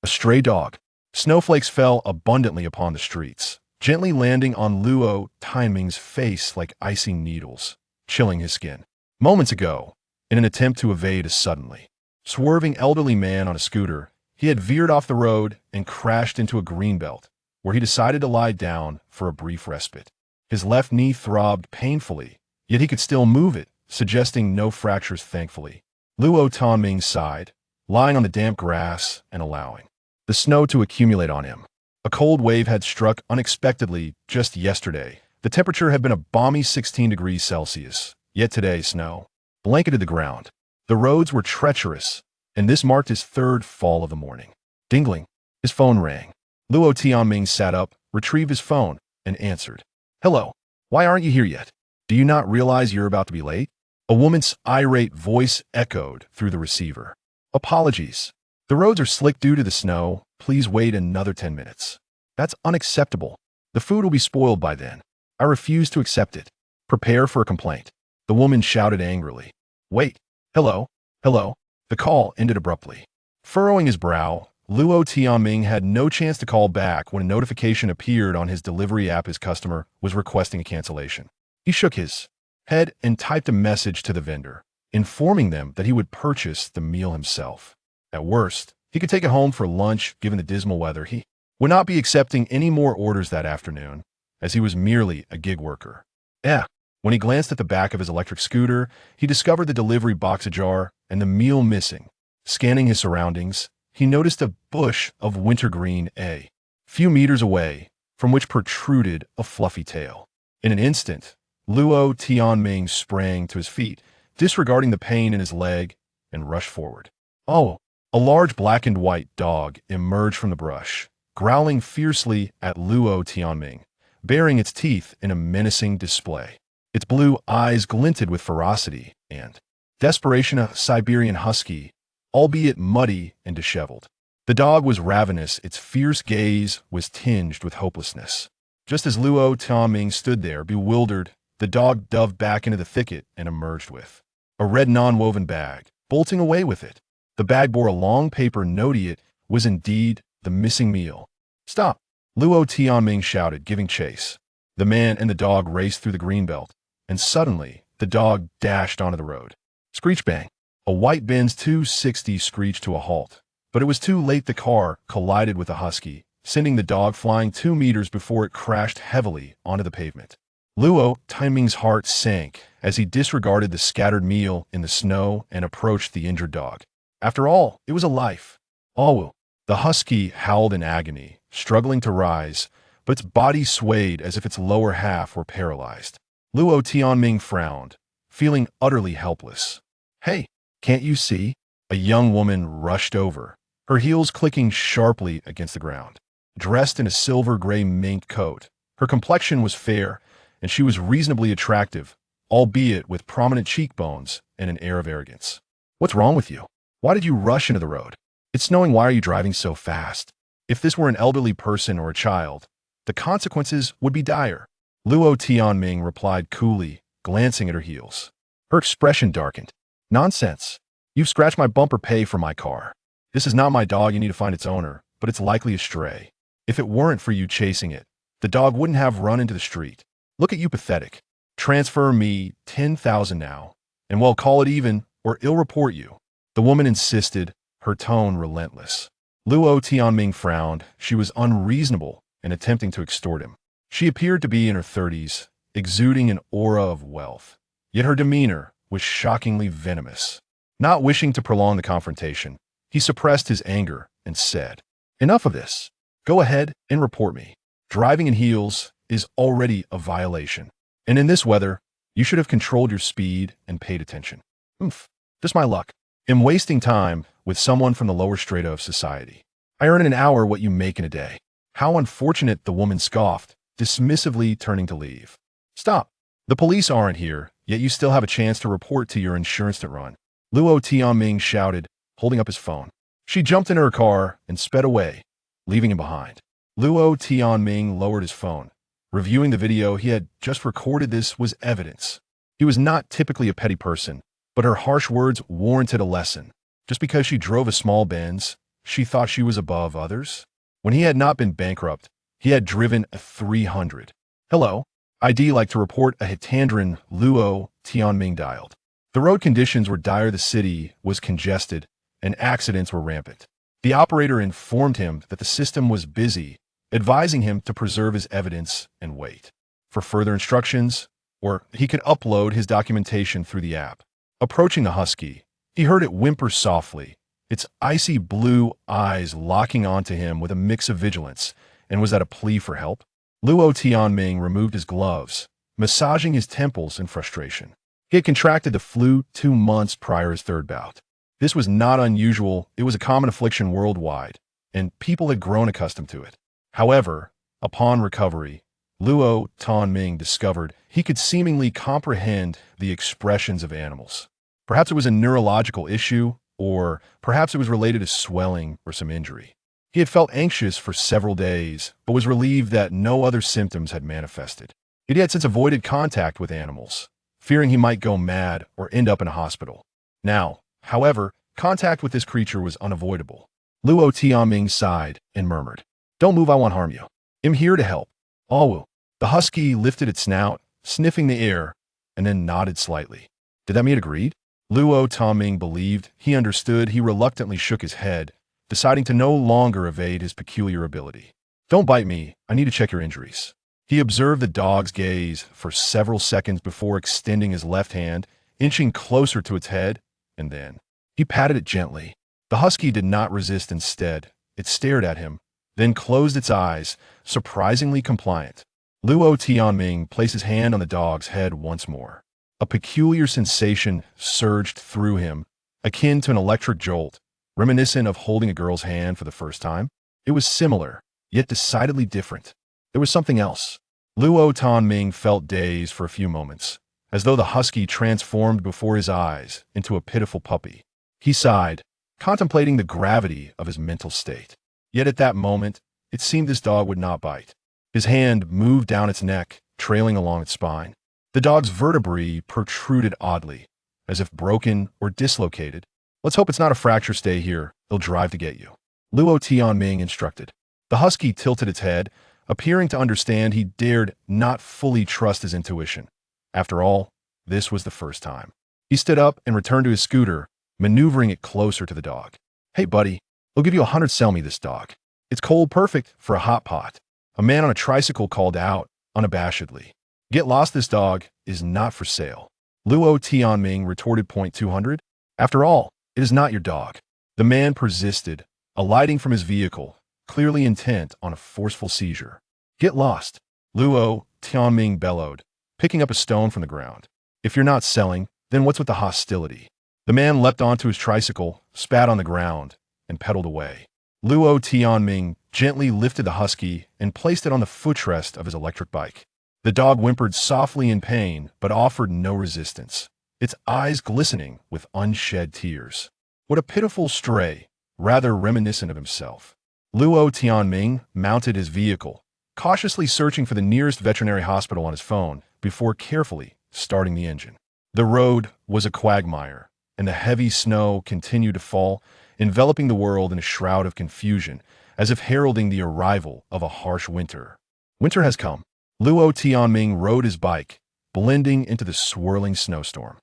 A stray dog. Snowflakes fell abundantly upon the streets, gently landing on Luo Tianming's face like icy needles, chilling his skin. Moments ago, in an attempt to evade a suddenly swerving elderly man on a scooter, he had veered off the road and crashed into a greenbelt, where he decided to lie down for a brief respite. His left knee throbbed painfully, yet he could still move it, suggesting no fractures thankfully. Luo Tianming sighed, lying on the damp grass and allowing the snow to accumulate on him. A cold wave had struck unexpectedly just yesterday. The temperature had been a balmy 16 degrees Celsius, yet today snow blanketed the ground. The roads were treacherous, and this marked his third fall of the morning. Dingling, his phone rang. Luo Tianming sat up, retrieved his phone, and answered. "Hello, why aren't you here yet? Do you not realize you're about to be late?" A woman's irate voice echoed through the receiver. "Apologies. The roads are slick due to the snow. Please wait another 10 minutes. That's unacceptable. The food will be spoiled by then. I refuse to accept it. Prepare for a complaint." The woman shouted angrily. "Wait. Hello? Hello?" The call ended abruptly. Furrowing his brow, Luo Tianming had no chance to call back when a notification appeared on his delivery app his customer was requesting a cancellation. He shook his head and typed a message to the vendor, informing them that he would purchase the meal himself. At worst, he could take it home for lunch given the dismal weather. He would not be accepting any more orders that afternoon, as he was merely a gig worker. When he glanced at the back of his electric scooter, he discovered the delivery box ajar and the meal missing. Scanning his surroundings, he noticed a bush of wintergreen a few meters away, from which protruded a fluffy tail. In an instant, Luo Tianming sprang to his feet, disregarding the pain in his leg, and rushed forward. Oh! A large black and white dog emerged from the brush, growling fiercely at Luo Tianming, baring its teeth in a menacing display. Its blue eyes glinted with ferocity and desperation. A Siberian husky, albeit muddy and disheveled. The dog was ravenous. Its fierce gaze was tinged with hopelessness. Just as Luo Tianming stood there, bewildered, the dog dove back into the thicket and emerged with a red non-woven bag, bolting away with it. The bag bore a long paper note. It was indeed the missing meal. "Stop!" Luo Tianming shouted, giving chase. The man and the dog raced through the greenbelt, and suddenly the dog dashed onto the road. Screech bang! A white Benz 260 screeched to a halt, but it was too late. The car collided with a husky, sending the dog flying 2 meters before it crashed heavily onto the pavement. Luo Tianming's heart sank as he disregarded the scattered meal in the snow and approached the injured dog. After all, it was a life. Oh! The husky howled in agony, struggling to rise, but its body swayed as if its lower half were paralyzed. Luo Tianming frowned, feeling utterly helpless. "Hey, can't you see?" A young woman rushed over, her heels clicking sharply against the ground. Dressed in a silver-gray mink coat, her complexion was fair, and she was reasonably attractive, albeit with prominent cheekbones and an air of arrogance. "What's wrong with you? Why did you rush into the road? It's snowing. Why are you driving so fast?" If this were an elderly person or a child, the consequences would be dire. Luo Tianming replied coolly, glancing at her heels. Her expression darkened. "Nonsense. You've scratched my bumper. Pay for my car. This is not my dog. You need to find its owner, but it's likely a stray. If it weren't for you chasing it, the dog wouldn't have run into the street. Look at you, pathetic. Transfer me 10,000 now, and we'll call it even, or I'll report you." The woman insisted, her tone relentless. Luo Tianming frowned. She was unreasonable and attempting to extort him. She appeared to be in her 30s, exuding an aura of wealth, yet her demeanor was shockingly venomous. Not wishing to prolong the confrontation, he suppressed his anger and said, "Enough of this. Go ahead and report me. Driving in heels is already a violation, and in this weather, you should have controlled your speed and paid attention." Just my luck. "Am wasting time with someone from the lower strata of society. I earn in an hour what you make in a day." "How unfortunate," the woman scoffed, dismissively turning to leave. "Stop. The police aren't here, yet you still have a chance to report to your insurance to run," Luo Tianming shouted, holding up his phone. She jumped into her car and sped away, leaving him behind. Luo Tianming lowered his phone. Reviewing the video he had just recorded, this was evidence. He was not typically a petty person, but her harsh words warranted a lesson. Just because she drove a small Benz she thought she was above others. When he had not been bankrupt, he had driven a 300. Hello, ID like to report a Hitandran Luo Tianming dialed. The road conditions were dire, the city was congested, and accidents were rampant. The operator informed him that the system was busy, advising him to preserve his evidence and wait for further instructions, or he could upload his documentation through the app. Approaching the husky, he heard it whimper softly, its icy blue eyes locking onto him with a mix of vigilance, and was that a plea for help? Luo Tianming removed his gloves, massaging his temples in frustration. He had contracted the flu 2 months prior to his third bout. This was not unusual, it was a common affliction worldwide, and people had grown accustomed to it. However, upon recovery, Luo Tianming discovered he could seemingly comprehend the expressions of animals. Perhaps it was a neurological issue, or perhaps it was related to swelling or some injury. He had felt anxious for several days, but was relieved that no other symptoms had manifested. He had since avoided contact with animals, fearing he might go mad or end up in a hospital. Now, however, contact with this creature was unavoidable. Luo Tianming sighed and murmured, "Don't move, I won't harm you. I'm here to help." "Oh." The husky lifted its snout, sniffing the air, and then nodded slightly. Did that mean it agreed? Luo Tianming believed he understood. He reluctantly shook his head, deciding to no longer evade his peculiar ability. "Don't bite me. I need to check your injuries." He observed the dog's gaze for several seconds before extending his left hand, inching closer to its head, and then he patted it gently. The husky did not resist. Instead, it stared at him, then closed its eyes, surprisingly compliant. Luo Tianming placed his hand on the dog's head once more. A peculiar sensation surged through him, akin to an electric jolt, reminiscent of holding a girl's hand for the first time. It was similar, yet decidedly different. There was something else. Luo Tianming felt dazed for a few moments, as though the husky transformed before his eyes into a pitiful puppy. He sighed, contemplating the gravity of his mental state. Yet at that moment, it seemed this dog would not bite. His hand moved down its neck, trailing along its spine. The dog's vertebrae protruded oddly, as if broken or dislocated. "Let's hope it's not a fracture. Stay here. They'll drive to get you," Luo Tianming instructed. The husky tilted its head, appearing to understand. He dared not fully trust his intuition. After all, this was the first time. He stood up and returned to his scooter, maneuvering it closer to the dog. "Hey, buddy, I'll give you 100. Sell me this dog. It's cold perfect for a hot pot." A man on a tricycle called out, unabashedly. "Get lost, this dog is not for sale." Luo Tianming retorted, "200? After all, it is not your dog." The man persisted, alighting from his vehicle, clearly intent on a forceful seizure. "Get lost," Luo Tianming bellowed, picking up a stone from the ground. "If you're not selling, then what's with the hostility?" The man leapt onto his tricycle, spat on the ground, and pedaled away. Luo Tianming gently lifted the husky and placed it on the footrest of his electric bike. The dog whimpered softly in pain, but offered no resistance, its eyes glistening with unshed tears. What a pitiful stray, rather reminiscent of himself. Luo Tianming mounted his vehicle, cautiously searching for the nearest veterinary hospital on his phone before carefully starting the engine. The road was a quagmire, and the heavy snow continued to fall, enveloping the world in a shroud of confusion, as if heralding the arrival of a harsh winter. Winter has come. Luo Tianming rode his bike, blending into the swirling snowstorm.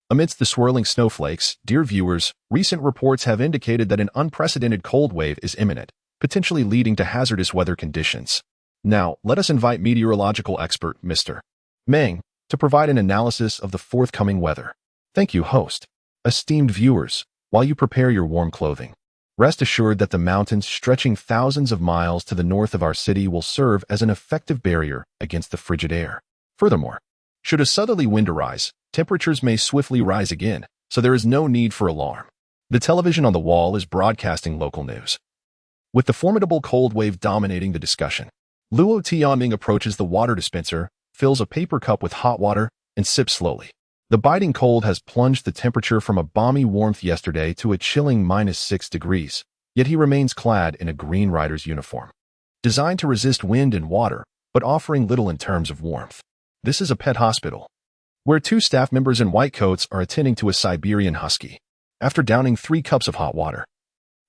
Amidst the swirling snowflakes, dear viewers, recent reports have indicated that an unprecedented cold wave is imminent, potentially leading to hazardous weather conditions. Now, let us invite meteorological expert Mr. Meng to provide an analysis of the forthcoming weather. Thank you, host. Esteemed viewers, while you prepare your warm clothing, rest assured that the mountains stretching thousands of miles to the north of our city will serve as an effective barrier against the frigid air. Furthermore, should a southerly wind arise, temperatures may swiftly rise again, so there is no need for alarm. The television on the wall is broadcasting local news. With the formidable cold wave dominating the discussion, Luo Tianming approaches the water dispenser, fills a paper cup with hot water, and sips slowly. The biting cold has plunged the temperature from a balmy warmth yesterday to a chilling -6 degrees, yet he remains clad in a Green Rider's uniform. Designed to resist wind and water, but offering little in terms of warmth. This is a pet hospital, where 2 staff members in white coats are attending to a Siberian husky. After downing 3 cups of hot water,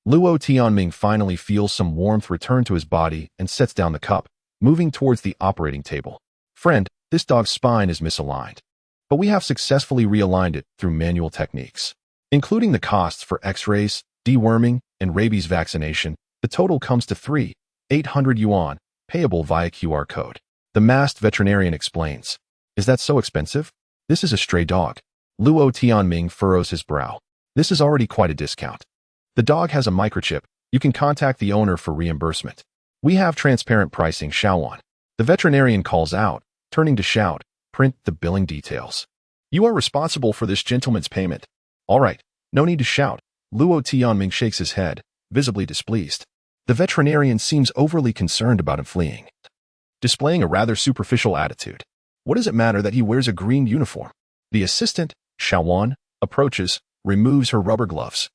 Luo Tianming finally feels some warmth return to his body and sets down the cup, moving towards the operating table. Friend, this dog's spine is misaligned, but we have successfully realigned it through manual techniques. Including the costs for x-rays, deworming, and rabies vaccination, the total comes to 3,800 yuan, payable via QR code. The masked veterinarian explains. Is that so expensive? This is a stray dog. Luo Tianming furrows his brow. This is already quite a discount. The dog has a microchip. You can contact the owner for reimbursement. We have transparent pricing, Xiaowan. The veterinarian calls out, turning to shout, print the billing details. You are responsible for this gentleman's payment. All right, no need to shout. Luo Tianming shakes his head, visibly displeased. The veterinarian seems overly concerned about him fleeing, displaying a rather superficial attitude. What does it matter that he wears a green uniform? The assistant, Xiaowan, approaches, removes her rubber gloves,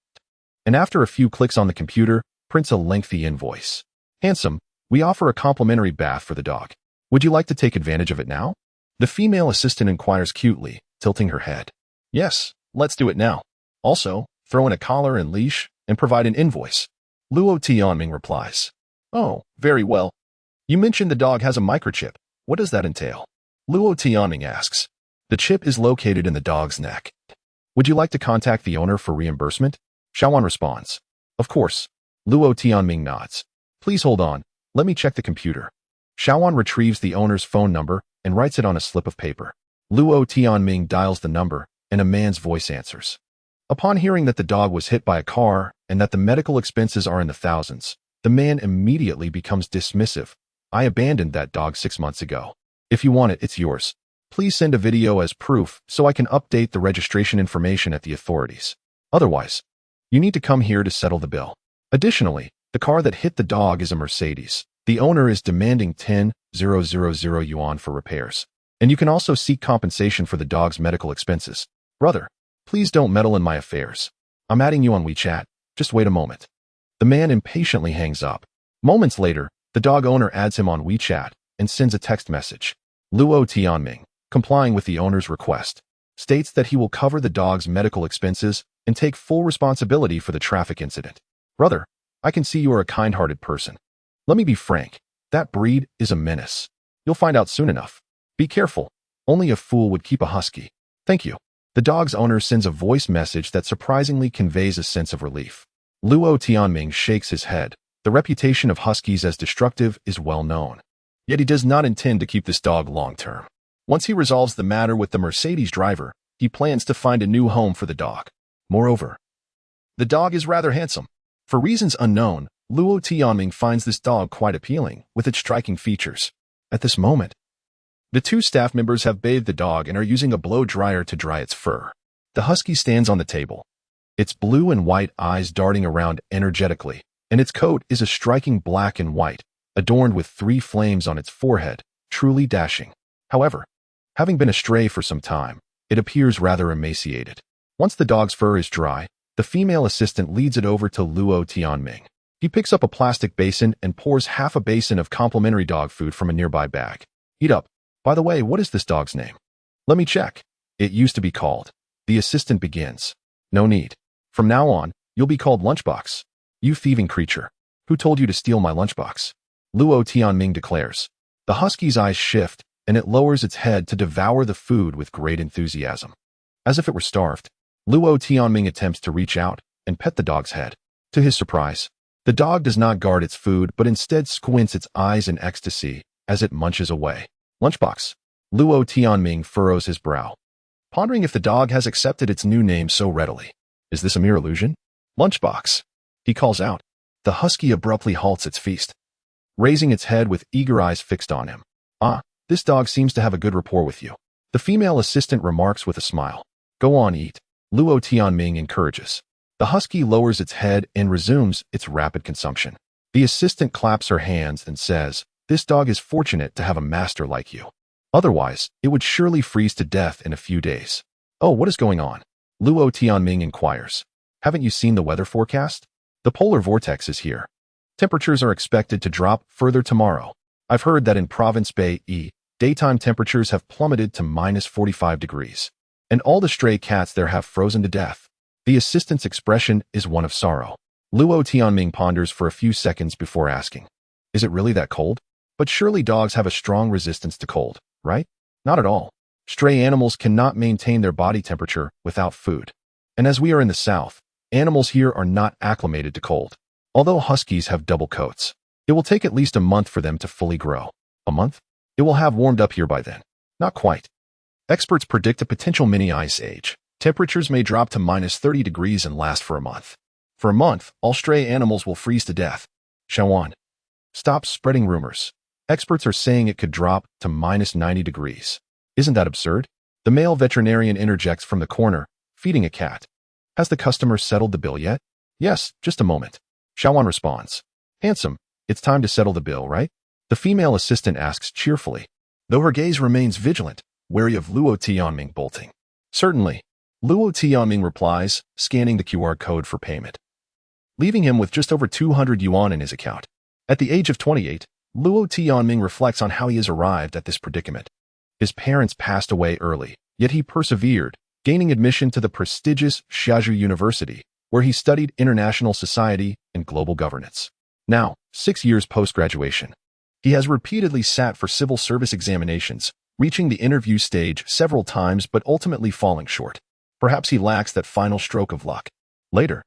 and after a few clicks on the computer, prints a lengthy invoice. Handsome, we offer a complimentary bath for the dog. Would you like to take advantage of it now? The female assistant inquires cutely, tilting her head. Yes, let's do it now. Also, throw in a collar and leash and provide an invoice. Luo Tianming replies. Oh, very well. You mentioned the dog has a microchip. What does that entail? Luo Tianming asks. The chip is located in the dog's neck. Would you like to contact the owner for reimbursement? Xiaowan responds. Of course. Luo Tianming nods. Please hold on. Let me check the computer. Xiaowan retrieves the owner's phone number and writes it on a slip of paper. Luo Tianming dials the number, and a man's voice answers. Upon hearing that the dog was hit by a car and that the medical expenses are in the thousands, the man immediately becomes dismissive. I abandoned that dog 6 months ago. If you want it, it's yours. Please send a video as proof so I can update the registration information at the authorities. Otherwise, you need to come here to settle the bill. Additionally, the car that hit the dog is a Mercedes. The owner is demanding 10,000 yuan for repairs. And you can also seek compensation for the dog's medical expenses. Brother, please don't meddle in my affairs. I'm adding you on WeChat. Just wait a moment. The man impatiently hangs up. Moments later, the dog owner adds him on WeChat and sends a text message. Luo Tianming, complying with the owner's request, states that he will cover the dog's medical expenses and take full responsibility for the traffic incident. Brother, I can see you are a kind-hearted person. Let me be frank. That breed is a menace. You'll find out soon enough. Be careful. Only a fool would keep a husky. Thank you. The dog's owner sends a voice message that surprisingly conveys a sense of relief. Luo Tianming shakes his head. The reputation of huskies as destructive is well known. Yet he does not intend to keep this dog long-term. Once he resolves the matter with the Mercedes driver, he plans to find a new home for the dog. Moreover, the dog is rather handsome. For reasons unknown, Luo Tianming finds this dog quite appealing, with its striking features. At this moment, the two staff members have bathed the dog and are using a blow dryer to dry its fur. The husky stands on the table, its blue and white eyes darting around energetically, and its coat is a striking black and white, adorned with 3 flames on its forehead, truly dashing. However, having been astray for some time, it appears rather emaciated. Once the dog's fur is dry, the female assistant leads it over to Luo Tianming. He picks up a plastic basin and pours half a basin of complimentary dog food from a nearby bag. Eat up. By the way, what is this dog's name? Let me check. It used to be called. The assistant begins. No need. From now on, you'll be called Lunchbox. You thieving creature. Who told you to steal my lunchbox? Luo Tianming declares. The husky's eyes shift, and it lowers its head to devour the food with great enthusiasm. As if it were starved, Luo Tianming attempts to reach out and pet the dog's head. To his surprise, the dog does not guard its food but instead squints its eyes in ecstasy as it munches away. Lunchbox. Luo Tianming furrows his brow, pondering if the dog has accepted its new name so readily. Is this a mere illusion? Lunchbox. He calls out. The husky abruptly halts its feast, raising its head with eager eyes fixed on him. Ah, this dog seems to have a good rapport with you. The female assistant remarks with a smile. Go on, eat. Luo Tianming encourages. The husky lowers its head and resumes its rapid consumption. The assistant claps her hands and says, this dog is fortunate to have a master like you. Otherwise, it would surely freeze to death in a few days. Oh, what is going on? Luo Tianming inquires. Haven't you seen the weather forecast? The polar vortex is here. Temperatures are expected to drop further tomorrow. I've heard that in Province Bay E, daytime temperatures have plummeted to -45 degrees. And all the stray cats there have frozen to death. The assistant's expression is one of sorrow. Luo Tianming ponders for a few seconds before asking, "Is it really that cold? But surely dogs have a strong resistance to cold, right?" "Not at all. Stray animals cannot maintain their body temperature without food. And as we are in the south, animals here are not acclimated to cold. Although huskies have double coats, it will take at least a month for them to fully grow." "A month? It will have warmed up here by then." "Not quite. Experts predict a potential mini ice age. Temperatures may drop to -30 degrees and last for a month. For a month, all stray animals will freeze to death." "Shawan, stop spreading rumors. Experts are saying it could drop to -90 degrees. Isn't that absurd?" The male veterinarian interjects from the corner, feeding a cat. "Has the customer settled the bill yet?" "Yes, just a moment." Shawan responds. "Handsome, it's time to settle the bill, right?" The female assistant asks cheerfully, though her gaze remains vigilant, wary of Luo Tianming bolting. "Certainly." Luo Tianming replies, scanning the QR code for payment, leaving him with just over 200 yuan in his account. At the age of 28, Luo Tianming reflects on how he has arrived at this predicament. His parents passed away early, yet he persevered, gaining admission to the prestigious Xiazhu University, where he studied international society and global governance. Now, 6 years post-graduation, he has repeatedly sat for civil service examinations, reaching the interview stage several times but ultimately falling short. Perhaps he lacks that final stroke of luck. Later,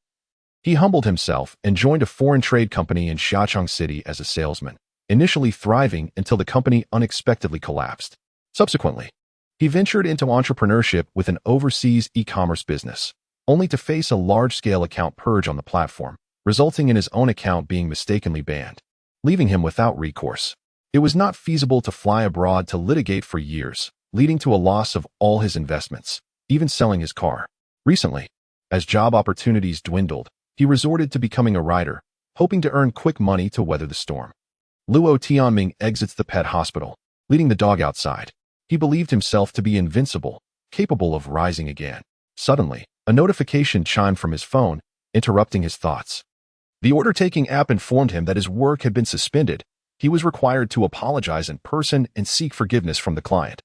he humbled himself and joined a foreign trade company in Xiacheng City as a salesman, initially thriving until the company unexpectedly collapsed. Subsequently, he ventured into entrepreneurship with an overseas e-commerce business, only to face a large-scale account purge on the platform, resulting in his own account being mistakenly banned, leaving him without recourse. It was not feasible to fly abroad to litigate for years, leading to a loss of all his investments, even selling his car. Recently, as job opportunities dwindled, he resorted to becoming a writer, hoping to earn quick money to weather the storm. Luo Tianming exits the pet hospital, leading the dog outside. He believed himself to be invincible, capable of rising again. Suddenly, a notification chimed from his phone, interrupting his thoughts. The order-taking app informed him that his work had been suspended. He was required to apologize in person and seek forgiveness from the client,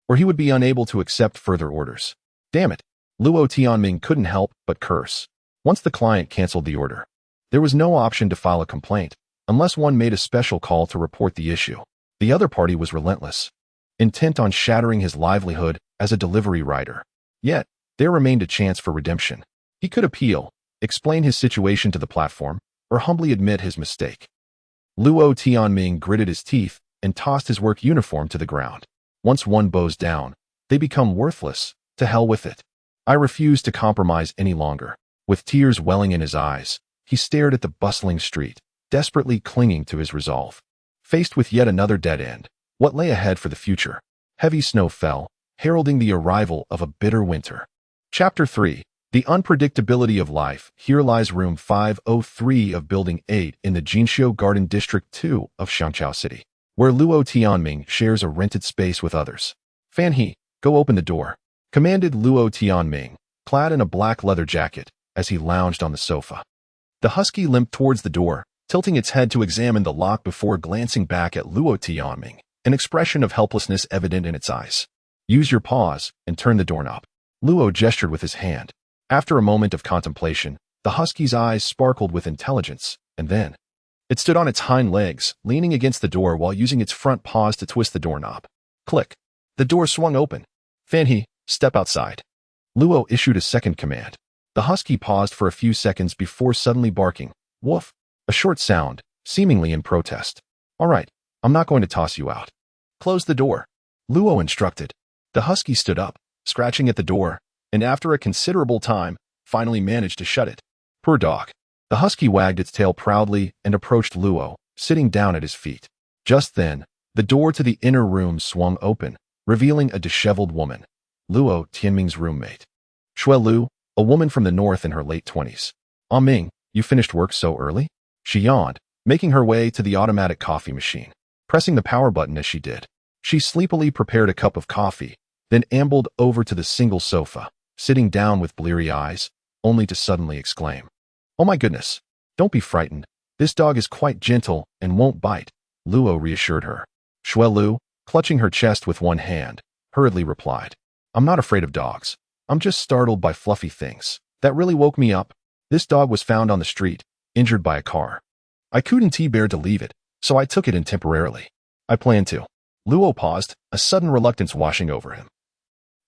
or he would be unable to accept further orders. Damn it, Luo Tianming couldn't help but curse. Once the client canceled the order, there was no option to file a complaint, unless one made a special call to report the issue. The other party was relentless, intent on shattering his livelihood as a delivery rider. Yet, there remained a chance for redemption. He could appeal, explain his situation to the platform, or humbly admit his mistake. Luo Tianming gritted his teeth and tossed his work uniform to the ground. Once one bows down, they become worthless. To hell with it. I refuse to compromise any longer. With tears welling in his eyes, he stared at the bustling street, desperately clinging to his resolve. Faced with yet another dead end, what lay ahead for the future? Heavy snow fell, heralding the arrival of a bitter winter. Chapter 3. The Unpredictability of Life. Here lies room 503 of Building 8 in the Jinxiu Garden District 2 of Shangqiao City, where Luo Tianming shares a rented space with others. "Fan He, go open the door," commanded Luo Tianming, clad in a black leather jacket, as he lounged on the sofa. The husky limped towards the door, tilting its head to examine the lock before glancing back at Luo Tianming, an expression of helplessness evident in its eyes. "Use your paws and turn the doorknob." Luo gestured with his hand. After a moment of contemplation, the husky's eyes sparkled with intelligence, and then it stood on its hind legs, leaning against the door while using its front paws to twist the doorknob. Click. The door swung open. "Fan He, step outside." Luo issued a second command. The husky paused for a few seconds before suddenly barking, "Woof," a short sound, seemingly in protest. "All right, I'm not going to toss you out." "Close the door," Luo instructed. The husky stood up, scratching at the door, and after a considerable time, finally managed to shut it. Poor dog. The husky wagged its tail proudly and approached Luo, sitting down at his feet. Just then, the door to the inner room swung open, revealing a disheveled woman, Luo Tianming's roommate. Shui Lu, a woman from the north in her late 20s. "Ah Ming, you finished work so early?" She yawned, making her way to the automatic coffee machine, pressing the power button as she did. She sleepily prepared a cup of coffee, then ambled over to the single sofa, sitting down with bleary eyes, only to suddenly exclaim, "Oh my goodness, don't be frightened. This dog is quite gentle and won't bite," Luo reassured her. Shui Lu, clutching her chest with one hand, hurriedly replied, "I'm not afraid of dogs. I'm just startled by fluffy things. That really woke me up. This dog was found on the street, injured by a car. I couldn't bear to leave it, so I took it in temporarily. I planned to. Luo paused, a sudden reluctance washing over him.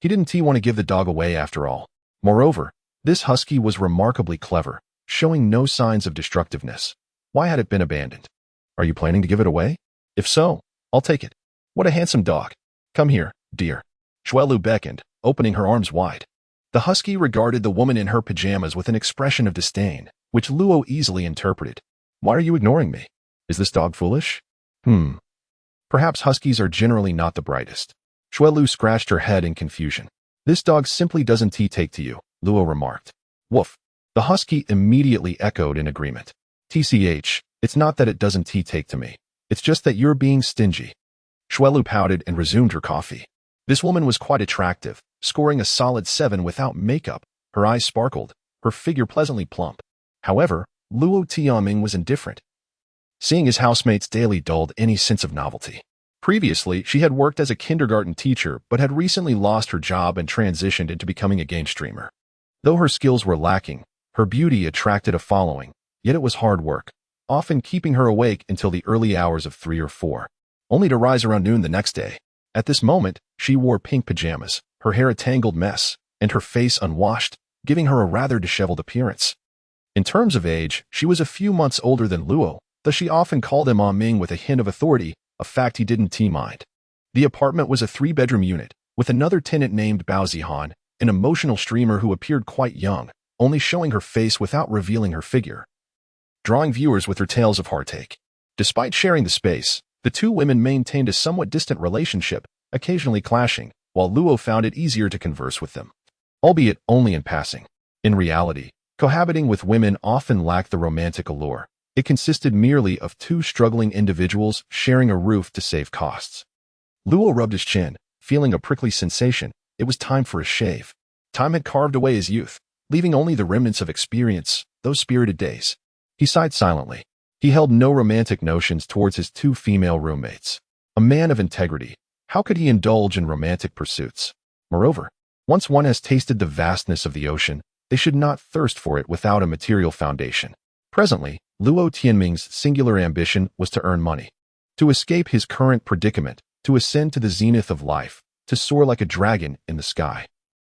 He didn't want to give the dog away after all. Moreover, this husky was remarkably clever, showing no signs of destructiveness. Why had it been abandoned? Are you planning to give it away? If so, I'll take it. What a handsome dog. Come here, dear. Xuelu beckoned, opening her arms wide. The husky regarded the woman in her pajamas with an expression of disdain, which Luo easily interpreted. Why are you ignoring me? Is this dog foolish? Perhaps huskies are generally not the brightest. Xuelu scratched her head in confusion. This dog simply doesn't take to you, Luo remarked. Woof. The husky immediately echoed in agreement. TCH, it's not that it doesn't take to me. It's just that you're being stingy. Xuelu pouted and resumed her coffee. This woman was quite attractive, scoring a solid 7 without makeup. Her eyes sparkled, her figure pleasantly plump. However, Luo Tianming was indifferent. Seeing his housemates daily dulled any sense of novelty. Previously, she had worked as a kindergarten teacher but had recently lost her job and transitioned into becoming a game streamer. Though her skills were lacking, her beauty attracted a following, yet it was hard work, often keeping her awake until the early hours of 3 or 4, only to rise around noon the next day. At this moment, she wore pink pajamas, her hair a tangled mess, and her face unwashed, giving her a rather disheveled appearance. In terms of age, she was a few months older than Luo, though she often called him Ming with a hint of authority, a fact he didn't mind. The apartment was a 3-bedroom unit, with another tenant named Bao Zihan, an emotional streamer who appeared quite young, only showing her face without revealing her figure, drawing viewers with her tales of heartache. Despite sharing the space, the two women maintained a somewhat distant relationship, occasionally clashing, while Luo found it easier to converse with them, albeit only in passing. In reality, cohabiting with women often lacked the romantic allure. It consisted merely of two struggling individuals sharing a roof to save costs. Luo rubbed his chin, feeling a prickly sensation. It was time for a shave. Time had carved away his youth, leaving only the remnants of experience, those spirited days. He sighed silently. He held no romantic notions towards his two female roommates. A man of integrity, how could he indulge in romantic pursuits? Moreover, once one has tasted the vastness of the ocean, they should not thirst for it without a material foundation. Presently, Luo Tianming's singular ambition was to earn money, to escape his current predicament, to ascend to the zenith of life, to soar like a dragon in the sky.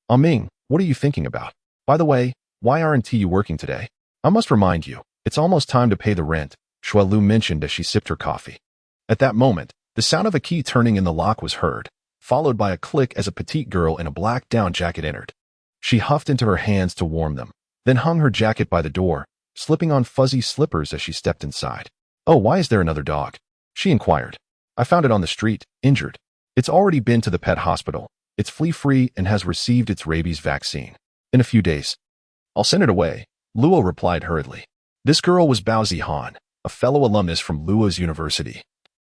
Ming, what are you thinking about? By the way, why aren't you working today? I must remind you, it's almost time to pay the rent, Xuelu mentioned as she sipped her coffee. At that moment, the sound of a key turning in the lock was heard, followed by a click as a petite girl in a black down jacket entered. She huffed into her hands to warm them, then hung her jacket by the door, slipping on fuzzy slippers as she stepped inside. Oh, why is there another dog? She inquired. I found it on the street, injured. It's already been to the pet hospital. It's flea-free and has received its rabies vaccine. In a few days. I'll send it away, Luo replied hurriedly. This girl was Bao Zihan, a fellow alumnus from Luo's university,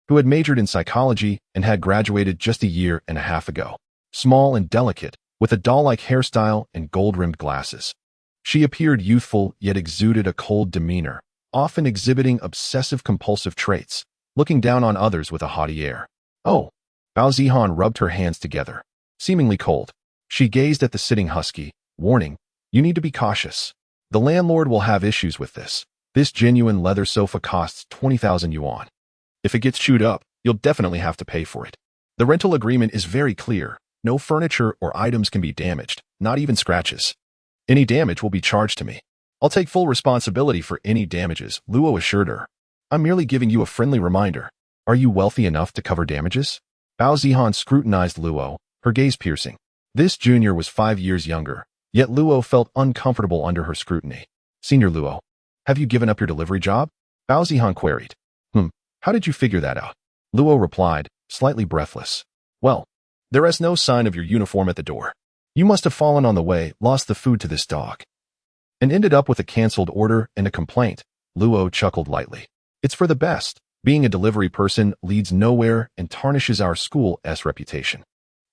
who had majored in psychology and had graduated just a year and a half ago. Small and delicate, with a doll-like hairstyle and gold-rimmed glasses. She appeared youthful yet exuded a cold demeanor, often exhibiting obsessive-compulsive traits, looking down on others with a haughty air. Oh, Bao Zihan rubbed her hands together, seemingly cold. She gazed at the sitting husky, warning, you need to be cautious. The landlord will have issues with this. This genuine leather sofa costs 20,000 yuan. If it gets chewed up, you'll definitely have to pay for it. The rental agreement is very clear. No furniture or items can be damaged, not even scratches. Any damage will be charged to me. I'll take full responsibility for any damages, Luo assured her. I'm merely giving you a friendly reminder. Are you wealthy enough to cover damages? Bao Zihan scrutinized Luo, her gaze piercing. This junior was 5 years younger, yet Luo felt uncomfortable under her scrutiny. Senior Luo, have you given up your delivery job? Bao Zihan queried. How did you figure that out? Luo replied, slightly breathless. Well, there is no sign of your uniform at the door. You must have fallen on the way, lost the food to this dog, and ended up with a cancelled order and a complaint. Luo chuckled lightly. It's for the best. Being a delivery person leads nowhere and tarnishes our school's reputation.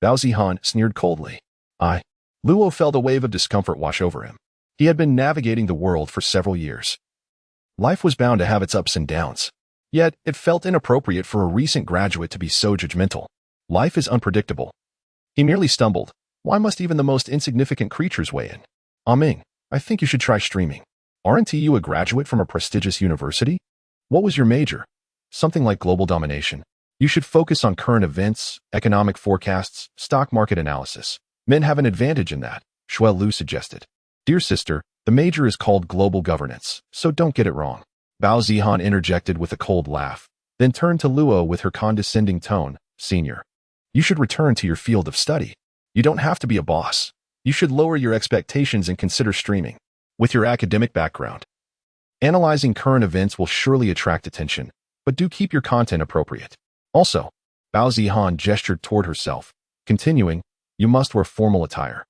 Bao Zihan sneered coldly. Luo felt a wave of discomfort wash over him. He had been navigating the world for several years. Life was bound to have its ups and downs. Yet, it felt inappropriate for a recent graduate to be so judgmental. Life is unpredictable. He merely stumbled. Why must even the most insignificant creatures weigh in? Ming, I think you should try streaming. Aren't you a graduate from a prestigious university? What was your major? Something like global domination. You should focus on current events, economic forecasts, stock market analysis. Men have an advantage in that, Luo suggested. Dear sister, the major is called global governance, so don't get it wrong. Bao Zihan interjected with a cold laugh, then turned to Luo with her condescending tone. Senior, you should return to your field of study. You don't have to be a boss. You should lower your expectations and consider streaming. With your academic background, analyzing current events will surely attract attention, but do keep your content appropriate. Also, Bao Zihan gestured toward herself, continuing, you must wear formal attire.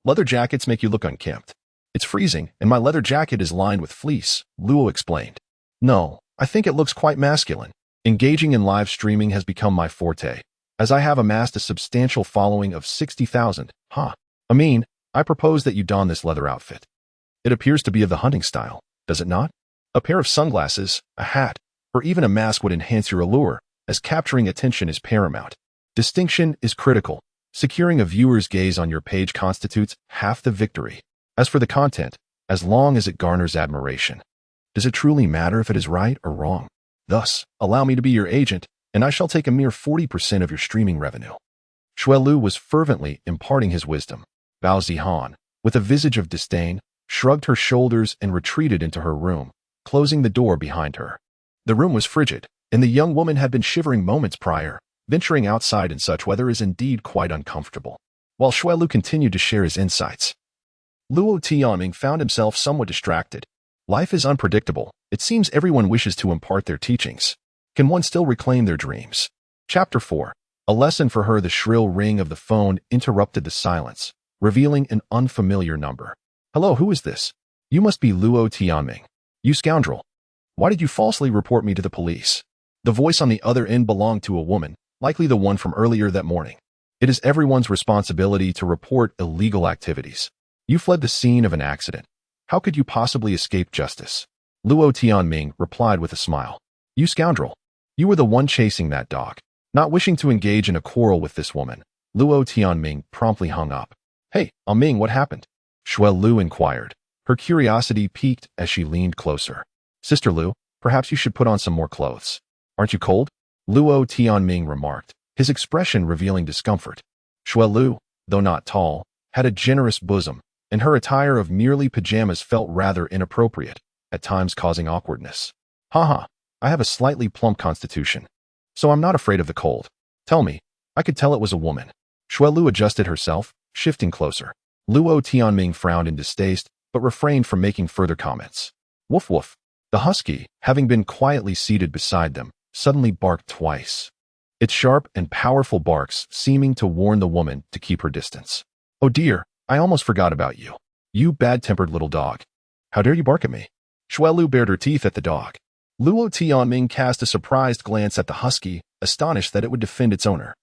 Leather jackets make you look unkempt. It's freezing, and my leather jacket is lined with fleece, Luo explained. No, I think it looks quite masculine. Engaging in live streaming has become my forte, as I have amassed a substantial following of 60,000. I propose that you don this leather outfit. It appears to be of the hunting style, does it not? A pair of sunglasses, a hat, or even a mask would enhance your allure, as capturing attention is paramount. Distinction is critical. Securing a viewer's gaze on your page constitutes half the victory. As for the content, as long as it garners admiration, does it truly matter if it is right or wrong? Thus, allow me to be your agent, and I shall take a mere 40% of your streaming revenue. Luo was fervently imparting his wisdom. Bao Zihan, with a visage of disdain, shrugged her shoulders and retreated into her room, closing the door behind her. The room was frigid, and the young woman had been shivering moments prior. Venturing outside in such weather is indeed quite uncomfortable. While Luo continued to share his insights, Luo Tianming found himself somewhat distracted. Life is unpredictable. It seems everyone wishes to impart their teachings. Can one still reclaim their dreams? Chapter 4. A lesson for her. The shrill ring of the phone interrupted the silence, revealing an unfamiliar number. Hello, who is this? You must be Luo Tianming. You scoundrel. Why did you falsely report me to the police? The voice on the other end belonged to a woman, likely the one from earlier that morning. It is everyone's responsibility to report illegal activities. You fled the scene of an accident. How could you possibly escape justice? Luo Tianming replied with a smile. You scoundrel. You were the one chasing that dog. Not wishing to engage in a quarrel with this woman, Luo Tianming promptly hung up. Hey, Ming, what happened? Luo inquired. Her curiosity piqued as she leaned closer. Sister Lu, perhaps you should put on some more clothes. Aren't you cold? Luo Tianming remarked, his expression revealing discomfort. Lu, though not tall, had a generous bosom, and her attire of merely pajamas felt rather inappropriate, at times causing awkwardness. Haha, I have a slightly plump constitution, so I'm not afraid of the cold. Tell me, I could tell it was a woman. Lu adjusted herself, shifting closer. Luo Tianming frowned in distaste, but refrained from making further comments. Woof woof. The husky, having been quietly seated beside them, suddenly barked twice. Its sharp and powerful barks seeming to warn the woman to keep her distance. Oh dear, I almost forgot about you. You bad-tempered little dog. How dare you bark at me? Lu bared her teeth at the dog. Luo Tianming cast a surprised glance at the husky, astonished that it would defend its owner.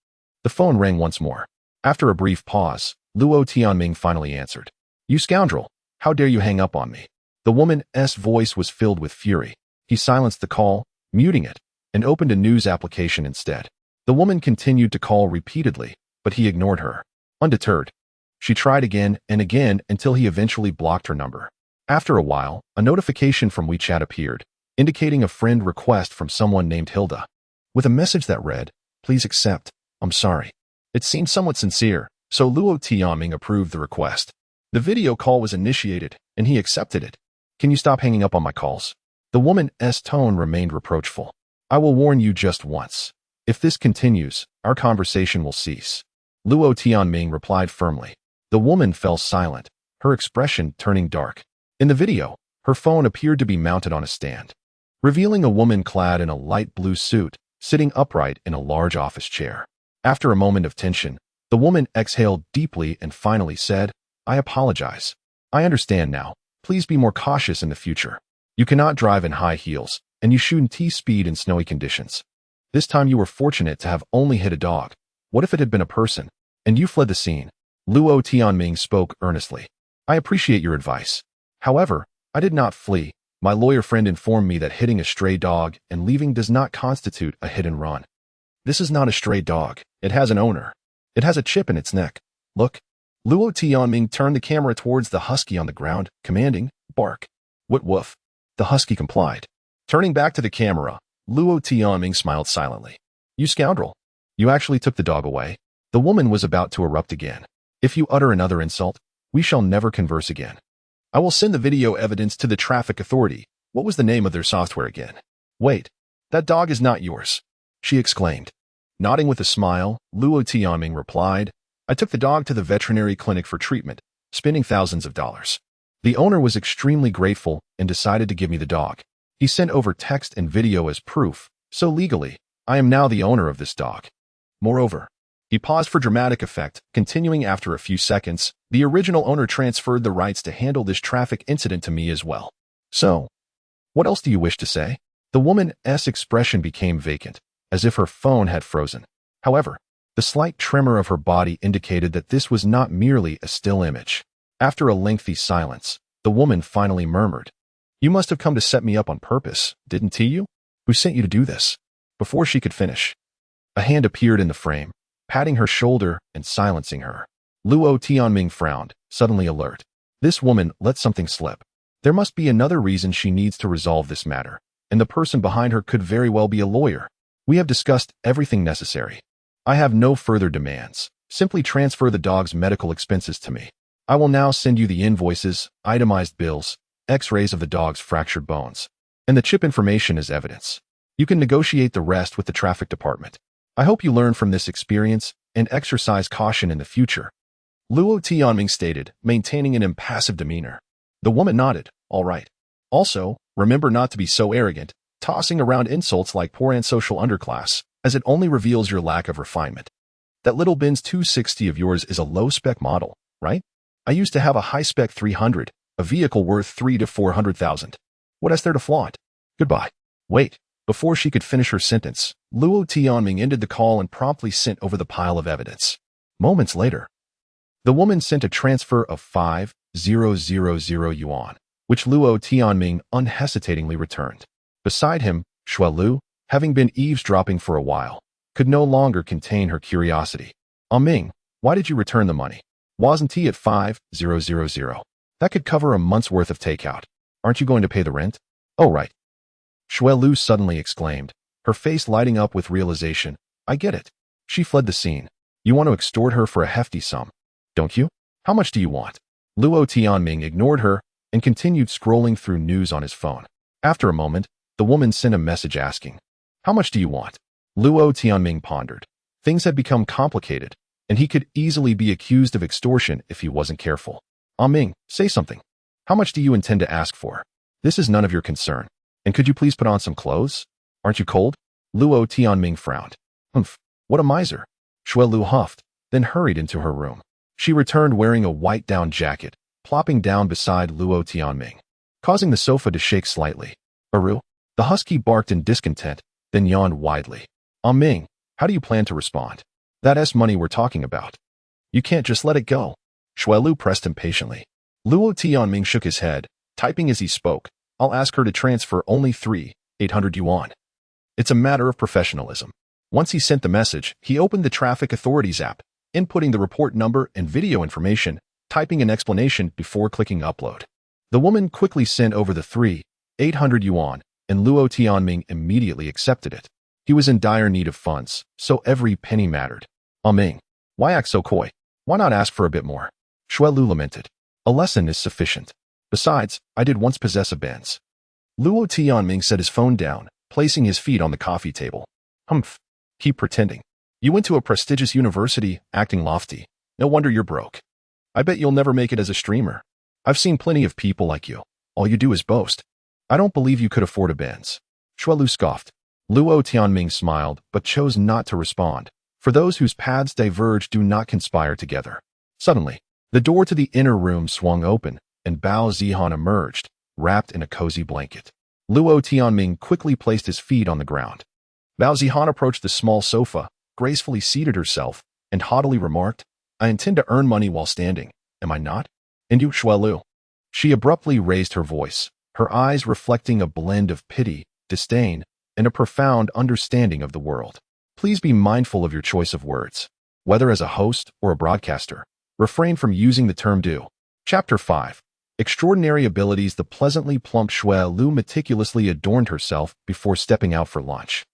The phone rang once more. After a brief pause, Luo Tianming finally answered. You scoundrel, how dare you hang up on me? The woman's voice was filled with fury. He silenced the call, muting it, and opened a news application instead. The woman continued to call repeatedly, but he ignored her. Undeterred, she tried again and again until he eventually blocked her number. After a while, a notification from WeChat appeared, indicating a friend request from someone named Hilda. With a message that read, please accept, I'm sorry. It seemed somewhat sincere, so Luo Tianming approved the request. The video call was initiated, and he accepted it. Can you stop hanging up on my calls? The woman's tone remained reproachful. I will warn you just once. If this continues, our conversation will cease. Luo Tianming replied firmly. The woman fell silent, her expression turning dark. In the video, her phone appeared to be mounted on a stand, revealing a woman clad in a light blue suit, sitting upright in a large office chair. After a moment of tension, the woman exhaled deeply and finally said, I apologize. I understand now. Please be more cautious in the future. You cannot drive in high heels, and you shouldn't speed in snowy conditions. This time you were fortunate to have only hit a dog. What if it had been a person, and you fled the scene? Luo Tianming spoke earnestly. I appreciate your advice. However, I did not flee. My lawyer friend informed me that hitting a stray dog and leaving does not constitute a hit and run. This is not a stray dog. It has an owner. It has a chip in its neck. Look. Luo Tianming turned the camera towards the husky on the ground, commanding, bark. What woof? The husky complied. Turning back to the camera, Luo Tianming smiled silently. You scoundrel. You actually took the dog away. The woman was about to erupt again. If you utter another insult, we shall never converse again. I will send the video evidence to the traffic authority. What was the name of their software again? Wait, that dog is not yours, she exclaimed. Nodding with a smile, Luo Tianming replied, I took the dog to the veterinary clinic for treatment, spending thousands of dollars. The owner was extremely grateful and decided to give me the dog. He sent over text and video as proof, so legally, I am now the owner of this dog. Moreover, he paused for dramatic effect, continuing after a few seconds, the original owner transferred the rights to handle this traffic incident to me as well. So, what else do you wish to say? The woman's expression became vacant, as if her phone had frozen. However, the slight tremor of her body indicated that this was not merely a still image. After a lengthy silence, the woman finally murmured, You must have come to set me up on purpose, didn't you? Who sent you to do this? Before she could finish, a hand appeared in the frame, patting her shoulder and silencing her. Luo Tianming frowned, suddenly alert. This woman let something slip. There must be another reason she needs to resolve this matter, and the person behind her could very well be a lawyer. We have discussed everything necessary. I have no further demands. Simply transfer the dog's medical expenses to me. I will now send you the invoices, itemized bills, x-rays of the dog's fractured bones, and the chip information as evidence. You can negotiate the rest with the traffic department. I hope you learn from this experience and exercise caution in the future. Luo Tianming stated, maintaining an impassive demeanor. The woman nodded, all right. Also, remember not to be so arrogant, tossing around insults like poor and social underclass, as it only reveals your lack of refinement. That little Benz 260 of yours is a low-spec model, right? I used to have a high-spec 300, a vehicle worth 300,000 to 400,000. What is there to flaunt? Goodbye. Wait. Before she could finish her sentence, Luo Tianming ended the call and promptly sent over the pile of evidence. Moments later, the woman sent a transfer of 5,000 yuan, which Luo Tianming unhesitatingly returned. Beside him, Shuelu, having been eavesdropping for a while, could no longer contain her curiosity. Ming, why did you return the money? Wasn't he at 5,000? That could cover a month's worth of takeout. Aren't you going to pay the rent? Oh, right. Shuelu suddenly exclaimed, her face lighting up with realization. I get it. She fled the scene. You want to extort her for a hefty sum, don't you? How much do you want? Luo Tianming ignored her and continued scrolling through news on his phone. After a moment, the woman sent a message asking, How much do you want? Luo Tianming pondered. Things had become complicated, and he could easily be accused of extortion if he wasn't careful. Ming, say something. How much do you intend to ask for? This is none of your concern. And could you please put on some clothes? Aren't you cold? Luo Tianming frowned. Humph, what a miser. Shuelu huffed, then hurried into her room. She returned wearing a white down jacket, plopping down beside Luo Tianming, causing the sofa to shake slightly. Aru? The husky barked in discontent, then yawned widely. Ming, how do you plan to respond? That's money we're talking about. You can't just let it go. Shuelu pressed impatiently. Luo Tianming shook his head, typing as he spoke. I'll ask her to transfer only 3,800 yuan. It's a matter of professionalism. Once he sent the message, he opened the traffic authorities app, inputting the report number and video information, typing an explanation before clicking upload. The woman quickly sent over the 3,800 yuan, and Luo Tianming immediately accepted it. He was in dire need of funds, so every penny mattered. Ming, why act so coy? Why not ask for a bit more? Shuelu lamented. A lesson is sufficient. Besides, I did once possess a Benz. Luo Tianming set his phone down, placing his feet on the coffee table. Humph. Keep pretending. You went to a prestigious university, acting lofty. No wonder you're broke. I bet you'll never make it as a streamer. I've seen plenty of people like you. All you do is boast. I don't believe you could afford a Benz. Shuelu scoffed. Luo Tianming smiled, but chose not to respond. For those whose paths diverge do not conspire together. Suddenly, the door to the inner room swung open, and Bao Zihan emerged, wrapped in a cozy blanket. Luo Tianming quickly placed his feet on the ground. Bao Zihan approached the small sofa, gracefully seated herself, and haughtily remarked, I intend to earn money while standing, am I not? And you, Shuelu? She abruptly raised her voice, her eyes reflecting a blend of pity, disdain, and a profound understanding of the world. Please be mindful of your choice of words. Whether as a host or a broadcaster, refrain from using the term do. Chapter 5. extraordinary abilities. The pleasantly plump Xue Lu meticulously adorned herself before stepping out for lunch,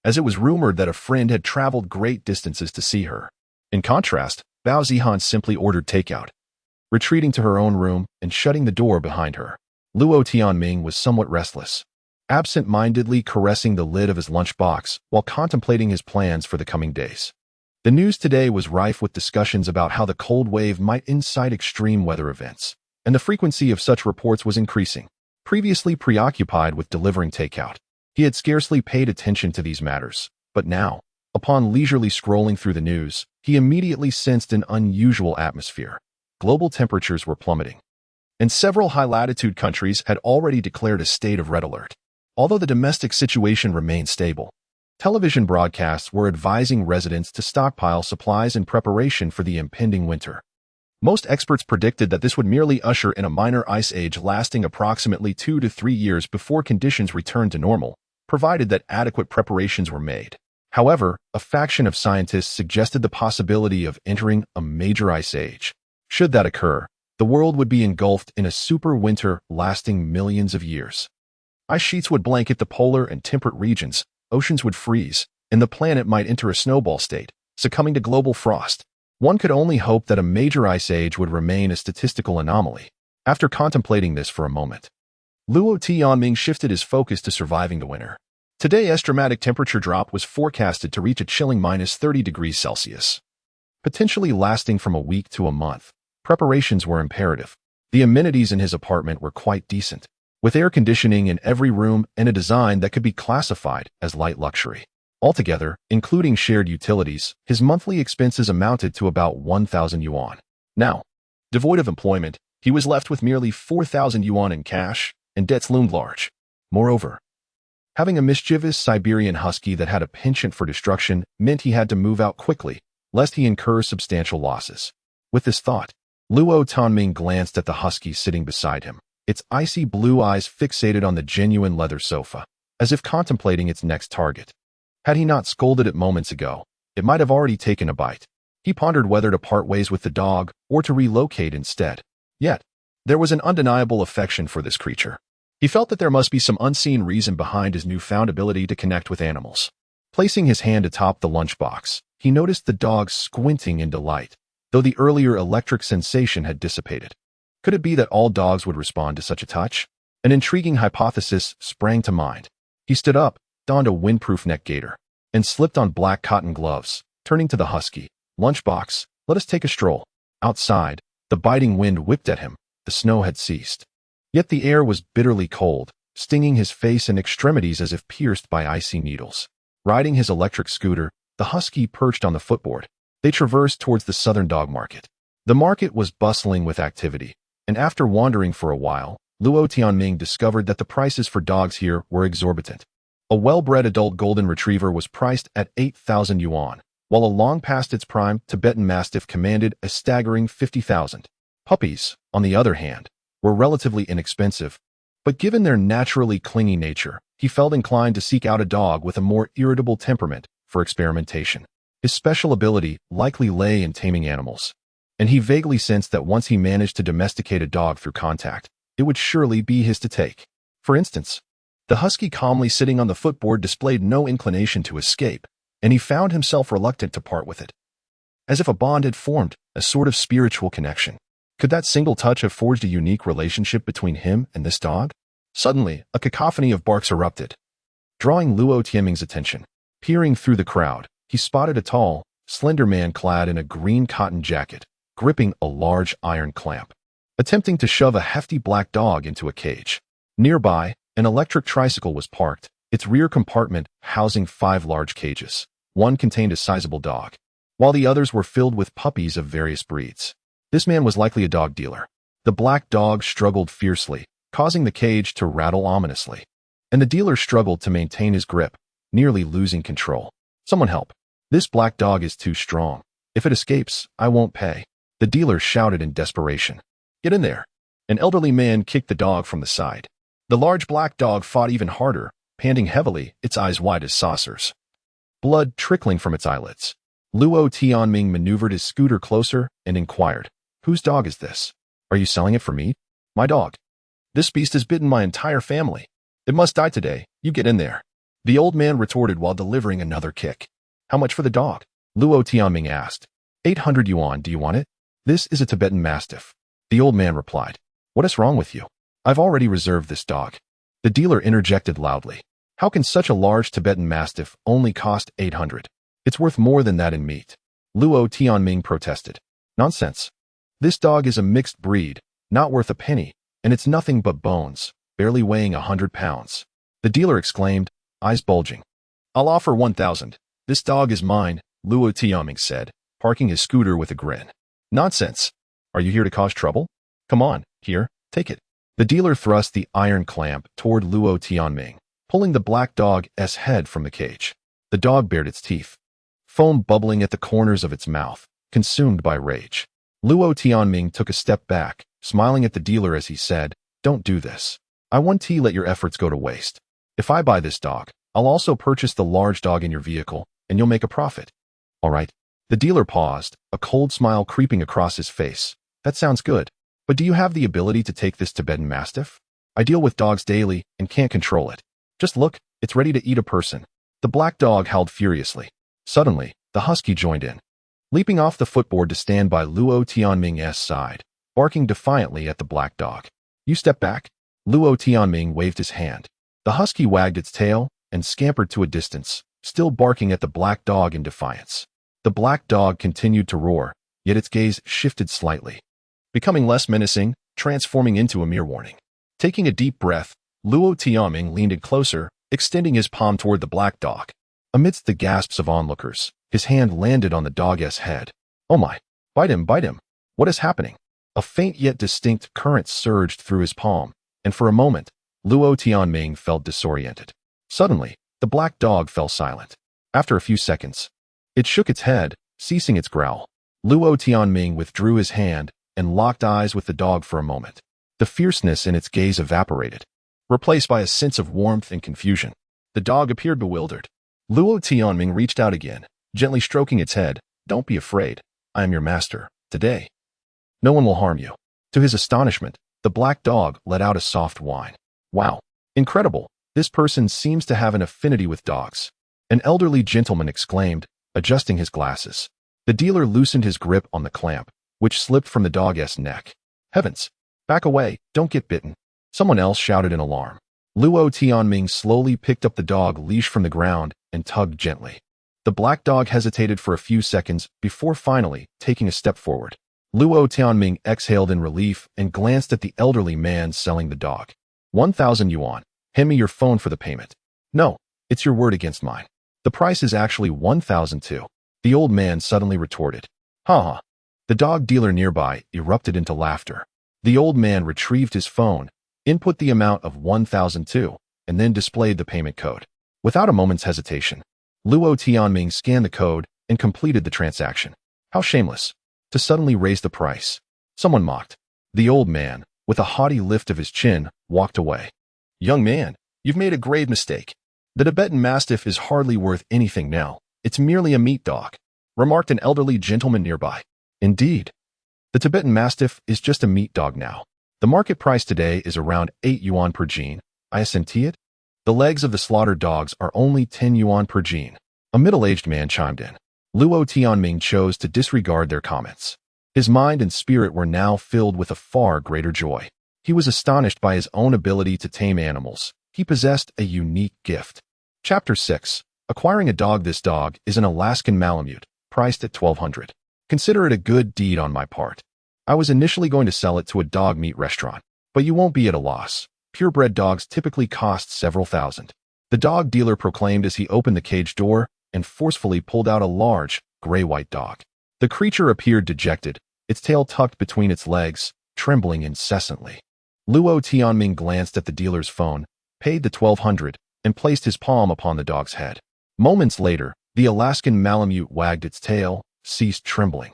as it was rumored that a friend had traveled great distances to see her. In contrast, Bao Zihan simply ordered takeout, retreating to her own room and shutting the door behind her. Luo Tianming was somewhat restless, absent-mindedly caressing the lid of his lunchbox while contemplating his plans for the coming days. The news today was rife with discussions about how the cold wave might incite extreme weather events, and the frequency of such reports was increasing. Previously preoccupied with delivering takeout, he had scarcely paid attention to these matters, but now, upon leisurely scrolling through the news, he immediately sensed an unusual atmosphere. Global temperatures were plummeting, and several high-latitude countries had already declared a state of red alert. Although the domestic situation remained stable, television broadcasts were advising residents to stockpile supplies in preparation for the impending winter. Most experts predicted that this would merely usher in a minor ice age lasting approximately 2 to 3 years before conditions returned to normal, provided that adequate preparations were made. However, a faction of scientists suggested the possibility of entering a major ice age. Should that occur, the world would be engulfed in a super winter lasting millions of years. Ice sheets would blanket the polar and temperate regions, oceans would freeze, and the planet might enter a snowball state, succumbing to global frost. One could only hope that a major ice age would remain a statistical anomaly. After contemplating this for a moment, Luo Tianming shifted his focus to surviving the winter. Today's dramatic temperature drop was forecasted to reach a chilling -30 degrees Celsius, potentially lasting from a week to a month. Preparations were imperative. The amenities in his apartment were quite decent, with air conditioning in every room and a design that could be classified as light luxury. Altogether, including shared utilities, his monthly expenses amounted to about 1,000 yuan. Now, devoid of employment, he was left with merely 4,000 yuan in cash, and debts loomed large. Moreover, having a mischievous Siberian husky that had a penchant for destruction meant he had to move out quickly, lest he incur substantial losses. With this thought, Luo Tianming glanced at the husky sitting beside him, its icy blue eyes fixated on the genuine leather sofa, as if contemplating its next target. Had he not scolded it moments ago, it might have already taken a bite. He pondered whether to part ways with the dog or to relocate instead. Yet, there was an undeniable affection for this creature. He felt that there must be some unseen reason behind his newfound ability to connect with animals. Placing his hand atop the lunchbox, he noticed the dog squinting in delight, though the earlier electric sensation had dissipated. Could it be that all dogs would respond to such a touch? An intriguing hypothesis sprang to mind. He stood up, donned a windproof neck gaiter, and slipped on black cotton gloves, turning to the husky. "Lunchbox, let us take a stroll." Outside, the biting wind whipped at him. The snow had ceased. Yet the air was bitterly cold, stinging his face and extremities as if pierced by icy needles. Riding his electric scooter, the husky perched on the footboard. They traversed towards the southern dog market. The market was bustling with activity, and after wandering for a while, Luo Tianming discovered that the prices for dogs here were exorbitant. A well-bred adult golden retriever was priced at 8,000 yuan, while a long past its prime Tibetan Mastiff commanded a staggering 50,000. Puppies, on the other hand, were relatively inexpensive, but given their naturally clingy nature, he felt inclined to seek out a dog with a more irritable temperament for experimentation. His special ability likely lay in taming animals, and he vaguely sensed that once he managed to domesticate a dog through contact, it would surely be his to take. For instance, the husky calmly sitting on the footboard displayed no inclination to escape, and he found himself reluctant to part with it. As if a bond had formed, a sort of spiritual connection. Could that single touch have forged a unique relationship between him and this dog? Suddenly, a cacophony of barks erupted, drawing Luo Tianming's attention. Peering through the crowd, he spotted a tall, slender man clad in a green cotton jacket, gripping a large iron clamp, attempting to shove a hefty black dog into a cage. Nearby, an electric tricycle was parked, its rear compartment housing 5 large cages. One contained a sizable dog, while the others were filled with puppies of various breeds. This man was likely a dog dealer. The black dog struggled fiercely, causing the cage to rattle ominously, and the dealer struggled to maintain his grip, nearly losing control. "Someone help. This black dog is too strong. If it escapes, I won't pay," the dealer shouted in desperation. "Get in there." An elderly man kicked the dog from the side. The large black dog fought even harder, panting heavily, its eyes wide as saucers, blood trickling from its eyelids. Luo Tianming maneuvered his scooter closer and inquired, "Whose dog is this? Are you selling it for meat?" My dog. This beast has bitten my entire family. It must die today. You get in there. The old man retorted while delivering another kick. How much for the dog? Luo Tianming asked. 800 yuan, do you want it? This is a Tibetan Mastiff. The old man replied. What is wrong with you? I've already reserved this dog. The dealer interjected loudly. How can such a large Tibetan Mastiff only cost 800? It's worth more than that in meat. Luo Tianming protested. Nonsense. This dog is a mixed breed, not worth a penny, and it's nothing but bones, barely weighing 100 pounds. The dealer exclaimed, eyes bulging. I'll offer 1,000. This dog is mine, Luo Tianming said, parking his scooter with a grin. Nonsense. Are you here to cause trouble? Come on, here, take it. The dealer thrust the iron clamp toward Luo Tianming, pulling the black dog's head from the cage. The dog bared its teeth, foam bubbling at the corners of its mouth, consumed by rage. Luo Tianming took a step back, smiling at the dealer as he said, Don't do this. I won't let your efforts go to waste. If I buy this dog, I'll also purchase the large dog in your vehicle, and you'll make a profit. All right. The dealer paused, a cold smile creeping across his face. That sounds good. But do you have the ability to take this Tibetan Mastiff? I deal with dogs daily and can't control it. Just look, it's ready to eat a person. The black dog howled furiously. Suddenly, the husky joined in, leaping off the footboard to stand by Luo Tianming's side, barking defiantly at the black dog. You step back? Luo Tianming waved his hand. The husky wagged its tail and scampered to a distance, still barking at the black dog in defiance. The black dog continued to roar, yet its gaze shifted slightly, becoming less menacing, transforming into a mere warning. Taking a deep breath, Luo Tianming leaned in closer, extending his palm toward the black dog. Amidst the gasps of onlookers, his hand landed on the dog's head. Oh my! Bite him, bite him! What is happening? A faint yet distinct current surged through his palm, and for a moment, Luo Tianming felt disoriented. Suddenly, the black dog fell silent. After a few seconds, it shook its head, ceasing its growl. Luo Tianming withdrew his hand and locked eyes with the dog for a moment. The fierceness in its gaze evaporated, replaced by a sense of warmth and confusion. The dog appeared bewildered. Luo Tianming reached out again, gently stroking its head. Don't be afraid. I am your master. Today, no one will harm you. To his astonishment, the black dog let out a soft whine. Wow. Incredible. This person seems to have an affinity with dogs. An elderly gentleman exclaimed, adjusting his glasses. The dealer loosened his grip on the clamp, which slipped from the dog's neck. Heavens! Back away, don't get bitten. Someone else shouted in alarm. Luo Tianming slowly picked up the dog leash from the ground and tugged gently. The black dog hesitated for a few seconds before finally taking a step forward. Luo Tianming exhaled in relief and glanced at the elderly man selling the dog. 1,000 yuan. Hand me your phone for the payment. No, it's your word against mine. The price is actually 1,002. The old man suddenly retorted. Ha ha. The dog dealer nearby erupted into laughter. The old man retrieved his phone, input the amount of 1,002, and then displayed the payment code. Without a moment's hesitation, Luo Tianming scanned the code and completed the transaction. How shameless, to suddenly raise the price. Someone mocked. The old man, with a haughty lift of his chin, walked away. Young man, you've made a grave mistake. The Tibetan Mastiff is hardly worth anything now. It's merely a meat dog, remarked an elderly gentleman nearby. Indeed. The Tibetan Mastiff is just a meat dog now. The market price today is around 8 yuan per gene. I assent it. The legs of the slaughtered dogs are only 10 yuan per gene. A middle-aged man chimed in. Luo Tianming chose to disregard their comments. His mind and spirit were now filled with a far greater joy. He was astonished by his own ability to tame animals. He possessed a unique gift. Chapter 6. Acquiring a dog. This dog is an Alaskan Malamute, priced at 1,200. Consider it a good deed on my part. I was initially going to sell it to a dog meat restaurant, but you won't be at a loss. Purebred dogs typically cost several thousand. The dog dealer proclaimed as he opened the cage door and forcefully pulled out a large, gray-white dog. The creature appeared dejected, its tail tucked between its legs, trembling incessantly. Luo Tianming glanced at the dealer's phone, paid the 1,200, and placed his palm upon the dog's head. Moments later, the Alaskan Malamute wagged its tail, ceased trembling,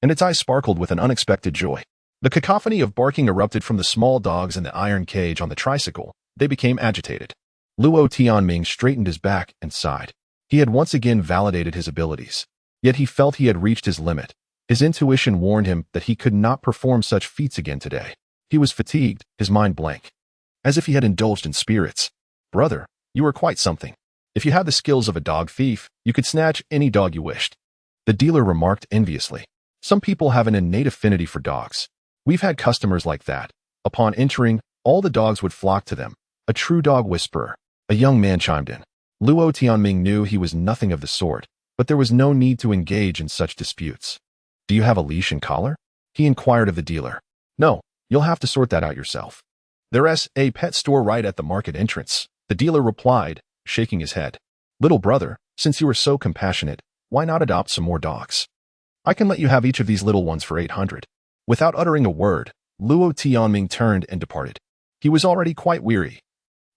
and its eyes sparkled with an unexpected joy. The cacophony of barking erupted from the small dogs in the iron cage on the tricycle. They became agitated. Luo Tianming straightened his back and sighed. He had once again validated his abilities, yet he felt he had reached his limit. His intuition warned him that he could not perform such feats again today. He was fatigued, his mind blank, as if he had indulged in spirits. Brother, you are quite something. If you had the skills of a dog thief, you could snatch any dog you wished. The dealer remarked enviously. Some people have an innate affinity for dogs. We've had customers like that. Upon entering, all the dogs would flock to them. A true dog whisperer. A young man chimed in. Luo Tianming knew he was nothing of the sort, but there was no need to engage in such disputes. Do you have a leash and collar? He inquired of the dealer. No, you'll have to sort that out yourself. There's a pet store right at the market entrance, the dealer replied, shaking his head. Little brother, since you are so compassionate, why not adopt some more dogs? I can let you have each of these little ones for 800. Without uttering a word, Luo Tianming turned and departed. He was already quite weary,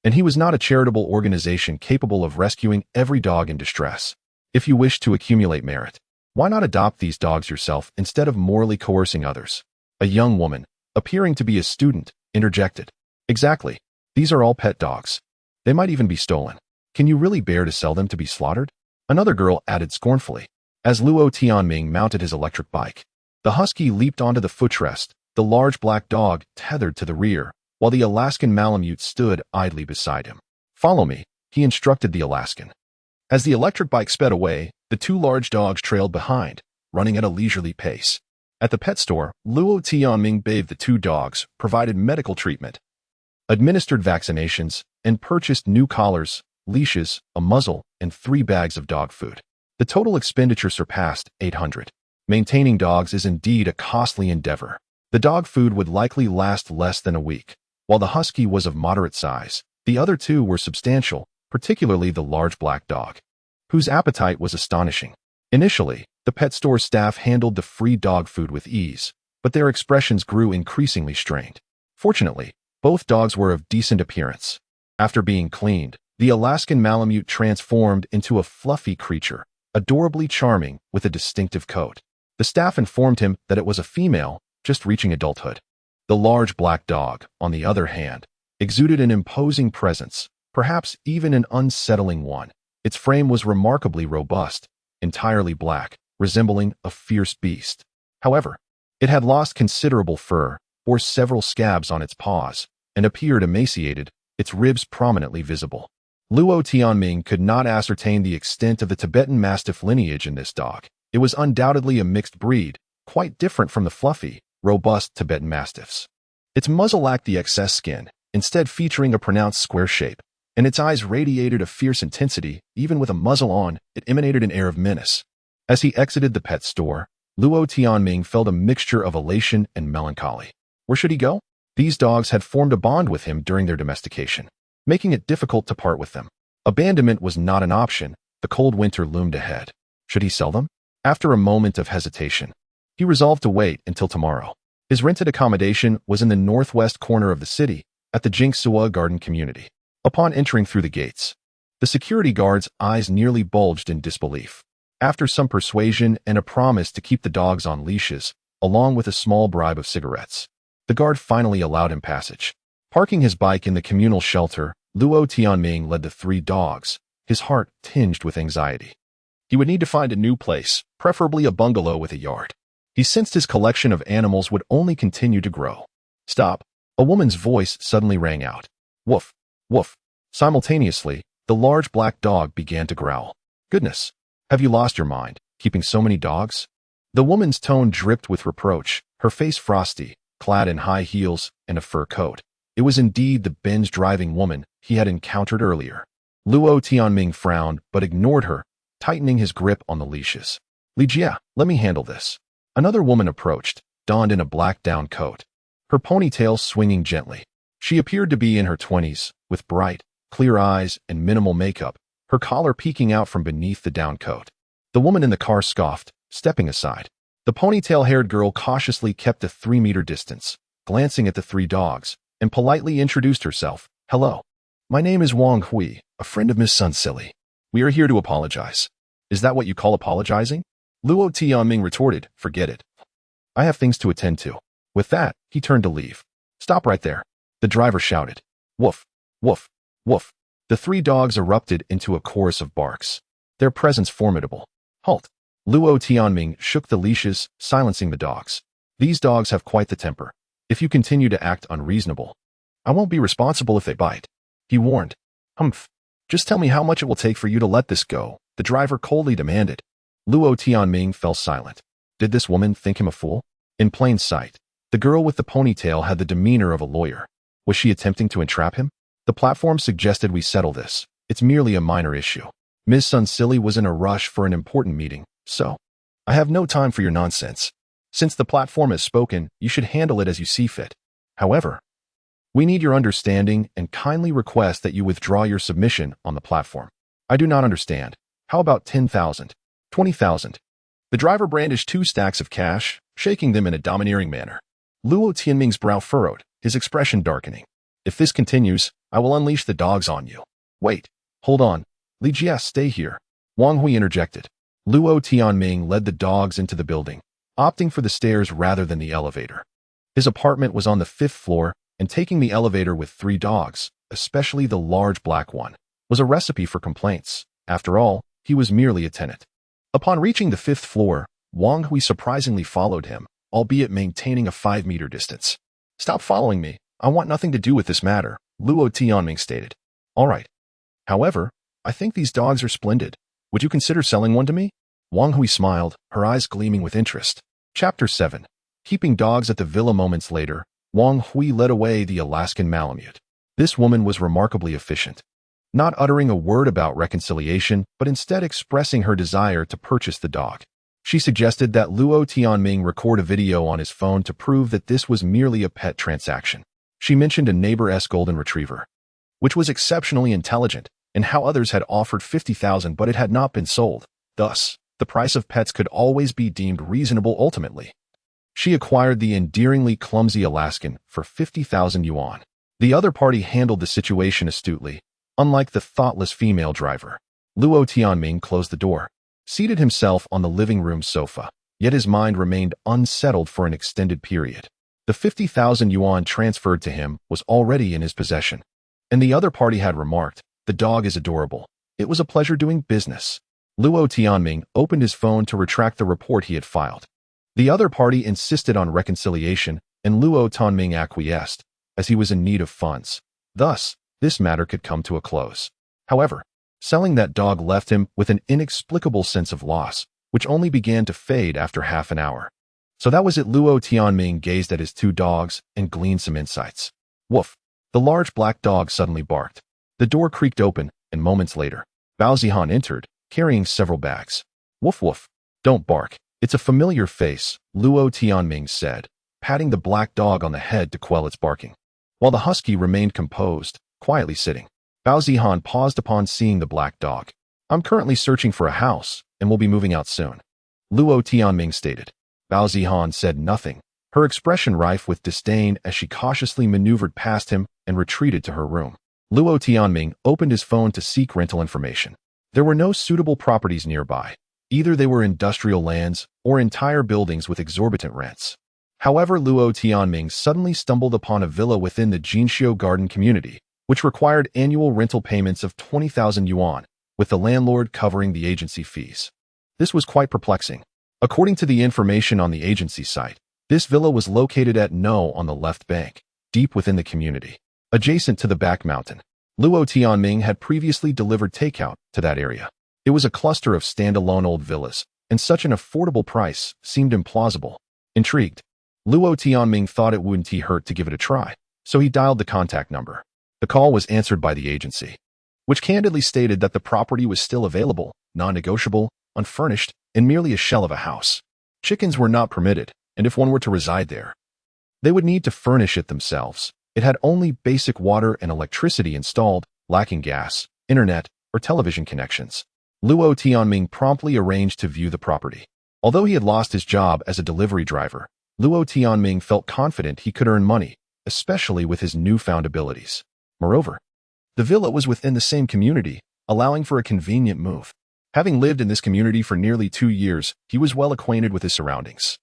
and he was not a charitable organization capable of rescuing every dog in distress. If you wish to accumulate merit, why not adopt these dogs yourself instead of morally coercing others? A young woman, appearing to be a student, interjected. Exactly. These are all pet dogs. They might even be stolen. Can you really bear to sell them to be slaughtered? Another girl added scornfully. As Luo Tianming mounted his electric bike, the husky leaped onto the footrest, the large black dog tethered to the rear, while the Alaskan Malamute stood idly beside him. Follow me, he instructed the Alaskan. As the electric bike sped away, the two large dogs trailed behind, running at a leisurely pace. At the pet store, Luo Tianming bathed the two dogs, provided medical treatment, administered vaccinations, and purchased new collars, leashes, a muzzle, and 3 bags of dog food. The total expenditure surpassed 800. Maintaining dogs is indeed a costly endeavor. The dog food would likely last less than a week. While the husky was of moderate size, the other two were substantial, particularly the large black dog, whose appetite was astonishing. Initially, the pet store staff handled the free dog food with ease, but their expressions grew increasingly strained. Fortunately, both dogs were of decent appearance. After being cleaned, the Alaskan Malamute transformed into a fluffy creature, adorably charming with a distinctive coat. The staff informed him that it was a female, just reaching adulthood. The large black dog, on the other hand, exuded an imposing presence, perhaps even an unsettling one. Its frame was remarkably robust, entirely black, resembling a fierce beast. However, it had lost considerable fur, bore several scabs on its paws, and appeared emaciated, its ribs prominently visible. Luo Tianming could not ascertain the extent of the Tibetan Mastiff lineage in this dog. It was undoubtedly a mixed breed, quite different from the fluffy, robust Tibetan Mastiffs. Its muzzle lacked the excess skin, instead featuring a pronounced square shape, and its eyes radiated a fierce intensity. Even with a muzzle on, it emanated an air of menace. As he exited the pet store, Luo Tianming felt a mixture of elation and melancholy. Where should he go? These dogs had formed a bond with him during their domestication, making it difficult to part with them. Abandonment was not an option. The cold winter loomed ahead. Should he sell them? After a moment of hesitation, he resolved to wait until tomorrow. His rented accommodation was in the northwest corner of the city, at the Jingsua Garden community. Upon entering through the gates, the security guard's eyes nearly bulged in disbelief. After some persuasion and a promise to keep the dogs on leashes, along with a small bribe of cigarettes, the guard finally allowed him passage. Parking his bike in the communal shelter, Luo Tianming led the 3 dogs, his heart tinged with anxiety. He would need to find a new place, preferably a bungalow with a yard. He sensed his collection of animals would only continue to grow. Stop! A woman's voice suddenly rang out. Woof! Woof! Simultaneously, the large black dog began to growl. Goodness! Have you lost your mind, keeping so many dogs? The woman's tone dripped with reproach, her face frosty, clad in high heels and a fur coat. It was indeed the binge-driving woman he had encountered earlier. Luo Tianming frowned but ignored her, tightening his grip on the leashes. Ligia, let me handle this. Another woman approached, donned in a black down coat, her ponytail swinging gently. She appeared to be in her 20s, with bright, clear eyes and minimal makeup, her collar peeking out from beneath the down coat. The woman in the car scoffed, stepping aside. The ponytail-haired girl cautiously kept a 3-meter distance, glancing at the 3 dogs, and politely introduced herself. Hello. My name is Wang Hui, a friend of Miss Sunsilly. We are here to apologize. Is that what you call apologizing? Luo Tianming retorted, forget it. I have things to attend to. With that, he turned to leave. Stop right there. The driver shouted. Woof, woof, woof. The 3 dogs erupted into a chorus of barks, their presence formidable. Halt. Luo Tianming shook the leashes, silencing the dogs. These dogs have quite the temper. If you continue to act unreasonable, I won't be responsible if they bite, he warned. Humph. Just tell me how much it will take for you to let this go, the driver coldly demanded. Luo Tianming fell silent. Did this woman think him a fool? In plain sight, the girl with the ponytail had the demeanor of a lawyer. Was she attempting to entrap him? The platform suggested we settle this. It's merely a minor issue. Ms. Sunsili was in a rush for an important meeting, so I have no time for your nonsense. Since the platform has spoken, you should handle it as you see fit. However, we need your understanding and kindly request that you withdraw your submission on the platform. I do not understand. How about 10,000? 20,000? The driver brandished 2 stacks of cash, shaking them in a domineering manner. Luo Tianming's brow furrowed, his expression darkening. If this continues, I will unleash the dogs on you. Wait, hold on. Li Jie, stay here. Wang Hui interjected. Luo Tianming led the dogs into the building, opting for the stairs rather than the elevator. His apartment was on the 5th floor, and taking the elevator with 3 dogs, especially the large black one, was a recipe for complaints. After all, he was merely a tenant. Upon reaching the 5th floor, Wang Hui surprisingly followed him, albeit maintaining a 5-meter distance. Stop following me. I want nothing to do with this matter, Luo Tianming stated. All right. However, I think these dogs are splendid. Would you consider selling one to me? Wang Hui smiled, her eyes gleaming with interest. Chapter 7. Keeping dogs at the villa. Moments later, Wang Hui led away the Alaskan Malamute. This woman was remarkably efficient, not uttering a word about reconciliation, but instead expressing her desire to purchase the dog. She suggested that Luo Tianming record a video on his phone to prove that this was merely a pet transaction. She mentioned a neighbor-esque golden retriever, which was exceptionally intelligent, and how others had offered 50,000 but it had not been sold. Thus, the price of pets could always be deemed reasonable ultimately. She acquired the endearingly clumsy Alaskan for 50,000 yuan. The other party handled the situation astutely, unlike the thoughtless female driver. Luo Tianming closed the door, seated himself on the living room sofa, yet his mind remained unsettled for an extended period. The 50,000 yuan transferred to him was already in his possession, and the other party had remarked, "The dog is adorable. It was a pleasure doing business." Luo Tianming opened his phone to retract the report he had filed. The other party insisted on reconciliation, and Luo Tianming acquiesced, as he was in need of funds. Thus, this matter could come to a close. However, selling that dog left him with an inexplicable sense of loss, which only began to fade after half an hour. So that was it. Luo Tianming gazed at his 2 dogs and gleaned some insights. Woof! The large black dog suddenly barked. The door creaked open, and moments later, Bao Zihan entered, carrying several bags. Woof woof! Don't bark. It's a familiar face, Luo Tianming said, patting the black dog on the head to quell its barking. While the husky remained composed, quietly sitting, Bao Zihan paused upon seeing the black dog. I'm currently searching for a house, and will be moving out soon, Luo Tianming stated. Bao Zihan said nothing, her expression rife with disdain as she cautiously maneuvered past him and retreated to her room. Luo Tianming opened his phone to seek rental information. There were no suitable properties nearby. Either they were industrial lands or entire buildings with exorbitant rents. However, Luo Tianming suddenly stumbled upon a villa within the Jinxiu Garden community, which required annual rental payments of 20,000 yuan, with the landlord covering the agency fees. This was quite perplexing. According to the information on the agency site, this villa was located at No on the left bank, deep within the community, adjacent to the back mountain. Luo Tianming had previously delivered takeout to that area. It was a cluster of standalone old villas, and such an affordable price seemed implausible. Intrigued, Luo Tianming thought it wouldn't hurt to give it a try, so he dialed the contact number. The call was answered by the agency, which candidly stated that the property was still available, non-negotiable, unfurnished, and merely a shell of a house. Chickens were not permitted, and if one were to reside there, they would need to furnish it themselves. It had only basic water and electricity installed, lacking gas, internet, or television connections. Luo Tianming promptly arranged to view the property. Although he had lost his job as a delivery driver, Luo Tianming felt confident he could earn money, especially with his newfound abilities. Moreover, the villa was within the same community, allowing for a convenient move. Having lived in this community for nearly 2 years, he was well acquainted with his surroundings,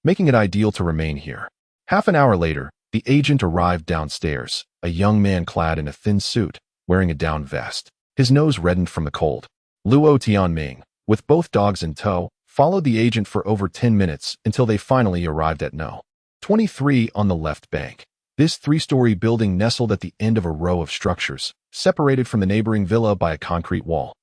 making it ideal to remain here. Half an hour later, the agent arrived downstairs, a young man clad in a thin suit, wearing a down vest. His nose reddened from the cold. Luo Tianming, with both dogs in tow, followed the agent for over 10 minutes until they finally arrived at No. 23 on the left bank. This three-story building nestled at the end of a row of structures, separated from the neighboring villa by a concrete wall,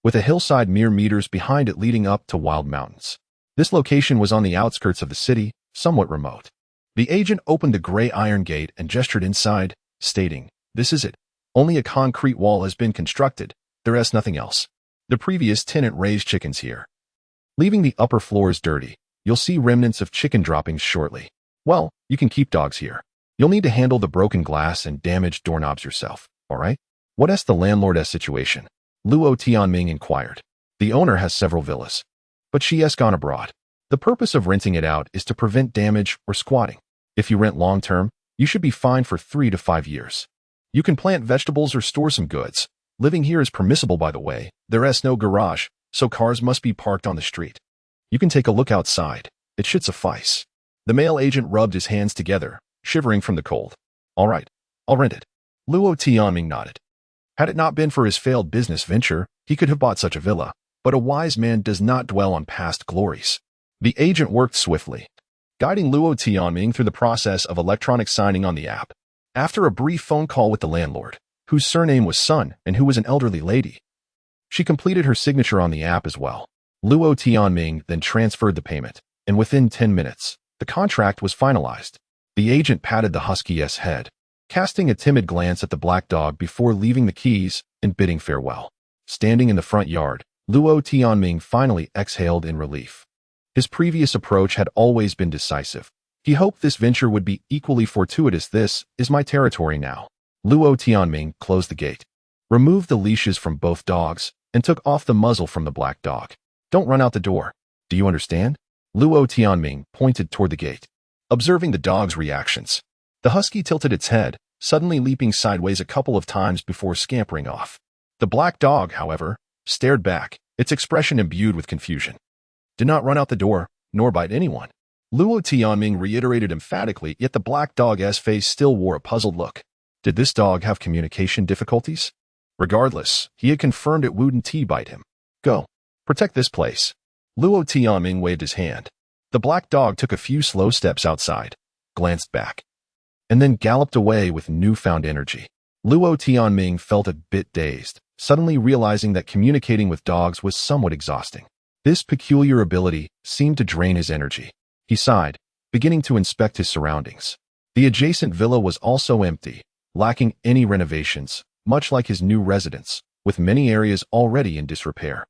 with a hillside mere meters behind it leading up to wild mountains. This location was on the outskirts of the city, somewhat remote. The agent opened the gray iron gate and gestured inside, stating, "This is it. Only a concrete wall has been constructed. There is nothing else. The previous tenant raised chickens here. Leaving the upper floors dirty, you'll see remnants of chicken droppings shortly. Well, you can keep dogs here. You'll need to handle the broken glass and damaged doorknobs yourself, all right?" "What is the landlord's situation?" Luo Tianming inquired. "The owner has several villas, but she has gone abroad. The purpose of renting it out is to prevent damage or squatting. If you rent long-term, you should be fine for 3 to 5 years. You can plant vegetables or store some goods. Living here is permissible, by the way. There is no garage, so cars must be parked on the street. You can take a look outside. It should suffice." The male agent rubbed his hands together, shivering from the cold. "All right, I'll rent it." Luo Tianming nodded. Had it not been for his failed business venture, he could have bought such a villa, but a wise man does not dwell on past glories. The agent worked swiftly, guiding Luo Tianming through the process of electronic signing on the app. After a brief phone call with the landlord, whose surname was Sun and who was an elderly lady, she completed her signature on the app as well. Luo Tianming then transferred the payment, and within 10 minutes, the contract was finalized. The agent patted the husky's head, casting a timid glance at the black dog before leaving the keys and bidding farewell. Standing in the front yard, Luo Tianming finally exhaled in relief. His previous approach had always been decisive. He hoped this venture would be equally fortuitous. "This is my territory now." Luo Tianming closed the gate, removed the leashes from both dogs, and took off the muzzle from the black dog. "Don't run out the door. Do you understand?" Luo Tianming pointed toward the gate, observing the dog's reactions. The husky tilted its head, suddenly leaping sideways a couple of times before scampering off. The black dog, however, stared back, its expression imbued with confusion. "Do not run out the door, nor bite anyone." Luo Tianming reiterated emphatically, yet the black dog's face still wore a puzzled look. Did this dog have communication difficulties? Regardless, he had confirmed it wouldn't bite him. "Go. Protect this place." Luo Tianming waved his hand. The black dog took a few slow steps outside, glanced back, and then galloped away with newfound energy. Luo Tianming felt a bit dazed, suddenly realizing that communicating with dogs was somewhat exhausting. This peculiar ability seemed to drain his energy. He sighed, beginning to inspect his surroundings. The adjacent villa was also empty, lacking any renovations, much like his new residence, with many areas already in disrepair.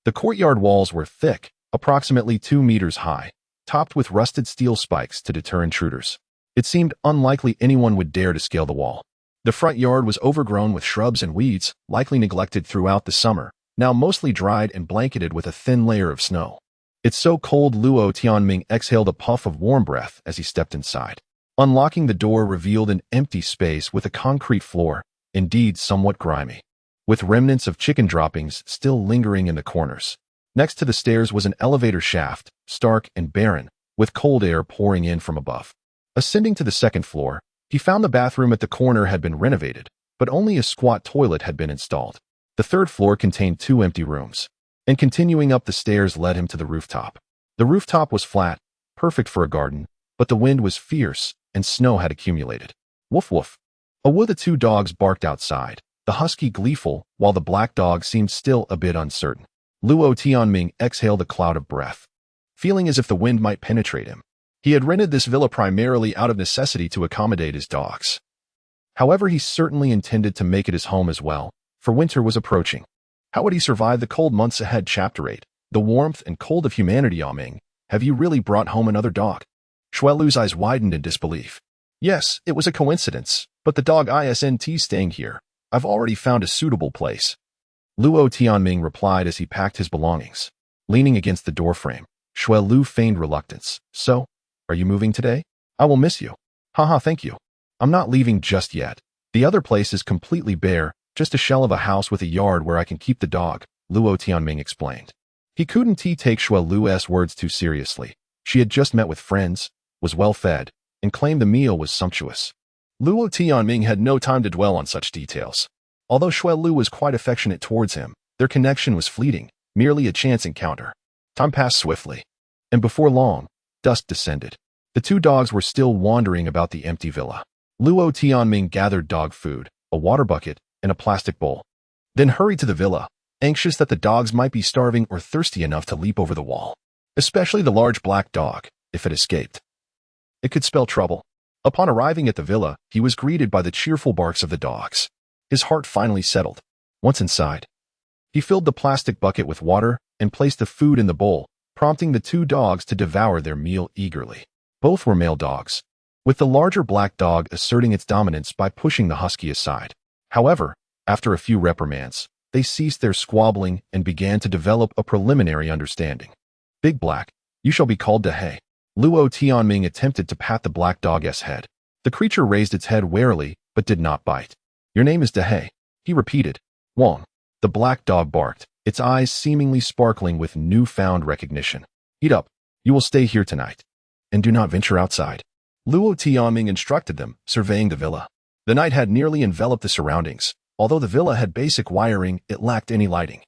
The courtyard walls were thick, approximately 2 meters high, topped with rusted steel spikes to deter intruders. It seemed unlikely anyone would dare to scale the wall. The front yard was overgrown with shrubs and weeds, likely neglected throughout the summer, now mostly dried and blanketed with a thin layer of snow. "It's so cold." Luo Tianming exhaled a puff of warm breath as he stepped inside. Unlocking the door revealed an empty space with a concrete floor, indeed somewhat grimy, with remnants of chicken droppings still lingering in the corners. Next to the stairs was an elevator shaft, stark and barren, with cold air pouring in from above. Ascending to the second floor, he found the bathroom at the corner had been renovated, but only a squat toilet had been installed. The third floor contained 2 empty rooms, and continuing up the stairs led him to the rooftop. The rooftop was flat, perfect for a garden, but the wind was fierce and snow had accumulated. Woof woof. The 2 dogs barked outside, the husky gleeful, while the black dog seemed still a bit uncertain. Luo Tianming exhaled a cloud of breath, feeling as if the wind might penetrate him. He had rented this villa primarily out of necessity to accommodate his dogs. However, he certainly intended to make it his home as well, for winter was approaching. How would he survive the cold months ahead? Chapter 8. The warmth and cold of humanity. Ming, have you really brought home another dog? Xuelu's eyes widened in disbelief. Yes, it was a coincidence, but the dog isn't staying here. I've already found a suitable place. Luo Tianming replied as he packed his belongings. Leaning against the doorframe, Xuelu feigned reluctance. "So, are you moving today? I will miss you." "Haha, thank you. I'm not leaving just yet. The other place is completely bare, just a shell of a house with a yard where I can keep the dog," Luo Tianming explained. He couldn't take Xuelu's words too seriously. She had just met with friends, was well fed, and claimed the meal was sumptuous. Luo Tianming had no time to dwell on such details. Although Xuelu was quite affectionate towards him, their connection was fleeting, merely a chance encounter. Time passed swiftly, and before long, dusk descended. The two dogs were still wandering about the empty villa. Luo Tianming gathered dog food, a water bucket, and a plastic bowl, then hurried to the villa, anxious that the dogs might be starving or thirsty enough to leap over the wall, especially the large black dog, if it escaped. It could spell trouble. Upon arriving at the villa, he was greeted by the cheerful barks of the dogs. His heart finally settled. Once inside, he filled the plastic bucket with water and placed the food in the bowl, prompting the two dogs to devour their meal eagerly. Both were male dogs, with the larger black dog asserting its dominance by pushing the husky aside. However, after a few reprimands, they ceased their squabbling and began to develop a preliminary understanding. Big Black, you shall be called Dahe. Luo Tianming attempted to pat the black dog's head. The creature raised its head warily, but did not bite. Your name is Dahe, he repeated. Wong. The black dog barked, its eyes seemingly sparkling with newfound recognition. Eat up. You will stay here tonight. And do not venture outside. Luo Tianming instructed them, surveying the villa. The night had nearly enveloped the surroundings. Although the villa had basic wiring, it lacked any lighting,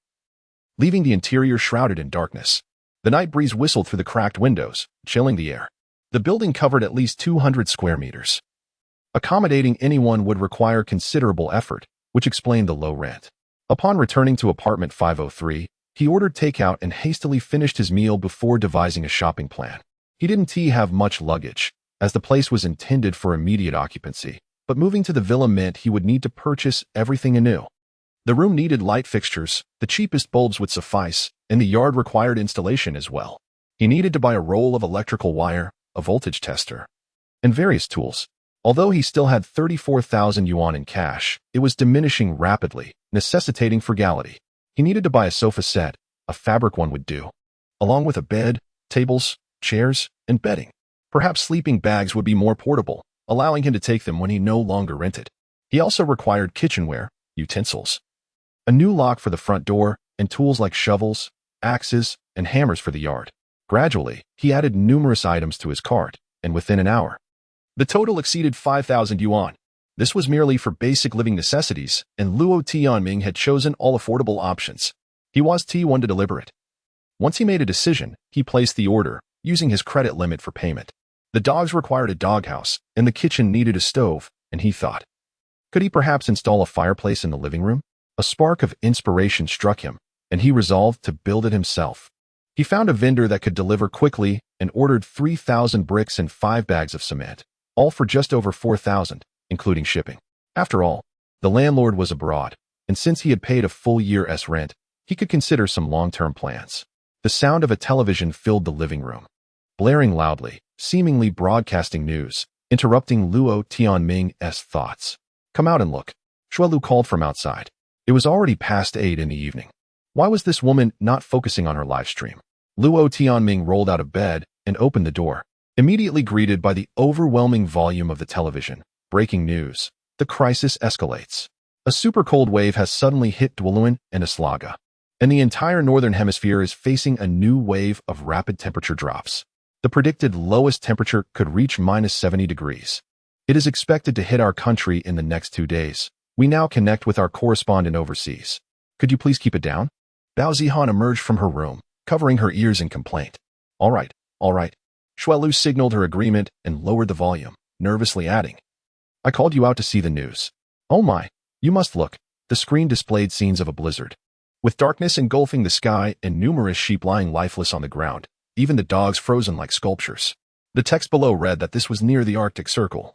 leaving the interior shrouded in darkness. The night breeze whistled through the cracked windows, chilling the air. The building covered at least 200 square meters. Accommodating anyone would require considerable effort, which explained the low rent. Upon returning to apartment 503, he ordered takeout and hastily finished his meal before devising a shopping plan. He didn't have much luggage, as the place was intended for immediate occupancy, but moving to the villa meant he would need to purchase everything anew. The room needed light fixtures, the cheapest bulbs would suffice, and the yard required installation as well. He needed to buy a roll of electrical wire, a voltage tester, and various tools. Although he still had 34,000 yuan in cash, it was diminishing rapidly, necessitating frugality. He needed to buy a sofa set, a fabric one would do, along with a bed, tables, chairs, and bedding. Perhaps sleeping bags would be more portable, allowing him to take them when he no longer rented. He also required kitchenware, utensils, a new lock for the front door, and tools like shovels, axes, and hammers for the yard. Gradually, he added numerous items to his cart, and within an hour, the total exceeded 5,000 yuan. This was merely for basic living necessities, and Luo Tianming had chosen all affordable options. He was T1 to deliver it. Once he made a decision, he placed the order, using his credit limit for payment. The dogs required a doghouse, and the kitchen needed a stove, and he thought, could he perhaps install a fireplace in the living room? A spark of inspiration struck him, and he resolved to build it himself. He found a vendor that could deliver quickly and ordered 3,000 bricks and 5 bags of cement, all for just over 4,000, including shipping. After all, the landlord was abroad, and since he had paid a full year's rent, he could consider some long-term plans. The sound of a television filled the living room, blaring loudly, seemingly broadcasting news, interrupting Luo Tianming's thoughts. Come out and look. Shuelu called from outside. It was already past 8 in the evening. Why was this woman not focusing on her live stream? Luo Tianming rolled out of bed and opened the door, immediately greeted by the overwhelming volume of the television. Breaking news. The crisis escalates. A super cold wave has suddenly hit Dwalin and Aslaga, and the entire northern hemisphere is facing a new wave of rapid temperature drops. The predicted lowest temperature could reach -70 degrees. It is expected to hit our country in the next 2 days. We now connect with our correspondent overseas. Could you please keep it down? Bao Zihan emerged from her room, covering her ears in complaint. All right. Shuelu signaled her agreement and lowered the volume, nervously adding, I called you out to see the news. Oh my, you must look. The screen displayed scenes of a blizzard, with darkness engulfing the sky and numerous sheep lying lifeless on the ground, even the dogs frozen like sculptures. The text below read that this was near the Arctic Circle,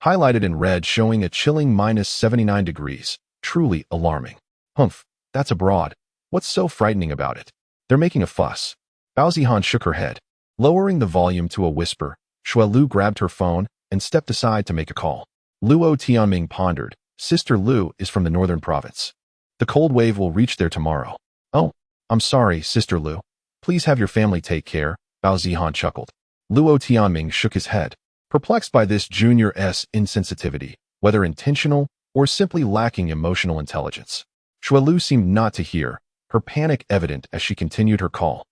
highlighted in red showing a chilling -79 degrees. Truly alarming. Humph, that's abroad. What's so frightening about it? They're making a fuss. Bao Zihan shook her head. Lowering the volume to a whisper, Shuelu grabbed her phone and stepped aside to make a call. Luo Tianming pondered. Sister Lu is from the northern province. The cold wave will reach there tomorrow. Oh, I'm sorry, Sister Lu. Please have your family take care, Bao Zihan chuckled. Luo Tianming shook his head, perplexed by this junior's insensitivity, whether intentional or simply lacking emotional intelligence. Shuelu seemed not to hear, her panic evident as she continued her call,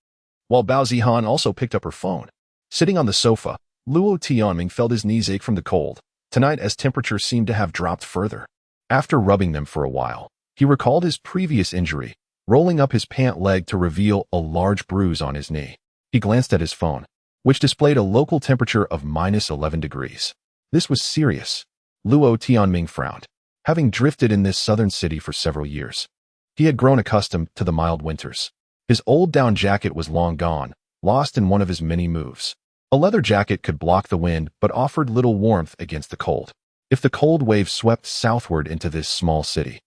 while Bao Zihan also picked up her phone. Sitting on the sofa, Luo Tianming felt his knees ache from the cold. Tonight, as temperatures seemed to have dropped further. After rubbing them for a while, he recalled his previous injury, rolling up his pant leg to reveal a large bruise on his knee. He glanced at his phone. which displayed a local temperature of -11 degrees. This was serious. Luo Tianming frowned. Having drifted in this southern city for several years, he had grown accustomed to the mild winters. His old down jacket was long gone, lost in one of his many moves. A leather jacket could block the wind but offered little warmth against the cold. If the cold wave swept southward into this small city,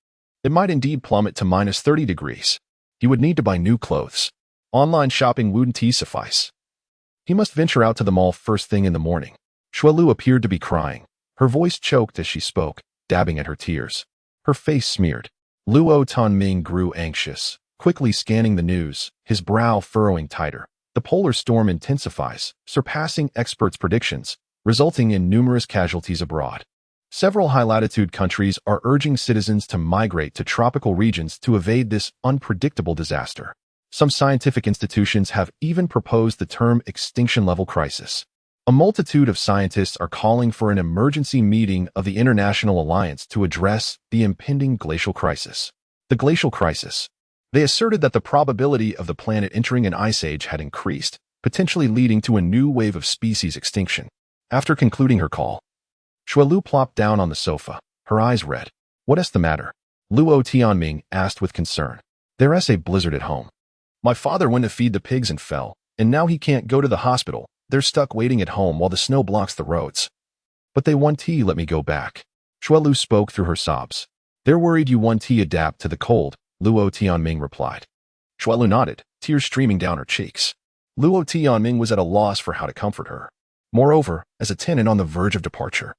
it might indeed plummet to -30 degrees. He would need to buy new clothes. Online shopping wouldn't suffice. He must venture out to the mall first thing in the morning. Xuelu appeared to be crying. Her voice choked as she spoke, dabbing at her tears. Her face smeared. Luo Tianming grew anxious, quickly scanning the news, his brow furrowing tighter. The polar storm intensifies, surpassing experts' predictions, resulting in numerous casualties abroad. Several high-latitude countries are urging citizens to migrate to tropical regions to evade this unpredictable disaster. Some scientific institutions have even proposed the term extinction-level crisis. A multitude of scientists are calling for an emergency meeting of the International Alliance to address the impending glacial crisis. The glacial crisis. They asserted that the probability of the planet entering an ice age had increased, potentially leading to a new wave of species extinction. After concluding her call, Xuelu plopped down on the sofa, her eyes red. "What's the matter?" Luo Tianming asked with concern. "There's a blizzard at home. My father went to feed the pigs and fell, and now he can't go to the hospital. They're stuck waiting at home while the snow blocks the roads. But they won't let me go back." Xuelu spoke through her sobs. "They're worried you won't adapt to the cold," Luo Tianming replied. Xuelu nodded, tears streaming down her cheeks. Luo Tianming was at a loss for how to comfort her. Moreover, as a tenant on the verge of departure,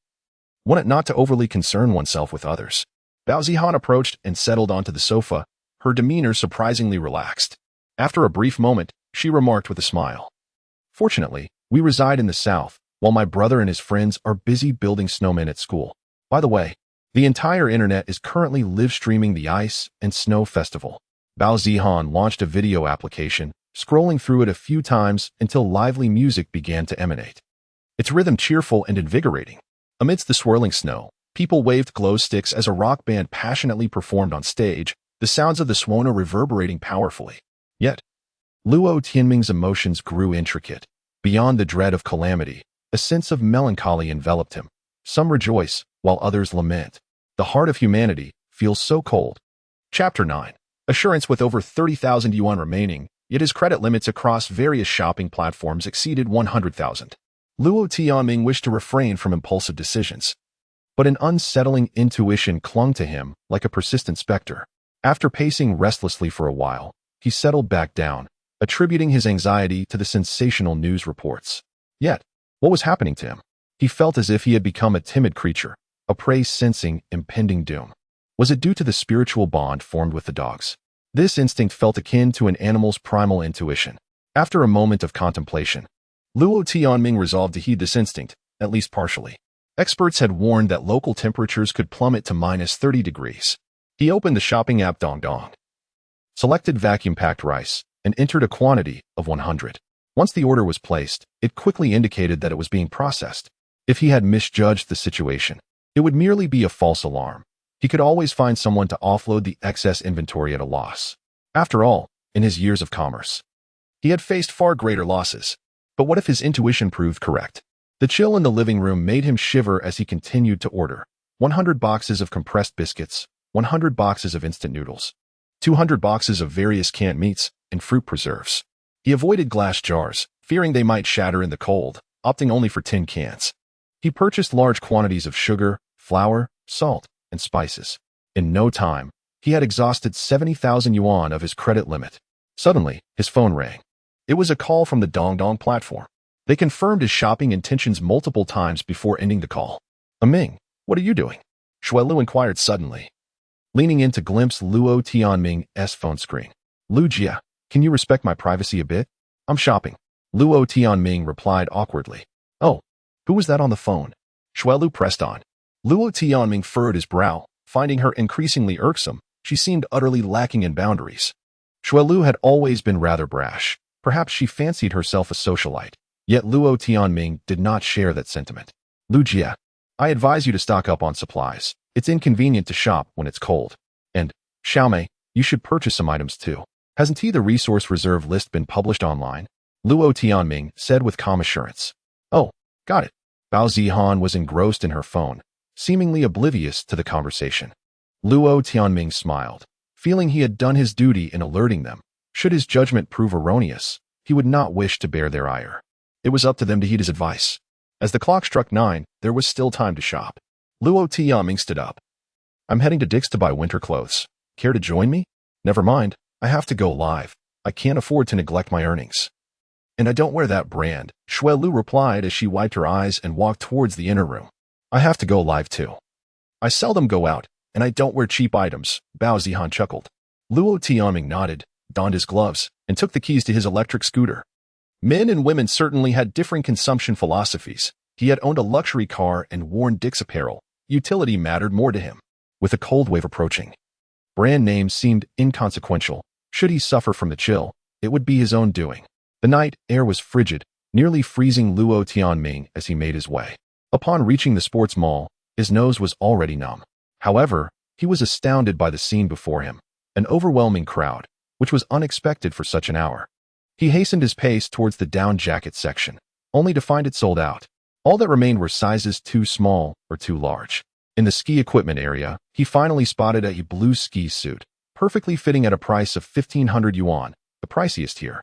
want it not to overly concern oneself with others. Bao Zihan approached and settled onto the sofa, her demeanor surprisingly relaxed. After a brief moment, she remarked with a smile. "Fortunately, we reside in the south, while my brother and his friends are busy building snowmen at school. By the way, the entire internet is currently live-streaming the Ice and Snow Festival." Bao Zihan launched a video application, scrolling through it a few times until lively music began to emanate. Its rhythm cheerful and invigorating. Amidst the swirling snow, people waved glow sticks as a rock band passionately performed on stage, the sounds of the Swana reverberating powerfully. Yet, Luo Tianming's emotions grew intricate. Beyond the dread of calamity, a sense of melancholy enveloped him. Some rejoice, while others lament. The heart of humanity feels so cold. Chapter 9. Assurance. With over 30,000 yuan remaining, yet his credit limits across various shopping platforms exceeded 100,000. Luo Tianming wished to refrain from impulsive decisions, but an unsettling intuition clung to him like a persistent specter. After pacing restlessly for a while, he settled back down, attributing his anxiety to the sensational news reports. Yet, what was happening to him? He felt as if he had become a timid creature, a prey sensing impending doom. Was it due to the spiritual bond formed with the dogs? This instinct felt akin to an animal's primal intuition. After a moment of contemplation, Luo Tianming resolved to heed this instinct, at least partially. Experts had warned that local temperatures could plummet to -30 degrees. He opened the shopping app Dongdong, selected vacuum-packed rice, and entered a quantity of 100. Once the order was placed, it quickly indicated that it was being processed. If he had misjudged the situation, it would merely be a false alarm. He could always find someone to offload the excess inventory at a loss. After all, in his years of commerce, he had faced far greater losses. But what if his intuition proved correct? The chill in the living room made him shiver as he continued to order. 100 boxes of compressed biscuits, 100 boxes of instant noodles, 200 boxes of various canned meats, and fruit preserves. He avoided glass jars, fearing they might shatter in the cold, opting only for tin cans. He purchased large quantities of sugar, flour, salt, and spices. In no time, he had exhausted 70,000 yuan of his credit limit. Suddenly, his phone rang. It was a call from the Dongdong platform. They confirmed his shopping intentions multiple times before ending the call. "Ming, what are you doing?" Xuelu inquired suddenly, leaning in to glimpse Luo Tianming's phone screen. "Lu Jia, can you respect my privacy a bit? I'm shopping." Luo Tianming replied awkwardly. "Oh, who was that on the phone?" Xuelu pressed on. Luo Tianming furrowed his brow, finding her increasingly irksome. She seemed utterly lacking in boundaries. Xuelu had always been rather brash. Perhaps she fancied herself a socialite. Yet Luo Tianming did not share that sentiment. "Lu Jia, I advise you to stock up on supplies. It's inconvenient to shop when it's cold. And, Xiaomei, you should purchase some items too. Hasn't the resource reserve list been published online?" Luo Tianming said with calm assurance. Oh, got it. Bao Zihan was engrossed in her phone, seemingly oblivious to the conversation. Luo Tianming smiled, feeling he had done his duty in alerting them. Should his judgment prove erroneous, he would not wish to bear their ire. It was up to them to heed his advice. As the clock struck 9, there was still time to shop. Luo Tianming stood up. I'm heading to Dick's to buy winter clothes. Care to join me? Never mind, I have to go live. I can't afford to neglect my earnings. And I don't wear that brand, Shui Lu replied as she wiped her eyes and walked towards the inner room. I have to go live too. I seldom go out, and I don't wear cheap items, Bao Zihan chuckled. Luo Tianming nodded, donned his gloves, and took the keys to his electric scooter. Men and women certainly had different consumption philosophies. He had owned a luxury car and worn Dick's apparel. Utility mattered more to him. With a cold wave approaching, brand names seemed inconsequential. Should he suffer from the chill, it would be his own doing. The night air was frigid, nearly freezing Luo Tianming as he made his way. Upon reaching the sports mall, his nose was already numb. However, he was astounded by the scene before him, an overwhelming crowd, which was unexpected for such an hour. He hastened his pace towards the down jacket section, only to find it sold out. All that remained were sizes too small or too large. In the ski equipment area, he finally spotted a blue ski suit, perfectly fitting at a price of 1,500 yuan, the priciest here,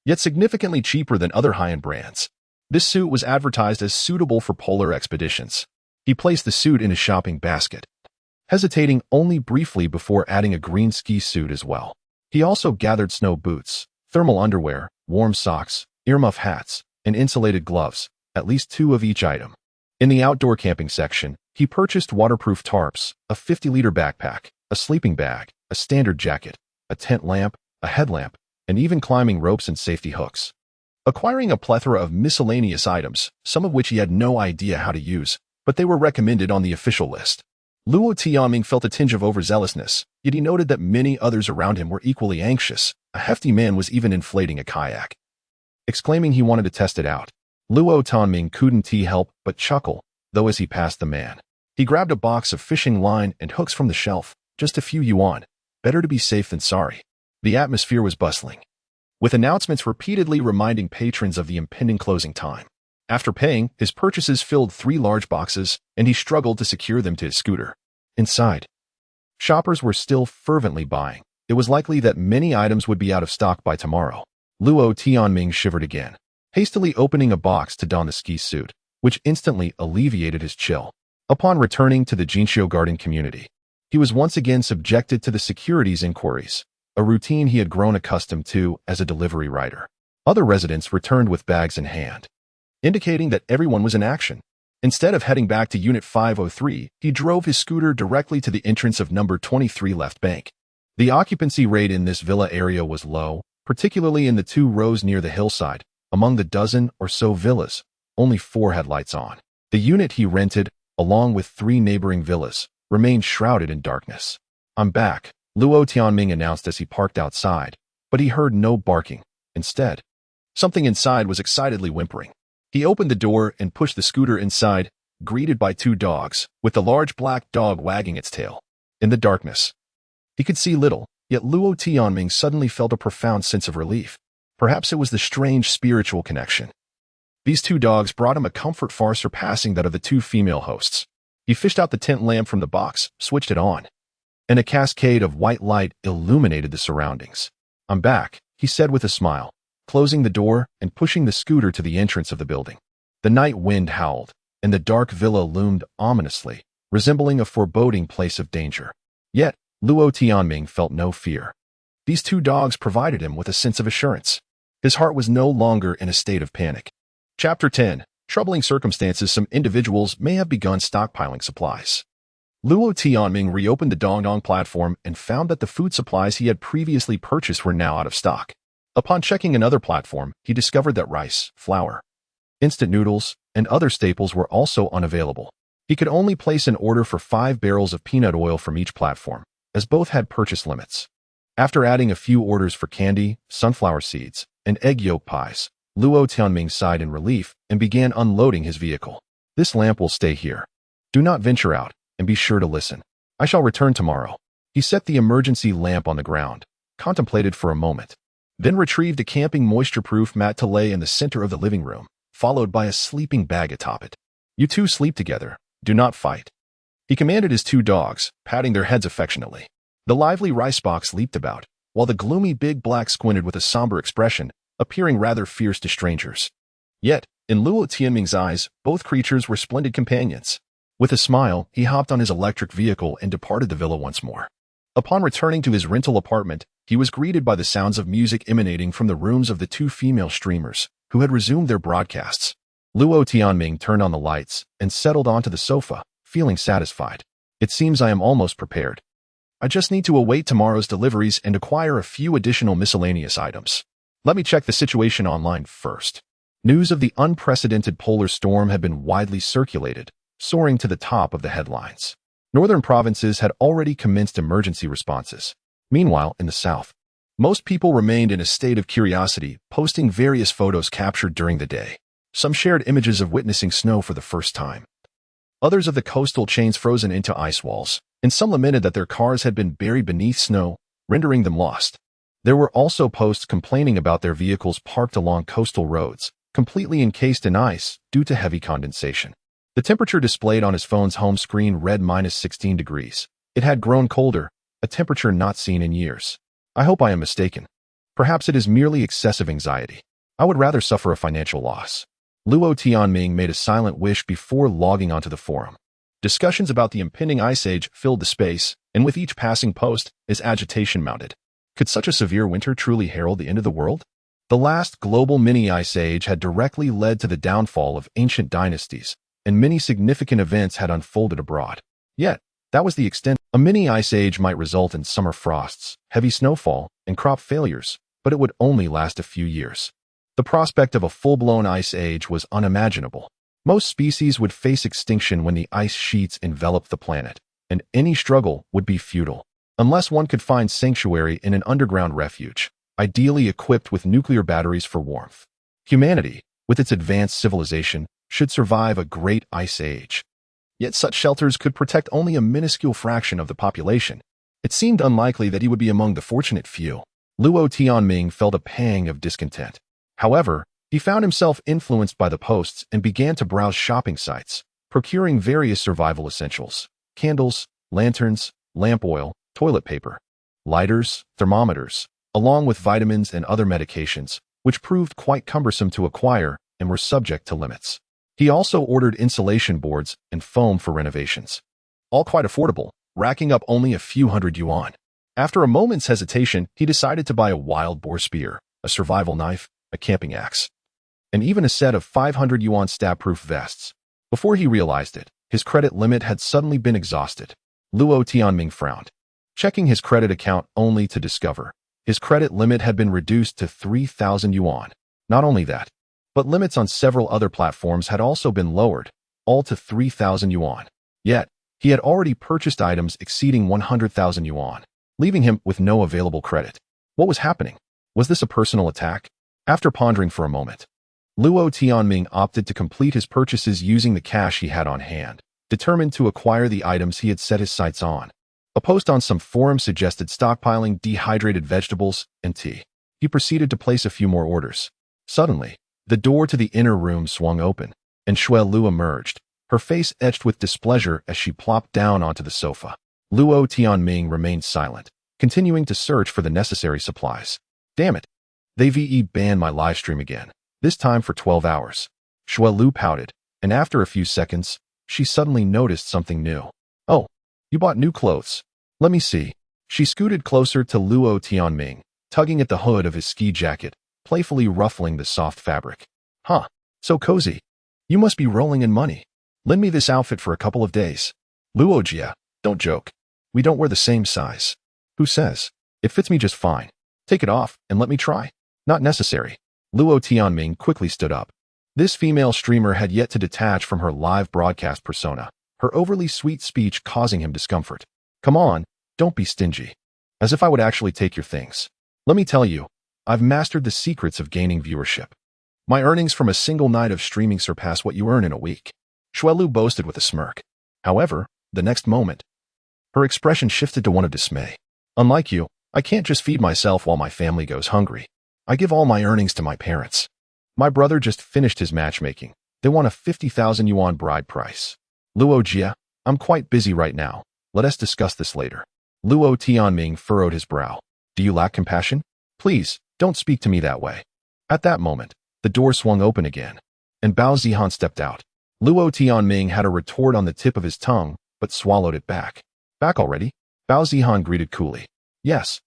yet significantly cheaper than other high-end brands. This suit was advertised as suitable for polar expeditions. He placed the suit in his shopping basket, hesitating only briefly before adding a green ski suit as well. He also gathered snow boots, thermal underwear, warm socks, earmuff hats, and insulated gloves, at least 2 of each item. In the outdoor camping section, he purchased waterproof tarps, a 50-liter backpack, a sleeping bag, a standard jacket, a tent lamp, a headlamp, and even climbing ropes and safety hooks. Acquiring a plethora of miscellaneous items, some of which he had no idea how to use, but they were recommended on the official list. Luo Tianming felt a tinge of overzealousness, yet he noted that many others around him were equally anxious. A hefty man was even inflating a kayak, exclaiming he wanted to test it out. Luo Tianming couldn't help but chuckle, though as he passed the man. He grabbed a box of fishing line and hooks from the shelf, just a few yuan. Better to be safe than sorry. The atmosphere was bustling, with announcements repeatedly reminding patrons of the impending closing time. After paying, his purchases filled 3 large boxes, and he struggled to secure them to his scooter. Inside, shoppers were still fervently buying. It was likely that many items would be out of stock by tomorrow. Luo Tianming shivered again, hastily opening a box to don the ski suit, which instantly alleviated his chill. Upon returning to the Jinqiu Garden community, he was once again subjected to the securities inquiries, a routine he had grown accustomed to as a delivery rider. Other residents returned with bags in hand, indicating that everyone was in action. Instead of heading back to Unit 503, he drove his scooter directly to the entrance of number 23 Left Bank. The occupancy rate in this villa area was low, particularly in the 2 rows near the hillside. Among the dozen or so villas, only 4 had lights on. The unit he rented, along with 3 neighboring villas, remained shrouded in darkness. I'm back, Luo Tianming announced as he parked outside, but he heard no barking. Instead, something inside was excitedly whimpering. He opened the door and pushed the scooter inside, greeted by 2 dogs, with the large black dog wagging its tail. In the darkness, he could see little, yet Luo Tianming suddenly felt a profound sense of relief. Perhaps it was the strange spiritual connection. These 2 dogs brought him a comfort far surpassing that of the 2 female hosts. He fished out the tent lamp from the box, switched it on, and a cascade of white light illuminated the surroundings. I'm back, he said with a smile, closing the door and pushing the scooter to the entrance of the building. The night wind howled, and the dark villa loomed ominously, resembling a foreboding place of danger. Yet, Luo Tianming felt no fear. These 2 dogs provided him with a sense of assurance. His heart was no longer in a state of panic. Chapter 10. Troubling circumstances. Some individuals may have begun stockpiling supplies. Luo Tianming reopened the Dongdong platform and found that the food supplies he had previously purchased were now out of stock. Upon checking another platform, he discovered that rice, flour, instant noodles, and other staples were also unavailable. He could only place an order for 5 barrels of peanut oil from each platform, as both had purchase limits. After adding a few orders for candy, sunflower seeds, and egg yolk pies, Luo Tianming sighed in relief and began unloading his vehicle. This lamp will stay here. Do not venture out, and be sure to listen. I shall return tomorrow. He set the emergency lamp on the ground, contemplated for a moment, then retrieved a camping moisture-proof mat to lay in the center of the living room, followed by a sleeping bag atop it. "You two sleep together. Do not fight," he commanded his two dogs, patting their heads affectionately. The lively rice box leaped about, while the gloomy big black squinted with a somber expression, appearing rather fierce to strangers. Yet, in Luo Tianming's eyes, both creatures were splendid companions. With a smile, he hopped on his electric vehicle and departed the villa once more. Upon returning to his rental apartment, he was greeted by the sounds of music emanating from the rooms of the two female streamers, who had resumed their broadcasts. Luo Tianming turned on the lights and settled onto the sofa, feeling satisfied. "It seems I am almost prepared. I just need to await tomorrow's deliveries and acquire a few additional miscellaneous items. Let me check the situation online first." News of the unprecedented polar storm had been widely circulated, soaring to the top of the headlines. Northern provinces had already commenced emergency responses. Meanwhile, in the south, most people remained in a state of curiosity, posting various photos captured during the day. Some shared images of witnessing snow for the first time. Others of the coastal chains frozen into ice walls, and some lamented that their cars had been buried beneath snow, rendering them lost. There were also posts complaining about their vehicles parked along coastal roads, completely encased in ice due to heavy condensation. The temperature displayed on his phone's home screen read -16 degrees. It had grown colder, a temperature not seen in years. "I hope I am mistaken. Perhaps it is merely excessive anxiety. I would rather suffer a financial loss." Luo Tianming made a silent wish before logging onto the forum. Discussions about the impending ice age filled the space, and with each passing post, his agitation mounted. Could such a severe winter truly herald the end of the world? The last global mini-ice age had directly led to the downfall of ancient dynasties, and many significant events had unfolded abroad. Yet, that was the extent. A mini-ice age might result in summer frosts, heavy snowfall, and crop failures, but it would only last a few years. The prospect of a full-blown ice age was unimaginable. Most species would face extinction when the ice sheets enveloped the planet, and any struggle would be futile, unless one could find sanctuary in an underground refuge, ideally equipped with nuclear batteries for warmth. Humanity, with its advanced civilization, should survive a great ice age. Yet such shelters could protect only a minuscule fraction of the population. It seemed unlikely that he would be among the fortunate few. Luo Tianming felt a pang of discontent. However, he found himself influenced by the posts and began to browse shopping sites, procuring various survival essentials: candles, lanterns, lamp oil, toilet paper, lighters, thermometers, along with vitamins and other medications, which proved quite cumbersome to acquire and were subject to limits. He also ordered insulation boards and foam for renovations. All quite affordable, racking up only a few hundred yuan. After a moment's hesitation, he decided to buy a wild boar spear, a survival knife, a camping axe, and even a set of 500 yuan stab-proof vests. Before he realized it, his credit limit had suddenly been exhausted. Luo Tianming frowned, checking his credit account only to discover his credit limit had been reduced to 3,000 yuan. Not only that, but limits on several other platforms had also been lowered, all to 3,000 yuan. Yet, he had already purchased items exceeding 100,000 yuan, leaving him with no available credit. What was happening? Was this a personal attack? After pondering for a moment, Luo Tianming opted to complete his purchases using the cash he had on hand, determined to acquire the items he had set his sights on. A post on some forum suggested stockpiling dehydrated vegetables and tea. He proceeded to place a few more orders. Suddenly, the door to the inner room swung open, and Xue Lu emerged, her face etched with displeasure as she plopped down onto the sofa. Luo Tianming remained silent, continuing to search for the necessary supplies. Damn it! They banned my livestream again, this time for 12 hours. Xue Lu pouted, and after a few seconds, she suddenly noticed something new. "Oh, you bought new clothes. Let me see." She scooted closer to Luo Tianming, tugging at the hood of his ski jacket, playfully ruffling the soft fabric. "Huh, so cozy. You must be rolling in money. Lend me this outfit for a couple of days." "Luo Jia, don't joke. We don't wear the same size." "Who says? It fits me just fine. Take it off and let me try." "Not necessary." Luo Tianming quickly stood up. This female streamer had yet to detach from her live broadcast persona, her overly sweet speech causing him discomfort. "Come on, don't be stingy. As if I would actually take your things. Let me tell you, I've mastered the secrets of gaining viewership. My earnings from a single night of streaming surpass what you earn in a week." Xue Lu boasted with a smirk. However, the next moment, her expression shifted to one of dismay. "Unlike you, I can't just feed myself while my family goes hungry. I give all my earnings to my parents. My brother just finished his matchmaking. They want a 50,000 yuan bride price. Luo Jia, I'm quite busy right now. Let us discuss this later. Luo Tianming furrowed his brow. Do you lack compassion? Please, don't speak to me that way. At that moment, the door swung open again, and Bao Zihan stepped out. Luo Tianming had a retort on the tip of his tongue, but swallowed it back. Back already? Bao Zihan greeted coolly. Yes.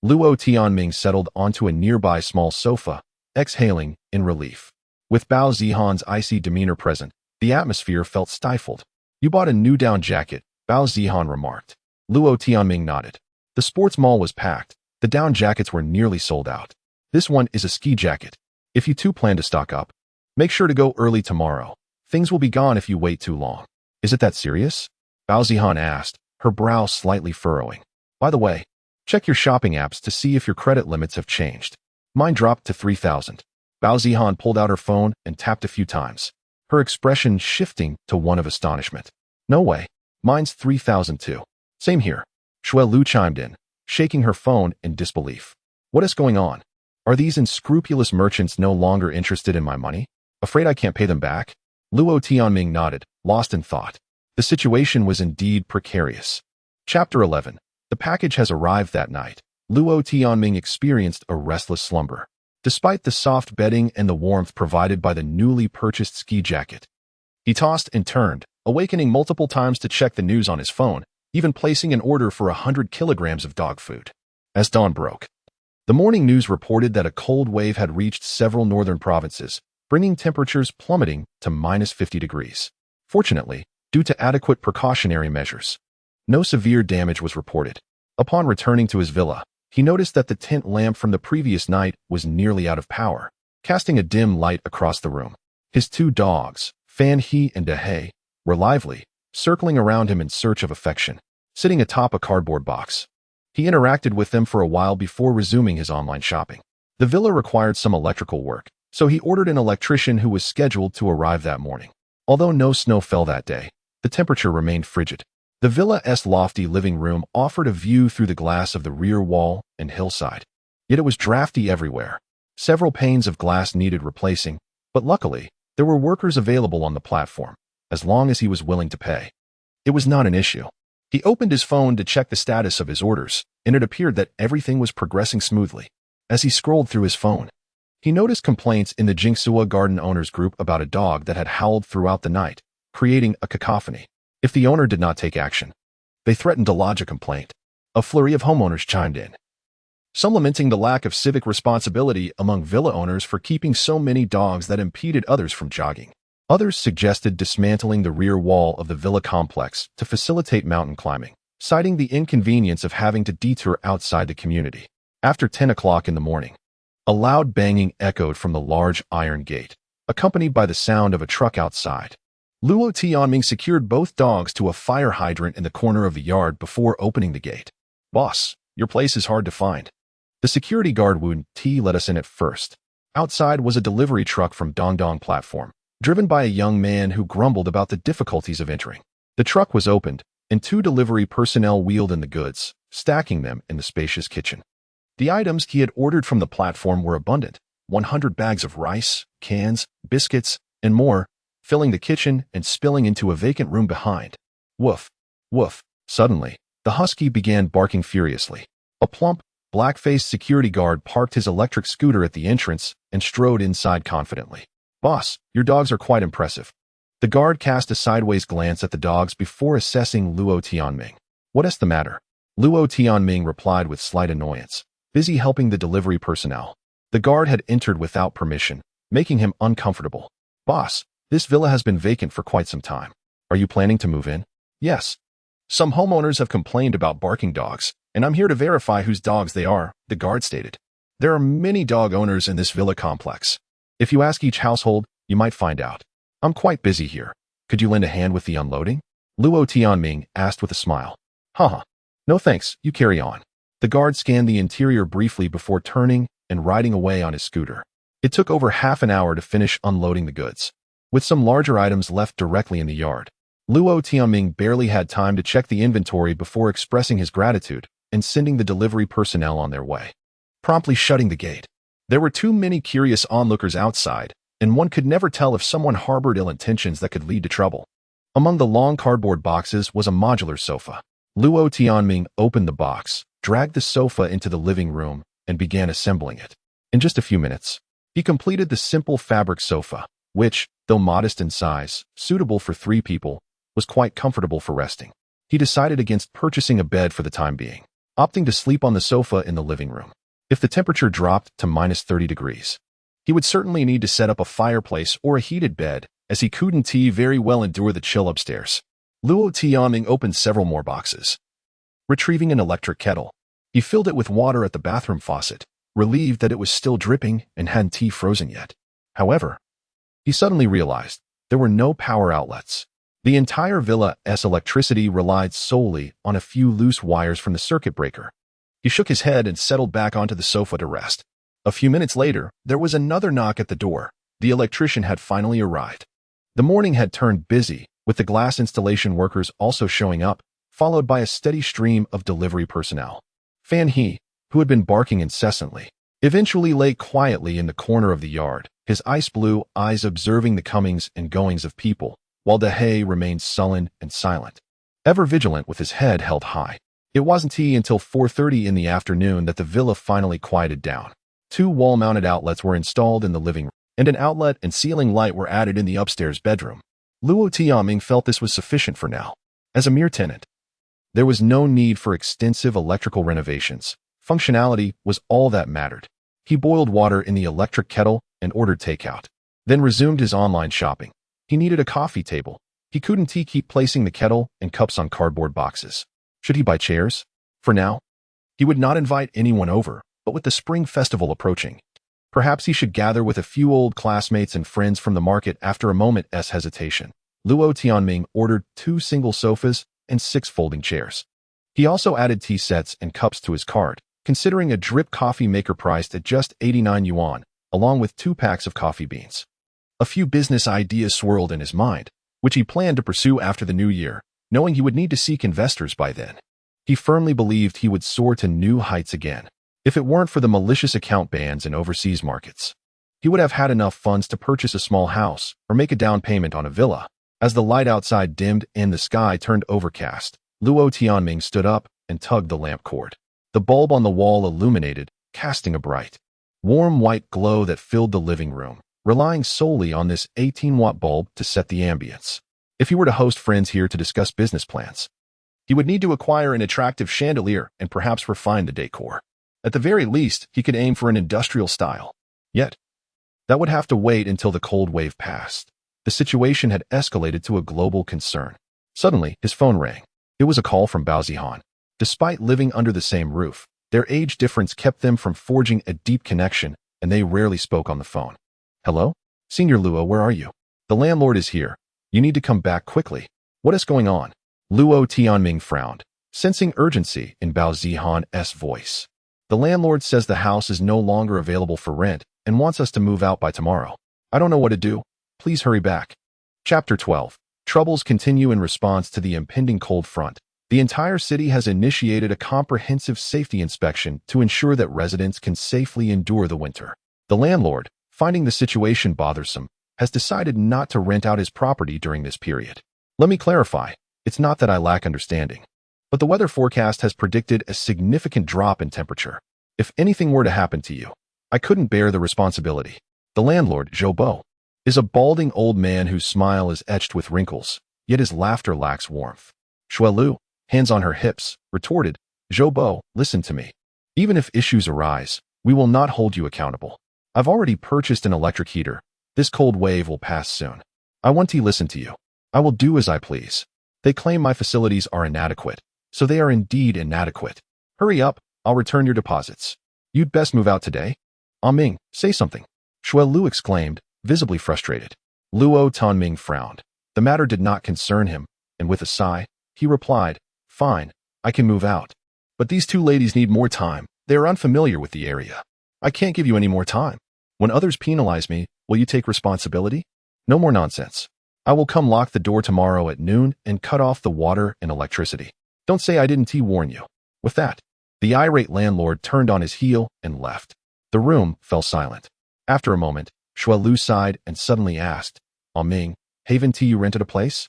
Luo Tianming settled onto a nearby small sofa, exhaling in relief. With Bao Zihan's icy demeanor present, the atmosphere felt stifled. You bought a new down jacket, Bao Zihan remarked. Luo Tianming nodded. The sports mall was packed. The down jackets were nearly sold out. This one is a ski jacket. If you two plan to stock up, make sure to go early tomorrow. Things will be gone if you wait too long. Is it that serious? Bao Zihan asked, her brow slightly furrowing. By the way, check your shopping apps to see if your credit limits have changed. Mine dropped to 3,000. Bao Zihan pulled out her phone and tapped a few times, her expression shifting to one of astonishment. No way. Mine's 3,000 too. Same here. Shui Lu chimed in, shaking her phone in disbelief. What is going on? Are these unscrupulous merchants no longer interested in my money? Afraid I can't pay them back? Luo Tianming nodded, lost in thought. The situation was indeed precarious. Chapter 11. The package has arrived that night. Luo Tianming experienced a restless slumber. Despite the soft bedding and the warmth provided by the newly purchased ski jacket, he tossed and turned, awakening multiple times to check the news on his phone, even placing an order for 100 kilograms of dog food. As dawn broke, the morning news reported that a cold wave had reached several northern provinces, bringing temperatures plummeting to -50 degrees. Fortunately, due to adequate precautionary measures, no severe damage was reported. Upon returning to his villa, he noticed that the tent lamp from the previous night was nearly out of power, casting a dim light across the room. His two dogs, Fan He and Dehei, were lively, circling around him in search of affection, sitting atop a cardboard box. He interacted with them for a while before resuming his online shopping. The villa required some electrical work, so he ordered an electrician who was scheduled to arrive that morning. Although no snow fell that day, the temperature remained frigid. The villa's lofty living room offered a view through the glass of the rear wall and hillside. Yet it was drafty everywhere. Several panes of glass needed replacing, but luckily, there were workers available on the platform, as long as he was willing to pay. It was not an issue. He opened his phone to check the status of his orders, and it appeared that everything was progressing smoothly. As he scrolled through his phone, he noticed complaints in the Jingsua garden owners group about a dog that had howled throughout the night, creating a cacophony. If the owner did not take action, they threatened to lodge a complaint. A flurry of homeowners chimed in, some lamenting the lack of civic responsibility among villa owners for keeping so many dogs that impeded others from jogging. Others suggested dismantling the rear wall of the villa complex to facilitate mountain climbing, citing the inconvenience of having to detour outside the community. After 10 o'clock in the morning, a loud banging echoed from the large iron gate, accompanied by the sound of a truck outside. Luo Tianming secured both dogs to a fire hydrant in the corner of the yard before opening the gate. Boss, your place is hard to find. The security guard Wu Ti let us in at first. Outside was a delivery truck from Dongdong platform, driven by a young man who grumbled about the difficulties of entering. The truck was opened, and two delivery personnel wheeled in the goods, stacking them in the spacious kitchen. The items he had ordered from the platform were abundant, 100 bags of rice, cans, biscuits, and more, filling the kitchen and spilling into a vacant room behind. Woof, woof. Suddenly, the husky began barking furiously. A plump, black-faced security guard parked his electric scooter at the entrance and strode inside confidently. Boss, your dogs are quite impressive. The guard cast a sideways glance at the dogs before assessing Luo Tianming. What is the matter? Luo Tianming replied with slight annoyance, busy helping the delivery personnel. The guard had entered without permission, making him uncomfortable. Boss, this villa has been vacant for quite some time. Are you planning to move in? Yes. Some homeowners have complained about barking dogs, and I'm here to verify whose dogs they are, the guard stated. There are many dog owners in this villa complex. If you ask each household, you might find out. I'm quite busy here. Could you lend a hand with the unloading? Luo Tianming asked with a smile. Haha. No thanks, you carry on. The guard scanned the interior briefly before turning and riding away on his scooter. It took over half an hour to finish unloading the goods, with some larger items left directly in the yard. Luo Tianming barely had time to check the inventory before expressing his gratitude and sending the delivery personnel on their way, promptly shutting the gate. There were too many curious onlookers outside, and one could never tell if someone harbored ill intentions that could lead to trouble. Among the long cardboard boxes was a modular sofa. Luo Tianming opened the box, dragged the sofa into the living room, and began assembling it. In just a few minutes, he completed the simple fabric sofa, which, though modest in size, suitable for 3 people, was quite comfortable for resting. He decided against purchasing a bed for the time being, opting to sleep on the sofa in the living room. If the temperature dropped to minus 30 degrees, he would certainly need to set up a fireplace or a heated bed, as he couldn't very well endure the chill upstairs. Luo Tianming opened several more boxes. Retrieving an electric kettle, he filled it with water at the bathroom faucet, relieved that it was still dripping and hadn't frozen yet. However, he suddenly realized there were no power outlets. The entire villa's electricity relied solely on a few loose wires from the circuit breaker. He shook his head and settled back onto the sofa to rest. A few minutes later, there was another knock at the door. The electrician had finally arrived. The morning had turned busy, with the glass installation workers also showing up, followed by a steady stream of delivery personnel. Fan He, who had been barking incessantly, eventually lay quietly in the corner of the yard, his ice-blue eyes observing the comings and goings of people, while Dehe remained sullen and silent, ever vigilant with his head held high. It wasn't until 4:30 in the afternoon that the villa finally quieted down. 2 wall-mounted outlets were installed in the living room, and an outlet and ceiling light were added in the upstairs bedroom. Luo Tianming felt this was sufficient for now. As a mere tenant, there was no need for extensive electrical renovations. Functionality was all that mattered. He boiled water in the electric kettle and ordered takeout, then resumed his online shopping. He needed a coffee table. He couldn't keep placing the kettle and cups on cardboard boxes. Should he buy chairs? For now, he would not invite anyone over, but with the spring festival approaching, perhaps he should gather with a few old classmates and friends from the market. After a moment's hesitation, Luo Tianming ordered 2 single sofas and 6 folding chairs. He also added tea sets and cups to his cart, considering a drip coffee maker priced at just 89 yuan, along with 2 packs of coffee beans. A few business ideas swirled in his mind, which he planned to pursue after the new year, knowing he would need to seek investors by then. He firmly believed he would soar to new heights again. If it weren't for the malicious account bans in overseas markets, he would have had enough funds to purchase a small house or make a down payment on a villa. As the light outside dimmed and the sky turned overcast, Luo Tianming stood up and tugged the lamp cord. The bulb on the wall illuminated, casting a bright, warm white glow that filled the living room, relying solely on this 18-watt bulb to set the ambience. If he were to host friends here to discuss business plans, he would need to acquire an attractive chandelier and perhaps refine the decor. At the very least, he could aim for an industrial style. Yet, that would have to wait until the cold wave passed. The situation had escalated to a global concern. Suddenly, his phone rang. It was a call from Bao Zihan. Despite living under the same roof, their age difference kept them from forging a deep connection, and they rarely spoke on the phone. Hello? Senior Luo, where are you? The landlord is here. You need to come back quickly. What is going on? Luo Tianming frowned, sensing urgency in Bao Zihan's voice. The landlord says the house is no longer available for rent and wants us to move out by tomorrow. I don't know what to do. Please hurry back. Chapter 12. Troubles continue in response to the impending cold front. The entire city has initiated a comprehensive safety inspection to ensure that residents can safely endure the winter. The landlord, finding the situation bothersome, has decided not to rent out his property during this period. Let me clarify. It's not that I lack understanding, but the weather forecast has predicted a significant drop in temperature. If anything were to happen to you, I couldn't bear the responsibility. The landlord, Zhou Bo, is a balding old man whose smile is etched with wrinkles, yet his laughter lacks warmth. Shui Lu, hands on her hips, retorted, Zhou Bo, listen to me. Even if issues arise, we will not hold you accountable. I've already purchased an electric heater. This cold wave will pass soon. I want to listen to you. I will do as I please. They claim my facilities are inadequate, so they are indeed inadequate. Hurry up, I'll return your deposits. You'd best move out today. Ming, say something. Shui Lu exclaimed, visibly frustrated. Luo Tianming frowned. The matter did not concern him, and with a sigh, he replied, fine, I can move out. But these 2 ladies need more time. They are unfamiliar with the area. I can't give you any more time. When others penalize me, will you take responsibility? No more nonsense. I will come lock the door tomorrow at noon and cut off the water and electricity. Don't say I didn't warn you. With that, the irate landlord turned on his heel and left. The room fell silent. After a moment, Shuai Lu sighed and suddenly asked, Ming, Haven T, you rented a place?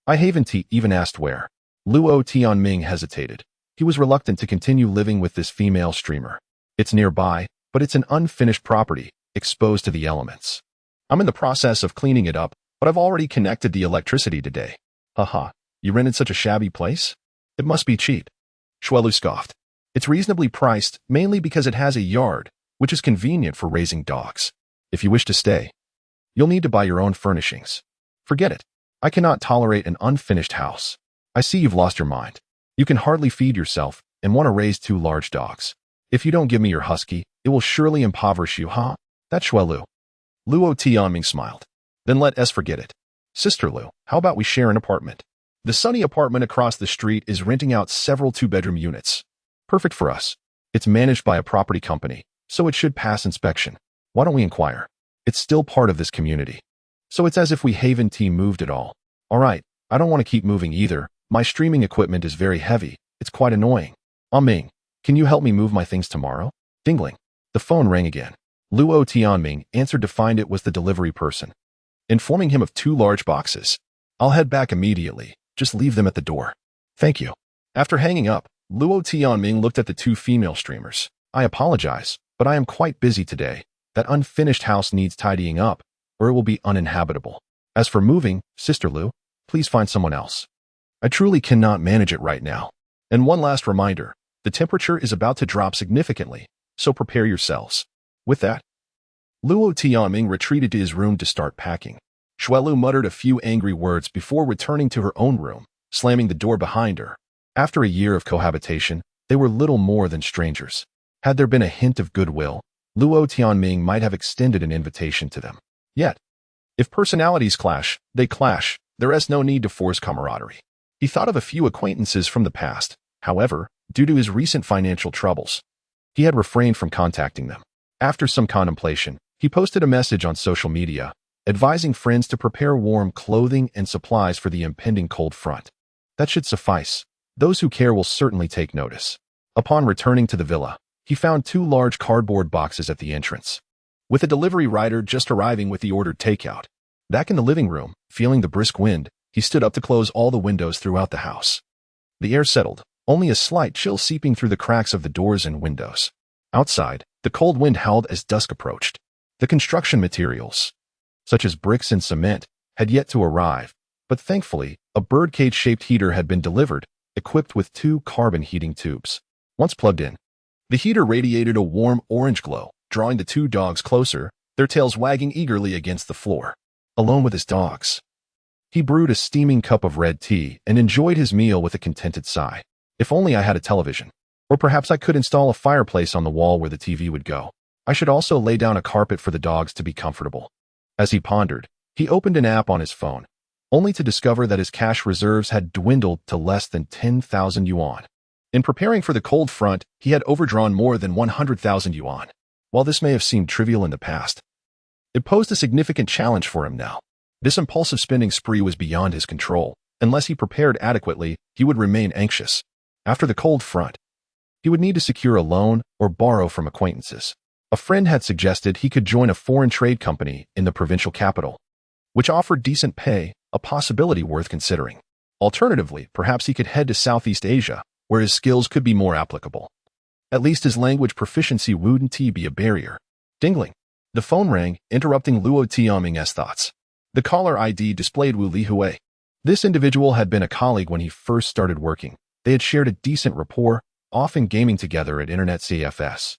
I Haven T even asked where. Luo Tianming hesitated. He was reluctant to continue living with this female streamer. It's nearby, but it's an unfinished property, exposed to the elements. I'm in the process of cleaning it up, but I've already connected the electricity today. Haha, you rented such a shabby place? It must be cheap. Shuai Lu scoffed. It's reasonably priced, mainly because it has a yard, which is convenient for raising dogs. If you wish to stay, you'll need to buy your own furnishings. Forget it. I cannot tolerate an unfinished house. I see you've lost your mind. You can hardly feed yourself and want to raise 2 large dogs. If you don't give me your husky, it will surely impoverish you, huh? That's Shuai Lu. Luo Tianming smiled. Then let us forget it. Sister Lu, how about we share an apartment? The sunny apartment across the street is renting out several 2-bedroom units. Perfect for us. It's managed by a property company, so it should pass inspection. Why don't we inquire? It's still part of this community. So it's as if we Haven T moved it all. All right, I don't want to keep moving either. My streaming equipment is very heavy. It's quite annoying. Ming, can you help me move my things tomorrow? Dingling. The phone rang again. Luo Tianming answered to find it was the delivery person, informing him of 2 large boxes. I'll head back immediately. Just leave them at the door. Thank you. After hanging up, Luo Tianming looked at the 2 female streamers. I apologize, but I am quite busy today. That unfinished house needs tidying up, or it will be uninhabitable. As for moving, Sister Lu, please find someone else. I truly cannot manage it right now. And one last reminder, the temperature is about to drop significantly, so prepare yourselves. With that, Luo Tianming retreated to his room to start packing. Shuai Lu muttered a few angry words before returning to her own room, slamming the door behind her. After a year of cohabitation, they were little more than strangers. Had there been a hint of goodwill, Luo Tianming might have extended an invitation to them. Yet, if personalities clash, they clash. There is no need to force camaraderie. He thought of a few acquaintances from the past. However, due to his recent financial troubles, he had refrained from contacting them. After some contemplation, he posted a message on social media, advising friends to prepare warm clothing and supplies for the impending cold front. That should suffice. Those who care will certainly take notice. Upon returning to the villa, he found 2 large cardboard boxes at the entrance, with a delivery rider just arriving with the ordered takeout. Back in the living room, feeling the brisk wind, he stood up to close all the windows throughout the house. The air settled, only a slight chill seeping through the cracks of the doors and windows. Outside, the cold wind howled as dusk approached. The construction materials, such as bricks and cement, had yet to arrive, but thankfully, a birdcage-shaped heater had been delivered, equipped with 2 carbon heating tubes. Once plugged in, the heater radiated a warm orange glow, drawing the 2 dogs closer, their tails wagging eagerly against the floor. Alone with his dogs, he brewed a steaming cup of red tea and enjoyed his meal with a contented sigh. If only I had a television. Or perhaps I could install a fireplace on the wall where the TV would go. I should also lay down a carpet for the dogs to be comfortable. As he pondered, he opened an app on his phone, only to discover that his cash reserves had dwindled to less than 10,000 yuan. In preparing for the cold front, he had overdrawn more than 100,000 yuan. While this may have seemed trivial in the past, it posed a significant challenge for him now. This impulsive spending spree was beyond his control. Unless he prepared adequately, he would remain anxious. After the cold front, he would need to secure a loan or borrow from acquaintances. A friend had suggested he could join a foreign trade company in the provincial capital, which offered decent pay, a possibility worth considering. Alternatively, perhaps he could head to Southeast Asia, where his skills could be more applicable. At least his language proficiency wouldn't be a barrier. Dingling. The phone rang, interrupting Luo Tianming's thoughts. The caller ID displayed Wu Lihui. This individual had been a colleague when he first started working. They had shared a decent rapport, often gaming together at Internet CFS.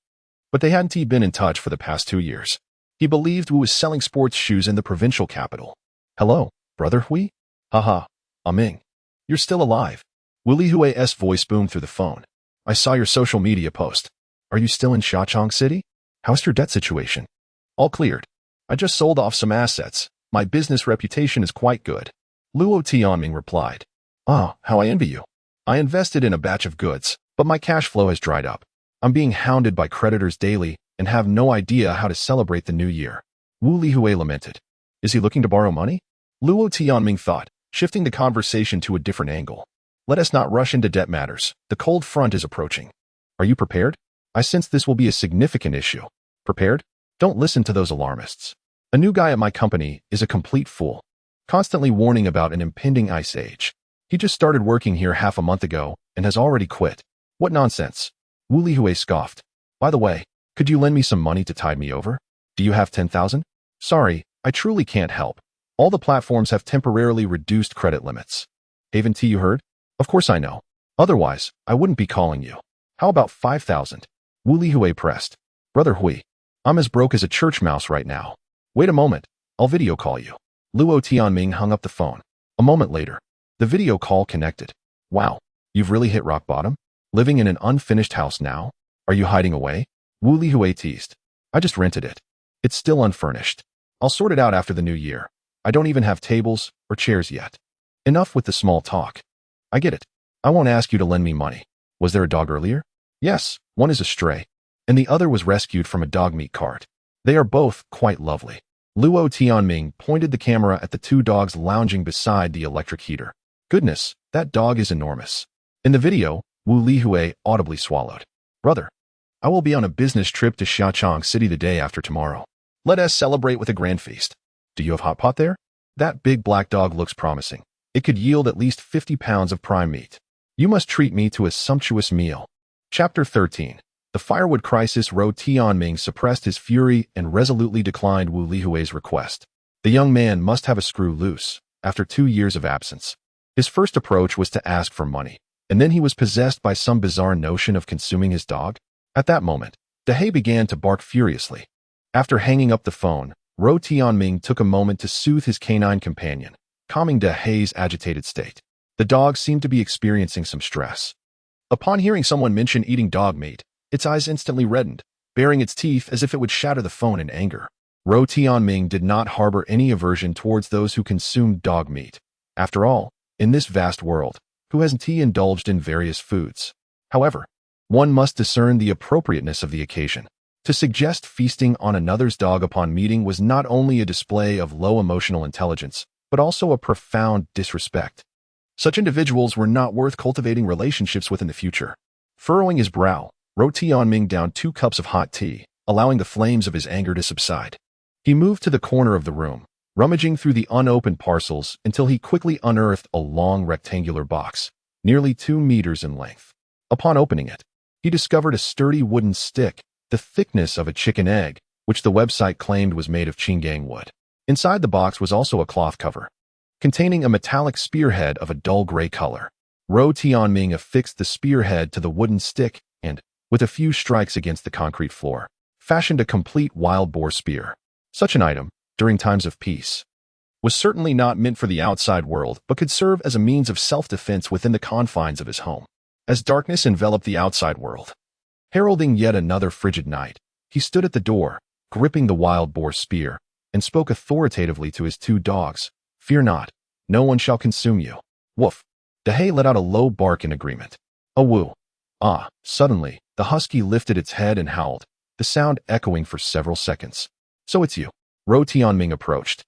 But they hadn't been in touch for the past 2 years. He believed Wu was selling sports shoes in the provincial capital. Hello, brother Hui? Haha, Ming. You're still alive. Wu Lihui's voice boomed through the phone. I saw your social media post. Are you still in Xiaochang City? How's your debt situation? All cleared. I just sold off some assets. My business reputation is quite good. Luo Tianming replied. Ah, how I envy you. I invested in a batch of goods, but my cash flow has dried up. I'm being hounded by creditors daily and have no idea how to celebrate the new year. Wu Lihui lamented. Is he looking to borrow money? Luo Tianming thought, shifting the conversation to a different angle. Let us not rush into debt matters. The cold front is approaching. Are you prepared? I sense this will be a significant issue. Prepared? Don't listen to those alarmists. A new guy at my company is a complete fool, constantly warning about an impending ice age. He just started working here half a month ago and has already quit. What nonsense. Wu Lihui scoffed. By the way, could you lend me some money to tide me over? Do you have 10,000? Sorry, I truly can't help. All the platforms have temporarily reduced credit limits. Haven't you heard? Of course I know. Otherwise, I wouldn't be calling you. How about 5,000? Wu Lihui pressed. Brother Hui, I'm as broke as a church mouse right now. Wait a moment, I'll video call you. Luo Tianming hung up the phone. A moment later, the video call connected. Wow, you've really hit rock bottom? Living in an unfinished house now? Are you hiding away? Wu Lihui teased. I just rented it. It's still unfurnished. I'll sort it out after the new year. I don't even have tables or chairs yet. Enough with the small talk. I get it. I won't ask you to lend me money. Was there a dog earlier? Yes, one is a stray, and the other was rescued from a dog meat cart. They are both quite lovely. Luo Tianming pointed the camera at the two dogs lounging beside the electric heater. Goodness, that dog is enormous. In the video, Wu Lihui audibly swallowed. Brother, I will be on a business trip to Xiaochang City the day after tomorrow. Let us celebrate with a grand feast. Do you have hot pot there? That big black dog looks promising. It could yield at least 50 pounds of prime meat. You must treat me to a sumptuous meal. Chapter 13. The firewood crisis. Luo Tianming suppressed his fury and resolutely declined Wu Lihui's request. The young man must have a screw loose, after 2 years of absence. His first approach was to ask for money, and then he was possessed by some bizarre notion of consuming his dog. At that moment, Dehei began to bark furiously. After hanging up the phone, Luo Tianming took a moment to soothe his canine companion, calming Dehei's agitated state. The dog seemed to be experiencing some stress. Upon hearing someone mention eating dog meat, its eyes instantly reddened, baring its teeth as if it would shatter the phone in anger. Luo Tianming did not harbor any aversion towards those who consumed dog meat. After all, in this vast world, who hasn't he indulged in various foods? However, one must discern the appropriateness of the occasion. To suggest feasting on another's dog upon meeting was not only a display of low emotional intelligence, but also a profound disrespect. Such individuals were not worth cultivating relationships with in the future. Furrowing his brow, Luo Tianming downed 2 cups of hot tea, allowing the flames of his anger to subside. He moved to the corner of the room, rummaging through the unopened parcels until he quickly unearthed a long rectangular box, nearly 2 meters in length. Upon opening it, he discovered a sturdy wooden stick, the thickness of a chicken egg, which the website claimed was made of Qinggang wood. Inside the box was also a cloth cover, containing a metallic spearhead of a dull gray color. Luo Tianming affixed the spearhead to the wooden stick and, with a few strikes against the concrete floor, fashioned a complete wild boar spear. Such an item, during times of peace, was certainly not meant for the outside world, but could serve as a means of self-defense within the confines of his home. As darkness enveloped the outside world, heralding yet another frigid night, he stood at the door, gripping the wild boar spear, and spoke authoritatively to his 2 dogs. Fear not, no one shall consume you. Woof. Dehei let out a low bark in agreement. A woo. Ah, suddenly, the husky lifted its head and howled, the sound echoing for several seconds. So it's you. Luo Tianming approached,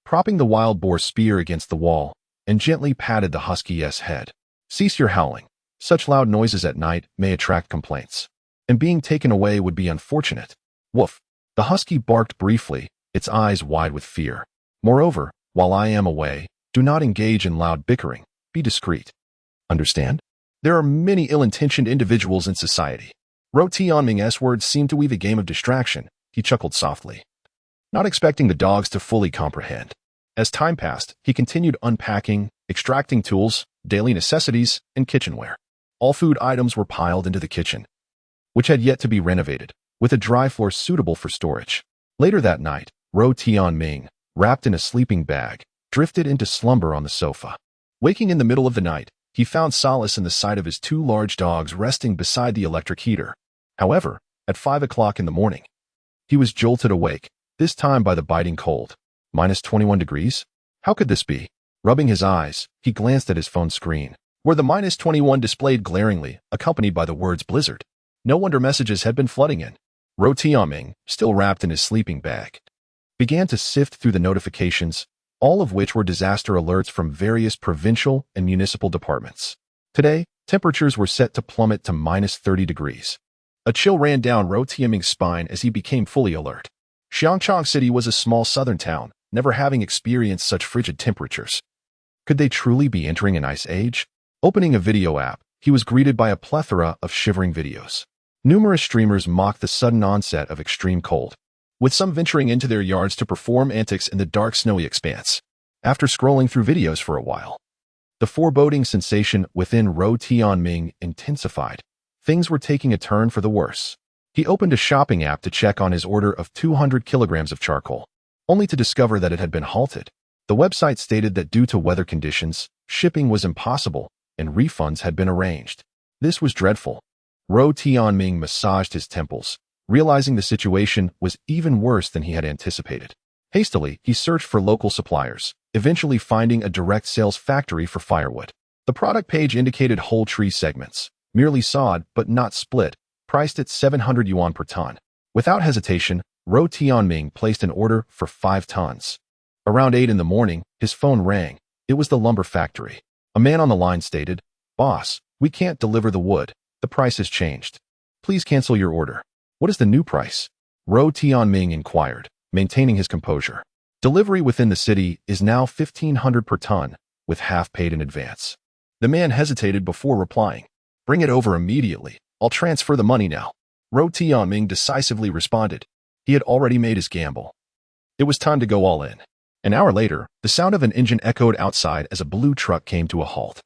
propping the wild boar spear against the wall, and gently patted the husky's head. Cease your howling. Such loud noises at night may attract complaints, and being taken away would be unfortunate. Woof. The husky barked briefly, its eyes wide with fear. Moreover, while I am away, do not engage in loud bickering. Be discreet. Understand? There are many ill-intentioned individuals in society. Luo Tianming's words seemed to weave a game of distraction. He chuckled softly, not expecting the dogs to fully comprehend. As time passed, he continued unpacking, extracting tools, daily necessities, and kitchenware. All food items were piled into the kitchen, which had yet to be renovated, with a dry floor suitable for storage. Later that night, Luo Tianming, wrapped in a sleeping bag, drifted into slumber on the sofa. Waking in the middle of the night, he found solace in the sight of his 2 large dogs resting beside the electric heater. However, at 5 o'clock in the morning, he was jolted awake, this time by the biting cold. -21 degrees? How could this be? Rubbing his eyes, he glanced at his phone screen, where the -21 displayed glaringly, accompanied by the words blizzard. No wonder messages had been flooding in. Luo Tianming, still wrapped in his sleeping bag, began to sift through the notifications, all of which were disaster alerts from various provincial and municipal departments. Today, temperatures were set to plummet to -30 degrees. A chill ran down Luo Tianming's spine as he became fully alert. Xiangchang City was a small southern town, never having experienced such frigid temperatures. Could they truly be entering an ice age? Opening a video app, he was greeted by a plethora of shivering videos. Numerous streamers mocked the sudden onset of extreme cold, with some venturing into their yards to perform antics in the dark snowy expanse. After scrolling through videos for a while, the foreboding sensation within Luo Tianming intensified. Things were taking a turn for the worse. He opened a shopping app to check on his order of 200 kilograms of charcoal, only to discover that it had been halted. The website stated that due to weather conditions, shipping was impossible and refunds had been arranged. This was dreadful. Luo Tianming massaged his temples, realizing the situation was even worse than he had anticipated. Hastily, he searched for local suppliers, eventually finding a direct sales factory for firewood. The product page indicated whole tree segments, merely sawed but not split, priced at 700 yuan per ton. Without hesitation, Luo Tianming placed an order for 5 tons. Around 8 in the morning, his phone rang. It was the lumber factory. A man on the line stated, "Boss, we can't deliver the wood. The price has changed. Please cancel your order." "What is the new price?" Luo Tianming inquired, maintaining his composure. "Delivery within the city is now 1,500 per ton, with half paid in advance." The man hesitated before replying. "Bring it over immediately. I'll transfer the money now." Luo Tianming decisively responded. He had already made his gamble. It was time to go all in. An hour later, the sound of an engine echoed outside as a blue truck came to a halt.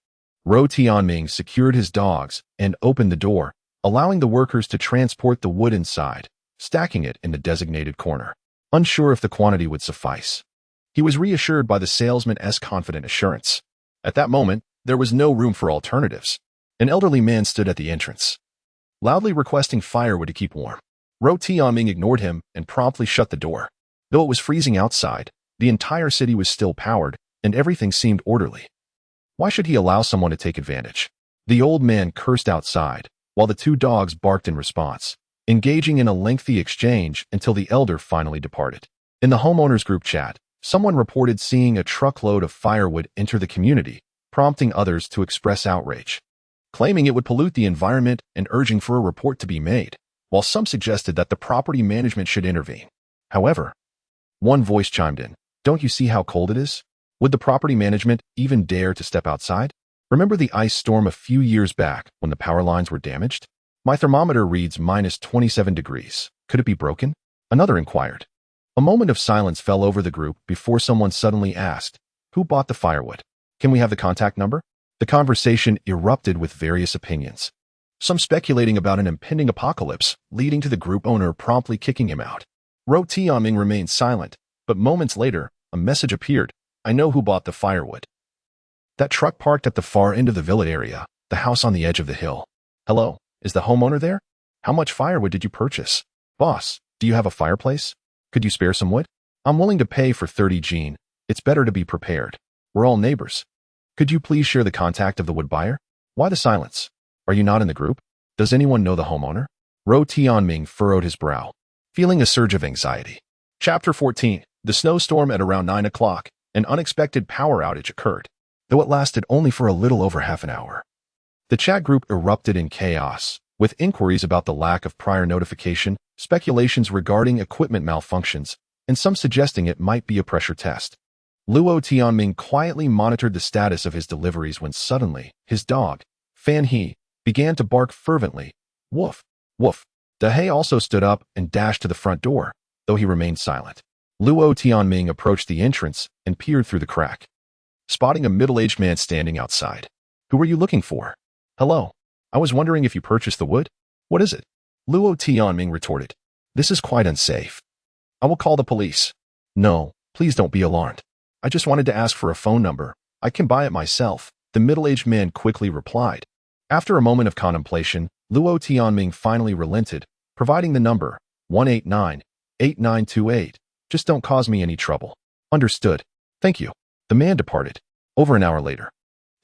Luo Tianming secured his dogs and opened the door, allowing the workers to transport the wood inside, stacking it in the designated corner. Unsure if the quantity would suffice, he was reassured by the salesman's confident assurance. At that moment, there was no room for alternatives. An elderly man stood at the entrance, loudly requesting firewood to keep warm. Luo Tianming ignored him and promptly shut the door. Though it was freezing outside, the entire city was still powered, and everything seemed orderly. Why should he allow someone to take advantage? The old man cursed outside, while the 2 dogs barked in response, engaging in a lengthy exchange until the elder finally departed. In the homeowners group chat, someone reported seeing a truckload of firewood enter the community, prompting others to express outrage, claiming it would pollute the environment and urging for a report to be made, while some suggested that the property management should intervene. However, one voice chimed in, "Don't you see how cold it is? Would the property management even dare to step outside? Remember the ice storm a few years back when the power lines were damaged? My thermometer reads -27 degrees. Could it be broken?" Another inquired. A moment of silence fell over the group before someone suddenly asked, "Who bought the firewood? Can we have the contact number?" The conversation erupted with various opinions, some speculating about an impending apocalypse, leading to the group owner promptly kicking him out. Luo Tianming remained silent, but moments later, a message appeared. "I know who bought the firewood. That truck parked at the far end of the villa area, the house on the edge of the hill. Hello, is the homeowner there? How much firewood did you purchase? Boss, do you have a fireplace? Could you spare some wood? I'm willing to pay for 30 Gene. It's better to be prepared. We're all neighbors. Could you please share the contact of the wood buyer?" Why the silence? Are you not in the group? Does anyone know the homeowner? Luo Tianming furrowed his brow, feeling a surge of anxiety. Chapter 14. The snowstorm at around 9 o'clock, an unexpected power outage occurred, though it lasted only for a little over half an hour. The chat group erupted in chaos, with inquiries about the lack of prior notification, speculations regarding equipment malfunctions, and some suggesting it might be a pressure test. Luo Tianming quietly monitored the status of his deliveries when suddenly, his dog, Fan He, began to bark fervently. Woof, woof. Dahe also stood up and dashed to the front door, though he remained silent. Luo Tianming approached the entrance and peered through the crack, spotting a middle-aged man standing outside. "Who were you looking for?" "Hello. I was wondering if you purchased the wood." "What is it?" Luo Tianming retorted. "This is quite unsafe. I will call the police." "No, please don't be alarmed. I just wanted to ask for a phone number. I can buy it myself," the middle-aged man quickly replied. After a moment of contemplation, Luo Tianming finally relented, providing the number, 189-8928. "Just don't cause me any trouble." "Understood. Thank you." The man departed. Over an hour later,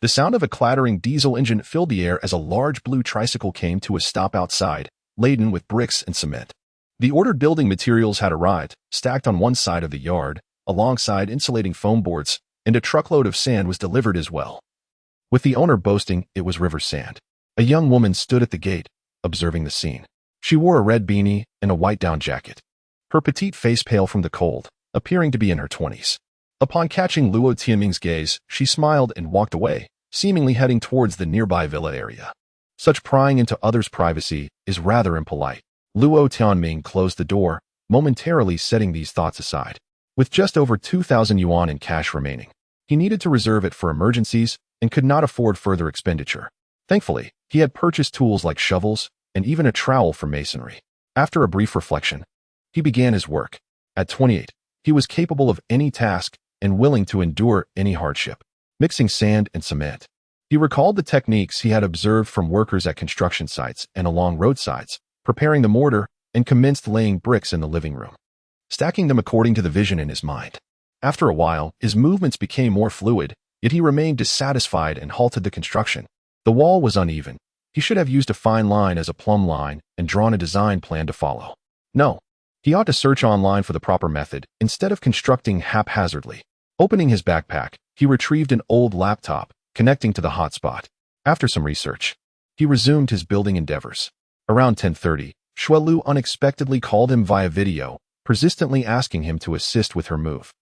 the sound of a clattering diesel engine filled the air as a large blue tricycle came to a stop outside, laden with bricks and cement. The ordered building materials had arrived, stacked on one side of the yard, alongside insulating foam boards, and a truckload of sand was delivered as well, with the owner boasting it was river sand. A young woman stood at the gate, observing the scene. She wore a red beanie and a white down jacket, her petite face pale from the cold, appearing to be in her 20s. Upon catching Luo Tianming's gaze, she smiled and walked away, seemingly heading towards the nearby villa area. Such prying into others' privacy is rather impolite. Luo Tianming closed the door, momentarily setting these thoughts aside. With just over 2,000 yuan in cash remaining, he needed to reserve it for emergencies and could not afford further expenditure. Thankfully, he had purchased tools like shovels and even a trowel for masonry. After a brief reflection, he began his work. At 28, he was capable of any task and willing to endure any hardship. Mixing sand and cement. He recalled the techniques he had observed from workers at construction sites and along roadsides, preparing the mortar, and commenced laying bricks in the living room, stacking them according to the vision in his mind. After a while, his movements became more fluid, yet he remained dissatisfied and halted the construction. The wall was uneven. He should have used a fine line as a plumb line and drawn a design plan to follow. No, he ought to search online for the proper method instead of constructing haphazardly. Opening his backpack, he retrieved an old laptop, connecting to the hotspot. After some research, he resumed his building endeavors. Around 10:30, Shuelu unexpectedly called him via video, persistently asking him to assist with her move.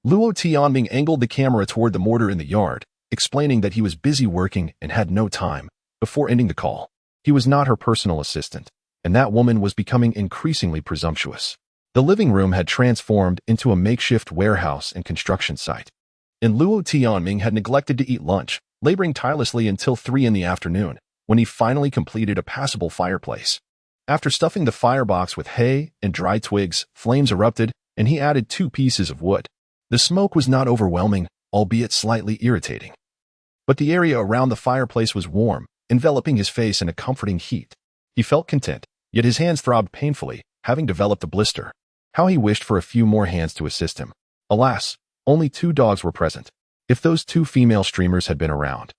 Luo Tianming angled the camera toward the mortar in the yard, explaining that he was busy working and had no time. Before ending the call, he was not her personal assistant, and that woman was becoming increasingly presumptuous. The living room had transformed into a makeshift warehouse and construction site. And Luo Tianming had neglected to eat lunch, laboring tirelessly until 3 in the afternoon, when he finally completed a passable fireplace. After stuffing the firebox with hay and dry twigs, flames erupted, and he added 2 pieces of wood. The smoke was not overwhelming, albeit slightly irritating. But the area around the fireplace was warm, enveloping his face in a comforting heat. He felt content, yet his hands throbbed painfully, having developed a blister. How he wished for a few more hands to assist him. Alas, only 2 dogs were present. If those 2 female streamers had been around,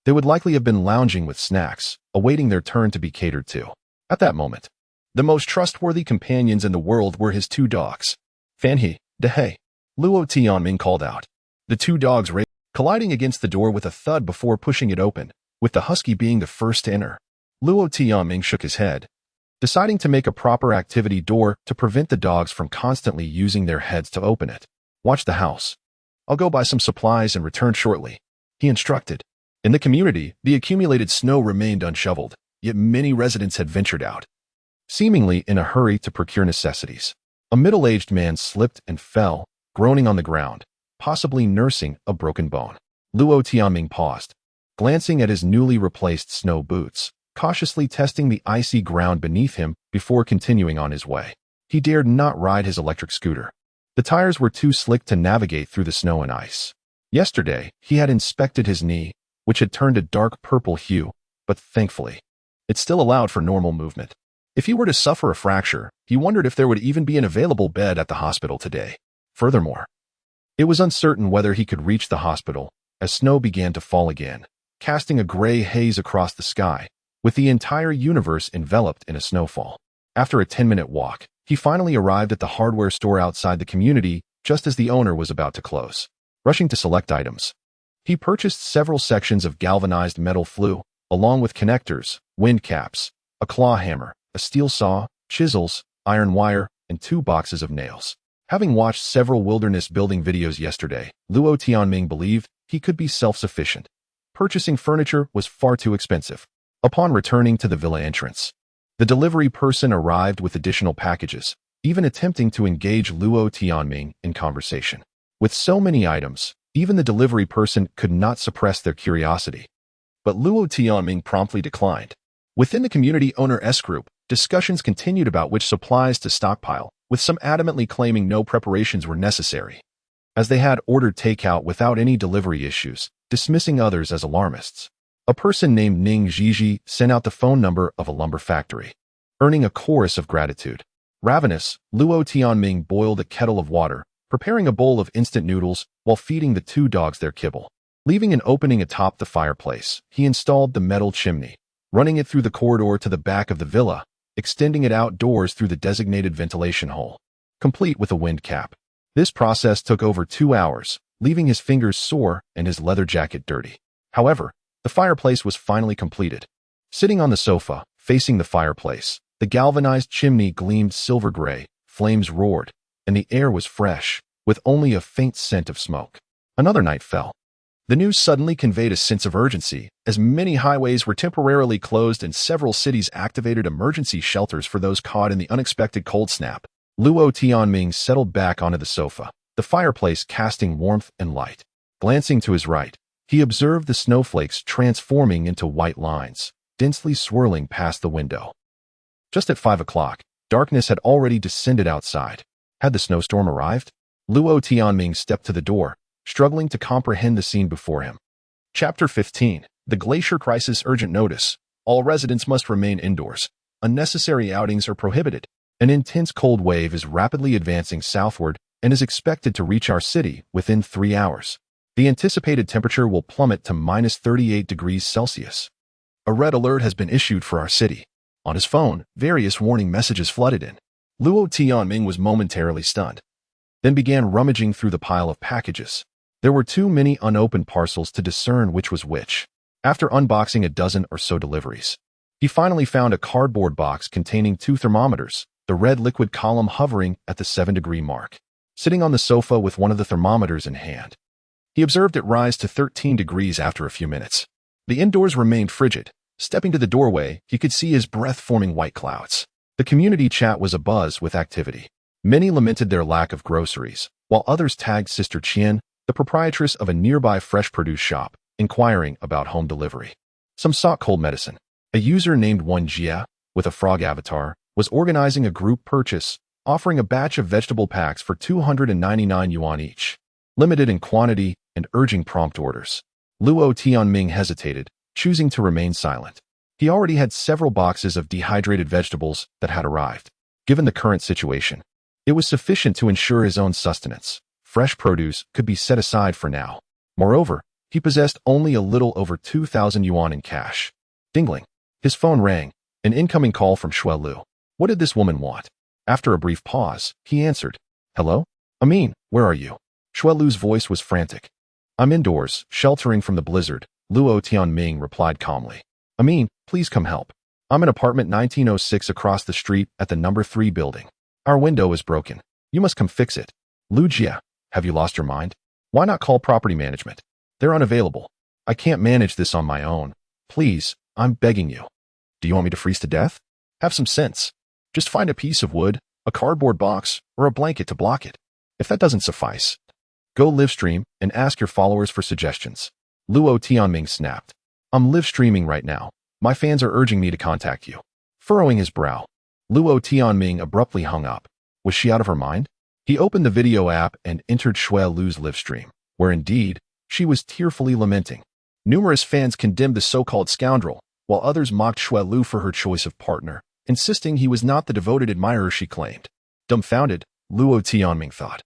they would likely have been lounging with snacks, awaiting their turn to be catered to. At that moment, the most trustworthy companions in the world were his 2 dogs. Fanhe, Dehe, Luo Tianming called out. The 2 dogs raced, colliding against the door with a thud before pushing it open, with the husky being the first to enter. Luo Tianming shook his head, deciding to make a proper activity door to prevent the dogs from constantly using their heads to open it. Watch the house. I'll go buy some supplies and return shortly, he instructed. In the community, the accumulated snow remained unshoveled, yet many residents had ventured out, seemingly in a hurry to procure necessities. A middle-aged man slipped and fell, groaning on the ground, possibly nursing a broken bone. Luo Tianming paused, glancing at his newly replaced snow boots, cautiously testing the icy ground beneath him before continuing on his way. He dared not ride his electric scooter. The tires were too slick to navigate through the snow and ice. Yesterday, he had inspected his knee, which had turned a dark purple hue, but thankfully, it still allowed for normal movement. If he were to suffer a fracture, he wondered if there would even be an available bed at the hospital today. Furthermore, it was uncertain whether he could reach the hospital, as snow began to fall again, casting a gray haze across the sky, with the entire universe enveloped in a snowfall. After a 10-minute walk, he finally arrived at the hardware store outside the community just as the owner was about to close. Rushing to select items, he purchased several sections of galvanized metal flue, along with connectors, wind caps, a claw hammer, a steel saw, chisels, iron wire, and 2 boxes of nails. Having watched several wilderness building videos yesterday, Luo Tianming believed he could be self-sufficient. Purchasing furniture was far too expensive. Upon returning to the villa entrance, the delivery person arrived with additional packages, even attempting to engage Luo Tianming in conversation. With so many items, even the delivery person could not suppress their curiosity. But Luo Tianming promptly declined. Within the community owner S group, discussions continued about which supplies to stockpile, with some adamantly claiming no preparations were necessary, as they had ordered takeout without any delivery issues, dismissing others as alarmists. A person named Ning Jiji sent out the phone number of a lumber factory, earning a chorus of gratitude. Ravenous, Luo Tianming boiled a kettle of water, preparing a bowl of instant noodles while feeding the 2 dogs their kibble. Leaving an opening atop the fireplace, he installed the metal chimney, running it through the corridor to the back of the villa, extending it outdoors through the designated ventilation hole, complete with a wind cap. This process took over 2 hours, leaving his fingers sore and his leather jacket dirty. However, the fireplace was finally completed. Sitting on the sofa, facing the fireplace, The galvanized chimney gleamed silver gray, flames roared, and the air was fresh, with only a faint scent of smoke. Another night fell. The news suddenly conveyed a sense of urgency, as many highways were temporarily closed and several cities activated emergency shelters for those caught in the unexpected cold snap. Luo Tianming settled back onto the sofa, the fireplace casting warmth and light. Glancing to his right, he observed the snowflakes transforming into white lines, densely swirling past the window. Just at 5 o'clock, darkness had already descended outside. Had the snowstorm arrived? Luo Tianming stepped to the door, struggling to comprehend the scene before him. Chapter 15. The Glacier Crisis. Urgent notice. All residents must remain indoors. Unnecessary outings are prohibited. An intense cold wave is rapidly advancing southward and is expected to reach our city within 3 hours. The anticipated temperature will plummet to -38 degrees Celsius. A red alert has been issued for our city. On his phone, various warning messages flooded in. Luo Tianming was momentarily stunned, then began rummaging through the pile of packages. There were too many unopened parcels to discern which was which. After unboxing a dozen or so deliveries, he finally found a cardboard box containing 2 thermometers, the red liquid column hovering at the 7-degree mark. Sitting on the sofa with one of the thermometers in hand, he observed it rise to 13 degrees after a few minutes. The indoors remained frigid. Stepping to the doorway, he could see his breath forming white clouds. The community chat was abuzz with activity. Many lamented their lack of groceries, while others tagged Sister Qian, the proprietress of a nearby fresh produce shop, inquiring about home delivery. Some sought cold medicine. A user named Wan Jia, with a frog avatar, was organizing a group purchase, offering a batch of vegetable packs for 299 yuan each, limited in quantity and urging prompt orders. Luo Tianming hesitated, choosing to remain silent. He already had several boxes of dehydrated vegetables that had arrived. Given the current situation, it was sufficient to ensure his own sustenance. Fresh produce could be set aside for now. Moreover, he possessed only a little over 2,000 yuan in cash. Dingling. His phone rang, an incoming call from Xue Lu. What did this woman want? After a brief pause, he answered. Hello? Amin, where are you? Xue Lu's voice was frantic. I'm indoors, sheltering from the blizzard, Luo Tianming replied calmly. Amin, please come help. I'm in apartment 1906 across the street at the number 3 building. Our window is broken. You must come fix it. Lu Jia, have you lost your mind? Why not call property management? They're unavailable. I can't manage this on my own. Please, I'm begging you. Do you want me to freeze to death? Have some sense. Just find a piece of wood, a cardboard box, or a blanket to block it. If that doesn't suffice, go live stream and ask your followers for suggestions. Luo Tianming snapped. I'm live streaming right now. My fans are urging me to contact you. Furrowing his brow, Luo Tianming abruptly hung up. Was she out of her mind? He opened the video app and entered Xue Lu's live stream, where indeed, she was tearfully lamenting. Numerous fans condemned the so-called scoundrel, while others mocked Xue Lu for her choice of partner, insisting he was not the devoted admirer she claimed. Dumbfounded, Luo Tianming thought.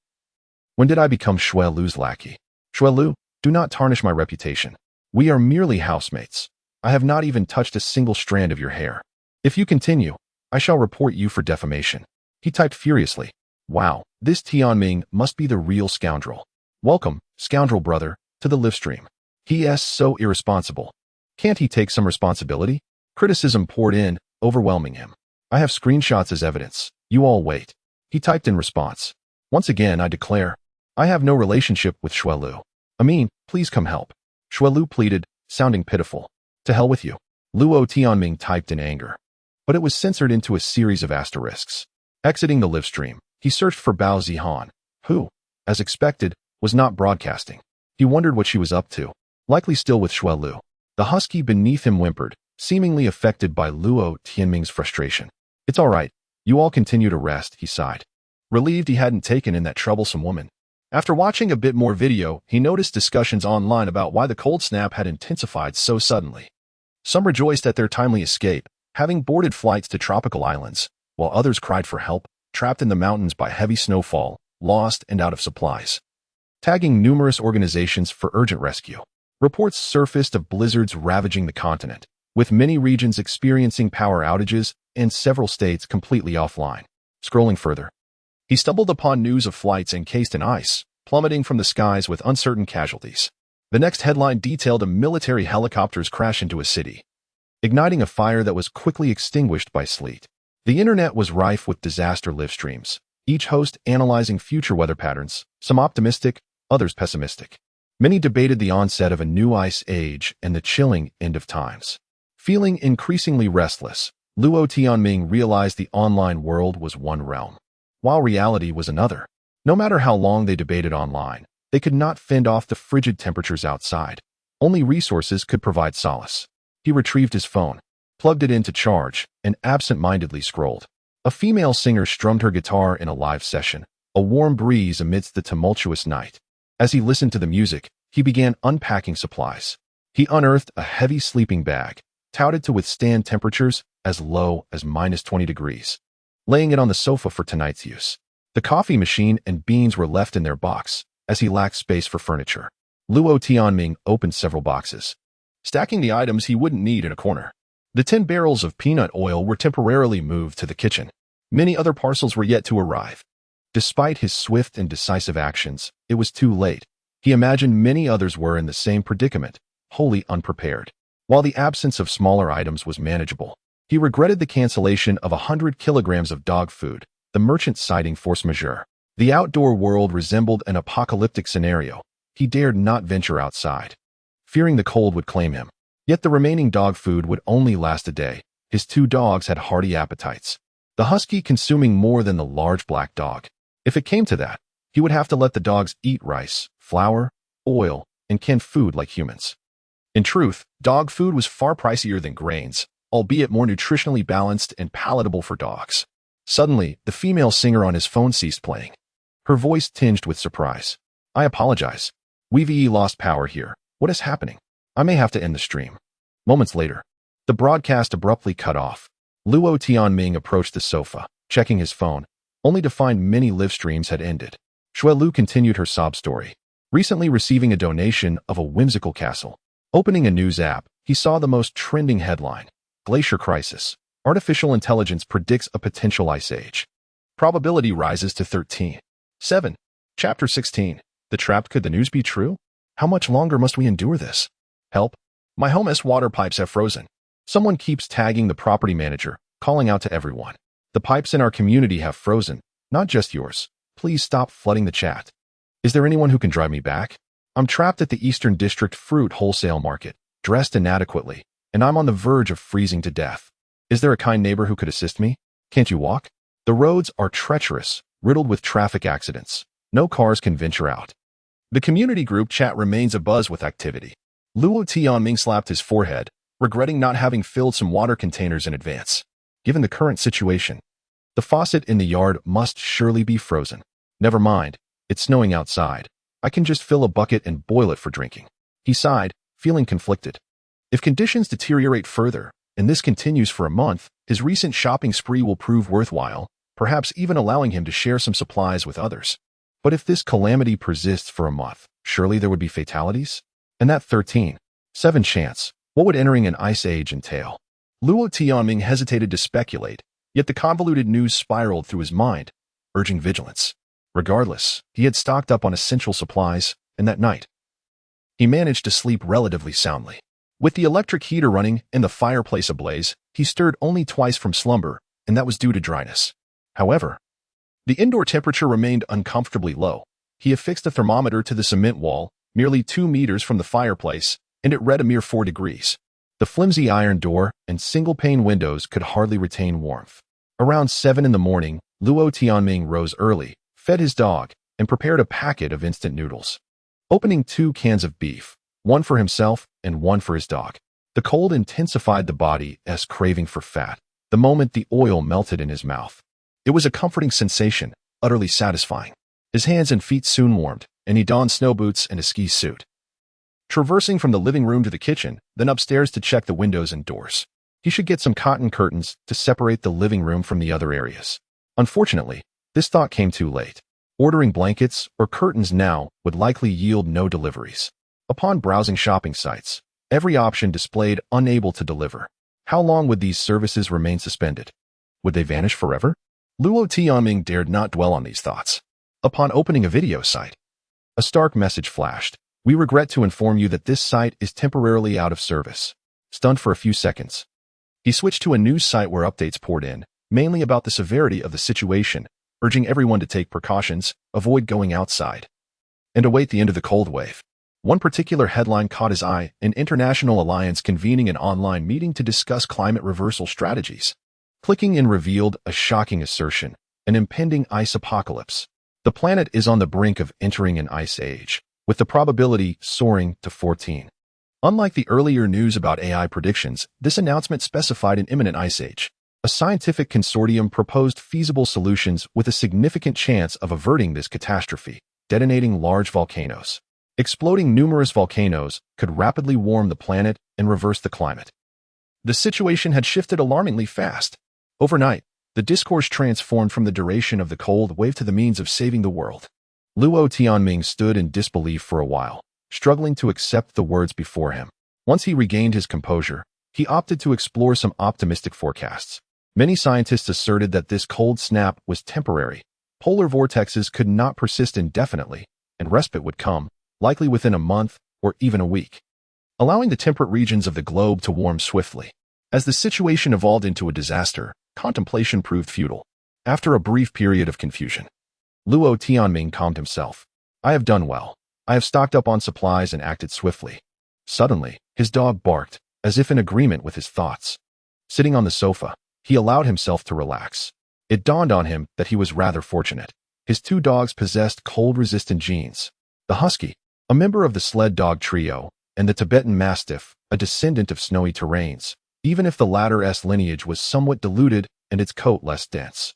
When did I become Xue Lu's lackey? Xue Lu, do not tarnish my reputation. We are merely housemates. I have not even touched a single strand of your hair. If you continue, I shall report you for defamation. He typed furiously. Wow, this Tianming must be the real scoundrel. Welcome, scoundrel brother, to the live stream. He is so irresponsible. Can't he take some responsibility? Criticism poured in, overwhelming him. I have screenshots as evidence. You all wait. He typed in response. Once again, I declare, I have no relationship with Xue Lu. Amin, please come help. Xue Lu pleaded, sounding pitiful. To hell with you. Luo Tianming typed in anger. But it was censored into a series of asterisks. Exiting the live stream, he searched for Bao Zihan, who, as expected, was not broadcasting. He wondered what she was up to, likely still with Xue Lu. The husky beneath him whimpered, seemingly affected by Luo Tianming's frustration. It's all right. You all continue to rest, he sighed. Relieved he hadn't taken in that troublesome woman. After watching a bit more video, he noticed discussions online about why the cold snap had intensified so suddenly. Some rejoiced at their timely escape, having boarded flights to tropical islands, while others cried for help, trapped in the mountains by heavy snowfall, lost and out of supplies. Tagging numerous organizations for urgent rescue. Reports surfaced of blizzards ravaging the continent, with many regions experiencing power outages and several states completely offline. Scrolling further, he stumbled upon news of flights encased in ice, plummeting from the skies with uncertain casualties. The next headline detailed a military helicopter's crash into a city, igniting a fire that was quickly extinguished by sleet. The internet was rife with disaster live streams, each host analyzing future weather patterns, some optimistic, others pessimistic. Many debated the onset of a new ice age and the chilling end of times. Feeling increasingly restless, Luo Tianming realized the online world was one realm, while reality was another. No matter how long they debated online, they could not fend off the frigid temperatures outside. Only resources could provide solace. He retrieved his phone, plugged it in to charge, and absent-mindedly scrolled. A female singer strummed her guitar in a live session, a warm breeze amidst the tumultuous night. As he listened to the music, he began unpacking supplies. He unearthed a heavy sleeping bag, touted to withstand temperatures as low as -20 degrees, laying it on the sofa for tonight's use. The coffee machine and beans were left in their box, as he lacked space for furniture. Luo Tianming opened several boxes, stacking the items he wouldn't need in a corner. The 10 barrels of peanut oil were temporarily moved to the kitchen. Many other parcels were yet to arrive. Despite his swift and decisive actions, it was too late. He imagined many others were in the same predicament, wholly unprepared. While the absence of smaller items was manageable, he regretted the cancellation of 100 kilograms of dog food, the merchant citing force majeure. The outdoor world resembled an apocalyptic scenario. He dared not venture outside, fearing the cold would claim him. Yet the remaining dog food would only last a day. His 2 dogs had hearty appetites, the husky consuming more than the large black dog. If it came to that, he would have to let the dogs eat rice, flour, oil, and canned food like humans. In truth, dog food was far pricier than grains, albeit more nutritionally balanced and palatable for dogs. Suddenly, the female singer on his phone ceased playing, her voice tinged with surprise. "I apologize. We've lost power here. What is happening? I may have to end the stream." Moments later, the broadcast abruptly cut off. Luo Tianming approached the sofa, checking his phone, only to find many live streams had ended. Shuelu continued her sob story, recently receiving a donation of a whimsical castle. Opening a news app, he saw the most trending headline: Glacier Crisis. Artificial intelligence predicts a potential ice age. Probability rises to 13. 7. Chapter 16. The Trapped. Could the news be true? How much longer must we endure this? Help. My home's water pipes have frozen. Someone keeps tagging the property manager, calling out to everyone. The pipes in our community have frozen, not just yours. Please stop flooding the chat. Is there anyone who can drive me back? I'm trapped at the Eastern District Fruit Wholesale Market, dressed inadequately, and I'm on the verge of freezing to death. Is there a kind neighbor who could assist me? Can't you walk? The roads are treacherous, riddled with traffic accidents. No cars can venture out. The community group chat remains abuzz with activity. Luo Tianming slapped his forehead, regretting not having filled some water containers in advance. Given the current situation, the faucet in the yard must surely be frozen. Never mind, it's snowing outside. I can just fill a bucket and boil it for drinking. He sighed, feeling conflicted. If conditions deteriorate further, and this continues for a month, his recent shopping spree will prove worthwhile, perhaps even allowing him to share some supplies with others. But if this calamity persists for a month, surely there would be fatalities? And that 13.7 chance, what would entering an ice age entail? Luo Tianming hesitated to speculate, yet the convoluted news spiraled through his mind, urging vigilance. Regardless, he had stocked up on essential supplies, and that night, he managed to sleep relatively soundly. With the electric heater running and the fireplace ablaze, he stirred only twice from slumber, and that was due to dryness. However, the indoor temperature remained uncomfortably low. He affixed a thermometer to the cement wall, nearly 2 meters from the fireplace, and it read a mere 4 degrees. The flimsy iron door and single-pane windows could hardly retain warmth. Around 7 in the morning, Luo Tianming rose early, fed his dog, and prepared a packet of instant noodles. Opening 2 cans of beef, one for himself and one for his dog. The cold intensified the body's craving for fat, the moment the oil melted in his mouth. It was a comforting sensation, utterly satisfying. His hands and feet soon warmed, and he donned snow boots and a ski suit. Traversing from the living room to the kitchen, then upstairs to check the windows and doors. He should get some cotton curtains to separate the living room from the other areas. Unfortunately, this thought came too late. Ordering blankets or curtains now would likely yield no deliveries. Upon browsing shopping sites, every option displayed unable to deliver. How long would these services remain suspended? Would they vanish forever? Luo Tianming dared not dwell on these thoughts. Upon opening a video site, a stark message flashed. We regret to inform you that this site is temporarily out of service. Stunned for a few seconds, he switched to a news site where updates poured in, mainly about the severity of the situation, urging everyone to take precautions, avoid going outside, and await the end of the cold wave. One particular headline caught his eye: an international alliance convening an online meeting to discuss climate reversal strategies. Clicking in revealed a shocking assertion: an impending ice apocalypse. The planet is on the brink of entering an ice age, with the probability soaring to 14. Unlike the earlier news about AI predictions, this announcement specified an imminent ice age. A scientific consortium proposed feasible solutions with a significant chance of averting this catastrophe: detonating large volcanoes. Exploding numerous volcanoes could rapidly warm the planet and reverse the climate. The situation had shifted alarmingly fast. Overnight, the discourse transformed from the duration of the cold wave to the means of saving the world. Luo Tianming stood in disbelief for a while, struggling to accept the words before him. Once he regained his composure, he opted to explore some optimistic forecasts. Many scientists asserted that this cold snap was temporary. Polar vortexes could not persist indefinitely, and respite would come, likely within a month or even a week, allowing the temperate regions of the globe to warm swiftly. As the situation evolved into a disaster, contemplation proved futile. After a brief period of confusion, Luo Tianming calmed himself. I have done well. I have stocked up on supplies and acted swiftly. Suddenly, his dog barked, as if in agreement with his thoughts. Sitting on the sofa, he allowed himself to relax. It dawned on him that he was rather fortunate. His two dogs possessed cold-resistant genes. The husky, a member of the sled dog trio, and the Tibetan mastiff, a descendant of snowy terrains, even if the latter's lineage was somewhat diluted and its coat less dense.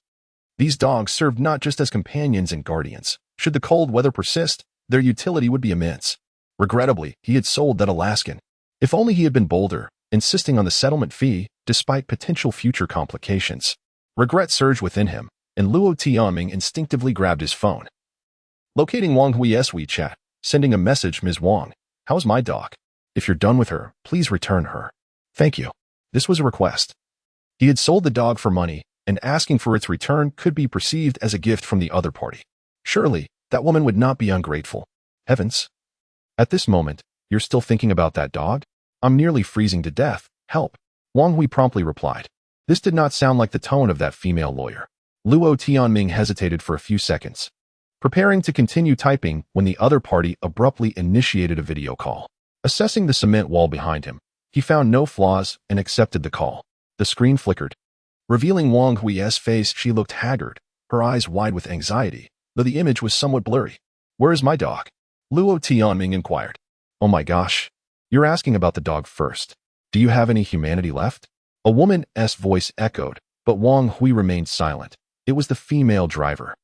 These dogs served not just as companions and guardians. Should the cold weather persist, their utility would be immense. Regrettably, he had sold that Alaskan. If only he had been bolder, insisting on the settlement fee despite potential future complications. Regret surged within him, and Luo Tianming instinctively grabbed his phone. Locating Wang Hui's WeChat, sending a message: Ms. Wang, how's my dog? If you're done with her, please return her. Thank you. This was a request. He had sold the dog for money, and asking for its return could be perceived as a gift from the other party. Surely, that woman would not be ungrateful. Heavens. At this moment, you're still thinking about that dog? I'm nearly freezing to death. Help. Wang Hui promptly replied. This did not sound like the tone of that female lawyer. Luo Tianming hesitated for a few seconds, preparing to continue typing when the other party abruptly initiated a video call. Assessing the cement wall behind him, he found no flaws and accepted the call. The screen flickered, revealing Wang Hui's face. She looked haggard, her eyes wide with anxiety, though the image was somewhat blurry. Where is my dog? Luo Tianming inquired. Oh my gosh. You're asking about the dog first. Do you have any humanity left? A woman's voice echoed, but Wang Hui remained silent. It was the female driver.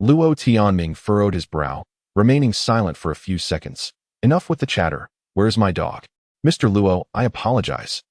Luo Tianming furrowed his brow, remaining silent for a few seconds. Enough with the chatter. Where's my dog? Mr. Luo, I apologize.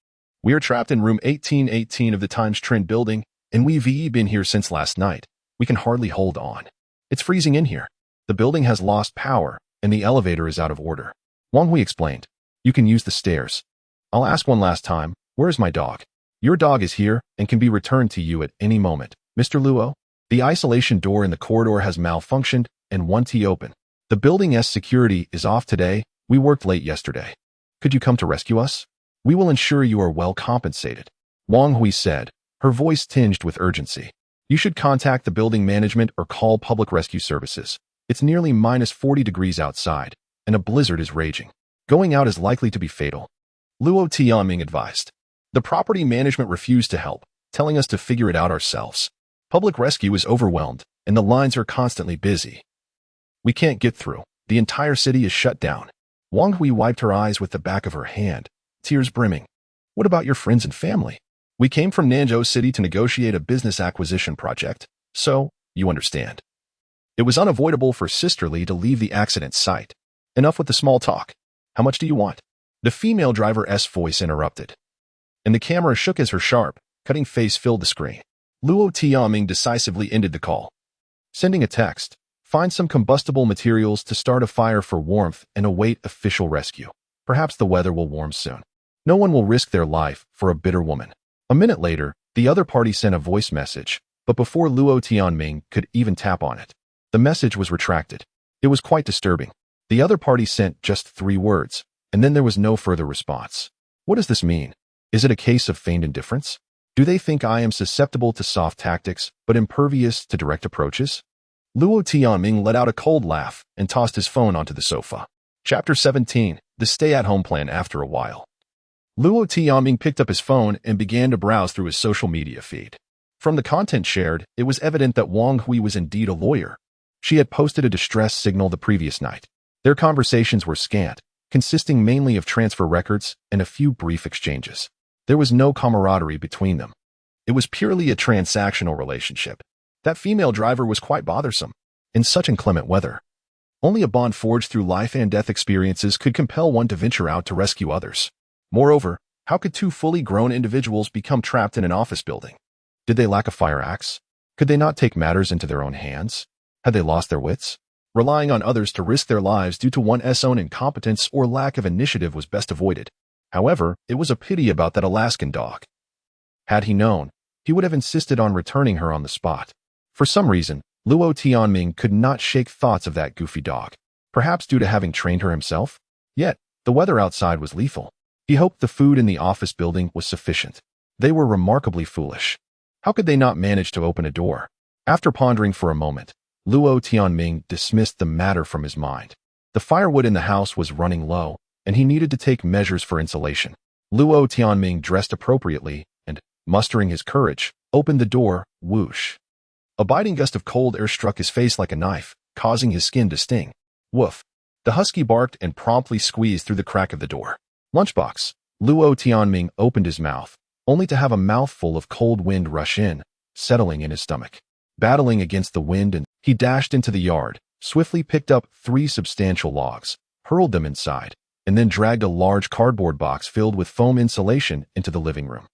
We are trapped in room 1818 of the Times Trend building, and we've been here since last night. We can hardly hold on. It's freezing in here. The building has lost power, and the elevator is out of order. Wang Hui explained. You can use the stairs. I'll ask one last time. Where is my dog? Your dog is here and can be returned to you at any moment. Mr. Luo, the isolation door in the corridor has malfunctioned and won't open. The building's security is off today. We worked late yesterday. Could you come to rescue us? We will ensure you are well compensated. Wang Hui said, her voice tinged with urgency. You should contact the building management or call public rescue services. It's nearly minus 40 degrees outside, and a blizzard is raging. Going out is likely to be fatal. Luo Tianming advised. The property management refused to help, telling us to figure it out ourselves. Public rescue is overwhelmed, and the lines are constantly busy. We can't get through. The entire city is shut down. Wang Hui wiped her eyes with the back of her hand, tears brimming. What about your friends and family? We came from Nanzhou City to negotiate a business acquisition project, so, you understand. It was unavoidable for Sister Lee to leave the accident site. Enough with the small talk. How much do you want? The female driver's voice interrupted, and the camera shook as her sharp, cutting face filled the screen. Luo Tianming decisively ended the call. Sending a text. Find some combustible materials to start a fire for warmth and await official rescue. Perhaps the weather will warm soon. No one will risk their life for a bitter woman. A minute later, the other party sent a voice message, but before Luo Tianming could even tap on it, the message was retracted. It was quite disturbing. The other party sent just 3 words, and then there was no further response. What does this mean? Is it a case of feigned indifference? Do they think I am susceptible to soft tactics, but impervious to direct approaches? Luo Tianming let out a cold laugh and tossed his phone onto the sofa. Chapter 17. The Stay-at-Home Plan After a While. Luo Tianming picked up his phone and began to browse through his social media feed. From the content shared, it was evident that Wang Hui was indeed a lawyer. She had posted a distress signal the previous night. Their conversations were scant, consisting mainly of transfer records and a few brief exchanges. There was no camaraderie between them. It was purely a transactional relationship. That female driver was quite bothersome. In such inclement weather, only a bond forged through life and death experiences could compel one to venture out to rescue others. Moreover, how could two fully grown individuals become trapped in an office building? Did they lack a fire axe? Could they not take matters into their own hands? Had they lost their wits? Relying on others to risk their lives due to one's own incompetence or lack of initiative was best avoided. However, it was a pity about that Alaskan dog. Had he known, he would have insisted on returning her on the spot. For some reason, Luo Tianming could not shake thoughts of that goofy dog, perhaps due to having trained her himself. Yet, the weather outside was lethal. He hoped the food in the office building was sufficient. They were remarkably foolish. How could they not manage to open a door? After pondering for a moment, Luo Tianming dismissed the matter from his mind. The firewood in the house was running low, and he needed to take measures for insulation. Luo Tianming dressed appropriately and, mustering his courage, opened the door. Whoosh. A biting gust of cold air struck his face like a knife, causing his skin to sting. Woof. The husky barked and promptly squeezed through the crack of the door. Lunchbox. Luo Tianming opened his mouth, only to have a mouthful of cold wind rush in, settling in his stomach. Battling against the wind, and he dashed into the yard, swiftly picked up 3 substantial logs, hurled them inside, and then dragged a large cardboard box filled with foam insulation into the living room.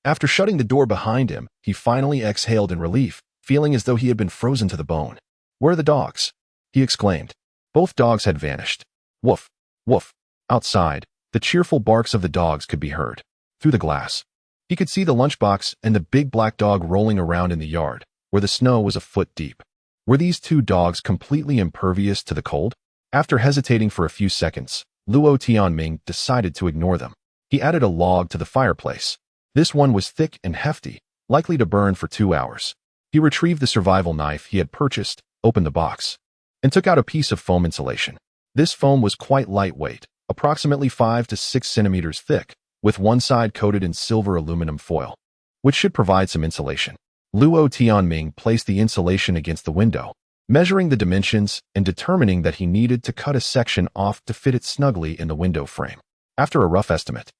After shutting the door behind him, he finally exhaled in relief, feeling as though he had been frozen to the bone. "Where are the dogs?" he exclaimed. Both dogs had vanished. Woof, woof. Outside, the cheerful barks of the dogs could be heard. Through the glass, he could see the lunchbox and the big black dog rolling around in the yard, where the snow was a foot deep. Were these 2 dogs completely impervious to the cold? After hesitating for a few seconds, Luo Tianming decided to ignore them. He added a log to the fireplace. This one was thick and hefty, likely to burn for 2 hours. He retrieved the survival knife he had purchased, opened the box, and took out a piece of foam insulation. This foam was quite lightweight, approximately 5 to 6 centimeters thick, with one side coated in silver aluminum foil, which should provide some insulation. Luo Tianming placed the insulation against the window, measuring the dimensions and determining that he needed to cut a section off to fit it snugly in the window frame. After a rough estimate,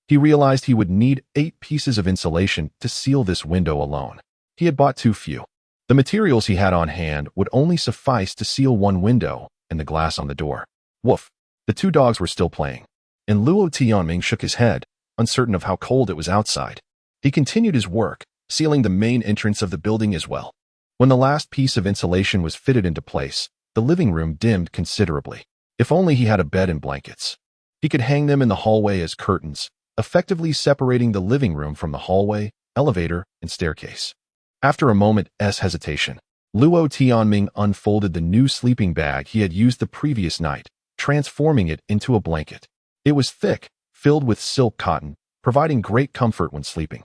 he realized he would need 8 pieces of insulation to seal this window alone. He had bought too few. The materials he had on hand would only suffice to seal one window and the glass on the door. Woof. The 2 dogs were still playing, and Luo Tianming shook his head, uncertain of how cold it was outside. He continued his work, sealing the main entrance of the building as well. When the last piece of insulation was fitted into place, the living room dimmed considerably. If only he had a bed and blankets. He could hang them in the hallway as curtains, effectively separating the living room from the hallway, elevator, and staircase. After a moment's hesitation, Luo Tianming unfolded the new sleeping bag he had used the previous night, transforming it into a blanket. It was thick, filled with silk cotton, providing great comfort when sleeping,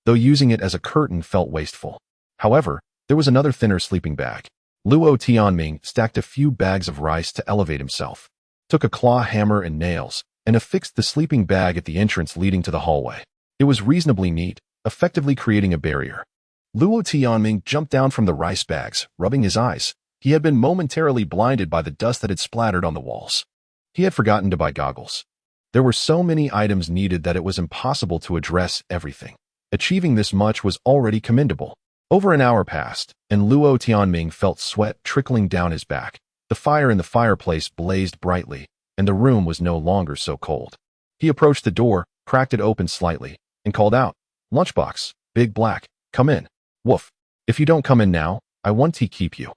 though using it as a curtain felt wasteful. However, there was another thinner sleeping bag. Luo Tianming stacked a few bags of rice to elevate himself, took a claw hammer and nails, and affixed the sleeping bag at the entrance leading to the hallway. It was reasonably neat, effectively creating a barrier. Luo Tianming jumped down from the rice bags, rubbing his eyes. He had been momentarily blinded by the dust that had splattered on the walls. He had forgotten to buy goggles. There were so many items needed that it was impossible to address everything. Achieving this much was already commendable. Over an hour passed, and Luo Tianming felt sweat trickling down his back. The fire in the fireplace blazed brightly, and the room was no longer so cold. He approached the door, cracked it open slightly, and called out, "Lunchbox, Big Black, come in." Woof. "If you don't come in now, I want to keep you."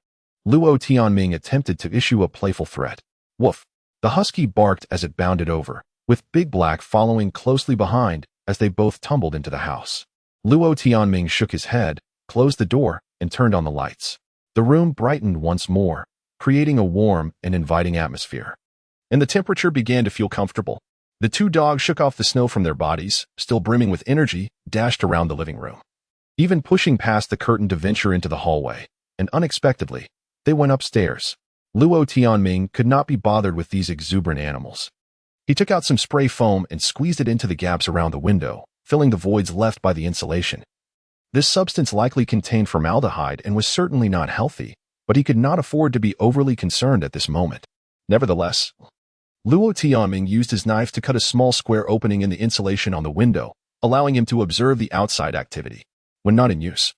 Luo Tianming attempted to issue a playful threat. Woof. The husky barked as it bounded over, with Big Black following closely behind as they both tumbled into the house. Luo Tianming shook his head, closed the door, and turned on the lights. The room brightened once more, creating a warm and inviting atmosphere, and the temperature began to feel comfortable. The two dogs shook off the snow from their bodies, still brimming with energy, dashed around the living room, even pushing past the curtain to venture into the hallway, and unexpectedly, they went upstairs. Luo Tianming could not be bothered with these exuberant animals. He took out some spray foam and squeezed it into the gaps around the window, filling the voids left by the insulation. This substance likely contained formaldehyde and was certainly not healthy, but he could not afford to be overly concerned at this moment. Nevertheless, Luo Tianming used his knife to cut a small square opening in the insulation on the window, allowing him to observe the outside activity. When not in use,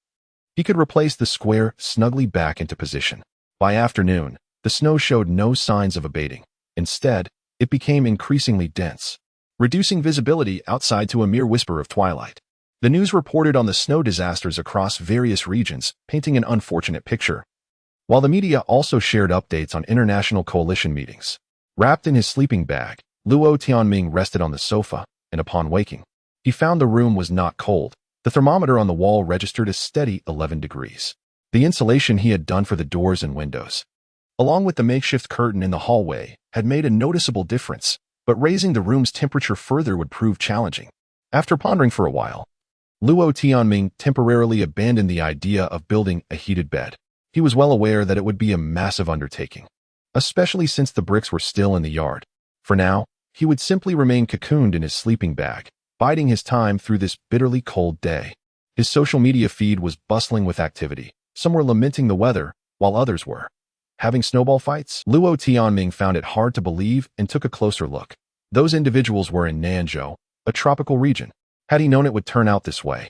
he could replace the square snugly back into position. By afternoon, the snow showed no signs of abating. Instead, it became increasingly dense, reducing visibility outside to a mere whisper of twilight. The news reported on the snow disasters across various regions, painting an unfortunate picture, while the media also shared updates on international coalition meetings. Wrapped in his sleeping bag, Luo Tianming rested on the sofa, and upon waking, he found the room was not cold. The thermometer on the wall registered a steady 11 degrees. The insulation he had done for the doors and windows, along with the makeshift curtain in the hallway, had made a noticeable difference, but raising the room's temperature further would prove challenging. After pondering for a while, Luo Tianming temporarily abandoned the idea of building a heated bed. He was well aware that it would be a massive undertaking, especially since the bricks were still in the yard. For now, he would simply remain cocooned in his sleeping bag, biding his time through this bitterly cold day. His social media feed was bustling with activity. Some were lamenting the weather, while others were having snowball fights. Luo Tianming found it hard to believe and took a closer look. Those individuals were in Nanzhou, a tropical region. Had he known it would turn out this way,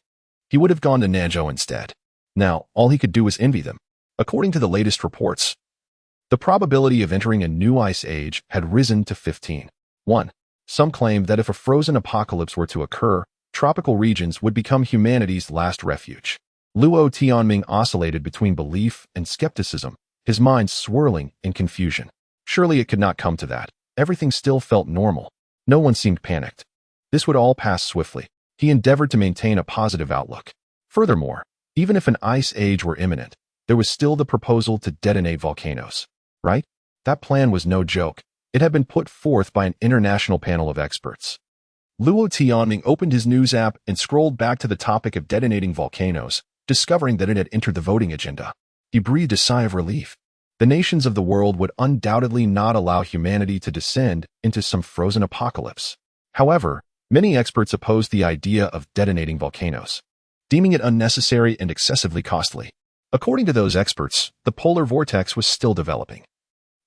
he would have gone to Nanzhou instead. Now, all he could do was envy them. According to the latest reports, the probability of entering a new ice age had risen to 15:1. Some claimed that if a frozen apocalypse were to occur, tropical regions would become humanity's last refuge. Luo Tianming oscillated between belief and skepticism, his mind swirling in confusion. Surely it could not come to that. Everything still felt normal. No one seemed panicked. This would all pass swiftly. He endeavored to maintain a positive outlook. Furthermore, even if an ice age were imminent, there was still the proposal to detonate volcanoes. Right? That plan was no joke. It had been put forth by an international panel of experts. Luo Tianming opened his news app and scrolled back to the topic of detonating volcanoes, discovering that it had entered the voting agenda. He breathed a sigh of relief. The nations of the world would undoubtedly not allow humanity to descend into some frozen apocalypse. However, many experts opposed the idea of detonating volcanoes, deeming it unnecessary and excessively costly. According to those experts, the polar vortex was still developing,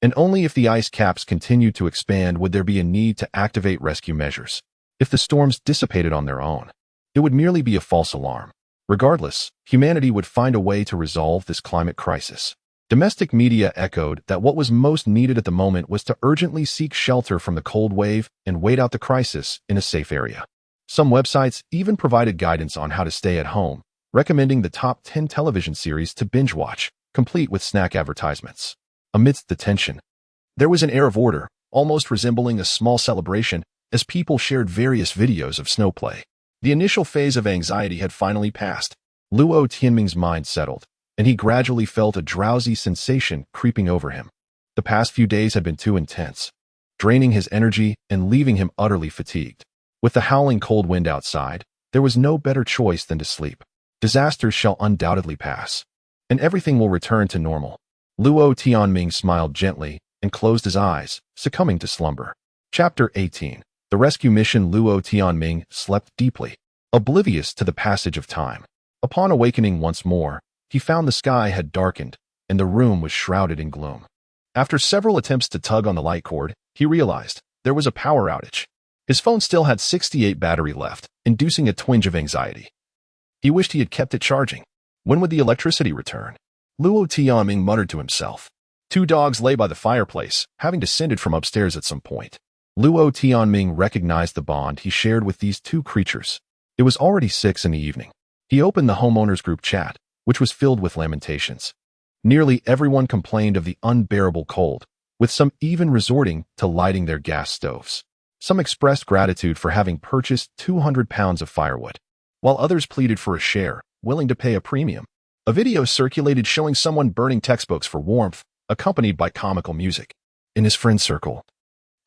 and only if the ice caps continued to expand would there be a need to activate rescue measures. If the storms dissipated on their own, it would merely be a false alarm. Regardless, humanity would find a way to resolve this climate crisis. Domestic media echoed that what was most needed at the moment was to urgently seek shelter from the cold wave and wait out the crisis in a safe area. Some websites even provided guidance on how to stay at home, recommending the top 10 television series to binge watch, complete with snack advertisements. Amidst the tension, there was an air of order, almost resembling a small celebration, as people shared various videos of snowplay. The initial phase of anxiety had finally passed. Luo Tianming's mind settled, and he gradually felt a drowsy sensation creeping over him. The past few days had been too intense, draining his energy and leaving him utterly fatigued. With the howling cold wind outside, there was no better choice than to sleep. Disasters shall undoubtedly pass, and everything will return to normal. Luo Tianming smiled gently and closed his eyes, succumbing to slumber. Chapter 18. The rescue mission. Luo Tianming slept deeply, oblivious to the passage of time. Upon awakening once more, he found the sky had darkened, and the room was shrouded in gloom. After several attempts to tug on the light cord, he realized there was a power outage. His phone still had 68 battery left, inducing a twinge of anxiety. He wished he had kept it charging. When would the electricity return? Luo Tianming muttered to himself. Two dogs lay by the fireplace, having descended from upstairs at some point. Luo Tianming recognized the bond he shared with these two creatures. It was already 6 in the evening. He opened the homeowners group chat, which was filled with lamentations. Nearly everyone complained of the unbearable cold, with some even resorting to lighting their gas stoves. Some expressed gratitude for having purchased 200 pounds of firewood, while others pleaded for a share, willing to pay a premium. A video circulated showing someone burning textbooks for warmth, accompanied by comical music. In his friend circle,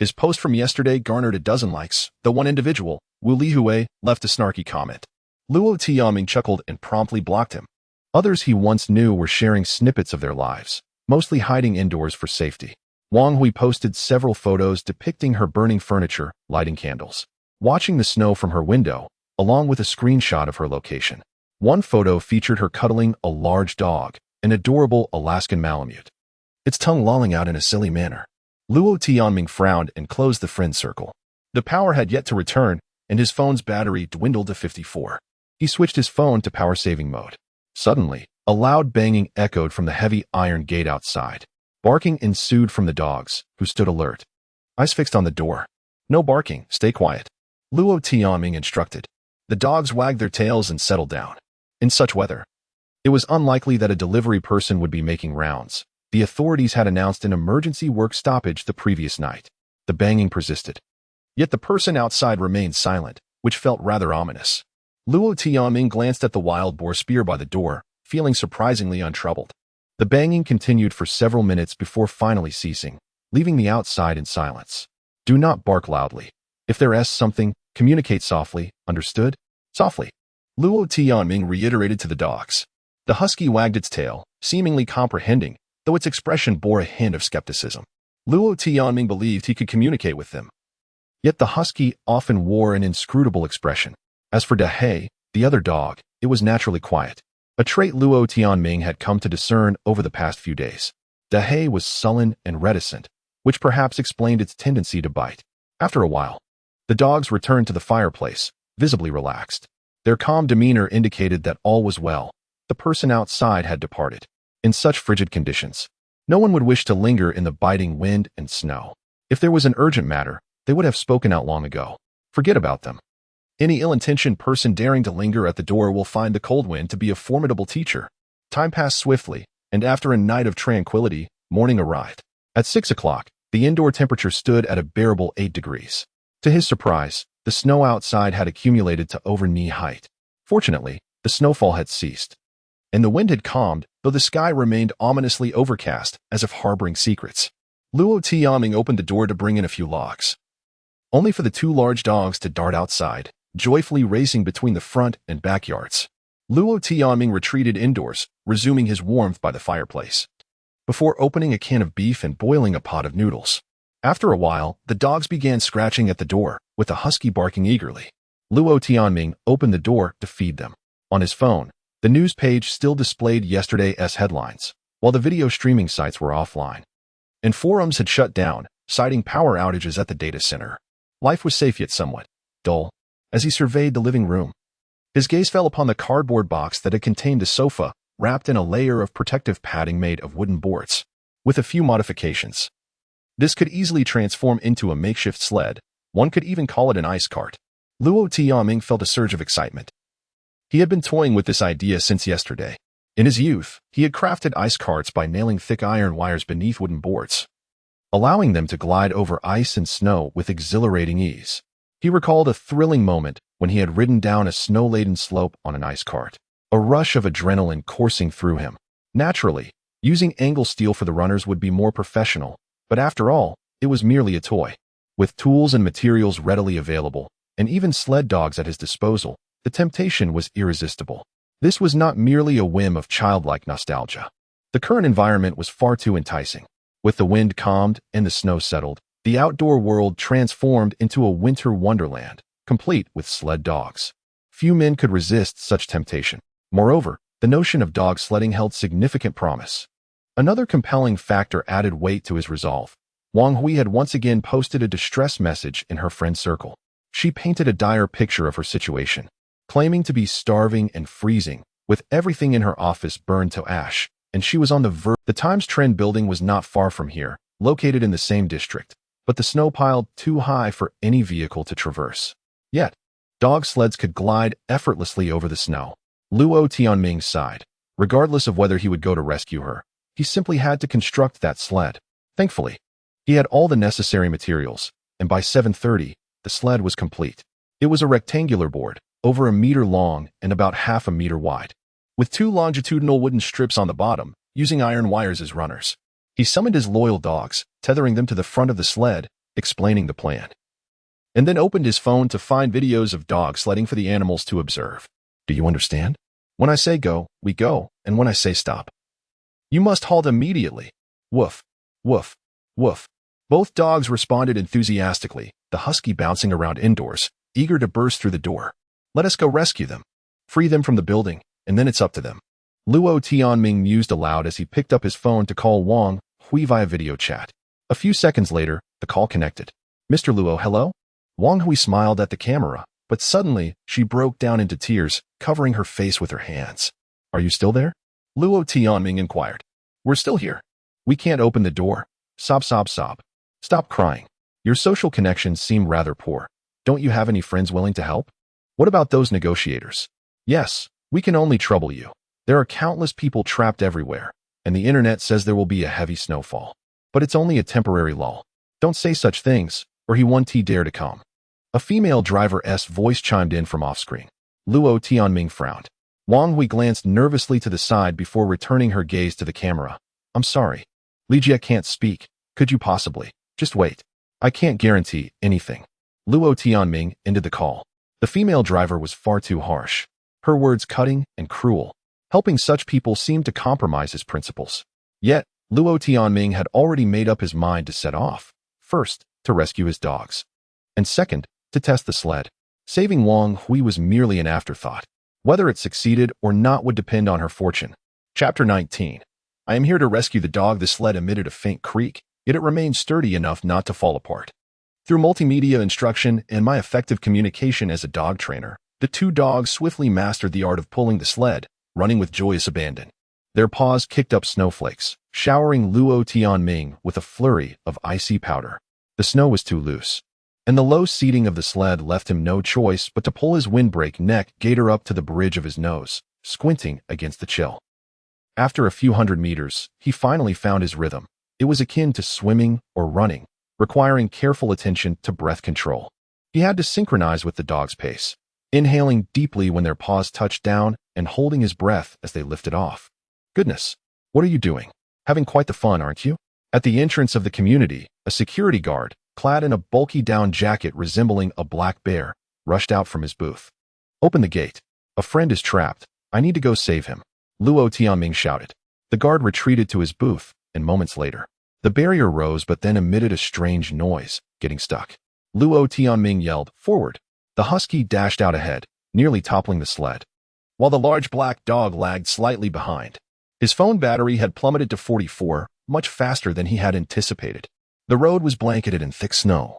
His post from yesterday garnered a dozen likes, though one individual, Wu Lihue, left a snarky comment. Luo Tianming chuckled and promptly blocked him. Others he once knew were sharing snippets of their lives, mostly hiding indoors for safety. Wang Hui posted several photos depicting her burning furniture, lighting candles, watching the snow from her window, along with a screenshot of her location. One photo featured her cuddling a large dog, an adorable Alaskan Malamute, its tongue lolling out in a silly manner. Luo Tianming frowned and closed the friend circle. The power had yet to return, and his phone's battery dwindled to 54. He switched his phone to power-saving mode. Suddenly, a loud banging echoed from the heavy iron gate outside. Barking ensued from the dogs, who stood alert. Eyes fixed on the door. No barking, stay quiet, Luo Tianming instructed. The dogs wagged their tails and settled down. In such weather, it was unlikely that a delivery person would be making rounds. The authorities had announced an emergency work stoppage the previous night. The banging persisted. Yet the person outside remained silent, which felt rather ominous. Luo Tianming glanced at the wild boar spear by the door, feeling surprisingly untroubled. The banging continued for several minutes before finally ceasing, leaving the outside in silence. Do not bark loudly. If there's something, communicate softly, understood? Softly, Luo Tianming reiterated to the dogs. The husky wagged its tail, seemingly comprehending, though its expression bore a hint of skepticism. Luo Tianming believed he could communicate with them. Yet the husky often wore an inscrutable expression. As for Dahei, the other dog, it was naturally quiet, a trait Luo Tianming had come to discern over the past few days. Dahei was sullen and reticent, which perhaps explained its tendency to bite. After a while, the dogs returned to the fireplace, visibly relaxed. Their calm demeanor indicated that all was well. The person outside had departed. In such frigid conditions, no one would wish to linger in the biting wind and snow. If there was an urgent matter, they would have spoken out long ago. Forget about them. Any ill-intentioned person daring to linger at the door will find the cold wind to be a formidable teacher. Time passed swiftly, and after a night of tranquility, morning arrived. At 6 o'clock, the indoor temperature stood at a bearable 8 degrees. To his surprise, the snow outside had accumulated to over knee height. Fortunately, the snowfall had ceased, and the wind had calmed, though the sky remained ominously overcast, as if harboring secrets. Luo Tianming opened the door to bring in a few logs, only for the two large dogs to dart outside, joyfully racing between the front and backyards. Luo Tianming retreated indoors, resuming his warmth by the fireplace, before opening a can of beef and boiling a pot of noodles. After a while, the dogs began scratching at the door, with the husky barking eagerly. Luo Tianming opened the door to feed them. On his phone, the news page still displayed yesterday's headlines, while the video streaming sites were offline, and forums had shut down, citing power outages at the data center. Life was safe yet somewhat dull. As he surveyed the living room, his gaze fell upon the cardboard box that had contained a sofa, wrapped in a layer of protective padding made of wooden boards. With a few modifications, this could easily transform into a makeshift sled. One could even call it an ice cart. Luo Tianming felt a surge of excitement. He had been toying with this idea since yesterday. In his youth, he had crafted ice carts by nailing thick iron wires beneath wooden boards, allowing them to glide over ice and snow with exhilarating ease. He recalled a thrilling moment when he had ridden down a snow-laden slope on an ice cart. A rush of adrenaline coursing through him. Naturally, using angle steel for the runners would be more professional, but after all, it was merely a toy. With tools and materials readily available, and even sled dogs at his disposal, the temptation was irresistible. This was not merely a whim of childlike nostalgia. The current environment was far too enticing. With the wind calmed and the snow settled, the outdoor world transformed into a winter wonderland, complete with sled dogs. Few men could resist such temptation. Moreover, the notion of dog sledding held significant promise. Another compelling factor added weight to his resolve. Wang Hui had once again posted a distress message in her friend circle. She painted a dire picture of her situation, claiming to be starving and freezing, with everything in her office burned to ash, and she was on the verge. The Times Trend building was not far from here, located in the same district, but the snow piled too high for any vehicle to traverse. Yet, dog sleds could glide effortlessly over the snow. Luo Tianming sighed. Regardless of whether he would go to rescue her, he simply had to construct that sled. Thankfully, he had all the necessary materials, and by 7:30, the sled was complete. It was a rectangular board, over a meter long and about half a meter wide, with two longitudinal wooden strips on the bottom, using iron wires as runners. He summoned his loyal dogs, tethering them to the front of the sled, explaining the plan, and then opened his phone to find videos of dogs sledding for the animals to observe. Do you understand? When I say go, we go, and when I say stop, you must halt immediately. Woof, woof, woof. Both dogs responded enthusiastically, the husky bouncing around indoors, eager to burst through the door. Let us go rescue them. Free them from the building, and then it's up to them. Luo Tianming mused aloud as he picked up his phone to call Wang Hui via video chat. A few seconds later, the call connected. Mr. Luo, hello? Wang Hui smiled at the camera, but suddenly she broke down into tears, covering her face with her hands. Are you still there? Luo Tianming inquired. We're still here. We can't open the door. Sob, sob, sob. Stop crying. Your social connections seem rather poor. Don't you have any friends willing to help? What about those negotiators? Yes, we can only trouble you. There are countless people trapped everywhere, and the internet says there will be a heavy snowfall. But it's only a temporary lull. Don't say such things, or he won't dare to come. A female driver's voice chimed in from off-screen. Luo Tianming frowned. Wang Hui glanced nervously to the side before returning her gaze to the camera. I'm sorry. Lijia can't speak. Could you possibly? Just wait. I can't guarantee anything. Luo Tianming ended the call. The female driver was far too harsh. Her words cutting and cruel. Helping such people seemed to compromise his principles. Yet, Luo Tianming had already made up his mind to set off. First, to rescue his dogs. And second, to test the sled. Saving Wang Hui was merely an afterthought. Whether it succeeded or not would depend on her fortune. Chapter 19. I am here to rescue the dog. The sled emitted a faint creak, yet it remained sturdy enough not to fall apart. Through multimedia instruction and my effective communication as a dog trainer, the two dogs swiftly mastered the art of pulling the sled, running with joyous abandon. Their paws kicked up snowflakes, showering Luo Tianming with a flurry of icy powder. The snow was too loose, and the low seating of the sled left him no choice but to pull his windbreak neck gaiter up to the bridge of his nose, squinting against the chill. After a few hundred meters, he finally found his rhythm. It was akin to swimming or running, requiring careful attention to breath control. He had to synchronize with the dog's pace, inhaling deeply when their paws touched down and holding his breath as they lifted off. Goodness, what are you doing? Having quite the fun, aren't you? At the entrance of the community, a security guard, clad in a bulky down jacket resembling a black bear, rushed out from his booth. Open the gate. A friend is trapped. I need to go save him. Luo Tianming shouted. The guard retreated to his booth, and moments later, the barrier rose but then emitted a strange noise, getting stuck. Luo Tianming yelled, forward. The husky dashed out ahead, nearly toppling the sled, while the large black dog lagged slightly behind. His phone battery had plummeted to 44, much faster than he had anticipated. The road was blanketed in thick snow,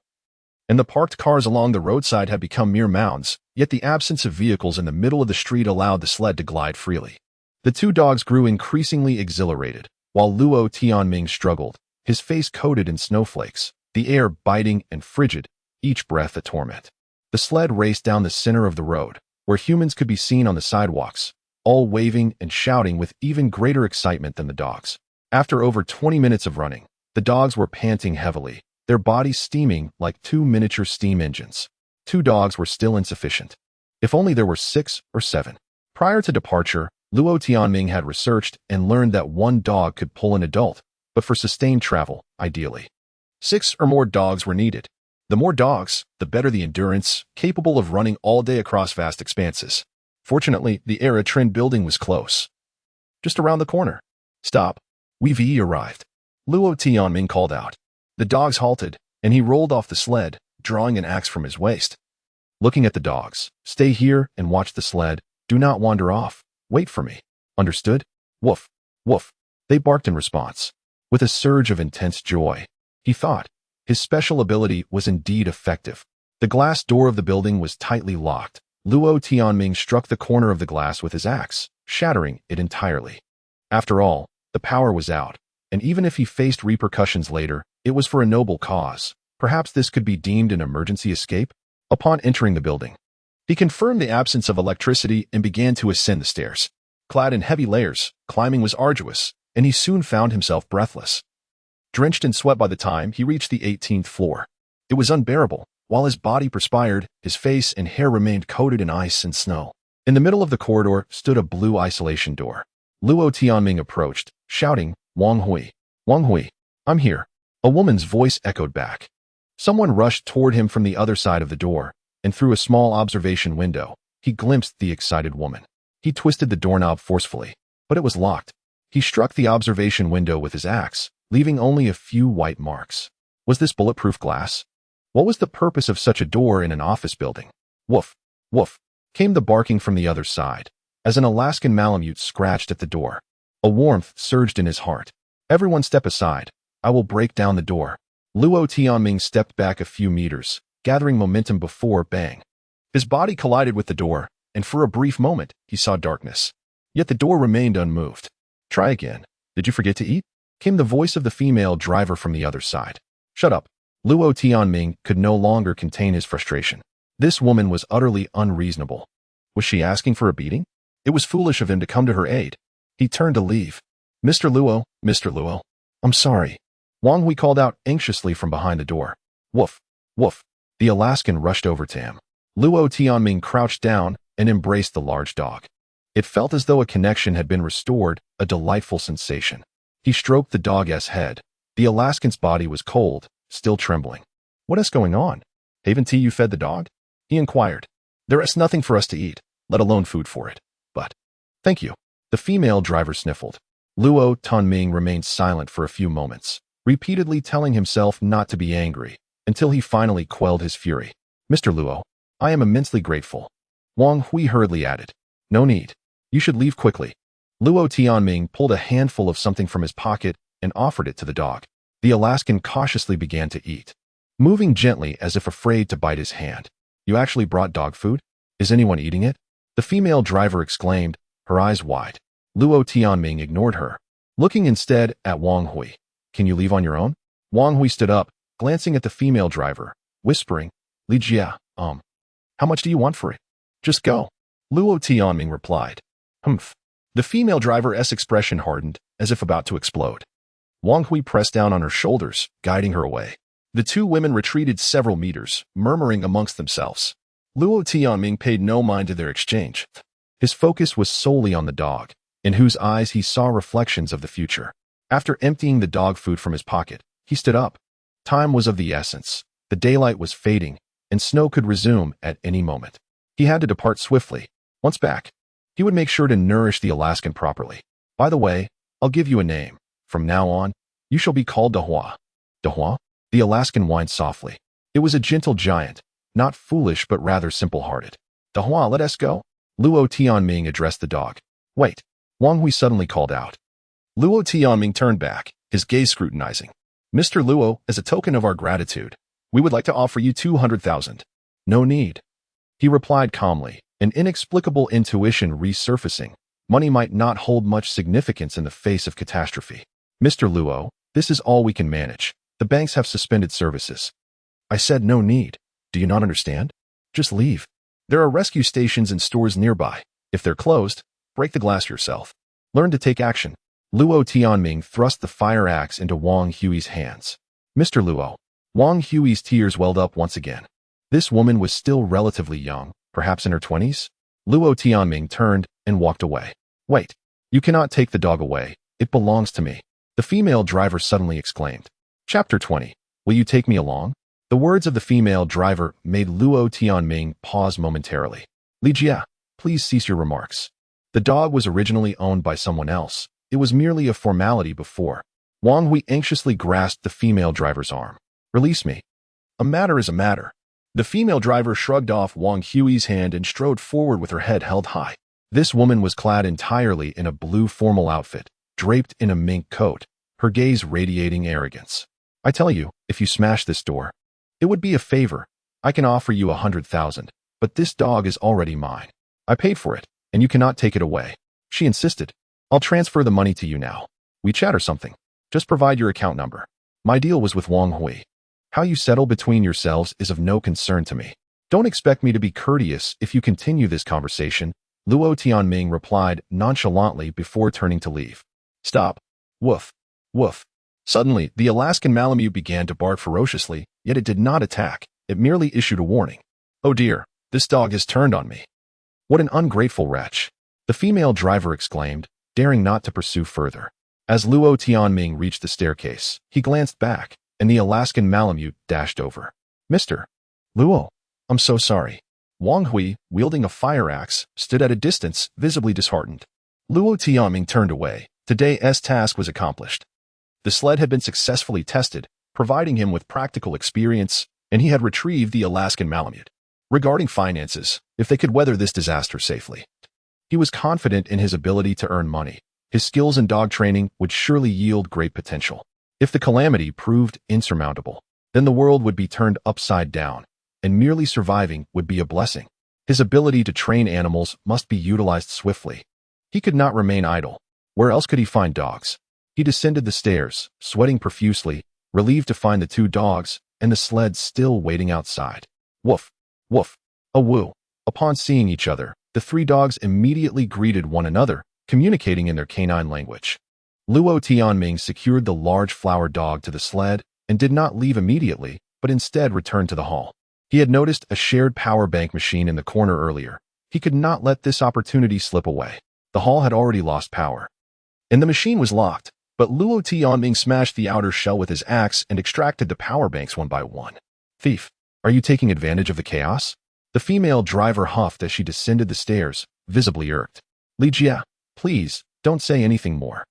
and the parked cars along the roadside had become mere mounds, yet the absence of vehicles in the middle of the street allowed the sled to glide freely. The two dogs grew increasingly exhilarated, while Luo Tianming struggled, his face coated in snowflakes, the air biting and frigid, each breath a torment. The sled raced down the center of the road, where humans could be seen on the sidewalks, all waving and shouting with even greater excitement than the dogs. After over 20 minutes of running, the dogs were panting heavily, their bodies steaming like two miniature steam engines. 2 dogs were still insufficient. If only there were 6 or 7. Prior to departure, Luo Tianming had researched and learned that 1 dog could pull an adult, but for sustained travel, ideally, 6 or more dogs were needed. The more dogs, the better the endurance, capable of running all day across vast expanses. Fortunately, the Era Trend building was close, just around the corner. Stop. We've arrived. Luo Tianming called out. The dogs halted, and he rolled off the sled, drawing an axe from his waist. Looking at the dogs, stay here and watch the sled. Do not wander off. Wait for me. Understood? Woof, woof. They barked in response. With a surge of intense joy, he thought, his special ability was indeed effective. The glass door of the building was tightly locked. Luo Tianming struck the corner of the glass with his axe, shattering it entirely. After all, the power was out, and even if he faced repercussions later, it was for a noble cause. Perhaps this could be deemed an emergency escape? Upon entering the building, he confirmed the absence of electricity and began to ascend the stairs. Clad in heavy layers, climbing was arduous, and he soon found himself breathless. Drenched in sweat by the time he reached the 18th floor. It was unbearable. While his body perspired, his face and hair remained coated in ice and snow. In the middle of the corridor stood a blue isolation door. Luo Tianming approached, shouting, Wang Hui, I'm here. A woman's voice echoed back. Someone rushed toward him from the other side of the door, and through a small observation window, he glimpsed the excited woman. He twisted the doorknob forcefully, but it was locked. He struck the observation window with his axe, leaving only a few white marks. Was this bulletproof glass? What was the purpose of such a door in an office building? Woof, woof, came the barking from the other side, as an Alaskan Malamute scratched at the door. A warmth surged in his heart. Everyone step aside. I will break down the door. Luo Tianming stepped back a few meters, gathering momentum before bang. His body collided with the door, and for a brief moment, he saw darkness. Yet the door remained unmoved. Try again. Did you forget to eat? Came the voice of the female driver from the other side. Shut up. Luo Tianming could no longer contain his frustration. This woman was utterly unreasonable. Was she asking for a beating? It was foolish of him to come to her aid. He turned to leave. Mr. Luo, I'm sorry. Wang Hui called out anxiously from behind the door. Woof, woof. The Alaskan rushed over to him. Luo Tianming crouched down and embraced the large dog. It felt as though a connection had been restored, a delightful sensation. He stroked the dog's head. The Alaskan's body was cold, still trembling. What is going on? Haven't you fed the dog? He inquired. There is nothing for us to eat, let alone food for it. But, thank you. The female driver sniffled. Luo Tianming remained silent for a few moments, repeatedly telling himself not to be angry, until he finally quelled his fury. Mr. Luo, I am immensely grateful. Wang Hui hurriedly added. No need. You should leave quickly. Luo Tianming pulled a handful of something from his pocket and offered it to the dog. The Alaskan cautiously began to eat, moving gently as if afraid to bite his hand. You actually brought dog food? Is anyone eating it? The female driver exclaimed, her eyes wide. Luo Tianming ignored her, looking instead at Wang Hui. Can you leave on your own? Wang Hui stood up, glancing at the female driver, whispering, Li Jia, how much do you want for it? Just go. Luo Tianming replied. Humph. The female driver's expression hardened, as if about to explode. Wang Hui pressed down on her shoulders, guiding her away. The two women retreated several meters, murmuring amongst themselves. Luo Tianming paid no mind to their exchange. His focus was solely on the dog, in whose eyes he saw reflections of the future. After emptying the dog food from his pocket, he stood up. Time was of the essence. The daylight was fading, and snow could resume at any moment. He had to depart swiftly. Once back, he would make sure to nourish the Alaskan properly. By the way, I'll give you a name. From now on, you shall be called Dahua. Dahua? The Alaskan whined softly. It was a gentle giant, not foolish but rather simple-hearted. Dahua, let us go. Luo Tianming addressed the dog. Wait. Wang Hui suddenly called out. Luo Tianming turned back, his gaze scrutinizing. Mr. Luo, as a token of our gratitude, we would like to offer you 200,000. No need. He replied calmly, an inexplicable intuition resurfacing. Money might not hold much significance in the face of catastrophe. Mr. Luo, this is all we can manage. The banks have suspended services. I said no need. Do you not understand? Just leave. There are rescue stations and stores nearby. If they're closed, break the glass yourself. Learn to take action. Luo Tianming thrust the fire axe into Wang Hui's hands. Mr. Luo. Wang Hui's tears welled up once again. This woman was still relatively young, perhaps in her 20s. Luo Tianming turned and walked away. Wait. You cannot take the dog away. It belongs to me. The female driver suddenly exclaimed. Chapter 20. Will you take me along? The words of the female driver made Luo Tianming pause momentarily. Li Jia, please cease your remarks. The dog was originally owned by someone else. It was merely a formality before. Wang Hui anxiously grasped the female driver's arm. Release me. A matter is a matter. The female driver shrugged off Wang Hui's hand and strode forward with her head held high. This woman was clad entirely in a blue formal outfit, draped in a mink coat, her gaze radiating arrogance. I tell you, if you smash this door, it would be a favor. I can offer you 100,000, but this dog is already mine. I paid for it, and you cannot take it away. She insisted. I'll transfer the money to you now. We chat or something. Just provide your account number. My deal was with Wang Hui. How you settle between yourselves is of no concern to me. Don't expect me to be courteous if you continue this conversation, Luo Tianming replied nonchalantly before turning to leave. Stop. Woof. Woof. Suddenly, the Alaskan Malamute began to bark ferociously, yet it did not attack. It merely issued a warning. Oh dear, this dog has turned on me. What an ungrateful wretch. The female driver exclaimed, daring not to pursue further. As Luo Tianming reached the staircase, he glanced back, and the Alaskan Malamute dashed over. Mr. Luo, I'm so sorry. Wang Hui, wielding a fire axe, stood at a distance, visibly disheartened. Luo Tianming turned away. Today's task was accomplished. The sled had been successfully tested, providing him with practical experience, and he had retrieved the Alaskan Malamute. Regarding finances, if they could weather this disaster safely, he was confident in his ability to earn money. His skills in dog training would surely yield great potential. If the calamity proved insurmountable, then the world would be turned upside down, and merely surviving would be a blessing. His ability to train animals must be utilized swiftly. He could not remain idle. Where else could he find dogs? He descended the stairs, sweating profusely, relieved to find the two dogs and the sled still waiting outside. Woof, woof, a woo. Upon seeing each other, the three dogs immediately greeted one another, communicating in their canine language. Luo Tianming secured the large flower dog to the sled and did not leave immediately, but instead returned to the hall. He had noticed a shared power bank machine in the corner earlier. He could not let this opportunity slip away. The hall had already lost power, and the machine was locked, but Luo Tianming smashed the outer shell with his axe and extracted the power banks one by one. Thief, are you taking advantage of the chaos? The female driver huffed as she descended the stairs, visibly irked. Li Jia, please, don't say anything more.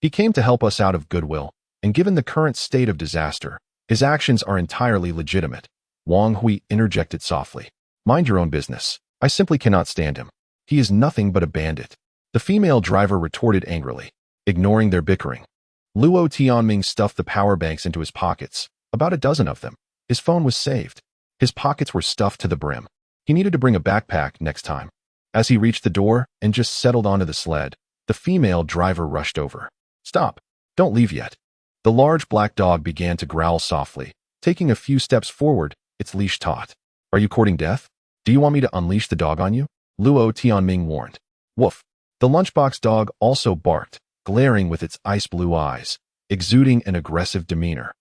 He came to help us out of goodwill, and given the current state of disaster, his actions are entirely legitimate. Wang Hui interjected softly. Mind your own business. I simply cannot stand him. He is nothing but a bandit. The female driver retorted angrily, ignoring their bickering. Luo Tianming stuffed the power banks into his pockets, about a dozen of them. His phone was saved. His pockets were stuffed to the brim. He needed to bring a backpack next time. As he reached the door and just settled onto the sled, the female driver rushed over. Stop. Don't leave yet. The large black dog began to growl softly, taking a few steps forward, its leash taut. Are you courting death? Do you want me to unleash the dog on you? Luo Tianming warned. Woof. The lunchbox dog also barked, glaring with its ice-blue eyes, exuding an aggressive demeanor.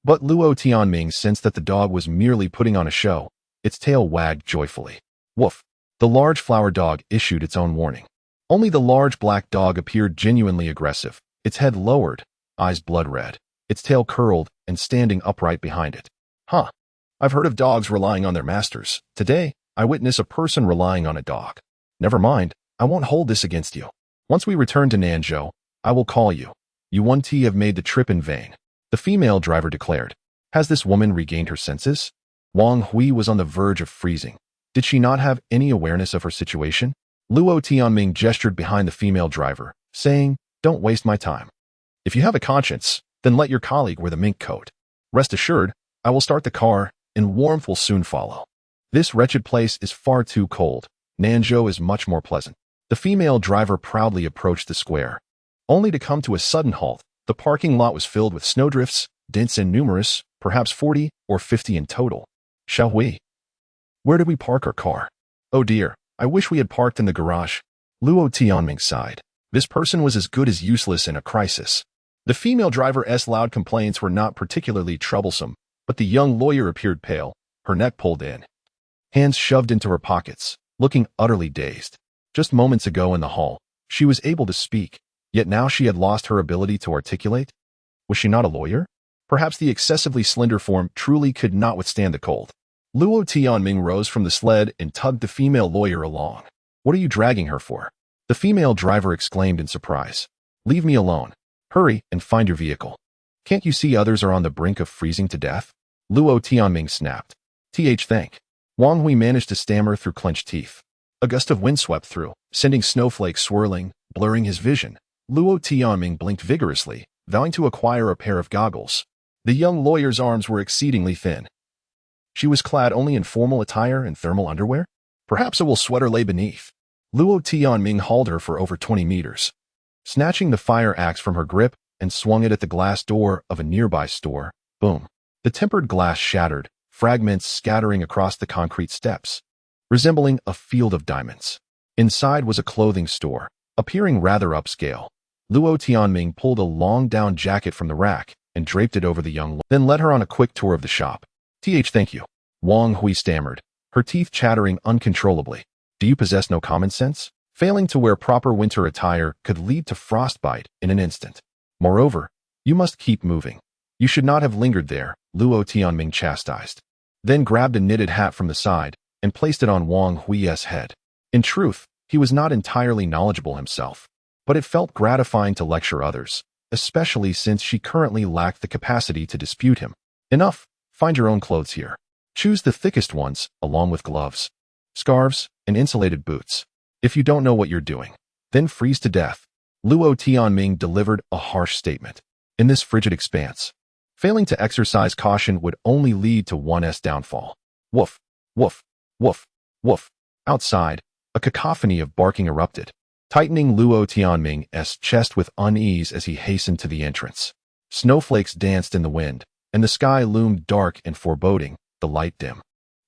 But Luo Tianming sensed that the dog was merely putting on a show. Its tail wagged joyfully. Woof. The large flower dog issued its own warning. Only the large black dog appeared genuinely aggressive, its head lowered, eyes blood-red, its tail curled and standing upright behind it. Huh. I've heard of dogs relying on their masters. Today, I witness a person relying on a dog. Never mind. I won't hold this against you. Once we return to Nanzhou, I will call you. You 1T have made the trip in vain. The female driver declared. Has this woman regained her senses? Wang Hui was on the verge of freezing. Did she not have any awareness of her situation? Luo Tianming gestured behind the female driver, saying, Don't waste my time. If you have a conscience, then let your colleague wear the mink coat. Rest assured, I will start the car, and warmth will soon follow. This wretched place is far too cold. Nanzhou is much more pleasant. The female driver proudly approached the square, only to come to a sudden halt. The parking lot was filled with snowdrifts, dense and numerous, perhaps 40 or 50 in total. Shall we? Where did we park our car? Oh dear, I wish we had parked in the garage. Luo Tianming sighed. This person was as good as useless in a crisis. The female driver's loud complaints were not particularly troublesome, but the young lawyer appeared pale, her neck pulled in, hands shoved into her pockets, looking utterly dazed. Just moments ago in the hall, she was able to speak, yet now she had lost her ability to articulate. Was she not a lawyer? Perhaps the excessively slender form truly could not withstand the cold. Luo Tianming rose from the sled and tugged the female lawyer along. What are you dragging her for? The female driver exclaimed in surprise. Leave me alone. Hurry and find your vehicle. Can't you see others are on the brink of freezing to death? Luo Tianming snapped. Thank. Wang Hui managed to stammer through clenched teeth. A gust of wind swept through, sending snowflakes swirling, blurring his vision. Luo Tianming blinked vigorously, vowing to acquire a pair of goggles. The young lawyer's arms were exceedingly thin. She was clad only in formal attire and thermal underwear? Perhaps a wool sweater lay beneath. Luo Tianming hauled her for over 20 meters. Snatching the fire axe from her grip and swung it at the glass door of a nearby store, boom. The tempered glass shattered, fragments scattering across the concrete steps, resembling a field of diamonds. Inside was a clothing store, appearing rather upscale. Luo Tianming pulled a long down jacket from the rack and draped it over the young lawyer, then led her on a quick tour of the shop. Thank you. Wang Hui stammered, her teeth chattering uncontrollably. Do you possess no common sense? Failing to wear proper winter attire could lead to frostbite in an instant. Moreover, you must keep moving. You should not have lingered there, Luo Tianming chastised. Then grabbed a knitted hat from the side and placed it on Wang Hui's head. In truth, he was not entirely knowledgeable himself, but it felt gratifying to lecture others, especially since she currently lacked the capacity to dispute him. Enough, find your own clothes here. Choose the thickest ones, along with gloves, scarves, and insulated boots. If you don't know what you're doing, then freeze to death. Luo Tianming delivered a harsh statement. In this frigid expanse, failing to exercise caution would only lead to one's downfall. Woof, woof, woof, woof. Outside, a cacophony of barking erupted, tightening Luo Tianming's chest with unease as he hastened to the entrance. Snowflakes danced in the wind, and the sky loomed dark and foreboding, the light dim.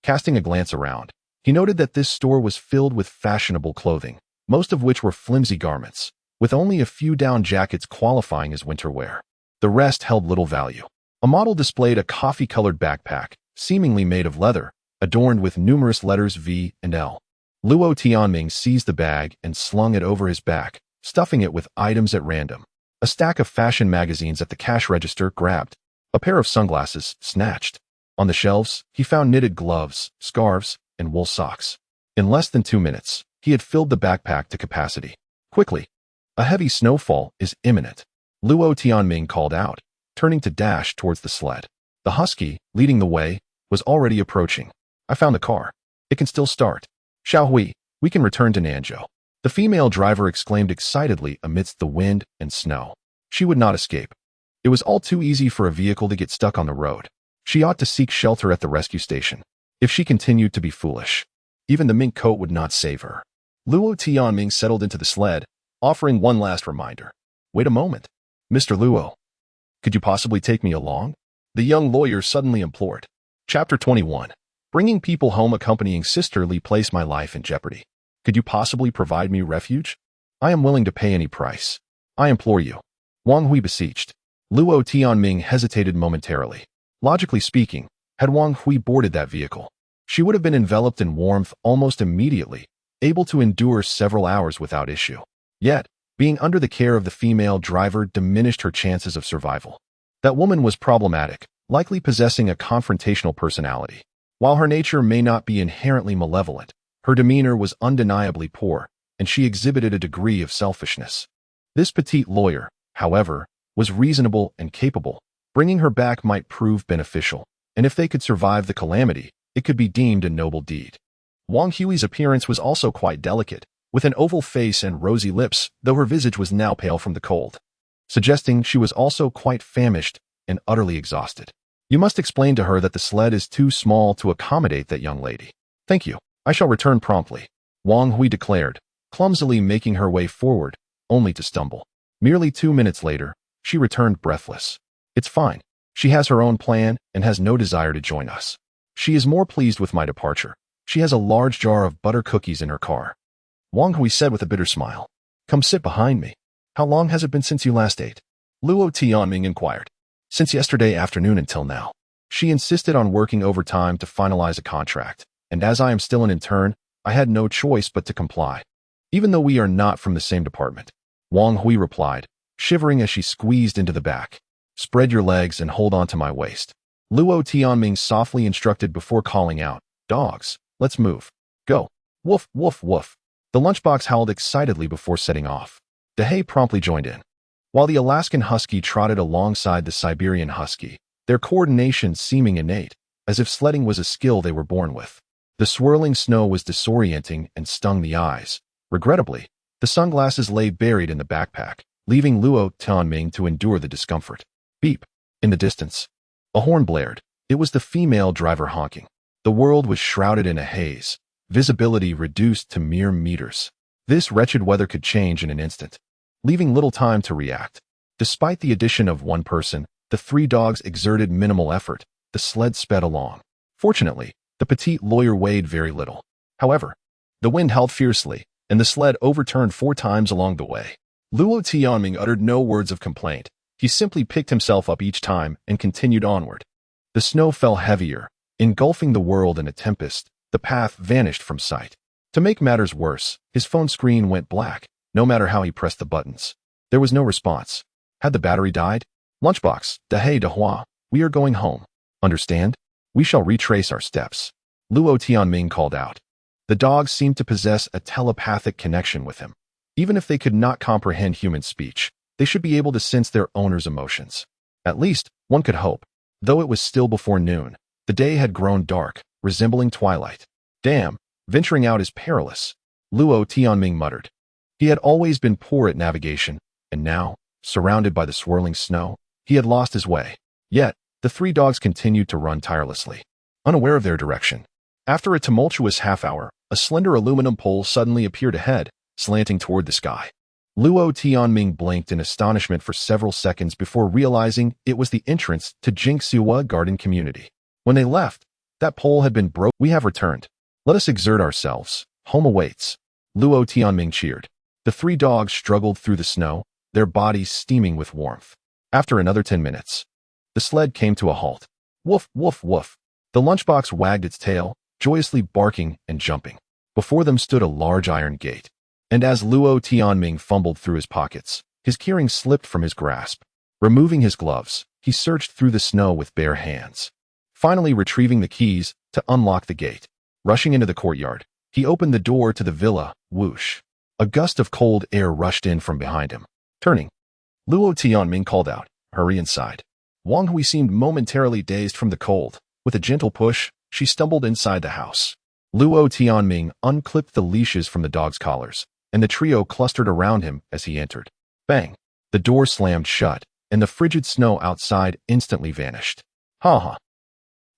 Casting a glance around, he noted that this store was filled with fashionable clothing, most of which were flimsy garments, with only a few down jackets qualifying as winter wear. The rest held little value. A model displayed a coffee-colored backpack, seemingly made of leather, adorned with numerous letters V and L. Luo Tianming seized the bag and slung it over his back, stuffing it with items at random. A stack of fashion magazines at the cash register grabbed. A pair of sunglasses snatched. On the shelves, he found knitted gloves, scarves, and wool socks. In less than 2 minutes, he had filled the backpack to capacity. Quickly, a heavy snowfall is imminent. Luo Tianming called out, turning to dash towards the sled. The husky, leading the way, was already approaching. I found the car. It can still start. Xiaohui, we can return to Nanzhou. The female driver exclaimed excitedly amidst the wind and snow. She would not escape. It was all too easy for a vehicle to get stuck on the road. She ought to seek shelter at the rescue station. If she continued to be foolish, even the mink coat would not save her. Luo Tianming settled into the sled, offering one last reminder. Wait a moment. Mr. Luo, could you possibly take me along? The young lawyer suddenly implored. Chapter 21. Bringing people home accompanying Sister Li placed my life in jeopardy. Could you possibly provide me refuge? I am willing to pay any price. I implore you. Wang Hui beseeched. Luo Tianming hesitated momentarily. Logically speaking, had Wang Hui boarded that vehicle, she would have been enveloped in warmth almost immediately, able to endure several hours without issue. Yet, being under the care of the female driver diminished her chances of survival. That woman was problematic, likely possessing a confrontational personality. While her nature may not be inherently malevolent, her demeanor was undeniably poor, and she exhibited a degree of selfishness. This petite lawyer, however, was reasonable and capable. Bringing her back might prove beneficial, and if they could survive the calamity, it could be deemed a noble deed. Wang Hui's appearance was also quite delicate, with an oval face and rosy lips, though her visage was now pale from the cold, suggesting she was also quite famished and utterly exhausted. You must explain to her that the sled is too small to accommodate that young lady. Thank you. I shall return promptly, Wang Hui declared, clumsily making her way forward, only to stumble. Merely 2 minutes later, she returned breathless. It's fine. She has her own plan and has no desire to join us. She is more pleased with my departure. She has a large jar of butter cookies in her car. Wang Hui said with a bitter smile. Come sit behind me. How long has it been since you last ate? Luo Tianming inquired. Since yesterday afternoon until now. She insisted on working overtime to finalize a contract, and as I am still an intern, I had no choice but to comply. Even though we are not from the same department, Wang Hui replied, shivering as she squeezed into the back. Spread your legs and hold on to my waist. Luo Tianming softly instructed before calling out, Dogs, let's move. Go. Woof, woof, woof. The lunchbox howled excitedly before setting off. Dehei promptly joined in. While the Alaskan Husky trotted alongside the Siberian Husky, their coordination seeming innate, as if sledding was a skill they were born with. The swirling snow was disorienting and stung the eyes. Regrettably, the sunglasses lay buried in the backpack, leaving Luo Tianming to endure the discomfort. Beep. In the distance, a horn blared. It was the female driver honking. The world was shrouded in a haze, visibility reduced to mere meters. This wretched weather could change in an instant, leaving little time to react. Despite the addition of one person, the 3 dogs exerted minimal effort. The sled sped along. Fortunately, the petite lawyer weighed very little. However, the wind howled fiercely, and the sled overturned 4 times along the way. Luo Tianming uttered no words of complaint. He simply picked himself up each time and continued onward. The snow fell heavier, engulfing the world in a tempest. The path vanished from sight. To make matters worse, his phone screen went black, no matter how he pressed the buttons. There was no response. Had the battery died? Lunchbox, Dehei Dehua, we are going home. Understand? We shall retrace our steps. Luo Tianming called out. The dogs seemed to possess a telepathic connection with him. Even if they could not comprehend human speech, they should be able to sense their owner's emotions. At least, one could hope. Though it was still before noon, the day had grown dark, resembling twilight. Damn, venturing out is perilous, Luo Tianming muttered. He had always been poor at navigation, and now, surrounded by the swirling snow, he had lost his way. Yet, the three dogs continued to run tirelessly, unaware of their direction. After a tumultuous half-hour, a slender aluminum pole suddenly appeared ahead, slanting toward the sky. Luo Tianming blinked in astonishment for several seconds before realizing it was the entrance to Jingxiwa Garden Community. When they left, that pole had been broken. We have returned. Let us exert ourselves. Home awaits. Luo Tianming cheered. The three dogs struggled through the snow, their bodies steaming with warmth. After another 10 minutes, the sled came to a halt. Woof, woof, woof. The lunchbox wagged its tail, joyously barking and jumping. Before them stood a large iron gate. And as Luo Tianming fumbled through his pockets, his keyring slipped from his grasp. Removing his gloves, he searched through the snow with bare hands. Finally retrieving the keys to unlock the gate. Rushing into the courtyard, he opened the door to the villa. Whoosh. A gust of cold air rushed in from behind him. Turning, Luo Tianming called out, "Hurry inside." Wang Hui seemed momentarily dazed from the cold. With a gentle push, she stumbled inside the house. Luo Tianming unclipped the leashes from the dog's collars, and the trio clustered around him as he entered. Bang! The door slammed shut, and the frigid snow outside instantly vanished. Ha ha!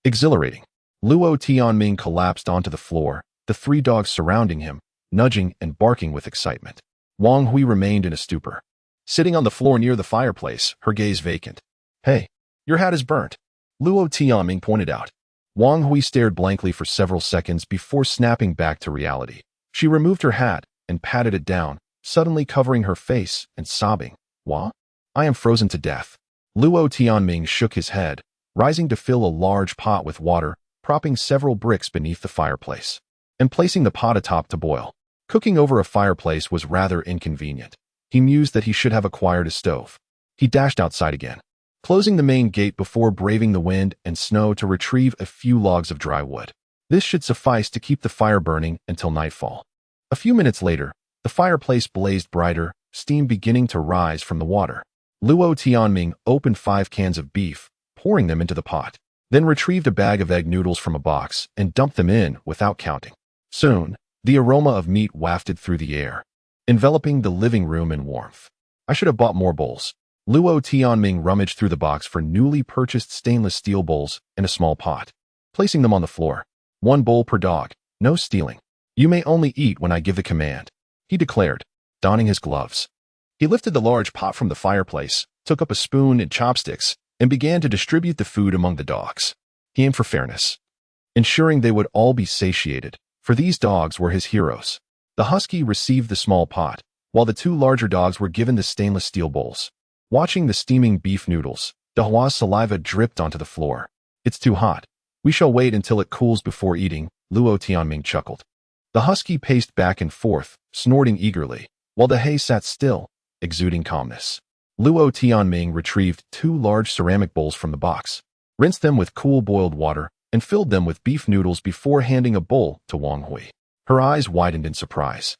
Exhilarating. Luo Tianming collapsed onto the floor, the three dogs surrounding him, nudging and barking with excitement. Wang Hui remained in a stupor. Sitting on the floor near the fireplace, her gaze vacant. Hey, your hat is burnt, Luo Tianming pointed out. Wang Hui stared blankly for several seconds before snapping back to reality. She removed her hat and patted it down, suddenly covering her face and sobbing. What? I am frozen to death. Luo Tianming shook his head, rising to fill a large pot with water, propping several bricks beneath the fireplace, and placing the pot atop to boil. Cooking over a fireplace was rather inconvenient. He mused that he should have acquired a stove. He dashed outside again, closing the main gate before braving the wind and snow to retrieve a few logs of dry wood. This should suffice to keep the fire burning until nightfall. A few minutes later, the fireplace blazed brighter, steam beginning to rise from the water. Luo Tianming opened 5 cans of beef, pouring them into the pot, then retrieved a bag of egg noodles from a box and dumped them in without counting. Soon, the aroma of meat wafted through the air, enveloping the living room in warmth. I should have bought more bowls. Luo Tianming rummaged through the box for newly purchased stainless steel bowls and a small pot, placing them on the floor. 1 bowl per dog, no stealing. You may only eat when I give the command, he declared, donning his gloves. He lifted the large pot from the fireplace, took up a spoon and chopsticks, and began to distribute the food among the dogs. He aimed for fairness, ensuring they would all be satiated, for these dogs were his heroes. The husky received the small pot, while the 2 larger dogs were given the stainless steel bowls. Watching the steaming beef noodles, Dahua's saliva dripped onto the floor. It's too hot. We shall wait until it cools before eating, Luo Tianming chuckled. The husky paced back and forth, snorting eagerly, while the hay sat still, exuding calmness. Luo Tianming retrieved 2 large ceramic bowls from the box, rinsed them with cool boiled water, and filled them with beef noodles before handing a bowl to Wang Hui. Her eyes widened in surprise.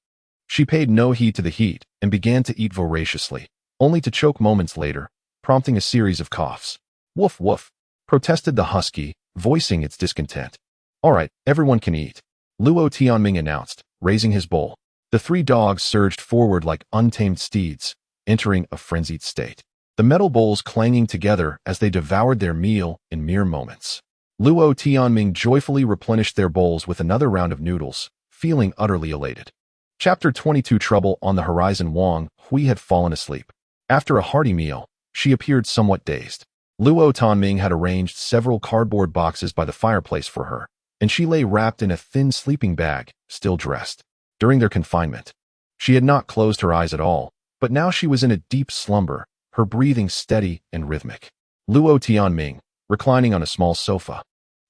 She paid no heed to the heat and began to eat voraciously, only to choke moments later, prompting a series of coughs. Woof woof, protested the husky, voicing its discontent. All right, everyone can eat, Luo Tianming announced, raising his bowl. The 3 dogs surged forward like untamed steeds, entering a frenzied state, the metal bowls clanging together as they devoured their meal in mere moments. Luo Tianming joyfully replenished their bowls with another round of noodles, feeling utterly elated. Chapter 22 Trouble on the horizon. Wang Hui had fallen asleep. After a hearty meal, she appeared somewhat dazed. Luo Tianming had arranged several cardboard boxes by the fireplace for her, and she lay wrapped in a thin sleeping bag, still dressed. During their confinement, she had not closed her eyes at all, but now she was in a deep slumber, her breathing steady and rhythmic. Luo Tianming, reclining on a small sofa,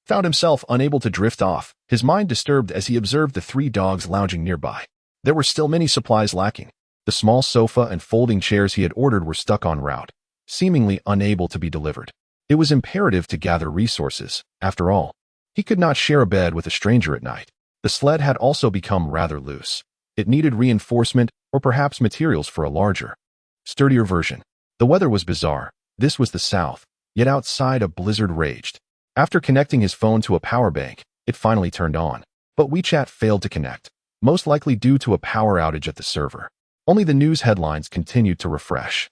found himself unable to drift off, his mind disturbed as he observed the 3 dogs lounging nearby. There were still many supplies lacking. The small sofa and folding chairs he had ordered were stuck en route, seemingly unable to be delivered. It was imperative to gather resources. After all, he could not share a bed with a stranger at night. The sled had also become rather loose. It needed reinforcement or perhaps materials for a larger, sturdier version. The weather was bizarre. This was the south, yet outside a blizzard raged. After connecting his phone to a power bank, it finally turned on. But WeChat failed to connect, most likely due to a power outage at the server. Only the news headlines continued to refresh.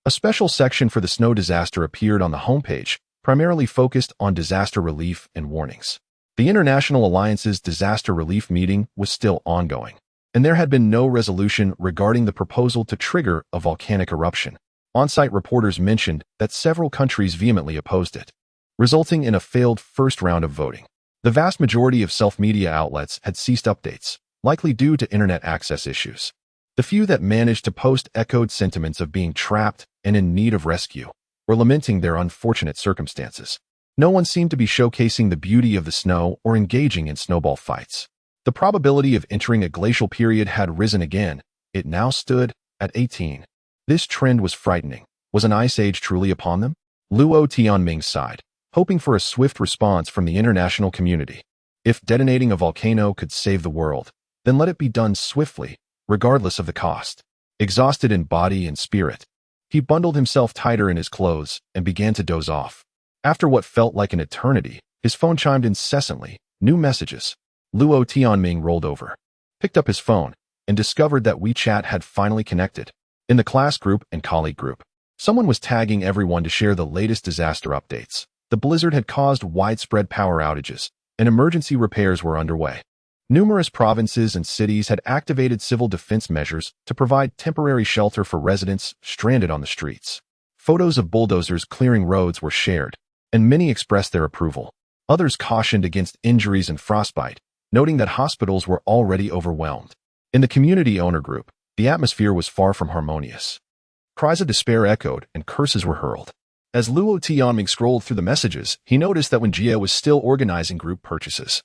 A special section for the snow disaster appeared on the homepage, primarily focused on disaster relief and warnings. The International Alliance's disaster relief meeting was still ongoing, and there had been no resolution regarding the proposal to trigger a volcanic eruption. On-site reporters mentioned that several countries vehemently opposed it, resulting in a failed first round of voting. The vast majority of self-media outlets had ceased updates, likely due to internet access issues. The few that managed to post echoed sentiments of being trapped and in need of rescue, or lamenting their unfortunate circumstances. No one seemed to be showcasing the beauty of the snow or engaging in snowball fights. The probability of entering a glacial period had risen again. It now stood at 18. This trend was frightening. Was an ice age truly upon them? Luo Tianming sighed, hoping for a swift response from the international community. If detonating a volcano could save the world, then let it be done swiftly, regardless of the cost. Exhausted in body and spirit, he bundled himself tighter in his clothes and began to doze off. After what felt like an eternity, his phone chimed incessantly. New messages. Luo Tianming rolled over, picked up his phone, and discovered that WeChat had finally connected. In the class group and colleague group, someone was tagging everyone to share the latest disaster updates. The blizzard had caused widespread power outages, and emergency repairs were underway. Numerous provinces and cities had activated civil defense measures to provide temporary shelter for residents stranded on the streets. Photos of bulldozers clearing roads were shared, and many expressed their approval. Others cautioned against injuries and frostbite, noting that hospitals were already overwhelmed. In the community owner group, the atmosphere was far from harmonious. Cries of despair echoed and curses were hurled. As Luo Tianming scrolled through the messages, he noticed that when Jia was still organizing group purchases,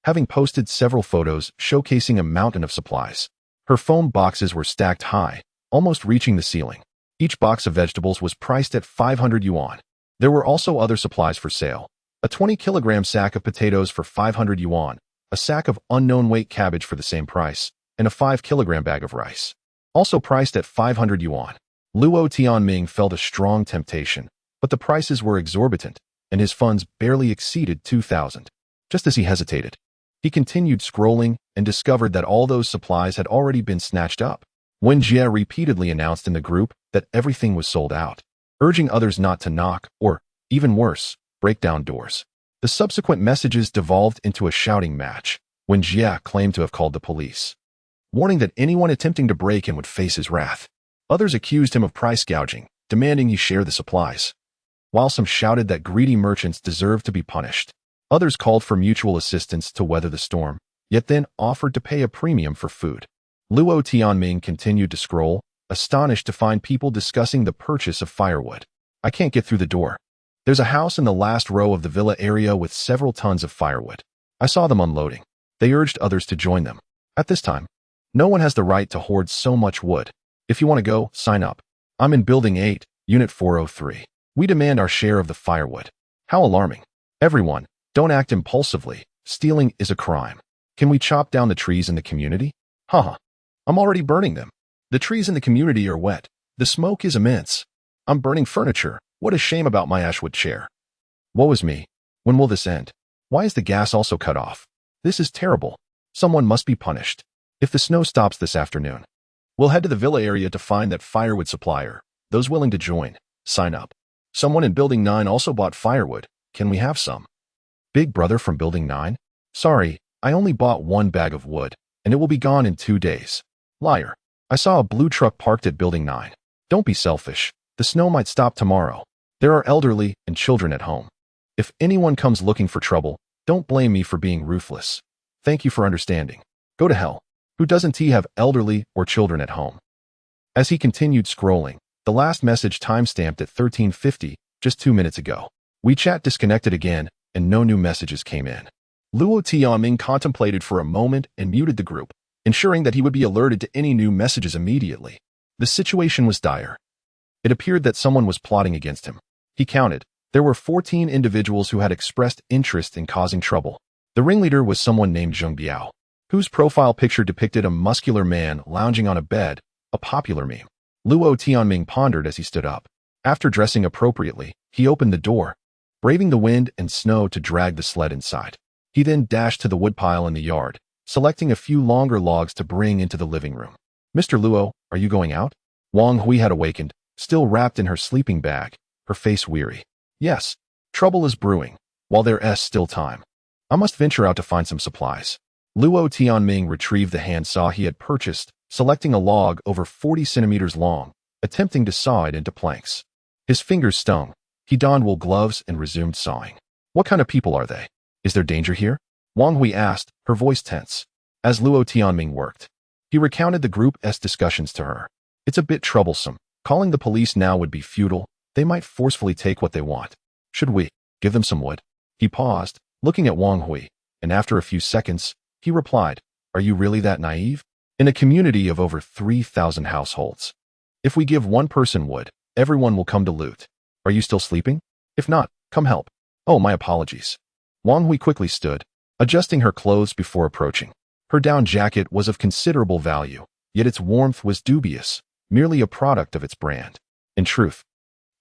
having posted several photos showcasing a mountain of supplies. Her phone boxes were stacked high, almost reaching the ceiling. Each box of vegetables was priced at 500 yuan. There were also other supplies for sale. A 20-kilogram sack of potatoes for 500 yuan, a sack of unknown weight cabbage for the same price, and a 5-kilogram bag of rice, also priced at 500 yuan. Luo Tianming felt a strong temptation, but the prices were exorbitant, and his funds barely exceeded 2,000. Just as he hesitated, he continued scrolling and discovered that all those supplies had already been snatched up. When Jia repeatedly announced in the group that everything was sold out, urging others not to knock or, even worse, break down doors. The subsequent messages devolved into a shouting match when Jia claimed to have called the police, warning that anyone attempting to break in would face his wrath. Others accused him of price gouging, demanding he share the supplies. While some shouted that greedy merchants deserved to be punished, others called for mutual assistance to weather the storm, yet then offered to pay a premium for food. Luo Tianming continued to scroll, astonished to find people discussing the purchase of firewood. I can't get through the door. There's a house in the last row of the villa area with several tons of firewood. I saw them unloading. They urged others to join them. At this time, no one has the right to hoard so much wood. If you want to go, sign up. I'm in Building 8, Unit 403. We demand our share of the firewood. How alarming. Everyone, don't act impulsively. Stealing is a crime. Can we chop down the trees in the community? Haha. I'm already burning them. The trees in the community are wet. The smoke is immense. I'm burning furniture. What a shame about my ashwood chair. Woe is me. When will this end? Why is the gas also cut off? This is terrible. Someone must be punished. If the snow stops this afternoon, we'll head to the villa area to find that firewood supplier. Those willing to join, sign up. Someone in Building 9 also bought firewood. Can we have some? Big brother from Building 9? Sorry, I only bought one bag of wood, and it will be gone in 2 days. Liar. I saw a blue truck parked at Building 9. Don't be selfish. The snow might stop tomorrow. There are elderly and children at home. If anyone comes looking for trouble, don't blame me for being ruthless. Thank you for understanding. Go to hell. Who doesn't have elderly or children at home? As he continued scrolling, the last message timestamped at 13:50, just 2 minutes ago. WeChat disconnected again, and no new messages came in. Luo Tianming contemplated for a moment and muted the group, ensuring that he would be alerted to any new messages immediately. The situation was dire. It appeared that someone was plotting against him. He counted There were 14 individuals who had expressed interest in causing trouble. The ringleader was someone named Zheng Biao, whose profile picture depicted a muscular man lounging on a bed, a popular meme. Luo Tianming pondered as he stood up. After dressing appropriately, he opened the door, braving the wind and snow to drag the sled inside. He then dashed to the woodpile in the yard, selecting a few longer logs to bring into the living room. "Mr. Luo, are you going out?" Wang Hui had awakened, still wrapped in her sleeping bag, her face weary. "Yes, trouble is brewing, while there's still time. I must venture out to find some supplies." Luo Tianming retrieved the handsaw he had purchased, selecting a log over 40 centimeters long, attempting to saw it into planks. His fingers stung. He donned wool gloves and resumed sawing. "What kind of people are they? Is there danger here?" Wang Hui asked, her voice tense. As Luo Tianming worked, he recounted the group's discussions to her. "It's a bit troublesome. Calling the police now would be futile. They might forcefully take what they want. Should we give them some wood?" He paused, looking at Wang Hui, and after a few seconds, he replied, "Are you really that naive? In a community of over 3,000 households, if we give one person wood, everyone will come to loot. Are you still sleeping? If not, come help." "Oh, my apologies." Wang Hui quickly stood, adjusting her clothes before approaching. Her down jacket was of considerable value, yet its warmth was dubious, merely a product of its brand. In truth,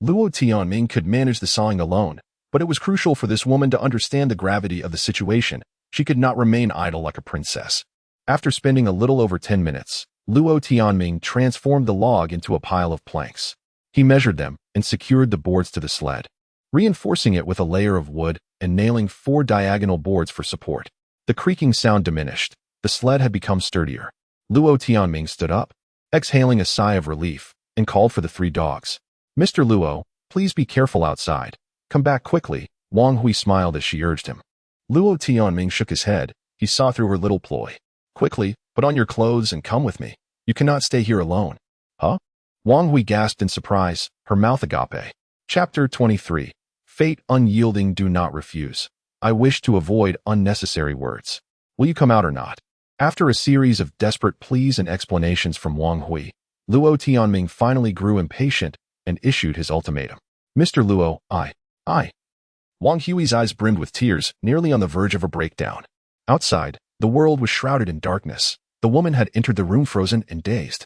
Luo Tianming could manage the sawing alone, but it was crucial for this woman to understand the gravity of the situation. She could not remain idle like a princess. After spending a little over 10 minutes, Luo Tianming transformed the log into a pile of planks. He measured them and secured the boards to the sled, reinforcing it with a layer of wood and nailing 4 diagonal boards for support. The creaking sound diminished. The sled had become sturdier. Luo Tianming stood up, exhaling a sigh of relief, and called for the 3 dogs. "Mr. Luo, please be careful outside. Come back quickly." Wang Hui smiled as she urged him. Luo Tianming shook his head. He saw through her little ploy. "Quickly, put on your clothes and come with me. You cannot stay here alone." "Huh?" Wang Hui gasped in surprise, her mouth agape. Chapter 23. Fate unyielding, do not refuse. I wish to avoid unnecessary words. Will you come out or not? After a series of desperate pleas and explanations from Wang Hui, Luo Tianming finally grew impatient and issued his ultimatum. "Mr. Luo, I. Wang Hui's eyes brimmed with tears, nearly on the verge of a breakdown. Outside, the world was shrouded in darkness. The woman had entered the room frozen and dazed,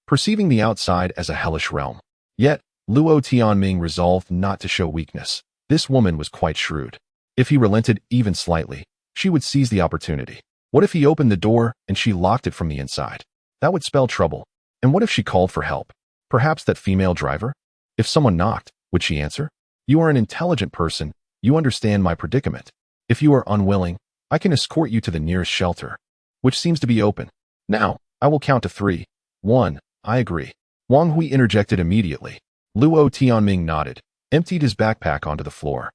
perceiving the outside as a hellish realm. Yet, Luo Tianming resolved not to show weakness. This woman was quite shrewd. If he relented even slightly, she would seize the opportunity. What if he opened the door and she locked it from the inside? That would spell trouble. And what if she called for help? Perhaps that female driver? If someone knocked, would she answer? "You are an intelligent person. You understand my predicament. If you are unwilling, I can escort you to the nearest shelter, which seems to be open. Now, I will count to 3. 1, I agree." Wang Hui interjected immediately. Luo Tianming nodded, emptied his backpack onto the floor,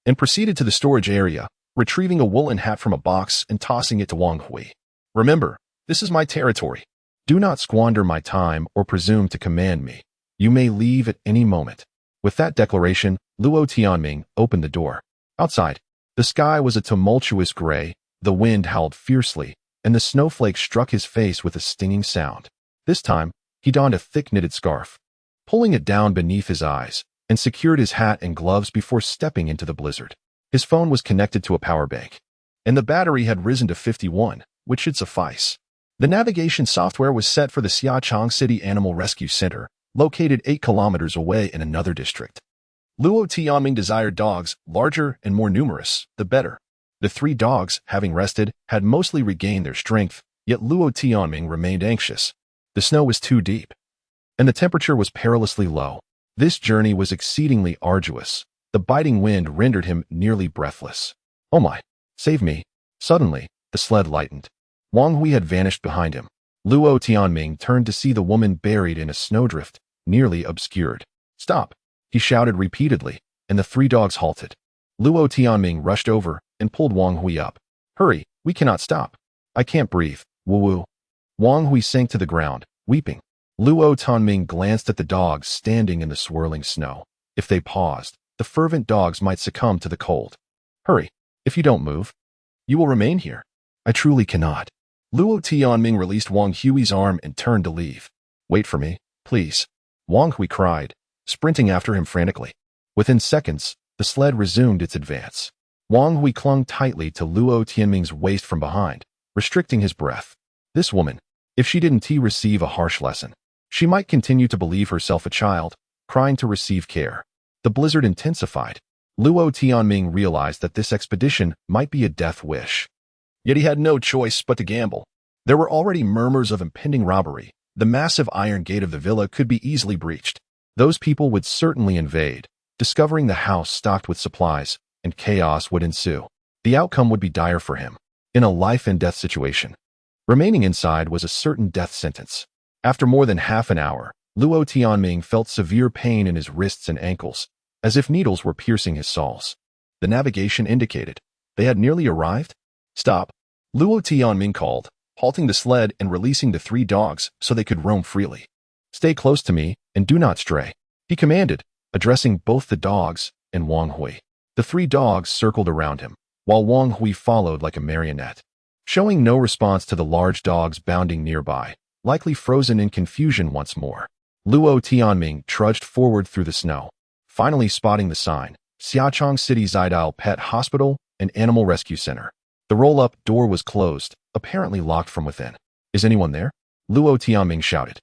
and proceeded to the storage area, retrieving a woolen hat from a box and tossing it to Wang Hui. "Remember, this is my territory. Do not squander my time or presume to command me. You may leave at any moment." With that declaration, Luo Tianming opened the door. Outside, the sky was a tumultuous gray, the wind howled fiercely, and the snowflakes struck his face with a stinging sound. This time, he donned a thick-knitted scarf, pulling it down beneath his eyes, and secured his hat and gloves before stepping into the blizzard. His phone was connected to a power bank, and the battery had risen to 51, which should suffice. The navigation software was set for the Xiachang City Animal Rescue Center, located 8 kilometers away in another district. Luo Tianming desired dogs, larger and more numerous, the better. The 3 dogs, having rested, had mostly regained their strength, yet Luo Tianming remained anxious. The snow was too deep, and the temperature was perilously low. This journey was exceedingly arduous. The biting wind rendered him nearly breathless. "Oh my, save me." Suddenly, the sled lightened. Wang Hui had vanished behind him. Luo Tianming turned to see the woman buried in a snowdrift, nearly obscured. "Stop!" he shouted repeatedly, and the 3 dogs halted. Luo Tianming rushed over and pulled Wang Hui up. "Hurry, we cannot stop. I can't breathe, woo-woo." Wang Hui sank to the ground, weeping. Luo Tianming glanced at the dogs standing in the swirling snow. If they paused, the fervent dogs might succumb to the cold. "Hurry, if you don't move, you will remain here." "I truly cannot." Luo Tianming released Wang Hui's arm and turned to leave. "Wait for me, please," Wang Hui cried, sprinting after him frantically. Within seconds, The sled resumed its advance. Wang Hui clung tightly to Luo Tianming's waist from behind, restricting his breath. This woman, if she didn't receive a harsh lesson, she might continue to believe herself a child, crying to receive care. The blizzard intensified. Luo Tianming realized that this expedition might be a death wish. Yet he had no choice but to gamble. There were already murmurs of impending robbery. The massive iron gate of the villa could be easily breached. Those people would certainly invade, discovering the house stocked with supplies, and chaos would ensue. The outcome would be dire for him, in a life-and-death situation. Remaining inside was a certain death sentence. After more than half an hour, Luo Tianming felt severe pain in his wrists and ankles, as if needles were piercing his soles. The navigation indicated they had nearly arrived. Stop, Luo Tianming called, halting the sled and releasing the 3 dogs so they could roam freely. Stay close to me and do not stray, he commanded, addressing both the dogs and Wang Hui. The 3 dogs circled around him, while Wang Hui followed like a marionette. Showing no response to the large dogs bounding nearby, likely frozen in confusion once more. Luo Tianming trudged forward through the snow, finally spotting the sign, Xiaochang City's Ideal Pet Hospital and Animal Rescue Center. The roll-up door was closed, apparently locked from within. Is anyone there? Luo Tianming shouted,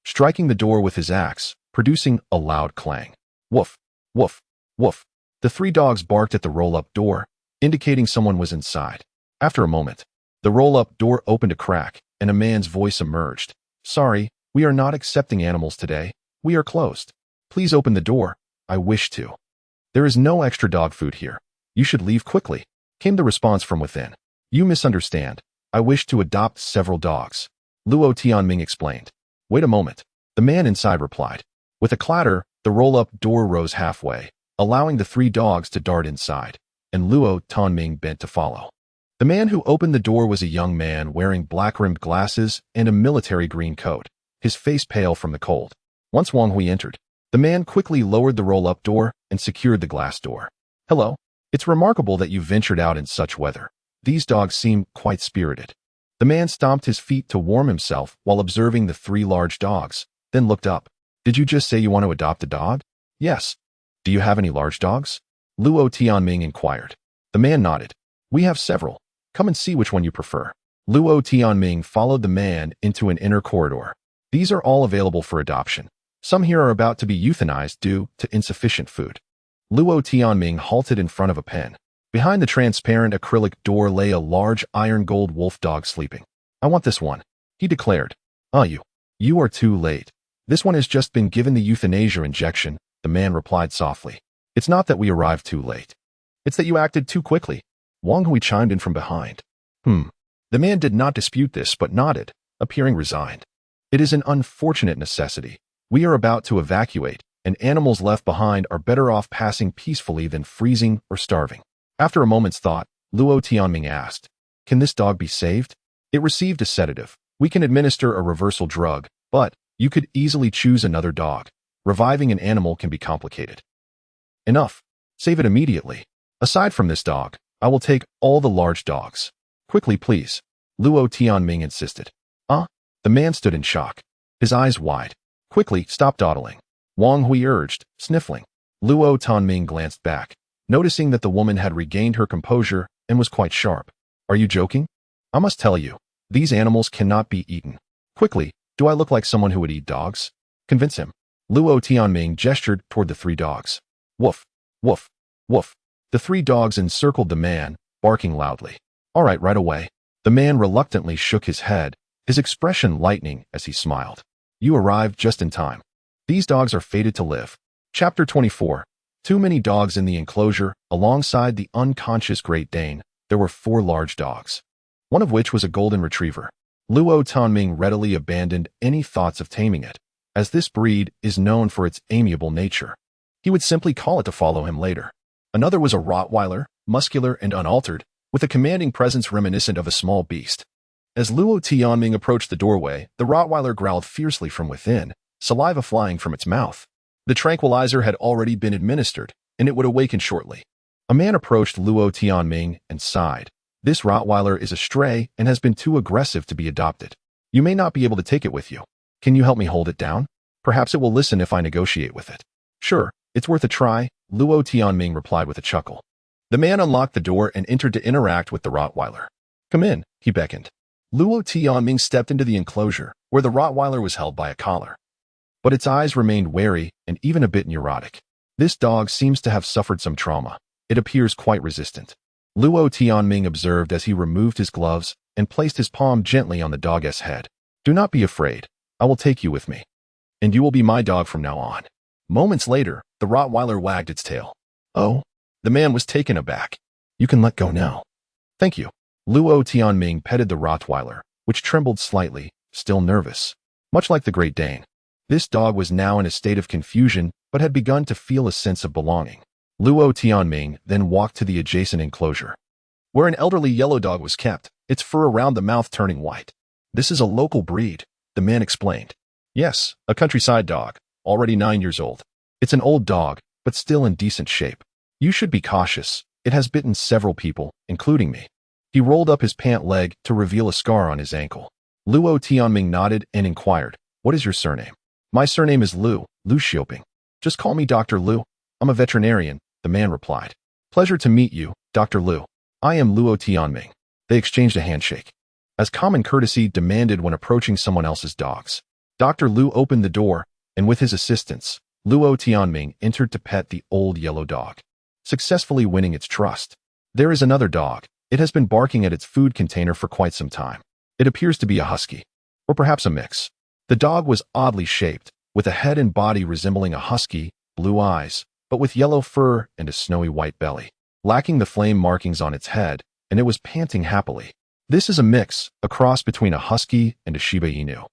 striking the door with his axe, producing a loud clang. Woof, woof, woof. The 3 dogs barked at the roll-up door, indicating someone was inside. After a moment, the roll-up door opened a crack, and a man's voice emerged. Sorry, we are not accepting animals today. We are closed. Please open the door. I wish to. There is no extra dog food here. You should leave quickly, came the response from within. You misunderstand. I wish to adopt several dogs, Luo Tianming explained. Wait a moment, the man inside replied. With a clatter, the roll-up door rose halfway, allowing the 3 dogs to dart inside, and Luo Tianming bent to follow. The man who opened the door was a young man wearing black-rimmed glasses and a military green coat, his face pale from the cold. Once Wang Hui entered, the man quickly lowered the roll-up door and secured the glass door. Hello. It's remarkable that you ventured out in such weather. These dogs seem quite spirited. The man stomped his feet to warm himself while observing the 3 large dogs, then looked up. Did you just say you want to adopt a dog? Yes. Do you have any large dogs? Luo Tianming inquired. The man nodded. We have several. Come and see which one you prefer. Luo Tianming followed the man into an inner corridor. These are all available for adoption. Some here are about to be euthanized due to insufficient food. Luo Tianming halted in front of a pen. Behind the transparent acrylic door lay a large iron gold wolf dog sleeping. I want this one, he declared. You are too late. This one has just been given the euthanasia injection, the man replied softly. It's not that we arrived too late. It's that you acted too quickly. Wang Hui chimed in from behind. The man did not dispute this but nodded, appearing resigned. It is an unfortunate necessity. We are about to evacuate, and animals left behind are better off passing peacefully than freezing or starving. After a moment's thought, Luo Tianming asked, can this dog be saved? It received a sedative. We can administer a reversal drug, but you could easily choose another dog. Reviving an animal can be complicated. Enough. Save it immediately. Aside from this dog, I will take all the large dogs. Quickly, please. Luo Tianming insisted. The man stood in shock, his eyes wide. Quickly, stop dawdling. Wang Hui urged, sniffling. Luo Tianming glanced back, noticing that the woman had regained her composure and was quite sharp. Are you joking? I must tell you, these animals cannot be eaten. Quickly, do I look like someone who would eat dogs? Convince him. Luo Tianming gestured toward the 3 dogs. Woof, woof, woof. The 3 dogs encircled the man, barking loudly. All right away. The man reluctantly shook his head, his expression lightening as he smiled. You arrived just in time. These dogs are fated to live. Chapter 24. Too many dogs in the enclosure. Alongside the unconscious Great Dane, there were 4 large dogs, one of which was a golden retriever. Luo Tianming readily abandoned any thoughts of taming it, as this breed is known for its amiable nature. He would simply call it to follow him later. Another was a Rottweiler, muscular and unaltered, with a commanding presence reminiscent of a small beast. As Luo Tianming approached the doorway, the Rottweiler growled fiercely from within, saliva flying from its mouth. The tranquilizer had already been administered, and it would awaken shortly. A man approached Luo Tianming and sighed. This Rottweiler is a stray and has been too aggressive to be adopted. You may not be able to take it with you. Can you help me hold it down? Perhaps it will listen if I negotiate with it. Sure, it's worth a try, Luo Tianming replied with a chuckle. The man unlocked the door and entered to interact with the Rottweiler. Come in, he beckoned. Luo Tianming stepped into the enclosure, where the Rottweiler was held by a collar. But its eyes remained wary and even a bit neurotic. This dog seems to have suffered some trauma. It appears quite resistant. Luo Tianming observed as he removed his gloves and placed his palm gently on the dog's head. Do not be afraid. I will take you with me. And you will be my dog from now on. Moments later, the Rottweiler wagged its tail. Oh, the man was taken aback. You can let go now. Thank you. Luo Tianming petted the Rottweiler, which trembled slightly, still nervous. Much like the Great Dane. This dog was now in a state of confusion, but had begun to feel a sense of belonging. Luo Tianming then walked to the adjacent enclosure, where an elderly yellow dog was kept, its fur around the mouth turning white. This is a local breed, the man explained. Yes, a countryside dog, already 9 years old. It's an old dog, but still in decent shape. You should be cautious. It has bitten several people, including me. He rolled up his pant leg to reveal a scar on his ankle. Luo Tianming nodded and inquired, what is your surname? My surname is Lu Xiaoping. Just call me Dr. Lu. I'm a veterinarian, the man replied. Pleasure to meet you, Dr. Lu. I am Luo Tianming. They exchanged a handshake, as common courtesy demanded when approaching someone else's dogs. Dr. Lu opened the door, and with his assistance, Luo Tianming entered to pet the old yellow dog, successfully winning its trust. There is another dog. It has been barking at its food container for quite some time. It appears to be a husky, or perhaps a mix. The dog was oddly shaped, with a head and body resembling a husky, blue eyes, but with yellow fur and a snowy white belly, lacking the flame markings on its head, and it was panting happily. This is a mix, a cross between a husky and a Shiba Inu.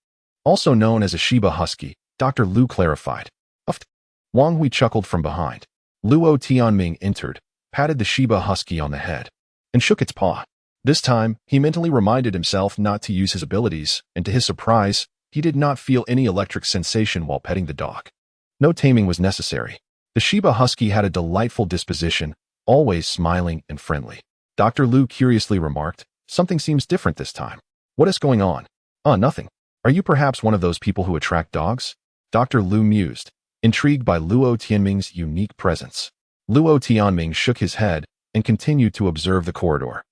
Also known as a Shiba Husky, Dr. Lu clarified. Uffed. Wang Hui chuckled from behind. Luo Tianming entered, patted the Shiba Husky on the head, and shook its paw. This time, he mentally reminded himself not to use his abilities, and to his surprise, he did not feel any electric sensation while petting the dog. No taming was necessary. The Shiba Husky had a delightful disposition, always smiling and friendly. Dr. Lu curiously remarked, something seems different this time. What is going on? Nothing. Are you perhaps one of those people who attract dogs? Dr. Lu mused, intrigued by Luo Tianming's unique presence. Luo Tianming shook his head and continued to observe the corridor.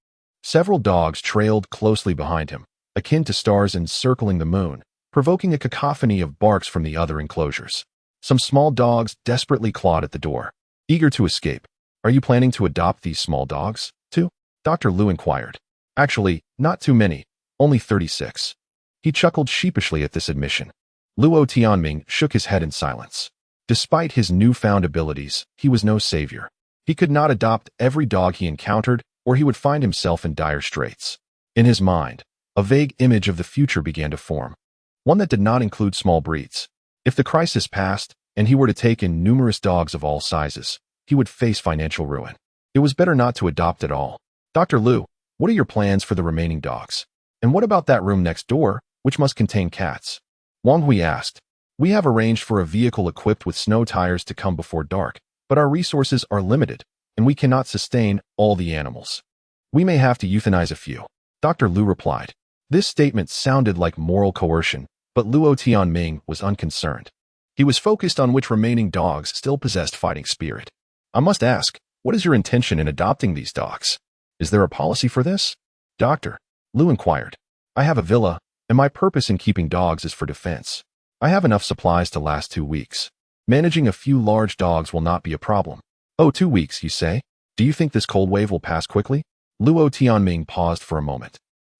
Several dogs trailed closely behind him, akin to stars encircling the moon, provoking a cacophony of barks from the other enclosures. Some small dogs desperately clawed at the door, eager to escape. Are you planning to adopt these small dogs, too? Dr. Lu inquired. Actually, not too many, only 36. He chuckled sheepishly at this admission. Luo Tianming shook his head in silence. Despite his newfound abilities, he was no savior. He could not adopt every dog he encountered, or he would find himself in dire straits. In his mind, a vague image of the future began to form, one that did not include small breeds. If the crisis passed, and he were to take in numerous dogs of all sizes, he would face financial ruin. It was better not to adopt at all. Dr. Lu, what are your plans for the remaining dogs? And what about that room next door, which must contain cats? Wang Hui asked. We have arranged for a vehicle equipped with snow tires to come before dark, but our resources are limited, and we cannot sustain all the animals. We may have to euthanize a few. Dr. Lu replied. This statement sounded like moral coercion, but Luo Tianming was unconcerned. He was focused on which remaining dogs still possessed fighting spirit. I must ask, what is your intention in adopting these dogs? Is there a policy for this? Doctor, Lu inquired. I have a villa, and my purpose in keeping dogs is for defense. I have enough supplies to last 2 weeks. Managing a few large dogs will not be a problem. Oh, 2 weeks, you say? Do you think this cold wave will pass quickly? Luo Tianming paused for a moment,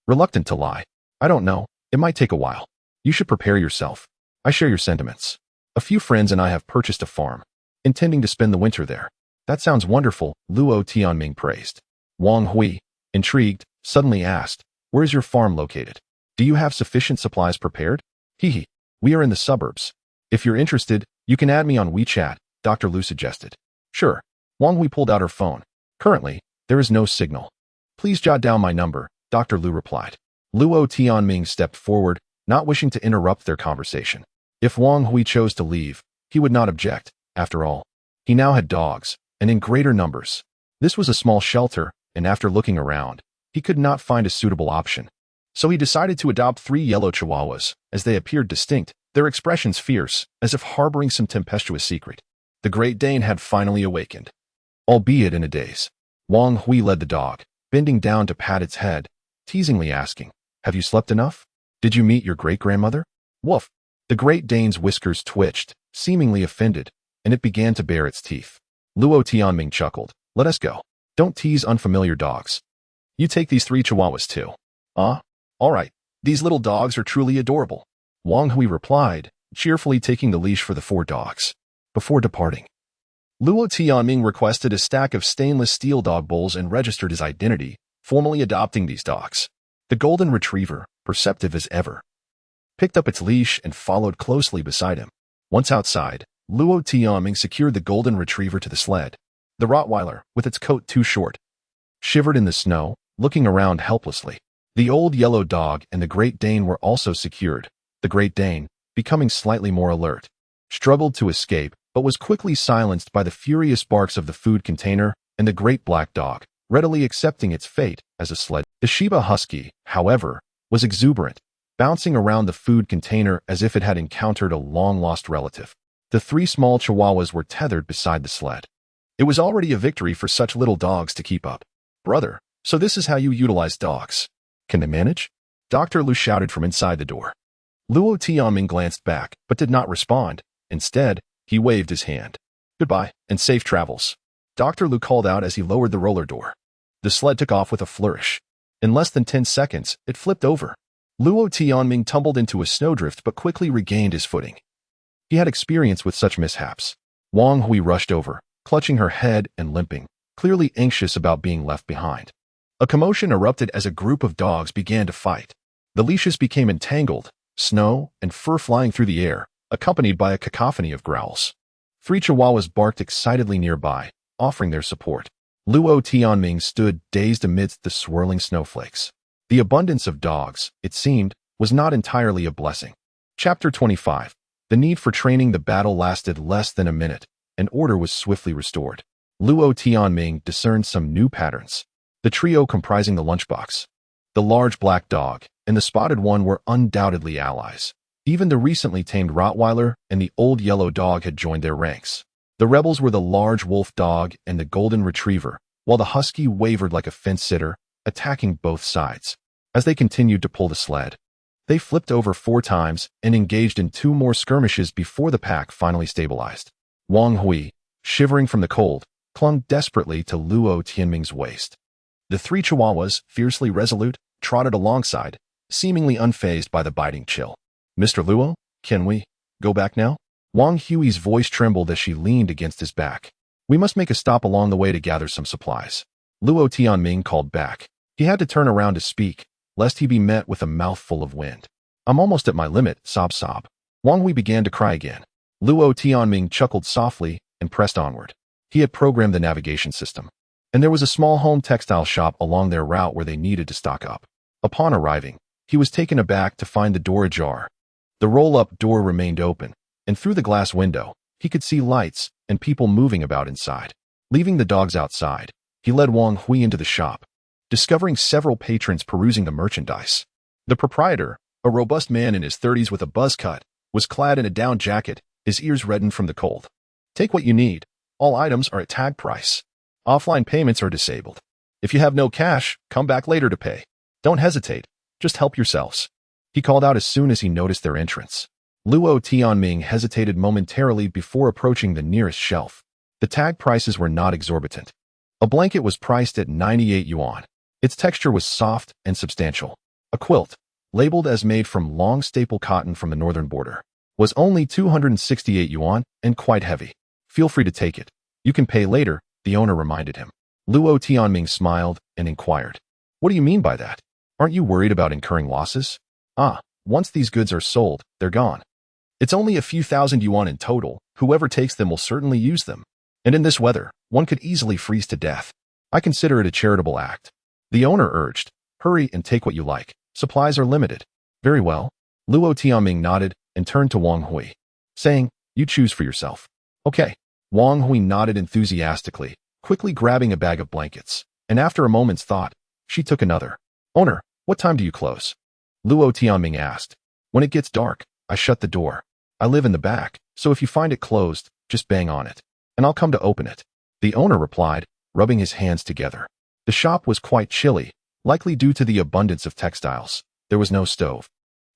reluctant to lie. I don't know. It might take a while. You should prepare yourself. I share your sentiments. A few friends and I have purchased a farm, intending to spend the winter there. That sounds wonderful, Luo Tianming praised. Wang Hui, intrigued, suddenly asked, where is your farm located? Do you have sufficient supplies prepared? Hee. We are in the suburbs. If you're interested, you can add me on WeChat, Dr. Lu suggested. Sure. Wang Hui pulled out her phone. Currently, there is no signal. Please jot down my number, Dr. Lu replied. Luo Tianming stepped forward, not wishing to interrupt their conversation. If Wang Hui chose to leave, he would not object. After all, he now had dogs, and in greater numbers. This was a small shelter, and after looking around, he could not find a suitable option. So he decided to adopt 3 yellow chihuahuas, as they appeared distinct, their expressions fierce, as if harboring some tempestuous secret. The Great Dane had finally awakened, albeit in a daze. Wang Hui led the dog, bending down to pat its head, teasingly asking, "Have you slept enough? Did you meet your great-grandmother?" Woof! The Great Dane's whiskers twitched, seemingly offended, and it began to bare its teeth. Luo Tianming chuckled. "Let us go. Don't tease unfamiliar dogs. You take these 3 chihuahuas too." All right. These little dogs are truly adorable," Wang Hui replied, cheerfully taking the leash for the 4 dogs. Before departing, Luo Tianming requested a stack of stainless steel dog bowls and registered his identity, formally adopting these dogs. The golden retriever, perceptive as ever, picked up its leash and followed closely beside him. Once outside, Luo Tianming secured the golden retriever to the sled. The Rottweiler, with its coat too short, shivered in the snow, looking around helplessly. The old yellow dog and the Great Dane were also secured. The Great Dane, becoming slightly more alert, struggled to escape, but was quickly silenced by the furious barks of the food container and the great black dog, readily accepting its fate as a sled. The Shiba Husky, however, was exuberant, bouncing around the food container as if it had encountered a long-lost relative. The 3 small chihuahuas were tethered beside the sled. It was already a victory for such little dogs to keep up. "Brother, so this is how you utilize dogs. Can they manage?" Dr. Lu shouted from inside the door. Luo Tianming glanced back, but did not respond. Instead, he waved his hand. "Goodbye, and safe travels," Dr. Lu called out as he lowered the roller door. The sled took off with a flourish. In less than 10 seconds, it flipped over. Luo Tianming tumbled into a snowdrift but quickly regained his footing. He had experience with such mishaps. Wang Hui rushed over, clutching her head and limping, clearly anxious about being left behind. A commotion erupted as a group of dogs began to fight. The leashes became entangled, snow and fur flying through the air, accompanied by a cacophony of growls. 3 chihuahuas barked excitedly nearby, offering their support. Luo Tianming stood dazed amidst the swirling snowflakes. The abundance of dogs, it seemed, was not entirely a blessing. Chapter 25. The need for training. The battle lasted less than a minute, and order was swiftly restored. Luo Tianming discerned some new patterns. The trio comprising the lunchbox, the large black dog, and the spotted one were undoubtedly allies. Even the recently tamed Rottweiler and the old yellow dog had joined their ranks. The rebels were the large wolf dog and the golden retriever, while the husky wavered like a fence-sitter, attacking both sides. As they continued to pull the sled, they flipped over 4 times and engaged in 2 more skirmishes before the pack finally stabilized. Wang Hui, shivering from the cold, clung desperately to Luo Tianming's waist. The 3 chihuahuas, fiercely resolute, trotted alongside, seemingly unfazed by the biting chill. "Mr. Luo, can we go back now?" Wang Hui's voice trembled as she leaned against his back. "We must make a stop along the way to gather some supplies," Luo Tianming called back. He had to turn around to speak, lest he be met with a mouthful of wind. "I'm almost at my limit," sob. Wang Hui began to cry again. Luo Tianming chuckled softly and pressed onward. He had programmed the navigation system, and there was a small home textile shop along their route where they needed to stock up. Upon arriving, he was taken aback to find the door ajar. The roll-up door remained open, and through the glass window, he could see lights and people moving about inside. Leaving the dogs outside, he led Wang Hui into the shop, discovering several patrons perusing the merchandise. The proprietor, a robust man in his 30s with a buzz cut, was clad in a down jacket, his ears reddened from the cold. "Take what you need. All items are at tag price. Offline payments are disabled. If you have no cash, come back later to pay. Don't hesitate. Just help yourselves," he called out as soon as he noticed their entrance. Luo Tianming hesitated momentarily before approaching the nearest shelf. The tag prices were not exorbitant. A blanket was priced at 98 yuan. Its texture was soft and substantial. A quilt, labeled as made from long staple cotton from the northern border, was only 268 yuan and quite heavy. "Feel free to take it. You can pay later," the owner reminded him. Luo Tianming smiled and inquired, "What do you mean by that? Aren't you worried about incurring losses?" Once these goods are sold, they're gone. It's only a few thousand yuan in total. Whoever takes them will certainly use them. And in this weather, one could easily freeze to death. I consider it a charitable act." The owner urged, "Hurry and take what you like. Supplies are limited." "Very well." Luo Tianming nodded and turned to Wang Hui, saying, "You choose for yourself." "Okay." Wang Hui nodded enthusiastically, quickly grabbing a bag of blankets, and after a moment's thought, she took another. "Owner, what time do you close?" Luo Tianming asked. "When it gets dark, I shut the door. I live in the back, so if you find it closed, just bang on it." and I'll come to open it," the owner replied, rubbing his hands together. The shop was quite chilly, likely due to the abundance of textiles. There was no stove,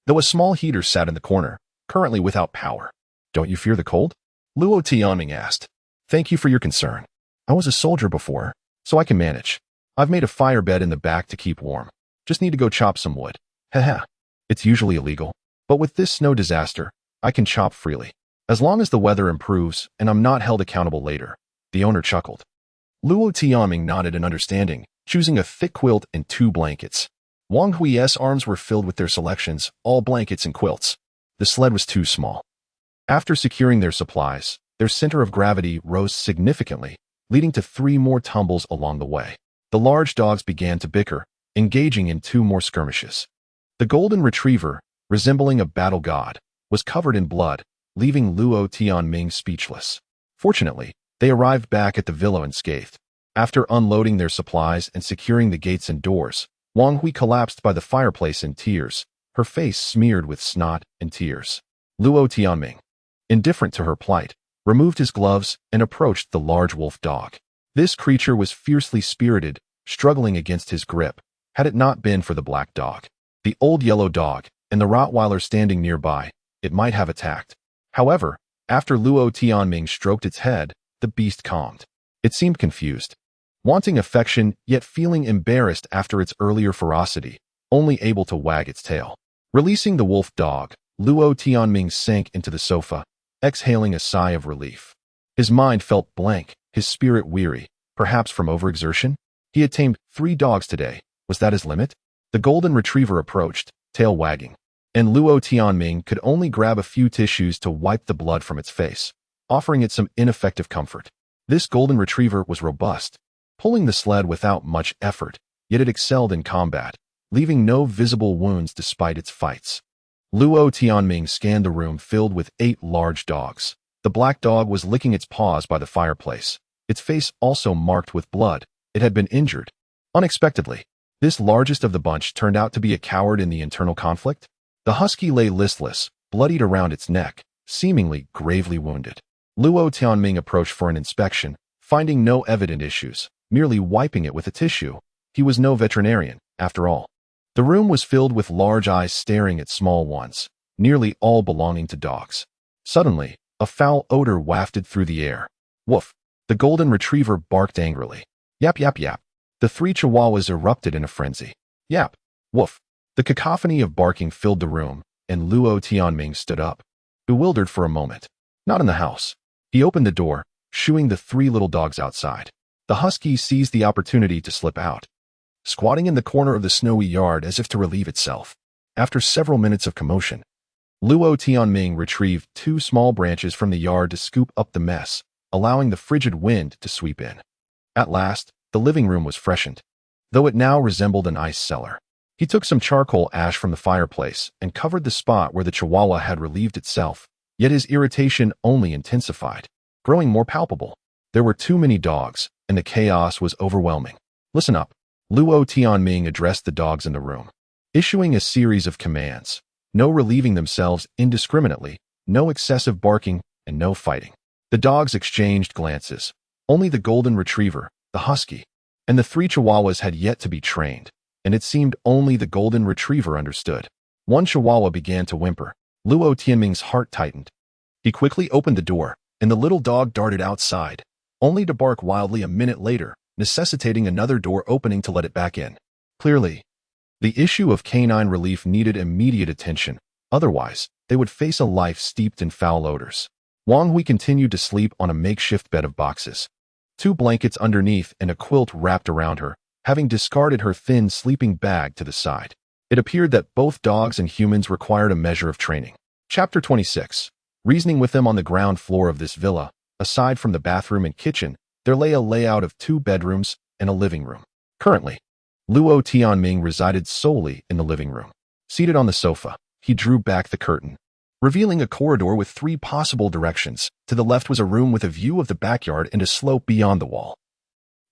though a small heater sat in the corner, currently without power. "Don't you fear the cold?" Luo Tianming asked. "Thank you for your concern. I was a soldier before, so I can manage. I've made a fire bed in the back to keep warm. Just need to go chop some wood." Haha. It's usually illegal, but with this snow disaster, I can chop freely. As long as the weather improves and I'm not held accountable later, the owner chuckled. Luo Tianming nodded in understanding, choosing a thick quilt and 2 blankets. Wang Hui's arms were filled with their selections, all blankets and quilts. The sled was too small. After securing their supplies, their center of gravity rose significantly, leading to 3 more tumbles along the way. The large dogs began to bicker, engaging in 2 more skirmishes. The golden retriever, resembling a battle god, was covered in blood, leaving Luo Tianming speechless. Fortunately, they arrived back at the villa unscathed. After unloading their supplies and securing the gates and doors, Wang Hui collapsed by the fireplace in tears, her face smeared with snot and tears. Luo Tianming, indifferent to her plight, removed his gloves and approached the large wolf dog. This creature was fiercely spirited, struggling against his grip, had it not been for the black dog, the old yellow dog, and the Rottweiler standing nearby. It might have attacked. However, after Luo Tianming stroked its head, the beast calmed. It seemed confused, wanting affection yet feeling embarrassed after its earlier ferocity, only able to wag its tail. Releasing the wolf dog, Luo Tianming sank into the sofa, exhaling a sigh of relief. His mind felt blank, his spirit weary, perhaps from overexertion. He had tamed 3 dogs today. Was that his limit? The golden retriever approached, tail wagging, and Luo Tianming could only grab a few tissues to wipe the blood from its face, offering it some ineffective comfort. This golden retriever was robust, pulling the sled without much effort, yet it excelled in combat, leaving no visible wounds despite its fights. Luo Tianming scanned the room filled with 8 large dogs. The black dog was licking its paws by the fireplace, its face also marked with blood. It had been injured. Unexpectedly, this largest of the bunch turned out to be a coward in the internal conflict. The husky lay listless, bloodied around its neck, seemingly gravely wounded. Luo Tianming approached for an inspection, finding no evident issues, merely wiping it with a tissue. He was no veterinarian, after all. The room was filled with large eyes staring at small ones, nearly all belonging to dogs. Suddenly, a foul odor wafted through the air. Woof! The golden retriever barked angrily. Yap yap yap. The 3 chihuahuas erupted in a frenzy. Yap! Woof! The cacophony of barking filled the room, and Luo Tianming stood up, bewildered for a moment. Not in the house. He opened the door, shooing the 3 little dogs outside. The husky seized the opportunity to slip out, squatting in the corner of the snowy yard as if to relieve itself. After several minutes of commotion, Luo Tianming retrieved 2 small branches from the yard to scoop up the mess, allowing the frigid wind to sweep in. At last, the living room was freshened, though it now resembled an ice cellar. He took some charcoal ash from the fireplace and covered the spot where the chihuahua had relieved itself, yet his irritation only intensified, growing more palpable. There were too many dogs, and the chaos was overwhelming. Listen up. Luo Tianming addressed the dogs in the room, issuing a series of commands. No relieving themselves indiscriminately, no excessive barking, and no fighting. The dogs exchanged glances. Only the golden retriever, the husky, and the 3 chihuahuas had yet to be trained, and it seemed only the golden retriever understood. One chihuahua began to whimper. Luo Tianming's heart tightened. He quickly opened the door, and the little dog darted outside, only to bark wildly a minute later, necessitating another door opening to let it back in. Clearly, the issue of canine relief needed immediate attention, otherwise, they would face a life steeped in foul odors. Wang Hui continued to sleep on a makeshift bed of boxes, 2 blankets underneath and a quilt wrapped around her, having discarded her thin sleeping bag to the side. It appeared that both dogs and humans required a measure of training. Chapter 26. Reasoning with them on the ground floor of this villa, aside from the bathroom and kitchen, there lay a layout of 2 bedrooms and a living room. Currently, Luo Tianming resided solely in the living room. Seated on the sofa, he drew back the curtain, revealing a corridor with 3 possible directions. To the left was a room with a view of the backyard and a slope beyond the wall.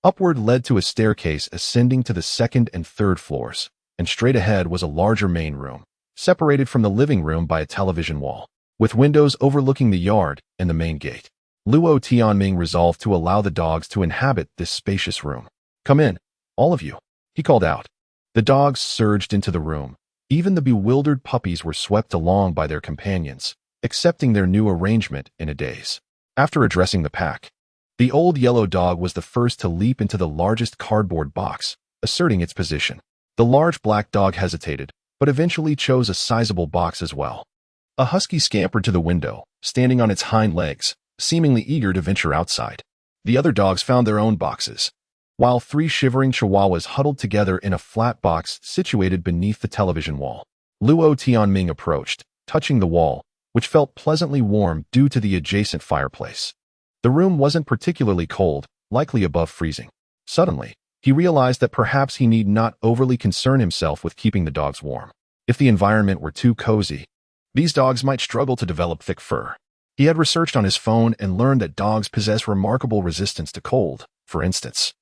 Upward led to a staircase ascending to the 2nd and 3rd floors, and straight ahead was a larger main room, separated from the living room by a television wall, with windows overlooking the yard and the main gate. Luo Tianming resolved to allow the dogs to inhabit this spacious room. "Come in, all of you," he called out. The dogs surged into the room. Even the bewildered puppies were swept along by their companions, accepting their new arrangement in a daze. After addressing the pack, the old yellow dog was the first to leap into the largest cardboard box, asserting its position. The large black dog hesitated, but eventually chose a sizable box as well. A husky scampered to the window, standing on its hind legs, seemingly eager to venture outside. The other dogs found their own boxes, while 3 shivering chihuahuas huddled together in a flat box situated beneath the television wall. Luo Tianming approached, touching the wall, which felt pleasantly warm due to the adjacent fireplace. The room wasn't particularly cold, likely above freezing. Suddenly, he realized that perhaps he need not overly concern himself with keeping the dogs warm. If the environment were too cozy, these dogs might struggle to develop thick fur. He had researched on his phone and learned that dogs possess remarkable resistance to cold. For instance,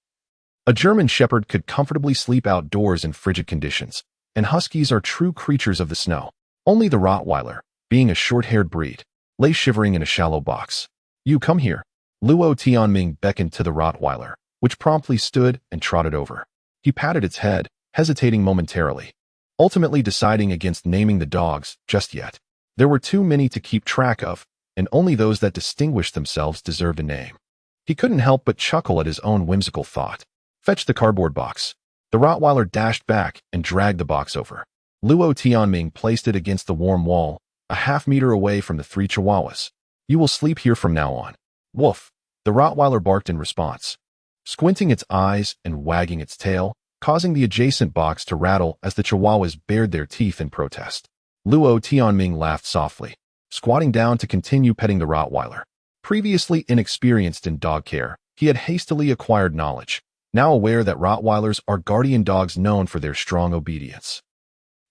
a German Shepherd could comfortably sleep outdoors in frigid conditions, and Huskies are true creatures of the snow. Only the Rottweiler, being a short-haired breed, lay shivering in a shallow box. "You come here." Luo Tianming beckoned to the Rottweiler, which promptly stood and trotted over. He patted its head, hesitating momentarily, ultimately deciding against naming the dogs just yet. There were too many to keep track of, and only those that distinguished themselves deserved a name. He couldn't help but chuckle at his own whimsical thought. "Fetch the cardboard box." The Rottweiler dashed back and dragged the box over. Luo Tianming placed it against the warm wall, a half-meter away from the 3 chihuahuas. "You will sleep here from now on." "Woof," the Rottweiler barked in response, squinting its eyes and wagging its tail, causing the adjacent box to rattle as the chihuahuas bared their teeth in protest. Luo Tianming laughed softly, squatting down to continue petting the Rottweiler. Previously inexperienced in dog care, he had hastily acquired knowledge, now aware that Rottweilers are guardian dogs known for their strong obedience.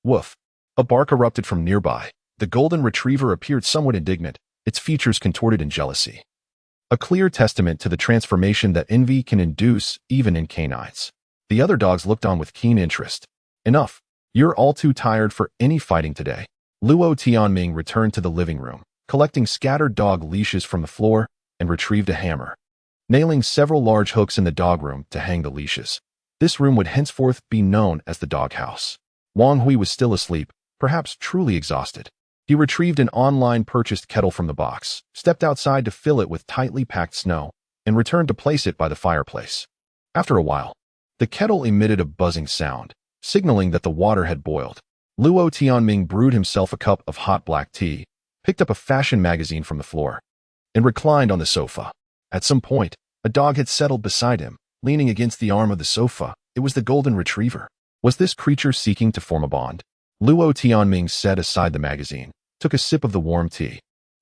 "Woof." A bark erupted from nearby. The golden retriever appeared somewhat indignant, its features contorted in jealousy. A clear testament to the transformation that envy can induce even in canines. The other dogs looked on with keen interest. "Enough. You're all too tired for any fighting today." Luo Tianming returned to the living room, collecting scattered dog leashes from the floor, and retrieved a hammer, nailing several large hooks in the dog room to hang the leashes. This room would henceforth be known as the doghouse. Wang Hui was still asleep, perhaps truly exhausted. He retrieved an online-purchased kettle from the box, stepped outside to fill it with tightly packed snow, and returned to place it by the fireplace. After a while, the kettle emitted a buzzing sound, signaling that the water had boiled. Luo Tianming brewed himself a cup of hot black tea, picked up a fashion magazine from the floor, and reclined on the sofa. At some point, a dog had settled beside him, leaning against the arm of the sofa. It was the golden retriever. Was this creature seeking to form a bond? Luo Tianming set aside the magazine, took a sip of the warm tea,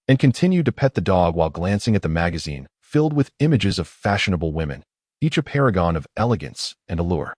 and continued to pet the dog while glancing at the magazine, filled with images of fashionable women, each a paragon of elegance and allure.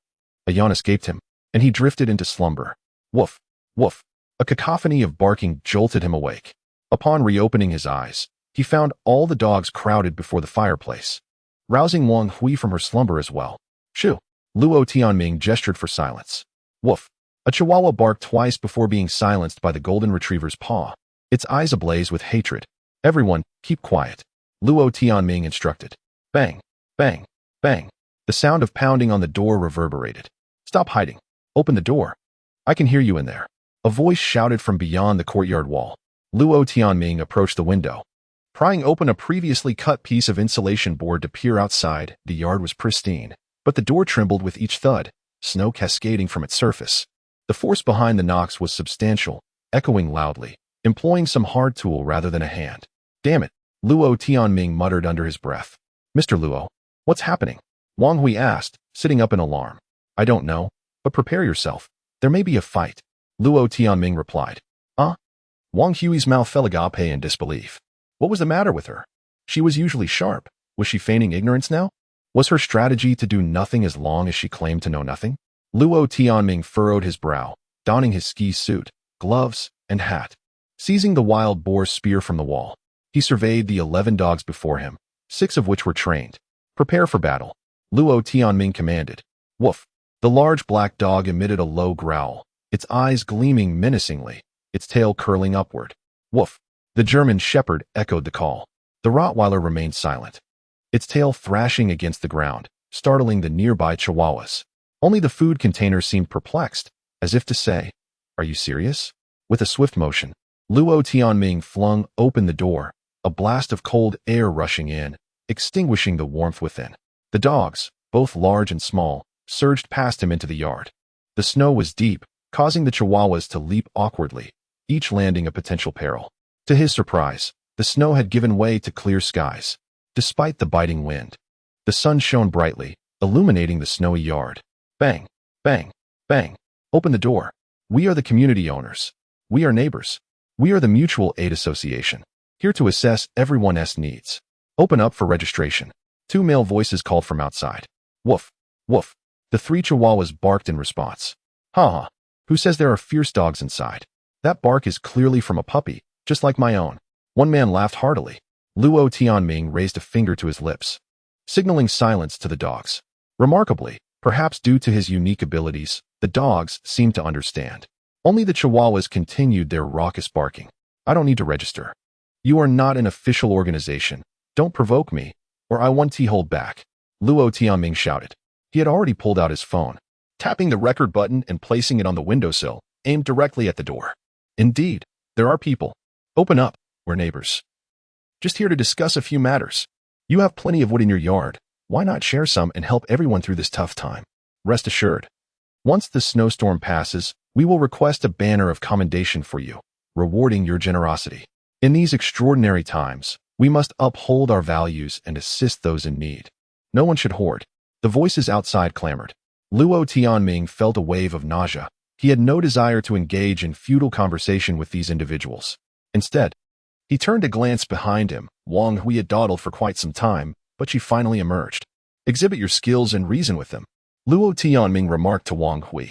A yawn escaped him, and he drifted into slumber. Woof, woof. A cacophony of barking jolted him awake. Upon reopening his eyes, he found all the dogs crowded before the fireplace, rousing Wang Hui from her slumber as well. "Shoo!" Luo Tianming gestured for silence. Woof. A chihuahua barked twice before being silenced by the golden retriever's paw, its eyes ablaze with hatred. "Everyone, keep quiet," Luo Tianming instructed. Bang, bang, bang. The sound of pounding on the door reverberated. "Stop hiding. Open the door. I can hear you in there," a voice shouted from beyond the courtyard wall. Luo Tianming approached the window, prying open a previously cut piece of insulation board to peer outside. The yard was pristine, but the door trembled with each thud, snow cascading from its surface. The force behind the knocks was substantial, echoing loudly, employing some hard tool rather than a hand. "Damn it," Luo Tianming muttered under his breath. "Mr. Luo, what's happening?" Wang Hui asked, sitting up in alarm. "I don't know, but prepare yourself. There may be a fight," Luo Tianming replied. Wang Hui's mouth fell agape in disbelief. What was the matter with her? She was usually sharp. Was she feigning ignorance now? Was her strategy to do nothing as long as she claimed to know nothing? Luo Tianming furrowed his brow, donning his ski suit, gloves, and hat. Seizing the wild boar spear from the wall, he surveyed the 11 dogs before him, 6 of which were trained. "Prepare for battle," Luo Tianming commanded. Woof. The large black dog emitted a low growl, its eyes gleaming menacingly, its tail curling upward. Woof. The German Shepherd echoed the call. The Rottweiler remained silent, its tail thrashing against the ground, startling the nearby chihuahuas. Only the food container seemed perplexed, as if to say, "Are you serious?" With a swift motion, Luo Tianming flung open the door, a blast of cold air rushing in, extinguishing the warmth within. The dogs, both large and small, surged past him into the yard. The snow was deep, causing the chihuahuas to leap awkwardly, each landing a potential peril. To his surprise, the snow had given way to clear skies. Despite the biting wind, the sun shone brightly, illuminating the snowy yard. Bang, bang, bang. Open the door. We are the community owners. We are neighbors. We are the Mutual Aid Association, here to assess everyone's needs. Open up for registration. 2 male voices called from outside. Woof, woof. The 3 chihuahuas barked in response. Ha ha. Who says there are fierce dogs inside? That bark is clearly from a puppy, just like my own. One man laughed heartily. Luo Tianming raised a finger to his lips, signaling silence to the dogs. Remarkably, perhaps due to his unique abilities, the dogs seemed to understand. Only the chihuahuas continued their raucous barking. I don't need to register. You are not an official organization. Don't provoke me, or I want to hold back. Luo Tianming shouted. He had already pulled out his phone, tapping the record button and placing it on the windowsill, aimed directly at the door. Indeed, there are people. Open up, we're neighbors. Just here to discuss a few matters. You have plenty of wood in your yard. Why not share some and help everyone through this tough time? Rest assured, once the snowstorm passes, we will request a banner of commendation for you, rewarding your generosity. In these extraordinary times, we must uphold our values and assist those in need. No one should hoard. The voices outside clamored. Luo Tianming felt a wave of nausea. He had no desire to engage in futile conversation with these individuals. Instead, he turned to glance behind him. Wang Hui had dawdled for quite some time, but she finally emerged. Exhibit your skills and reason with them, Luo Tianming remarked to Wang Hui.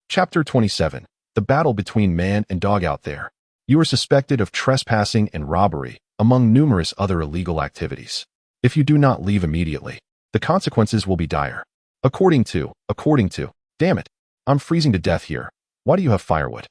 Chapter 27. The battle between man and dog out there. You are suspected of trespassing and robbery, among numerous other illegal activities. If you do not leave immediately, the consequences will be dire. According to, damn it, I'm freezing to death here. Why do you have firewood?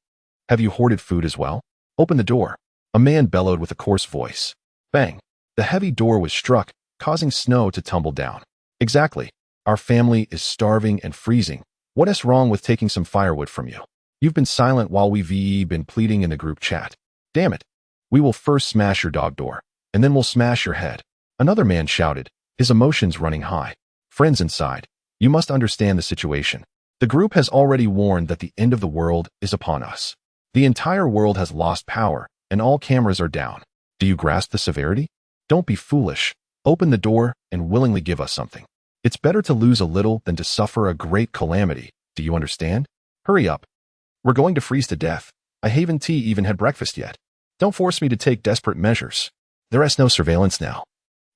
Have you hoarded food as well? Open the door. A man bellowed with a coarse voice. Bang. The heavy door was struck, causing snow to tumble down. Exactly. Our family is starving and freezing. What is wrong with taking some firewood from you? You've been silent while we've been pleading in the group chat. Damn it. We will first smash your dog door, and then we'll smash your head. Another man shouted, his emotions running high. Friends inside, you must understand the situation. The group has already warned that the end of the world is upon us. The entire world has lost power, and all cameras are down. Do you grasp the severity? Don't be foolish. Open the door and willingly give us something. It's better to lose a little than to suffer a great calamity. Do you understand? Hurry up. We're going to freeze to death. I haven't even had breakfast yet. Don't force me to take desperate measures. There is no surveillance now.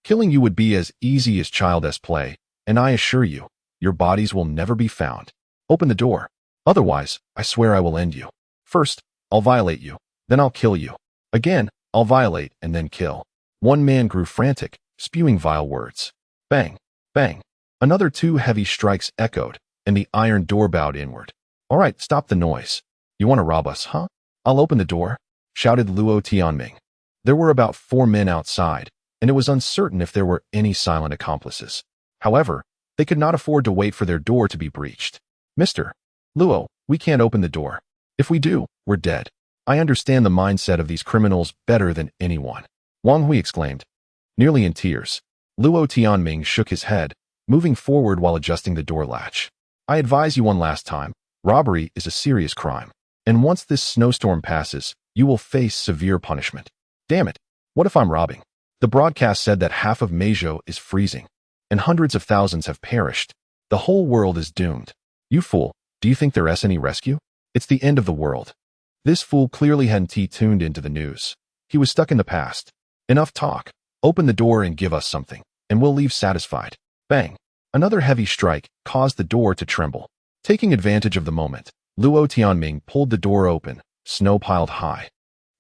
Killing you would be as easy as child's play, and I assure you, your bodies will never be found. Open the door. Otherwise, I swear I will end you. First, I'll violate you. Then I'll kill you. Again, I'll violate and then kill. One man grew frantic, spewing vile words. Bang, bang. Another 2 heavy strikes echoed, and the iron door bowed inward. All right, stop the noise. You want to rob us, huh? I'll open the door, shouted Luo Tianming. There were about 4 men outside, and it was uncertain if there were any silent accomplices. However, they could not afford to wait for their door to be breached. Mr. Luo, we can't open the door. If we do, we're dead. I understand the mindset of these criminals better than anyone. Wang Hui exclaimed. Nearly in tears, Luo Tianming shook his head, moving forward while adjusting the door latch. I advise you one last time, robbery is a serious crime. And once this snowstorm passes, you will face severe punishment. Damn it, what if I'm robbing? The broadcast said that half of Meizhou is freezing, and hundreds of thousands have perished. The whole world is doomed. You fool, do you think there's any rescue? It's the end of the world. This fool clearly hadn't tuned into the news. He was stuck in the past. Enough talk. Open the door and give us something, and we'll leave satisfied. Bang. Another heavy strike caused the door to tremble. Taking advantage of the moment, Luo Tianming pulled the door open, snow piled high.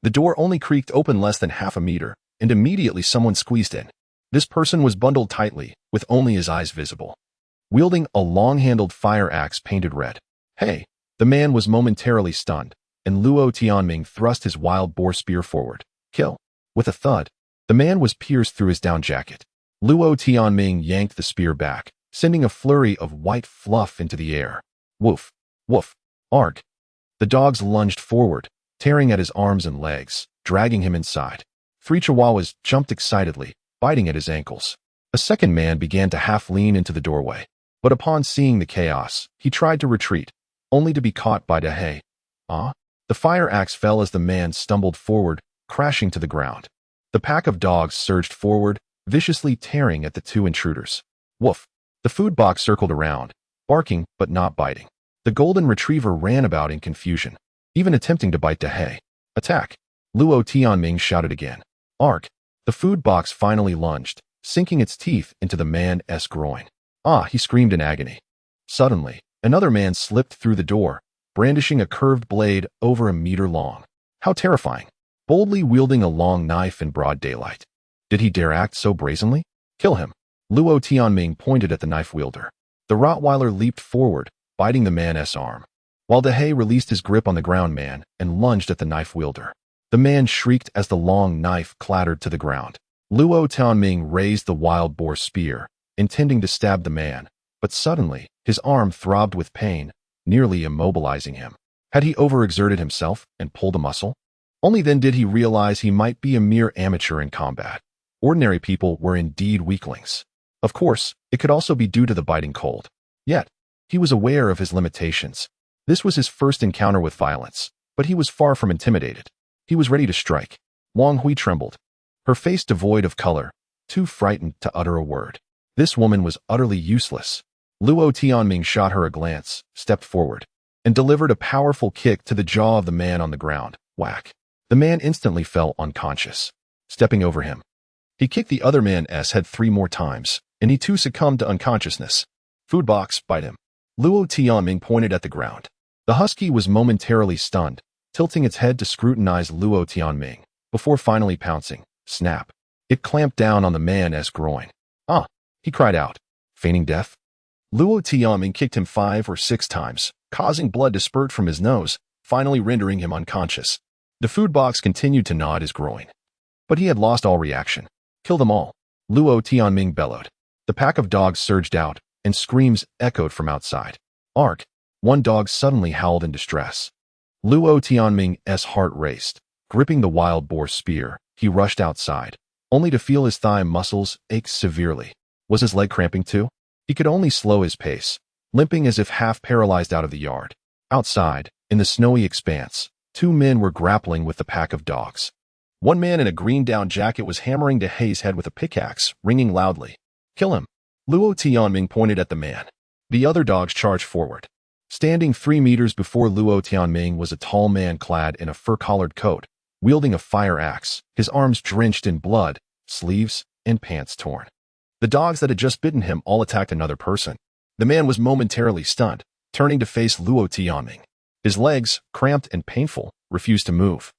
The door only creaked open less than half a meter, and immediately someone squeezed in. This person was bundled tightly, with only his eyes visible. Wielding a long-handled fire axe painted red. Hey! The man was momentarily stunned, and Luo Tianming thrust his wild boar spear forward. Kill. With a thud, The man was pierced through his down jacket. Luo Tianming yanked the spear back, sending a flurry of white fluff into the air. Woof, woof, arg. The dogs lunged forward, tearing at his arms and legs, dragging him inside. 3 chihuahuas jumped excitedly, biting at his ankles. A second man began to half lean into the doorway, but upon seeing the chaos, he tried to retreat, only to be caught by Dahe. The fire axe fell as the man stumbled forward, crashing to the ground. The pack of dogs surged forward, viciously tearing at the 2 intruders. Woof. The food box circled around, barking but not biting. The golden retriever ran about in confusion, even attempting to bite Dahe. Attack! Luo Tianming shouted again. Arg! The food box finally lunged, sinking its teeth into the man's groin. He screamed in agony. Suddenly, another man slipped through the door, brandishing a curved blade over a meter long. How terrifying! Boldly wielding a long knife in broad daylight. Did he dare act so brazenly? Kill him! Luo Tianming pointed at the knife wielder. The Rottweiler leaped forward, biting the man's arm, while Dahe released his grip on the ground man and lunged at the knife wielder. The man shrieked as the long knife clattered to the ground. Luo Tianming raised the wild boar spear, intending to stab the man, but suddenly, his arm throbbed with pain, nearly immobilizing him. Had he overexerted himself and pulled a muscle? Only then did he realize he might be a mere amateur in combat. Ordinary people were indeed weaklings. Of course, it could also be due to the biting cold. Yet, he was aware of his limitations. This was his first encounter with violence, but he was far from intimidated. He was ready to strike. Wang Hui trembled, her face devoid of color, too frightened to utter a word. This woman was utterly useless. Luo Tianming shot her a glance, stepped forward, and delivered a powerful kick to the jaw of the man on the ground. Whack. The man instantly fell unconscious. Stepping over him, he kicked the other man's head 3 more times, and he too succumbed to unconsciousness. Food box, bite him. Luo Tianming pointed at the ground. The husky was momentarily stunned, tilting its head to scrutinize Luo Tianming, before finally pouncing. Snap. It clamped down on the man's groin. He cried out, feigning death. Luo Tianming kicked him 5 or 6 times, causing blood to spurt from his nose, finally rendering him unconscious. The food box continued to gnaw at his groin, but he had lost all reaction. Kill them all, Luo Tianming bellowed. The pack of dogs surged out, and screams echoed from outside. Arg! One dog suddenly howled in distress. Luo Tianming's heart raced. Gripping the wild boar spear, he rushed outside, only to feel his thigh muscles ache severely. Was his leg cramping too? He could only slow his pace, limping as if half paralyzed out of the yard. Outside, in the snowy expanse, 2 men were grappling with the pack of dogs. One man in a green down jacket was hammering Dahe's head with a pickaxe, ringing loudly. Kill him! Luo Tianming pointed at the man. The other dogs charged forward. Standing 3 meters before Luo Tianming was a tall man clad in a fur-collared coat, wielding a fire axe, his arms drenched in blood, sleeves and pants torn. The dogs that had just bitten him all attacked another person. The man was momentarily stunned, turning to face Luo Tianming. His legs, cramped and painful, refused to move.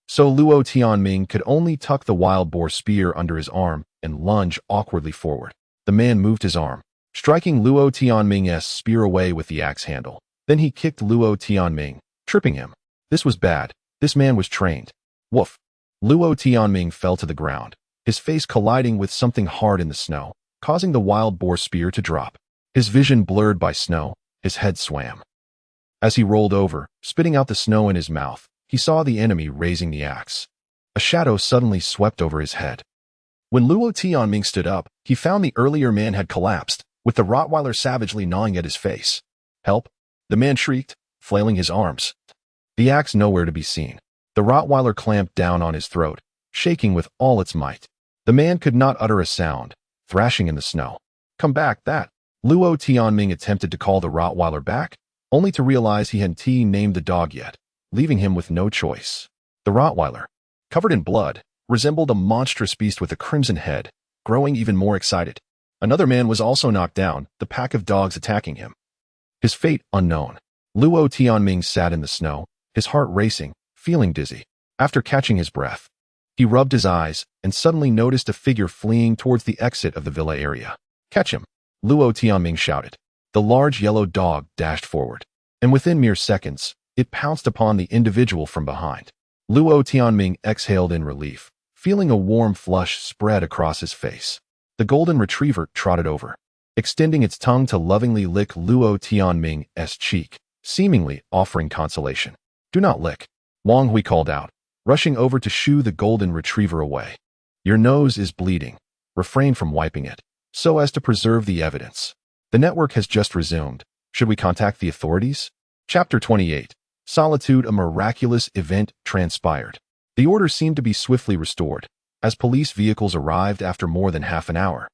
So Luo Tianming could only tuck the wild boar spear under his arm and lunge awkwardly forward. The man moved his arm, striking Luo Tianming's spear away with the axe handle. Then he kicked Luo Tianming, tripping him. This was bad. This man was trained. Woof. Luo Tianming fell to the ground, his face colliding with something hard in the snow, causing the wild boar spear to drop. His vision blurred by snow, his head swam. As he rolled over, spitting out the snow in his mouth, he saw the enemy raising the axe. A shadow suddenly swept over his head. When Luo Tianming stood up, he found the earlier man had collapsed, with the Rottweiler savagely gnawing at his face. Help! The man shrieked, flailing his arms. The axe nowhere to be seen. The Rottweiler clamped down on his throat, shaking with all its might. The man could not utter a sound, thrashing in the snow. Come back, that! Luo Tianming attempted to call the Rottweiler back, only to realize he hadn't named the dog yet, leaving him with no choice. The Rottweiler, covered in blood, resembled a monstrous beast with a crimson head, growing even more excited. Another man was also knocked down, the pack of dogs attacking him. His fate unknown. Luo Tianming sat in the snow, his heart racing, feeling dizzy. After catching his breath, he rubbed his eyes and suddenly noticed a figure fleeing towards the exit of the villa area. Catch him! Luo Tianming shouted. The large yellow dog dashed forward, and within mere seconds, it pounced upon the individual from behind. Luo Tianming exhaled in relief, feeling a warm flush spread across his face. The golden retriever trotted over, extending its tongue to lovingly lick Luo Tianming's cheek, seemingly offering consolation. "Do not lick," Wang Hui called out, rushing over to shoo the golden retriever away. "Your nose is bleeding. Refrain from wiping it, so as to preserve the evidence. The network has just resumed. Should we contact the authorities?" Chapter 28. Solitude. A miraculous event transpired. The order seemed to be swiftly restored, as police vehicles arrived after more than half an hour.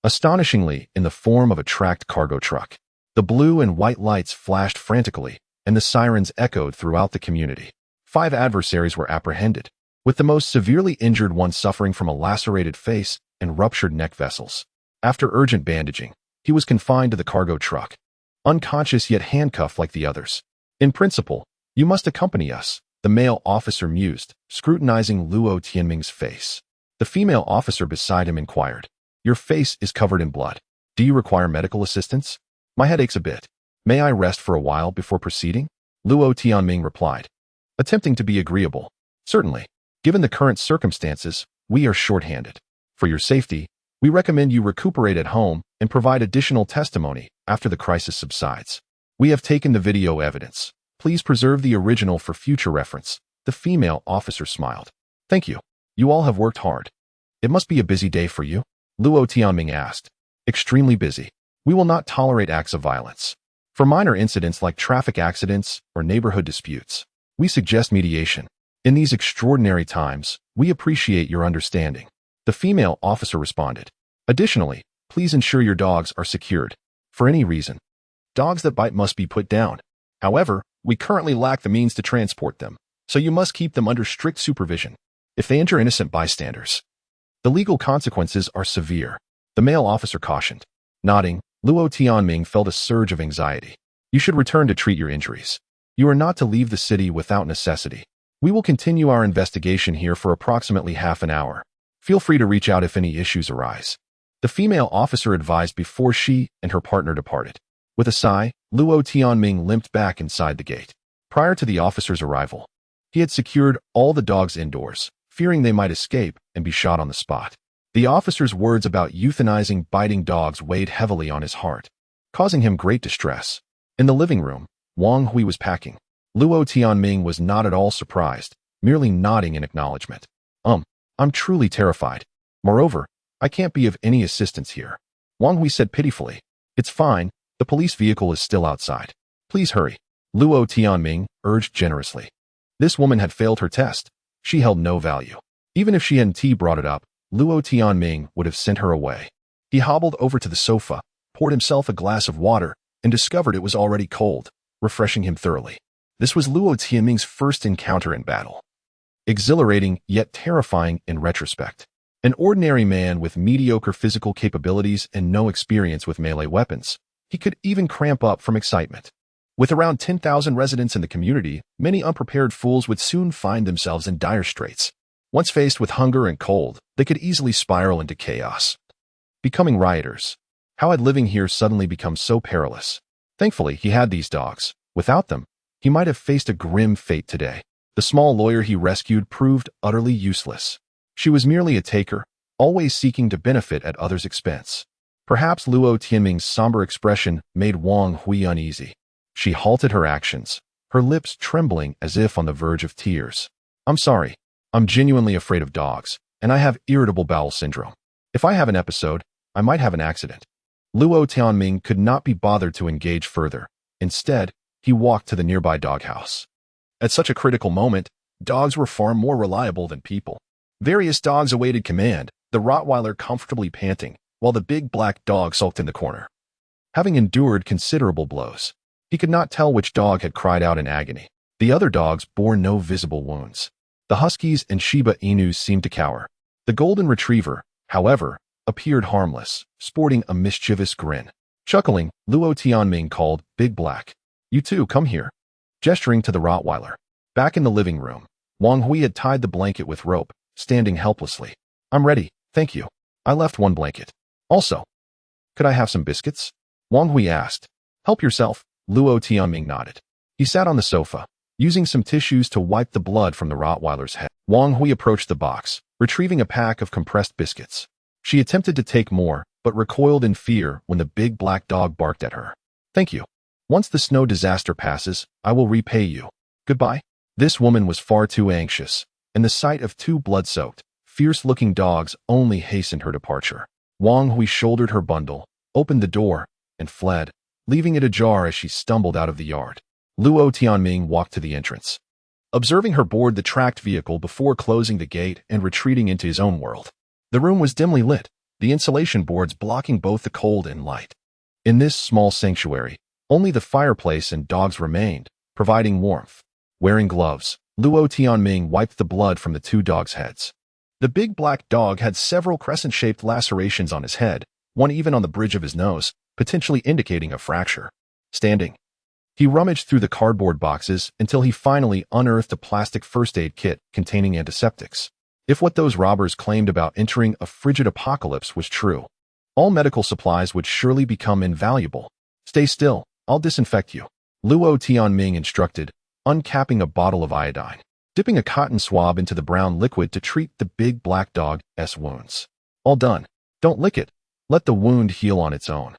Astonishingly, in the form of a tracked cargo truck. The blue and white lights flashed frantically, and the sirens echoed throughout the community. 5 adversaries were apprehended, with the most severely injured one suffering from a lacerated face and ruptured neck vessels. After urgent bandaging, he was confined to the cargo truck, unconscious yet handcuffed like the others. "In principle, you must accompany us," the male officer mused, scrutinizing Luo Tianming's face. The female officer beside him inquired, "Your face is covered in blood. Do you require medical assistance?" "My head aches a bit. May I rest for a while before proceeding?" Luo Tianming replied, attempting to be agreeable. "Certainly. Given the current circumstances, we are short-handed. For your safety, we recommend you recuperate at home and provide additional testimony after the crisis subsides. We have taken the video evidence. Please preserve the original for future reference." The female officer smiled. "Thank you. You all have worked hard. It must be a busy day for you?" Luo Tianming asked. "Extremely busy. We will not tolerate acts of violence. For minor incidents like traffic accidents or neighborhood disputes, we suggest mediation. In these extraordinary times, we appreciate your understanding," the female officer responded. "Additionally, please ensure your dogs are secured. For any reason, dogs that bite must be put down. However, we currently lack the means to transport them, so you must keep them under strict supervision. If they injure innocent bystanders, the legal consequences are severe," the male officer cautioned. Nodding, Luo Tianming felt a surge of anxiety. "You should return to treat your injuries. You are not to leave the city without necessity. We will continue our investigation here for approximately half an hour. Feel free to reach out if any issues arise," the female officer advised before she and her partner departed. With a sigh, Luo Tianming limped back inside the gate. Prior to the officer's arrival, he had secured all the dogs indoors, fearing they might escape and be shot on the spot. The officer's words about euthanizing biting dogs weighed heavily on his heart, causing him great distress. In the living room, Wang Hui was packing. Luo Tianming was not at all surprised, merely nodding in acknowledgement. I'm truly terrified. Moreover, I can't be of any assistance here," Wang Hui said pitifully. "It's fine. The police vehicle is still outside. Please hurry," Luo Tianming urged generously. This woman had failed her test. She held no value. Even if she hadn't brought it up, Luo Tianming would have sent her away. He hobbled over to the sofa, poured himself a glass of water, and discovered it was already cold, refreshing him thoroughly. This was Luo Tianming's first encounter in battle. Exhilarating yet terrifying in retrospect. An ordinary man with mediocre physical capabilities and no experience with melee weapons, he could even cramp up from excitement. With around 10,000 residents in the community, many unprepared fools would soon find themselves in dire straits. Once faced with hunger and cold, they could easily spiral into chaos, becoming rioters. How had living here suddenly become so perilous? Thankfully, he had these dogs. Without them, he might have faced a grim fate today. The small lawyer he rescued proved utterly useless. She was merely a taker, always seeking to benefit at others' expense. Perhaps Luo Tianming's somber expression made Wang Hui uneasy. She halted her actions, her lips trembling as if on the verge of tears. "I'm sorry. I'm genuinely afraid of dogs, and I have irritable bowel syndrome. If I have an episode, I might have an accident." Luo Tianming could not be bothered to engage further. Instead, he walked to the nearby doghouse. At such a critical moment, dogs were far more reliable than people. Various dogs awaited command, the Rottweiler comfortably panting, while the big black dog sulked in the corner. Having endured considerable blows, he could not tell which dog had cried out in agony. The other dogs bore no visible wounds. The Huskies and Shiba Inus seemed to cower. The Golden Retriever, however, appeared harmless, sporting a mischievous grin. Chuckling, Luo Tianming called, "Big Black, you too, come here," gesturing to the Rottweiler. Back in the living room, Wang Hui had tied the blanket with rope, standing helplessly. "I'm ready, thank you. I left one blanket. Also, could I have some biscuits?" Wang Hui asked. "Help yourself," Luo Tianming nodded. He sat on the sofa, using some tissues to wipe the blood from the Rottweiler's head. Wang Hui approached the box, retrieving a pack of compressed biscuits. She attempted to take more, but recoiled in fear when the big black dog barked at her. Thank you. Once the snow disaster passes, I will repay you. Goodbye. This woman was far too anxious, and the sight of two blood-soaked, fierce-looking dogs only hastened her departure. Wang Hui shouldered her bundle, opened the door, and fled, leaving it ajar as she stumbled out of the yard. Luo Tianming walked to the entrance, observing her board the tracked vehicle before closing the gate and retreating into his own world. The room was dimly lit, the insulation boards blocking both the cold and light. In this small sanctuary, only the fireplace and dogs remained, providing warmth. Wearing gloves, Luo Tianming wiped the blood from the two dogs' heads. The big black dog had several crescent-shaped lacerations on his head, one even on the bridge of his nose, potentially indicating a fracture. Standing, he rummaged through the cardboard boxes until he finally unearthed a plastic first aid kit containing antiseptics. If what those robbers claimed about entering a frigid apocalypse was true, all medical supplies would surely become invaluable. Stay still, I'll disinfect you, Luo Tianming instructed, uncapping a bottle of iodine, dipping a cotton swab into the brown liquid to treat the big black dog's wounds. All done. Don't lick it. Let the wound heal on its own.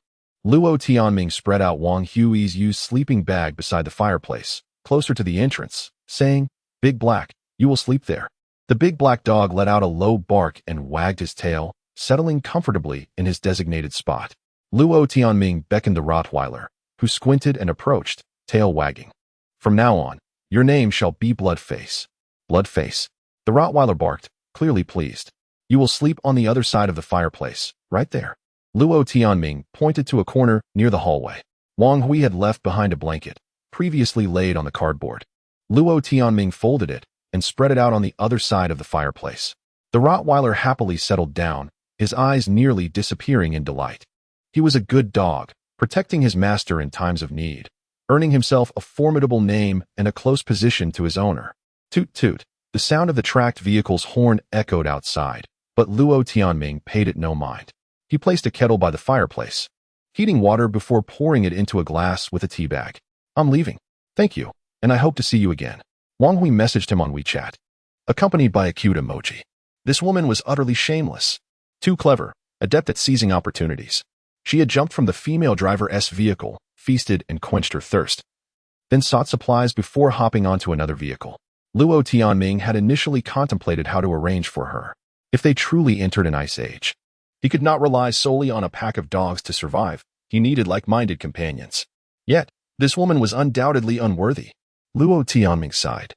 Luo Tianming spread out Wang Hui's used sleeping bag beside the fireplace, closer to the entrance, saying, Big Black, you will sleep there. The big black dog let out a low bark and wagged his tail, settling comfortably in his designated spot. Luo Tianming beckoned the Rottweiler, who squinted and approached, tail wagging. From now on, your name shall be Bloodface. Bloodface. The Rottweiler barked, clearly pleased. You will sleep on the other side of the fireplace, right there. Luo Tianming pointed to a corner near the hallway. Wang Hui had left behind a blanket, previously laid on the cardboard. Luo Tianming folded it and spread it out on the other side of the fireplace. The Rottweiler happily settled down, his eyes nearly disappearing in delight. He was a good dog, protecting his master in times of need, earning himself a formidable name and a close position to his owner. Toot toot, the sound of the tracked vehicle's horn echoed outside, but Luo Tianming paid it no mind. He placed a kettle by the fireplace, heating water before pouring it into a glass with a tea bag. I'm leaving. Thank you, and I hope to see you again. Wang Hui messaged him on WeChat, accompanied by a cute emoji. This woman was utterly shameless. Too clever, adept at seizing opportunities. She had jumped from the female driver's vehicle, feasted and quenched her thirst, then sought supplies before hopping onto another vehicle. Luo Tianming had initially contemplated how to arrange for her, if they truly entered an ice age. He could not rely solely on a pack of dogs to survive. He needed like-minded companions. Yet, this woman was undoubtedly unworthy. Luo Tianming sighed,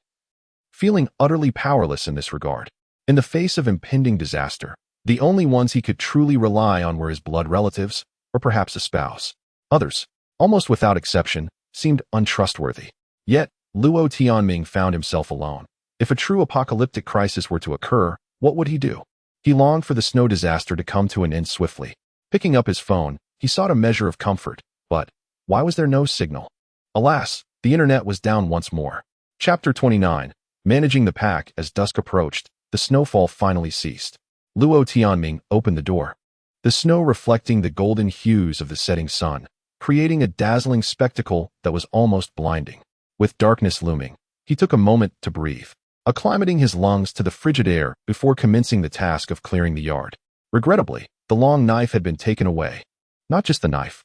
feeling utterly powerless in this regard. In the face of impending disaster, the only ones he could truly rely on were his blood relatives, or perhaps a spouse. Others, almost without exception, seemed untrustworthy. Yet, Luo Tianming found himself alone. If a true apocalyptic crisis were to occur, what would he do? He longed for the snow disaster to come to an end swiftly. Picking up his phone, he sought a measure of comfort, but why was there no signal? Alas, the internet was down once more. Chapter 29. Managing the pack. As dusk approached, the snowfall finally ceased. Luo Tianming opened the door, the snow reflecting the golden hues of the setting sun, creating a dazzling spectacle that was almost blinding. With darkness looming, he took a moment to breathe, acclimating his lungs to the frigid air before commencing the task of clearing the yard. Regrettably, the long knife had been taken away. Not just the knife,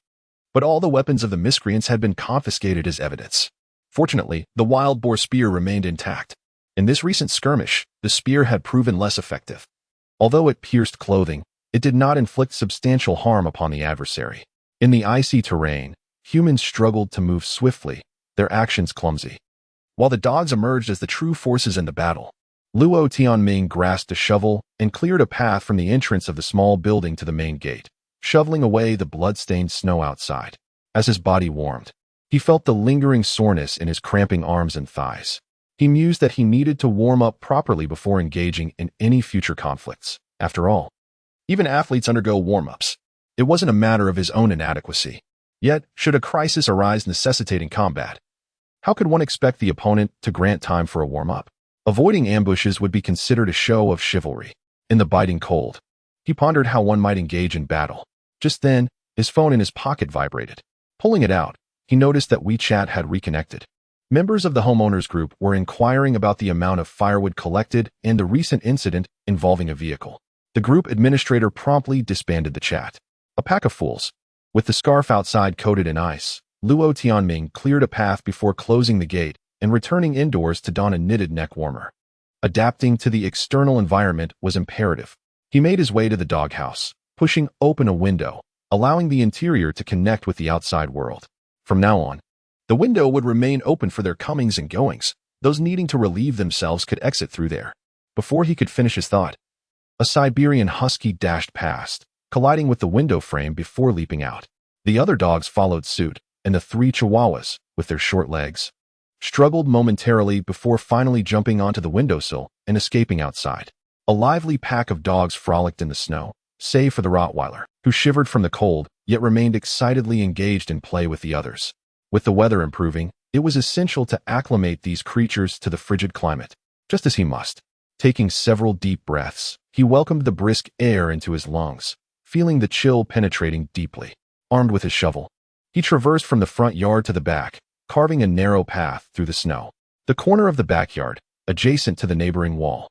but all the weapons of the miscreants had been confiscated as evidence. Fortunately, the wild boar spear remained intact. In this recent skirmish, the spear had proven less effective. Although it pierced clothing, it did not inflict substantial harm upon the adversary. In the icy terrain, humans struggled to move swiftly, their actions clumsy, while the dogs emerged as the true forces in the battle. Luo Tianming grasped a shovel and cleared a path from the entrance of the small building to the main gate, shoveling away the blood-stained snow outside. As his body warmed, he felt the lingering soreness in his cramping arms and thighs. He mused that he needed to warm up properly before engaging in any future conflicts. After all, even athletes undergo warm-ups. It wasn't a matter of his own inadequacy. Yet, should a crisis arise necessitating combat, how could one expect the opponent to grant time for a warm-up? Avoiding ambushes would be considered a show of chivalry. In the biting cold, he pondered how one might engage in battle. Just then, his phone in his pocket vibrated. Pulling it out, he noticed that WeChat had reconnected. Members of the homeowners group were inquiring about the amount of firewood collected and the recent incident involving a vehicle. The group administrator promptly disbanded the chat. A pack of fools. With the scarf outside coated in ice, Luo Tianming cleared a path before closing the gate and returning indoors to don a knitted neck warmer. Adapting to the external environment was imperative. He made his way to the doghouse, pushing open a window, allowing the interior to connect with the outside world. From now on, the window would remain open for their comings and goings. Those needing to relieve themselves could exit through there. Before he could finish his thought, a Siberian husky dashed past, colliding with the window frame before leaping out. The other dogs followed suit, and the 3 chihuahuas, with their short legs, struggled momentarily before finally jumping onto the windowsill and escaping outside. A lively pack of dogs frolicked in the snow, save for the Rottweiler, who shivered from the cold, yet remained excitedly engaged in play with the others. With the weather improving, it was essential to acclimate these creatures to the frigid climate, just as he must. Taking several deep breaths, he welcomed the brisk air into his lungs, feeling the chill penetrating deeply. Armed with his shovel, he traversed from the front yard to the back, carving a narrow path through the snow. The corner of the backyard, adjacent to the neighboring wall,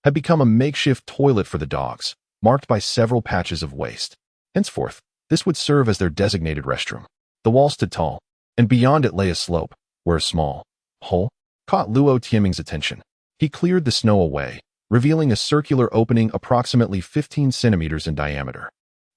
had become a makeshift toilet for the dogs, marked by several patches of waste. Henceforth, this would serve as their designated restroom. The wall stood tall, and beyond it lay a slope, where a small hole caught Luo Tianming's attention. He cleared the snow away, revealing a circular opening approximately 15 centimeters in diameter.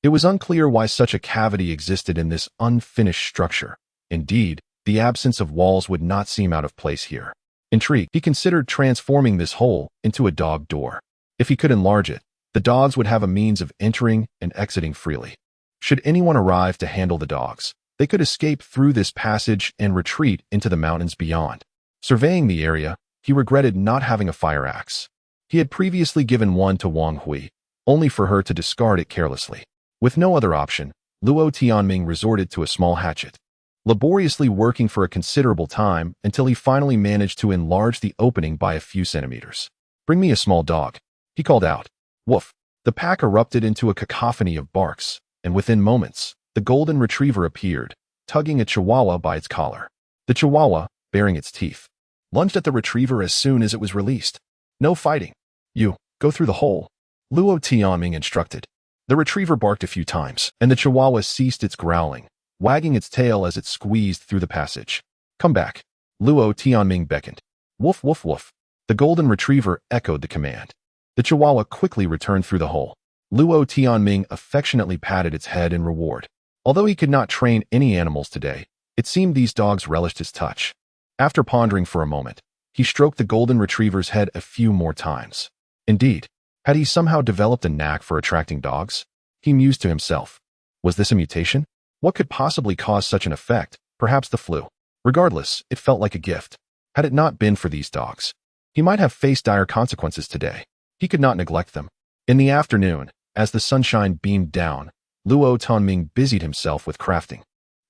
It was unclear why such a cavity existed in this unfinished structure. Indeed, the absence of walls would not seem out of place here. Intrigued, he considered transforming this hole into a dog door. If he could enlarge it, the dogs would have a means of entering and exiting freely. Should anyone arrive to handle the dogs, they could escape through this passage and retreat into the mountains beyond. Surveying the area, he regretted not having a fire axe. He had previously given one to Wang Hui, only for her to discard it carelessly. With no other option, Luo Tianming resorted to a small hatchet, laboriously working for a considerable time until he finally managed to enlarge the opening by a few centimeters. "Bring me a small dog," he called out. Woof! The pack erupted into a cacophony of barks, and within moments, the golden retriever appeared, tugging a chihuahua by its collar. The chihuahua, baring its teeth, lunged at the retriever as soon as it was released. "No fighting. You, go through the hole," Luo Tianming instructed. The retriever barked a few times, and the chihuahua ceased its growling, wagging its tail as it squeezed through the passage. "Come back," Luo Tianming beckoned. "Woof, woof, woof." The golden retriever echoed the command. The chihuahua quickly returned through the hole. Luo Tianming affectionately patted its head in reward. Although he could not train any animals today, it seemed these dogs relished his touch. After pondering for a moment, he stroked the golden retriever's head a few more times. Indeed, had he somehow developed a knack for attracting dogs? He mused to himself. Was this a mutation? What could possibly cause such an effect? Perhaps the flu. Regardless, it felt like a gift. Had it not been for these dogs, he might have faced dire consequences today. He could not neglect them. In the afternoon, as the sunshine beamed down, Luo Tianming busied himself with crafting.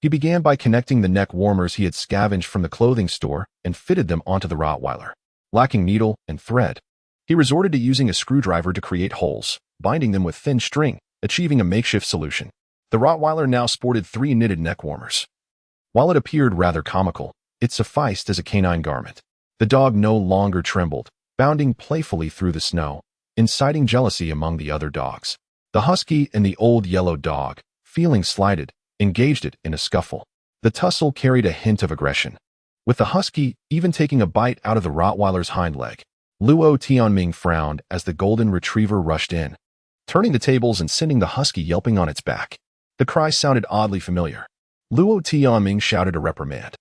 He began by connecting the neck warmers he had scavenged from the clothing store and fitted them onto the Rottweiler. Lacking needle and thread, he resorted to using a screwdriver to create holes, binding them with thin string, achieving a makeshift solution. The Rottweiler now sported 3 knitted neck warmers. While it appeared rather comical, it sufficed as a canine garment. The dog no longer trembled, bounding playfully through the snow, inciting jealousy among the other dogs. The husky and the old yellow dog, feeling slighted, engaged it in a scuffle. The tussle carried a hint of aggression, with the husky even taking a bite out of the Rottweiler's hind leg. Luo Tianming frowned as the golden retriever rushed in, turning the tables and sending the husky yelping on its back. The cry sounded oddly familiar. Luo Tianming shouted a reprimand,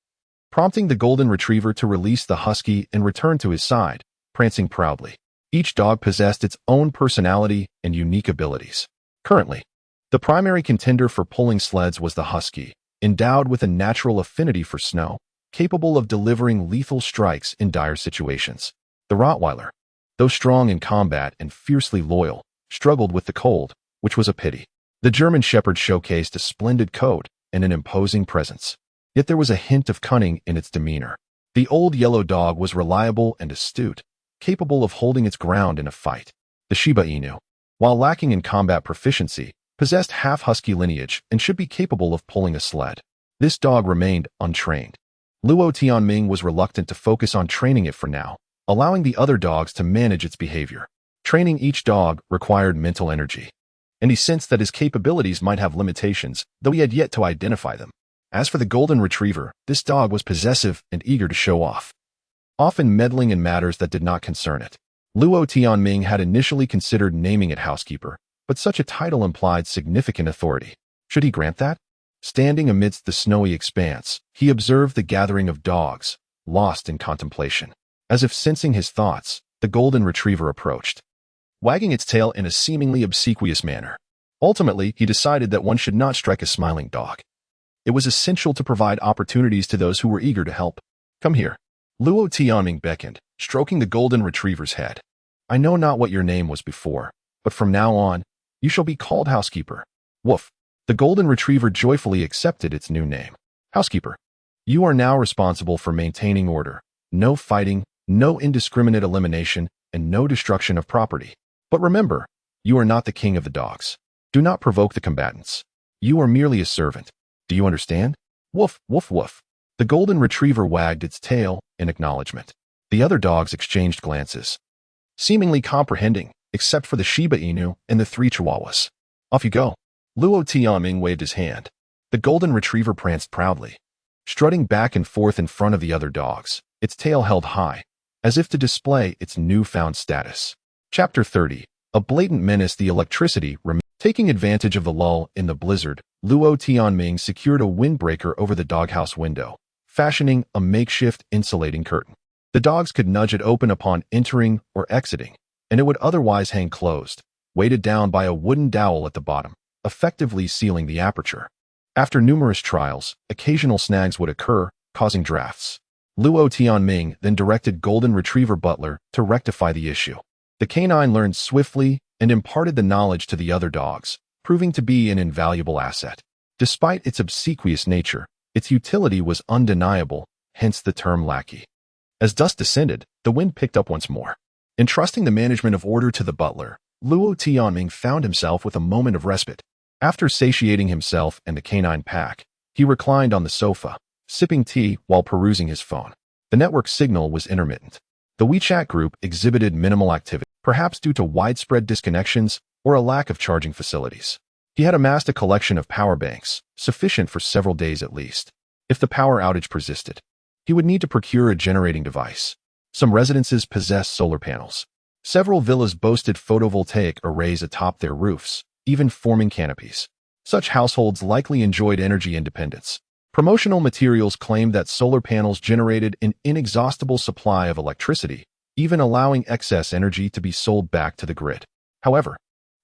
prompting the golden retriever to release the husky and return to his side, prancing proudly. Each dog possessed its own personality and unique abilities. Currently, the primary contender for pulling sleds was the husky, endowed with a natural affinity for snow, capable of delivering lethal strikes in dire situations. The Rottweiler, though strong in combat and fiercely loyal, struggled with the cold, which was a pity. The German Shepherd showcased a splendid coat and an imposing presence, yet there was a hint of cunning in its demeanor. The old yellow dog was reliable and astute, capable of holding its ground in a fight. The Shiba Inu, while lacking in combat proficiency, possessed half-husky lineage and should be capable of pulling a sled. This dog remained untrained, Luo Tianming was reluctant to focus on training it for now, allowing the other dogs to manage its behavior. Training each dog required mental energy, and he sensed that his capabilities might have limitations, though he had yet to identify them. As for the golden retriever, this dog was possessive and eager to show off, often meddling in matters that did not concern it. Luo Tianming had initially considered naming it housekeeper, but such a title implied significant authority. Should he grant that? Standing amidst the snowy expanse, he observed the gathering of dogs, lost in contemplation. As if sensing his thoughts, the golden retriever approached, wagging its tail in a seemingly obsequious manner. Ultimately, he decided that one should not strike a smiling dog. It was essential to provide opportunities to those who were eager to help. Come here. Luo Tianming beckoned, stroking the golden retriever's head. I know not what your name was before, but from now on, you shall be called housekeeper. Woof. The golden retriever joyfully accepted its new name. Housekeeper, you are now responsible for maintaining order. No fighting, no indiscriminate elimination, and no destruction of property. But remember, you are not the king of the dogs. Do not provoke the combatants. You are merely a servant. Do you understand? Woof, woof, woof. The golden retriever wagged its tail in acknowledgement. The other dogs exchanged glances, seemingly comprehending, except for the Shiba Inu and the 3 Chihuahuas. Off you go. Luo Tianming waved his hand. The golden retriever pranced proudly, strutting back and forth in front of the other dogs, its tail held high, as if to display its newfound status. Chapter 30. A blatant menace. The electricity remained. Taking advantage of the lull in the blizzard, Luo Tianming secured a windbreaker over the doghouse window, fashioning a makeshift insulating curtain. The dogs could nudge it open upon entering or exiting, and it would otherwise hang closed, weighted down by a wooden dowel at the bottom, effectively sealing the aperture. After numerous trials, occasional snags would occur, causing drafts. Luo Tianming then directed Golden Retriever Butler to rectify the issue. The canine learned swiftly and imparted the knowledge to the other dogs, proving to be an invaluable asset. Despite its obsequious nature, its utility was undeniable, hence the term lackey. As dusk descended, the wind picked up once more. Entrusting the management of order to the butler, Luo Tianming found himself with a moment of respite. After satiating himself and the canine pack, he reclined on the sofa, sipping tea while perusing his phone. The network signal was intermittent. The WeChat group exhibited minimal activity, perhaps due to widespread disconnections or a lack of charging facilities. He had amassed a collection of power banks, sufficient for several days at least. If the power outage persisted, he would need to procure a generating device. Some residences possessed solar panels. Several villas boasted photovoltaic arrays atop their roofs, even forming canopies. Such households likely enjoyed energy independence. Promotional materials claimed that solar panels generated an inexhaustible supply of electricity, even allowing excess energy to be sold back to the grid. However,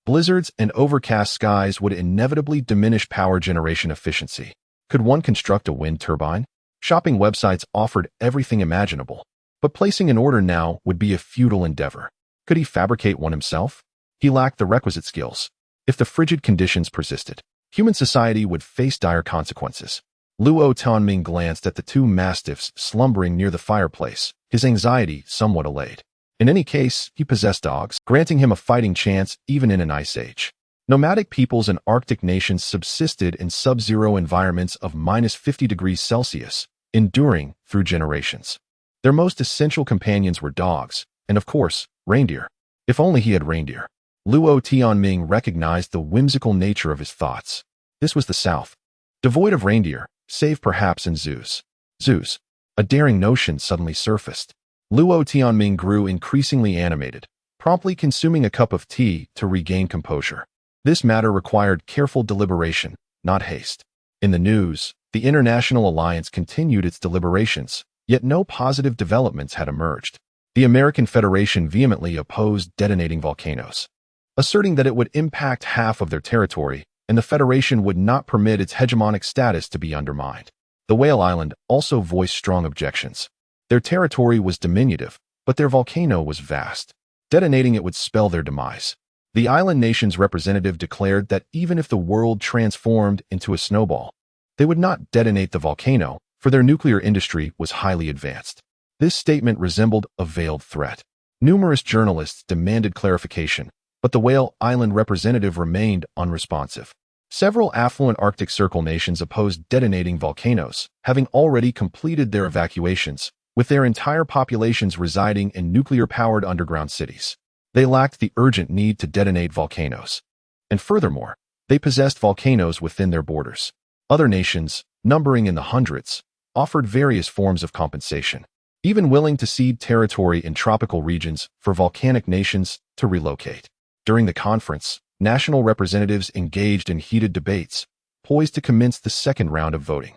blizzards and overcast skies would inevitably diminish power generation efficiency. Could one construct a wind turbine? Shopping websites offered everything imaginable, but placing an order now would be a futile endeavor. Could he fabricate one himself? He lacked the requisite skills. If the frigid conditions persisted, human society would face dire consequences. Luo Tianming glanced at the 2 mastiffs slumbering near the fireplace, his anxiety somewhat allayed. In any case, he possessed dogs, granting him a fighting chance even in an ice age. Nomadic peoples and Arctic nations subsisted in sub-zero environments of -50 degrees Celsius, enduring through generations. Their most essential companions were dogs, and of course, reindeer. If only he had reindeer. Luo Tianming recognized the whimsical nature of his thoughts. This was the South, devoid of reindeer, save perhaps in zoos. Zoos. A daring notion suddenly surfaced. Luo Tianming grew increasingly animated, promptly consuming a cup of tea to regain composure. This matter required careful deliberation, not haste. In the news, the International Alliance continued its deliberations, yet no positive developments had emerged. The American Federation vehemently opposed detonating volcanoes, asserting that it would impact half of their territory, and the Federation would not permit its hegemonic status to be undermined. The Whale Island also voiced strong objections. Their territory was diminutive, but their volcano was vast. Detonating it would spell their demise. The island nation's representative declared that even if the world transformed into a snowball, they would not detonate the volcano, for their nuclear industry was highly advanced. This statement resembled a veiled threat. Numerous journalists demanded clarification, but the Whale Island representative remained unresponsive. Several affluent Arctic Circle nations opposed detonating volcanoes, having already completed their evacuations, with their entire populations residing in nuclear-powered underground cities. They lacked the urgent need to detonate volcanoes. And furthermore, they possessed volcanoes within their borders. Other nations, numbering in the hundreds, offered various forms of compensation, even willing to cede territory in tropical regions for volcanic nations to relocate. During the conference, national representatives engaged in heated debates, poised to commence the second round of voting.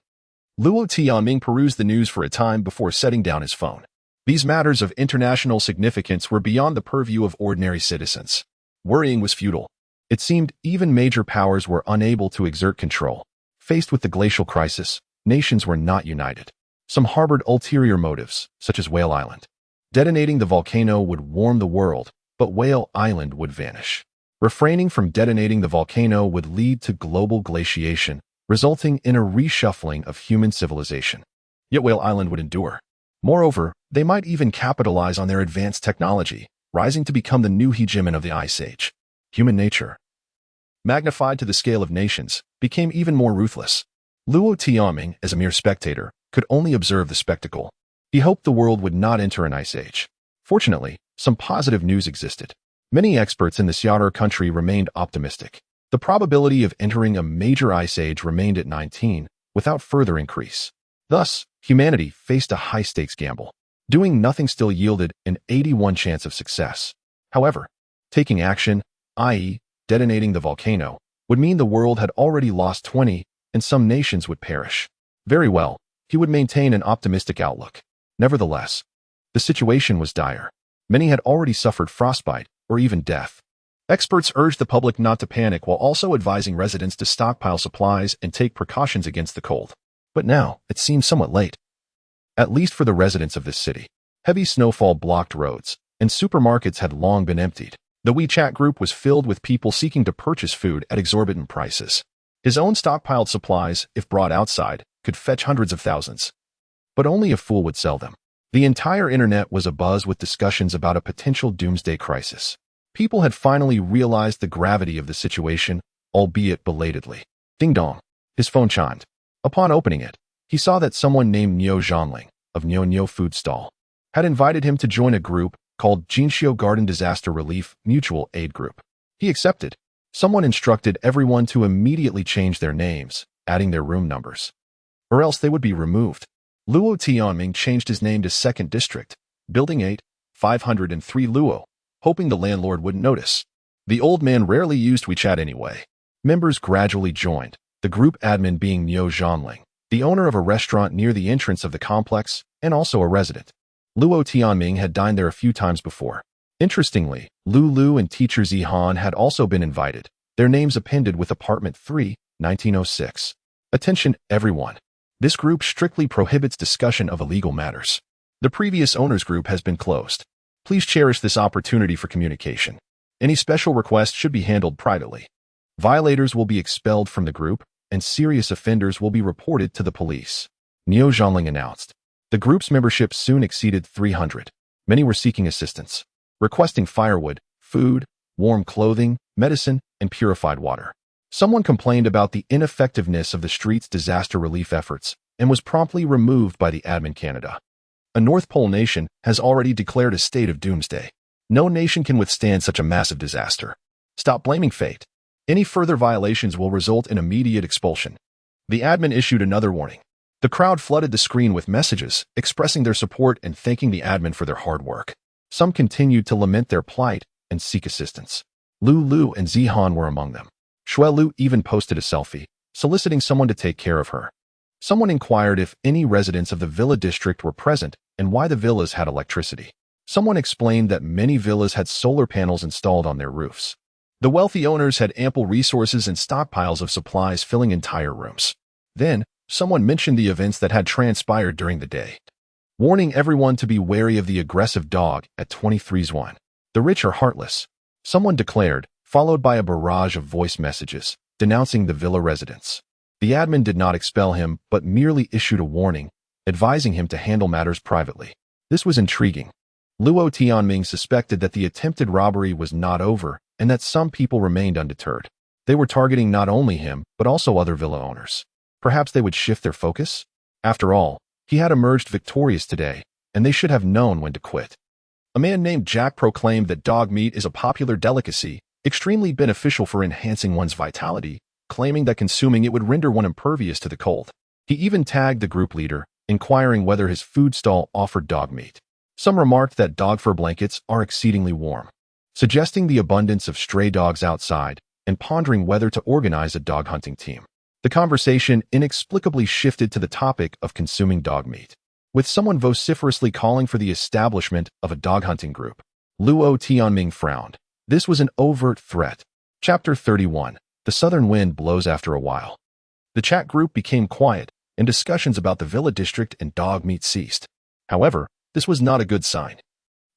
Luo Tianming perused the news for a time before setting down his phone. These matters of international significance were beyond the purview of ordinary citizens. Worrying was futile. It seemed even major powers were unable to exert control. Faced with the glacial crisis, nations were not united. Some harbored ulterior motives, such as Whale Island. Detonating the volcano would warm the world, but Whale Island would vanish. Refraining from detonating the volcano would lead to global glaciation, resulting in a reshuffling of human civilization. Yet Whale Island would endure. Moreover, they might even capitalize on their advanced technology, rising to become the new hegemon of the Ice Age. Human nature, magnified to the scale of nations, became even more ruthless. Luo Tianming, as a mere spectator, could only observe the spectacle. He hoped the world would not enter an ice age. Fortunately, some positive news existed. Many experts in the Xiaoder country remained optimistic. The probability of entering a major ice age remained at 19, without further increase. Thus, humanity faced a high-stakes gamble. Doing nothing still yielded an 81 chance of success. However, taking action, i.e., detonating the volcano, would mean the world had already lost 20, and some nations would perish. Very well, he would maintain an optimistic outlook. Nevertheless, the situation was dire. Many had already suffered frostbite, or even death. Experts urged the public not to panic while also advising residents to stockpile supplies and take precautions against the cold. But now, it seemed somewhat late. At least for the residents of this city. Heavy snowfall blocked roads, and supermarkets had long been emptied. The WeChat group was filled with people seeking to purchase food at exorbitant prices. His own stockpiled supplies, if brought outside, could fetch hundreds of thousands. But only a fool would sell them. The entire internet was abuzz with discussions about a potential doomsday crisis. People had finally realized the gravity of the situation, albeit belatedly. Ding dong. His phone chimed. Upon opening it, he saw that someone named Niu Zhongling, of Niu Food Stall, had invited him to join a group called Jinxiu Garden Disaster Relief Mutual Aid Group. He accepted. Someone instructed everyone to immediately change their names, adding their room numbers, or else they would be removed. Luo Tianming changed his name to 2nd District, Building 8, 503 Luo, hoping the landlord wouldn't notice. The old man rarely used WeChat anyway. Members gradually joined, the group admin being Niu Zhongling, the owner of a restaurant near the entrance of the complex, and also a resident. Luo Tianming had dined there a few times before. Interestingly, Lu and teacher Zihan had also been invited, their names appended with Apartment 3, 1906. Attention, everyone. This group strictly prohibits discussion of illegal matters. The previous owners group has been closed. Please cherish this opportunity for communication. Any special requests should be handled privately. Violators will be expelled from the group, and serious offenders will be reported to the police. Niu Zhongling announced. The group's membership soon exceeded 300. Many were seeking assistance, requesting firewood, food, warm clothing, medicine, and purified water. Someone complained about the ineffectiveness of the street's disaster relief efforts and was promptly removed by the admin Canada. A North Pole nation has already declared a state of doomsday. No nation can withstand such a massive disaster. Stop blaming fate. Any further violations will result in immediate expulsion. The admin issued another warning. The crowd flooded the screen with messages, expressing their support and thanking the admin for their hard work. Some continued to lament their plight and seek assistance. Lu and Zihan were among them. Lu even posted a selfie, soliciting someone to take care of her. Someone inquired if any residents of the villa district were present and why the villas had electricity. Someone explained that many villas had solar panels installed on their roofs. The wealthy owners had ample resources and stockpiles of supplies filling entire rooms. Then, someone mentioned the events that had transpired during the day, warning everyone to be wary of the aggressive dog at 23's one. The rich are heartless, someone declared, followed by a barrage of voice messages, denouncing the villa residents. The admin did not expel him, but merely issued a warning, advising him to handle matters privately. This was intriguing. Luo Tianming suspected that the attempted robbery was not over, and that some people remained undeterred. They were targeting not only him, but also other villa owners. Perhaps they would shift their focus? After all, he had emerged victorious today, and they should have known when to quit. A man named Jack proclaimed that dog meat is a popular delicacy, extremely beneficial for enhancing one's vitality, claiming that consuming it would render one impervious to the cold. He even tagged the group leader, inquiring whether his food stall offered dog meat. Some remarked that dog fur blankets are exceedingly warm, suggesting the abundance of stray dogs outside, and pondering whether to organize a dog hunting team. The conversation inexplicably shifted to the topic of consuming dog meat, with someone vociferously calling for the establishment of a dog hunting group. Luo Tianming frowned. This was an overt threat. Chapter 31. The southern wind blows after a while. The chat group became quiet, and discussions about the villa district and dog meat ceased. However, this was not a good sign.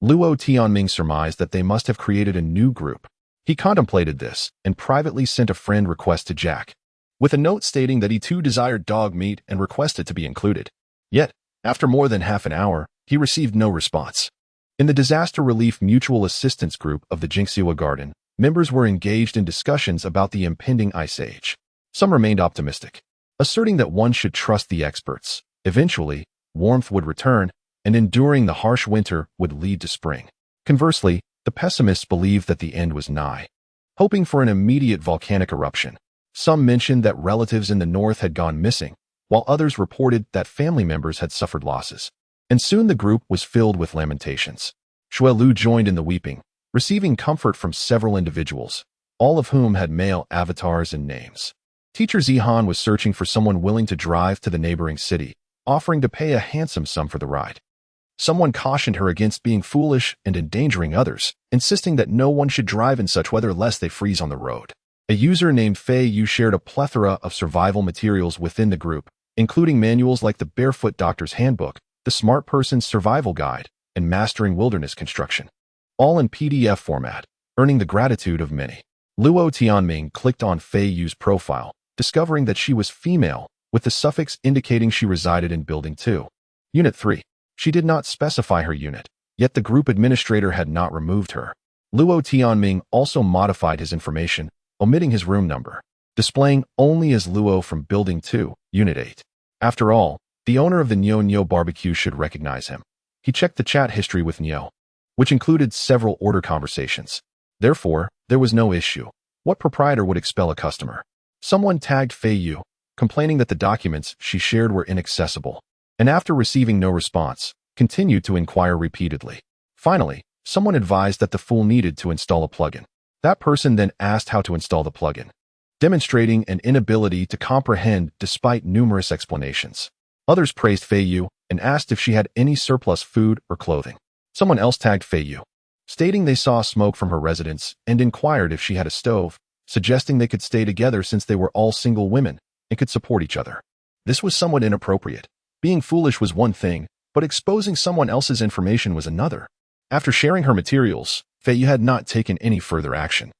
Luo Tianming surmised that they must have created a new group. He contemplated this and privately sent a friend request to Jack, with a note stating that he too desired dog meat and requested to be included. Yet, after more than half an hour, he received no response. In the Disaster Relief Mutual Assistance Group of the Jinxiwa Garden, members were engaged in discussions about the impending ice age. Some remained optimistic, asserting that one should trust the experts. Eventually, warmth would return, and enduring the harsh winter would lead to spring. Conversely, the pessimists believed that the end was nigh, hoping for an immediate volcanic eruption. Some mentioned that relatives in the north had gone missing, while others reported that family members had suffered losses. And soon the group was filled with lamentations. Shui Lu joined in the weeping, receiving comfort from several individuals, all of whom had male avatars and names. Teacher Zihan was searching for someone willing to drive to the neighboring city, offering to pay a handsome sum for the ride. Someone cautioned her against being foolish and endangering others, insisting that no one should drive in such weather lest they freeze on the road. A user named Fei Yu shared a plethora of survival materials within the group, including manuals like the Barefoot Doctor's Handbook, the Smart Person's Survival Guide, and Mastering Wilderness Construction, all in PDF format, earning the gratitude of many. Luo Tianming clicked on Fei Yu's profile, discovering that she was female, with the suffix indicating she resided in Building 2. Unit 3. She did not specify her unit, yet the group administrator had not removed her. Luo Tianming also modified his information, omitting his room number, displaying only as Luo from Building 2, Unit 8. After all, the owner of the Nyo Nyo barbecue should recognize him. He checked the chat history with Nyo, which included several order conversations. Therefore, there was no issue. What proprietor would expel a customer? Someone tagged Fei Yu, complaining that the documents she shared were inaccessible, and after receiving no response, continued to inquire repeatedly. Finally, someone advised that the fool needed to install a plugin. That person then asked how to install the plugin, demonstrating an inability to comprehend despite numerous explanations. Others praised Fei Yu and asked if she had any surplus food or clothing. Someone else tagged Fei Yu, stating they saw smoke from her residence and inquired if she had a stove, suggesting they could stay together since they were all single women and could support each other. This was somewhat inappropriate. Being foolish was one thing, but exposing someone else's information was another. After sharing her materials, Fei Yu had not taken any further action.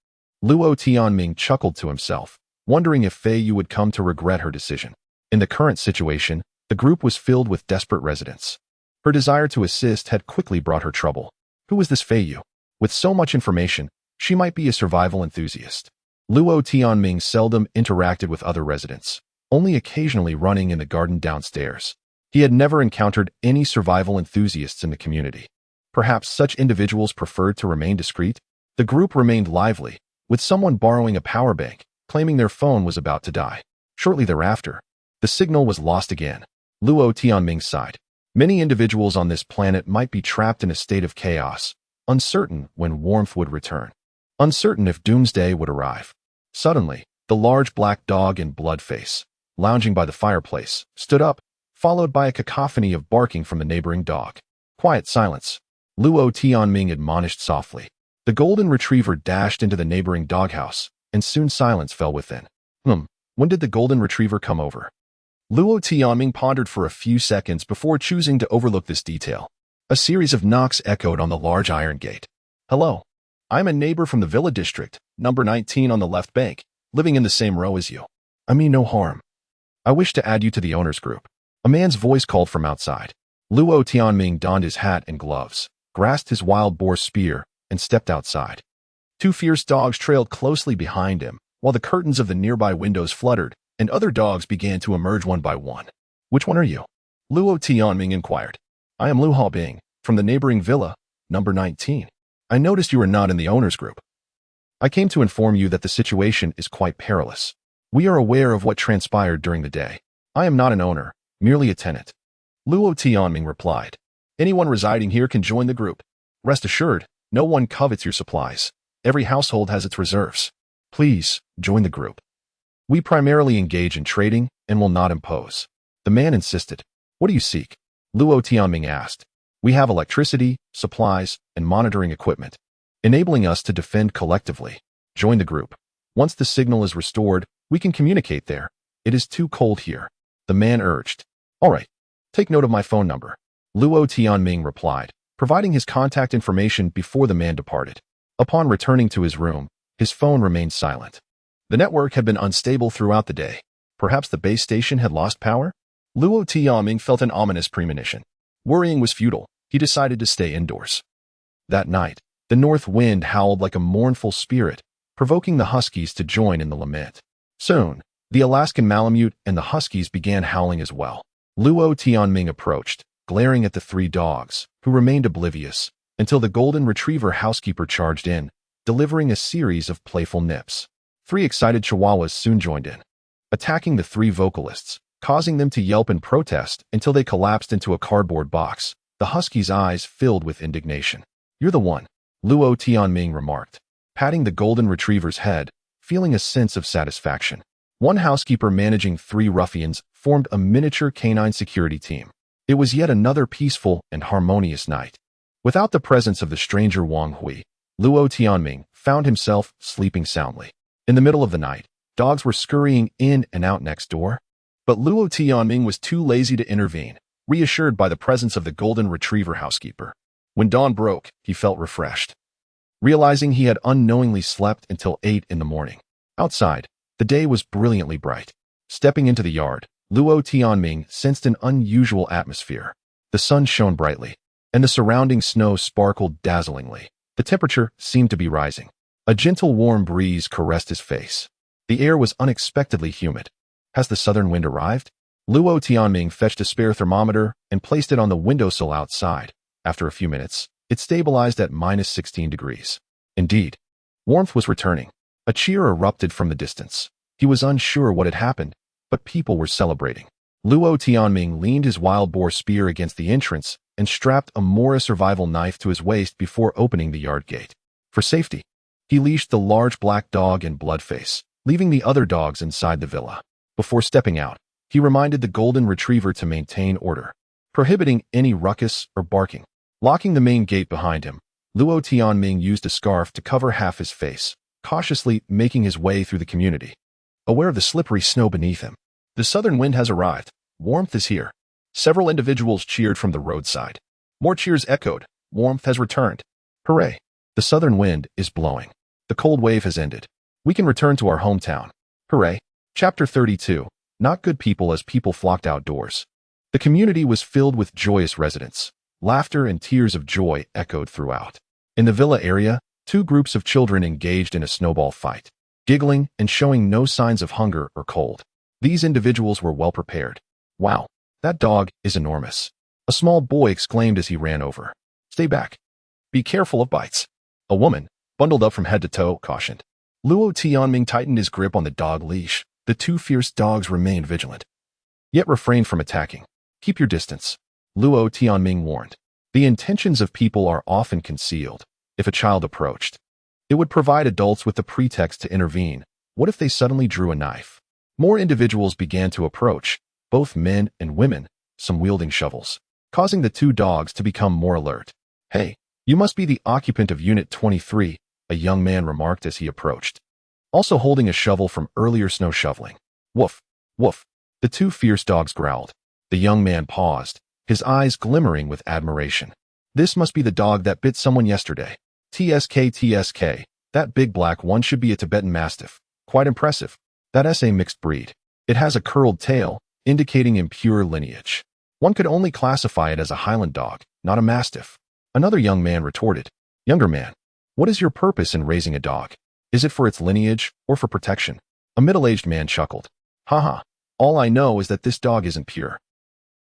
Luo Tianming chuckled to himself, wondering if Fei Yu would come to regret her decision. In the current situation, the group was filled with desperate residents. Her desire to assist had quickly brought her trouble. Who was this Fei Yu? With so much information, she might be a survival enthusiast. Luo Tianming seldom interacted with other residents, only occasionally running in the garden downstairs. He had never encountered any survival enthusiasts in the community. Perhaps such individuals preferred to remain discreet? The group remained lively, with someone borrowing a power bank, claiming their phone was about to die. Shortly thereafter, the signal was lost again. Luo Tianming sighed. Many individuals on this planet might be trapped in a state of chaos, uncertain when warmth would return, uncertain if doomsday would arrive. Suddenly, the large black dog in Bloodface, lounging by the fireplace, stood up, followed by a cacophony of barking from the neighboring dog. Quiet silence. Luo Tianming admonished softly. The golden retriever dashed into the neighboring doghouse, and soon silence fell within. When did the golden retriever come over? Luo Tianming pondered for a few seconds before choosing to overlook this detail. A series of knocks echoed on the large iron gate. Hello. I'm a neighbor from the Villa District, number 19 on the left bank, living in the same row as you. I mean no harm. I wish to add you to the owner's group. A man's voice called from outside. Luo Tianming donned his hat and gloves, grasped his wild boar spear, and stepped outside. Two fierce dogs trailed closely behind him, while the curtains of the nearby windows fluttered, and other dogs began to emerge one by one. "Which one are you?" Luo Tianming inquired. "I am Lu Haobing, from the neighboring villa, number 19. I noticed you are not in the owner's group. I came to inform you that the situation is quite perilous. We are aware of what transpired during the day. I am not an owner, merely a tenant." Luo Tianming replied. "Anyone residing here can join the group. Rest assured, no one covets your supplies. Every household has its reserves. Please, join the group. We primarily engage in trading and will not impose." The man insisted. "What do you seek?" Luo Tianming asked. "We have electricity, supplies, and monitoring equipment, enabling us to defend collectively. Join the group. Once the signal is restored, we can communicate there. It is too cold here," the man urged. "All right, take note of my phone number," Luo Tianming replied, providing his contact information before the man departed. Upon returning to his room, his phone remained silent. The network had been unstable throughout the day. Perhaps the base station had lost power? Luo Tianming felt an ominous premonition. Worrying was futile. He decided to stay indoors. That night, the north wind howled like a mournful spirit, provoking the huskies to join in the lament. Soon, the Alaskan Malamute and the huskies began howling as well. Luo Tianming approached, glaring at the three dogs, who remained oblivious, until the golden retriever housekeeper charged in, delivering a series of playful nips. 3 excited chihuahuas soon joined in, attacking the 3 vocalists, causing them to yelp in protest until they collapsed into a cardboard box, the husky's eyes filled with indignation. "You're the one," Luo Tianming remarked, patting the golden retriever's head, feeling a sense of satisfaction. One housekeeper managing 3 ruffians formed a miniature canine security team. It was yet another peaceful and harmonious night. Without the presence of the stranger Wang Hui, Luo Tianming found himself sleeping soundly. In the middle of the night, dogs were scurrying in and out next door. But Luo Tianming was too lazy to intervene, reassured by the presence of the golden retriever housekeeper. When dawn broke, he felt refreshed, realizing he had unknowingly slept until 8 in the morning. Outside, the day was brilliantly bright. Stepping into the yard, Luo Tianming sensed an unusual atmosphere. The sun shone brightly, and the surrounding snow sparkled dazzlingly. The temperature seemed to be rising. A gentle warm breeze caressed his face. The air was unexpectedly humid. Has the southern wind arrived? Luo Tianming fetched a spare thermometer and placed it on the windowsill outside. After a few minutes, it stabilized at -16 degrees. Indeed, warmth was returning. A cheer erupted from the distance. He was unsure what had happened, but people were celebrating. Luo Tianming leaned his wild boar spear against the entrance and strapped a Mora survival knife to his waist before opening the yard gate. For safety, he leashed the large black dog and Bloodface, leaving the other dogs inside the villa. Before stepping out, he reminded the golden retriever to maintain order, prohibiting any ruckus or barking. Locking the main gate behind him, Luo Tianming used a scarf to cover half his face, cautiously making his way through the community, aware of the slippery snow beneath him. The southern wind has arrived. Warmth is here. Several individuals cheered from the roadside. More cheers echoed. Warmth has returned. Hooray! The southern wind is blowing. The cold wave has ended. We can return to our hometown. Hooray! Chapter 32. Not good people as people flocked outdoors. The community was filled with joyous residents. Laughter and tears of joy echoed throughout. In the villa area, 2 groups of children engaged in a snowball fight, giggling and showing no signs of hunger or cold. These individuals were well prepared. "Wow, that dog is enormous," a small boy exclaimed as he ran over. "Stay back. Be careful of bites," a woman, bundled up from head to toe, cautioned. Luo Tianming tightened his grip on the dog leash. The 2 fierce dogs remained vigilant, yet refrained from attacking. "Keep your distance," Luo Tianming warned. The intentions of people are often concealed. If a child approached, it would provide adults with the pretext to intervene. What if they suddenly drew a knife? More individuals began to approach, both men and women, some wielding shovels, causing the 2 dogs to become more alert. "Hey, you must be the occupant of Unit 23, a young man remarked as he approached, also holding a shovel from earlier snow shoveling. "Woof, woof," the 2 fierce dogs growled. The young man paused, his eyes glimmering with admiration. "This must be the dog that bit someone yesterday. TSK, that big black one should be a Tibetan Mastiff. Quite impressive. That's a mixed breed. It has a curled tail, indicating impure lineage. One could only classify it as a Highland dog, not a Mastiff." Another young man retorted. "Younger man, what is your purpose in raising a dog?" Is it for its lineage or for protection? A middle-aged man chuckled. Haha, all I know is that this dog isn't pure.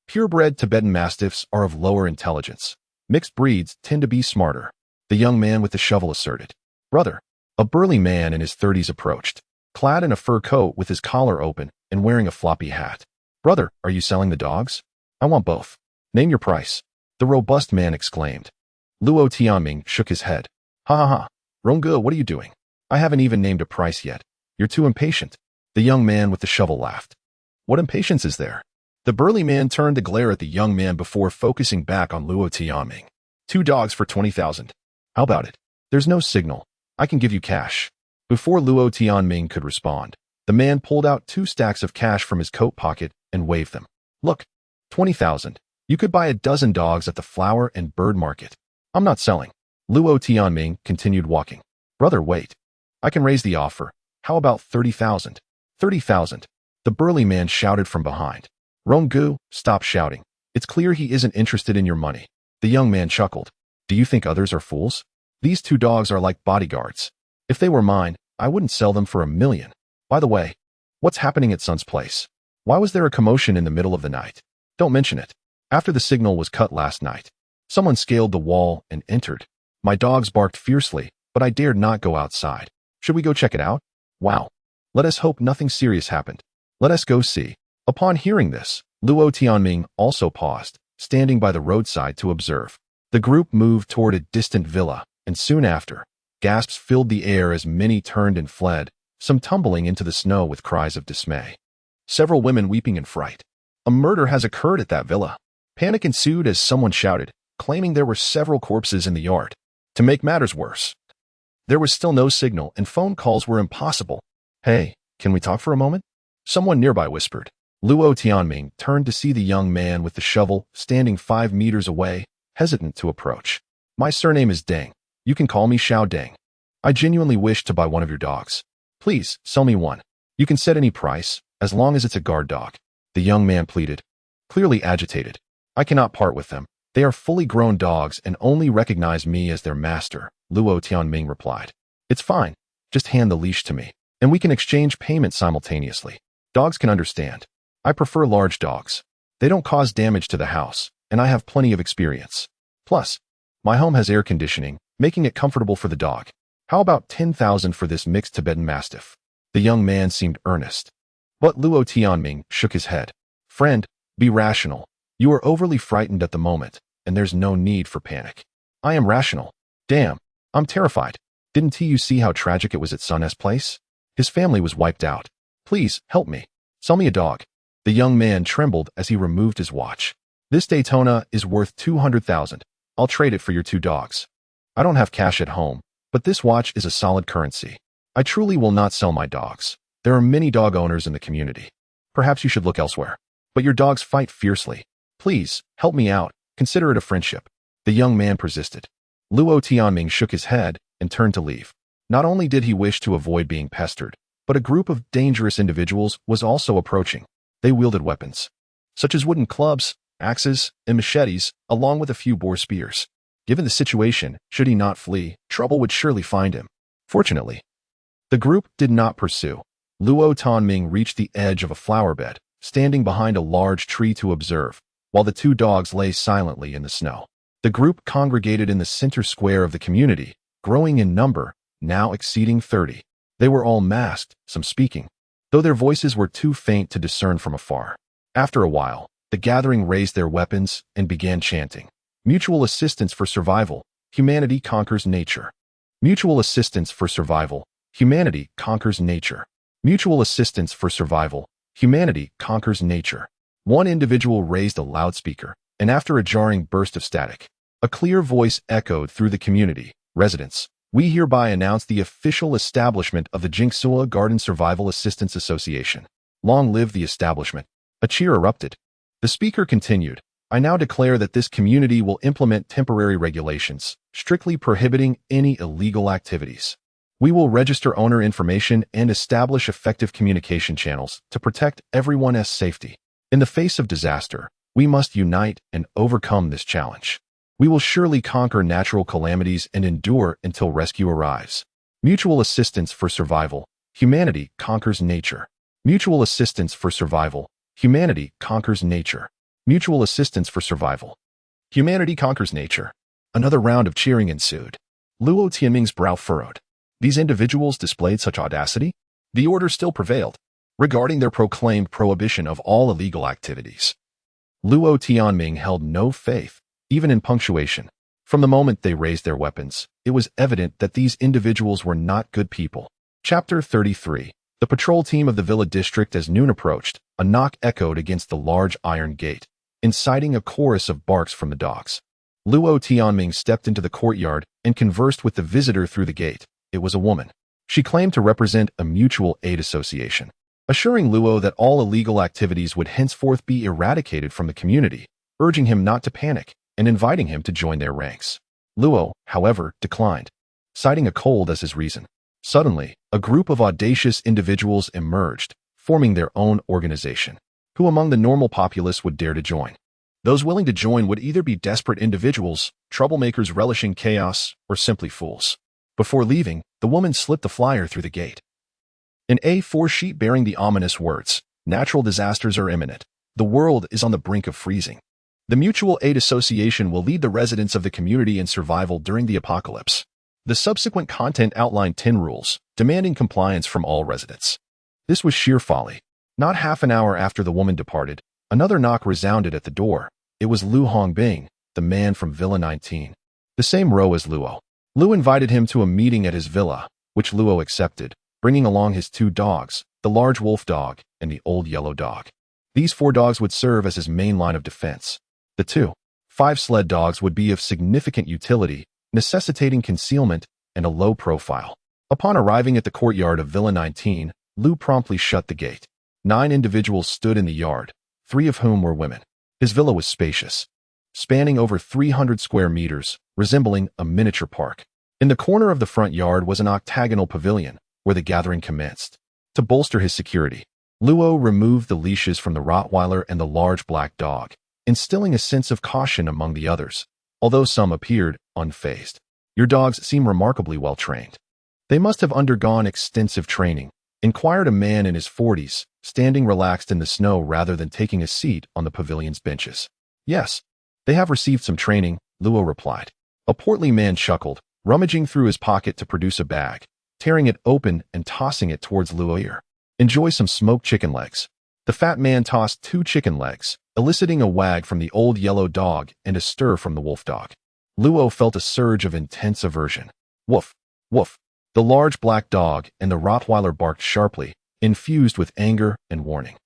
Purebred Tibetan Mastiffs are of lower intelligence. Mixed breeds tend to be smarter, the young man with the shovel asserted. Brother, a burly man in his 30s approached, clad in a fur coat with his collar open and wearing a floppy hat. Brother, are you selling the dogs? I want both. Name your price. The robust man exclaimed. Luo Tianming shook his head. Ha ha ha. Rongge, what are you doing? I haven't even named a price yet. You're too impatient. The young man with the shovel laughed. What impatience is there? The burly man turned to glare at the young man before focusing back on Luo Tianming. 2 dogs for 20,000. How about it? There's no signal. I can give you cash. Before Luo Tianming could respond, the man pulled out 2 stacks of cash from his coat pocket and waved them. Look, 20,000. You could buy a dozen dogs at the flower and bird market. I'm not selling. Luo Tianming continued walking. Brother, wait. I can raise the offer. How about 30,000? 30,000. The burly man shouted from behind. Rongge, stop shouting. It's clear he isn't interested in your money. The young man chuckled. Do you think others are fools? These 2 dogs are like bodyguards. If they were mine, I wouldn't sell them for $1 million. By the way, what's happening at Sun's place? Why was there a commotion in the middle of the night? Don't mention it. After the signal was cut last night, someone scaled the wall and entered. My dogs barked fiercely, but I dared not go outside. Should we go check it out? Wow. Let us hope nothing serious happened. Let us go see. Upon hearing this, Luo Tianming also paused, standing by the roadside to observe. The group moved toward a distant villa, and soon after, gasps filled the air as many turned and fled, some tumbling into the snow with cries of dismay. Several women weeping in fright. A murder has occurred at that villa. Panic ensued as someone shouted, claiming there were several corpses in the yard. To make matters worse, there was still no signal and phone calls were impossible. Hey, can we talk for a moment? Someone nearby whispered. Luo Tianming turned to see the young man with the shovel standing 5 meters away, hesitant to approach. My surname is Deng. You can call me Xiao Deng. I genuinely wish to buy one of your dogs. Please, sell me one. You can set any price, as long as it's a guard dog. The young man pleaded, clearly agitated. I cannot part with them. They are fully grown dogs and only recognize me as their master, Luo Tianming replied. It's fine. Just hand the leash to me, and we can exchange payment simultaneously. Dogs can understand. I prefer large dogs. They don't cause damage to the house, and I have plenty of experience. Plus, my home has air conditioning, making it comfortable for the dog. How about 10,000 for this mixed Tibetan Mastiff? The young man seemed earnest. But Luo Tianming shook his head. Friend, be rational. You are overly frightened at the moment, and there's no need for panic. I am rational. Damn, I'm terrified. Didn't you see how tragic it was at Sun's place? His family was wiped out. Please, help me. Sell me a dog. The young man trembled as he removed his watch. This Daytona is worth 200,000. I'll trade it for your 2 dogs. I don't have cash at home, but this watch is a solid currency. I truly will not sell my dogs. There are many dog owners in the community. Perhaps you should look elsewhere. But your dogs fight fiercely. Please, help me out. Consider it a friendship. The young man persisted. Luo Tianming shook his head and turned to leave. Not only did he wish to avoid being pestered, but a group of dangerous individuals was also approaching. They wielded weapons, such as wooden clubs, axes, and machetes, along with a few boar spears. Given the situation, should he not flee, trouble would surely find him. Fortunately, the group did not pursue. Luo Tianming reached the edge of a flower bed, standing behind a large tree to observe, while the 2 dogs lay silently in the snow. The group congregated in the center square of the community, growing in number, now exceeding 30. They were all masked, some speaking, though their voices were too faint to discern from afar. After a while, the gathering raised their weapons and began chanting. Mutual assistance for survival, humanity conquers nature. Mutual assistance for survival, humanity conquers nature. Mutual assistance for survival, humanity conquers nature. One individual raised a loudspeaker, and after a jarring burst of static, a clear voice echoed through the community. Residents, we hereby announce the official establishment of the Jingsua Garden Survival Assistance Association. Long live the establishment. A cheer erupted. The speaker continued, I now declare that this community will implement temporary regulations, strictly prohibiting any illegal activities. We will register owner information and establish effective communication channels to protect everyone's safety. In the face of disaster, we must unite and overcome this challenge. We will surely conquer natural calamities and endure until rescue arrives. Mutual assistance for survival. Humanity conquers nature. Mutual assistance for survival. Humanity conquers nature. Mutual assistance for survival. Humanity conquers nature. Another round of cheering ensued. Luo Tianming's brow furrowed. These individuals displayed such audacity? The order still prevailed, regarding their proclaimed prohibition of all illegal activities. Luo Tianming held no faith, even in punctuation. From the moment they raised their weapons, it was evident that these individuals were not good people. Chapter 33. The patrol team of the Villa district. As noon approached, a knock echoed against the large iron gate, inciting a chorus of barks from the dogs. Luo Tianming stepped into the courtyard and conversed with the visitor through the gate. It was a woman. She claimed to represent a mutual aid association, assuring Luo that all illegal activities would henceforth be eradicated from the community, urging him not to panic and inviting him to join their ranks. Luo, however, declined, citing a cold as his reason. Suddenly, a group of audacious individuals emerged, forming their own organization. Who among the normal populace would dare to join? Those willing to join would either be desperate individuals, troublemakers relishing chaos, or simply fools. Before leaving, the woman slipped the flyer through the gate. An A4 sheet bearing the ominous words, "Natural disasters are imminent. The world is on the brink of freezing. The Mutual Aid Association will lead the residents of the community in survival during the apocalypse." The subsequent content outlined 10 rules, demanding compliance from all residents. This was sheer folly. Not half an hour after the woman departed, another knock resounded at the door. It was Lu Hongbing, the man from Villa 19. The same row as Luo. Lu invited him to a meeting at his villa, which Luo accepted, bringing along his 2 dogs, the large wolf dog and the old yellow dog. These 4 dogs would serve as his main line of defense. The 5 sled dogs would be of significant utility, necessitating concealment and a low profile. Upon arriving at the courtyard of Villa 19, Lu promptly shut the gate. 9 individuals stood in the yard, 3 of whom were women. His villa was spacious, spanning over 300 square meters, resembling a miniature park. In the corner of the front yard was an octagonal pavilion, where the gathering commenced. To bolster his security, Luo removed the leashes from the Rottweiler and the large black dog, instilling a sense of caution among the others, although some appeared unfazed. "Your dogs seem remarkably well trained." "They must have undergone extensive training," inquired a man in his 40s, standing relaxed in the snow rather than taking a seat on the pavilion's benches. "Yes, they have received some training," Luo replied. A portly man chuckled, rummaging through his pocket to produce a bag, tearing it open and tossing it towards Luo's ear. "Enjoy some smoked chicken legs." The fat man tossed 2 chicken legs, eliciting a wag from the old yellow dog and a stir from the wolf dog. Luo felt a surge of intense aversion. Woof, woof. The large black dog and the Rottweiler barked sharply, infused with anger and warning.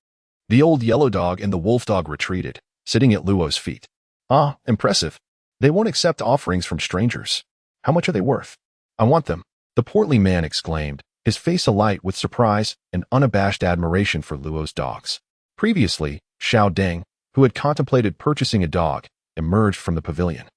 The old yellow dog and the wolf dog retreated, sitting at Luo's feet. "Ah, impressive. They won't accept offerings from strangers. How much are they worth?" "I want them," the portly man exclaimed, his face alight with surprise and unabashed admiration for Luo's dogs. Previously, Xiao Deng, who had contemplated purchasing a dog, emerged from the pavilion.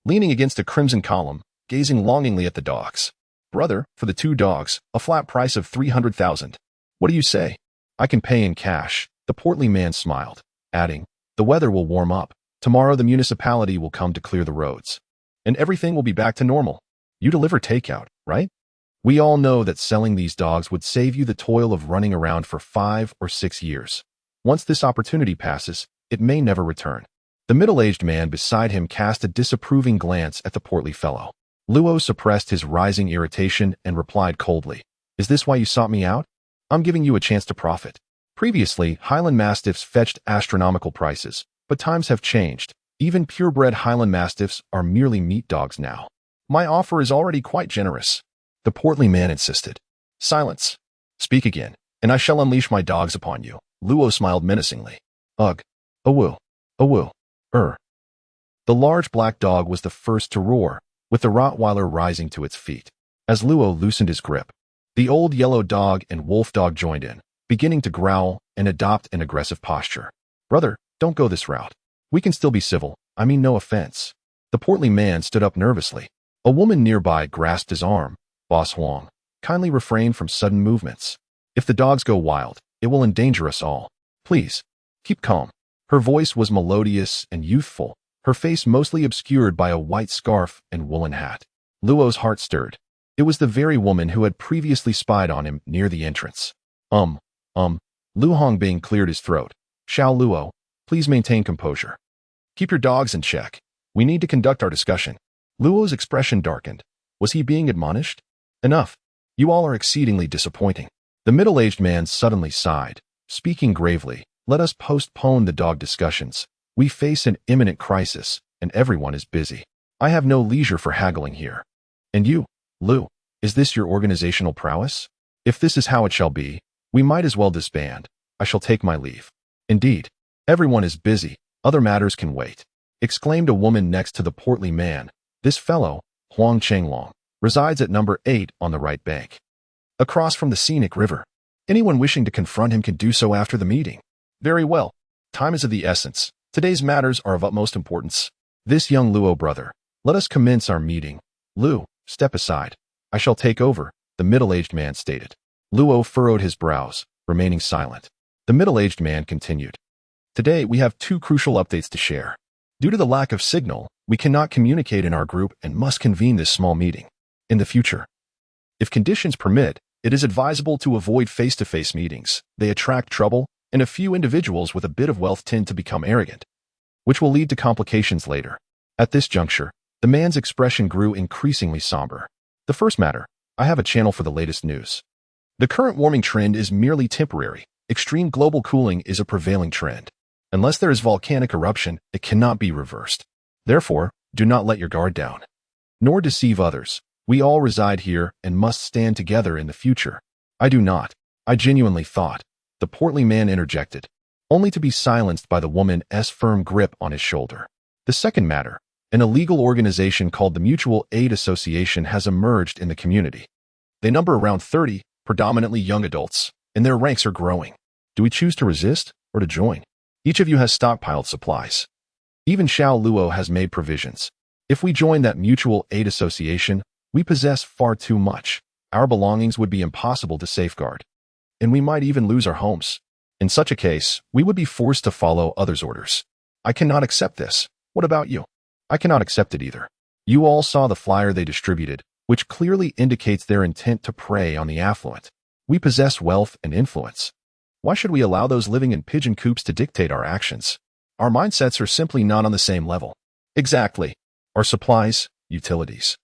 Leaning against a crimson column, gazing longingly at the dogs. "Brother, for the 2 dogs, a flat price of 300,000. What do you say?" "I can pay in cash," the portly man smiled, adding, "The weather will warm up. Tomorrow the municipality will come to clear the roads, and everything will be back to normal. You deliver takeout, right? We all know that selling these dogs would save you the toil of running around for 5 or 6 years. Once this opportunity passes, it may never return." The middle-aged man beside him cast a disapproving glance at the portly fellow. Luo suppressed his rising irritation and replied coldly, "Is this why you sought me out? I'm giving you a chance to profit." Previously, Highland Mastiffs fetched astronomical prices, but times have changed. Even purebred Highland Mastiffs are merely meat dogs now. "My offer is already quite generous," the portly man insisted. "Silence. Speak again, and I shall unleash my dogs upon you." Luo smiled menacingly. "Ugh. Awoo. Awoo. The large black dog was the first to roar, with the Rottweiler rising to its feet. As Luo loosened his grip, the old yellow dog and wolf dog joined in, beginning to growl and adopt an aggressive posture. "Brother, don't go this route. We can still be civil. I mean no offense." The portly man stood up nervously. A woman nearby grasped his arm. "Boss Huang, kindly refrain from sudden movements. If the dogs go wild, it will endanger us all. Please, keep calm." Her voice was melodious and youthful, her face mostly obscured by a white scarf and woolen hat. Luo's heart stirred. It was the very woman who had previously spied on him near the entrance. Luo Tianming cleared his throat. Xiao Luo, please maintain composure. Keep your dogs in check. We need to conduct our discussion. Luo's expression darkened. Was he being admonished? Enough. You all are exceedingly disappointing. The middle-aged man suddenly sighed, speaking gravely. Let us postpone the dog discussions. We face an imminent crisis, and everyone is busy. I have no leisure for haggling here. And you, Lu, is this your organizational prowess? If this is how it shall be, we might as well disband. I shall take my leave. Indeed, everyone is busy. Other matters can wait, exclaimed a woman next to the portly man. This fellow, Huang Chenglong, resides at number 8 on the right bank, across from the scenic river. Anyone wishing to confront him can do so after the meeting. Very well. Time is of the essence. Today's matters are of utmost importance. This young Luo brother, let us commence our meeting. Lu, step aside. I shall take over, the middle-aged man stated. Luo furrowed his brows, remaining silent. The middle-aged man continued. Today, we have 2 crucial updates to share. Due to the lack of signal, we cannot communicate in our group and must convene this small meeting. In the future, if conditions permit, it is advisable to avoid face-to-face meetings. They attract trouble, and a few individuals with a bit of wealth tend to become arrogant, which will lead to complications later. At this juncture, the man's expression grew increasingly somber. The first matter, I have a channel for the latest news. The current warming trend is merely temporary. Extreme global cooling is a prevailing trend. Unless there is volcanic eruption, it cannot be reversed. Therefore, do not let your guard down, nor deceive others. We all reside here and must stand together in the future. I do not. I genuinely thought. The portly man interjected, only to be silenced by the woman's firm grip on his shoulder. The second matter, an illegal organization called the Mutual Aid Association has emerged in the community. They number around 30, predominantly young adults, and their ranks are growing. Do we choose to resist or to join? Each of you has stockpiled supplies. Even Xiao Luo has made provisions. If we join that Mutual Aid Association, we possess far too much. Our belongings would be impossible to safeguard, and we might even lose our homes. In such a case, we would be forced to follow others' orders. I cannot accept this. What about you? I cannot accept it either. You all saw the flyer they distributed, which clearly indicates their intent to prey on the affluent. We possess wealth and influence. Why should we allow those living in pigeon coops to dictate our actions? Our mindsets are simply not on the same level. Exactly. Our supplies, utilities,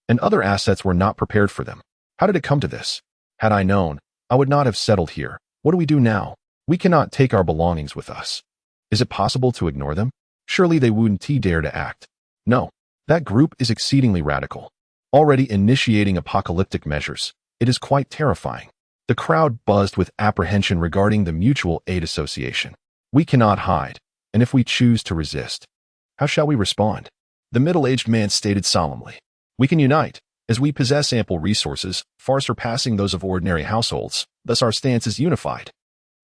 and other assets were not prepared for them. How did it come to this? Had I known, I would not have settled here. What do we do now? We cannot take our belongings with us. Is it possible to ignore them? Surely they wouldn't dare to act. No, that group is exceedingly radical, already initiating apocalyptic measures. It is quite terrifying. The crowd buzzed with apprehension regarding the Mutual Aid Association. We cannot hide, and if we choose to resist, how shall we respond? The middle-aged man stated solemnly. We can unite, as we possess ample resources, far surpassing those of ordinary households. Thus our stance is unified.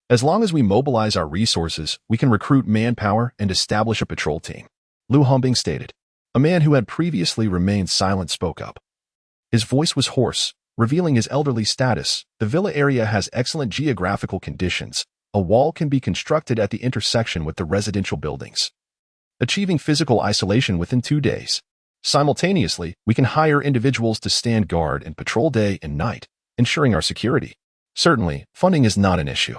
As long as we mobilize our resources, we can recruit manpower and establish a patrol team. Luo Tianming stated. A man who had previously remained silent spoke up. His voice was hoarse, revealing his elderly status. The villa area has excellent geographical conditions. A wall can be constructed at the intersection with the residential buildings, achieving physical isolation within 2 days. Simultaneously, we can hire individuals to stand guard and patrol day and night, ensuring our security. Certainly, funding is not an issue.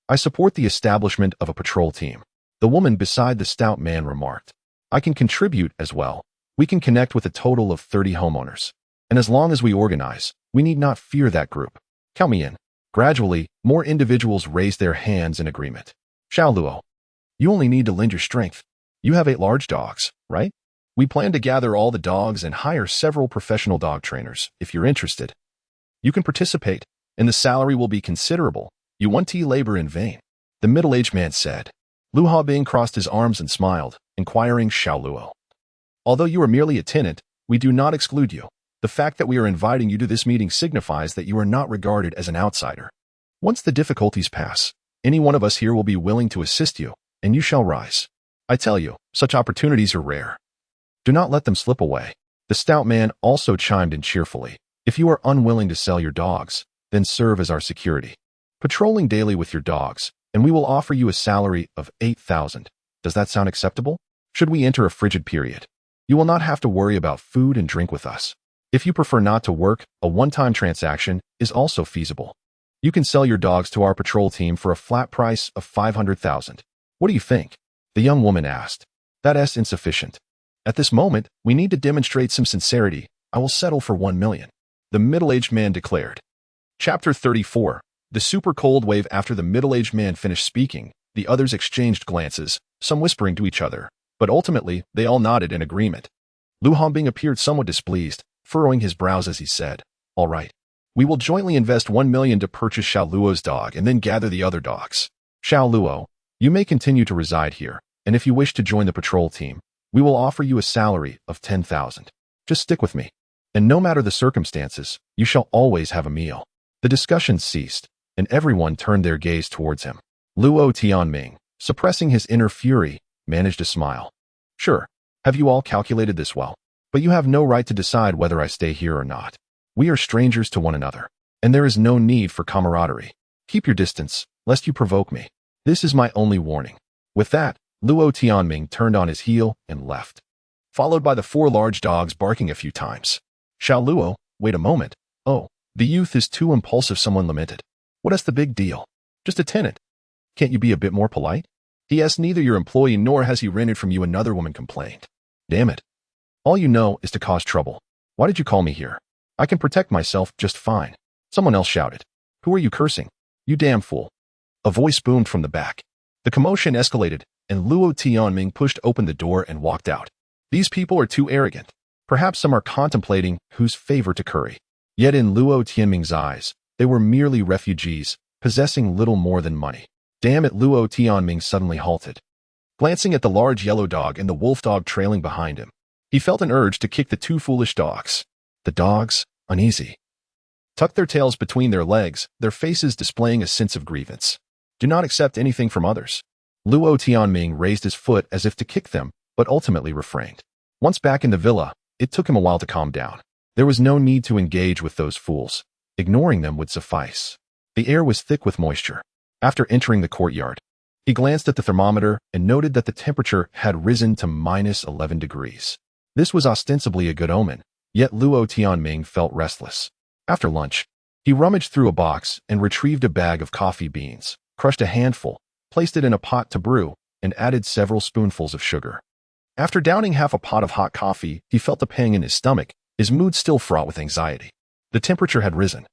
I support the establishment of a patrol team. The woman beside the stout man remarked. I can contribute as well. We can connect with a total of 30 homeowners. And as long as we organize, we need not fear that group. Count me in. Gradually, more individuals raised their hands in agreement. Xiao Luo, you only need to lend your strength. You have 8 large dogs, right? We plan to gather all the dogs and hire several professional dog trainers. If you're interested, you can participate, and the salary will be considerable. You won't labor in vain. The middle-aged man said. Luo Tianming crossed his arms and smiled, inquiring Xiao Luo. Although you are merely a tenant, we do not exclude you. The fact that we are inviting you to this meeting signifies that you are not regarded as an outsider. Once the difficulties pass, any one of us here will be willing to assist you, and you shall rise. I tell you, such opportunities are rare. Do not let them slip away. The stout man also chimed in cheerfully. If you are unwilling to sell your dogs, then serve as our security, patrolling daily with your dogs, and we will offer you a salary of 8,000. Does that sound acceptable? Should we enter a frigid period, you will not have to worry about food and drink with us. If you prefer not to work, a one-time transaction is also feasible. You can sell your dogs to our patrol team for a flat price of 500,000. What do you think? The young woman asked. That's insufficient. At this moment, we need to demonstrate some sincerity. I will settle for 1 million. The middle-aged man declared. Chapter 34. The super cold wave. After the middle-aged man finished speaking, the others exchanged glances, some whispering to each other, but ultimately they all nodded in agreement. Luo Tianming appeared somewhat displeased, furrowing his brows as he said, "All right. We will jointly invest 1 million to purchase Xiao Luo's dog and then gather the other dogs. Xiao Luo, you may continue to reside here, and if you wish to join the patrol team, we will offer you a salary of 10,000. Just stick with me. And no matter the circumstances, you shall always have a meal." The discussion ceased, and everyone turned their gaze towards him. Luo Tianming, suppressing his inner fury, managed a smile. "Sure. Have you all calculated this well? But you have no right to decide whether I stay here or not. We are strangers to one another, and there is no need for camaraderie. Keep your distance, lest you provoke me. This is my only warning." With that, Luo Tianming turned on his heel and left, followed by the 4 large dogs barking a few times. "Xiao Luo, wait a moment. Oh, the youth is too impulsive," someone lamented. "What is the big deal? Just a tenant. Can't you be a bit more polite?" "He is neither your employee nor has he rented from you," another woman complained. "Damn it. All you know is to cause trouble. Why did you call me here? I can protect myself just fine." Someone else shouted. "Who are you cursing? You damn fool." A voice boomed from the back. The commotion escalated, and Luo Tianming pushed open the door and walked out. These people are too arrogant. Perhaps some are contemplating whose favor to curry. Yet in Luo Tianming's eyes, they were merely refugees, possessing little more than money. "Damn it," Luo Tianming suddenly halted. Glancing at the large yellow dog and the wolf dog trailing behind him, he felt an urge to kick the 2 foolish dogs. The dogs, uneasy, tucked their tails between their legs, their faces displaying a sense of grievance. "Do not accept anything from others." Luo Tianming raised his foot as if to kick them, but ultimately refrained. Once back in the villa, it took him a while to calm down. There was no need to engage with those fools. Ignoring them would suffice. The air was thick with moisture. After entering the courtyard, he glanced at the thermometer and noted that the temperature had risen to -11 degrees. This was ostensibly a good omen, yet Luo Tianming felt restless. After lunch, he rummaged through a box and retrieved a bag of coffee beans, crushed a handful, placed it in a pot to brew, and added several spoonfuls of sugar. After downing half a pot of hot coffee, he felt a pang in his stomach, his mood still fraught with anxiety. The temperature had risen.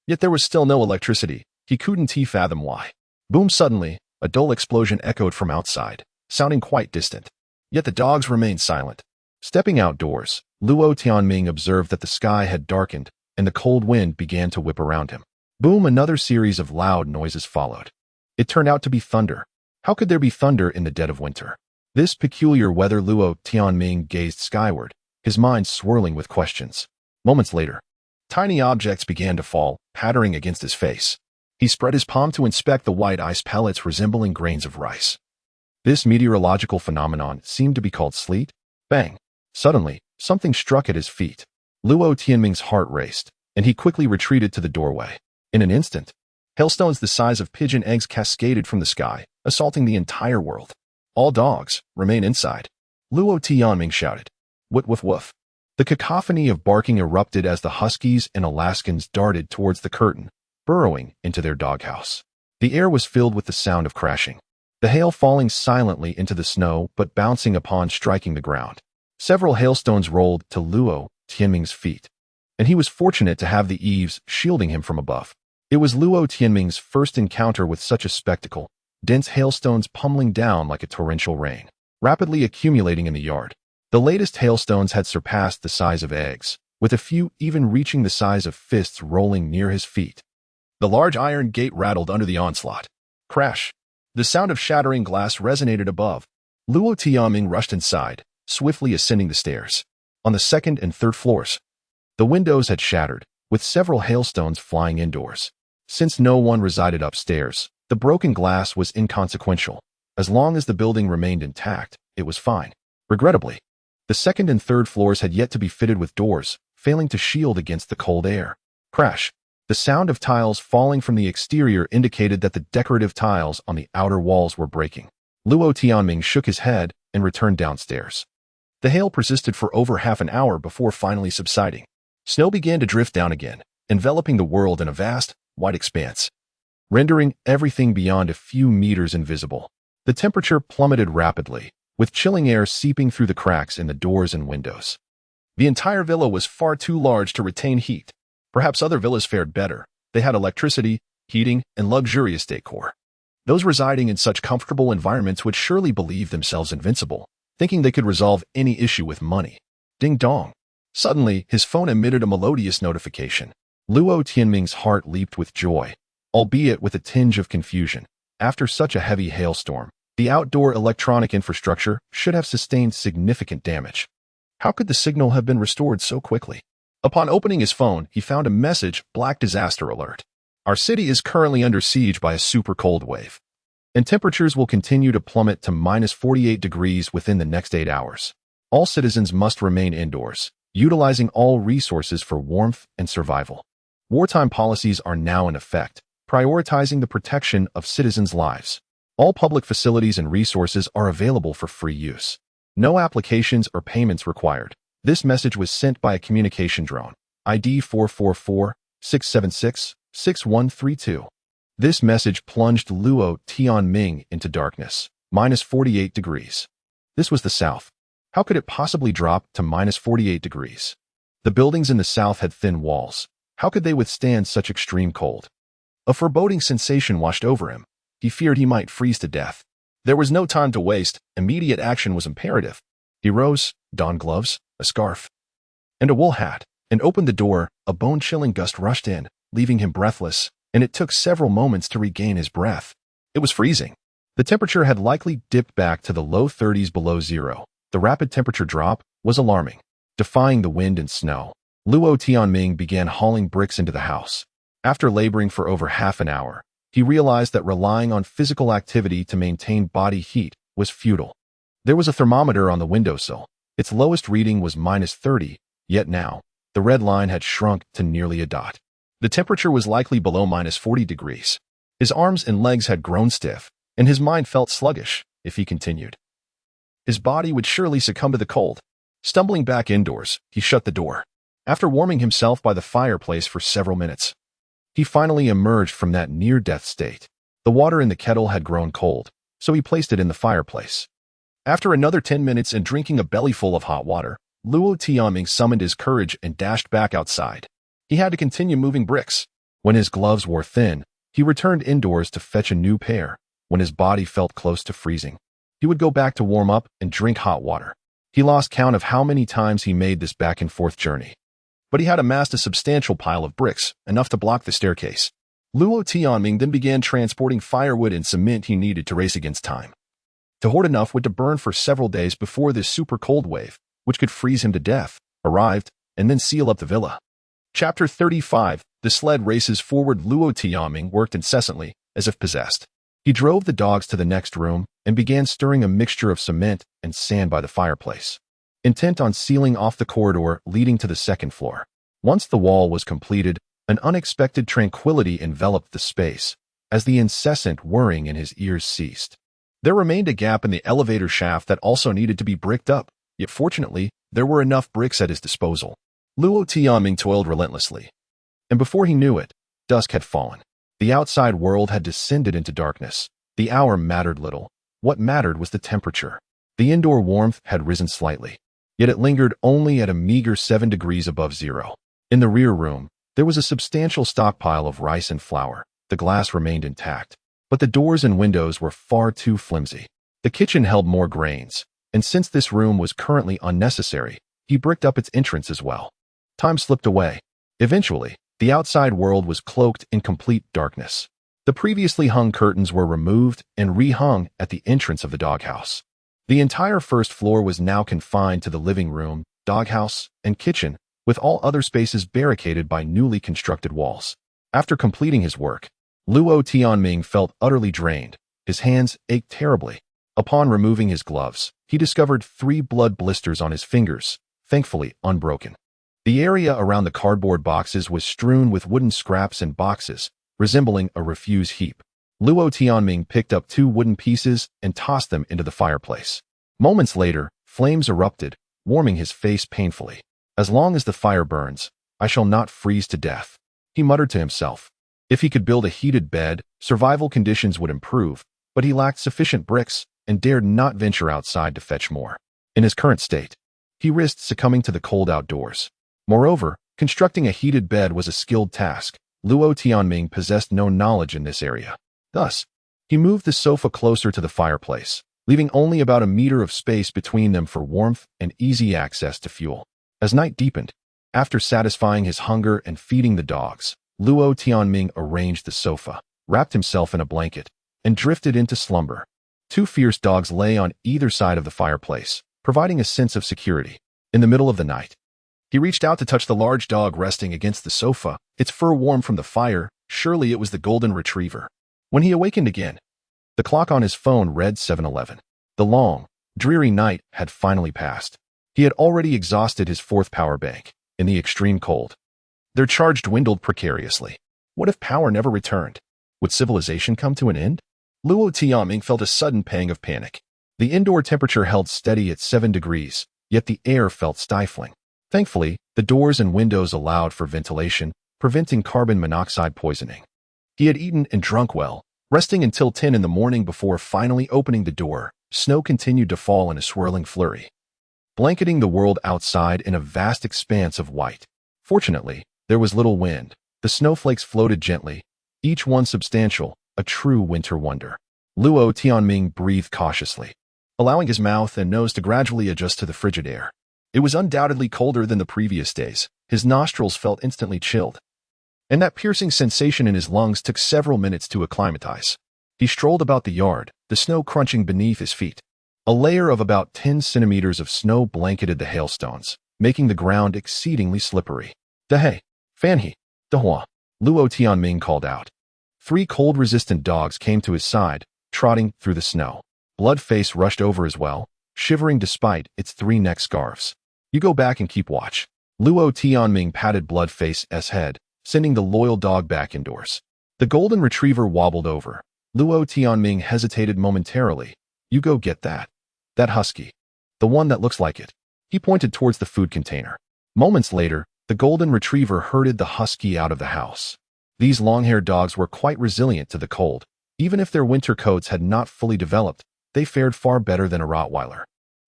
Yet there was still no electricity. He couldn't fathom why. Boom! Suddenly, a dull explosion echoed from outside, sounding quite distant. Yet the dogs remained silent. Stepping outdoors, Luo Tianming observed that the sky had darkened, and the cold wind began to whip around him. Boom! Another series of loud noises followed. It turned out to be thunder. How could there be thunder in the dead of winter? This peculiar weather. Luo Tianming gazed skyward, his mind swirling with questions. Moments later, tiny objects began to fall, pattering against his face. He spread his palm to inspect the white ice pellets resembling grains of rice. This meteorological phenomenon seemed to be called sleet. Bang! Suddenly, something struck at his feet. Luo Tianming's heart raced, and he quickly retreated to the doorway. In an instant, hailstones the size of pigeon eggs cascaded from the sky, assaulting the entire world. "All dogs, remain inside," Luo Tianming shouted. Woof woof woof. The cacophony of barking erupted as the huskies and Alaskans darted towards the curtain, burrowing into their doghouse. The air was filled with the sound of crashing, the hail falling silently into the snow but bouncing upon striking the ground. Several hailstones rolled to Luo Tianming's feet, and he was fortunate to have the eaves shielding him from above. It was Luo Tianming's first encounter with such a spectacle, dense hailstones pummeling down like a torrential rain, rapidly accumulating in the yard. The latest hailstones had surpassed the size of eggs, with a few even reaching the size of fists rolling near his feet. The large iron gate rattled under the onslaught. Crash! The sound of shattering glass resonated above. Luo Tianming rushed inside, swiftly ascending the stairs. On the 2nd and 3rd floors, the windows had shattered, with several hailstones flying indoors. Since no one resided upstairs, the broken glass was inconsequential. As long as the building remained intact, it was fine. Regrettably, the 2nd and 3rd floors had yet to be fitted with doors, failing to shield against the cold air. Crash! The sound of tiles falling from the exterior indicated that the decorative tiles on the outer walls were breaking. Luo Tianming shook his head and returned downstairs. The hail persisted for over half an hour before finally subsiding. Snow began to drift down again, enveloping the world in a vast, white expanse, rendering everything beyond a few meters invisible. The temperature plummeted rapidly, with chilling air seeping through the cracks in the doors and windows. The entire villa was far too large to retain heat. Perhaps other villas fared better. They had electricity, heating, and luxurious decor. Those residing in such comfortable environments would surely believe themselves invincible, thinking they could resolve any issue with money. Ding dong. Suddenly, his phone emitted a melodious notification. Luo Tianming's heart leaped with joy, albeit with a tinge of confusion. After such a heavy hailstorm, the outdoor electronic infrastructure should have sustained significant damage. How could the signal have been restored so quickly? Upon opening his phone, he found a message: Black Disaster Alert. Our city is currently under siege by a super cold wave, and temperatures will continue to plummet to -48 degrees within the next 8 hours. All citizens must remain indoors, utilizing all resources for warmth and survival. Wartime policies are now in effect, prioritizing the protection of citizens' lives. All public facilities and resources are available for free use. No applications or payments required. This message was sent by a communication drone, ID 444-676-6132. This message plunged Luo Tianming into darkness, -48 degrees. This was the south. How could it possibly drop to -48 degrees? The buildings in the south had thin walls. How could they withstand such extreme cold? A foreboding sensation washed over him. He feared he might freeze to death. There was no time to waste. Immediate action was imperative. He rose, donned gloves, a scarf, and a wool hat, and opened the door. A bone-chilling gust rushed in, leaving him breathless, and it took several moments to regain his breath. It was freezing. The temperature had likely dipped back to the low 30s below zero. The rapid temperature drop was alarming. Defying the wind and snow, Luo Tianming began hauling bricks into the house. After laboring for over half an hour, he realized that relying on physical activity to maintain body heat was futile. There was a thermometer on the windowsill. Its lowest reading was -30, yet now, the red line had shrunk to nearly a dot. The temperature was likely below -40 degrees. His arms and legs had grown stiff, and his mind felt sluggish. If he continued, his body would surely succumb to the cold. Stumbling back indoors, he shut the door. After warming himself by the fireplace for several minutes, he finally emerged from that near-death state. The water in the kettle had grown cold, so he placed it in the fireplace. After another 10 minutes and drinking a bellyful of hot water, Luo Tianming summoned his courage and dashed back outside. He had to continue moving bricks. When his gloves wore thin, he returned indoors to fetch a new pair. When his body felt close to freezing, he would go back to warm up and drink hot water. He lost count of how many times he made this back-and-forth journey. But he had amassed a substantial pile of bricks, enough to block the staircase. Luo Tianming then began transporting firewood and cement he needed to race against time. To hoard enough would to burn for several days before this super cold wave, which could freeze him to death, arrived, and then seal up the villa. Chapter 35. The sled races forward. Luo Tianming worked incessantly, as if possessed. He drove the dogs to the next room and began stirring a mixture of cement and sand by the fireplace, intent on sealing off the corridor leading to the second floor. Once the wall was completed, an unexpected tranquility enveloped the space, as the incessant whirring in his ears ceased. There remained a gap in the elevator shaft that also needed to be bricked up, yet fortunately, there were enough bricks at his disposal. Luo Tianming toiled relentlessly, and before he knew it, dusk had fallen. The outside world had descended into darkness. The hour mattered little. What mattered was the temperature. The indoor warmth had risen slightly, yet it lingered only at a meager 7 degrees above zero. In the rear room, there was a substantial stockpile of rice and flour. The glass remained intact, but the doors and windows were far too flimsy. The kitchen held more grains, and since this room was currently unnecessary, he bricked up its entrance as well. Time slipped away. Eventually, the outside world was cloaked in complete darkness. The previously hung curtains were removed and rehung at the entrance of the doghouse. The entire first floor was now confined to the living room, doghouse, and kitchen, with all other spaces barricaded by newly constructed walls. After completing his work, Luo Tianming felt utterly drained. His hands ached terribly. Upon removing his gloves, he discovered 3 blood blisters on his fingers, thankfully unbroken. The area around the cardboard boxes was strewn with wooden scraps and boxes, resembling a refuse heap. Luo Tianming picked up 2 wooden pieces and tossed them into the fireplace. Moments later, flames erupted, warming his face painfully. As long as the fire burns, I shall not freeze to death. He muttered to himself. If he could build a heated bed, survival conditions would improve, but he lacked sufficient bricks and dared not venture outside to fetch more. In his current state, he risked succumbing to the cold outdoors. Moreover, constructing a heated bed was a skilled task. Luo Tianming possessed no knowledge in this area. Thus, he moved the sofa closer to the fireplace, leaving only about a meter of space between them for warmth and easy access to fuel. As night deepened, after satisfying his hunger and feeding the dogs, Luo Tianming arranged the sofa, wrapped himself in a blanket, and drifted into slumber. Two fierce dogs lay on either side of the fireplace, providing a sense of security. In the middle of the night, he reached out to touch the large dog resting against the sofa, its fur warm from the fire. Surely it was the golden retriever. When he awakened again, the clock on his phone read 7:11. The long, dreary night had finally passed. He had already exhausted his fourth power bank. In the extreme cold, their charge dwindled precariously. What if power never returned? Would civilization come to an end? Luo Tianming felt a sudden pang of panic. The indoor temperature held steady at 7 degrees, yet the air felt stifling. Thankfully, the doors and windows allowed for ventilation, preventing carbon monoxide poisoning. He had eaten and drunk well, resting until 10 in the morning before finally opening the door. Snow continued to fall in a swirling flurry, blanketing the world outside in a vast expanse of white. Fortunately, there was little wind. The snowflakes floated gently, each one substantial, a true winter wonder. Luo Tianming breathed cautiously, allowing his mouth and nose to gradually adjust to the frigid air. It was undoubtedly colder than the previous days. His nostrils felt instantly chilled, and that piercing sensation in his lungs took several minutes to acclimatize. He strolled about the yard, the snow crunching beneath his feet. A layer of about 10 centimeters of snow blanketed the hailstones, making the ground exceedingly slippery. "Dehei, Fanhe, Dehua," Luo Tianming called out. 3 cold-resistant dogs came to his side, trotting through the snow. Bloodface rushed over as well, shivering despite its 3 neck scarves. "You go back and keep watch." Luo Tianming patted Bloodface's head, sending the loyal dog back indoors. The golden retriever wobbled over. Luo Tianming hesitated momentarily. "You go get that husky. The one that looks like it." He pointed towards the food container. Moments later, the golden retriever herded the husky out of the house. These long-haired dogs were quite resilient to the cold. Even if their winter coats had not fully developed, they fared far better than a Rottweiler.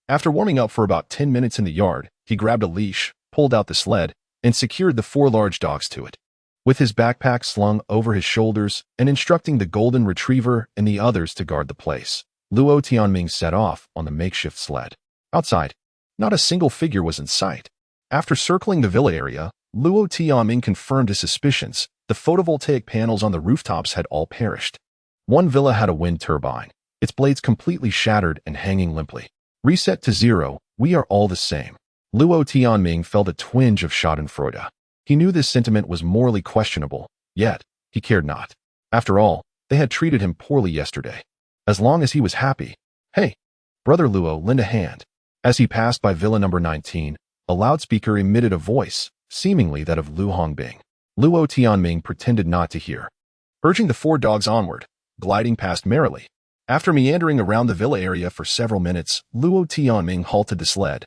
After warming up for about 10 minutes in the yard, he grabbed a leash, pulled out the sled, and secured the 4 large dogs to it. With his backpack slung over his shoulders and instructing the golden retriever and the others to guard the place, Luo Tianming set off on the makeshift sled. Outside, not a single figure was in sight. After circling the villa area, Luo Tianming confirmed his suspicions. The photovoltaic panels on the rooftops had all perished. One villa had a wind turbine, its blades completely shattered and hanging limply. Reset to 0, we are all the same. Luo Tianming felt a twinge of schadenfreude. He knew this sentiment was morally questionable, yet he cared not. After all, they had treated him poorly yesterday. As long as he was happy. "Hey, Brother Luo, lend a hand." As he passed by Villa number 19, a loudspeaker emitted a voice, seemingly that of Lu Hongbing. Luo Tianming pretended not to hear, urging the 4 dogs onward, gliding past merrily. After meandering around the villa area for several minutes, Luo Tianming halted the sled,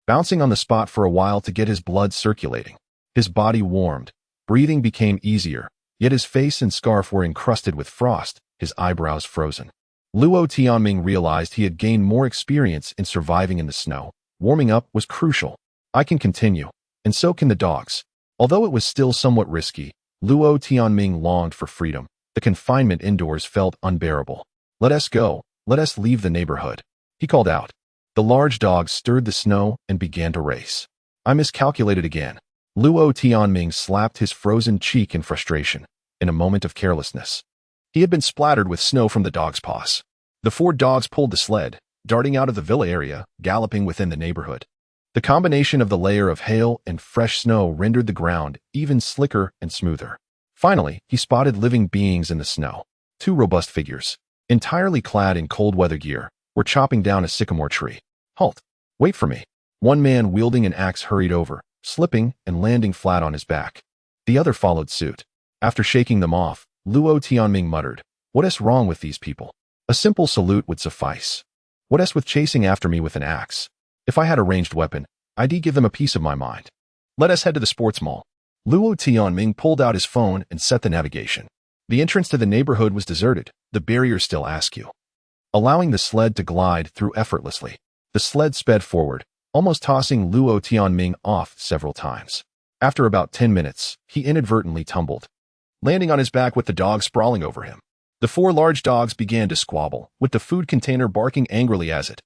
bouncing on the spot for a while to get his blood circulating. His body warmed, breathing became easier, yet his face and scarf were encrusted with frost, his eyebrows frozen. Luo Tianming realized he had gained more experience in surviving in the snow. Warming up was crucial. I can continue, and so can the dogs. Although it was still somewhat risky, Luo Tianming longed for freedom. The confinement indoors felt unbearable. "Let us go, let us leave the neighborhood," he called out. The large dogs stirred the snow and began to race. "I miscalculated again." Luo Tianming slapped his frozen cheek in frustration. In a moment of carelessness, he had been splattered with snow from the dog's paws. The 4 dogs pulled the sled, darting out of the villa area, galloping within the neighborhood. The combination of the layer of hail and fresh snow rendered the ground even slicker and smoother. Finally, he spotted living beings in the snow. 2 robust figures, entirely clad in cold weather gear, were chopping down a sycamore tree. "Halt! Wait for me." One man wielding an axe hurried over, slipping and landing flat on his back. The other followed suit. After shaking them off, Luo Tianming muttered, "What is wrong with these people? A simple salute would suffice. What is with chasing after me with an axe? If I had a ranged weapon, I'd give them a piece of my mind." Let us head to the sports mall. Luo Tianming pulled out his phone and set the navigation. The entrance to the neighborhood was deserted, the barrier still askew. Allowing the sled to glide through effortlessly, the sled sped forward, almost tossing Luo Tianming off several times. After about 10 minutes, he inadvertently tumbled, landing on his back with the dog sprawling over him. The 4 large dogs began to squabble, with the food container barking angrily as it,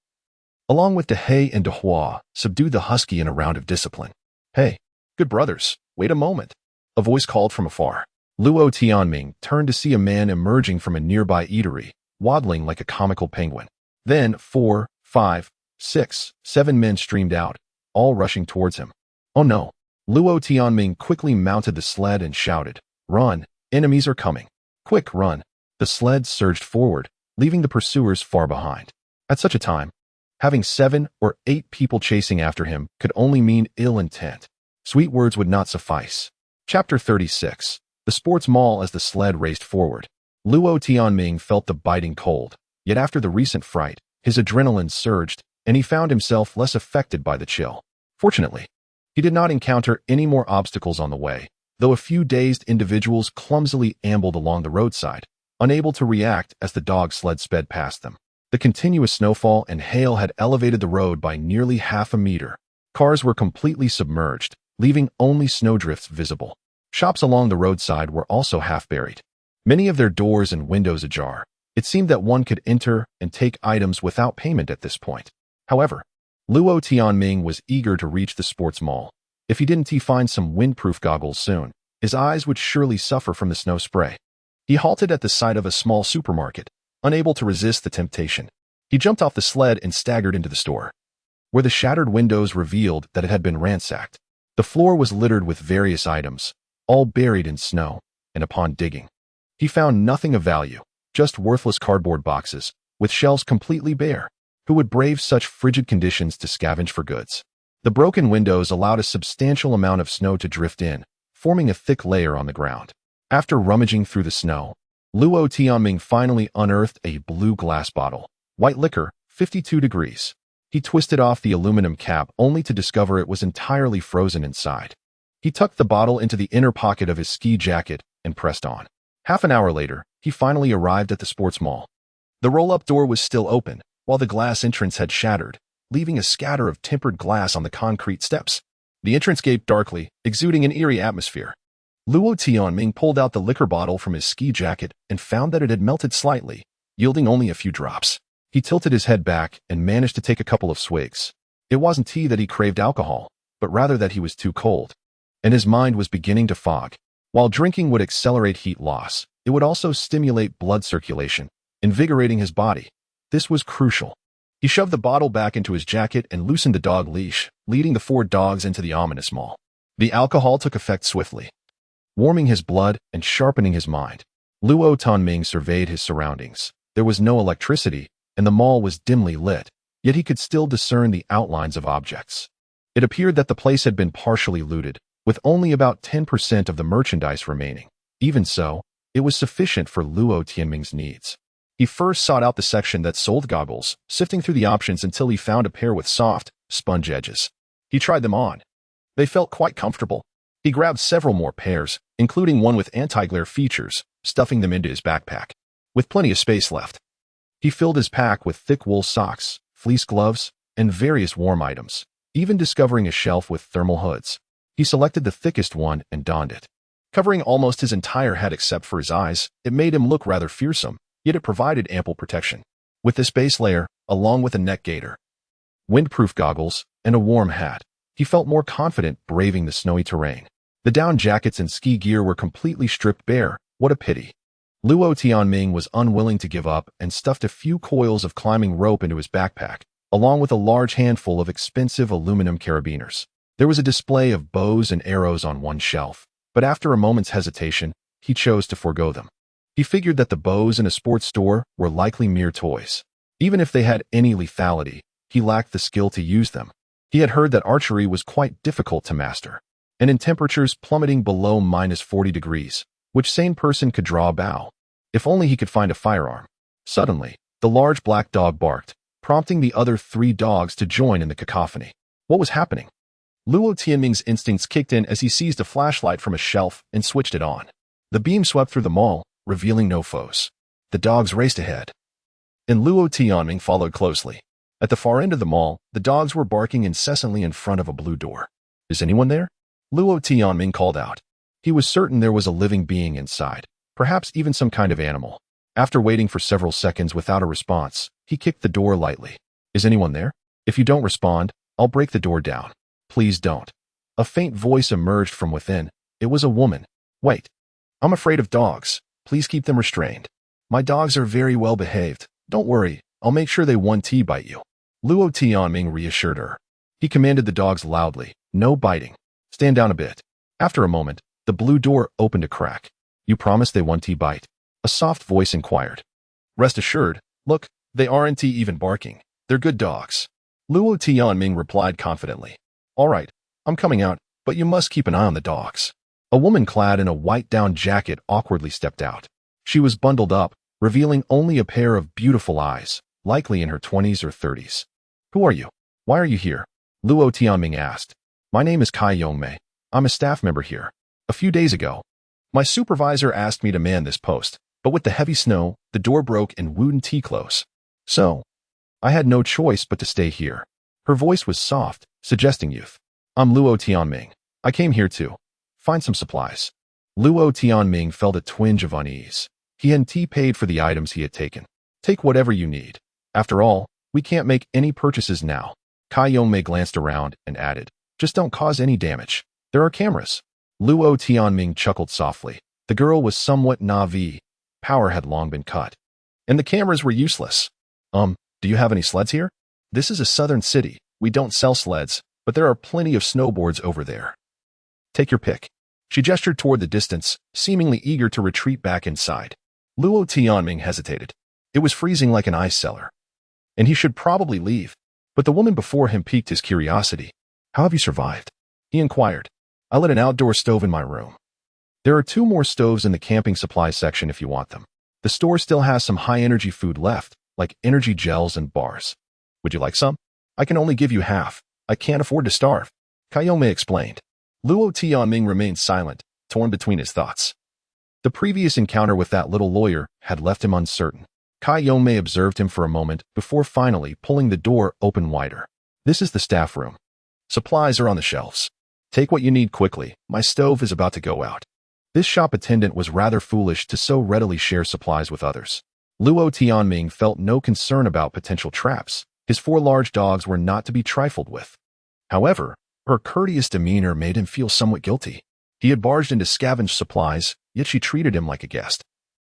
along with De He and De Hua, subdued the husky in a round of discipline. Hey, good brothers, wait a moment. A voice called from afar. Luo Tianming turned to see a man emerging from a nearby eatery, waddling like a comical penguin. Then 4, 5, 6, 7 men streamed out, all rushing towards him. Oh no. Luo Tianming quickly mounted the sled and shouted, "Run, enemies are coming. Quick, run." The sled surged forward, leaving the pursuers far behind. At such a time, having 7 or 8 people chasing after him could only mean ill intent. Sweet words would not suffice. Chapter 36. The sports mall. As the sled raced forward, Luo Tianming felt the biting cold, yet after the recent fright, his adrenaline surged, and he found himself less affected by the chill. Fortunately, he did not encounter any more obstacles on the way, though a few dazed individuals clumsily ambled along the roadside, unable to react as the dog sled sped past them. The continuous snowfall and hail had elevated the road by nearly half a meter. Cars were completely submerged, leaving only snowdrifts visible. Shops along the roadside were also half buried, many of their doors and windows ajar. It seemed that one could enter and take items without payment at this point. However, Luo Tianming was eager to reach the sports mall. If he find some windproof goggles soon, his eyes would surely suffer from the snow spray. He halted at the side of a small supermarket, unable to resist the temptation. He jumped off the sled and staggered into the store, where the shattered windows revealed that it had been ransacked. The floor was littered with various items, all buried in snow, and upon digging, he found nothing of value, just worthless cardboard boxes, with shelves completely bare. Who would brave such frigid conditions to scavenge for goods? The broken windows allowed a substantial amount of snow to drift in, forming a thick layer on the ground. After rummaging through the snow, Luo Tianming finally unearthed a blue glass bottle, white liquor, 52 degrees. He twisted off the aluminum cap only to discover it was entirely frozen inside. He tucked the bottle into the inner pocket of his ski jacket and pressed on. Half an hour later, he finally arrived at the sports mall. The roll-up door was still open, while the glass entrance had shattered, leaving a scatter of tempered glass on the concrete steps. The entrance gaped darkly, exuding an eerie atmosphere. Luo Tianming pulled out the liquor bottle from his ski jacket and found that it had melted slightly, yielding only a few drops. He tilted his head back and managed to take a couple of swigs. It wasn't tea that he craved alcohol, but rather that he was too cold, and his mind was beginning to fog. While drinking would accelerate heat loss, it would also stimulate blood circulation, invigorating his body. This was crucial. He shoved the bottle back into his jacket and loosened the dog leash, leading the 4 dogs into the ominous mall. The alcohol took effect swiftly, warming his blood and sharpening his mind. Luo Tianming surveyed his surroundings. There was no electricity, and the mall was dimly lit, yet he could still discern the outlines of objects. It appeared that the place had been partially looted, with only about 10% of the merchandise remaining. Even so, it was sufficient for Luo Tianming's needs. He first sought out the section that sold goggles, sifting through the options until he found a pair with soft, sponge edges. He tried them on. They felt quite comfortable. He grabbed several more pairs, including one with anti-glare features, stuffing them into his backpack. With plenty of space left, he filled his pack with thick wool socks, fleece gloves, and various warm items, even discovering a shelf with thermal hoods. He selected the thickest one and donned it. Covering almost his entire head except for his eyes, it made him look rather fearsome, yet it provided ample protection. With this base layer, along with a neck gaiter, windproof goggles, and a warm hat, he felt more confident braving the snowy terrain. The down jackets and ski gear were completely stripped bare. What a pity. Luo Tianming was unwilling to give up and stuffed a few coils of climbing rope into his backpack, along with a large handful of expensive aluminum carabiners. There was a display of bows and arrows on one shelf, but after a moment's hesitation, he chose to forego them. He figured that the bows in a sports store were likely mere toys. Even if they had any lethality, he lacked the skill to use them. He had heard that archery was quite difficult to master, and in temperatures plummeting below -40 degrees, which sane person could draw a bow? If only he could find a firearm. Suddenly, the large black dog barked, prompting the other 3 dogs to join in the cacophony. What was happening? Luo Tianming's instincts kicked in as he seized a flashlight from a shelf and switched it on. The beam swept through the mall, revealing no foes. The dogs raced ahead, and Luo Tianming followed closely. At the far end of the mall, the dogs were barking incessantly in front of a blue door. "Is anyone there?" Luo Tianming called out. He was certain there was a living being inside, perhaps even some kind of animal. After waiting for several seconds without a response, he kicked the door lightly. "Is anyone there? If you don't respond, I'll break the door down. Please don't." A faint voice emerged from within. It was a woman. "Wait. I'm afraid of dogs. Please keep them restrained. My dogs are very well behaved. Don't worry, I'll make sure they won't bite you." Luo Tianming reassured her. He commanded the dogs loudly, "No biting. Stand down a bit." After a moment, the blue door opened a crack. "You promise they won't bite?" A soft voice inquired. "Rest assured, look, they aren't even barking. They're good dogs." Luo Tianming replied confidently. "All right, I'm coming out, but you must keep an eye on the dogs." A woman clad in a white down jacket awkwardly stepped out. She was bundled up, revealing only a pair of beautiful eyes, likely in her 20s or 30s. "Who are you? Why are you here?" Luo Tianming asked. "My name is Kai Yongmei. I'm a staff member here. A few days ago, my supervisor asked me to man this post, but with the heavy snow, the door broke and wouldn't close. So, I had no choice but to stay here." Her voice was soft, suggesting youth. "I'm Luo Tianming. I came here to find some supplies." Luo Tianming felt a twinge of unease. He hadn't paid for the items he had taken. "Take whatever you need. After all, we can't make any purchases now." Kai Yongmei glanced around and added, "Just don't cause any damage. There are cameras." Luo Tianming chuckled softly. The girl was somewhat naive. Power had long been cut, and the cameras were useless. Do you have any sleds here? This is a southern city. We don't sell sleds, but there are plenty of snowboards over there. Take your pick." She gestured toward the distance, seemingly eager to retreat back inside. Luo Tianming hesitated. It was freezing like an ice cellar, and he should probably leave. But the woman before him piqued his curiosity. "How have you survived?" he inquired. "I lit an outdoor stove in my room. There are 2 more stoves in the camping supply section if you want them. The store still has some high-energy food left, like energy gels and bars. Would you like some? I can only give you half. I can't afford to starve." Kai Yongmei explained. Luo Tianming remained silent, torn between his thoughts. The previous encounter with that little lawyer had left him uncertain. Kai Yongmei observed him for a moment before finally pulling the door open wider. "This is the staff room. Supplies are on the shelves. Take what you need quickly. My stove is about to go out." This shop attendant was rather foolish to so readily share supplies with others. Luo Tianming felt no concern about potential traps. His 4 large dogs were not to be trifled with. However, her courteous demeanor made him feel somewhat guilty. He had barged in to scavenge supplies, yet she treated him like a guest,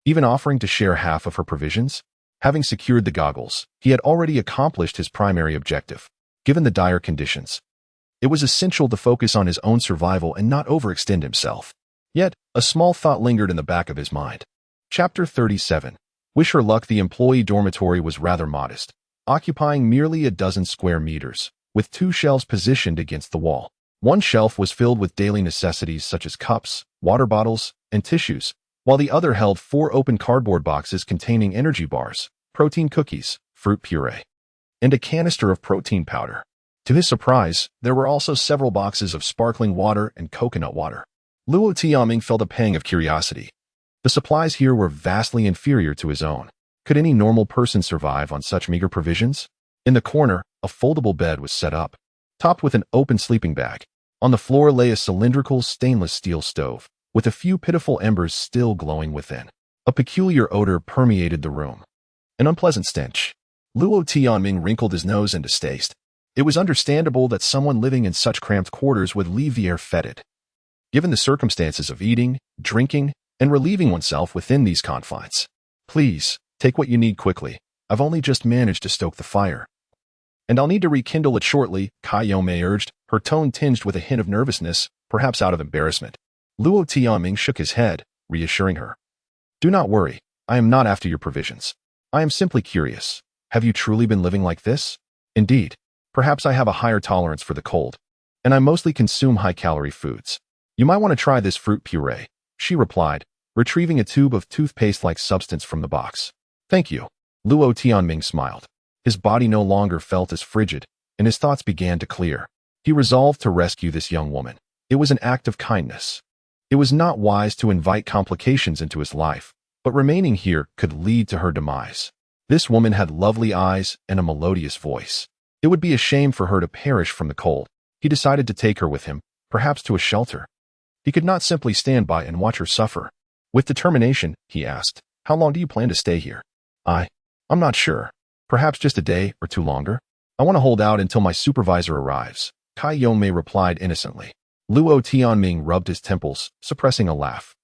even offering to share half of her provisions. Having secured the goggles, he had already accomplished his primary objective. Given the dire conditions, it was essential to focus on his own survival and not overextend himself. Yet, a small thought lingered in the back of his mind. Chapter 37. Wish her luck. The employee dormitory was rather modest, occupying merely a dozen square meters, with 2 shelves positioned against the wall. One shelf was filled with daily necessities such as cups, water bottles, and tissues, while the other held 4 open cardboard boxes containing energy bars, protein cookies, fruit puree, and a canister of protein powder. To his surprise, there were also several boxes of sparkling water and coconut water. Luo Tianming felt a pang of curiosity. The supplies here were vastly inferior to his own. Could any normal person survive on such meager provisions? In the corner, a foldable bed was set up, topped with an open sleeping bag. On the floor lay a cylindrical stainless steel stove, with a few pitiful embers still glowing within. A peculiar odor permeated the room, an unpleasant stench. Luo Tianming wrinkled his nose in distaste. It was understandable that someone living in such cramped quarters would leave the air fetid, given the circumstances of eating, drinking, and relieving oneself within these confines. "Please, take what you need quickly. I've only just managed to stoke the fire, and I'll need to rekindle it shortly," Kai Yongmei urged, her tone tinged with a hint of nervousness, perhaps out of embarrassment. Luo Tianming shook his head, reassuring her. "Do not worry. I am not after your provisions. I am simply curious. Have you truly been living like this? Indeed. Perhaps I have a higher tolerance for the cold, and I mostly consume high-calorie foods. You might want to try this fruit puree," she replied, retrieving a tube of toothpaste-like substance from the box. "Thank you." Luo Tianming smiled. His body no longer felt as frigid, and his thoughts began to clear. He resolved to rescue this young woman. It was an act of kindness. It was not wise to invite complications into his life, but remaining here could lead to her demise. This woman had lovely eyes and a melodious voice. It would be a shame for her to perish from the cold. He decided to take her with him, perhaps to a shelter. He could not simply stand by and watch her suffer. With determination, he asked, "How long do you plan to stay here?" I'm not sure. Perhaps just a day or two longer. I want to hold out until my supervisor arrives," Kai Yongmei replied innocently. Luo Tianming rubbed his temples, suppressing a laugh.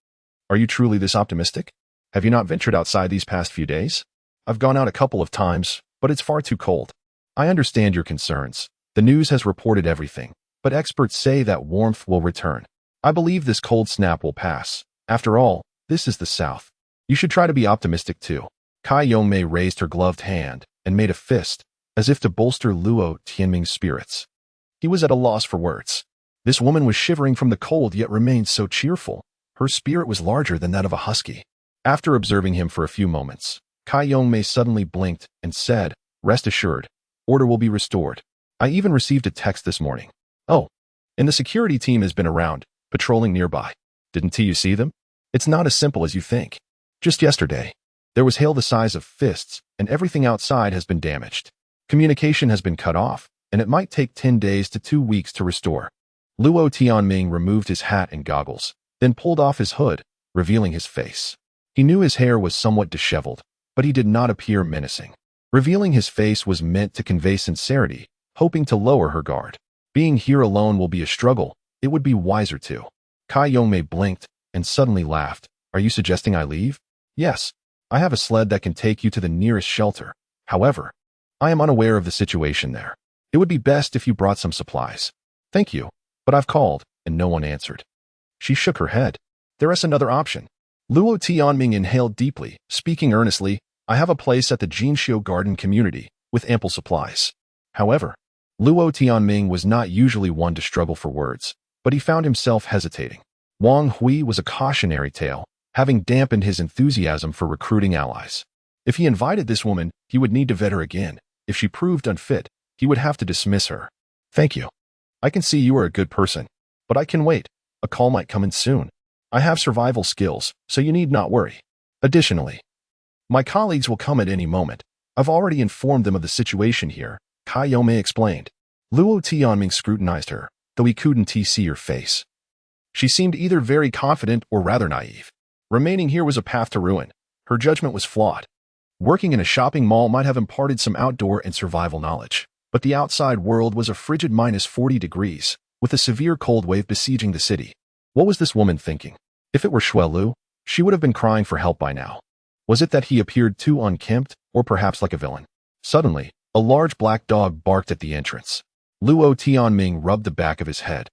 "Are you truly this optimistic? Have you not ventured outside these past few days?" "I've gone out a couple of times, but it's far too cold." "I understand your concerns. The news has reported everything, but experts say that warmth will return. I believe this cold snap will pass. After all, this is the South. You should try to be optimistic too." Kai Yongmei raised her gloved hand and made a fist, as if to bolster Luo Tianming's spirits. He was at a loss for words. This woman was shivering from the cold yet remained so cheerful. Her spirit was larger than that of a husky. After observing him for a few moments, Kai Yongmei suddenly blinked and said, "Rest assured, order will be restored. I even received a text this morning." "Oh, and the security team has been around, patrolling nearby. Didn't you see them? It's not as simple as you think. Just yesterday, there was hail the size of fists, and everything outside has been damaged. Communication has been cut off, and it might take 10 days to 2 weeks to restore." Luo Tianming removed his hat and goggles, then pulled off his hood, revealing his face. He knew his hair was somewhat disheveled, but he did not appear menacing. Revealing his face was meant to convey sincerity, hoping to lower her guard. Being here alone will be a struggle. It would be wiser to. Kai Yongmei blinked and suddenly laughed. "Are you suggesting I leave?" "Yes. I have a sled that can take you to the nearest shelter. However, I am unaware of the situation there. It would be best if you brought some supplies." "Thank you, but I've called, and no one answered." She shook her head. "There is another option." Luo Tianming inhaled deeply, speaking earnestly. "I have a place at the Jinxiu Garden community, with ample supplies." However, Luo Tianming was not usually one to struggle for words, but he found himself hesitating. Wang Hui was a cautionary tale, having dampened his enthusiasm for recruiting allies. If he invited this woman, he would need to vet her again. If she proved unfit, he would have to dismiss her. "Thank you. I can see you are a good person, but I can wait. A call might come in soon. I have survival skills, so you need not worry. Additionally, my colleagues will come at any moment. I've already informed them of the situation here," Kai Yongmei explained. Luo Tianming scrutinized her, though he couldn't see her face. She seemed either very confident or rather naive. Remaining here was a path to ruin. Her judgment was flawed. Working in a shopping mall might have imparted some outdoor and survival knowledge, but the outside world was a frigid -40 degrees, with a severe cold wave besieging the city. What was this woman thinking? If it were Shui Lu, she would have been crying for help by now. Was it that he appeared too unkempt, or perhaps like a villain? Suddenly, a large black dog barked at the entrance. Luo Tianming rubbed the back of his head.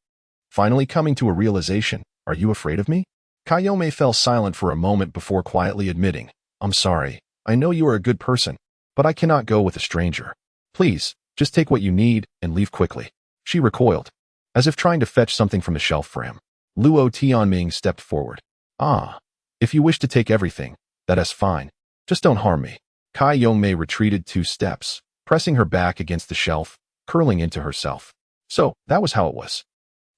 Finally coming to a realization, "Are you afraid of me?" Kai Yongmei fell silent for a moment before quietly admitting, "I'm sorry. I know you are a good person, but I cannot go with a stranger. Please, just take what you need and leave quickly." She recoiled, as if trying to fetch something from the shelf for him. Luo Tianming stepped forward. If you wish to take everything, that is fine. Just don't harm me." Kai Yongmei retreated 2 steps, pressing her back against the shelf, curling into herself. So, that was how it was.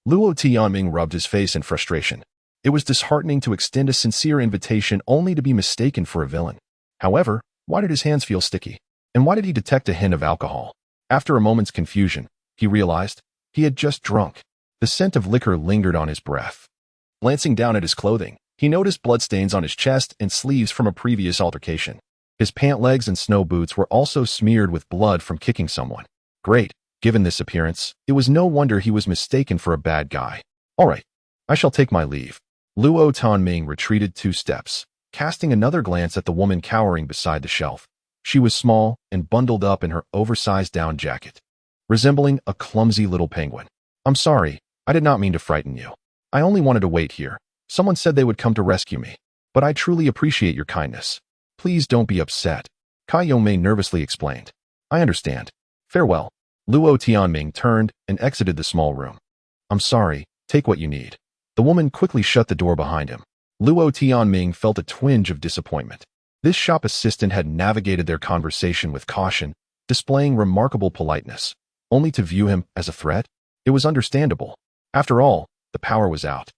Luo Tianming rubbed his face in frustration. It was disheartening to extend a sincere invitation only to be mistaken for a villain. However, why did his hands feel sticky? And why did he detect a hint of alcohol? After a moment's confusion, he realized he had just drunk. The scent of liquor lingered on his breath. Glancing down at his clothing, he noticed bloodstains on his chest and sleeves from a previous altercation. His pant legs and snow boots were also smeared with blood from kicking someone. Great. Given this appearance, it was no wonder he was mistaken for a bad guy. "All right, I shall take my leave." Luo Tianming retreated 2 steps, casting another glance at the woman cowering beside the shelf. She was small and bundled up in her oversized down jacket, resembling a clumsy little penguin. "I'm sorry, I did not mean to frighten you. I only wanted to wait here. Someone said they would come to rescue me, but I truly appreciate your kindness. Please don't be upset," Kai Yongmei nervously explained. "I understand. Farewell." Luo Tianming turned and exited the small room. "I'm sorry, take what you need." The woman quickly shut the door behind him. Luo Tianming felt a twinge of disappointment. This shop assistant had navigated their conversation with caution, displaying remarkable politeness, only to view him as a threat. It was understandable. After all, the power was out.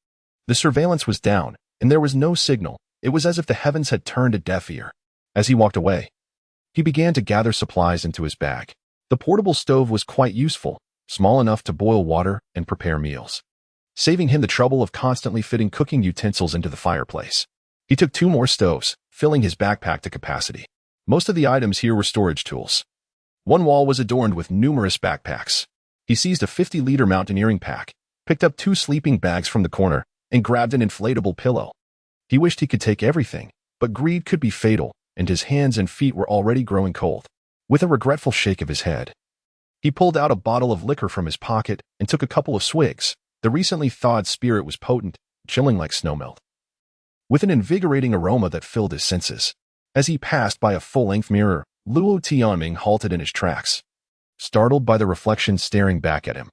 The surveillance was down, and there was no signal. It was as if the heavens had turned a deaf ear. As he walked away, he began to gather supplies into his bag. The portable stove was quite useful, small enough to boil water and prepare meals, saving him the trouble of constantly fitting cooking utensils into the fireplace. He took 2 more stoves, filling his backpack to capacity. Most of the items here were storage tools. One wall was adorned with numerous backpacks. He seized a 50-liter mountaineering pack, picked up 2 sleeping bags from the corner, and grabbed an inflatable pillow. He wished he could take everything, but greed could be fatal, and his hands and feet were already growing cold. With a regretful shake of his head, he pulled out a bottle of liquor from his pocket and took a couple of swigs. The recently thawed spirit was potent, chilling like snowmelt, with an invigorating aroma that filled his senses. As he passed by a full-length mirror, Luo Tianming halted in his tracks, startled by the reflection staring back at him.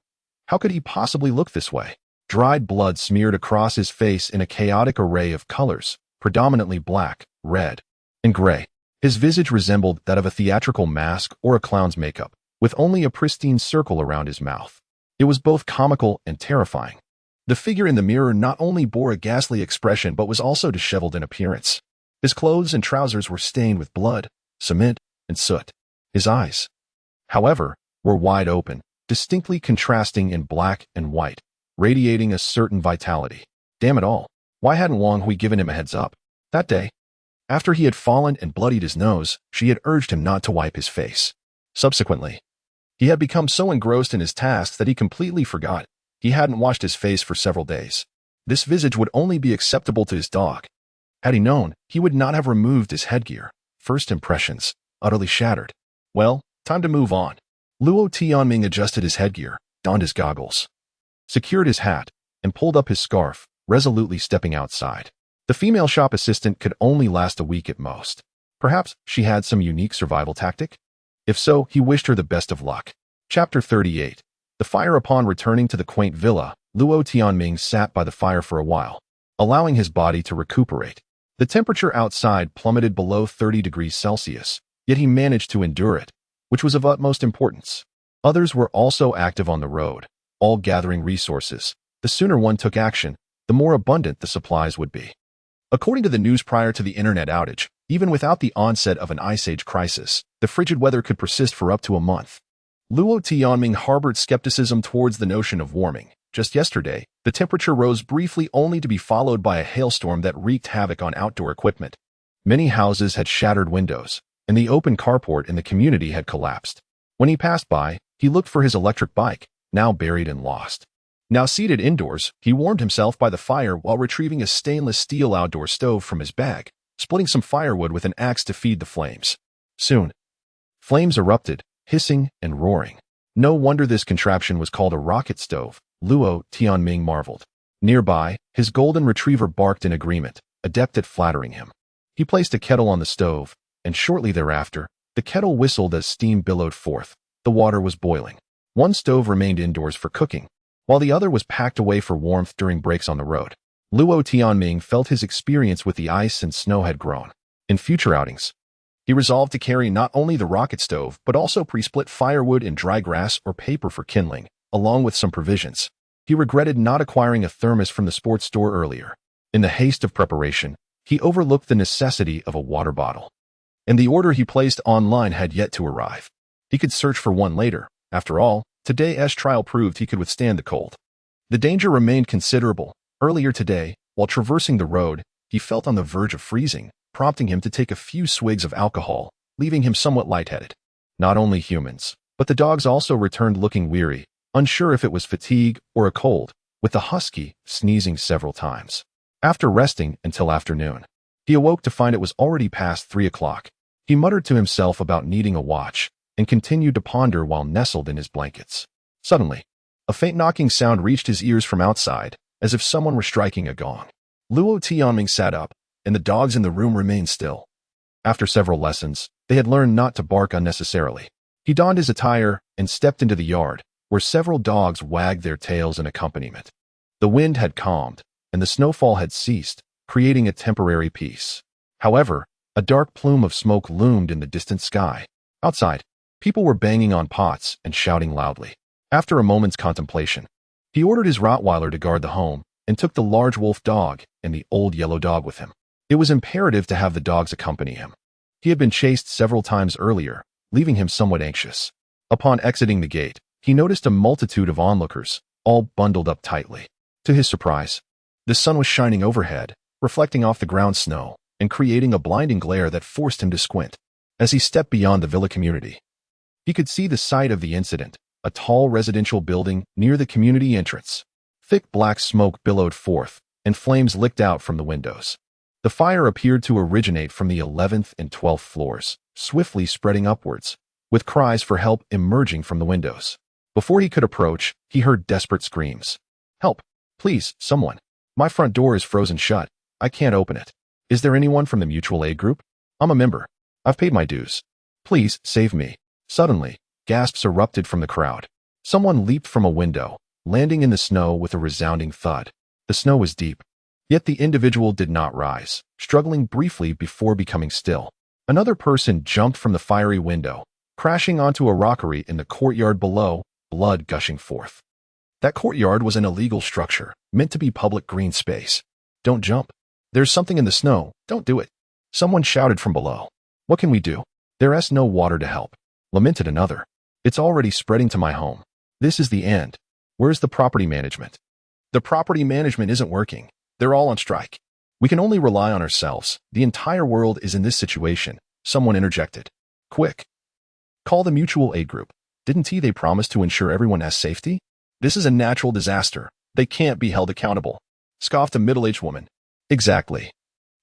How could he possibly look this way? Dried blood smeared across his face in a chaotic array of colors, predominantly black, red, and gray. His visage resembled that of a theatrical mask or a clown's makeup, with only a pristine circle around his mouth. It was both comical and terrifying. The figure in the mirror not only bore a ghastly expression but was also disheveled in appearance. His clothes and trousers were stained with blood, cement, and soot. His eyes, however, were wide open, distinctly contrasting in black and white, radiating a certain vitality. Damn it all, why hadn't Wang Hui given him a heads up? That day, after he had fallen and bloodied his nose, she had urged him not to wipe his face. Subsequently, he had become so engrossed in his task that he completely forgot he hadn't washed his face for several days. This visage would only be acceptable to his dog. Had he known, he would not have removed his headgear. First impressions, utterly shattered. Well, time to move on. Luo Tianming adjusted his headgear, donned his goggles, secured his hat, and pulled up his scarf, resolutely stepping outside. The female shop assistant could only last a week at most. Perhaps she had some unique survival tactic? If so, he wished her the best of luck. Chapter 38. The fire. Upon returning to the quaint villa, Luo Tianming sat by the fire for a while, allowing his body to recuperate. The temperature outside plummeted below 30 degrees Celsius, yet he managed to endure it, which was of utmost importance. Others were also active on the road, all gathering resources. The sooner one took action, the more abundant the supplies would be. According to the news prior to the internet outage, even without the onset of an ice age crisis, the frigid weather could persist for up to a month. Luo Tianming harbored skepticism towards the notion of warming. Just yesterday, the temperature rose briefly only to be followed by a hailstorm that wreaked havoc on outdoor equipment. Many houses had shattered windows, and the open carport in the community had collapsed. When he passed by, he looked for his electric bike, now buried and lost. Now seated indoors, he warmed himself by the fire while retrieving a stainless steel outdoor stove from his bag, splitting some firewood with an axe to feed the flames. Soon, flames erupted, hissing and roaring. No wonder this contraption was called a rocket stove, Luo Tianming marveled. Nearby, his golden retriever barked in agreement, adept at flattering him. He placed a kettle on the stove, and shortly thereafter, the kettle whistled as steam billowed forth. The water was boiling. One stove remained indoors for cooking, while the other was packed away for warmth during breaks on the road. Luo Tianming felt his experience with the ice and snow had grown. In future outings, he resolved to carry not only the rocket stove but also pre-split firewood and dry grass or paper for kindling, along with some provisions. He regretted not acquiring a thermos from the sports store earlier. In the haste of preparation, he overlooked the necessity of a water bottle, and the order he placed online had yet to arrive. He could search for one later. After all, today's trial proved he could withstand the cold. The danger remained considerable. Earlier today, while traversing the road, he felt on the verge of freezing, prompting him to take a few swigs of alcohol, leaving him somewhat lightheaded. Not only humans, but the dogs also returned looking weary, unsure if it was fatigue or a cold, with the husky sneezing several times. After resting until afternoon, he awoke to find it was already past 3 o'clock. He muttered to himself about needing a watch, and continued to ponder while nestled in his blankets. Suddenly, a faint knocking sound reached his ears from outside, as if someone were striking a gong. Luo Tianming sat up, and the dogs in the room remained still. After several lessons, they had learned not to bark unnecessarily. He donned his attire and stepped into the yard, where several dogs wagged their tails in accompaniment. The wind had calmed, and the snowfall had ceased, creating a temporary peace. However, a dark plume of smoke loomed in the distant sky. Outside, people were banging on pots and shouting loudly. After a moment's contemplation, he ordered his Rottweiler to guard the home and took the large wolf dog and the old yellow dog with him. It was imperative to have the dogs accompany him. He had been chased several times earlier, leaving him somewhat anxious. Upon exiting the gate, he noticed a multitude of onlookers, all bundled up tightly. To his surprise, the sun was shining overhead, reflecting off the ground snow and creating a blinding glare that forced him to squint. As he stepped beyond the villa community, he could see the site of the incident, a tall residential building near the community entrance. Thick black smoke billowed forth, and flames licked out from the windows. The fire appeared to originate from the 11th and 12th floors, swiftly spreading upwards, with cries for help emerging from the windows. Before he could approach, he heard desperate screams. "Help! Please, someone! My front door is frozen shut. I can't open it. Is there anyone from the mutual aid group? I'm a member. I've paid my dues. Please, save me." Suddenly, gasps erupted from the crowd. Someone leaped from a window, landing in the snow with a resounding thud. The snow was deep. Yet the individual did not rise, struggling briefly before becoming still. Another person jumped from the fiery window, crashing onto a rockery in the courtyard below, blood gushing forth. That courtyard was an illegal structure, meant to be public green space. "Don't jump. There's something in the snow. Don't do it." Someone shouted from below. "What can we do? There's no water to help," lamented another. "It's already spreading to my home. This is the end. Where's the property management?" "The property management isn't working. They're all on strike. We can only rely on ourselves. The entire world is in this situation," someone interjected. "Quick. Call the mutual aid group. Didn't they promise to ensure everyone has safety? This is a natural disaster. They can't be held accountable," scoffed a middle-aged woman. "Exactly.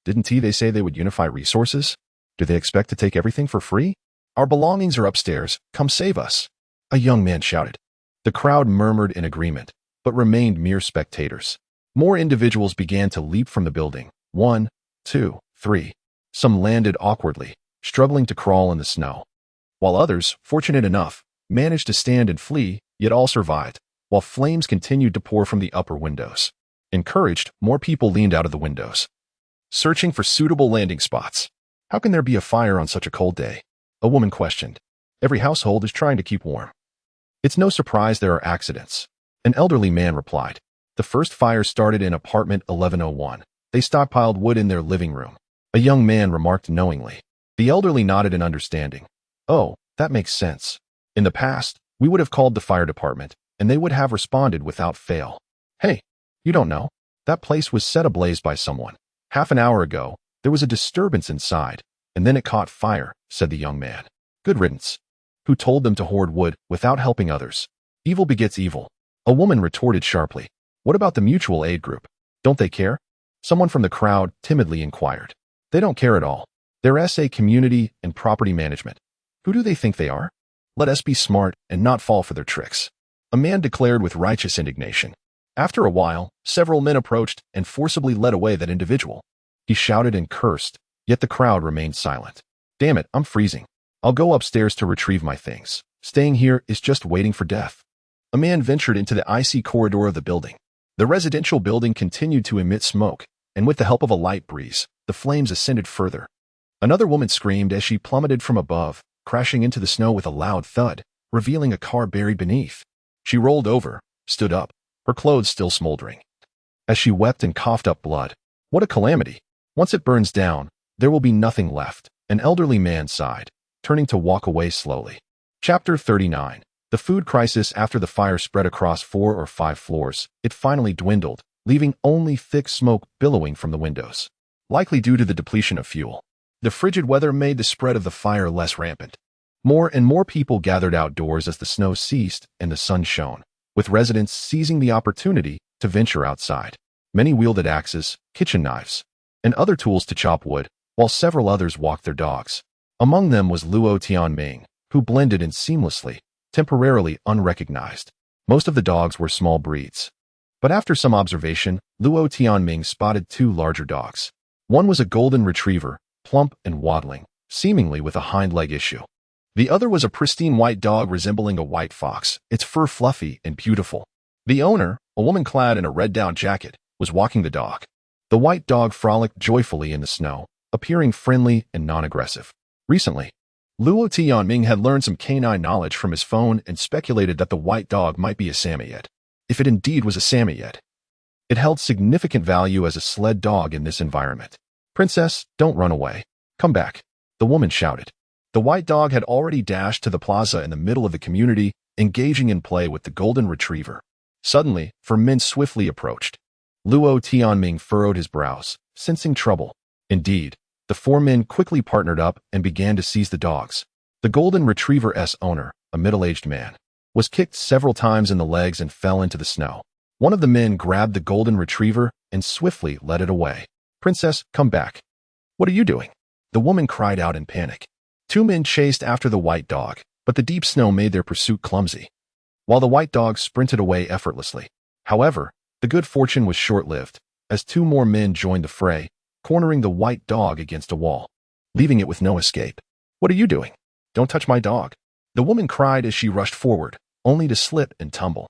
Didn't they say they would unify resources? Do they expect to take everything for free? Our belongings are upstairs. Come save us," a young man shouted. The crowd murmured in agreement, but remained mere spectators. More individuals began to leap from the building. 1, 2, 3. Some landed awkwardly, struggling to crawl in the snow, while others, fortunate enough, managed to stand and flee, yet all survived, while flames continued to pour from the upper windows. Encouraged, more people leaned out of the windows, searching for suitable landing spots. "How can there be a fire on such a cold day?" a woman questioned. "Every household is trying to keep warm. It's no surprise there are accidents," an elderly man replied. "The first fire started in apartment 1101. They stockpiled wood in their living room," a young man remarked knowingly. The elderly nodded in understanding. "Oh, that makes sense. In the past, we would have called the fire department, and they would have responded without fail." "Hey, you don't know? That place was set ablaze by someone. Half an hour ago, there was a disturbance inside, and then it caught fire," said the young man. "Good riddance. Who told them to hoard wood without helping others? Evil begets evil," a woman retorted sharply. "What about the mutual aid group? Don't they care?" someone from the crowd timidly inquired. "They don't care at all. They're SA community and property management. Who do they think they are? Let us be smart and not fall for their tricks," a man declared with righteous indignation. After a while, several men approached and forcibly led away that individual. He shouted and cursed, yet the crowd remained silent. "Damn it, I'm freezing. I'll go upstairs to retrieve my things. Staying here is just waiting for death." A man ventured into the icy corridor of the building. The residential building continued to emit smoke, and with the help of a light breeze, the flames ascended further. Another woman screamed as she plummeted from above, crashing into the snow with a loud thud, revealing a car buried beneath. She rolled over, stood up, her clothes still smoldering, as she wept and coughed up blood. "What a calamity. Once it burns down, there will be nothing left," an elderly man sighed, turning to walk away slowly. Chapter 39. The food crisis. After the fire spread across 4 or 5 floors, it finally dwindled, leaving only thick smoke billowing from the windows, likely due to the depletion of fuel. The frigid weather made the spread of the fire less rampant. More and more people gathered outdoors as the snow ceased and the sun shone, with residents seizing the opportunity to venture outside. Many wielded axes, kitchen knives, and other tools to chop wood, while several others walked their dogs. Among them was Luo Tianming, who blended in seamlessly, temporarily unrecognized. Most of the dogs were small breeds. But after some observation, Luo Tianming spotted 2 larger dogs. One was a golden retriever, plump and waddling, seemingly with a hind leg issue. The other was a pristine white dog resembling a white fox, its fur fluffy and beautiful. The owner, a woman clad in a red down jacket, was walking the dog. The white dog frolicked joyfully in the snow, appearing friendly and non-aggressive. Recently, Luo Tianming had learned some canine knowledge from his phone and speculated that the white dog might be a Samoyed. If it indeed was a Samoyed, it held significant value as a sled dog in this environment. "Princess, don't run away. Come back," the woman shouted. The white dog had already dashed to the plaza in the middle of the community, engaging in play with the golden retriever. Suddenly, 4 men swiftly approached. Luo Tianming furrowed his brows, sensing trouble. Indeed, the 4 men quickly partnered up and began to seize the dogs. The golden retriever's owner, a middle-aged man, was kicked several times in the legs and fell into the snow. One of the men grabbed the golden retriever and swiftly led it away. "Princess, come back." "What are you doing?" the woman cried out in panic. 2 men chased after the white dog, but the deep snow made their pursuit clumsy, while the white dog sprinted away effortlessly. However, the good fortune was short-lived, as 2 more men joined the fray, cornering the white dog against a wall, leaving it with no escape. "What are you doing? Don't touch my dog," the woman cried as she rushed forward, only to slip and tumble.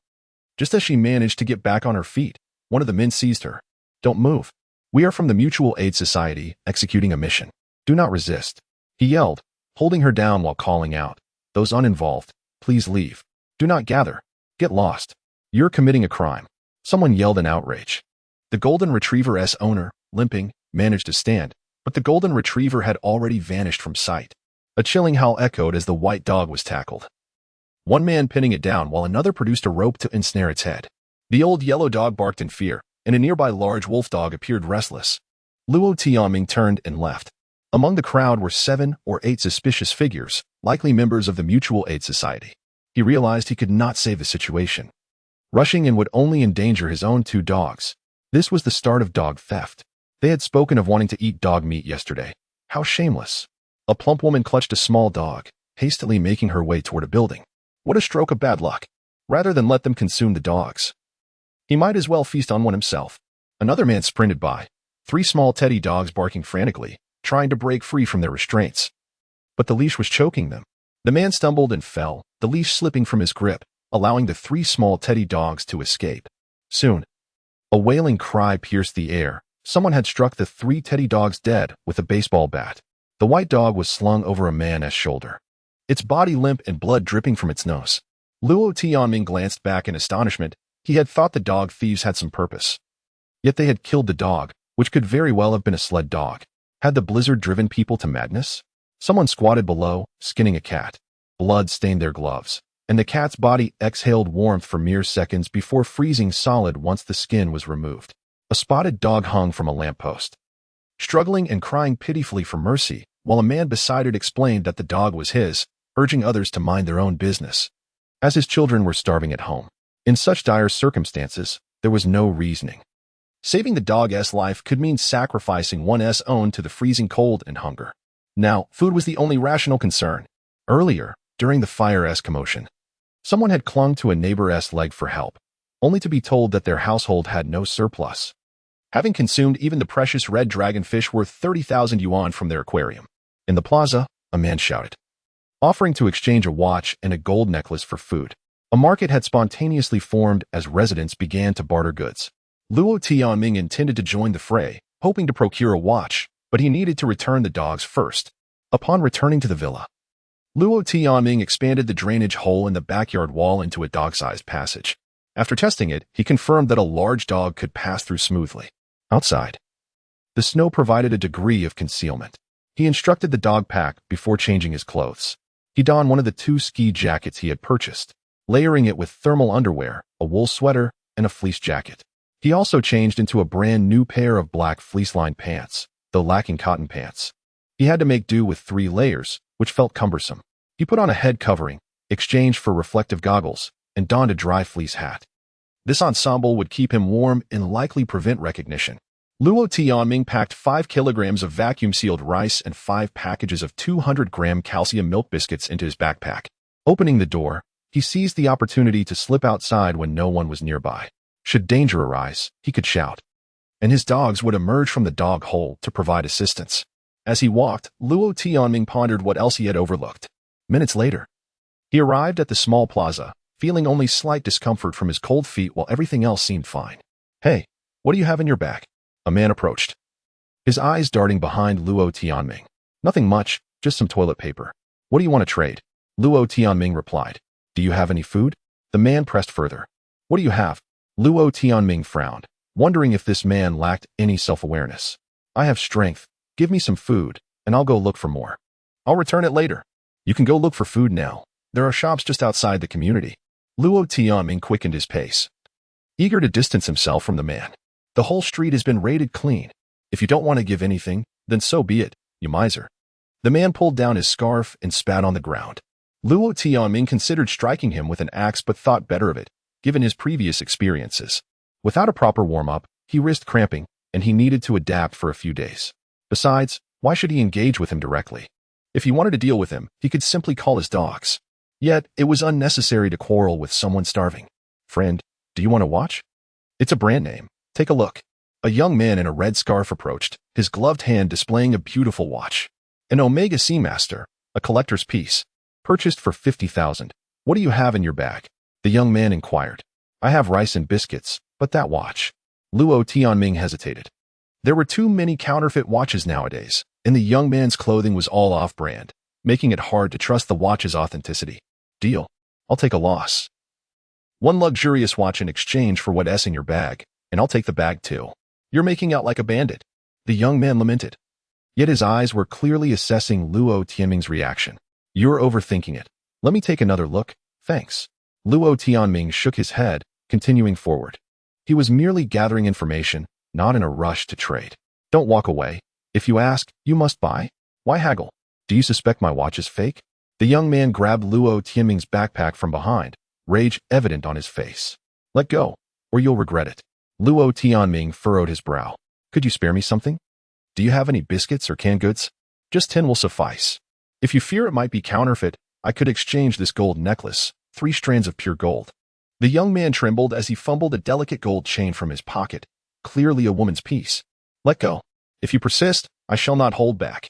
Just as she managed to get back on her feet, one of the men seized her. "Don't move. We are from the Mutual Aid Society, executing a mission. Do not resist," he yelled, holding her down while calling out, "Those uninvolved, please leave. Do not gather. Get lost. You're committing a crime." Someone yelled in outrage. The golden retriever's owner, limping, managed to stand, but the golden retriever had already vanished from sight. A chilling howl echoed as the white dog was tackled, one man pinning it down while another produced a rope to ensnare its head. The old yellow dog barked in fear, and a nearby large wolf dog appeared restless. Luo Tianming turned and left. Among the crowd were 7 or 8 suspicious figures, likely members of the Mutual Aid Society. He realized he could not save the situation. Rushing in would only endanger his own 2 dogs. This was the start of dog theft. They had spoken of wanting to eat dog meat yesterday. How shameless. A plump woman clutched a small dog, hastily making her way toward a building. What a stroke of bad luck. Rather than let them consume the dogs, he might as well feast on one himself. Another man sprinted by, 3 small teddy dogs barking frantically, trying to break free from their restraints. But the leash was choking them. The man stumbled and fell, the leash slipping from his grip, allowing the 3 small teddy dogs to escape. Soon, a wailing cry pierced the air. Someone had struck the 3 teddy dogs dead with a baseball bat. The white dog was slung over a man's shoulder, its body limp and blood dripping from its nose. Luo Tianming glanced back in astonishment. He had thought the dog thieves had some purpose. Yet they had killed the dog, which could very well have been a sled dog. Had the blizzard driven people to madness? Someone squatted below, skinning a cat. Blood stained their gloves, and the cat's body exhaled warmth for mere seconds before freezing solid once the skin was removed. A spotted dog hung from a lamppost, struggling and crying pitifully for mercy, while a man beside it explained that the dog was his, urging others to mind their own business, as his children were starving at home. In such dire circumstances, there was no reasoning. Saving the dog's life could mean sacrificing one's own to the freezing cold and hunger. Now, food was the only rational concern. Earlier, during the fire's commotion, someone had clung to a neighbor's leg for help, only to be told that their household had no surplus, having consumed even the precious red dragonfish worth 30,000 yuan from their aquarium. In the plaza, a man shouted, offering to exchange a watch and a gold necklace for food. A market had spontaneously formed as residents began to barter goods. Luo Tianming intended to join the fray, hoping to procure a watch, but he needed to return the dogs first. Upon returning to the villa, Luo Tianming expanded the drainage hole in the backyard wall into a dog-sized passage. After testing it, he confirmed that a large dog could pass through smoothly. Outside, the snow provided a degree of concealment. He instructed the dog pack before changing his clothes. He donned one of the 2 ski jackets he had purchased, layering it with thermal underwear, a wool sweater, and a fleece jacket. He also changed into a brand new pair of black fleece-lined pants, though lacking cotton pants. He had to make do with 3 layers, which felt cumbersome. He put on a head covering, exchanged for reflective goggles, and donned a dry fleece hat. This ensemble would keep him warm and likely prevent recognition. Luo Tianming packed 5 kilograms of vacuum-sealed rice and 5 packages of 200-gram calcium milk biscuits into his backpack. Opening the door, he seized the opportunity to slip outside when no one was nearby. Should danger arise, he could shout, and his dogs would emerge from the dog hole to provide assistance. As he walked, Luo Tianming pondered what else he had overlooked. Minutes later, he arrived at the small plaza, feeling only slight discomfort from his cold feet while everything else seemed fine. "Hey, what do you have in your bag?" A man approached, his eyes darting behind Luo Tianming. "Nothing much, just some toilet paper." What do you want to trade? Luo Tianming replied. Do you have any food? The man pressed further. What do you have? Luo Tianming frowned, wondering if this man lacked any self-awareness. I have strength. Give me some food, and I'll go look for more. I'll return it later. You can go look for food now. There are shops just outside the community. Luo Tianming quickened his pace, eager to distance himself from the man. The whole street has been raided clean. If you don't want to give anything, then so be it, you miser. The man pulled down his scarf and spat on the ground. Luo Tianming considered striking him with an axe but thought better of it, given his previous experiences. Without a proper warm-up, he risked cramping, and he needed to adapt for a few days. Besides, why should he engage with him directly? If he wanted to deal with him, he could simply call his dogs. Yet, it was unnecessary to quarrel with someone starving. Friend, do you want to watch? It's a brand name. Take a look. A young man in a red scarf approached, his gloved hand displaying a beautiful watch. An Omega Seamaster, a collector's piece. Purchased for 50,000. What do you have in your bag? The young man inquired. I have rice and biscuits, but that watch. Luo Tianming hesitated. There were too many counterfeit watches nowadays, and the young man's clothing was all off-brand, making it hard to trust the watch's authenticity. Deal. I'll take a loss. One luxurious watch in exchange for what's in your bag, and I'll take the bag too. You're making out like a bandit. The young man lamented. Yet his eyes were clearly assessing Luo Tianming's reaction. You're overthinking it. Let me take another look. Thanks. Luo Tianming shook his head, continuing forward. He was merely gathering information, not in a rush to trade. Don't walk away. If you ask, you must buy. Why haggle? Do you suspect my watch is fake? The young man grabbed Luo Tianming's backpack from behind, rage evident on his face. Let go, or you'll regret it. Luo Tianming furrowed his brow. Could you spare me something? Do you have any biscuits or canned goods? Just 10 will suffice. If you fear it might be counterfeit, I could exchange this gold necklace, 3 strands of pure gold. The young man trembled as he fumbled a delicate gold chain from his pocket, clearly a woman's piece. Let go. If you persist, I shall not hold back.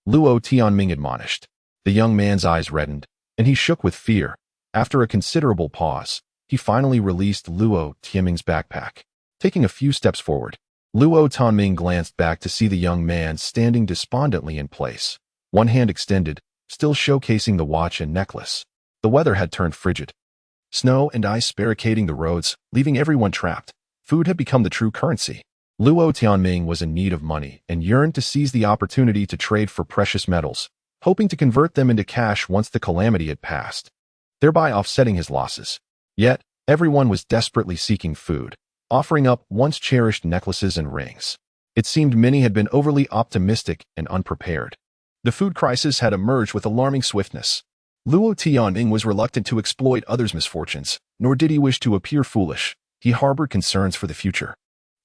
Luo Tianming admonished. The young man's eyes reddened, and he shook with fear. After a considerable pause, he finally released Luo Tianming's backpack. Taking a few steps forward, Luo Tianming glanced back to see the young man standing despondently in place, one hand extended, still showcasing the watch and necklace. The weather had turned frigid. Snow and ice barricading the roads, leaving everyone trapped. Food had become the true currency. Luo Tianming was in need of money and yearned to seize the opportunity to trade for precious metals, hoping to convert them into cash once the calamity had passed, thereby offsetting his losses. Yet, everyone was desperately seeking food, offering up once cherished necklaces and rings. It seemed many had been overly optimistic and unprepared. The food crisis had emerged with alarming swiftness. Luo Tianming was reluctant to exploit others' misfortunes, nor did he wish to appear foolish. He harbored concerns for the future.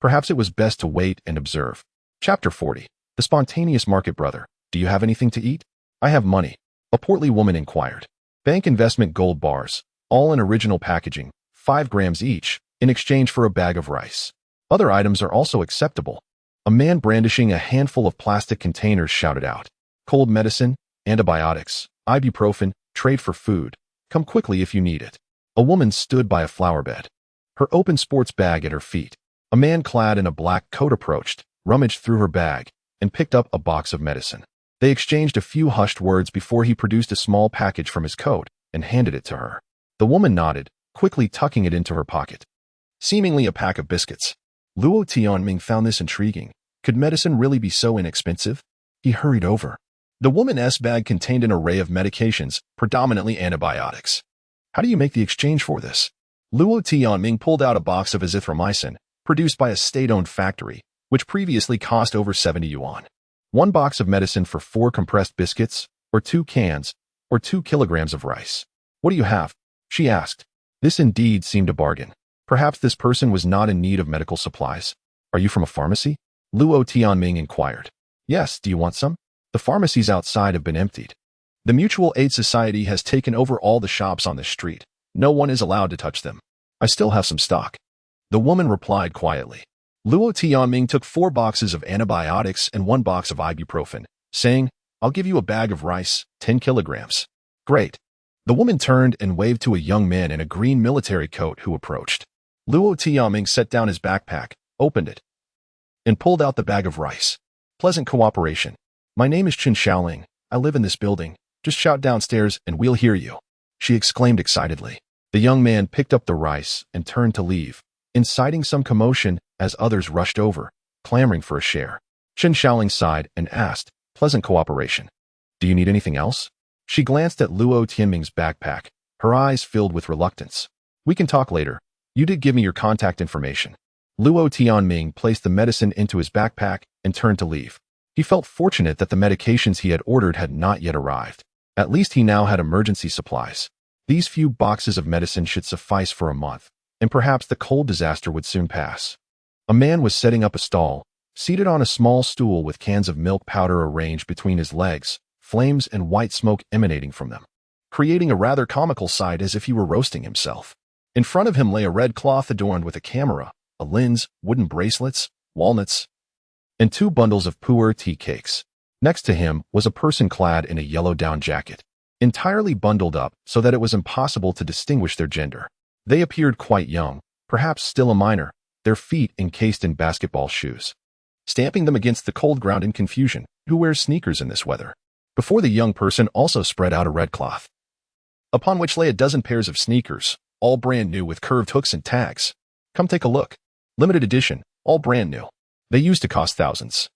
Perhaps it was best to wait and observe. Chapter 40. The Spontaneous Market Brother. Do you have anything to eat? I have money. A portly woman inquired. Bank investment gold bars, all in original packaging, 5 grams each, in exchange for a bag of rice. Other items are also acceptable. A man brandishing a handful of plastic containers shouted out. Cold medicine, antibiotics, ibuprofen, trade for food. Come quickly if you need it. A woman stood by a flower bed, her open sports bag at her feet. A man clad in a black coat approached, rummaged through her bag, and picked up a box of medicine. They exchanged a few hushed words before he produced a small package from his coat and handed it to her. The woman nodded, quickly tucking it into her pocket. Seemingly a pack of biscuits. Luo Tianming found this intriguing. Could medicine really be so inexpensive? He hurried over. The woman's bag contained an array of medications, predominantly antibiotics. How do you make the exchange for this? Luo Tianming pulled out a box of azithromycin, produced by a state-owned factory, which previously cost over 70 yuan. 1 box of medicine for 4 compressed biscuits, or 2 cans, or 2 kilograms of rice. What do you have? She asked. This indeed seemed a bargain. Perhaps this person was not in need of medical supplies. Are you from a pharmacy? Luo Tianming inquired. Yes, do you want some? The pharmacies outside have been emptied. The Mutual Aid Society has taken over all the shops on this street. No one is allowed to touch them. I still have some stock. The woman replied quietly. Luo Tianming took 4 boxes of antibiotics and 1 box of ibuprofen, saying, I'll give you a bag of rice, 10 kilograms. Great. The woman turned and waved to a young man in a green military coat who approached. Luo Tianming set down his backpack, opened it, and pulled out the bag of rice. Pleasant cooperation. My name is Chen Xiaoling. I live in this building. Just shout downstairs and we'll hear you," she exclaimed excitedly. The young man picked up the rice and turned to leave, inciting some commotion as others rushed over, clamoring for a share. Chen Xiaoling sighed and asked, "Pleasant cooperation. Do you need anything else?" She glanced at Luo Tianming's backpack, her eyes filled with reluctance. "We can talk later. You did give me your contact information." Luo Tianming placed the medicine into his backpack and turned to leave. He felt fortunate that the medications he had ordered had not yet arrived. At least he now had emergency supplies. These few boxes of medicine should suffice for a month, and perhaps the cold disaster would soon pass. A man was setting up a stall, seated on a small stool with cans of milk powder arranged between his legs, flames and white smoke emanating from them, creating a rather comical sight as if he were roasting himself. In front of him lay a red cloth adorned with a camera, a lens, wooden bracelets, walnuts, and 2 bundles of pu'er tea cakes. Next to him was a person clad in a yellow down jacket, entirely bundled up so that it was impossible to distinguish their gender. They appeared quite young, perhaps still a minor, their feet encased in basketball shoes, stamping them against the cold ground in confusion. Who wears sneakers in this weather? Before the young person also spread out a red cloth, upon which lay a dozen pairs of sneakers, all brand new with curved hooks and tags. "Come take a look. Limited edition, all brand new. They used to cost thousands.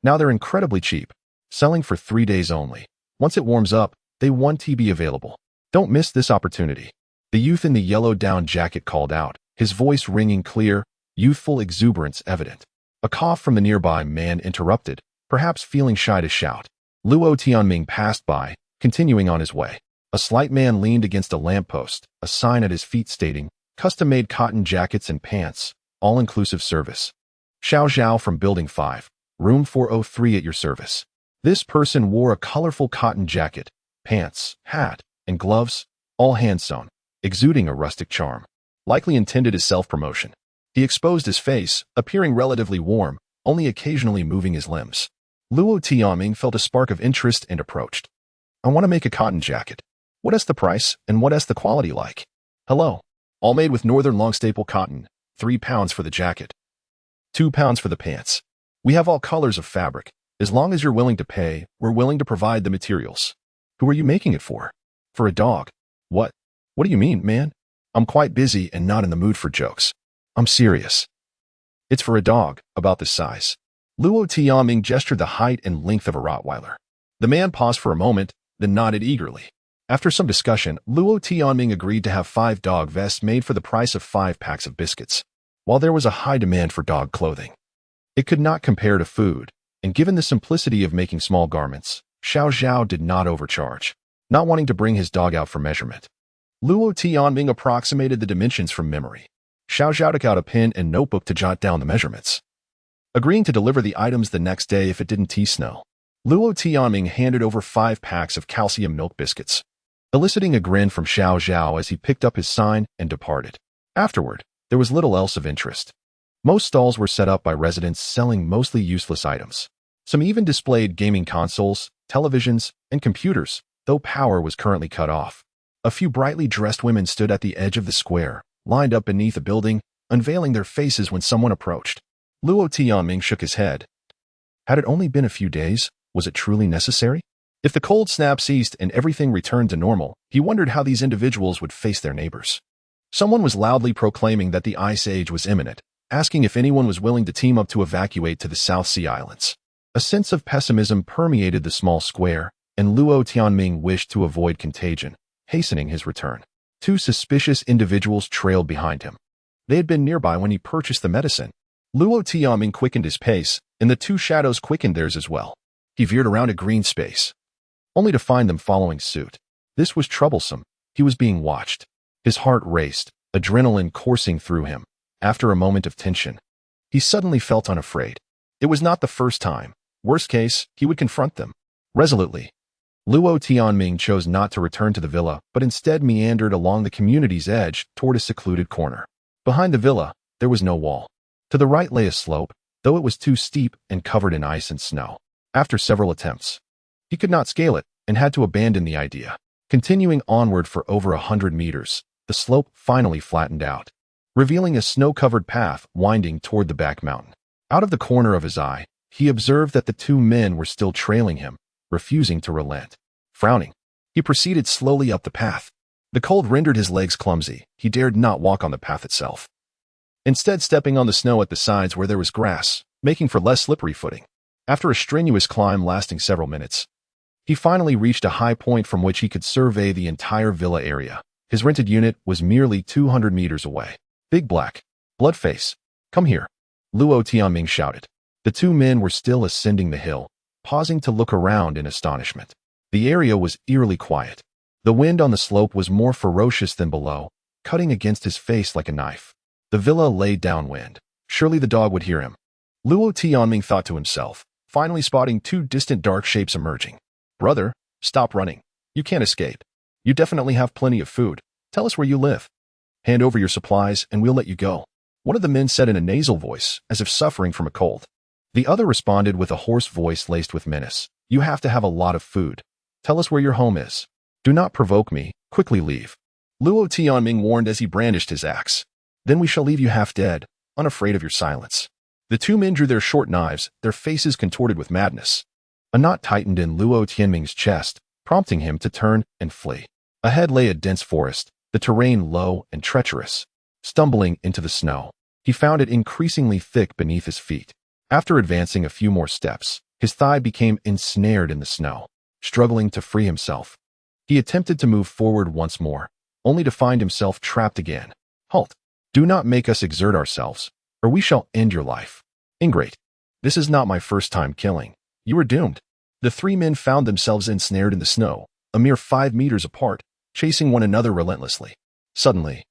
Now they're incredibly cheap, selling for 3 days only. Once it warms up, they want to be available. Don't miss this opportunity." The youth in the yellow down jacket called out, his voice ringing clear, youthful exuberance evident. A cough from the nearby man interrupted, perhaps feeling shy to shout. Luo Tianming passed by, continuing on his way. A slight man leaned against a lamppost, a sign at his feet stating, "Custom-made cotton jackets and pants, all-inclusive service. Xiao Zhao from Building 5, Room 403 at your service." This person wore a colorful cotton jacket, pants, hat, and gloves, all hand-sewn, exuding a rustic charm, likely intended as self-promotion. He exposed his face, appearing relatively warm, only occasionally moving his limbs. Luo Tianming felt a spark of interest and approached. "I want to make a cotton jacket. What is the price, and what is the quality like?" "Hello. All made with northern long staple cotton, 3 pounds for the jacket, 2 pounds for the pants. We have all colors of fabric. As long as you're willing to pay, we're willing to provide the materials." "Who are you making it for?" "For a dog." What do you mean, man? I'm quite busy and not in the mood for jokes. I'm serious. It's for a dog, about this size." Luo Tianming gestured the height and length of a Rottweiler. The man paused for a moment, then nodded eagerly. After some discussion, Luo Tianming agreed to have 5 dog vests made for the price of 5 packs of biscuits. While there was a high demand for dog clothing, it could not compare to food, and given the simplicity of making small garments, Xiao Zhao did not overcharge, not wanting to bring his dog out for measurement. Luo Tianming approximated the dimensions from memory. Xiao Zhao took out a pen and notebook to jot down the measurements, agreeing to deliver the items the next day if it didn't snow. Luo Tianming handed over 5 packs of calcium milk biscuits, eliciting a grin from Xiao Zhao as he picked up his sign and departed. Afterward, there was little else of interest. Most stalls were set up by residents selling mostly useless items. Some even displayed gaming consoles, televisions, and computers, though power was currently cut off. A few brightly dressed women stood at the edge of the square, lined up beneath a building, unveiling their faces when someone approached. Luo Tianming shook his head. Had it only been a few days, was it truly necessary? If the cold snap ceased and everything returned to normal, he wondered how these individuals would face their neighbors. Someone was loudly proclaiming that the Ice Age was imminent, asking if anyone was willing to team up to evacuate to the South Sea Islands. A sense of pessimism permeated the small square, and Luo Tianming wished to avoid contagion, hastening his return. 2 suspicious individuals trailed behind him. They had been nearby when he purchased the medicine. Luo Tianming quickened his pace, and the 2 shadows quickened theirs as well. He veered around a green space, only to find them following suit. This was troublesome. He was being watched. His heart raced, adrenaline coursing through him. After a moment of tension, he suddenly felt unafraid. It was not the first time. Worst case, he would confront them resolutely. Luo Tianming chose not to return to the villa, but instead meandered along the community's edge toward a secluded corner. Behind the villa, there was no wall. To the right lay a slope, though it was too steep and covered in ice and snow. After several attempts, he could not scale it and had to abandon the idea. Continuing onward for over 100 meters, the slope finally flattened out, revealing a snow-covered path winding toward the back mountain. Out of the corner of his eye, he observed that the 2 men were still trailing him, refusing to relent. Frowning, He proceeded slowly up the path. The cold rendered his legs clumsy. He dared not walk on the path itself, instead stepping on the snow at the sides where there was grass, making for less slippery footing. After a strenuous climb lasting several minutes, he finally reached a high point from which he could survey the entire villa area. His rented unit was merely 200 meters away. Big Black, Bloodface, come here, Luo Tianming shouted. The two men were still ascending the hill, pausing to look around in astonishment. The area was eerily quiet. The wind on the slope was more ferocious than below, cutting against his face like a knife. The villa lay downwind. Surely the dog would hear him. Luo Tianming thought to himself, finally spotting two distant dark shapes emerging. Brother, stop running. You can't escape. You definitely have plenty of food. Tell us where you live. Hand over your supplies and we'll let you go. One of the men said in a nasal voice, as if suffering from a cold. The other responded with a hoarse voice laced with menace. You have to have a lot of food. Tell us where your home is. Do not provoke me. Quickly leave. Luo Tianming warned as he brandished his axe. Then we shall leave you half dead, unafraid of your silence. The two men drew their short knives, their faces contorted with madness. A knot tightened in Luo Tianming's chest, prompting him to turn and flee. Ahead lay a dense forest, the terrain low and treacherous. Stumbling into the snow, he found it increasingly thick beneath his feet. After advancing a few more steps, his thigh became ensnared in the snow. Struggling to free himself, he attempted to move forward once more, only to find himself trapped again. Halt! Do not make us exert ourselves, or we shall end your life. Ingrate! This is not my first time killing. You are doomed. The three men found themselves ensnared in the snow, a mere 5 meters apart, chasing one another relentlessly. Suddenly,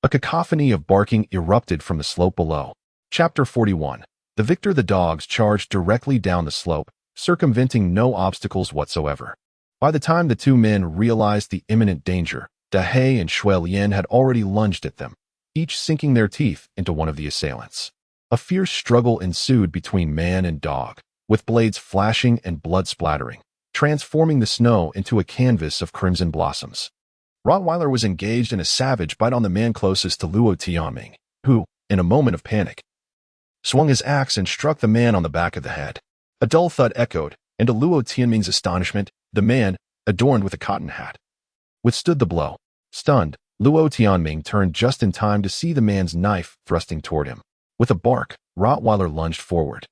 a cacophony of barking erupted from the slope below. Chapter 41. The victor. The dogs charged directly down the slope, circumventing no obstacles whatsoever. By the time the two men realized the imminent danger, Dahe and Shui Lian had already lunged at them, each sinking their teeth into one of the assailants. A fierce struggle ensued between man and dog, with blades flashing and blood splattering, transforming the snow into a canvas of crimson blossoms. Rottweiler was engaged in a savage bite on the man closest to Luo Tianming, who, in a moment of panic, swung his axe and struck the man on the back of the head. A dull thud echoed, and to Luo Tianming's astonishment, the man, adorned with a cotton hat, withstood the blow. Stunned, Luo Tianming turned just in time to see the man's knife thrusting toward him. With a bark, Rottweiler lunged forward,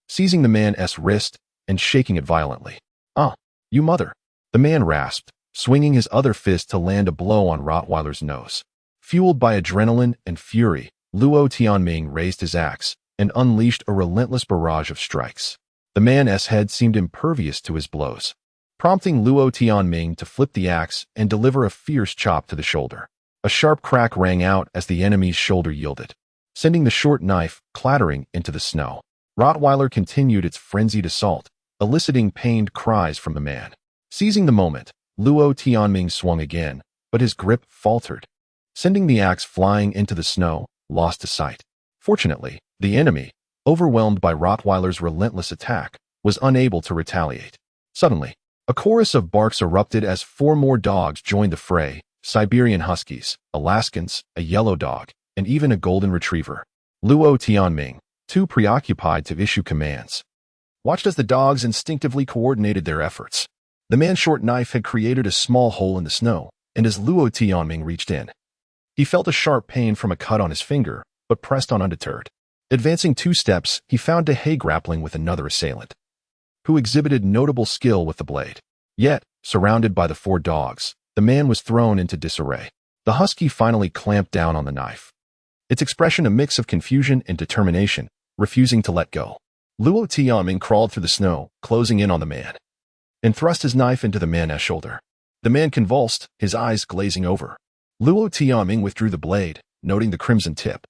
seizing the man's wrist and shaking it violently. Ah, you mother! The man rasped, swinging his other fist to land a blow on Rottweiler's nose. Fueled by adrenaline and fury, Luo Tianming raised his axe and unleashed a relentless barrage of strikes. The man's head seemed impervious to his blows, prompting Luo Tianming to flip the axe and deliver a fierce chop to the shoulder. A sharp crack rang out as the enemy's shoulder yielded, sending the short knife clattering into the snow. Rottweiler continued its frenzied assault, eliciting pained cries from the man. Seizing the moment, Luo Tianming swung again, but his grip faltered, sending the axe flying into the snow, lost to sight. Fortunately, the enemy, overwhelmed by Rottweiler's relentless attack, was unable to retaliate. Suddenly, a chorus of barks erupted as 4 more dogs joined the fray: Siberian Huskies, Alaskans, a yellow dog, and even a golden retriever. Luo Tianming, too preoccupied to issue commands, watched as the dogs instinctively coordinated their efforts. The man's short knife had created a small hole in the snow, and as Luo Tianming reached in, he felt a sharp pain from a cut on his finger, but pressed on undeterred. Advancing 2 steps, he found Dahe grappling with another assailant, who exhibited notable skill with the blade. Yet, surrounded by the 4 dogs, the man was thrown into disarray. The husky finally clamped down on the knife, its expression a mix of confusion and determination, refusing to let go. Luo Tianming crawled through the snow, closing in on the man, and thrust his knife into the man's shoulder. The man convulsed, his eyes glazing over. Luo Tianming withdrew the blade, noting the crimson tip,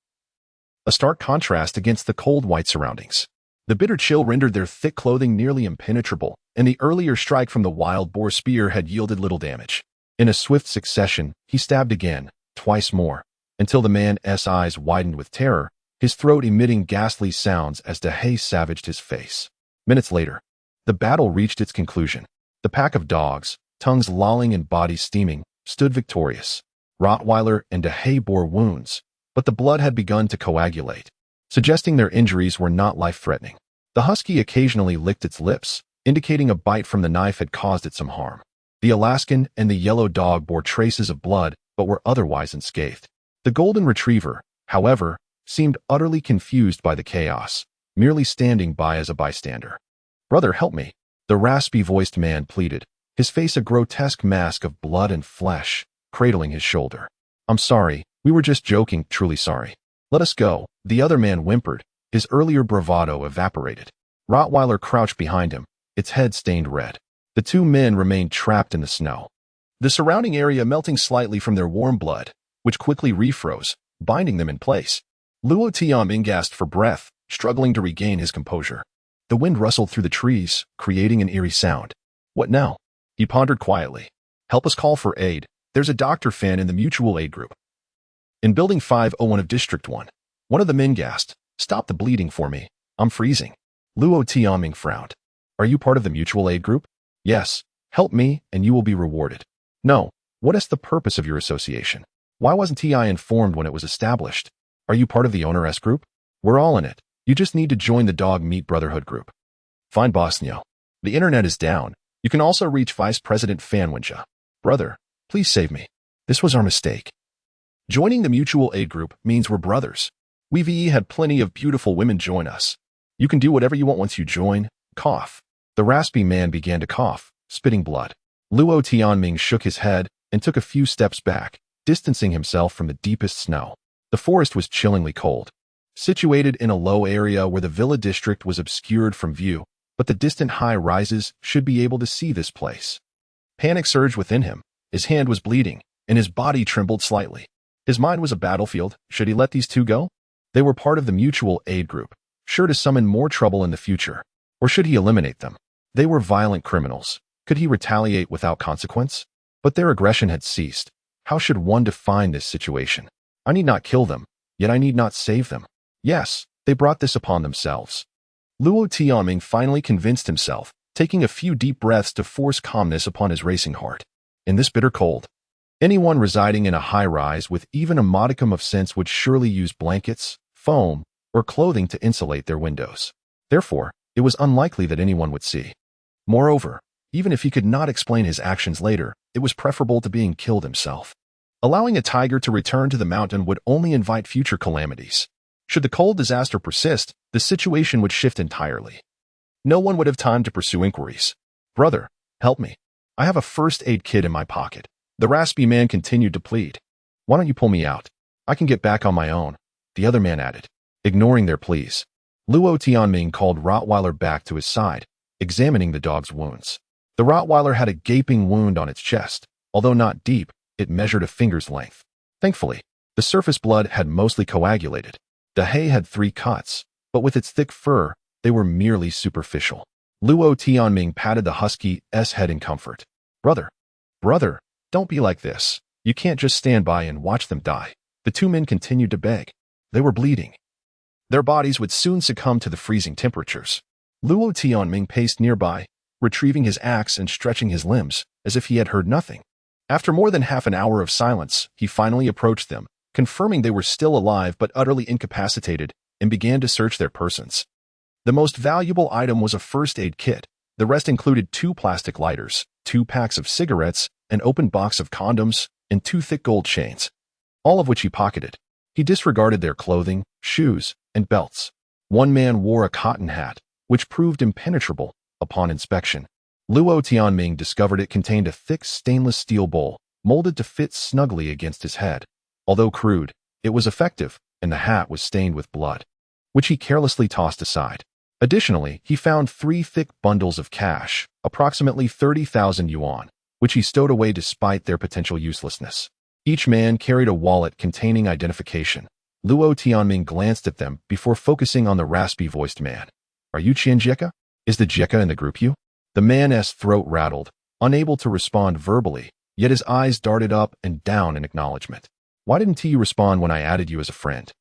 a stark contrast against the cold white surroundings. The bitter chill rendered their thick clothing nearly impenetrable, and the earlier strike from the wild boar spear had yielded little damage. In a swift succession, he stabbed again, twice more, until the man's eyes widened with terror, his throat emitting ghastly sounds as Dahe savaged his face. Minutes later, the battle reached its conclusion. The pack of dogs, tongues lolling and bodies steaming, stood victorious. Rottweiler and Dahe bore wounds, but the blood had begun to coagulate, suggesting their injuries were not life-threatening. The husky occasionally licked its lips, indicating a bite from the knife had caused it some harm. The Alaskan and the yellow dog bore traces of blood but were otherwise unscathed. The golden retriever, however, seemed utterly confused by the chaos, merely standing by as a bystander. "Brother, help me," the raspy-voiced man pleaded, his face a grotesque mask of blood and flesh, cradling his shoulder. "I'm sorry, we were just joking, truly sorry. Let us go," the other man whimpered, his earlier bravado evaporated. Rottweiler crouched behind him, its head stained red. The two men remained trapped in the snow, the surrounding area melting slightly from their warm blood, which quickly refroze, binding them in place. Luo Tianming gasped for breath, struggling to regain his composure. The wind rustled through the trees, creating an eerie sound. "What now?" he pondered quietly. "Help us call for aid. There's a doctor fan in the mutual aid group." In Building 501 of District 1, one of the men gasped, "Stop the bleeding for me. I'm freezing." Luo Tianming frowned. "Are you part of the mutual aid group?" "Yes. Help me, and you will be rewarded." "No. What is the purpose of your association? Why wasn't TI informed when it was established? Are you part of the Owner S group?" "We're all in it. You just need to join the Dog Meat Brotherhood group." "Fine, Bosnio. The internet is down. You can also reach Vice President Fanwinja." "Brother, please save me. This was our mistake. Joining the mutual aid group means we're brothers. We've had plenty of beautiful women join us. You can do whatever you want once you join." Cough. The raspy man began to cough, spitting blood. Luo Tianming shook his head and took a few steps back, distancing himself from the deepest snow. The forest was chillingly cold. Situated in a low area where the villa district was obscured from view, but the distant high-rises should be able to see this place. Panic surged within him. His hand was bleeding, and his body trembled slightly. His mind was a battlefield. Should he let these two go? They were part of the mutual aid group, sure to summon more trouble in the future. Or should he eliminate them? They were violent criminals. Could he retaliate without consequence? But their aggression had ceased. How should one define this situation? I need not kill them, yet I need not save them. Yes, they brought this upon themselves. Luo Tianming finally convinced himself, taking a few deep breaths to force calmness upon his racing heart. In this bitter cold, anyone residing in a high-rise with even a modicum of sense would surely use blankets, foam, or clothing to insulate their windows. Therefore, it was unlikely that anyone would see. Moreover, even if he could not explain his actions later, it was preferable to being killed himself. Allowing a tiger to return to the mountain would only invite future calamities. Should the cold disaster persist, the situation would shift entirely. No one would have time to pursue inquiries. "Brother, help me. I have a first aid kit in my pocket." The raspy man continued to plead. "Why don't you pull me out? I can get back on my own," the other man added, ignoring their pleas. Luo Tianming called Rottweiler back to his side, examining the dog's wounds. The Rottweiler had a gaping wound on its chest. Although not deep, it measured a finger's length. Thankfully, the surface blood had mostly coagulated. The hay had 3 cuts, but with its thick fur, they were merely superficial. Luo Tianming patted the husky's head in comfort. Brother, don't be like this. You can't just stand by and watch them die." The 2 men continued to beg. They were bleeding. Their bodies would soon succumb to the freezing temperatures. Luo Tianming paced nearby, retrieving his axe and stretching his limbs, as if he had heard nothing. After more than half an hour of silence, he finally approached them, confirming they were still alive but utterly incapacitated, and began to search their persons. The most valuable item was a first aid kit. The rest included 2 plastic lighters, 2 packs of cigarettes, an open box of condoms, and 2 thick gold chains, all of which he pocketed. He disregarded their clothing, shoes, and belts. One man wore a cotton hat, which proved impenetrable upon inspection. Luo Tianming discovered it contained a thick stainless steel bowl, molded to fit snugly against his head. Although crude, it was effective, and the hat was stained with blood, which he carelessly tossed aside. Additionally, he found 3 thick bundles of cash, approximately 30,000 yuan, which he stowed away despite their potential uselessness. Each man carried a wallet containing identification. Luo Tianming glanced at them before focusing on the raspy-voiced man. "Are you Qianjeka? Is the Jeka in the group you?" The man's throat rattled, unable to respond verbally, yet his eyes darted up and down in acknowledgement. "Why didn't you respond when I added you as a friend?"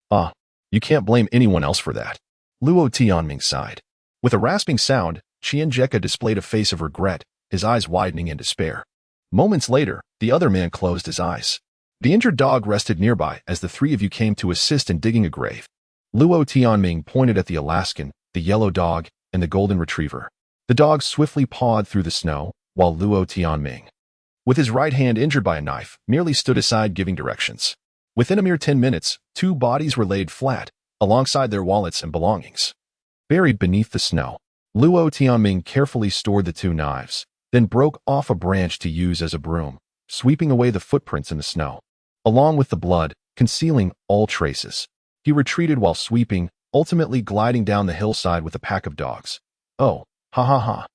You can't blame anyone else for that." Luo Tianming sighed. With a rasping sound, Qianjeka displayed a face of regret, his eyes widening in despair. Moments later, the other man closed his eyes. The injured dog rested nearby as the 3 of you came to assist in digging a grave. Luo Tianming pointed at the Alaskan, the yellow dog, and the golden retriever. The dog swiftly pawed through the snow, while Luo Tianming, with his right hand injured by a knife, merely stood aside giving directions. Within a mere 10 minutes, two bodies were laid flat, alongside their wallets and belongings. Buried beneath the snow, Luo Tianming carefully stored the two knives, then broke off a branch to use as a broom, sweeping away the footprints in the snow, along with the blood, concealing all traces. He retreated while sweeping, ultimately gliding down the hillside with a pack of dogs. Oh, ha ha ha.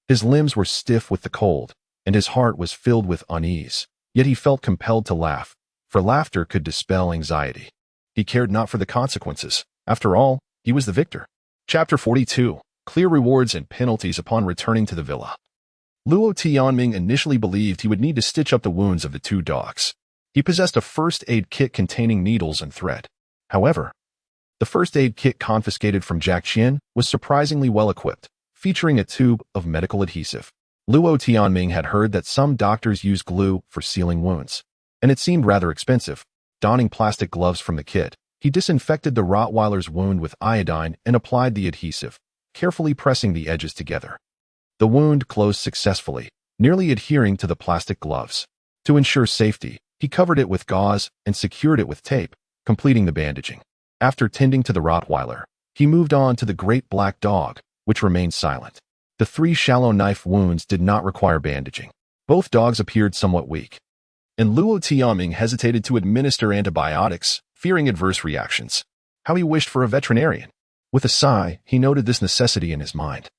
His limbs were stiff with the cold, and his heart was filled with unease, yet he felt compelled to laugh, for laughter could dispel anxiety. He cared not for the consequences. After all, he was the victor. Chapter 42. Clear rewards and penalties upon returning to the villa. Luo Tianming initially believed he would need to stitch up the wounds of the two dogs. He possessed a first aid kit containing needles and thread. However, the first aid kit confiscated from Jack Qian was surprisingly well equipped, featuring a tube of medical adhesive. Luo Tianming had heard that some doctors use glue for sealing wounds, and it seemed rather expensive. Donning plastic gloves from the kit, he disinfected the Rottweiler's wound with iodine and applied the adhesive, carefully pressing the edges together. The wound closed successfully, nearly adhering to the plastic gloves. To ensure safety, he covered it with gauze and secured it with tape, completing the bandaging. After tending to the Rottweiler, he moved on to the great black dog, which remained silent. The 3 shallow knife wounds did not require bandaging. Both dogs appeared somewhat weak, and Luo Tianming hesitated to administer antibiotics, fearing adverse reactions. How he wished for a veterinarian. With a sigh, he noted this necessity in his mind.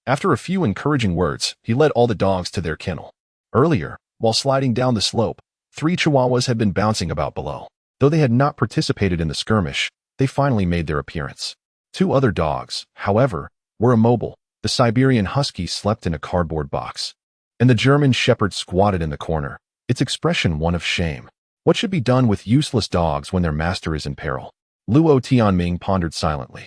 After a few encouraging words, he led all the dogs to their kennel. Earlier, while sliding down the slope, 3 chihuahuas had been bouncing about below. Though they had not participated in the skirmish, they finally made their appearance. 2 other dogs, however, were immobile. The Siberian husky slept in a cardboard box, and the German shepherd squatted in the corner, its expression one of shame. What should be done with useless dogs when their master is in peril? Luo Tianming pondered silently.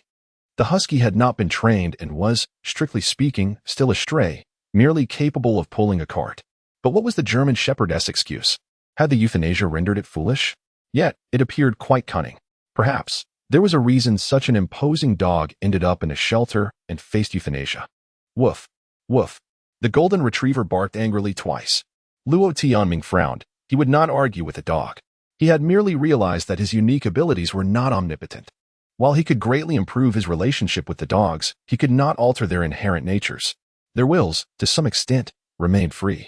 The husky had not been trained and was, strictly speaking, still a stray, merely capable of pulling a cart. But what was the German shepherd's excuse? Had the euthanasia rendered it foolish? Yet, it appeared quite cunning. Perhaps there was a reason such an imposing dog ended up in a shelter and faced euthanasia. Woof, woof. The golden retriever barked angrily twice. Luo Tianming frowned. He would not argue with the dog. He had merely realized that his unique abilities were not omnipotent. While he could greatly improve his relationship with the dogs, he could not alter their inherent natures. Their wills, to some extent, remained free,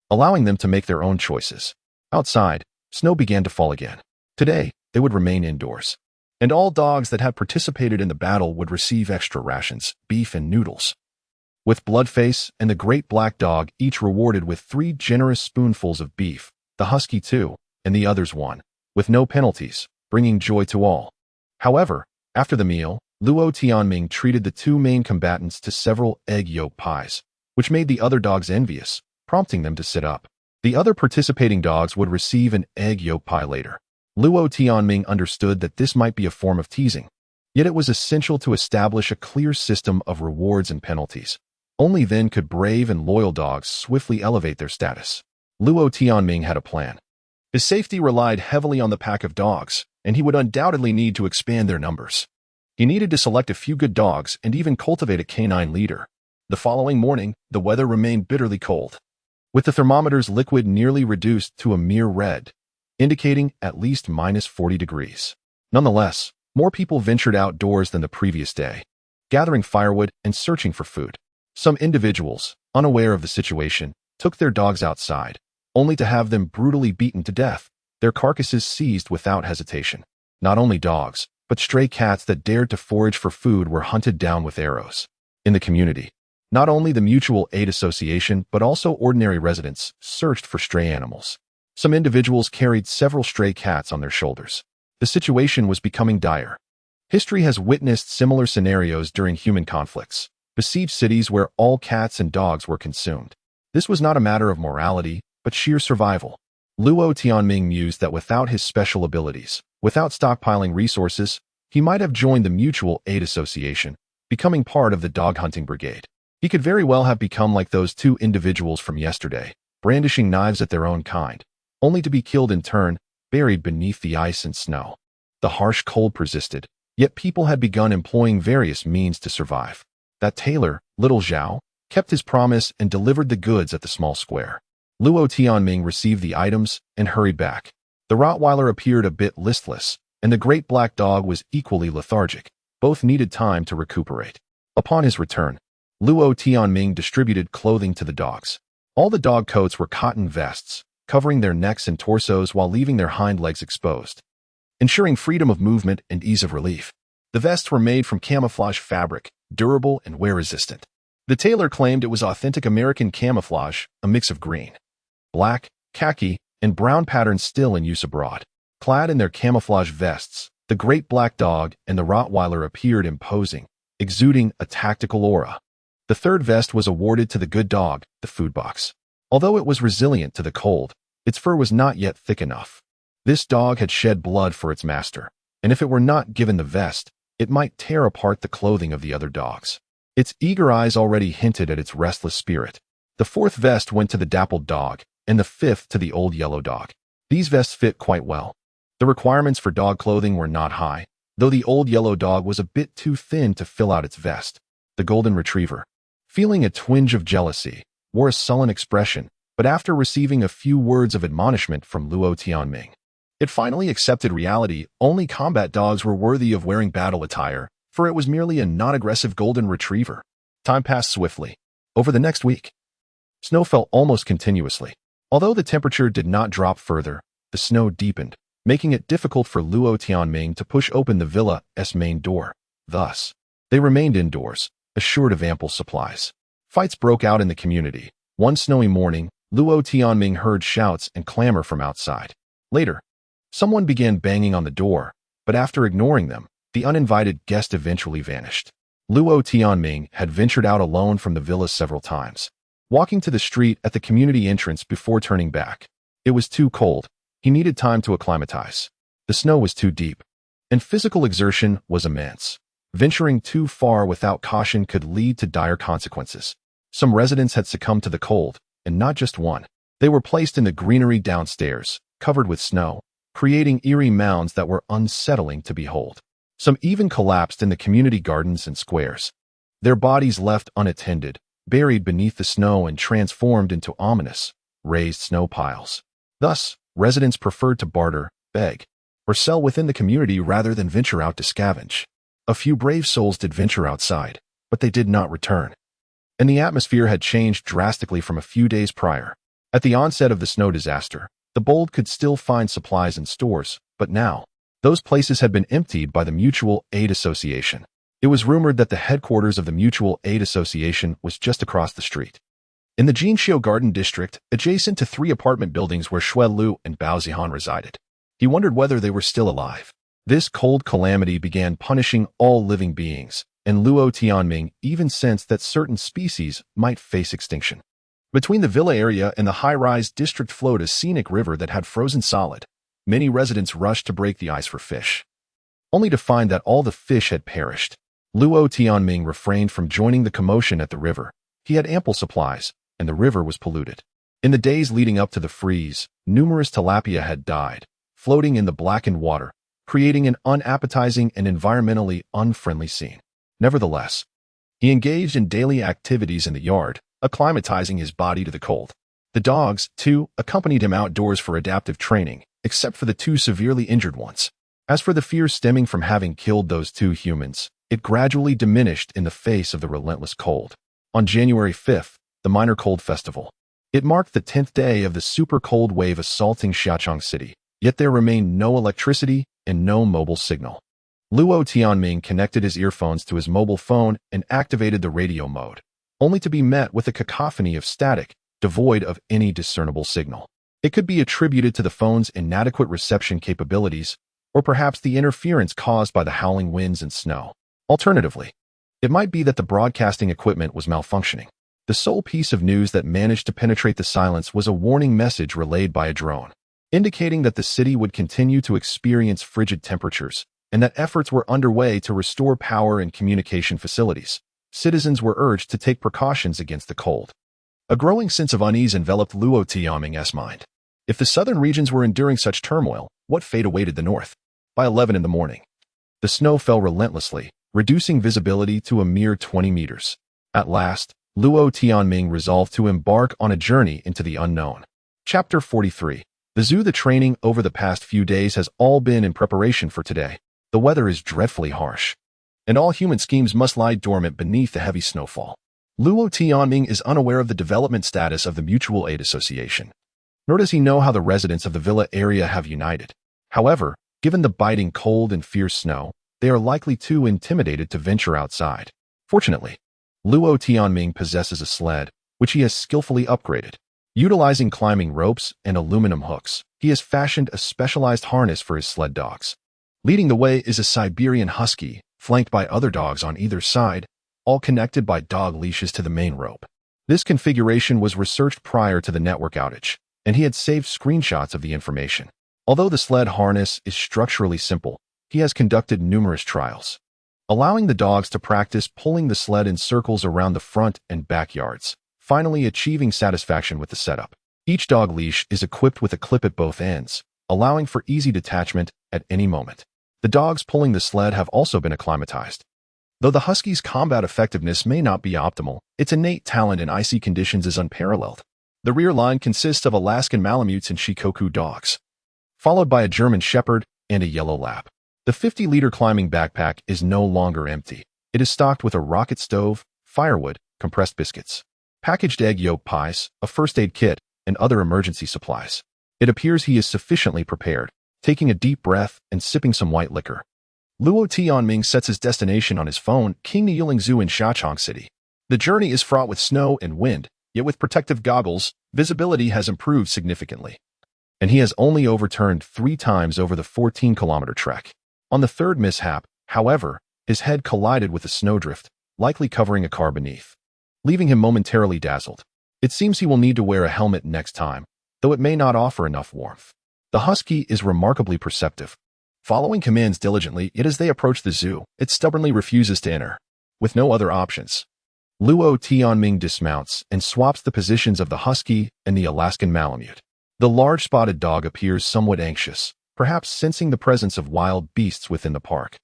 allowing them to make their own choices. Outside, snow began to fall again. Today, they would remain indoors, and all dogs that had participated in the battle would receive extra rations, beef and noodles. With Bloodface and the great black dog each rewarded with 3 generous spoonfuls of beef, the husky 2, and the others 1, with no penalties, bringing joy to all. However, after the meal, Luo Tianming treated the 2 main combatants to several egg yolk pies, which made the other dogs envious, prompting them to sit up. The other participating dogs would receive an egg yolk pie later. Luo Tianming understood that this might be a form of teasing, yet it was essential to establish a clear system of rewards and penalties. Only then could brave and loyal dogs swiftly elevate their status. Luo Tianming had a plan. His safety relied heavily on the pack of dogs, and he would undoubtedly need to expand their numbers. He needed to select a few good dogs and even cultivate a canine leader. The following morning, the weather remained bitterly cold, with the thermometer's liquid nearly reduced to a mere red, indicating at least -40 degrees. Nonetheless, more people ventured outdoors than the previous day, gathering firewood and searching for food. Some individuals, unaware of the situation, took their dogs outside, only to have them brutally beaten to death, their carcasses seized without hesitation. Not only dogs, but stray cats that dared to forage for food were hunted down with arrows. In the community, not only the Mutual Aid Association but also ordinary residents searched for stray animals. Some individuals carried several stray cats on their shoulders. The situation was becoming dire. History has witnessed similar scenarios during human conflicts, besieged cities where all cats and dogs were consumed. This was not a matter of morality, but sheer survival. Luo Tianming mused that without his special abilities, without stockpiling resources, he might have joined the Mutual Aid Association, becoming part of the dog hunting brigade. He could very well have become like those 2 individuals from yesterday, brandishing knives at their own kind, only to be killed in turn, buried beneath the ice and snow. The harsh cold persisted, yet people had begun employing various means to survive. That tailor, Little Zhao, kept his promise and delivered the goods at the small square. Luo Tianming received the items and hurried back. The Rottweiler appeared a bit listless, and the great black dog was equally lethargic. Both needed time to recuperate. Upon his return, Luo Tianming distributed clothing to the dogs. All the dog coats were cotton vests, covering their necks and torsos while leaving their hind legs exposed, ensuring freedom of movement and ease of relief. The vests were made from camouflage fabric, durable and wear-resistant. The tailor claimed it was authentic American camouflage, a mix of green, black, khaki, and brown patterns still in use abroad. Clad in their camouflage vests, the great black dog and the Rottweiler appeared imposing, exuding a tactical aura. The third vest was awarded to the good dog, the food box. Although it was resilient to the cold, its fur was not yet thick enough. This dog had shed blood for its master, and if it were not given the vest, it might tear apart the clothing of the other dogs. Its eager eyes already hinted at its restless spirit. The fourth vest went to the dappled dog, and the fifth to the old yellow dog. These vests fit quite well. The requirements for dog clothing were not high, though the old yellow dog was a bit too thin to fill out its vest. The golden retriever, feeling a twinge of jealousy, wore a sullen expression, but after receiving a few words of admonishment from Luo Tianming, it finally accepted reality. Only combat dogs were worthy of wearing battle attire, for it was merely a non-aggressive golden retriever. Time passed swiftly. Over the next week, snow fell almost continuously. Although the temperature did not drop further, the snow deepened, making it difficult for Luo Tianming to push open the villa's main door. Thus, they remained indoors, assured of ample supplies. Fights broke out in the community. One snowy morning, Luo Tianming heard shouts and clamor from outside. Later, someone began banging on the door, but after ignoring them, the uninvited guest eventually vanished. Luo Tianming had ventured out alone from the villa several times, walking to the street at the community entrance before turning back. It was too cold. He needed time to acclimatize. The snow was too deep, and physical exertion was immense. Venturing too far without caution could lead to dire consequences. Some residents had succumbed to the cold, and not just one. They were placed in the greenery downstairs, covered with snow, creating eerie mounds that were unsettling to behold. Some even collapsed in the community gardens and squares, their bodies left unattended, buried beneath the snow and transformed into ominous, raised snow piles. Thus, residents preferred to barter, beg, or sell within the community rather than venture out to scavenge. A few brave souls did venture outside, but they did not return. And the atmosphere had changed drastically from a few days prior. At the onset of the snow disaster, the bold could still find supplies in stores, but now, those places had been emptied by the Mutual Aid Association. It was rumored that the headquarters of the Mutual Aid Association was just across the street, in the Jinxiu Garden District, adjacent to 3 apartment buildings where Xue Lu and Bao Zihan resided. He wondered whether they were still alive. This cold calamity began punishing all living beings, and Luo Tianming even sensed that certain species might face extinction. Between the villa area and the high-rise district flowed a scenic river that had frozen solid. Many residents rushed to break the ice for fish, only to find that all the fish had perished. Luo Tianming refrained from joining the commotion at the river. He had ample supplies, and the river was polluted. In the days leading up to the freeze, numerous tilapia had died, floating in the blackened water, creating an unappetizing and environmentally unfriendly scene. Nevertheless, he engaged in daily activities in the yard, acclimatizing his body to the cold. The dogs, too, accompanied him outdoors for adaptive training, except for the 2 severely injured ones. As for the fear stemming from having killed those 2 humans, it gradually diminished in the face of the relentless cold. On January 5th, the Minor Cold Festival. It marked the 10th day of the super cold wave assaulting Xiaochang City, yet there remained no electricity and no mobile signal. Luo Tianming connected his earphones to his mobile phone and activated the radio mode, only to be met with a cacophony of static, devoid of any discernible signal. It could be attributed to the phone's inadequate reception capabilities, or perhaps the interference caused by the howling winds and snow. Alternatively, it might be that the broadcasting equipment was malfunctioning. The sole piece of news that managed to penetrate the silence was a warning message relayed by a drone, indicating that the city would continue to experience frigid temperatures, and that efforts were underway to restore power and communication facilities. Citizens were urged to take precautions against the cold. A growing sense of unease enveloped Luo Tianming's mind. If the southern regions were enduring such turmoil, what fate awaited the north? By 11 in the morning, the snow fell relentlessly, reducing visibility to a mere 20 meters. At last, Luo Tianming resolved to embark on a journey into the unknown. Chapter 43. The zoo. The training over the past few days has all been in preparation for today. The weather is dreadfully harsh, and all human schemes must lie dormant beneath the heavy snowfall. Luo Tianming is unaware of the development status of the Mutual Aid Association, nor does he know how the residents of the villa area have united. However, given the biting cold and fierce snow, they are likely too intimidated to venture outside. Fortunately, Luo Tianming possesses a sled, which he has skillfully upgraded. Utilizing climbing ropes and aluminum hooks, he has fashioned a specialized harness for his sled dogs. Leading the way is a Siberian husky, flanked by other dogs on either side, all connected by dog leashes to the main rope. This configuration was researched prior to the network outage, and he had saved screenshots of the information. Although the sled harness is structurally simple, he has conducted numerous trials, allowing the dogs to practice pulling the sled in circles around the front and backyards, finally achieving satisfaction with the setup. Each dog leash is equipped with a clip at both ends, allowing for easy detachment at any moment. The dogs pulling the sled have also been acclimatized. Though the husky's combat effectiveness may not be optimal, its innate talent in icy conditions is unparalleled. The rear line consists of Alaskan Malamutes and Shikoku dogs, followed by a German Shepherd and a Yellow Lab. The 50-liter climbing backpack is no longer empty. It is stocked with a rocket stove, firewood, compressed biscuits, packaged egg yolk pies, a first aid kit, and other emergency supplies. It appears he is sufficiently prepared, taking a deep breath and sipping some white liquor. Luo Tianming sets his destination on his phone, King Yiling Zoo in Shachong City. The journey is fraught with snow and wind, yet with protective goggles, visibility has improved significantly, and he has only overturned 3 times over the 14-kilometer trek. On the third mishap, however, his head collided with a snowdrift, likely covering a car beneath, leaving him momentarily dazzled. It seems he will need to wear a helmet next time, though it may not offer enough warmth. The husky is remarkably perceptive, following commands diligently, yet as they approach the zoo, it stubbornly refuses to enter. With no other options, Luo Tianming dismounts and swaps the positions of the husky and the Alaskan Malamute. The large spotted dog appears somewhat anxious, perhaps sensing the presence of wild beasts within the park.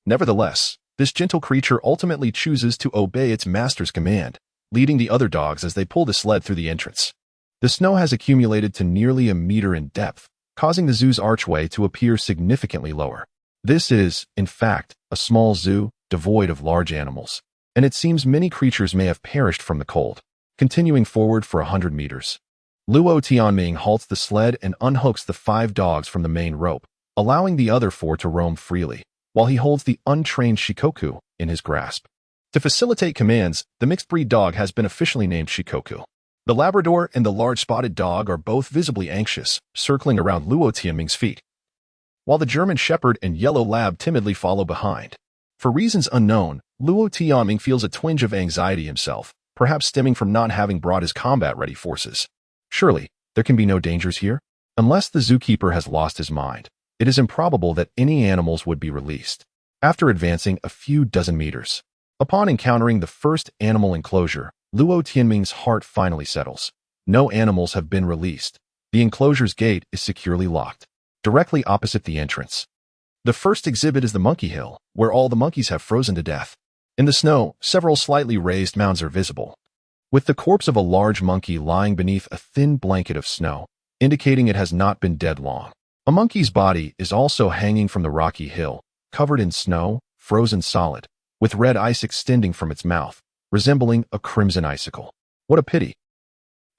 Nevertheless, this gentle creature ultimately chooses to obey its master's command, leading the other dogs as they pull the sled through the entrance. The snow has accumulated to nearly a meter in depth, causing the zoo's archway to appear significantly lower. This is, in fact, a small zoo, devoid of large animals, and it seems many creatures may have perished from the cold. Continuing forward for 100 meters, Luo Tianming halts the sled and unhooks the 5 dogs from the main rope, allowing the other 4 to roam freely, while he holds the untrained Shikoku in his grasp. To facilitate commands, the mixed-breed dog has been officially named Shikoku. The Labrador and the large spotted dog are both visibly anxious, circling around Luo Tianming's feet, while the German Shepherd and Yellow Lab timidly follow behind. For reasons unknown, Luo Tianming feels a twinge of anxiety himself, perhaps stemming from not having brought his combat-ready forces. Surely, there can be no dangers here? Unless the zookeeper has lost his mind, it is improbable that any animals would be released. After advancing a few dozen meters, upon encountering the first animal enclosure, Luo Tianming's heart finally settles. No animals have been released. The enclosure's gate is securely locked, directly opposite the entrance. The first exhibit is the Monkey Hill, where all the monkeys have frozen to death. In the snow, several slightly raised mounds are visible, with the corpse of a large monkey lying beneath a thin blanket of snow, indicating it has not been dead long. A monkey's body is also hanging from the rocky hill, covered in snow, frozen solid, with red ice extending from its mouth, resembling a crimson icicle. What a pity!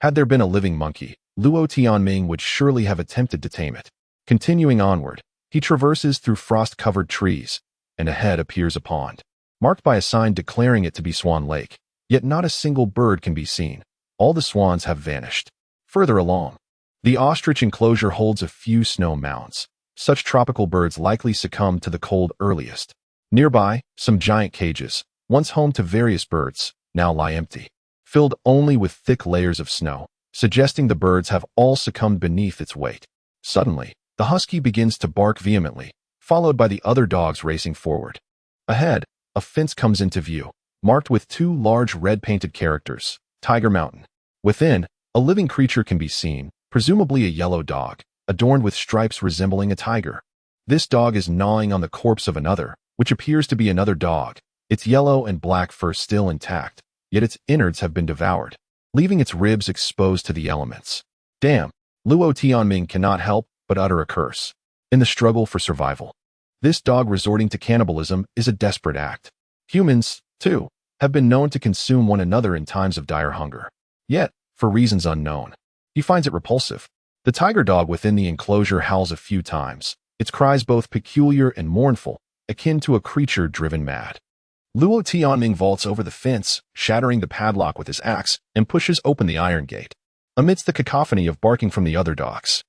Had there been a living monkey, Luo Tianming would surely have attempted to tame it. Continuing onward, he traverses through frost-covered trees, and ahead appears a pond, marked by a sign declaring it to be Swan Lake. Yet not a single bird can be seen. All the swans have vanished. Further along, the ostrich enclosure holds a few snow mounds. Such tropical birds likely succumb to the cold earliest. Nearby, some giant cages, once home to various birds, now lie empty, filled only with thick layers of snow, suggesting the birds have all succumbed beneath its weight. Suddenly, the husky begins to bark vehemently, followed by the other dogs racing forward. Ahead, a fence comes into view, marked with 2 large red-painted characters, Tiger Mountain. Within, a living creature can be seen, presumably a yellow dog, adorned with stripes resembling a tiger. This dog is gnawing on the corpse of another, which appears to be another dog, its yellow and black fur still intact, yet its innards have been devoured, leaving its ribs exposed to the elements. Damn, Luo Tianming cannot help but utter a curse. In the struggle for survival, this dog resorting to cannibalism is a desperate act. Humans, too, have been known to consume one another in times of dire hunger. Yet, for reasons unknown, he finds it repulsive. The tiger dog within the enclosure howls a few times, its cries both peculiar and mournful, akin to a creature driven mad. Luo Tianming vaults over the fence, shattering the padlock with his axe, and pushes open the iron gate. Amidst the cacophony of barking from the other dogs,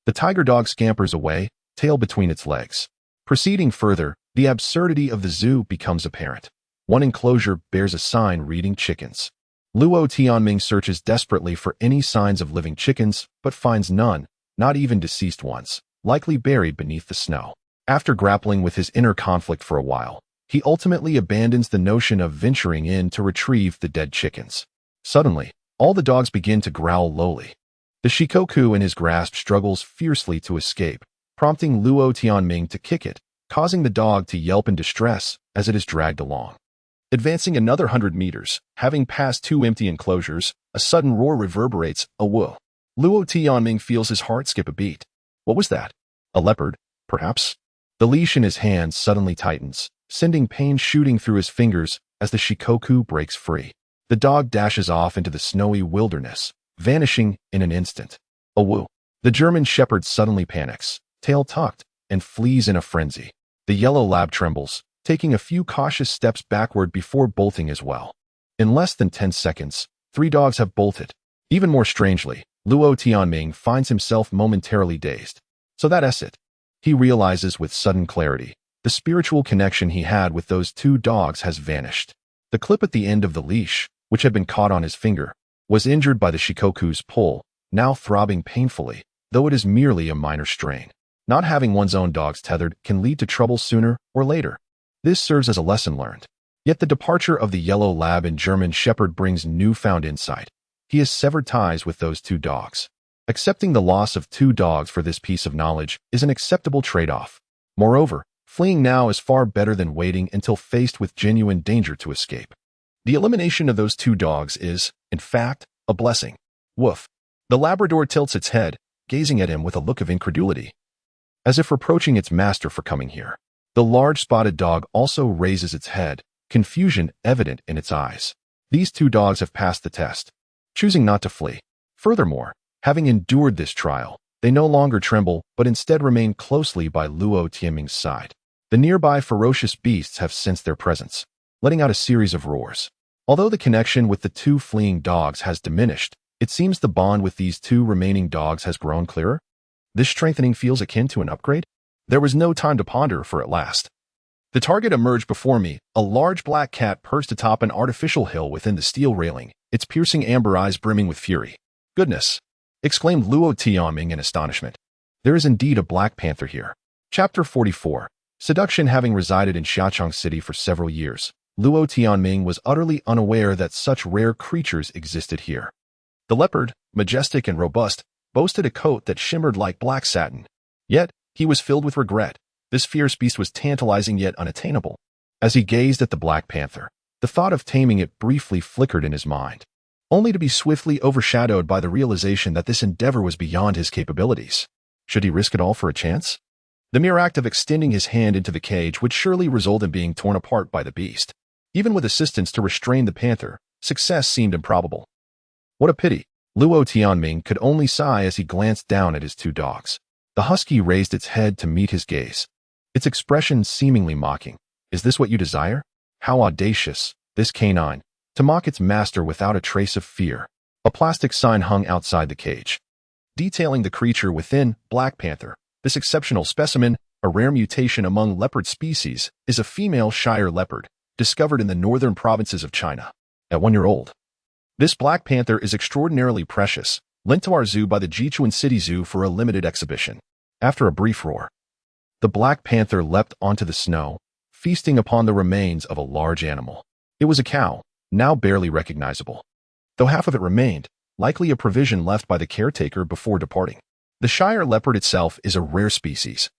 the tiger dog scampers away, tail between its legs. Proceeding further, the absurdity of the zoo becomes apparent. One enclosure bears a sign reading chickens. Luo Tianming searches desperately for any signs of living chickens, but finds none, not even deceased ones, likely buried beneath the snow. After grappling with his inner conflict for a while, he ultimately abandons the notion of venturing in to retrieve the dead chickens. Suddenly, all the dogs begin to growl lowly. The shikoku in his grasp struggles fiercely to escape, prompting Luo Tianming to kick it, causing the dog to yelp in distress as it is dragged along. Advancing another 100 meters, having passed 2 empty enclosures, a sudden roar reverberates, a whoa. Luo Tianming feels his heart skip a beat. What was that? A leopard, perhaps? The leash in his hand suddenly tightens, sending pain shooting through his fingers as the shikoku breaks free. The dog dashes off into the snowy wilderness, vanishing in an instant. A woo. The German shepherd suddenly panics, tail tucked, and flees in a frenzy. The yellow lab trembles, taking a few cautious steps backward before bolting as well. In less than 10 seconds, 3 dogs have bolted. Even more strangely, Luo Tianming finds himself momentarily dazed. So that's it. He realizes with sudden clarity, the spiritual connection he had with those 2 dogs has vanished. The clip at the end of the leash, which had been caught on his finger, was injured by the shikoku's pull, now throbbing painfully, though it is merely a minor strain. Not having one's own dogs tethered can lead to trouble sooner or later. This serves as a lesson learned. Yet the departure of the yellow lab and German shepherd brings newfound insight. He has severed ties with those 2 dogs. Accepting the loss of 2 dogs for this piece of knowledge is an acceptable trade-off. Moreover, fleeing now is far better than waiting until faced with genuine danger to escape. The elimination of those 2 dogs is, in fact, a blessing. Woof. The Labrador tilts its head, gazing at him with a look of incredulity, as if reproaching its master for coming here. The large spotted dog also raises its head, confusion evident in its eyes. These 2 dogs have passed the test, choosing not to flee. Furthermore, having endured this trial, they no longer tremble but instead remain closely by Luo Tianming's side. The nearby ferocious beasts have sensed their presence, letting out a series of roars. Although the connection with the 2 fleeing dogs has diminished, it seems the bond with these 2 remaining dogs has grown clearer. This strengthening feels akin to an upgrade. There was no time to ponder, for at last the target emerged before me, a large black cat perched atop an artificial hill within the steel railing, its piercing amber eyes brimming with fury. Goodness! Exclaimed Luo Tianming in astonishment. There is indeed a black panther here. Chapter 44. Seduction. Having resided in Xiaocheng City for several years, Luo Tianming was utterly unaware that such rare creatures existed here. The leopard, majestic and robust, boasted a coat that shimmered like black satin. Yet, he was filled with regret. This fierce beast was tantalizing yet unattainable. As he gazed at the black panther, the thought of taming it briefly flickered in his mind, only to be swiftly overshadowed by the realization that this endeavor was beyond his capabilities. Should he risk it all for a chance? The mere act of extending his hand into the cage would surely result in being torn apart by the beast. Even with assistance to restrain the panther, success seemed improbable. What a pity! Luo Tianming could only sigh as he glanced down at his 2 dogs. The husky raised its head to meet his gaze, its expression seemingly mocking. Is this what you desire? How audacious, this canine, to mock its master without a trace of fear. A plastic sign hung outside the cage, detailing the creature within. Black panther. This exceptional specimen, a rare mutation among leopard species, is a female Shire leopard, discovered in the northern provinces of China. At 1 year old. This black panther is extraordinarily precious, lent to our zoo by the Jichuan City Zoo for a limited exhibition. After a brief roar, the black panther leapt onto the snow, feasting upon the remains of a large animal. It was a cow, now barely recognizable, though half of it remained, likely a provision left by the caretaker before departing. The Shire leopard itself is a rare species,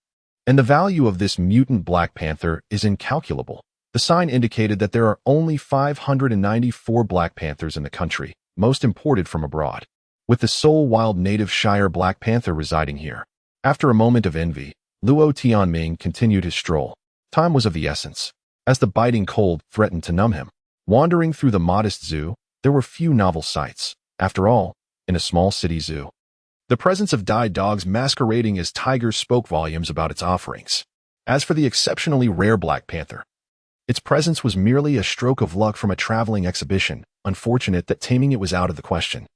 and the value of this mutant black panther is incalculable. The sign indicated that there are only 594 black panthers in the country, most imported from abroad, with the sole wild native Shire black panther residing here. After a moment of envy, Luo Tianming continued his stroll. Time was of the essence, as the biting cold threatened to numb him. Wandering through the modest zoo, there were few novel sights. After all, in a small city zoo, the presence of dyed dogs masquerading as tigers spoke volumes about its offerings. As for the exceptionally rare black panther, its presence was merely a stroke of luck from a traveling exhibition, unfortunate that taming it was out of the question.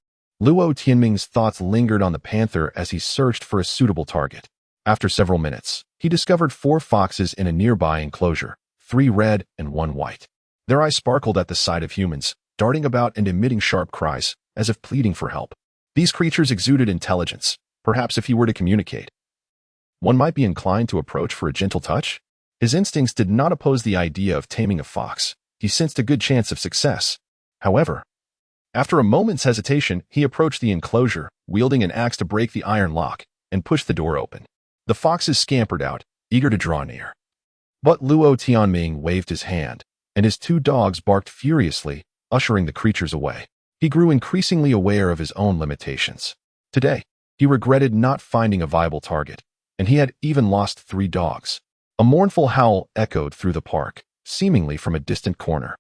Luo Tianming's thoughts lingered on the panther as he searched for a suitable target. After several minutes, he discovered 4 foxes in a nearby enclosure, 3 red and 1 white. Their eyes sparkled at the sight of humans, darting about and emitting sharp cries, as if pleading for help. These creatures exuded intelligence. Perhaps if he were to communicate, one might be inclined to approach for a gentle touch. His instincts did not oppose the idea of taming a fox. He sensed a good chance of success. However, after a moment's hesitation, he approached the enclosure, wielding an axe to break the iron lock, and pushed the door open. The foxes scampered out, eager to draw near. But Luo Tianming waved his hand, and his 2 dogs barked furiously, ushering the creatures away. He grew increasingly aware of his own limitations. Today, he regretted not finding a viable target, and he had even lost 3 dogs. A mournful howl echoed through the park, seemingly from a distant corner.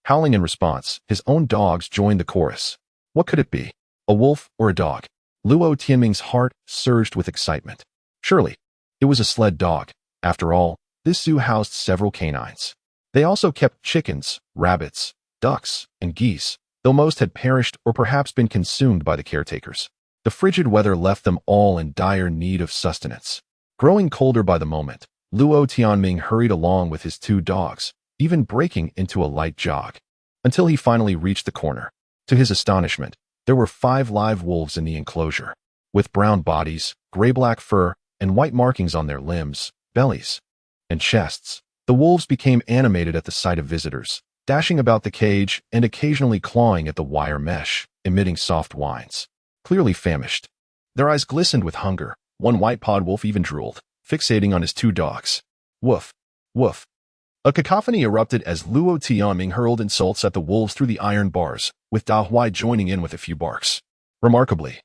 Howling in response, his own dogs joined the chorus. What could it be? A wolf or a dog? Luo Tianming's heart surged with excitement. Surely, it was a sled dog. After all, this zoo housed several canines. They also kept chickens, rabbits, ducks, and geese, though most had perished or perhaps been consumed by the caretakers. The frigid weather left them all in dire need of sustenance. Growing colder by the moment, Luo Tianming hurried along with his 2 dogs, even breaking into a light jog, until he finally reached the corner. To his astonishment, there were 5 live wolves in the enclosure, with brown bodies, gray-black fur, and white markings on their limbs, bellies, and chests. The wolves became animated at the sight of visitors, dashing about the cage and occasionally clawing at the wire mesh, emitting soft whines. Clearly famished, their eyes glistened with hunger. One white-pawed wolf even drooled, fixating on his 2 dogs. Woof, woof. A cacophony erupted as Luo Tianming hurled insults at the wolves through the iron bars, with Da Huai joining in with a few barks. Remarkably,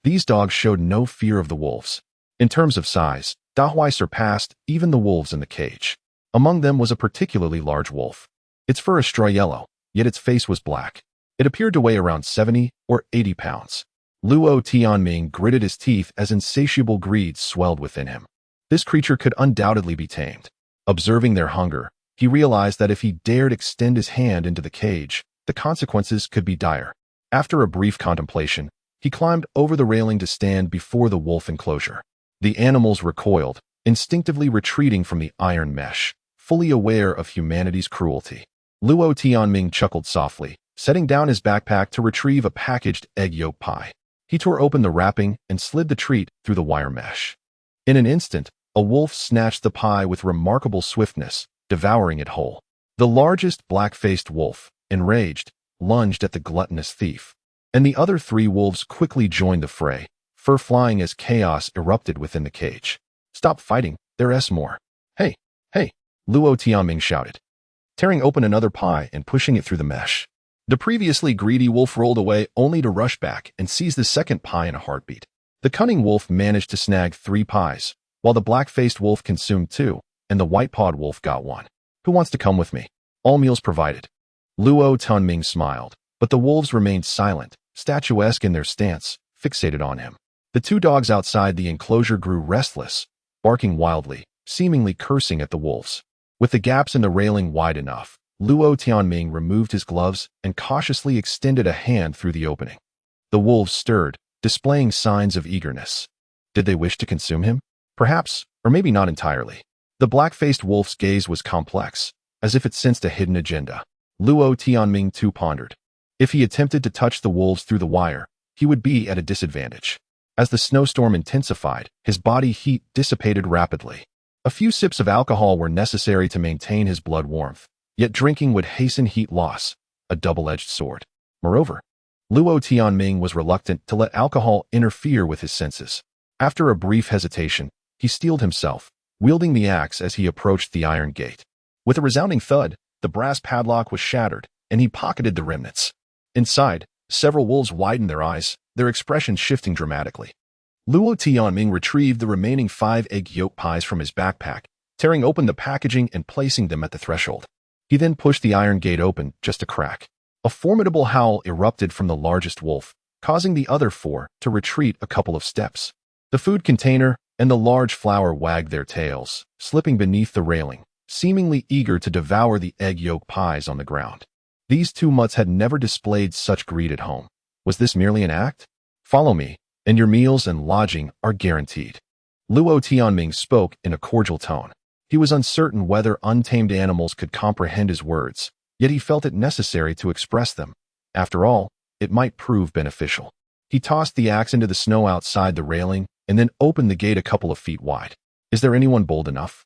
these dogs showed no fear of the wolves. In terms of size, Da Huai surpassed even the wolves in the cage. Among them was a particularly large wolf. Its fur a straw yellow, yet its face was black. It appeared to weigh around 70 or 80 pounds. Luo Tianming gritted his teeth as insatiable greed swelled within him. This creature could undoubtedly be tamed. Observing their hunger, he realized that if he dared extend his hand into the cage, the consequences could be dire. After a brief contemplation, he climbed over the railing to stand before the wolf enclosure. The animals recoiled, instinctively retreating from the iron mesh, fully aware of humanity's cruelty. Luo Tianming chuckled softly, setting down his backpack to retrieve a packaged egg yolk pie. He tore open the wrapping and slid the treat through the wire mesh. In an instant, a wolf snatched the pie with remarkable swiftness, devouring it whole. The largest black-faced wolf, enraged, lunged at the gluttonous thief, and the other 3 wolves quickly joined the fray, fur flying as chaos erupted within the cage. Stop fighting, there's more. Hey, hey, Luo Tianming shouted, tearing open another pie and pushing it through the mesh. The previously greedy wolf rolled away only to rush back and seize the second pie in a heartbeat. The cunning wolf managed to snag 3 pies, while the black-faced wolf consumed 2, and the white-pawed wolf got 1. Who wants to come with me? All meals provided. Luo Tianming smiled, but the wolves remained silent, statuesque in their stance, fixated on him. The 2 dogs outside the enclosure grew restless, barking wildly, seemingly cursing at the wolves. With the gaps in the railing wide enough, Luo Tianming removed his gloves and cautiously extended a hand through the opening. The wolves stirred, displaying signs of eagerness. Did they wish to consume him? Perhaps, or maybe not entirely. The black-faced wolf's gaze was complex, as if it sensed a hidden agenda. Luo Tianming too pondered. If he attempted to touch the wolves through the wire, he would be at a disadvantage. As the snowstorm intensified, his body heat dissipated rapidly. A few sips of alcohol were necessary to maintain his blood warmth. Yet drinking would hasten heat loss, a double-edged sword. Moreover, Luo Tianming was reluctant to let alcohol interfere with his senses. After a brief hesitation, he steeled himself, wielding the axe as he approached the iron gate. With a resounding thud, the The brass padlock was shattered, and he pocketed the remnants. Inside, several wolves widened their eyes, their expressions shifting dramatically. Luo Tianming retrieved the remaining 5 egg yolk pies from his backpack, tearing open the packaging and placing them at the threshold. He then pushed the iron gate open just a crack. A formidable howl erupted from the largest wolf, causing the other 4 to retreat a couple of steps. The food container and the large flower wagged their tails, slipping beneath the railing, seemingly eager to devour the egg yolk pies on the ground. These 2 mutts had never displayed such greed at home. Was this merely an act? Follow me, and your meals and lodging are guaranteed. Luo Tianming spoke in a cordial tone. He was uncertain whether untamed animals could comprehend his words, yet he felt it necessary to express them. After all, it might prove beneficial. He tossed the axe into the snow outside the railing and then opened the gate a couple of feet wide. Is there anyone bold enough?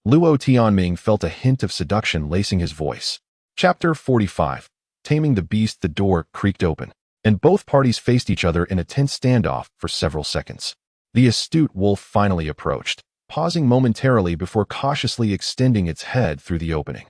Luo Tianming felt a hint of seduction lacing his voice. Chapter 45. Taming the Beast. The door creaked open, and both parties faced each other in a tense standoff for several seconds. The astute wolf finally approached, pausing momentarily before cautiously extending its head through the opening.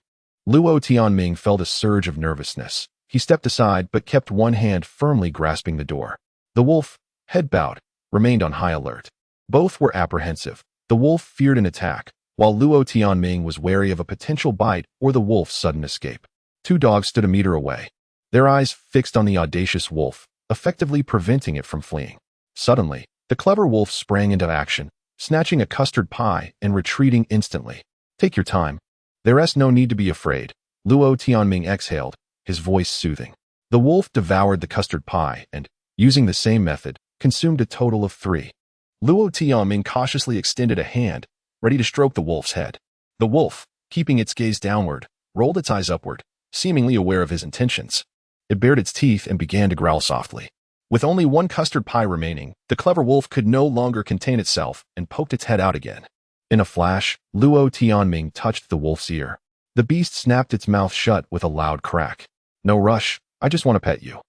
Luo Tianming felt a surge of nervousness. He stepped aside but kept one hand firmly grasping the door. The wolf, head bowed, remained on high alert. Both were apprehensive. The wolf feared an attack, while Luo Tianming was wary of a potential bite or the wolf's sudden escape. 2 dogs stood a meter away, their eyes fixed on the audacious wolf, effectively preventing it from fleeing. Suddenly, the clever wolf sprang into action, snatching a custard pie and retreating instantly. Take your time. There's no need to be afraid. Luo Tianming exhaled, his voice soothing. The wolf devoured the custard pie and, using the same method, consumed a total of 3. Luo Tianming cautiously extended a hand, ready to stroke the wolf's head. The wolf, keeping its gaze downward, rolled its eyes upward, seemingly aware of his intentions. It bared its teeth and began to growl softly. With only 1 custard pie remaining, the clever wolf could no longer contain itself and poked its head out again. In a flash, Luo Tianming touched the wolf's ear. The beast snapped its mouth shut with a loud crack. No rush, I just want to pet you.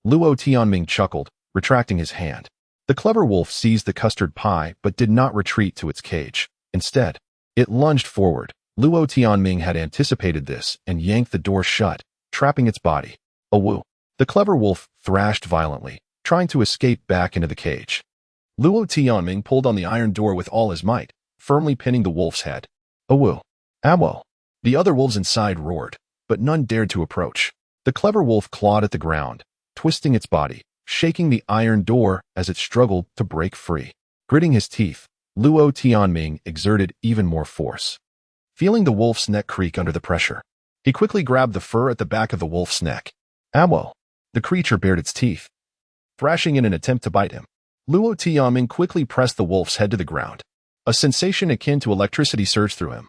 Luo Tianming chuckled, retracting his hand. The clever wolf seized the custard pie but did not retreat to its cage. Instead, it lunged forward. Luo Tianming had anticipated this and yanked the door shut, trapping its body. A woo. The clever wolf thrashed violently, trying to escape back into the cage. Luo Tianming pulled on the iron door with all his might, firmly pinning the wolf's head. A woo. Awo. The other wolves inside roared, but none dared to approach. The clever wolf clawed at the ground, twisting its body, shaking the iron door as it struggled to break free. Gritting his teeth, Luo Tianming exerted even more force. Feeling the wolf's neck creak under the pressure, he quickly grabbed the fur at the back of the wolf's neck. Awo! The creature bared its teeth, thrashing in an attempt to bite him. Luo Tianming quickly pressed the wolf's head to the ground. A sensation akin to electricity surged through him,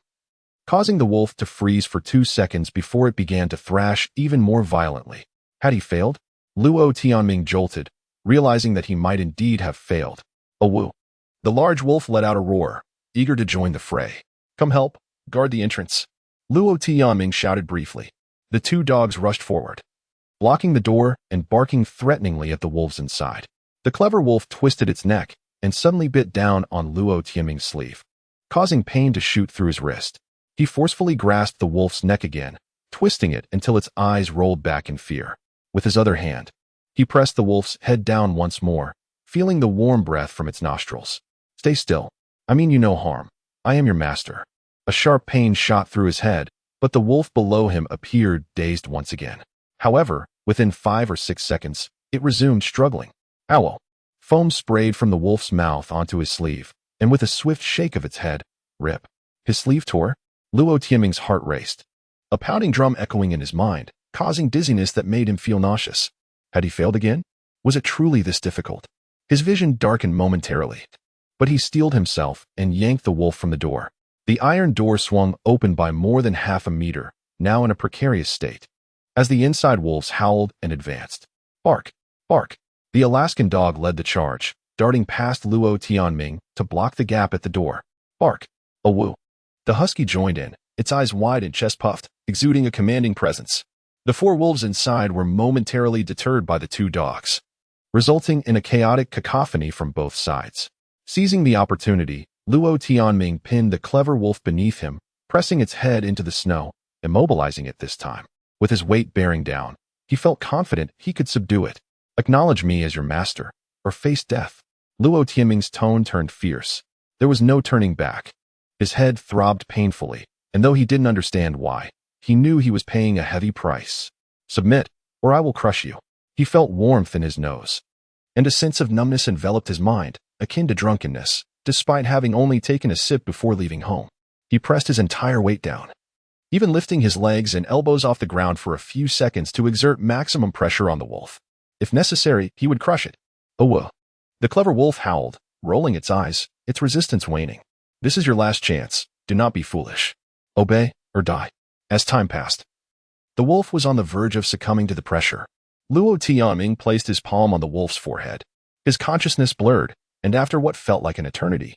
causing the wolf to freeze for 2 seconds before it began to thrash even more violently. Had he failed? Luo Tianming jolted, realizing that he might indeed have failed. A woo! The large wolf let out a roar, eager to join the fray. Come help, guard the entrance. Luo Tianming shouted briefly. The 2 dogs rushed forward, blocking the door and barking threateningly at the wolves inside. The clever wolf twisted its neck and suddenly bit down on Luo Tianming's sleeve, causing pain to shoot through his wrist. He forcefully grasped the wolf's neck again, twisting it until its eyes rolled back in fear. With his other hand, he pressed the wolf's head down once more, feeling the warm breath from its nostrils. Stay still. I mean you no harm. I am your master. A sharp pain shot through his head, but the wolf below him appeared dazed once again. However, within 5 or 6 seconds, it resumed struggling. Ow! Foam sprayed from the wolf's mouth onto his sleeve, and with a swift shake of its head, rip. His sleeve tore. Luo Tianming's heart raced, a pounding drum echoing in his mind, causing dizziness that made him feel nauseous. Had he failed again? Was it truly this difficult? His vision darkened momentarily, but he steeled himself and yanked the wolf from the door. The iron door swung open by more than half a meter, now in a precarious state, as the inside wolves howled and advanced. Bark! Bark! The Alaskan dog led the charge, darting past Luo Tianming to block the gap at the door. Bark! A woo! The husky joined in, its eyes wide and chest puffed, exuding a commanding presence. The 4 wolves inside were momentarily deterred by the 2 dogs, resulting in a chaotic cacophony from both sides. Seizing the opportunity, Luo Tianming pinned the clever wolf beneath him, pressing its head into the snow immobilizing it this time. With his weight bearing down, he felt confident he could subdue it. Acknowledge me as your master, or face death. Luo Tianming's tone turned fierce. There was no turning back. His head throbbed painfully, and though he didn't understand why, he knew he was paying a heavy price. Submit, or I will crush you. He felt warmth in his nose, and a sense of numbness enveloped his mind, akin to drunkenness, despite having only taken a sip before leaving home. He pressed his entire weight down, even lifting his legs and elbows off the ground for a few seconds to exert maximum pressure on the wolf. If necessary, he would crush it. Oh, whoa. The clever wolf howled, rolling its eyes, its resistance waning. This is your last chance. Do not be foolish. Obey, or die. As time passed, the wolf was on the verge of succumbing to the pressure. Luo Tianming placed his palm on the wolf's forehead. His consciousness blurred, and after what felt like an eternity,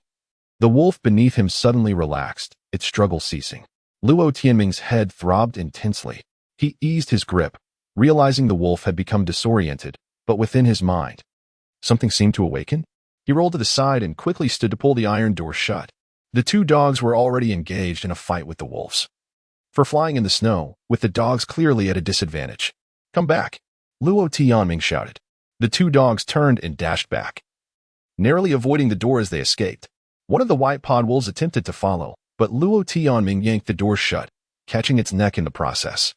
the wolf beneath him suddenly relaxed, its struggle ceasing. Luo Tianming's head throbbed intensely. He eased his grip, realizing the wolf had become disoriented, but within his mind, something seemed to awaken. He rolled to the side and quickly stood to pull the iron door shut. The two dogs were already engaged in a fight with the wolves for flying in the snow, with the dogs clearly at a disadvantage. Come back, Luo Tianming shouted. The two dogs turned and dashed back, narrowly avoiding the door as they escaped. One of the white pod wolves attempted to follow, but Luo Tianming yanked the door shut, catching its neck in the process.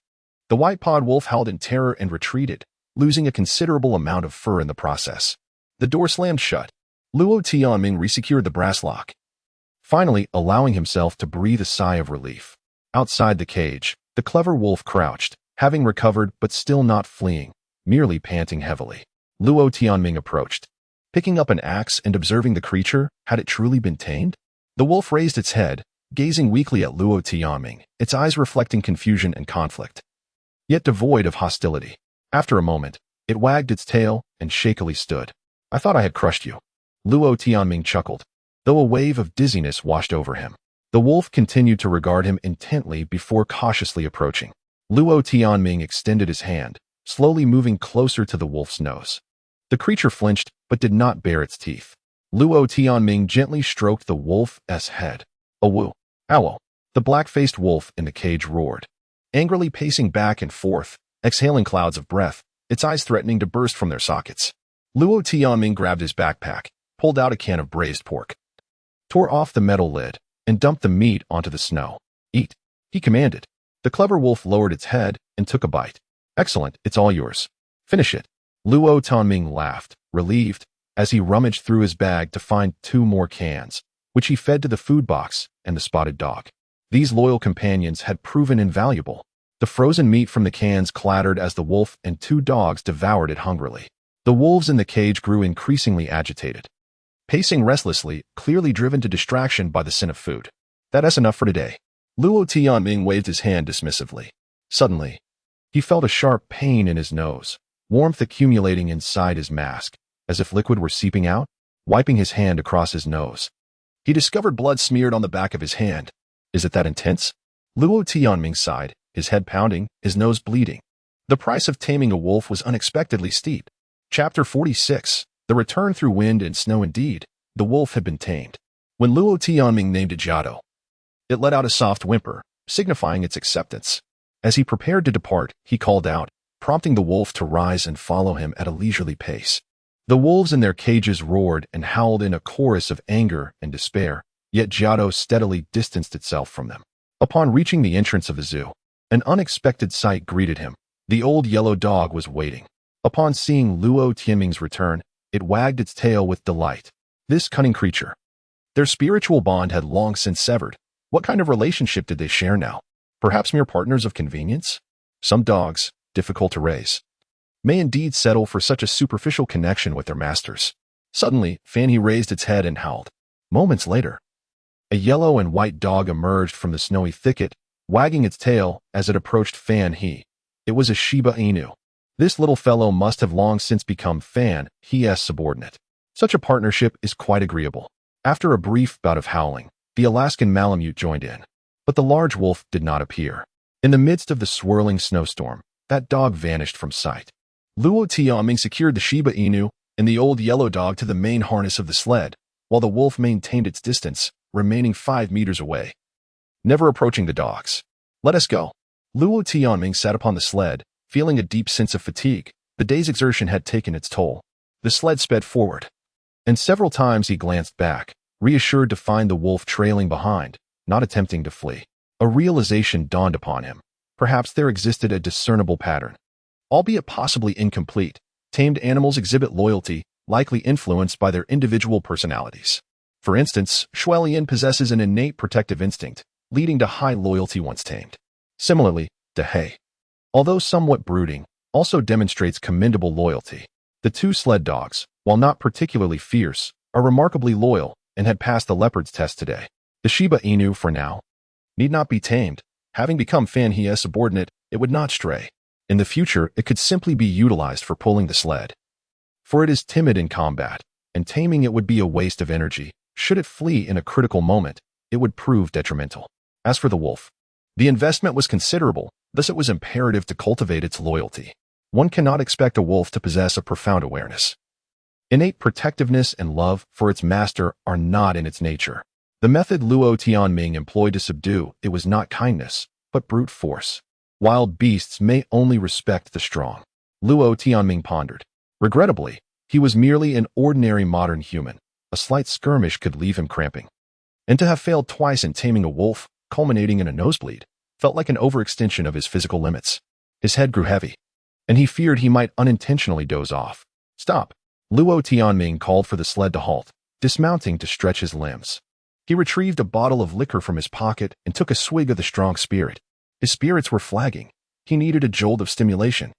The white pod wolf howled in terror and retreated, losing a considerable amount of fur in the process. The door slammed shut. Luo Tianming resecured the brass lock, finally allowing himself to breathe a sigh of relief. Outside the cage, the clever wolf crouched, having recovered but still not fleeing, merely panting heavily. Luo Tianming approached, picking up an axe and observing the creature. Had it truly been tamed? The wolf raised its head, gazing weakly at Luo Tianming, its eyes reflecting confusion and conflict, yet devoid of hostility. After a moment, it wagged its tail and shakily stood. I thought I had crushed you. Luo Tianming chuckled, though a wave of dizziness washed over him. The wolf continued to regard him intently before cautiously approaching. Luo Tianming extended his hand, slowly moving closer to the wolf's nose. The creature flinched, but did not bare its teeth. Luo Tianming gently stroked the wolf's head. Owu! Ow! The black-faced wolf in the cage roared, angrily pacing back and forth, exhaling clouds of breath, its eyes threatening to burst from their sockets. Luo Tianming grabbed his backpack, pulled out a can of braised pork, tore off the metal lid, and dumped the meat onto the snow. Eat, he commanded. The clever wolf lowered its head and took a bite. Excellent, it's all yours. Finish it. Luo Tianming laughed, relieved, as he rummaged through his bag to find 2 more cans, which he fed to the food box and the spotted dog. These loyal companions had proven invaluable. The frozen meat from the cans clattered as the wolf and 2 dogs devoured it hungrily. The wolves in the cage grew increasingly agitated, pacing restlessly, clearly driven to distraction by the scent of food. That's enough for today. Luo Tianming waved his hand dismissively. Suddenly, he felt a sharp pain in his nose, warmth accumulating inside his mask, as if liquid were seeping out. Wiping his hand across his nose, he discovered blood smeared on the back of his hand. Is it that intense? Luo Tianming sighed, his head pounding, his nose bleeding. The price of taming a wolf was unexpectedly steep. Chapter 46. The return through wind and snow. Indeed, the wolf had been tamed. When Luo Tianming named it Jiado, it let out a soft whimper, signifying its acceptance. As he prepared to depart, he called out, prompting the wolf to rise and follow him at a leisurely pace. The wolves in their cages roared and howled in a chorus of anger and despair, yet Jiado steadily distanced itself from them. Upon reaching the entrance of the zoo, an unexpected sight greeted him. The old yellow dog was waiting. Upon seeing Luo Tianming's return, it wagged its tail with delight. This cunning creature. Their spiritual bond had long since severed. What kind of relationship did they share now? Perhaps mere partners of convenience? Some dogs, difficult to raise, may indeed settle for such a superficial connection with their masters. Suddenly, Fan He raised its head and howled. Moments later, a yellow and white dog emerged from the snowy thicket, wagging its tail as it approached Fan He. It was a Shiba Inu. This little fellow must have long since become Fan He's subordinate. Such a partnership is quite agreeable. After a brief bout of howling, the Alaskan Malamute joined in, but the large wolf did not appear. In the midst of the swirling snowstorm, that dog vanished from sight. Luo Tianming secured the Shiba Inu and the old yellow dog to the main harness of the sled, while the wolf maintained its distance, remaining 5 meters away, never approaching the dogs. Let us go. Luo Tianming sat upon the sled, feeling a deep sense of fatigue. The day's exertion had taken its toll. The sled sped forward, and several times he glanced back, reassured to find the wolf trailing behind, not attempting to flee. A realization dawned upon him. Perhaps there existed a discernible pattern. Albeit possibly incomplete, tamed animals exhibit loyalty, likely influenced by their individual personalities. For instance, Shuelian possesses an innate protective instinct, leading to high loyalty once tamed. Similarly, De Hay, although somewhat brooding, also demonstrates commendable loyalty. The two sled dogs, while not particularly fierce, are remarkably loyal and had passed the leopard's test today. The Shiba Inu, for now, need not be tamed. Having become Fan He's subordinate, it would not stray. In the future, it could simply be utilized for pulling the sled. For it is timid in combat, and taming it would be a waste of energy. Should it flee in a critical moment, it would prove detrimental. As for the wolf, the investment was considerable, thus it was imperative to cultivate its loyalty. One cannot expect a wolf to possess a profound awareness. Innate protectiveness and love for its master are not in its nature. The method Luo Tianming employed to subdue it was not kindness, but brute force. Wild beasts may only respect the strong. Luo Tianming pondered. Regrettably, he was merely an ordinary modern human. A slight skirmish could leave him cramping. And to have failed twice in taming a wolf, culminating in a nosebleed, felt like an overextension of his physical limits. His head grew heavy, and he feared he might unintentionally doze off. Stop! Luo Tianming called for the sled to halt, dismounting to stretch his limbs. He retrieved a bottle of liquor from his pocket and took a swig of the strong spirit. His spirits were flagging. He needed a jolt of stimulation.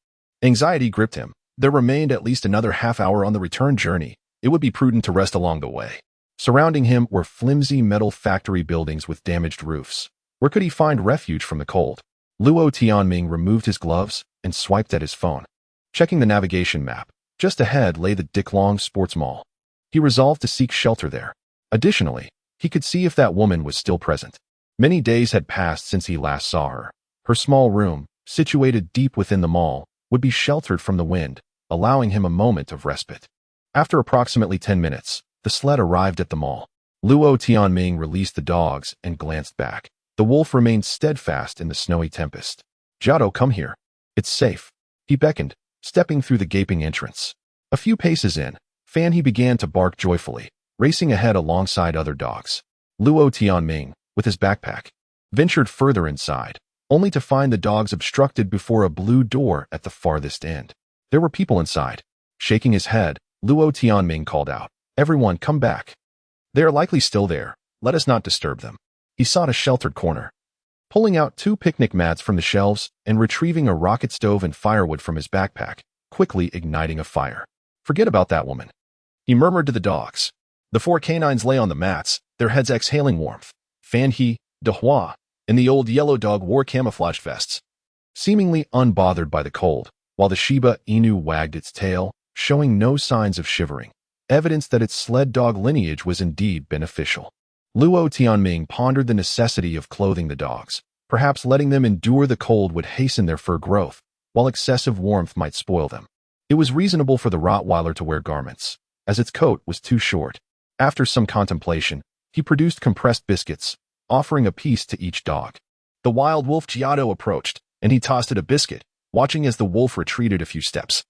Anxiety gripped him. There remained at least another half hour on the return journey. It would be prudent to rest along the way. Surrounding him were flimsy metal factory buildings with damaged roofs. Where could he find refuge from the cold? Luo Tianming removed his gloves and swiped at his phone. Checking the navigation map, just ahead lay the Dicklong Sports Mall. He resolved to seek shelter there. Additionally, he could see if that woman was still present. Many days had passed since he last saw her. Her small room, situated deep within the mall, would be sheltered from the wind, allowing him a moment of respite. After approximately 10 minutes, the sled arrived at the mall. Luo Tianming released the dogs and glanced back. The wolf remained steadfast in the snowy tempest. Jiao, come here. It's safe. He beckoned, stepping through the gaping entrance. A few paces in, Fan He began to bark joyfully, racing ahead alongside other dogs. Luo Tianming, with his backpack, ventured further inside, only to find the dogs obstructed before a blue door at the farthest end. There were people inside. Shaking his head, Luo Tianming called out, "Everyone, come back. They are likely still there. Let us not disturb them." He sought a sheltered corner. Pulling out 2 picnic mats from the shelves and retrieving a rocket stove and firewood from his backpack, quickly igniting a fire. "Forget about that woman," he murmured to the dogs. The 4 canines lay on the mats, their heads exhaling warmth. Fan He, De Hua, and the old yellow dog wore camouflage vests, seemingly unbothered by the cold, while the Shiba Inu wagged its tail, showing no signs of shivering, evidence that its sled dog lineage was indeed beneficial. Luo Tianming pondered the necessity of clothing the dogs. Perhaps letting them endure the cold would hasten their fur growth, while excessive warmth might spoil them. It was reasonable for the Rottweiler to wear garments, as its coat was too short. After some contemplation, he produced compressed biscuits, offering a piece to each dog. The wild wolf Jiao approached, and he tossed it a biscuit, watching as the wolf retreated a few steps,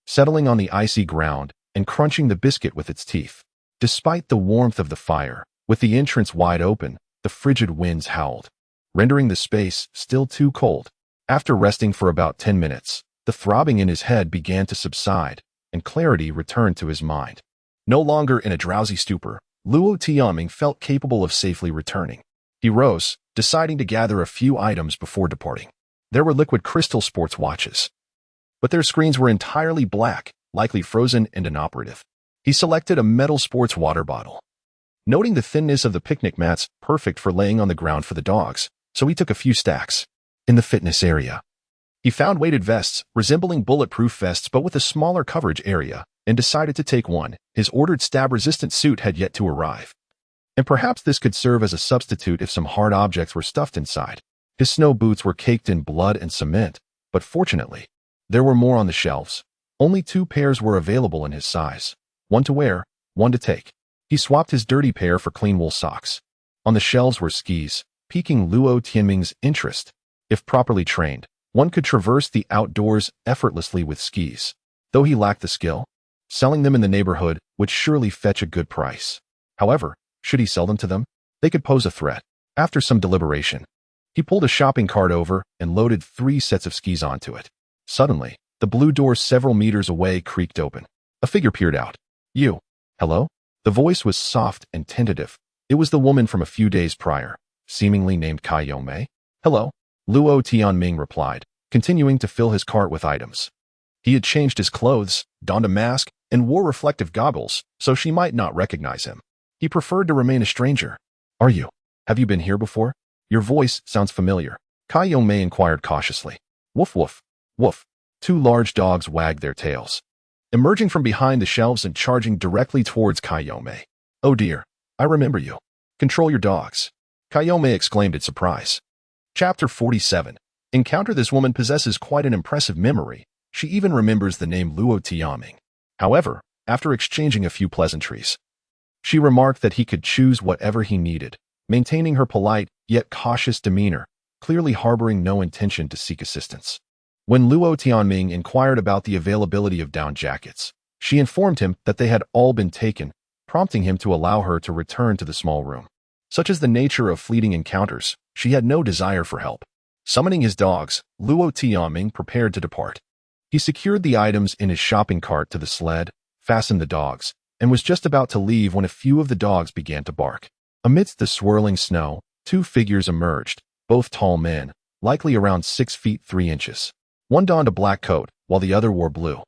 settling on the icy ground and crunching the biscuit with its teeth. Despite the warmth of the fire, with the entrance wide open, the frigid winds howled, rendering the space still too cold. After resting for about 10 minutes, the throbbing in his head began to subside, and clarity returned to his mind. No longer in a drowsy stupor, Luo Tianming felt capable of safely returning. He rose, deciding to gather a few items before departing. There were liquid crystal sports watches, but their screens were entirely black, likely frozen and inoperative. He selected a metal sports water bottle, noting the thinness of the picnic mats, perfect for laying on the ground for the dogs, so he took a few stacks. In the fitness area, he found weighted vests, resembling bulletproof vests but with a smaller coverage area, and decided to take one. His ordered stab-resistant suit had yet to arrive, and perhaps this could serve as a substitute if some hard objects were stuffed inside. His snow boots were caked in blood and cement, but fortunately, there were more on the shelves. Only 2 pairs were available in his size. One to wear, one to take. He swapped his dirty pair for clean wool socks. On the shelves were skis, piquing Luo Tianming's interest. If properly trained, one could traverse the outdoors effortlessly with skis. Though he lacked the skill, selling them in the neighborhood would surely fetch a good price. However, should he sell them to them? They could pose a threat. After some deliberation, he pulled a shopping cart over and loaded 3 sets of skis onto it. Suddenly, the blue door several meters away creaked open. A figure peered out. "You. Hello?" The voice was soft and tentative. It was the woman from a few days prior, seemingly named Kai Yomei. "Hello," Luo Tianming replied, continuing to fill his cart with items. He had changed his clothes, donned a mask, and wore reflective goggles, so she might not recognize him. He preferred to remain a stranger. "Are you? Have you been here before? Your voice sounds familiar," Kai Yomei inquired cautiously. "Woof woof, woof." 2 large dogs wagged their tails, emerging from behind the shelves and charging directly towards Kai Yomei. "Oh dear, I remember you. Control your dogs," Kai Yomei exclaimed in surprise. Chapter 47. Encounter. This woman possesses quite an impressive memory. She even remembers the name Luo Tianming. However, after exchanging a few pleasantries, she remarked that he could choose whatever he needed, maintaining her polite yet cautious demeanor, clearly harboring no intention to seek assistance. When Luo Tianming inquired about the availability of down jackets, she informed him that they had all been taken, prompting him to allow her to return to the small room. Such is the nature of fleeting encounters, she had no desire for help. Summoning his dogs, Luo Tianming prepared to depart. He secured the items in his shopping cart to the sled, fastened the dogs, and was just about to leave when a few of the dogs began to bark. Amidst the swirling snow, 2 figures emerged, both tall men, likely around 6 feet 3 inches. One donned a black coat, while the other wore blue,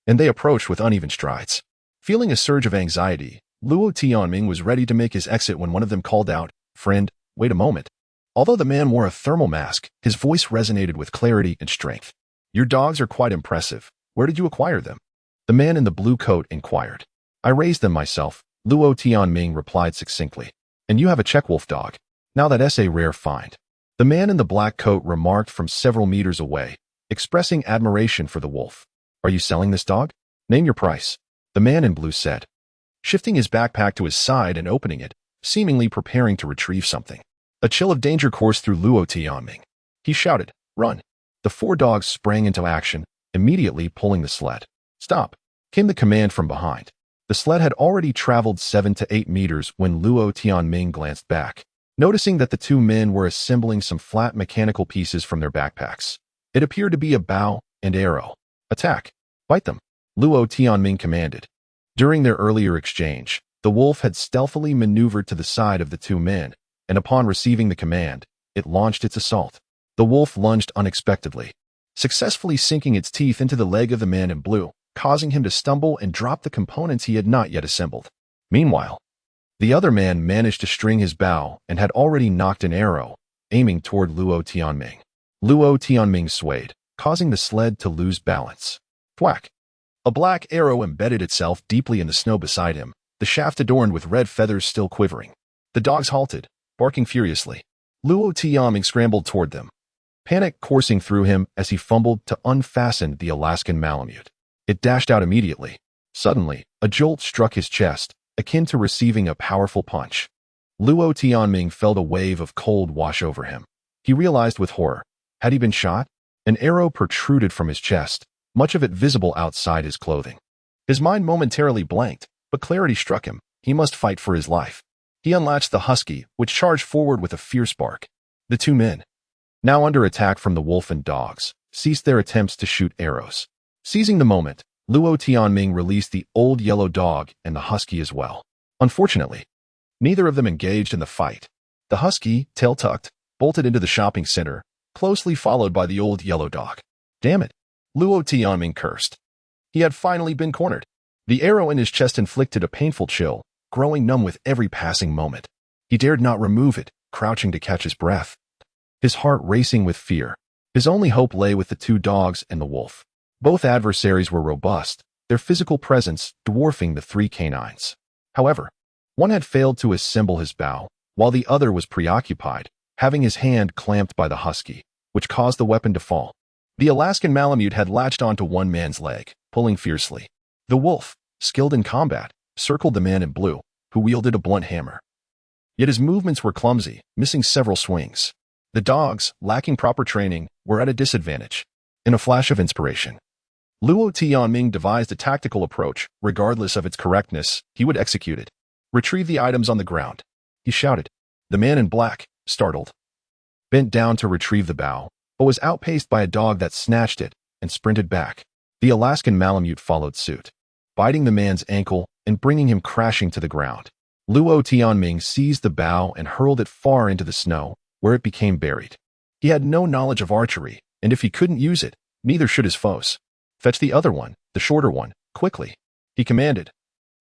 and they approached with uneven strides. Feeling a surge of anxiety, Luo Tianming was ready to make his exit when one of them called out, "Friend, wait a moment." Although the man wore a thermal mask, his voice resonated with clarity and strength. "Your dogs are quite impressive. Where did you acquire them?" The man in the blue coat inquired. "I raised them myself," Luo Tianming replied succinctly. "And you have a Checkwolf dog. Now that's a rare find," the man in the black coat remarked from several meters away, expressing admiration for the wolf. "Are you selling this dog? Name your price," the man in blue said, shifting his backpack to his side and opening it, seemingly preparing to retrieve something. A chill of danger coursed through Luo Tianming. He shouted, "Run!" The 4 dogs sprang into action, immediately pulling the sled. "Stop!" came the command from behind. The sled had already traveled 7 to 8 meters when Luo Tianming glanced back, noticing that the 2 men were assembling some flat mechanical pieces from their backpacks. It appeared to be a bow and arrow. "Attack! Bite them!" Luo Tianming commanded. During their earlier exchange, the wolf had stealthily maneuvered to the side of the 2 men, and upon receiving the command, it launched its assault. The wolf lunged unexpectedly, successfully sinking its teeth into the leg of the man in blue, causing him to stumble and drop the components he had not yet assembled. Meanwhile, the other man managed to string his bow and had already knocked an arrow, aiming toward Luo Tianming. Luo Tianming swayed, causing the sled to lose balance. Thwack! A black arrow embedded itself deeply in the snow beside him, the shaft adorned with red feathers still quivering. The dogs halted, barking furiously. Luo Tianming scrambled toward them, panic coursing through him as he fumbled to unfasten the Alaskan Malamute. It dashed out immediately. Suddenly, a jolt struck his chest, akin to receiving a powerful punch. Luo Tianming felt a wave of cold wash over him. He realized with horror. Had he been shot? An arrow protruded from his chest, much of it visible outside his clothing. His mind momentarily blanked, but clarity struck him. He must fight for his life. He unlatched the husky, which charged forward with a fierce bark. The 2 men, now under attack from the wolf and dogs, ceased their attempts to shoot arrows. Seizing the moment, Luo Tianming released the old yellow dog and the husky as well. Unfortunately, neither of them engaged in the fight. The husky, tail tucked, bolted into the shopping center, closely followed by the old yellow dog. "Damn it," Luo Tianming cursed. He had finally been cornered. The arrow in his chest inflicted a painful chill, growing numb with every passing moment. He dared not remove it, crouching to catch his breath, his heart racing with fear. His only hope lay with the 2 dogs and the wolf. Both adversaries were robust, their physical presence dwarfing the 3 canines. However, one had failed to assemble his bow, while the other was preoccupied, having his hand clamped by the husky, which caused the weapon to fall. The Alaskan Malamute had latched onto one man's leg, pulling fiercely. The wolf, skilled in combat, circled the man in blue, who wielded a blunt hammer. Yet his movements were clumsy, missing several swings. The dogs, lacking proper training, were at a disadvantage. In a flash of inspiration, Luo Tianming devised a tactical approach. Regardless of its correctness, he would execute it. Retrieve the items on the ground, he shouted. The man in black, startled, bent down to retrieve the bow, but was outpaced by a dog that snatched it and sprinted back. The Alaskan Malamute followed suit, biting the man's ankle and bringing him crashing to the ground. Luo Tianming seized the bow and hurled it far into the snow, where it became buried. He had no knowledge of archery, and if he couldn't use it, neither should his foes. Fetch the other one, the shorter one, quickly, he commanded.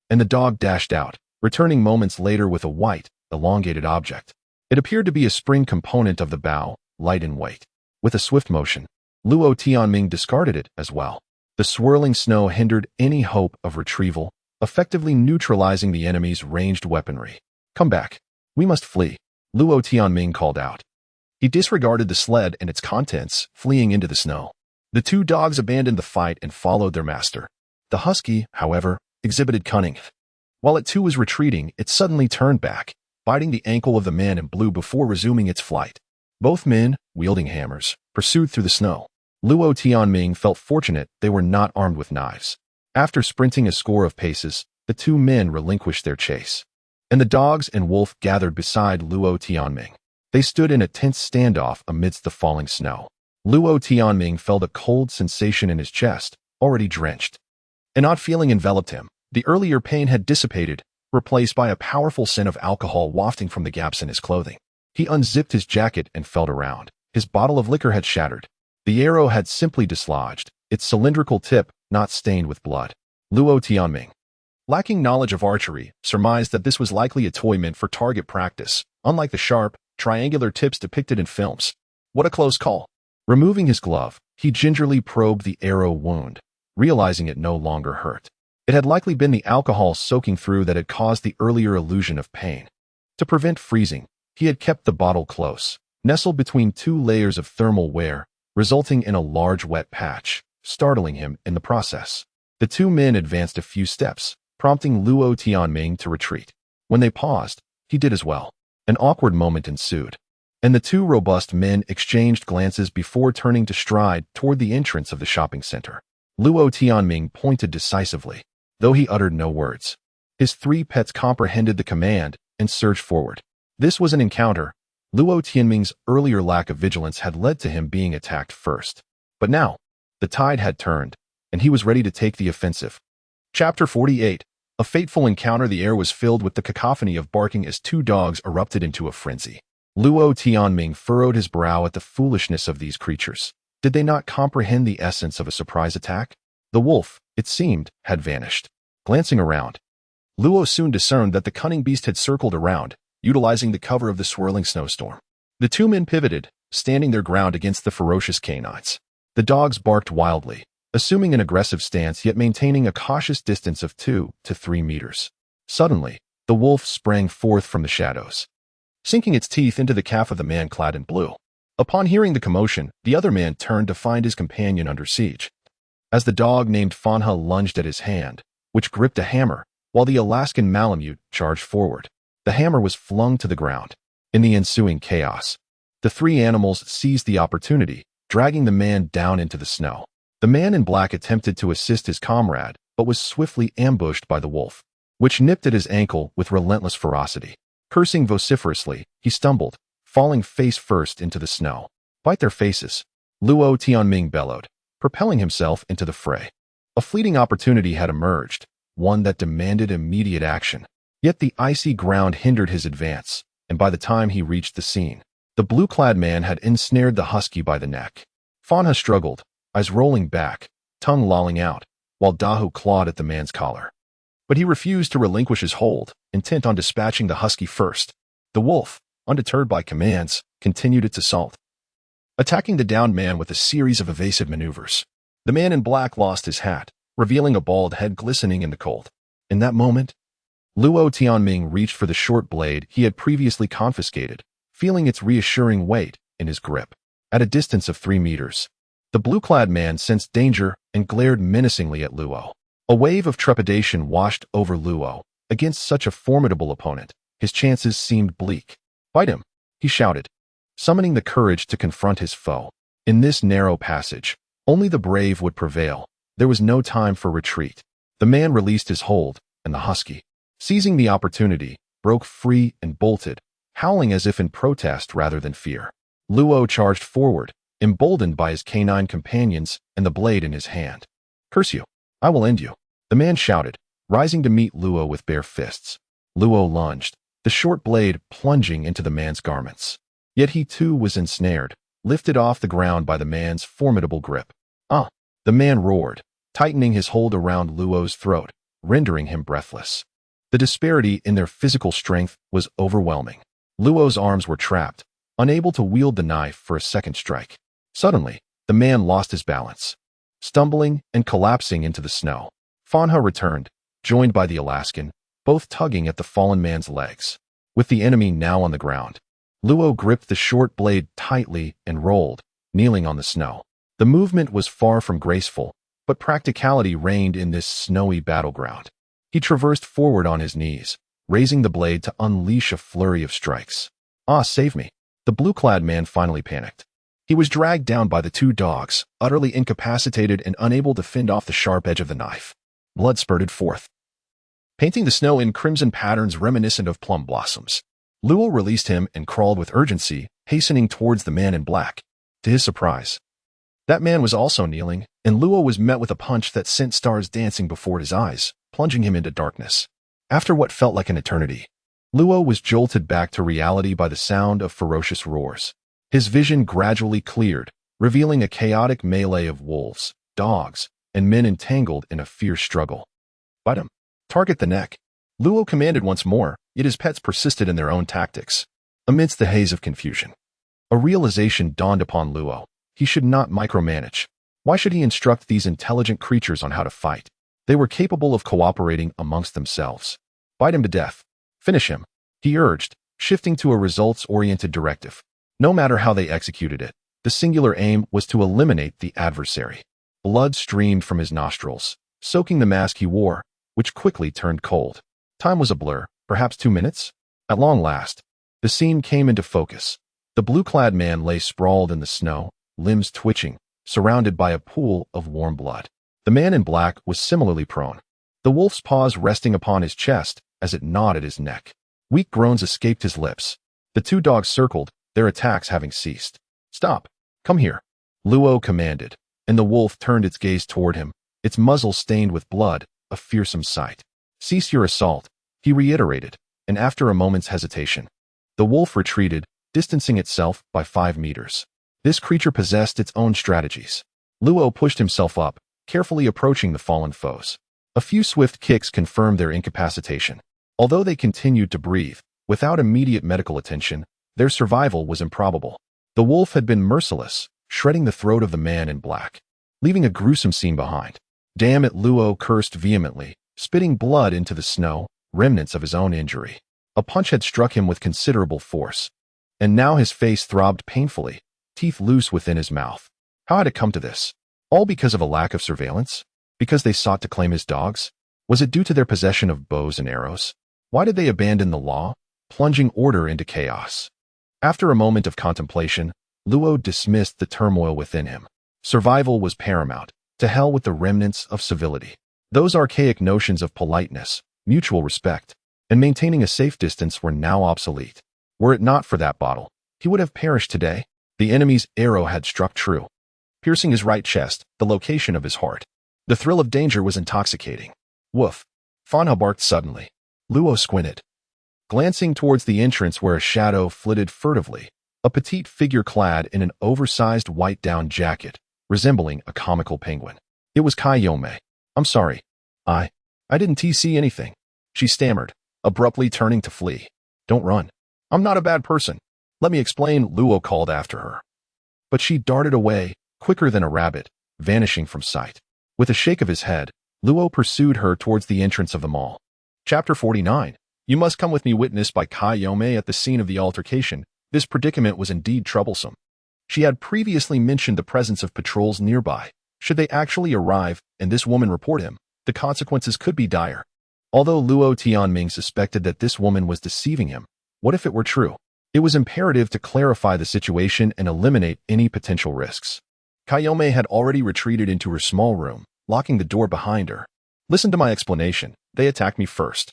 And the dog dashed out, returning moments later with a white, elongated object. It appeared to be a spring component of the bow, light in weight. With a swift motion, Luo Tianming discarded it as well. The swirling snow hindered any hope of retrieval, effectively neutralizing the enemy's ranged weaponry. Come back. We must flee, Luo Tianming called out. He disregarded the sled and its contents, fleeing into the snow. The two dogs abandoned the fight and followed their master. The husky, however, exhibited cunning. While it too was retreating, it suddenly turned back, biting the ankle of the man in blue before resuming its flight. Both men, wielding hammers, pursued through the snow. Luo Tianming felt fortunate they were not armed with knives. After sprinting a score of paces, the two men relinquished their chase. And the dogs and wolf gathered beside Luo Tianming. They stood in a tense standoff amidst the falling snow. Luo Tianming felt a cold sensation in his chest, already drenched. An odd feeling enveloped him. The earlier pain had dissipated, replaced by a powerful scent of alcohol wafting from the gaps in his clothing. He unzipped his jacket and felt around. His bottle of liquor had shattered. The arrow had simply dislodged, its cylindrical tip not stained with blood. Luo Tianming, lacking knowledge of archery, surmised that this was likely a toy meant for target practice, unlike the sharp, triangular tips depicted in films. What a close call. Removing his glove, he gingerly probed the arrow wound, realizing it no longer hurt. It had likely been the alcohol soaking through that had caused the earlier illusion of pain. To prevent freezing, he had kept the bottle close, nestled between two layers of thermal wear, resulting in a large wet patch, startling him in the process. The two men advanced a few steps, prompting Luo Tianming to retreat. When they paused, he did as well. An awkward moment ensued, and the two robust men exchanged glances before turning to stride toward the entrance of the shopping center. Luo Tianming pointed decisively, though he uttered no words. His three pets comprehended the command and surged forward. This was an encounter. Luo Tianming's earlier lack of vigilance had led to him being attacked first. But now, the tide had turned, and he was ready to take the offensive. Chapter 48. A fateful encounter. The air was filled with the cacophony of barking as two dogs erupted into a frenzy. Luo Tianming furrowed his brow at the foolishness of these creatures. Did they not comprehend the essence of a surprise attack? The wolf, it seemed, had vanished. Glancing around, Luo soon discerned that the cunning beast had circled around, utilizing the cover of the swirling snowstorm. The two men pivoted, standing their ground against the ferocious canines. The dogs barked wildly, assuming an aggressive stance yet maintaining a cautious distance of 2 to 3 meters. Suddenly, the wolf sprang forth from the shadows, sinking its teeth into the calf of the man clad in blue. Upon hearing the commotion, the other man turned to find his companion under siege. As the dog named Fanha lunged at his hand, which gripped a hammer, while the Alaskan Malamute charged forward. The hammer was flung to the ground. In the ensuing chaos, the three animals seized the opportunity, dragging the man down into the snow. The man in black attempted to assist his comrade, but was swiftly ambushed by the wolf, which nipped at his ankle with relentless ferocity. Cursing vociferously, he stumbled, falling face first into the snow. Bite their faces, Luo Tianming bellowed, propelling himself into the fray. A fleeting opportunity had emerged, one that demanded immediate action. Yet the icy ground hindered his advance, and by the time he reached the scene, the blue-clad man had ensnared the husky by the neck. Fanha struggled, eyes rolling back, tongue lolling out, while Dahu clawed at the man's collar. But he refused to relinquish his hold, intent on dispatching the husky first. The wolf, undeterred by commands, continued its assault, attacking the downed man with a series of evasive maneuvers. The man in black lost his hat, revealing a bald head glistening in the cold. In that moment, Luo Tianming reached for the short blade he had previously confiscated, feeling its reassuring weight in his grip. At a distance of 3 meters, the blue-clad man sensed danger and glared menacingly at Luo. A wave of trepidation washed over Luo. Against such a formidable opponent, his chances seemed bleak. Bite him, he shouted. summoning the courage to confront his foe. In this narrow passage, only the brave would prevail. There was no time for retreat. The man released his hold, and the husky, seizing the opportunity, broke free and bolted, howling as if in protest rather than fear. Luo charged forward, emboldened by his canine companions and the blade in his hand. "Curse you! I will end you," the man shouted, rising to meet Luo with bare fists. Luo lunged, the short blade plunging into the man's garments. Yet he too was ensnared, lifted off the ground by the man's formidable grip. "Ah!" the man roared, tightening his hold around Luo's throat, rendering him breathless. The disparity in their physical strength was overwhelming. Luo's arms were trapped, unable to wield the knife for a second strike. Suddenly, the man lost his balance, stumbling and collapsing into the snow. Fanha returned, joined by the Alaskan, both tugging at the fallen man's legs. With the enemy now on the ground, Luo gripped the short blade tightly and rolled, kneeling on the snow. The movement was far from graceful, but practicality reigned in this snowy battleground. He traversed forward on his knees, raising the blade to unleash a flurry of strikes. "Ah, save me!" The blue-clad man finally panicked. He was dragged down by the two dogs, utterly incapacitated and unable to fend off the sharp edge of the knife. Blood spurted forth, painting the snow in crimson patterns reminiscent of plum blossoms. Luo released him and crawled with urgency, hastening towards the man in black. To his surprise, that man was also kneeling, and Luo was met with a punch that sent stars dancing before his eyes, plunging him into darkness. After what felt like an eternity, Luo was jolted back to reality by the sound of ferocious roars. His vision gradually cleared, revealing a chaotic melee of wolves, dogs, and men entangled in a fierce struggle. "Bite him. Target the neck." Luo commanded once more, yet his pets persisted in their own tactics. Amidst the haze of confusion, a realization dawned upon Luo. He should not micromanage. Why should he instruct these intelligent creatures on how to fight? They were capable of cooperating amongst themselves. "Bite him to death. Finish him," he urged, shifting to a results-oriented directive. No matter how they executed it, the singular aim was to eliminate the adversary. Blood streamed from his nostrils, soaking the mask he wore, which quickly turned cold. Time was a blur, perhaps 2 minutes? At long last, the scene came into focus. The blue-clad man lay sprawled in the snow, limbs twitching, surrounded by a pool of warm blood. The man in black was similarly prone, the wolf's paws resting upon his chest as it gnawed at his neck. Weak groans escaped his lips. The two dogs circled, their attacks having ceased. "Stop! Come here!" Luo commanded, and the wolf turned its gaze toward him, its muzzle stained with blood, a fearsome sight. "Cease your assault," he reiterated, and after a moment's hesitation, the wolf retreated, distancing itself by 5 meters. This creature possessed its own strategies. Luo pushed himself up, carefully approaching the fallen foes. A few swift kicks confirmed their incapacitation. Although they continued to breathe, without immediate medical attention, their survival was improbable. The wolf had been merciless, shredding the throat of the man in black, leaving a gruesome scene behind. "Damn it," Luo cursed vehemently, spitting blood into the snow, remnants of his own injury. A punch had struck him with considerable force, and now his face throbbed painfully, teeth loose within his mouth. How had it come to this? All because of a lack of surveillance? Because they sought to claim his dogs? Was it due to their possession of bows and arrows? Why did they abandon the law, plunging order into chaos? After a moment of contemplation, Luo dismissed the turmoil within him. Survival was paramount. To hell with the remnants of civility. Those archaic notions of politeness, mutual respect, and maintaining a safe distance were now obsolete. Were it not for that bottle, he would have perished today. The enemy's arrow had struck true, piercing his right chest, the location of his heart. The thrill of danger was intoxicating. Woof! Fanha barked suddenly. Luo squinted, glancing towards the entrance where a shadow flitted furtively, a petite figure clad in an oversized white down jacket, resembling a comical penguin. It was Kai Yome. "I'm sorry. I didn't see anything," she stammered, abruptly turning to flee. "Don't run. I'm not a bad person. Let me explain," Luo called after her. But she darted away, quicker than a rabbit, vanishing from sight. With a shake of his head, Luo pursued her towards the entrance of the mall. Chapter 49. "You must come with me," witnessed by Kai Yome at the scene of the altercation. This predicament was indeed troublesome. She had previously mentioned the presence of patrols nearby. Should they actually arrive and this woman report him, the consequences could be dire. Although Luo Tianming suspected that this woman was deceiving him, what if it were true? It was imperative to clarify the situation and eliminate any potential risks. Kayome had already retreated into her small room, locking the door behind her. Listen to my explanation. They attacked me first.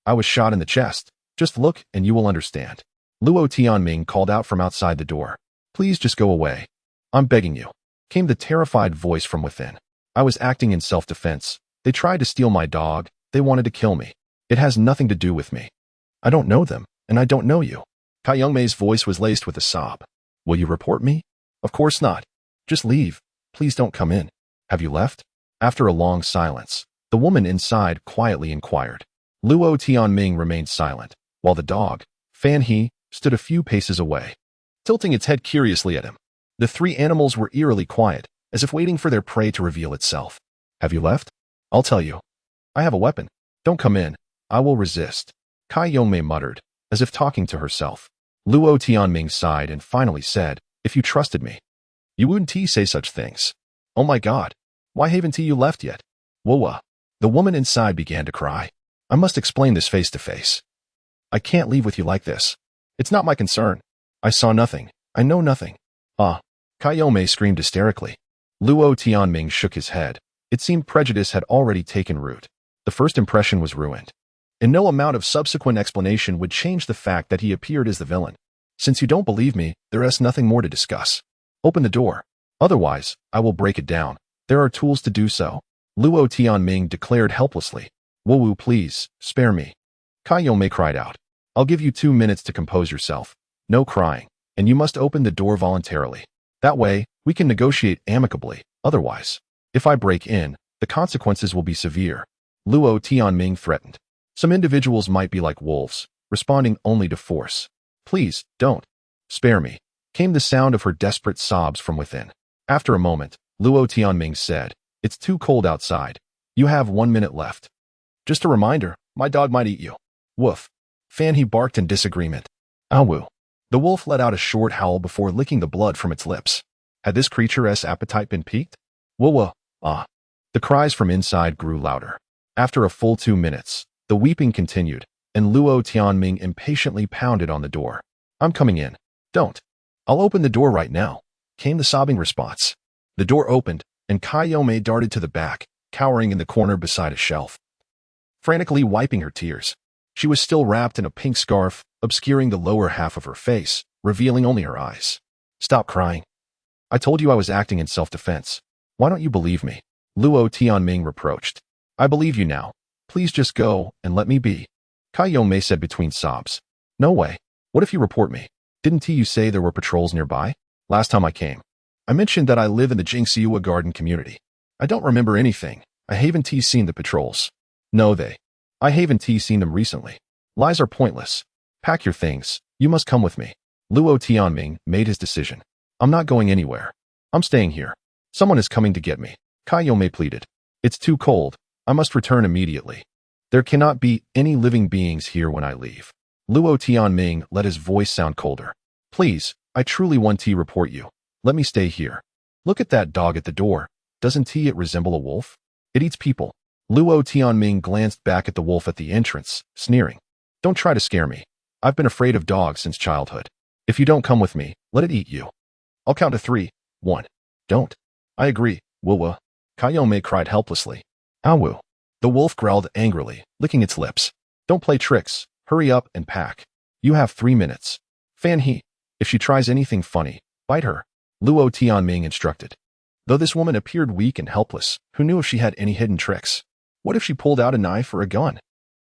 I was shot in the chest. Just look and you will understand. Luo Tianming called out from outside the door. Please just go away. I'm begging you. Came the terrified voice from within. I was acting in self-defense. They tried to steal my dog. They wanted to kill me. It has nothing to do with me. I don't know them, and I don't know you. Kayongmei's voice was laced with a sob. Will you report me? Of course not. Just leave. Please don't come in. Have you left? After a long silence, the woman inside quietly inquired. Luo Tianming remained silent, while the dog, Fan He, stood a few paces away, tilting its head curiously at him. The three animals were eerily quiet, as if waiting for their prey to reveal itself. Have you left? I'll tell you. I have a weapon. Don't come in. I will resist. Kayongmei muttered, as if talking to herself. Luo Tianming sighed and finally said, if you trusted me. You wouldn't say such things. Oh my God. Why haven't you left yet? Whoa. The woman inside began to cry. I must explain this face to face. I can't leave with you like this. It's not my concern. I saw nothing. I know nothing. Kayome screamed hysterically. Luo Tianming shook his head. It seemed prejudice had already taken root. The first impression was ruined. And no amount of subsequent explanation would change the fact that he appeared as the villain. Since you don't believe me, there is nothing more to discuss. Open the door. Otherwise, I will break it down. There are tools to do so. Luo Tianming declared helplessly. Wu, please, spare me. Kayome cried out. I'll give you 2 minutes to compose yourself. No crying. And you must open the door voluntarily. That way, we can negotiate amicably. Otherwise, if I break in, the consequences will be severe. Luo Tianming threatened. Some individuals might be like wolves, responding only to force. Please, don't. Spare me. Came the sound of her desperate sobs from within. After a moment, Luo Tianming said, it's too cold outside. You have 1 minute left. Just a reminder, my dog might eat you. Woof. Fan He barked in disagreement. Awu. The wolf let out a short howl before licking the blood from its lips. Had this creature's appetite been piqued? Whoa. The cries from inside grew louder. After a full 2 minutes, the weeping continued, and Luo Tianming impatiently pounded on the door. I'm coming in. Don't. I'll open the door right now, came the sobbing response. The door opened, and Kayome darted to the back, cowering in the corner beside a shelf, frantically wiping her tears. She was still wrapped in a pink scarf, obscuring the lower half of her face, revealing only her eyes. Stop crying. I told you I was acting in self-defense. Why don't you believe me? Luo Tianming reproached. I believe you now. Please just go and let me be. Kayome said between sobs. No way. What if you report me? Didn't you say there were patrols nearby? Last time I came, I mentioned that I live in the Jingxiua Garden community. I don't remember anything. I haven't seen the patrols. No, I haven't seen them recently. Lies are pointless. Pack your things. You must come with me. Luo Tianming made his decision. I'm not going anywhere. I'm staying here. Someone is coming to get me. Kayome pleaded. It's too cold. I must return immediately. There cannot be any living beings here when I leave. Luo Tianming let his voice sound colder. Please, I truly want to report you. Let me stay here. Look at that dog at the door. Doesn't it resemble a wolf? It eats people. Luo Tianming glanced back at the wolf at the entrance, sneering. Don't try to scare me. I've been afraid of dogs since childhood. If you don't come with me, let it eat you. I'll count to 3. 1. Don't. I agree, Wuwa. Kayome cried helplessly. Awu. The wolf growled angrily, licking its lips. Don't play tricks. Hurry up and pack. You have 3 minutes. Fan He. If she tries anything funny, bite her. Luo Tianming instructed. Though this woman appeared weak and helpless, who knew if she had any hidden tricks? What if she pulled out a knife or a gun?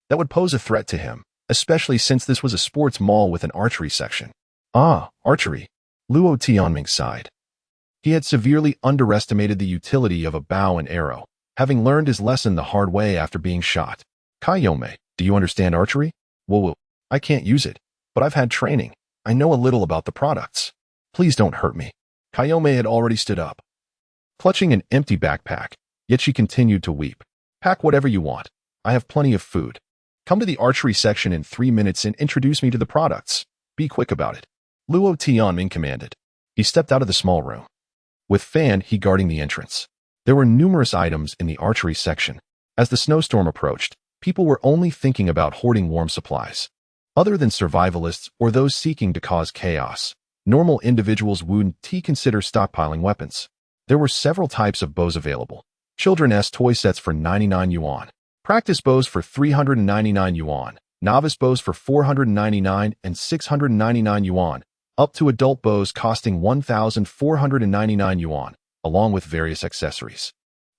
That would pose a threat to him, especially since this was a sports mall with an archery section. Archery. Luo Tianming sighed. He had severely underestimated the utility of a bow and arrow, having learned his lesson the hard way after being shot. Kayome, do you understand archery? Whoa, I can't use it, but I've had training. I know a little about the products. Please don't hurt me. Kayome had already stood up, clutching an empty backpack, yet she continued to weep. Pack whatever you want. I have plenty of food. Come to the archery section in 3 minutes and introduce me to the products. Be quick about it. Luo Tianming commanded. He stepped out of the small room, with Fan He guarding the entrance. There were numerous items in the archery section. As the snowstorm approached, people were only thinking about hoarding warm supplies. Other than survivalists or those seeking to cause chaos, normal individuals wouldn't consider stockpiling weapons. There were several types of bows available. Children's toy sets for 99 yuan. Practice bows for 399 yuan. Novice bows for 499 and 699 yuan. Up to adult bows costing 1,499 yuan, along with various accessories.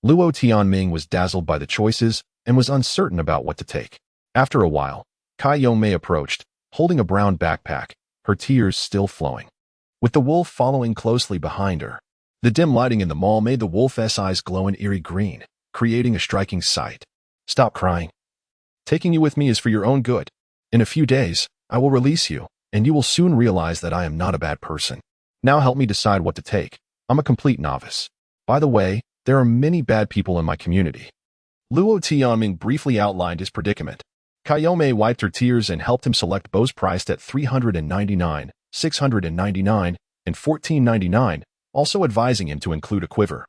Luo Tianming was dazzled by the choices and was uncertain about what to take. After a while, Cai Yongmei approached, holding a brown backpack, her tears still flowing. With the wolf following closely behind her, the dim lighting in the mall made the wolf's eyes glow an eerie green, creating a striking sight. Stop crying. Taking you with me is for your own good. In a few days, I will release you, and you will soon realize that I am not a bad person. Now help me decide what to take. I'm a complete novice. By the way, there are many bad people in my community. Luo Tianming briefly outlined his predicament. Cai Yongmei wiped her tears and helped him select bows priced at 399, 699, and 1499, also advising him to include a quiver,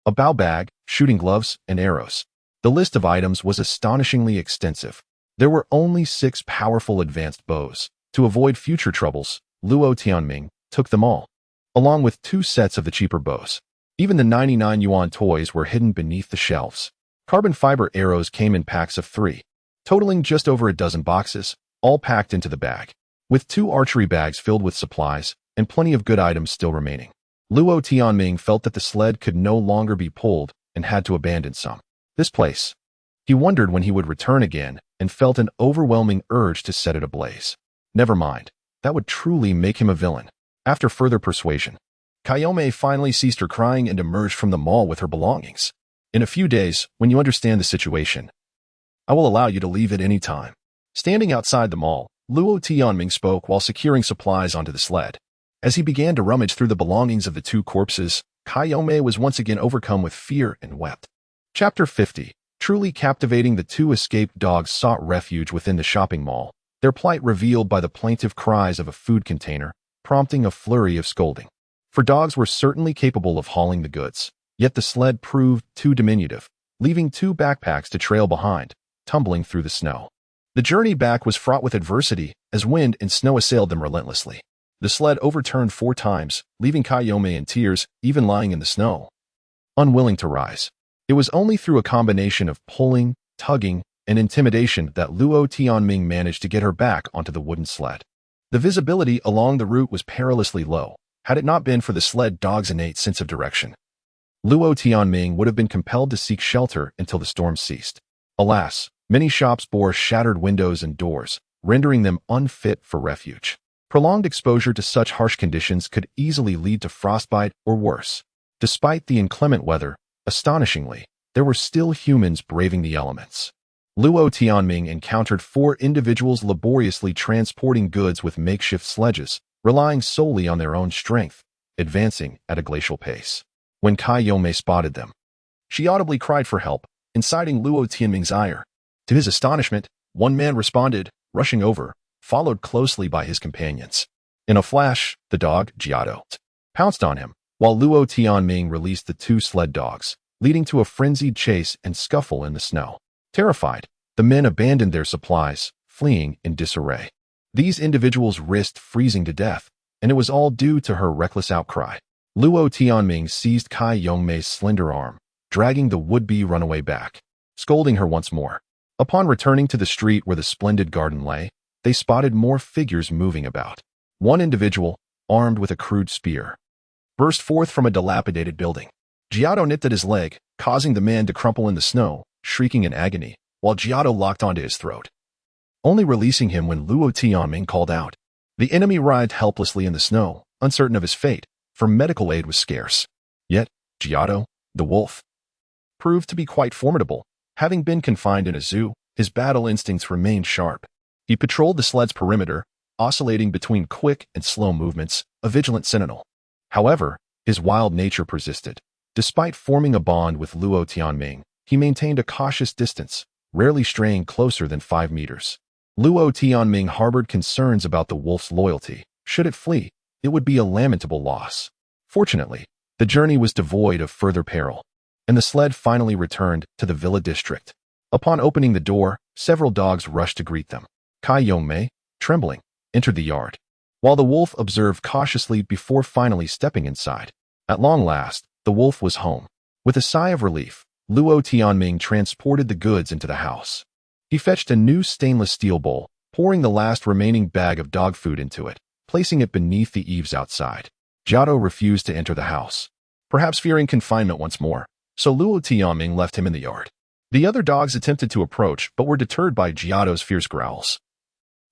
a bow bag, shooting gloves, and arrows. The list of items was astonishingly extensive. There were only 6 powerful advanced bows. To avoid future troubles, Luo Tianming took them all, along with 2 sets of the cheaper bows. Even the 99 yuan toys were hidden beneath the shelves. Carbon fiber arrows came in packs of 3, totaling just over a dozen boxes, all packed into the bag, with 2 archery bags filled with supplies and plenty of good items still remaining. Luo Tianming felt that the sled could no longer be pulled and had to abandon some. This place. He wondered when he would return again and felt an overwhelming urge to set it ablaze. Never mind, that would truly make him a villain. After further persuasion, Cai Yongmei finally ceased her crying and emerged from the mall with her belongings. In a few days, when you understand the situation, I will allow you to leave at any time. Standing outside the mall, Luo Tianming spoke while securing supplies onto the sled. As he began to rummage through the belongings of the 2 corpses, Cai Yongmei was once again overcome with fear and wept. Chapter 50. Truly captivating, the 2 escaped dogs sought refuge within the shopping mall, their plight revealed by the plaintive cries of a food container, prompting a flurry of scolding. For dogs were certainly capable of hauling the goods, yet the sled proved too diminutive, leaving 2 backpacks to trail behind, tumbling through the snow. The journey back was fraught with adversity as wind and snow assailed them relentlessly. The sled overturned 4 times, leaving Cai Yongmei in tears, even lying in the snow, unwilling to rise. It was only through a combination of pulling, tugging, and intimidation that Luo Tianming managed to get her back onto the wooden sled. The visibility along the route was perilously low, had it not been for the sled dog's innate sense of direction. Luo Tianming would have been compelled to seek shelter until the storm ceased. Alas, many shops bore shattered windows and doors, rendering them unfit for refuge. Prolonged exposure to such harsh conditions could easily lead to frostbite or worse. Despite the inclement weather, astonishingly, there were still humans braving the elements. Luo Tianming encountered 4 individuals laboriously transporting goods with makeshift sledges, relying solely on their own strength, advancing at a glacial pace. When Cai Yongmei spotted them, she audibly cried for help, inciting Luo Tianming's ire. To his astonishment, one man responded, rushing over, followed closely by his companions. In a flash, the dog, Giotto, pounced on him, while Luo Tianming released the 2 sled dogs, leading to a frenzied chase and scuffle in the snow. Terrified, the men abandoned their supplies, fleeing in disarray. These individuals risked freezing to death, and it was all due to her reckless outcry. Luo Tianming seized Cai Yongmei's slender arm, dragging the would-be runaway back, scolding her once more. Upon returning to the street where the splendid garden lay, they spotted more figures moving about. One individual, armed with a crude spear, burst forth from a dilapidated building. Giotto nipped at his leg, causing the man to crumple in the snow, shrieking in agony, while Giotto locked onto his throat, only releasing him when Luo Tianming called out. The enemy writhed helplessly in the snow, uncertain of his fate, for medical aid was scarce. Yet, Giotto, the wolf, proved to be quite formidable. Having been confined in a zoo, his battle instincts remained sharp. He patrolled the sled's perimeter, oscillating between quick and slow movements, a vigilant sentinel. However, his wild nature persisted. Despite forming a bond with Luo Tianming, he maintained a cautious distance, rarely straying closer than 5 meters. Luo Tianming harbored concerns about the wolf's loyalty. Should it flee, it would be a lamentable loss. Fortunately, the journey was devoid of further peril, and the sled finally returned to the villa district. Upon opening the door, several dogs rushed to greet them. Cai Yongmei, trembling, entered the yard, while the wolf observed cautiously before finally stepping inside. At long last, the wolf was home. With a sigh of relief, Luo Tianming transported the goods into the house. He fetched a new stainless steel bowl, pouring the last remaining bag of dog food into it, placing it beneath the eaves outside. Jiao refused to enter the house, perhaps fearing confinement once more, so Luo Tianming left him in the yard. The other dogs attempted to approach but were deterred by Jiao's fierce growls.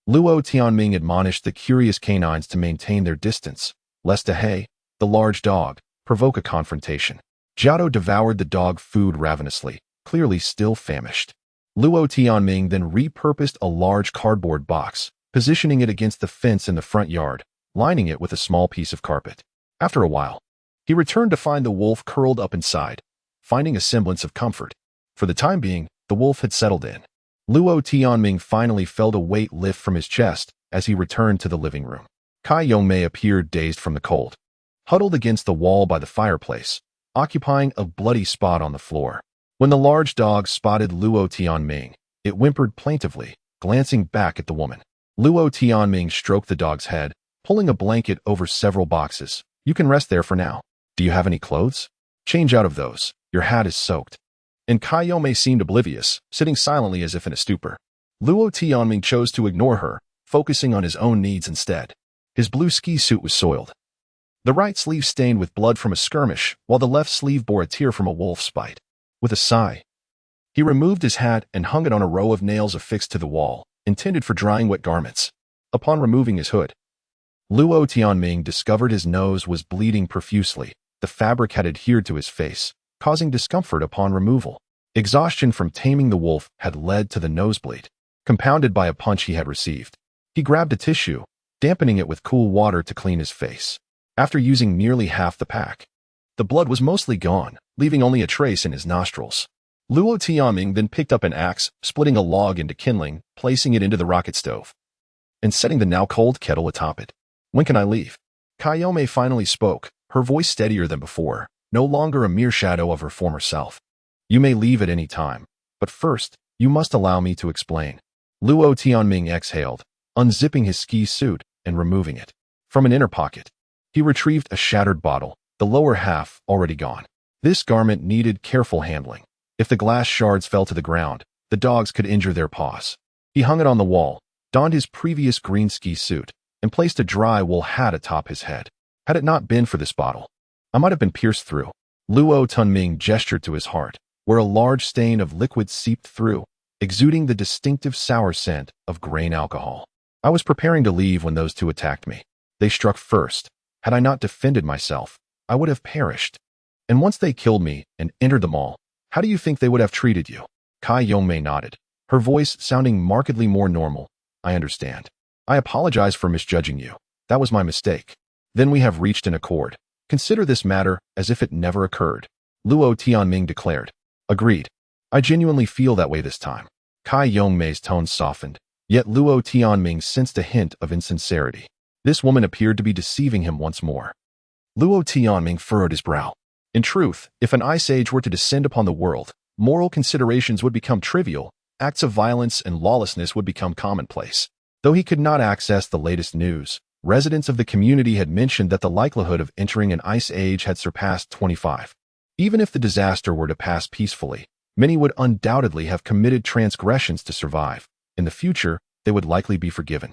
Luo Tianming admonished the curious canines to maintain their distance, lest He, the large dog, provoke a confrontation. Jiao devoured the dog food ravenously, clearly still famished. Luo Tianming then repurposed a large cardboard box, positioning it against the fence in the front yard, lining it with a small piece of carpet. After a while, he returned to find the wolf curled up inside, finding a semblance of comfort. For the time being, the wolf had settled in. Luo Tianming finally felt a weight lift from his chest as he returned to the living room. Kai Yongmei appeared dazed from the cold, huddled against the wall by the fireplace, occupying a bloody spot on the floor. When the large dog spotted Luo Tianming, it whimpered plaintively, glancing back at the woman. Luo Tianming stroked the dog's head, pulling a blanket over several boxes. You can rest there for now. Do you have any clothes? Change out of those. Your hat is soaked. And Kai Yongmei seemed oblivious, sitting silently as if in a stupor. Luo Tianming chose to ignore her, focusing on his own needs instead. His blue ski suit was soiled, the right sleeve stained with blood from a skirmish, while the left sleeve bore a tear from a wolf's bite. With a sigh, he removed his hat and hung it on a row of nails affixed to the wall, intended for drying wet garments. Upon removing his hood, Luo Tianming discovered his nose was bleeding profusely. The fabric had adhered to his face, causing discomfort upon removal. Exhaustion from taming the wolf had led to the nosebleed, compounded by a punch he had received. He grabbed a tissue, dampening it with cool water to clean his face. After using nearly half the pack, the blood was mostly gone, leaving only a trace in his nostrils. Luo Tianming then picked up an axe, splitting a log into kindling, placing it into the rocket stove, and setting the now cold kettle atop it. When can I leave? Kai Yongmei finally spoke, her voice steadier than before, no longer a mere shadow of her former self. You may leave at any time, but first, you must allow me to explain. Luo Tianming exhaled, unzipping his ski suit and removing it. From an inner pocket, he retrieved a shattered bottle, the lower half already gone. This garment needed careful handling. If the glass shards fell to the ground, the dogs could injure their paws. He hung it on the wall, donned his previous green ski suit, and placed a dry wool hat atop his head. Had it not been for this bottle, I might have been pierced through. Luo Tianming gestured to his heart, where a large stain of liquid seeped through, exuding the distinctive sour scent of grain alcohol. I was preparing to leave when those two attacked me. They struck first. Had I not defended myself, I would have perished. And once they killed me and entered the mall, how do you think they would have treated you? Kai Yongmei nodded, her voice sounding markedly more normal. I understand. I apologize for misjudging you. That was my mistake. Then we have reached an accord. Consider this matter as if it never occurred. Luo Tianming declared. Agreed. I genuinely feel that way this time. Kai Yongmei's tone softened, yet Luo Tianming sensed a hint of insincerity. This woman appeared to be deceiving him once more. Luo Tianming furrowed his brow. In truth, if an ice age were to descend upon the world, moral considerations would become trivial, acts of violence and lawlessness would become commonplace. Though he could not access the latest news, residents of the community had mentioned that the likelihood of entering an ice age had surpassed 25. Even if the disaster were to pass peacefully, many would undoubtedly have committed transgressions to survive. In the future, they would likely be forgiven,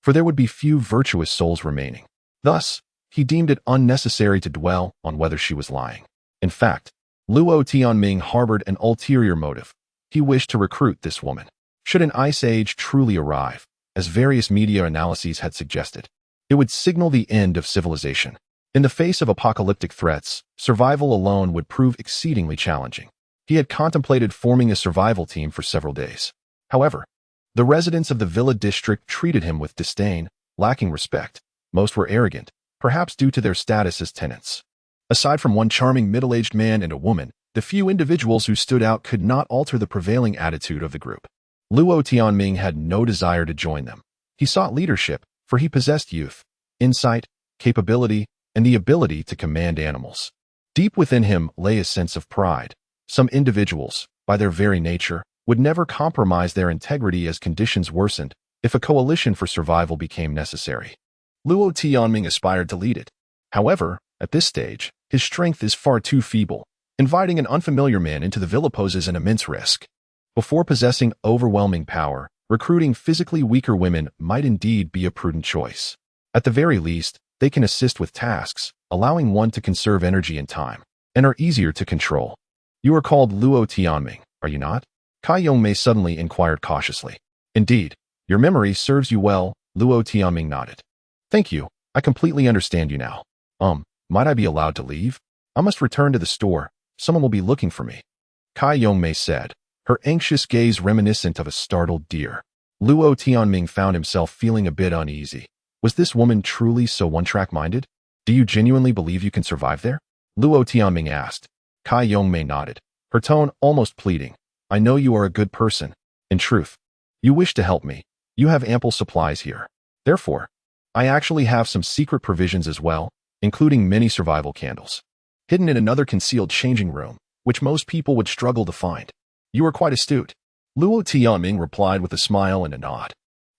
for there would be few virtuous souls remaining. Thus, he deemed it unnecessary to dwell on whether she was lying. In fact, Luo Tianming harbored an ulterior motive. He wished to recruit this woman. Should an ice age truly arrive, as various media analyses had suggested, it would signal the end of civilization. In the face of apocalyptic threats, survival alone would prove exceedingly challenging. He had contemplated forming a survival team for several days. However, the residents of the Villa district treated him with disdain, lacking respect. Most were arrogant, perhaps due to their status as tenants. Aside from one charming middle-aged man and a woman, the few individuals who stood out could not alter the prevailing attitude of the group. Luo Tianming had no desire to join them. He sought leadership, for he possessed youth, insight, capability, and the ability to command animals. Deep within him lay a sense of pride. Some individuals, by their very nature, would never compromise their integrity as conditions worsened, if a coalition for survival became necessary. Luo Tianming aspired to lead it. However, at this stage, his strength is far too feeble. Inviting an unfamiliar man into the villa poses an immense risk. Before possessing overwhelming power, recruiting physically weaker women might indeed be a prudent choice. At the very least, they can assist with tasks, allowing one to conserve energy and time, and are easier to control. You are called Luo Tianming, are you not? Kai Yongmei suddenly inquired cautiously. Indeed, your memory serves you well, Luo Tianming nodded. Thank you, I completely understand you now. Might I be allowed to leave? I must return to the store, someone will be looking for me. Kai Yongmei said, her anxious gaze reminiscent of a startled deer. Luo Tianming found himself feeling a bit uneasy. Was this woman truly so one-track minded? Do you genuinely believe you can survive there? Luo Tianming asked. Kai Yongmei nodded, her tone almost pleading. I know you are a good person. In truth, you wish to help me. You have ample supplies here. Therefore, I actually have some secret provisions as well, including many survival candles, hidden in another concealed changing room, which most people would struggle to find. You are quite astute. Luo Tianming replied with a smile and a nod.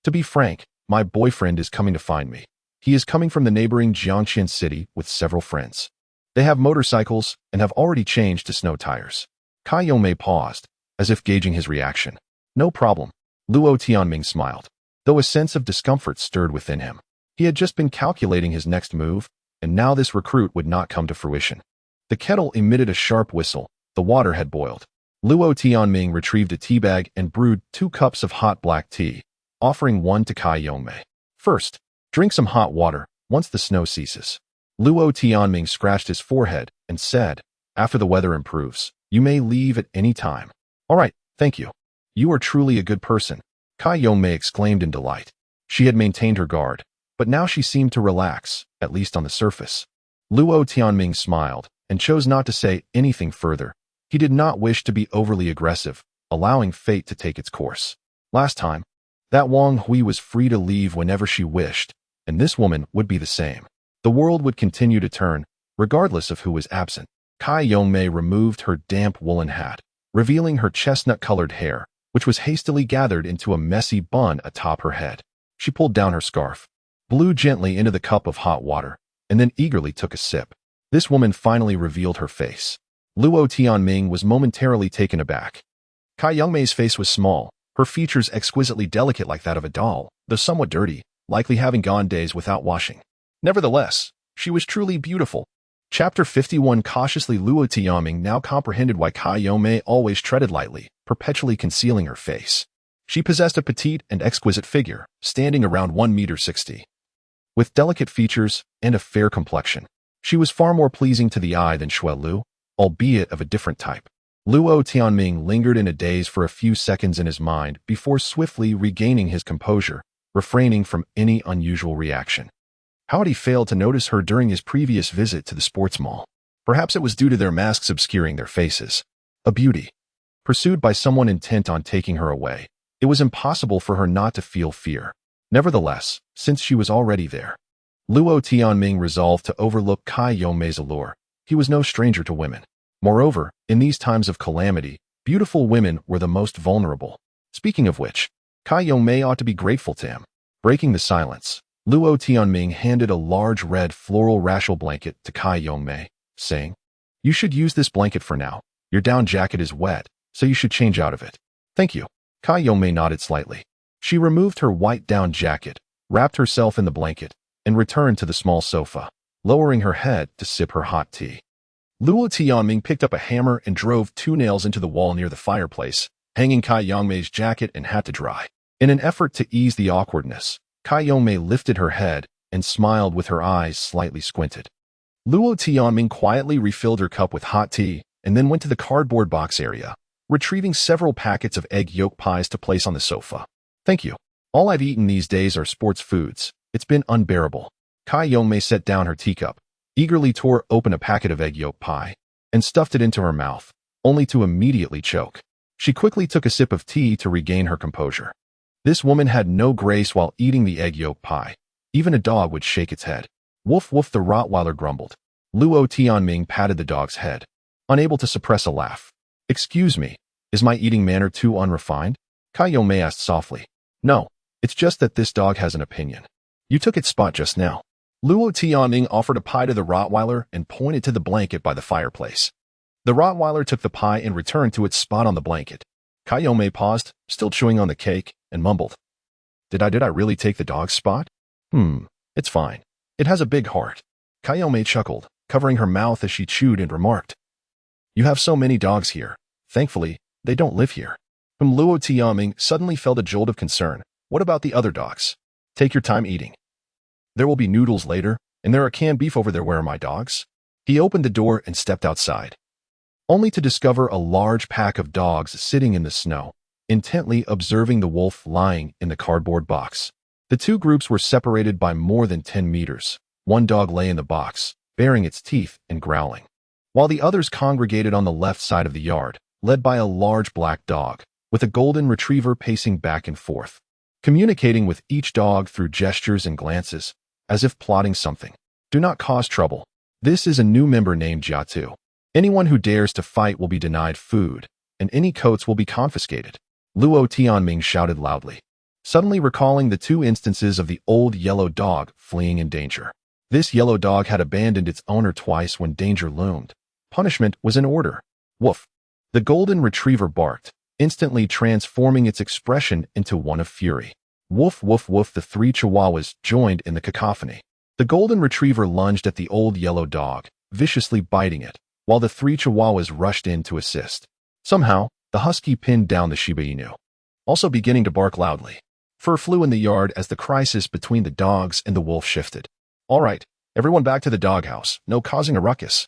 To be frank, my boyfriend is coming to find me. He is coming from the neighboring Jiangqian city with several friends. They have motorcycles and have already changed to snow tires. Kai Yongmei paused, as if gauging his reaction. No problem. Luo Tianming smiled, though a sense of discomfort stirred within him. He had just been calculating his next move, and now this recruit would not come to fruition. The kettle emitted a sharp whistle. The water had boiled. Luo Tianming retrieved a tea bag and brewed 2 cups of hot black tea, offering one to Kai Yongmei. First, drink some hot water once the snow ceases. Luo Tianming scratched his forehead and said, after the weather improves, you may leave at any time. All right, thank you. You are truly a good person, Kai Yongmei exclaimed in delight. She had maintained her guard, but now she seemed to relax, at least on the surface. Luo Tianming smiled and chose not to say anything further. He did not wish to be overly aggressive, allowing fate to take its course. Last time, that Wang Hui was free to leave whenever she wished, and this woman would be the same. The world would continue to turn, regardless of who was absent. Kai Yongmei removed her damp woolen hat, revealing her chestnut-colored hair, which was hastily gathered into a messy bun atop her head. She pulled down her scarf, blew gently into the cup of hot water, and then eagerly took a sip. This woman finally revealed her face. Luo Tianming was momentarily taken aback. Kai Yongmei's face was small, her features exquisitely delicate like that of a doll, though somewhat dirty, likely having gone days without washing. Nevertheless, she was truly beautiful. Chapter 51. Cautiously, Luo Tianming now comprehended why Kai Yongmei always treaded lightly, perpetually concealing her face. She possessed a petite and exquisite figure, standing around 1.60 meters. With delicate features and a fair complexion, she was far more pleasing to the eye than Xue Lu, albeit of a different type. Luo Tianming lingered in a daze for a few seconds in his mind before swiftly regaining his composure, refraining from any unusual reaction. How had he failed to notice her during his previous visit to the sports mall? Perhaps it was due to their masks obscuring their faces. A beauty. Pursued by someone intent on taking her away, it was impossible for her not to feel fear. Nevertheless, since she was already there, Luo Tianming resolved to overlook Kai Yongmei's allure. He was no stranger to women. Moreover, in these times of calamity, beautiful women were the most vulnerable. Speaking of which, Kai Yongmei ought to be grateful to him. Breaking the silence, Luo Tianming handed a large red floral rational blanket to Kai Yongmei, saying, "You should use this blanket for now. Your down jacket is wet, so you should change out of it." "Thank you." Kai Yongmei nodded slightly. She removed her white down jacket, wrapped herself in the blanket, and returned to the small sofa, lowering her head to sip her hot tea. Luo Tianming picked up a hammer and drove 2 nails into the wall near the fireplace, hanging Kai Yongmei's jacket and hat to dry. In an effort to ease the awkwardness, Kai Yongmei lifted her head and smiled with her eyes slightly squinted. Luo Tianming quietly refilled her cup with hot tea and then went to the cardboard box area, retrieving several packets of egg yolk pies to place on the sofa. "Thank you. All I've eaten these days are sports foods. It's been unbearable." Kai Yongmei set down her teacup, eagerly tore open a packet of egg yolk pie, and stuffed it into her mouth, only to immediately choke. She quickly took a sip of tea to regain her composure. This woman had no grace while eating the egg yolk pie. Even a dog would shake its head. "Woof woof," the Rottweiler grumbled. Luo Tianming patted the dog's head, unable to suppress a laugh. "Excuse me, is my eating manner too unrefined?" Kai Yongmei asked softly. "No, It's just that this dog has an opinion. You took its spot just now. Luo Tianming offered a pie to the Rottweiler and pointed to the blanket by the fireplace. The Rottweiler took the pie and returned to its spot on the blanket. Kayome paused, still chewing on the cake, and mumbled. Did I really take the dog's spot? It's fine. It has a big heart. Kayome chuckled, covering her mouth as she chewed and remarked. You have so many dogs here. Thankfully, they don't live here. Luo Tianming suddenly felt a jolt of concern. What about the other dogs? Take your time eating. There will be noodles later, and there are canned beef over there. Where are my dogs? He opened the door and stepped outside, only to discover a large pack of dogs sitting in the snow, intently observing the wolf lying in the cardboard box. The two groups were separated by more than 10 meters. One dog lay in the box, baring its teeth and growling, while the others congregated on the left side of the yard, led by a large black dog, with a golden retriever pacing back and forth, communicating with each dog through gestures and glances, as if plotting something. Do not cause trouble. This is a new member named Jiatu. Anyone who dares to fight will be denied food, and any coats will be confiscated. Luo Tianming shouted loudly, suddenly recalling the two instances of the old yellow dog fleeing in danger. This yellow dog had abandoned its owner twice when danger loomed. Punishment was in order. Woof. The golden retriever barked, instantly transforming its expression into one of fury. Woof, woof, woof. The three chihuahuas joined in the cacophony. The golden retriever lunged at the old yellow dog, viciously biting it, while the three chihuahuas rushed in to assist. Somehow, the husky pinned down the Shiba Inu, also beginning to bark loudly. Fur flew in the yard as the crisis between the dogs and the wolf shifted. All right, everyone back to the doghouse, no causing a ruckus.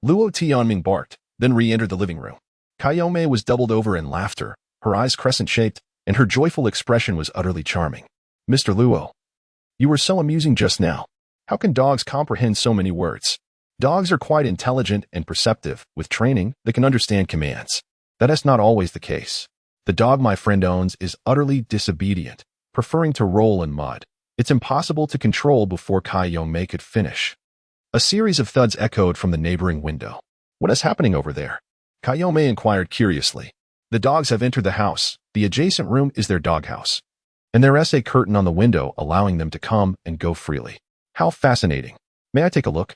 Luo Tianming barked, then re-entered the living room. Kayome was doubled over in laughter, her eyes crescent-shaped, and her joyful expression was utterly charming. Mr. Luo, you were so amusing just now. How can dogs comprehend so many words? Dogs are quite intelligent and perceptive. With training, they can understand commands. That is not always the case. The dog my friend owns is utterly disobedient, preferring to roll in mud. It's impossible to control. Before Kayome could finish, a series of thuds echoed from the neighboring window. What is happening over there? Kayome inquired curiously. The dogs have entered the house. The adjacent room is their doghouse, and there is a curtain on the window allowing them to come and go freely. How fascinating. May I take a look?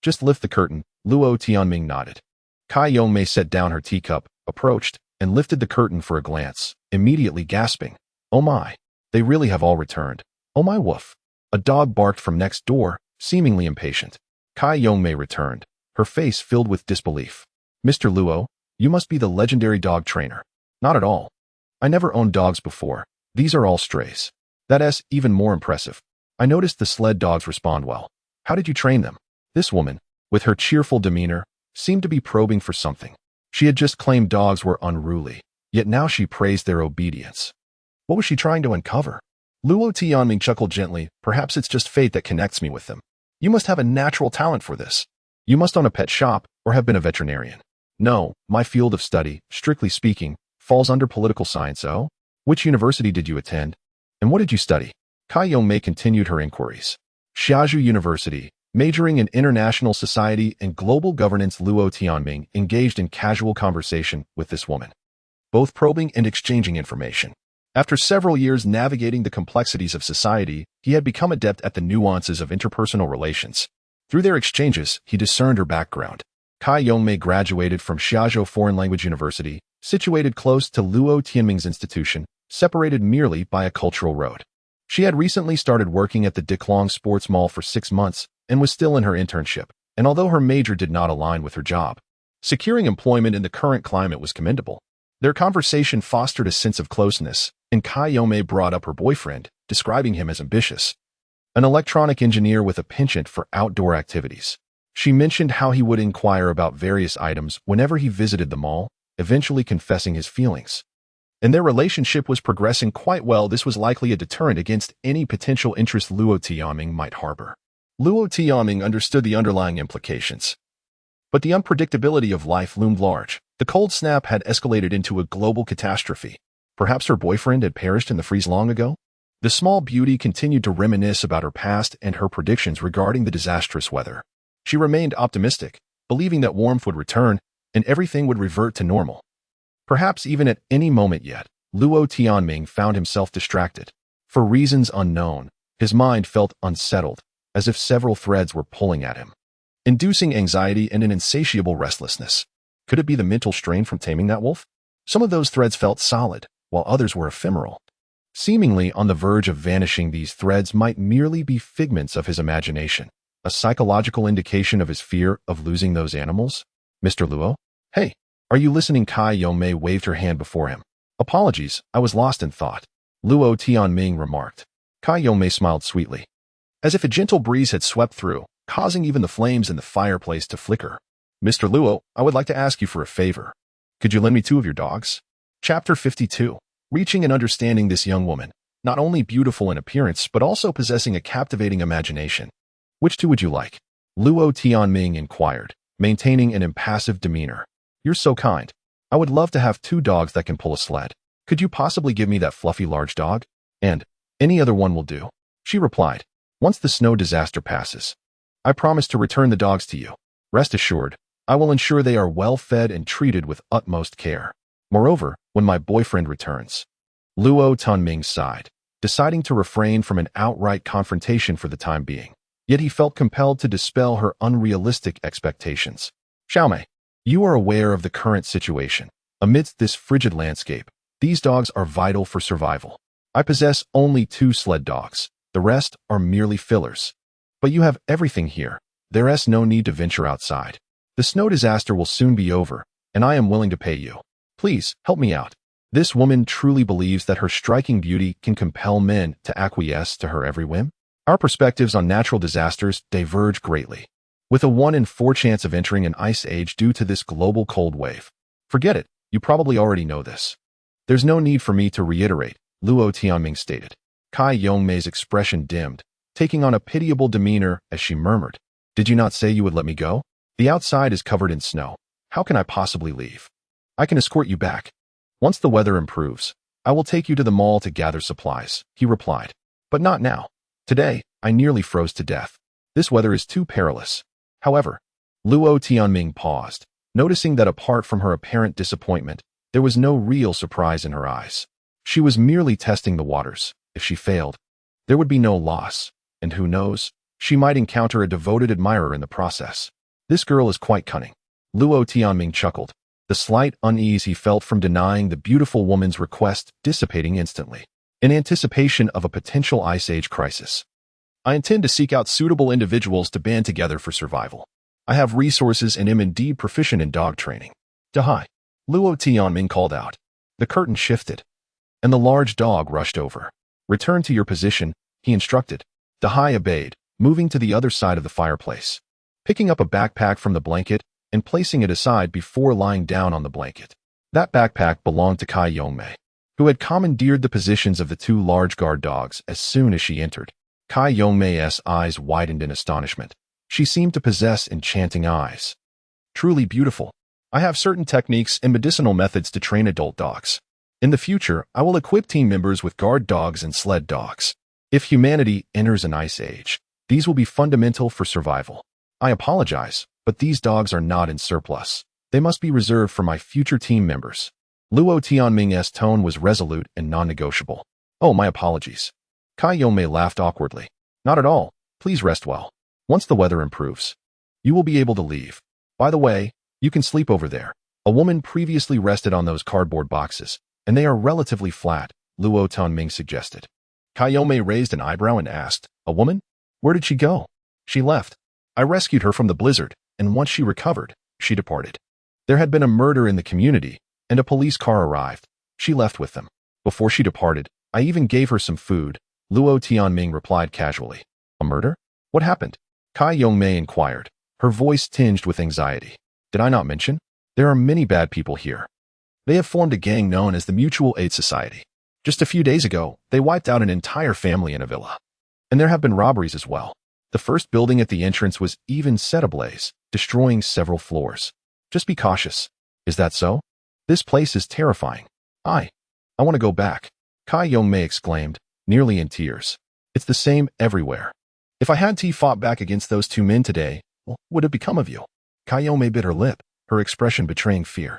Just lift the curtain. Luo Tianming nodded. Kayome set down her teacup, approached, and lifted the curtain for a glance, immediately gasping. Oh my, they really have all returned. Oh my, woof. A dog barked from next door, seemingly impatient. Kayome returned, her face filled with disbelief. Mr. Luo, you must be the legendary dog trainer. Not at all. I never owned dogs before. These are all strays. That is even more impressive. I noticed the sled dogs respond well. How did you train them? This woman, with her cheerful demeanor, seemed to be probing for something. She had just claimed dogs were unruly, yet now she praised their obedience. What was she trying to uncover? Luo Tianming chuckled gently. Perhaps it's just fate that connects me with them. You must have a natural talent for this. You must own a pet shop or have been a veterinarian. No, my field of study, strictly speaking, falls under political science. Oh? Which university did you attend? And what did you study? Kayome continued her inquiries. Xiazhu University, majoring in international society and global governance. Luo Tianming engaged in casual conversation with this woman, both probing and exchanging information. After several years navigating the complexities of society, he had become adept at the nuances of interpersonal relations. Through their exchanges, he discerned her background. Kayome graduated from Xiazhou Foreign Language University, situated close to Luo Tianming's institution, separated merely by a cultural road. She had recently started working at the Diklong Sports Mall for 6 months and was still in her internship, and although her major did not align with her job, securing employment in the current climate was commendable. Their conversation fostered a sense of closeness, and Kayome brought up her boyfriend, describing him as ambitious, an electronic engineer with a penchant for outdoor activities. She mentioned how he would inquire about various items whenever he visited the mall, eventually confessing his feelings. And their relationship was progressing quite well. This was likely a deterrent against any potential interest Luo Tianming might harbor. Luo Tianming understood the underlying implications, but the unpredictability of life loomed large. The cold snap had escalated into a global catastrophe. Perhaps her boyfriend had perished in the freeze long ago? The small beauty continued to reminisce about her past and her predictions regarding the disastrous weather. She remained optimistic, believing that warmth would return and everything would revert to normal. Perhaps even at any moment yet, Luo Tianming found himself distracted. For reasons unknown, his mind felt unsettled, as if several threads were pulling at him, inducing anxiety and an insatiable restlessness. Could it be the mental strain from taming that wolf? Some of those threads felt solid, while others were ephemeral. Seemingly on the verge of vanishing, these threads might merely be figments of his imagination, a psychological indication of his fear of losing those animals. Mr. Luo? Hey, are you listening? Cai Yongmei waved her hand before him. Apologies, I was lost in thought, Luo Tianming remarked. Cai Yongmei smiled sweetly, as if a gentle breeze had swept through, causing even the flames in the fireplace to flicker. Mr. Luo, I would like to ask you for a favor. Could you lend me 2 of your dogs? Chapter 52. Reaching and understanding this young woman, not only beautiful in appearance but also possessing a captivating imagination. Which 2 would you like? Luo Tianming inquired, maintaining an impassive demeanor. You're so kind. I would love to have 2 dogs that can pull a sled. Could you possibly give me that fluffy large dog? And any other one will do, she replied. Once the snow disaster passes, I promise to return the dogs to you. Rest assured, I will ensure they are well fed and treated with utmost care. Moreover, when my boyfriend returns. Luo Tianming sighed, deciding to refrain from an outright confrontation for the time being. Yet he felt compelled to dispel her unrealistic expectations. Xiaomei, you are aware of the current situation. Amidst this frigid landscape, these dogs are vital for survival. I possess only 2 sled dogs. The rest are merely fillers. But you have everything here. There is no need to venture outside. The snow disaster will soon be over, and I am willing to pay you. Please, help me out. This woman truly believes that her striking beauty can compel men to acquiesce to her every whim. Our perspectives on natural disasters diverge greatly, with a 1 in 4 chance of entering an ice age due to this global cold wave. Forget it, you probably already know this. There's no need for me to reiterate, Luo Tianming stated. Cai Yongmei's expression dimmed, taking on a pitiable demeanor as she murmured, Did you not say you would let me go? The outside is covered in snow. How can I possibly leave? I can escort you back. Once the weather improves, I will take you to the mall to gather supplies, he replied. But not now. Today, I nearly froze to death. This weather is too perilous. However, Luo Tianming paused, noticing that apart from her apparent disappointment, there was no real surprise in her eyes. She was merely testing the waters. If she failed, there would be no loss, and who knows, she might encounter a devoted admirer in the process. This girl is quite cunning. Luo Tianming chuckled, the slight unease he felt from denying the beautiful woman's request dissipating instantly. In anticipation of a potential Ice Age crisis, I intend to seek out suitable individuals to band together for survival. I have resources and am indeed proficient in dog training. Dahai, Luo Tianming called out. The curtain shifted, and the large dog rushed over. Return to your position, he instructed. Dahai obeyed, moving to the other side of the fireplace, picking up a backpack from the blanket and placing it aside before lying down on the blanket. That backpack belonged to Cai Yongmei, who had commandeered the positions of the 2 large guard dogs as soon as she entered. Cai Yongmei's eyes widened in astonishment. She seemed to possess enchanting eyes. Truly beautiful. I have certain techniques and medicinal methods to train adult dogs. In the future, I will equip team members with guard dogs and sled dogs. If humanity enters an ice age, these will be fundamental for survival. I apologize, but these dogs are not in surplus. They must be reserved for my future team members. Luo Tianming's tone was resolute and non-negotiable. Oh, my apologies. Cai Yongmei laughed awkwardly. Not at all. Please rest well. Once the weather improves, you will be able to leave. By the way, you can sleep over there. A woman previously rested on those cardboard boxes, and they are relatively flat, Luo Tianming suggested. Cai Yongmei raised an eyebrow and asked, A woman? Where did she go? She left. I rescued her from the blizzard, and once she recovered, she departed. There had been a murder in the community, and a police car arrived. She left with them. Before she departed, I even gave her some food, Luo Tianming replied casually. A murder? What happened? Cai Yongmei inquired, her voice tinged with anxiety. Did I not mention? There are many bad people here. They have formed a gang known as the Mutual Aid Society. Just a few days ago, they wiped out an entire family in a villa. And there have been robberies as well. The first building at the entrance was even set ablaze, destroying several floors. Just be cautious. Is that so? This place is terrifying. I want to go back, Cai Yongmei exclaimed, nearly in tears. It's the same everywhere. If I had fought back against those 2 men today, what would have become of you? Cai Yongmei bit her lip, her expression betraying fear.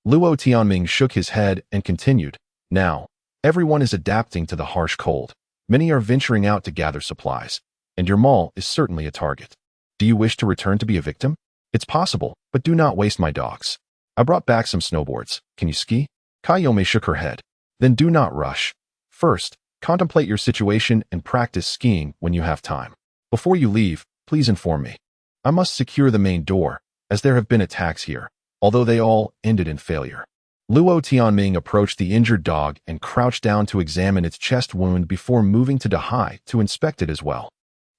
Luo Tianming shook his head and continued, Now, everyone is adapting to the harsh cold. Many are venturing out to gather supplies, and your mall is certainly a target. Do you wish to return to be a victim? It's possible, but do not waste my dogs. I brought back some snowboards. Can you ski? Kayome shook her head. Then do not rush. First, contemplate your situation and practice skiing when you have time. Before you leave, please inform me. I must secure the main door, as there have been attacks here, although they all ended in failure. Luo Tianming approached the injured dog and crouched down to examine its chest wound before moving to Dahai to inspect it as well.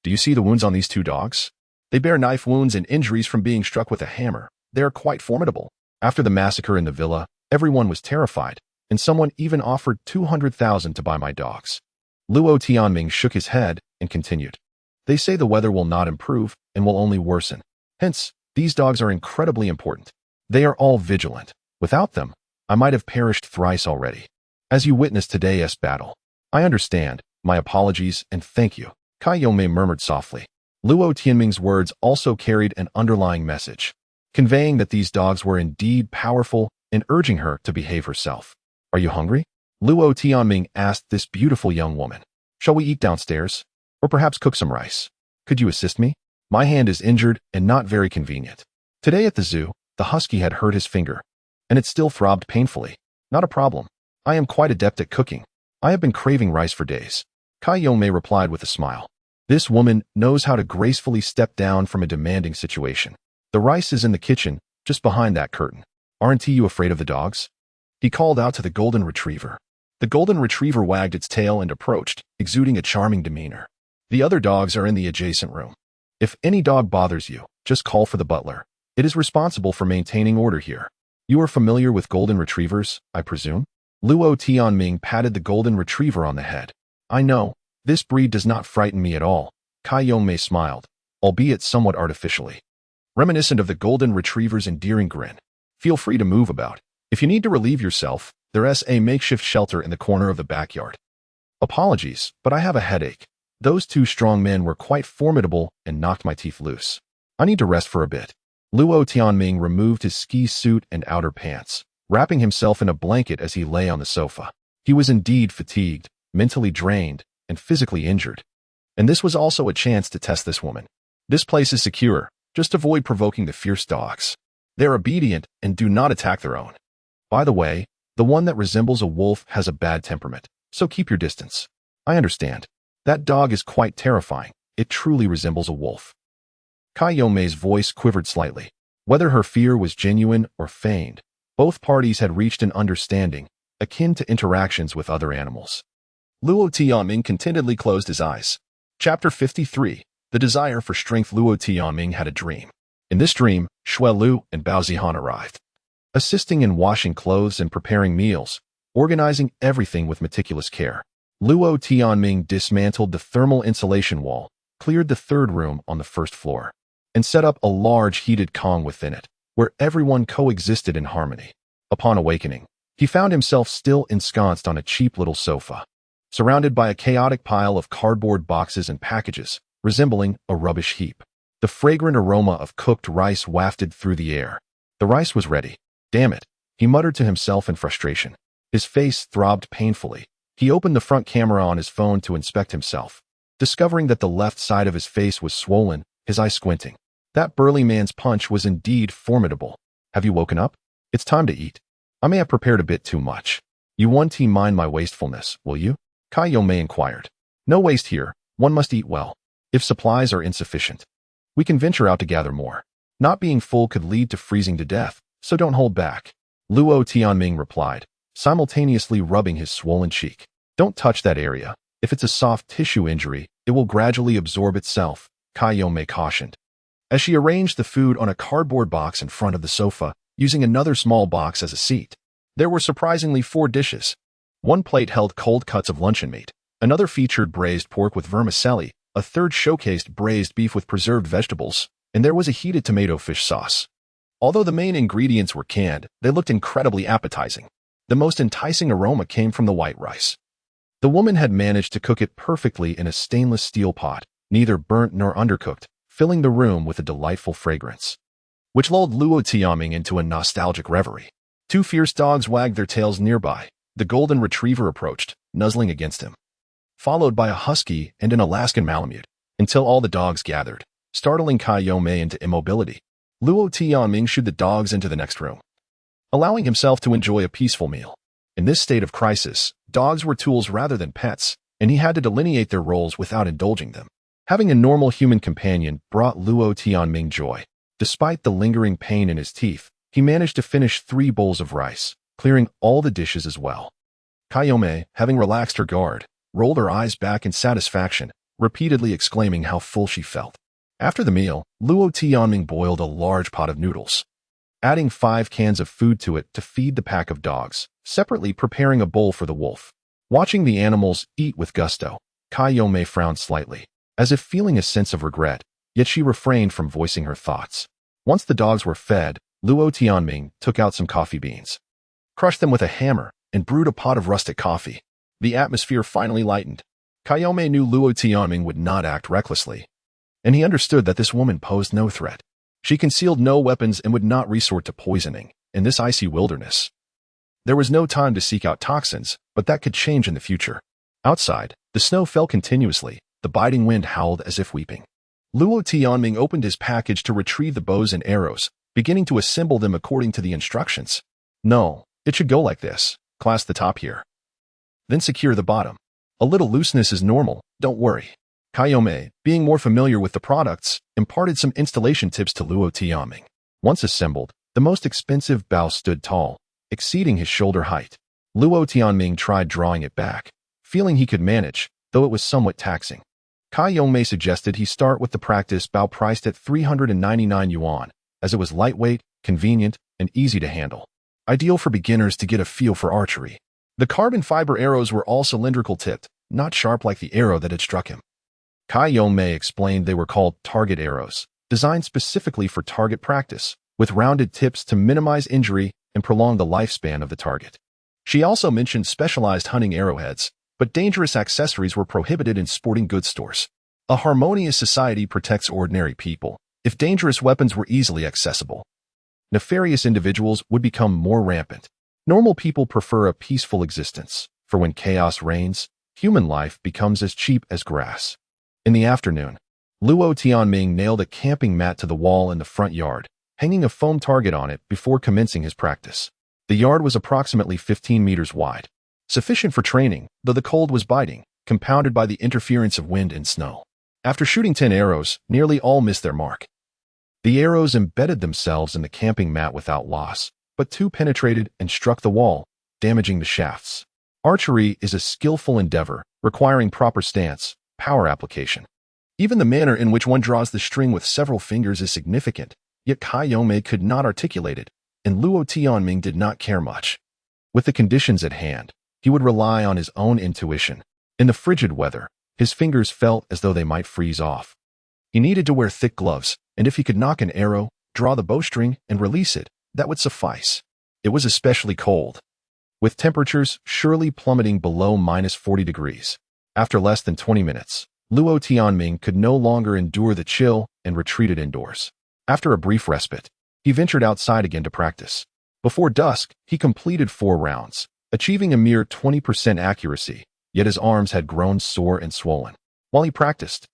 Do you see the wounds on these two dogs? They bear knife wounds and injuries from being struck with a hammer. They are quite formidable. After the massacre in the villa, everyone was terrified, and someone even offered 200,000 to buy my dogs. Luo Tianming shook his head and continued. They say the weather will not improve and will only worsen. Hence, these dogs are incredibly important. They are all vigilant. Without them, I might have perished thrice already. As you witnessed today's battle. I understand. My apologies and thank you. Kayome murmured softly. Luo Tianming's words also carried an underlying message, conveying that these dogs were indeed powerful and urging her to behave herself. Are you hungry? Luo Tianming asked this beautiful young woman. Shall we eat downstairs? Or perhaps cook some rice? Could you assist me? My hand is injured and not very convenient. Today at the zoo, the husky had hurt his finger, and it still throbbed painfully. Not a problem. I am quite adept at cooking. I have been craving rice for days. Kayome replied with a smile. This woman knows how to gracefully step down from a demanding situation. The rice is in the kitchen, just behind that curtain. Aren't you afraid of the dogs? He called out to the golden retriever. The golden retriever wagged its tail and approached, exuding a charming demeanor. The other dogs are in the adjacent room. If any dog bothers you, just call for the butler. It is responsible for maintaining order here. You are familiar with golden retrievers, I presume? Luo Tianming patted the golden retriever on the head. I know. This breed does not frighten me at all. Kayome smiled, albeit somewhat artificially, reminiscent of the golden retriever's endearing grin. Feel free to move about. If you need to relieve yourself, there's a makeshift shelter in the corner of the backyard. Apologies, but I have a headache. Those two strong men were quite formidable and knocked my teeth loose. I need to rest for a bit. Luo Tianming removed his ski suit and outer pants, wrapping himself in a blanket as he lay on the sofa. He was indeed fatigued, mentally drained, and physically injured. And this was also a chance to test this woman. This place is secure, just avoid provoking the fierce dogs. They're obedient and do not attack their own. By the way, the one that resembles a wolf has a bad temperament, so keep your distance. I understand. That dog is quite terrifying. It truly resembles a wolf. Kayome's voice quivered slightly. Whether her fear was genuine or feigned, both parties had reached an understanding, akin to interactions with other animals. Luo Tianming contentedly closed his eyes. Chapter 53. The Desire for Strength. Luo Tianming had a dream. In this dream, Shui Lu and Bao Zihan arrived, assisting in washing clothes and preparing meals, organizing everything with meticulous care. Luo Tianming dismantled the thermal insulation wall, cleared the third room on the first floor, and set up a large heated Kong within it, where everyone coexisted in harmony. Upon awakening, he found himself still ensconced on a cheap little sofa, surrounded by a chaotic pile of cardboard boxes and packages, resembling a rubbish heap. The fragrant aroma of cooked rice wafted through the air. The rice was ready. Damn it, he muttered to himself in frustration. His face throbbed painfully. He opened the front camera on his phone to inspect himself, discovering that the left side of his face was swollen, his eye squinting. That burly man's punch was indeed formidable. Have you woken up? It's time to eat. I may have prepared a bit too much. You won't mind my wastefulness, will you? Kayome inquired. No waste here. One must eat well. If supplies are insufficient, we can venture out to gather more. Not being full could lead to freezing to death, so don't hold back. Luo Tianming replied, simultaneously rubbing his swollen cheek. Don't touch that area. If it's a soft tissue injury, it will gradually absorb itself, Kayome cautioned. As she arranged the food on a cardboard box in front of the sofa, using another small box as a seat, there were surprisingly 4 dishes. One plate held cold cuts of luncheon meat, another featured braised pork with vermicelli, a third showcased braised beef with preserved vegetables, and there was a heated tomato fish sauce. Although the main ingredients were canned, they looked incredibly appetizing. The most enticing aroma came from the white rice. The woman had managed to cook it perfectly in a stainless steel pot, neither burnt nor undercooked, filling the room with a delightful fragrance, which lulled Luo Tianming into a nostalgic reverie. 2 fierce dogs wagged their tails nearby, The golden retriever approached, nuzzling against him, followed by a husky and an Alaskan Malamute, until all the dogs gathered, startling Kai Yomei into immobility. Luo Tianming shooed the dogs into the next room, allowing himself to enjoy a peaceful meal. In this state of crisis, dogs were tools rather than pets, and he had to delineate their roles without indulging them. Having a normal human companion brought Luo Tianming joy. Despite the lingering pain in his teeth, he managed to finish 3 bowls of rice, clearing all the dishes as well. Kai Yomei, having relaxed her guard, rolled her eyes back in satisfaction, repeatedly exclaiming how full she felt. After the meal, Luo Tianming boiled a large pot of noodles, adding 5 cans of food to it to feed the pack of dogs, separately preparing a bowl for the wolf. Watching the animals eat with gusto, Kai Yomei frowned slightly, as if feeling a sense of regret, yet she refrained from voicing her thoughts. Once the dogs were fed, Luo Tianming took out some coffee beans, crushed them with a hammer, and brewed a pot of rustic coffee. The atmosphere finally lightened. Kai Yomei knew Luo Tianming would not act recklessly, and he understood that this woman posed no threat. She concealed no weapons and would not resort to poisoning in this icy wilderness. There was no time to seek out toxins, but that could change in the future. Outside, the snow fell continuously, the biting wind howled as if weeping. Luo Tianming opened his package to retrieve the bows and arrows, beginning to assemble them according to the instructions. No, it should go like this. Clasp the top here, then secure the bottom. A little looseness is normal, don't worry. Kai Yomei, being more familiar with the products, imparted some installation tips to Luo Tianming. Once assembled, the most expensive bow stood tall, exceeding his shoulder height. Luo Tianming tried drawing it back, feeling he could manage, though it was somewhat taxing. Kai Yomei suggested he start with the practice bow priced at 399 yuan, as it was lightweight, convenient, and easy to handle. Ideal for beginners to get a feel for archery. The carbon fiber arrows were all cylindrical tipped, not sharp like the arrow that had struck him. Kai Yomei explained they were called target arrows, designed specifically for target practice, with rounded tips to minimize injury and prolong the lifespan of the target. She also mentioned specialized hunting arrowheads, but dangerous accessories were prohibited in sporting goods stores. A harmonious society protects ordinary people. If dangerous weapons were easily accessible, nefarious individuals would become more rampant. Normal people prefer a peaceful existence, for when chaos reigns, human life becomes as cheap as grass. In the afternoon, Luo Tianming nailed a camping mat to the wall in the front yard, hanging a foam target on it before commencing his practice. The yard was approximately 15 meters wide, sufficient for training, though the cold was biting, compounded by the interference of wind and snow. After shooting 10 arrows, nearly all missed their mark. The arrows embedded themselves in the camping mat without loss, but 2 penetrated and struck the wall, damaging the shafts. Archery is a skillful endeavor, requiring proper stance, power application. Even the manner in which one draws the string with several fingers is significant, yet Kai Yomei could not articulate it, and Luo Tianming did not care much. With the conditions at hand, he would rely on his own intuition. In the frigid weather, his fingers felt as though they might freeze off. He needed to wear thick gloves, and if he could nock an arrow, draw the bowstring, and release it, that would suffice. It was especially cold, with temperatures surely plummeting below -40 degrees. After less than 20 minutes, Luo Tianming could no longer endure the chill and retreated indoors. After a brief respite, he ventured outside again to practice. Before dusk, he completed 4 rounds, achieving a mere 20% accuracy, yet his arms had grown sore and swollen. While he practiced,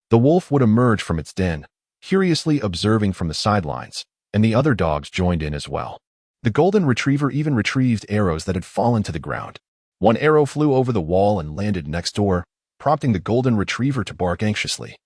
the wolf would emerge from its den, curiously observing from the sidelines, and the other dogs joined in as well. The golden retriever even retrieved arrows that had fallen to the ground. One arrow flew over the wall and landed next door, prompting the golden retriever to bark anxiously,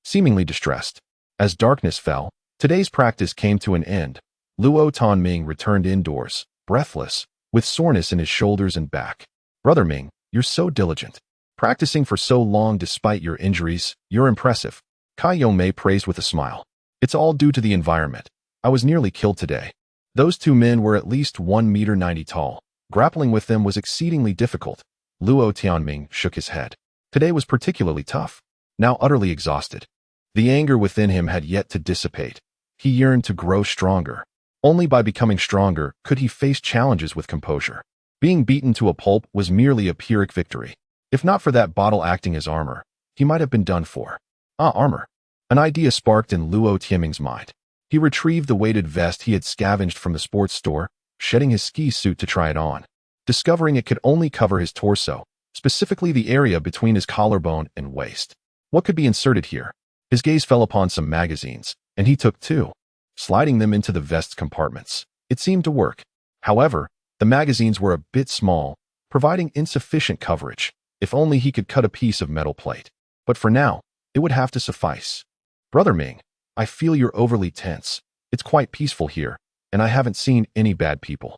seemingly distressed. As darkness fell, today's practice came to an end. Luo Tianming returned indoors, breathless, with soreness in his shoulders and back. "Brother Ming, you're so diligent. Practicing for so long despite your injuries, you're impressive." Kai Yomei praised with a smile. "It's all due to the environment. I was nearly killed today. Those 2 men were at least 1.90 meters tall. Grappling with them was exceedingly difficult." Luo Tianming shook his head. Today was particularly tough. Now utterly exhausted, the anger within him had yet to dissipate. He yearned to grow stronger. Only by becoming stronger could he face challenges with composure. Being beaten to a pulp was merely a Pyrrhic victory. If not for that bottle acting as armor, he might have been done for. Armor. An idea sparked in Luo Tianming's mind. He retrieved the weighted vest he had scavenged from the sports store, shedding his ski suit to try it on. discovering it could only cover his torso, specifically the area between his collarbone and waist. What could be inserted here? His gaze fell upon some magazines, and he took two, sliding them into the vest's compartments. It seemed to work. However, the magazines were a bit small, providing insufficient coverage. If only he could cut a piece of metal plate. But for now, it would have to suffice. Brother Ming, I feel you're overly tense. It's quite peaceful here, and I haven't seen any bad people.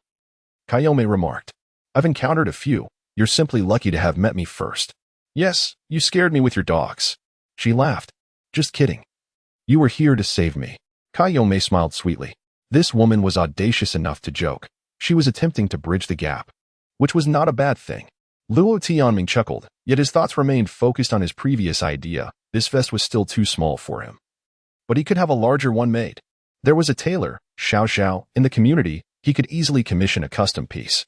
Kayome remarked. I've encountered a few. You're simply lucky to have met me first. Yes, you scared me with your dogs. She laughed. Just kidding. You were here to save me. Kayome smiled sweetly. This woman was audacious enough to joke. She was attempting to bridge the gap, which was not a bad thing. Luo Tianming chuckled, yet his thoughts remained focused on his previous idea. This vest was still too small for him. But he could have a larger one made. There was a tailor, Xiao Xiao, in the community. He could easily commission a custom piece.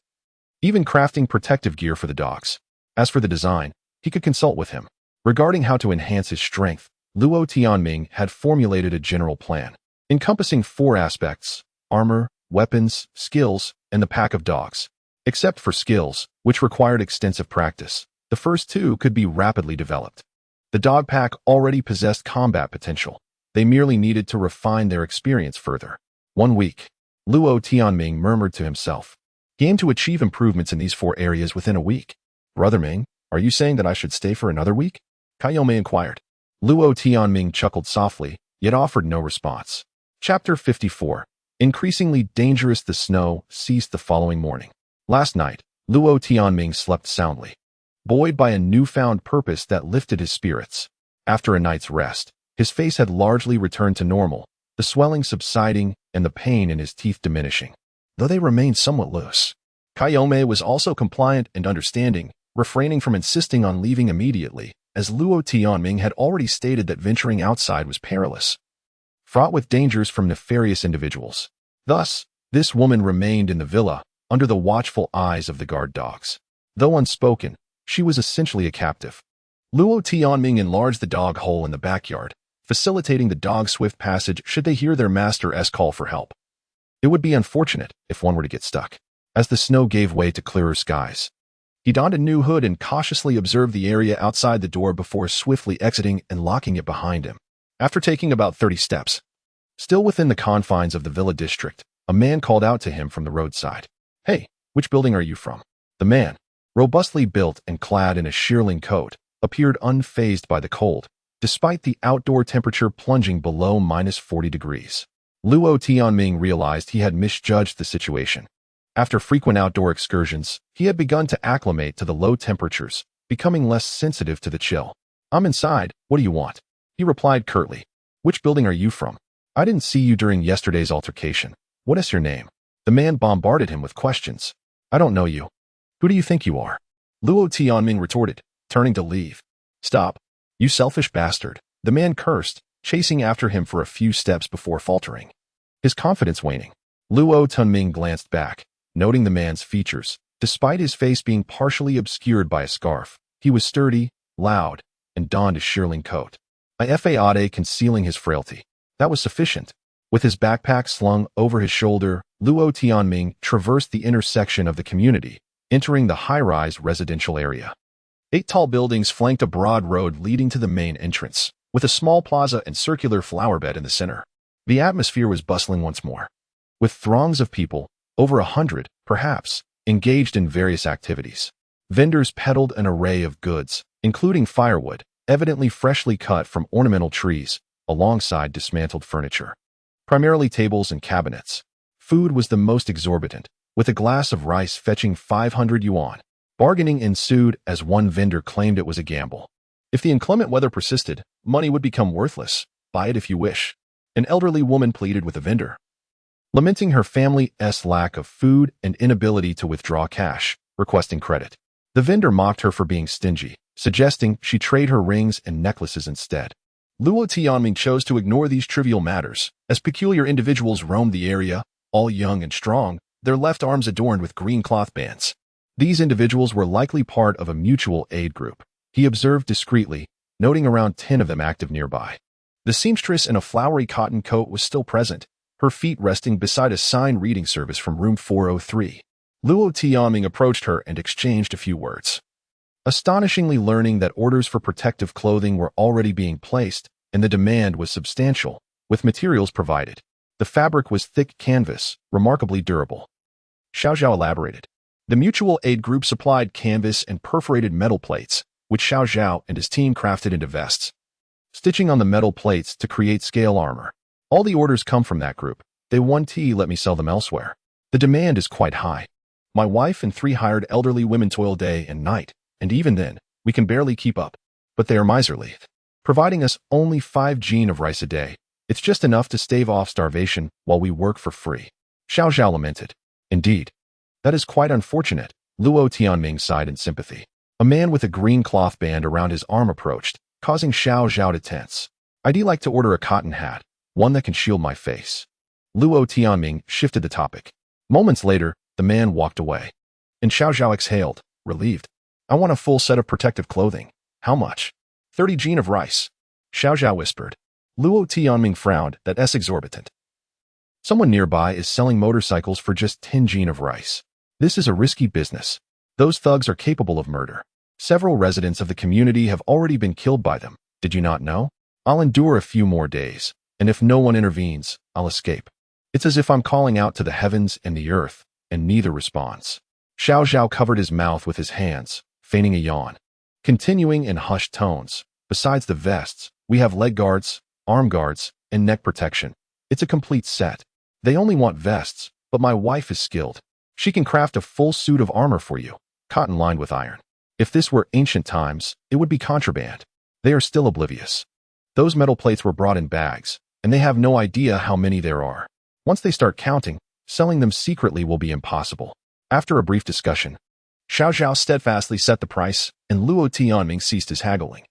Even crafting protective gear for the dogs. As for the design, he could consult with him. Regarding how to enhance his strength, Luo Tianming had formulated a general plan, encompassing 4 aspects: armor, weapons, skills, and the pack of dogs. Except for skills, which required extensive practice, the first 2 could be rapidly developed. The dog pack already possessed combat potential. They merely needed to refine their experience further. 1 week. Luo Tianming murmured to himself. He aimed to achieve improvements in these 4 areas within a week. Brother Ming, are you saying that I should stay for another week? Kayome inquired. Luo Tianming chuckled softly, yet offered no response. Chapter 54. Increasingly dangerous. The snow ceased the following morning. Last night, Luo Tianming slept soundly, buoyed by a newfound purpose that lifted his spirits. After a night's rest, his face had largely returned to normal, the swelling subsiding and the pain in his teeth diminishing, though they remained somewhat loose. Kayome was also compliant and understanding, refraining from insisting on leaving immediately, as Luo Tianming had already stated that venturing outside was perilous, fraught with dangers from nefarious individuals. Thus, this woman remained in the villa, under the watchful eyes of the guard dogs. Though unspoken, she was essentially a captive. Luo Tianming enlarged the dog hole in the backyard, facilitating the dog's swift passage should they hear their master's call for help. It would be unfortunate if one were to get stuck. As the snow gave way to clearer skies, he donned a new hood and cautiously observed the area outside the door before swiftly exiting and locking it behind him. After taking about 30 steps, still within the confines of the villa district, a man called out to him from the roadside. Hey, which building are you from? The man, robustly built and clad in a shearling coat, appeared unfazed by the cold, despite the outdoor temperature plunging below -40 degrees. Luo Tianming realized he had misjudged the situation. After frequent outdoor excursions, he had begun to acclimate to the low temperatures, becoming less sensitive to the chill. I'm inside, what do you want? He replied curtly. Which building are you from? I didn't see you during yesterday's altercation. What is your name? The man bombarded him with questions. I don't know you. Who do you think you are? Luo Tianming retorted, turning to leave. Stop. You selfish bastard. The man cursed, chasing after him for a few steps before faltering, his confidence waning. Luo Tianming glanced back, noting the man's features. Despite his face being partially obscured by a scarf, he was sturdy, loud, and donned a shearling coat, a fade concealing his frailty. That was sufficient. With his backpack slung over his shoulder, Luo Tianming traversed the intersection of the community, entering the high-rise residential area. 8 tall buildings flanked a broad road leading to the main entrance, with a small plaza and circular flower bed in the center. The atmosphere was bustling once more, with throngs of people, over 100, perhaps, engaged in various activities. Vendors peddled an array of goods, including firewood, evidently freshly cut from ornamental trees, alongside dismantled furniture, primarily tables and cabinets. Food was the most exorbitant, with a glass of rice fetching 500 yuan. Bargaining ensued as one vendor claimed it was a gamble. If the inclement weather persisted, money would become worthless. Buy it if you wish. An elderly woman pleaded with a vendor, lamenting her family's lack of food and inability to withdraw cash, requesting credit. The vendor mocked her for being stingy, suggesting she trade her rings and necklaces instead. Luo Tianming chose to ignore these trivial matters, as peculiar individuals roamed the area, all young and strong, their left arms adorned with green cloth bands. These individuals were likely part of a mutual aid group. He observed discreetly, noting around 10 of them active nearby. The seamstress in a flowery cotton coat was still present, her feet resting beside a sign reading service from room 403. Luo Tianming approached her and exchanged a few words. Astonishingly learning that orders for protective clothing were already being placed, and the demand was substantial, with materials provided. The fabric was thick canvas, remarkably durable. Xiao Zhao elaborated. The mutual aid group supplied canvas and perforated metal plates, which Xiao Zhao and his team crafted into vests, stitching on the metal plates to create scale armor. All the orders come from that group. They want to let me sell them elsewhere. The demand is quite high. My wife and 3 hired elderly women toil day and night, and even then, we can barely keep up. But they are miserly, providing us only 5 jin of rice a day. It's just enough to stave off starvation while we work for free. Xiao Zhao lamented. Indeed. That is quite unfortunate. Luo Tianming sighed in sympathy. A man with a green cloth band around his arm approached, causing Xiao Zhao to tense. I'd like to order a cotton hat, one that can shield my face. Luo Tianming shifted the topic. Moments later, the man walked away. And Xiao Zhao exhaled, relieved. I want a full set of protective clothing. How much? 30 jin of rice. Xiao Zhao whispered. Luo Tianming frowned. That's exorbitant. Someone nearby is selling motorcycles for just 10 jin of rice. This is a risky business. Those thugs are capable of murder. Several residents of the community have already been killed by them. Did you not know? I'll endure a few more days, and if no one intervenes, I'll escape. It's as if I'm calling out to the heavens and the earth, and neither responds. Xiao Zhao covered his mouth with his hands, feigning a yawn. Continuing in hushed tones, besides the vests, we have leg guards, arm guards, and neck protection. It's a complete set. They only want vests, but my wife is skilled. She can craft a full suit of armor for you, cotton lined with iron. If this were ancient times, it would be contraband. They are still oblivious. Those metal plates were brought in bags, and they have no idea how many there are. Once they start counting, selling them secretly will be impossible. After a brief discussion, Xiao Zhao steadfastly set the price, and Luo Tianming ceased his haggling,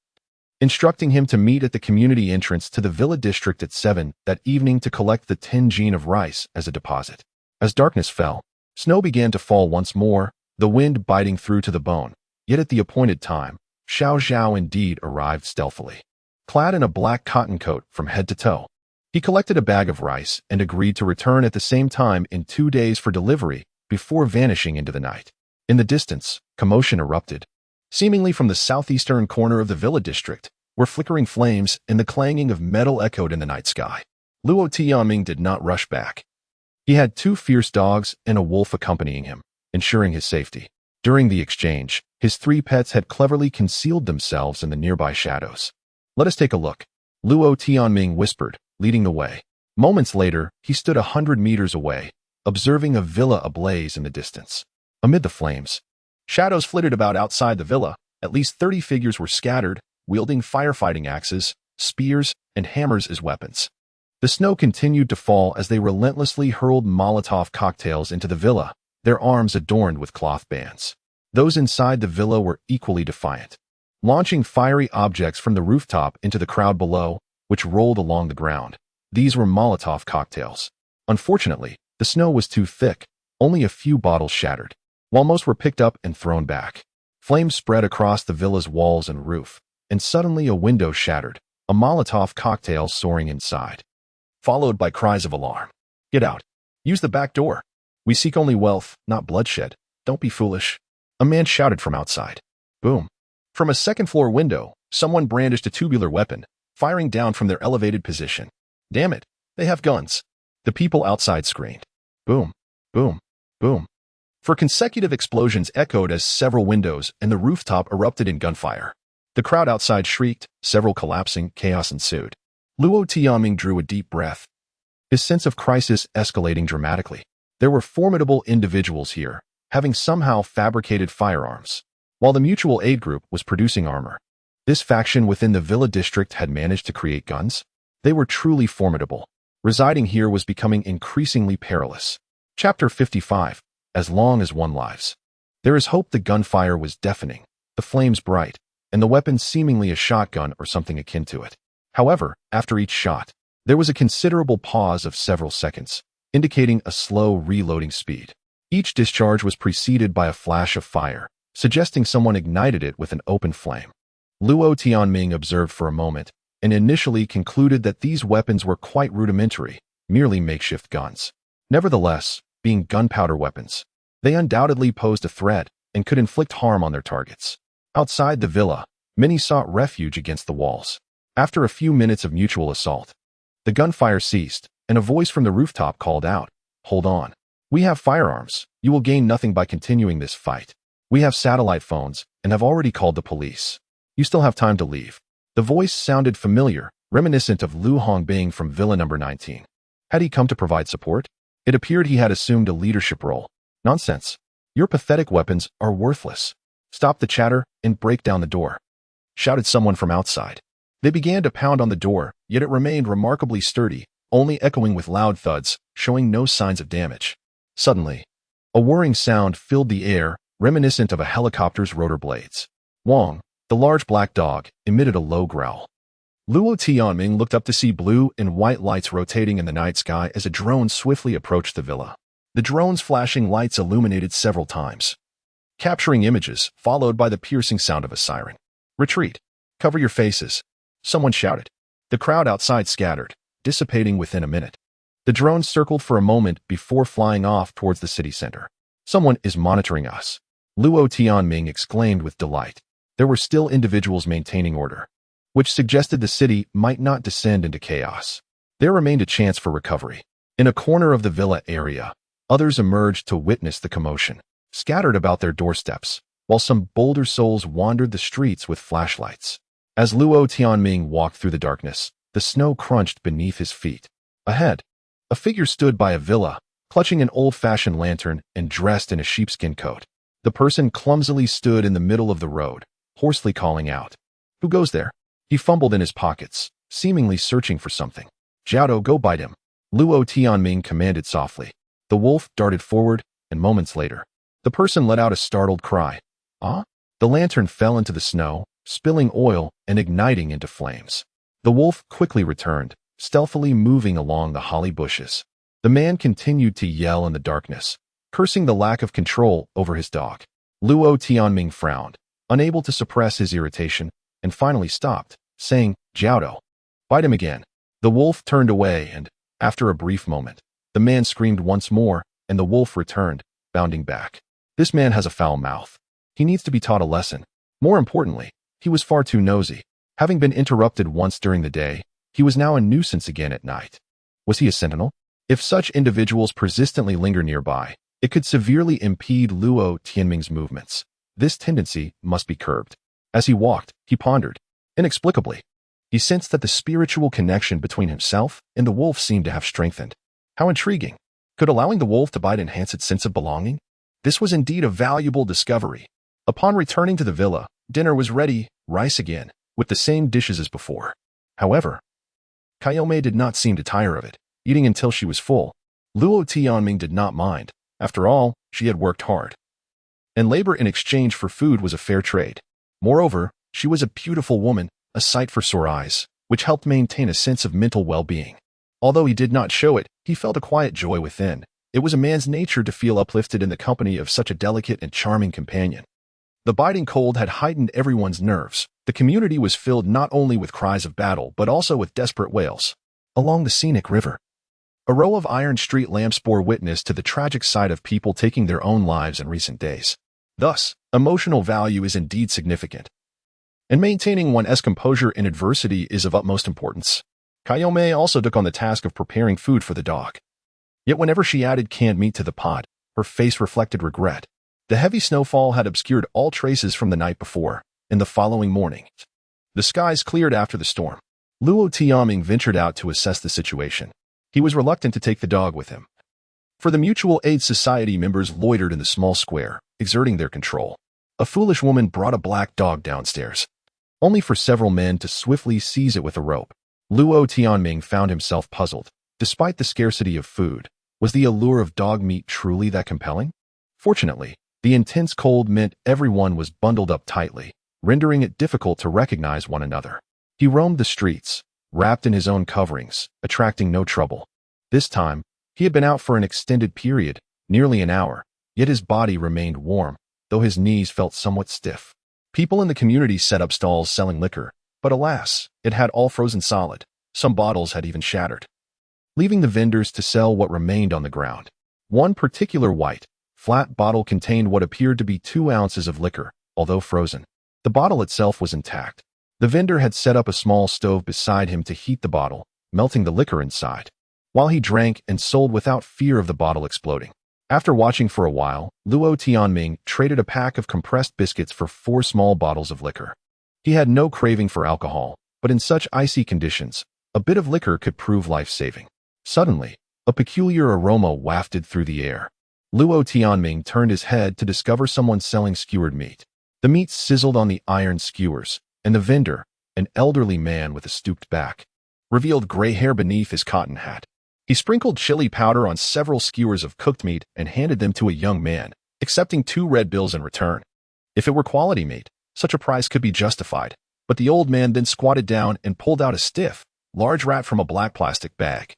instructing him to meet at the community entrance to the villa district at 7 that evening to collect the 10 jin of rice as a deposit. As darkness fell, snow began to fall once more, the wind biting through to the bone. Yet at the appointed time, Xiao Zhao indeed arrived stealthily. Clad in a black cotton coat from head to toe, he collected a bag of rice and agreed to return at the same time in 2 days for delivery before vanishing into the night. In the distance, commotion erupted. Seemingly from the southeastern corner of the villa district, where flickering flames and the clanging of metal echoed in the night sky. Luo Tianming did not rush back. He had 2 fierce dogs and a wolf accompanying him, ensuring his safety. During the exchange, his 3 pets had cleverly concealed themselves in the nearby shadows. Let us take a look. Luo Tianming whispered, leading the way. Moments later, he stood 100 meters away, observing a villa ablaze in the distance. Amid the flames, shadows flitted about outside the villa. At least 30 figures were scattered, wielding firefighting axes, spears, and hammers as weapons. The snow continued to fall as they relentlessly hurled Molotov cocktails into the villa, their arms adorned with cloth bands. Those inside the villa were equally defiant, launching fiery objects from the rooftop into the crowd below, which rolled along the ground. These were Molotov cocktails. Unfortunately, the snow was too thick, only a few bottles shattered, while most were picked up and thrown back. Flames spread across the villa's walls and roof, and suddenly a window shattered, a Molotov cocktail soaring inside, followed by cries of alarm. Get out. Use the back door. We seek only wealth, not bloodshed. Don't be foolish. A man shouted from outside. Boom. From a second-floor window, someone brandished a tubular weapon, firing down from their elevated position. Damn it, they have guns. The people outside screamed. Boom, boom, boom. For consecutive explosions echoed as several windows and the rooftop erupted in gunfire. The crowd outside shrieked, several collapsing, chaos ensued. Luo Tianming drew a deep breath, his sense of crisis escalating dramatically. There were formidable individuals here, having somehow fabricated firearms, while the mutual aid group was producing armor. This faction within the villa district had managed to create guns. They were truly formidable. Residing here was becoming increasingly perilous. Chapter 55. As long as one lives. There is hope. The gunfire was deafening, the flames bright, and the weapon seemingly a shotgun or something akin to it. However, after each shot, there was a considerable pause of several seconds, indicating a slow reloading speed. Each discharge was preceded by a flash of fire, suggesting someone ignited it with an open flame. Luo Tianming observed for a moment, and initially concluded that these weapons were quite rudimentary, merely makeshift guns. Nevertheless, being gunpowder weapons, They undoubtedly posed a threat and could inflict harm on their targets. Outside the villa, many sought refuge against the walls. After a few minutes of mutual assault, the gunfire ceased, and a voice from the rooftop called out, "Hold on. We have firearms. You will gain nothing by continuing this fight. We have satellite phones and have already called the police. You still have time to leave." The voice sounded familiar, reminiscent of Luo Tianming from Villa number 19. Had he come to provide support? It appeared he had assumed a leadership role. "Nonsense. Your pathetic weapons are worthless. Stop the chatter and break down the door," shouted someone from outside. They began to pound on the door, yet it remained remarkably sturdy, only echoing with loud thuds, showing no signs of damage. Suddenly, a whirring sound filled the air, reminiscent of a helicopter's rotor blades. Wong, the large black dog, emitted a low growl. Luo Tianming looked up to see blue and white lights rotating in the night sky as a drone swiftly approached the villa. The drone's flashing lights illuminated several times, capturing images, followed by the piercing sound of a siren. "Retreat! Cover your faces!" someone shouted. The crowd outside scattered, dissipating within a minute. The drone circled for a moment before flying off towards the city center. "Someone is monitoring us," Luo Tianming exclaimed with delight. There were still individuals maintaining order, which suggested the city might not descend into chaos. There remained a chance for recovery. In a corner of the villa area, others emerged to witness the commotion, scattered about their doorsteps, while some bolder souls wandered the streets with flashlights. As Luo Tianming walked through the darkness, the snow crunched beneath his feet. Ahead, a figure stood by a villa, clutching an old-fashioned lantern and dressed in a sheepskin coat. The person clumsily stood in the middle of the road, hoarsely calling out, "Who goes there?" He fumbled in his pockets, seemingly searching for something. "Jiao, go bite him," Luo Tianming commanded softly. The wolf darted forward, and moments later, the person let out a startled cry. "Ah?" The lantern fell into the snow, spilling oil and igniting into flames. The wolf quickly returned, stealthily moving along the holly bushes. The man continued to yell in the darkness, cursing the lack of control over his dog. Luo Tianming frowned, unable to suppress his irritation, and finally stopped, saying, "Jiao, bite him again." The wolf turned away and, after a brief moment, the man screamed once more, and the wolf returned, bounding back. "This man has a foul mouth. He needs to be taught a lesson." More importantly, he was far too nosy. Having been interrupted once during the day, he was now a nuisance again at night. Was he a sentinel? If such individuals persistently linger nearby, it could severely impede Luo Tianming's movements. This tendency must be curbed. As he walked, he pondered. Inexplicably, he sensed that the spiritual connection between himself and the wolf seemed to have strengthened. How intriguing. Could allowing the wolf to bite enhance its sense of belonging? This was indeed a valuable discovery. Upon returning to the villa, dinner was ready, rice again, with the same dishes as before. However, Kayome did not seem to tire of it, eating until she was full. Luo Tianming did not mind. After all, she had worked hard, and labor in exchange for food was a fair trade. Moreover, she was a beautiful woman, a sight for sore eyes, which helped maintain a sense of mental well-being. Although he did not show it, he felt a quiet joy within. It was a man's nature to feel uplifted in the company of such a delicate and charming companion. The biting cold had heightened everyone's nerves. The community was filled not only with cries of battle, but also with desperate wails. Along the scenic river, a row of iron street lamps bore witness to the tragic sight of people taking their own lives in recent days. Thus, emotional value is indeed significant, and maintaining one's composure in adversity is of utmost importance. Kayome also took on the task of preparing food for the dog. Yet whenever she added canned meat to the pot, her face reflected regret. The heavy snowfall had obscured all traces from the night before, and the following morning, the skies cleared after the storm. Luo Tianming ventured out to assess the situation. He was reluctant to take the dog with him, for the Mutual Aid Society members loitered in the small square, exerting their control. A foolish woman brought a black dog downstairs, only for several men to swiftly seize it with a rope. Luo Tianming found himself puzzled. Despite the scarcity of food, was the allure of dog meat truly that compelling? Fortunately, the intense cold meant everyone was bundled up tightly, rendering it difficult to recognize one another. He roamed the streets, wrapped in his own coverings, attracting no trouble. This time, he had been out for an extended period, nearly an hour, yet his body remained warm, though his knees felt somewhat stiff. People in the community set up stalls selling liquor, but alas, it had all frozen solid. Some bottles had even shattered, leaving the vendors to sell what remained on the ground. One particular white, flat bottle contained what appeared to be 2 ounces of liquor, although frozen. The bottle itself was intact. The vendor had set up a small stove beside him to heat the bottle, melting the liquor inside, while he drank and sold without fear of the bottle exploding. After watching for a while, Luo Tianming traded a pack of compressed biscuits for 4 small bottles of liquor. He had no craving for alcohol, but in such icy conditions, a bit of liquor could prove life-saving. Suddenly, a peculiar aroma wafted through the air. Luo Tianming turned his head to discover someone selling skewered meat. The meat sizzled on the iron skewers, and the vendor, an elderly man with a stooped back, revealed gray hair beneath his cotton hat. He sprinkled chili powder on several skewers of cooked meat and handed them to a young man, accepting 2 red bills in return. If it were quality meat, such a price could be justified, but the old man then squatted down and pulled out a stiff, large rat from a black plastic bag,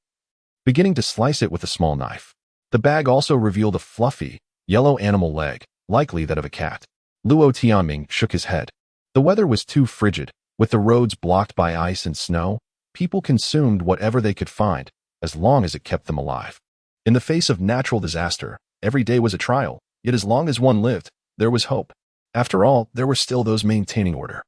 beginning to slice it with a small knife. The bag also revealed a fluffy, yellow animal leg, likely that of a cat. Luo Tianming shook his head. The weather was too frigid. With the roads blocked by ice and snow, people consumed whatever they could find, as long as it kept them alive. In the face of natural disaster, every day was a trial, yet as long as one lived, there was hope. After all, there were still those maintaining order.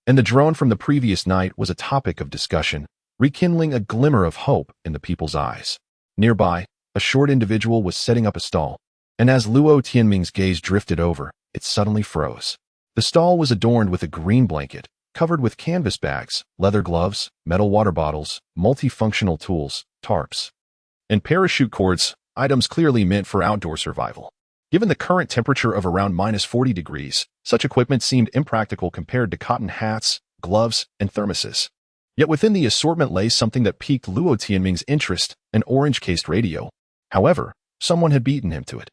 And the drone from the previous night was a topic of discussion, rekindling a glimmer of hope in the people's eyes. Nearby, a short individual was setting up a stall, and as Luo Tianming's gaze drifted over, it suddenly froze. The stall was adorned with a green blanket, covered with canvas bags, leather gloves, metal water bottles, multifunctional tools, tarps, and parachute cords, items clearly meant for outdoor survival. Given the current temperature of around -40 degrees, such equipment seemed impractical compared to cotton hats, gloves, and thermoses. Yet within the assortment lay something that piqued Luo Tianming's interest, an orange-cased radio. However, someone had beaten him to it.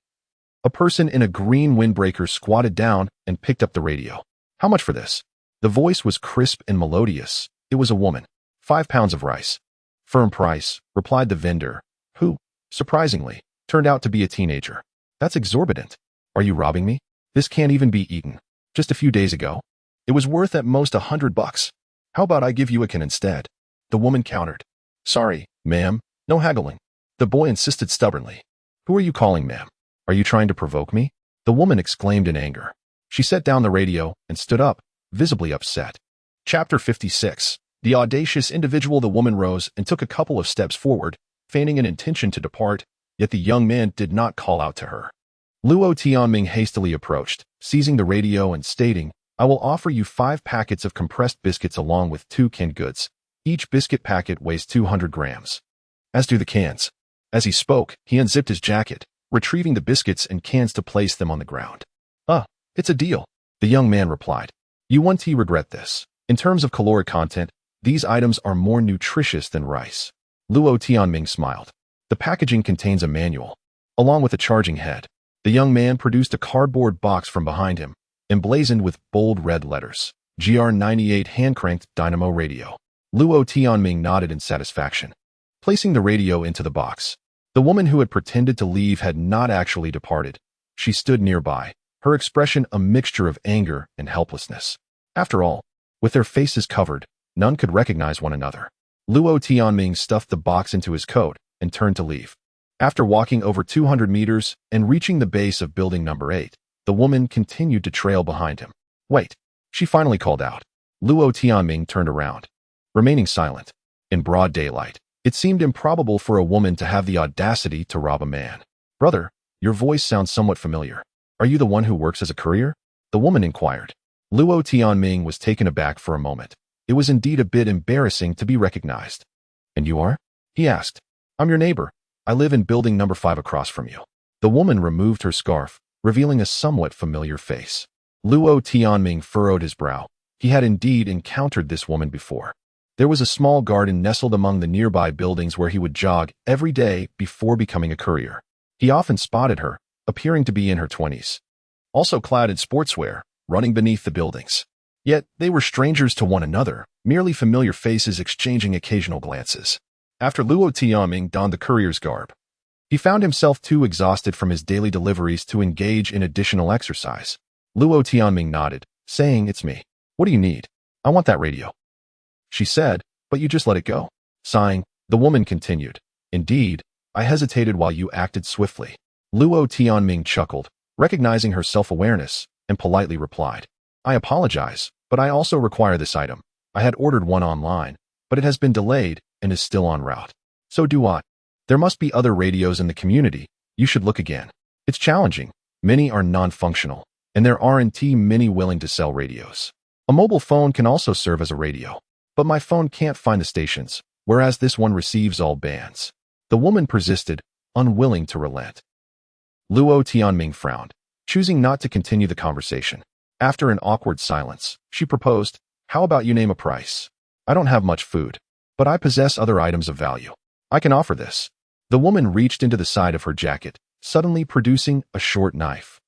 A person in a green windbreaker squatted down and picked up the radio. "How much for this?" The voice was crisp and melodious. It was a woman. 5 pounds of rice. "Firm price," replied the vendor, who, surprisingly, turned out to be a teenager. "That's exorbitant. Are you robbing me? This can't even be eaten. Just a few days ago, it was worth at most $100. How about I give you a can instead?" The woman countered. "Sorry, ma'am, no haggling." The boy insisted stubbornly. "Who are you calling, ma'am? Are you trying to provoke me?" The woman exclaimed in anger. She set down the radio and stood up, visibly upset. Chapter 56. The audacious individual. The woman rose and took a couple of steps forward, feigning an intention to depart, yet the young man did not call out to her. Luo Tianming hastily approached, seizing the radio and stating, "I will offer you 5 packets of compressed biscuits along with 2 canned goods. Each biscuit packet weighs 200 grams. As do the cans." As he spoke, he unzipped his jacket, retrieving the biscuits and cans to place them on the ground. It's a deal," the young man replied. "You won't regret this. In terms of caloric content, these items are more nutritious than rice." Luo Tianming smiled. The packaging contains a manual, along with a charging head. The young man produced a cardboard box from behind him, emblazoned with bold red letters, GR98 hand-cranked dynamo radio. Luo Tianming nodded in satisfaction, placing the radio into the box. The woman who had pretended to leave had not actually departed. She stood nearby, her expression a mixture of anger and helplessness. After all, with their faces covered, none could recognize one another. Luo Tianming stuffed the box into his coat and turned to leave. After walking over 200 meters and reaching the base of building number 8, the woman continued to trail behind him. "Wait," she finally called out. Luo Tianming turned around, remaining silent. In broad daylight, it seemed improbable for a woman to have the audacity to rob a man. "Brother, your voice sounds somewhat familiar. Are you the one who works as a courier?" the woman inquired. Luo Tianming was taken aback for a moment. It was indeed a bit embarrassing to be recognized. "And you are?" he asked. "I'm your neighbor. I live in building number 5 across from you." The woman removed her scarf, revealing a somewhat familiar face. Luo Tianming furrowed his brow. He had indeed encountered this woman before. There was a small garden nestled among the nearby buildings where he would jog every day before becoming a courier. He often spotted her, appearing to be in her 20s, also clad in sportswear, running beneath the buildings. Yet they were strangers to one another, merely familiar faces exchanging occasional glances. After Luo Tianming donned the courier's garb, he found himself too exhausted from his daily deliveries to engage in additional exercise. Luo Tianming nodded, saying, "It's me. What do you need?" "I want that radio," she said, "but you just let it go." Sighing, the woman continued, "Indeed, I hesitated while you acted swiftly. Luo Tianming chuckled, recognizing her self-awareness, and politely replied, I apologize, but I also require this item. I had ordered one online, but it has been delayed and is still en route. So do I. There must be other radios in the community. You should look again. It's challenging. Many are non-functional, and there aren't many willing to sell radios. A mobile phone can also serve as a radio, but my phone can't find the stations, whereas this one receives all bands. The woman persisted, unwilling to relent. Luo Tianming frowned, choosing not to continue the conversation. After an awkward silence, she proposed, how about you name a price? I don't have much food, but I possess other items of value. I can offer this. The woman reached into the side of her jacket, suddenly producing a short knife.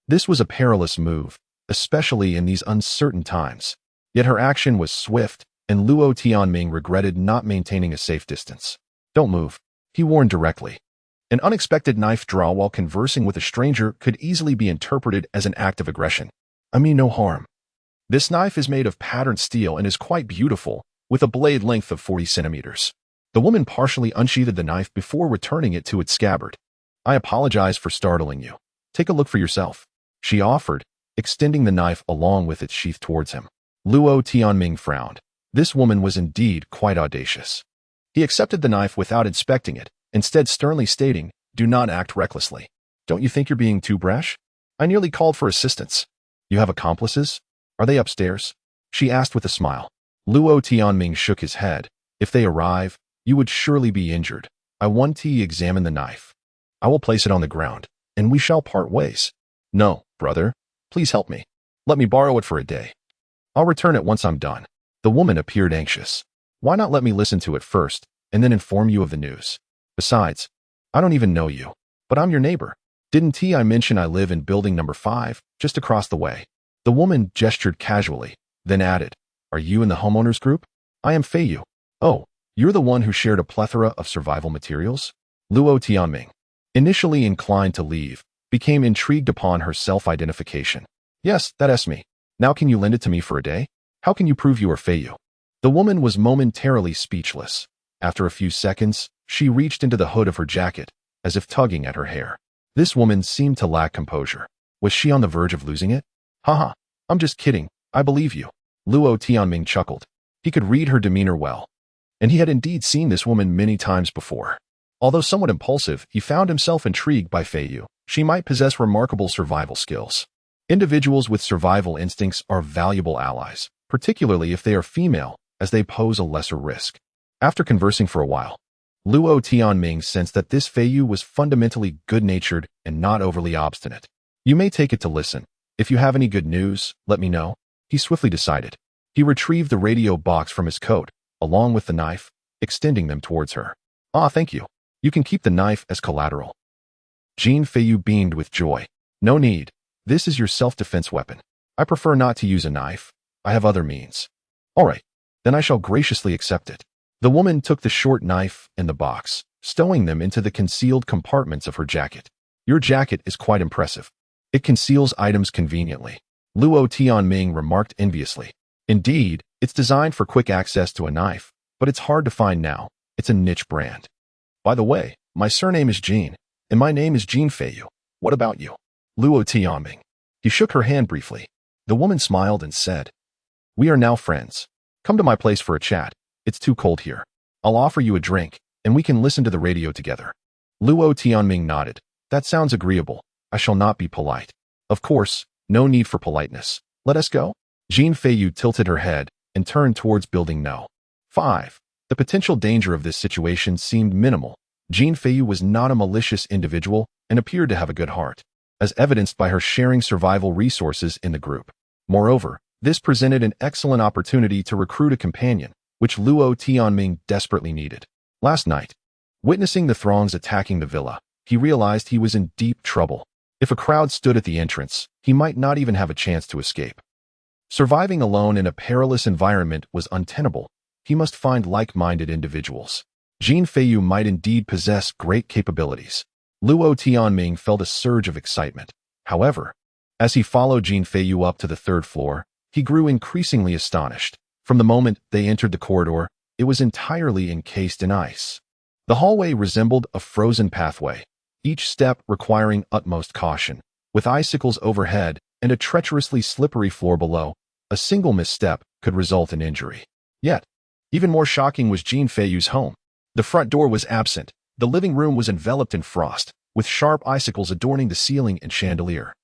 This was a perilous move, especially in these uncertain times. Yet her action was swift, and Luo Tianming regretted not maintaining a safe distance. Don't move, he warned directly. An unexpected knife draw while conversing with a stranger could easily be interpreted as an act of aggression. I mean no harm. This knife is made of patterned steel and is quite beautiful, with a blade length of 40 centimeters. The woman partially unsheathed the knife before returning it to its scabbard. I apologize for startling you. Take a look for yourself, she offered, extending the knife along with its sheath towards him. Luo Tianming frowned. This woman was indeed quite audacious. He accepted the knife without inspecting it, instead sternly stating, do not act recklessly. Don't you think you're being too brash? I nearly called for assistance. You have accomplices? Are they upstairs? She asked with a smile. Luo Tianming shook his head. If they arrive, you would surely be injured. I want to examine the knife. I will place it on the ground, and we shall part ways. No, brother. Please help me. Let me borrow it for a day. I'll return it once I'm done. The woman appeared anxious. Why not let me listen to it first, and then inform you of the news? Besides, I don't even know you, but I'm your neighbor. Didn't I mention I live in building number 5, just across the way? The woman gestured casually, then added, are you in the homeowners group? I am Feiyu. Oh, you're the one who shared a plethora of survival materials? Luo Tianming, initially inclined to leave, became intrigued upon her self-identification. Yes, that's me. Now can you lend it to me for a day? How can you prove you are Feiyu? The woman was momentarily speechless. After a few seconds, she reached into the hood of her jacket, as if tugging at her hair. This woman seemed to lack composure. Was she on the verge of losing it? Haha, I'm just kidding, I believe you. Luo Tianming chuckled. He could read her demeanor well, and he had indeed seen this woman many times before. Although somewhat impulsive, he found himself intrigued by Feiyu. She might possess remarkable survival skills. Individuals with survival instincts are valuable allies, particularly if they are female, as they pose a lesser risk. After conversing for a while, Luo Tianming sensed that this Feiyu was fundamentally good-natured and not overly obstinate. You may take it to listen. If you have any good news, let me know, he swiftly decided. He retrieved the radio box from his coat, along with the knife, extending them towards her. Ah, thank you. You can keep the knife as collateral. Jean Feiyu beamed with joy. No need. This is your self-defense weapon. I prefer not to use a knife. I have other means. All right, then I shall graciously accept it. The woman took the short knife and the box, stowing them into the concealed compartments of her jacket. Your jacket is quite impressive. It conceals items conveniently. Luo Tianming remarked enviously. Indeed, it's designed for quick access to a knife, but it's hard to find now. It's a niche brand. By the way, my surname is Jean, and my name is Jean Feiyu. What about you? Luo Tianming. He shook her hand briefly. The woman smiled and said, we are now friends. Come to my place for a chat. It's too cold here. I'll offer you a drink, and we can listen to the radio together. Luo Tianming nodded. That sounds agreeable. I shall not be polite. Of course, no need for politeness. Let us go. Jean Feiyu tilted her head and turned towards building No. 5. The potential danger of this situation seemed minimal. Jean Feiyu was not a malicious individual and appeared to have a good heart, as evidenced by her sharing survival resources in the group. Moreover, this presented an excellent opportunity to recruit a companion, which Luo Tianming desperately needed. Last night, witnessing the throngs attacking the villa, he realized he was in deep trouble. If a crowd stood at the entrance, he might not even have a chance to escape. Surviving alone in a perilous environment was untenable. He must find like-minded individuals. Jean Feiyu might indeed possess great capabilities. Luo Tianming felt a surge of excitement. However, as he followed Jean Feiyu up to the 3rd floor, he grew increasingly astonished. From the moment they entered the corridor, it was entirely encased in ice. The hallway resembled a frozen pathway, each step requiring utmost caution. With icicles overhead and a treacherously slippery floor below, a single misstep could result in injury. Yet, even more shocking was Jean Feiyu's home. The front door was absent. The living room was enveloped in frost, with sharp icicles adorning the ceiling and chandelier,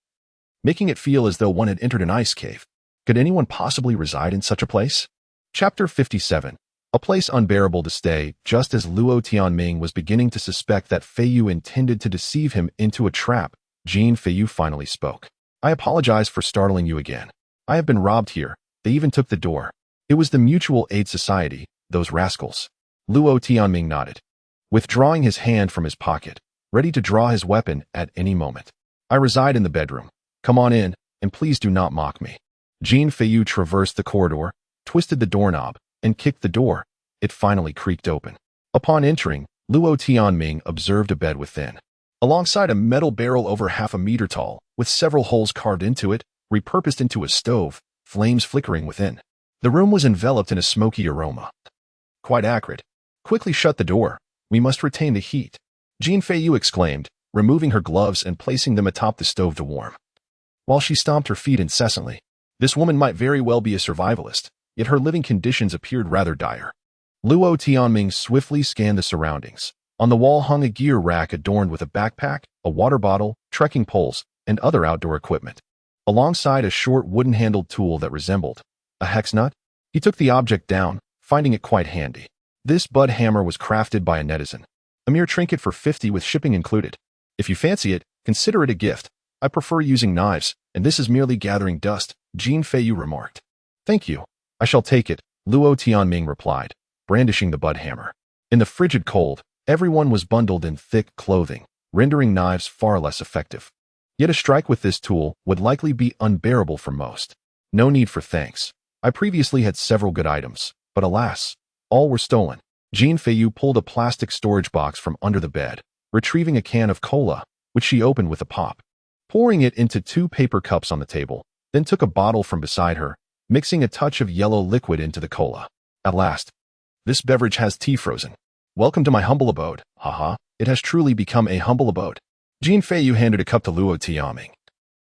making it feel as though one had entered an ice cave. Could anyone possibly reside in such a place? Chapter 57. A place unbearable to stay. Just as Luo Tianming was beginning to suspect that Feiyu intended to deceive him into a trap, Jean Feiyu finally spoke. I apologize for startling you again. I have been robbed here. They even took the door. It was the Mutual Aid Society, those rascals. Luo Tianming nodded, withdrawing his hand from his pocket, ready to draw his weapon at any moment. I reside in the bedroom. Come on in, and please do not mock me. Jean Feiyu traversed the corridor, twisted the doorknob, and kicked the door. It finally creaked open. Upon entering, Luo Tianming observed a bed within, alongside a metal barrel over half a meter tall, with several holes carved into it, repurposed into a stove, flames flickering within. The room was enveloped in a smoky aroma. Quite acrid. Quickly shut the door. We must retain the heat. Jean Feiyu exclaimed, removing her gloves and placing them atop the stove to warm, while she stomped her feet incessantly. This woman might very well be a survivalist, yet her living conditions appeared rather dire. Luo Tianming swiftly scanned the surroundings. On the wall hung a gear rack adorned with a backpack, a water bottle, trekking poles, and other outdoor equipment, alongside a short wooden-handled tool that resembled a hex nut. He took the object down, finding it quite handy. This bud hammer was crafted by a netizen, a mere trinket for 50 with shipping included. If you fancy it, consider it a gift. I prefer using knives, and this is merely gathering dust, Jean Feiyu remarked. Thank you. I shall take it, Luo Tianming replied, brandishing the bud hammer. In the frigid cold, everyone was bundled in thick clothing, rendering knives far less effective. Yet a strike with this tool would likely be unbearable for most. No need for thanks. I previously had several good items, but alas, all were stolen. Jean Feiyu pulled a plastic storage box from under the bed, retrieving a can of cola, which she opened with a pop, pouring it into 2 paper cups on the table, then took a bottle from beside her, mixing a touch of yellow liquid into the cola. At last, this beverage has tea frozen. Welcome to my humble abode. Haha, it has truly become a humble abode. Jean Feiyu handed a cup to Luo Tianming,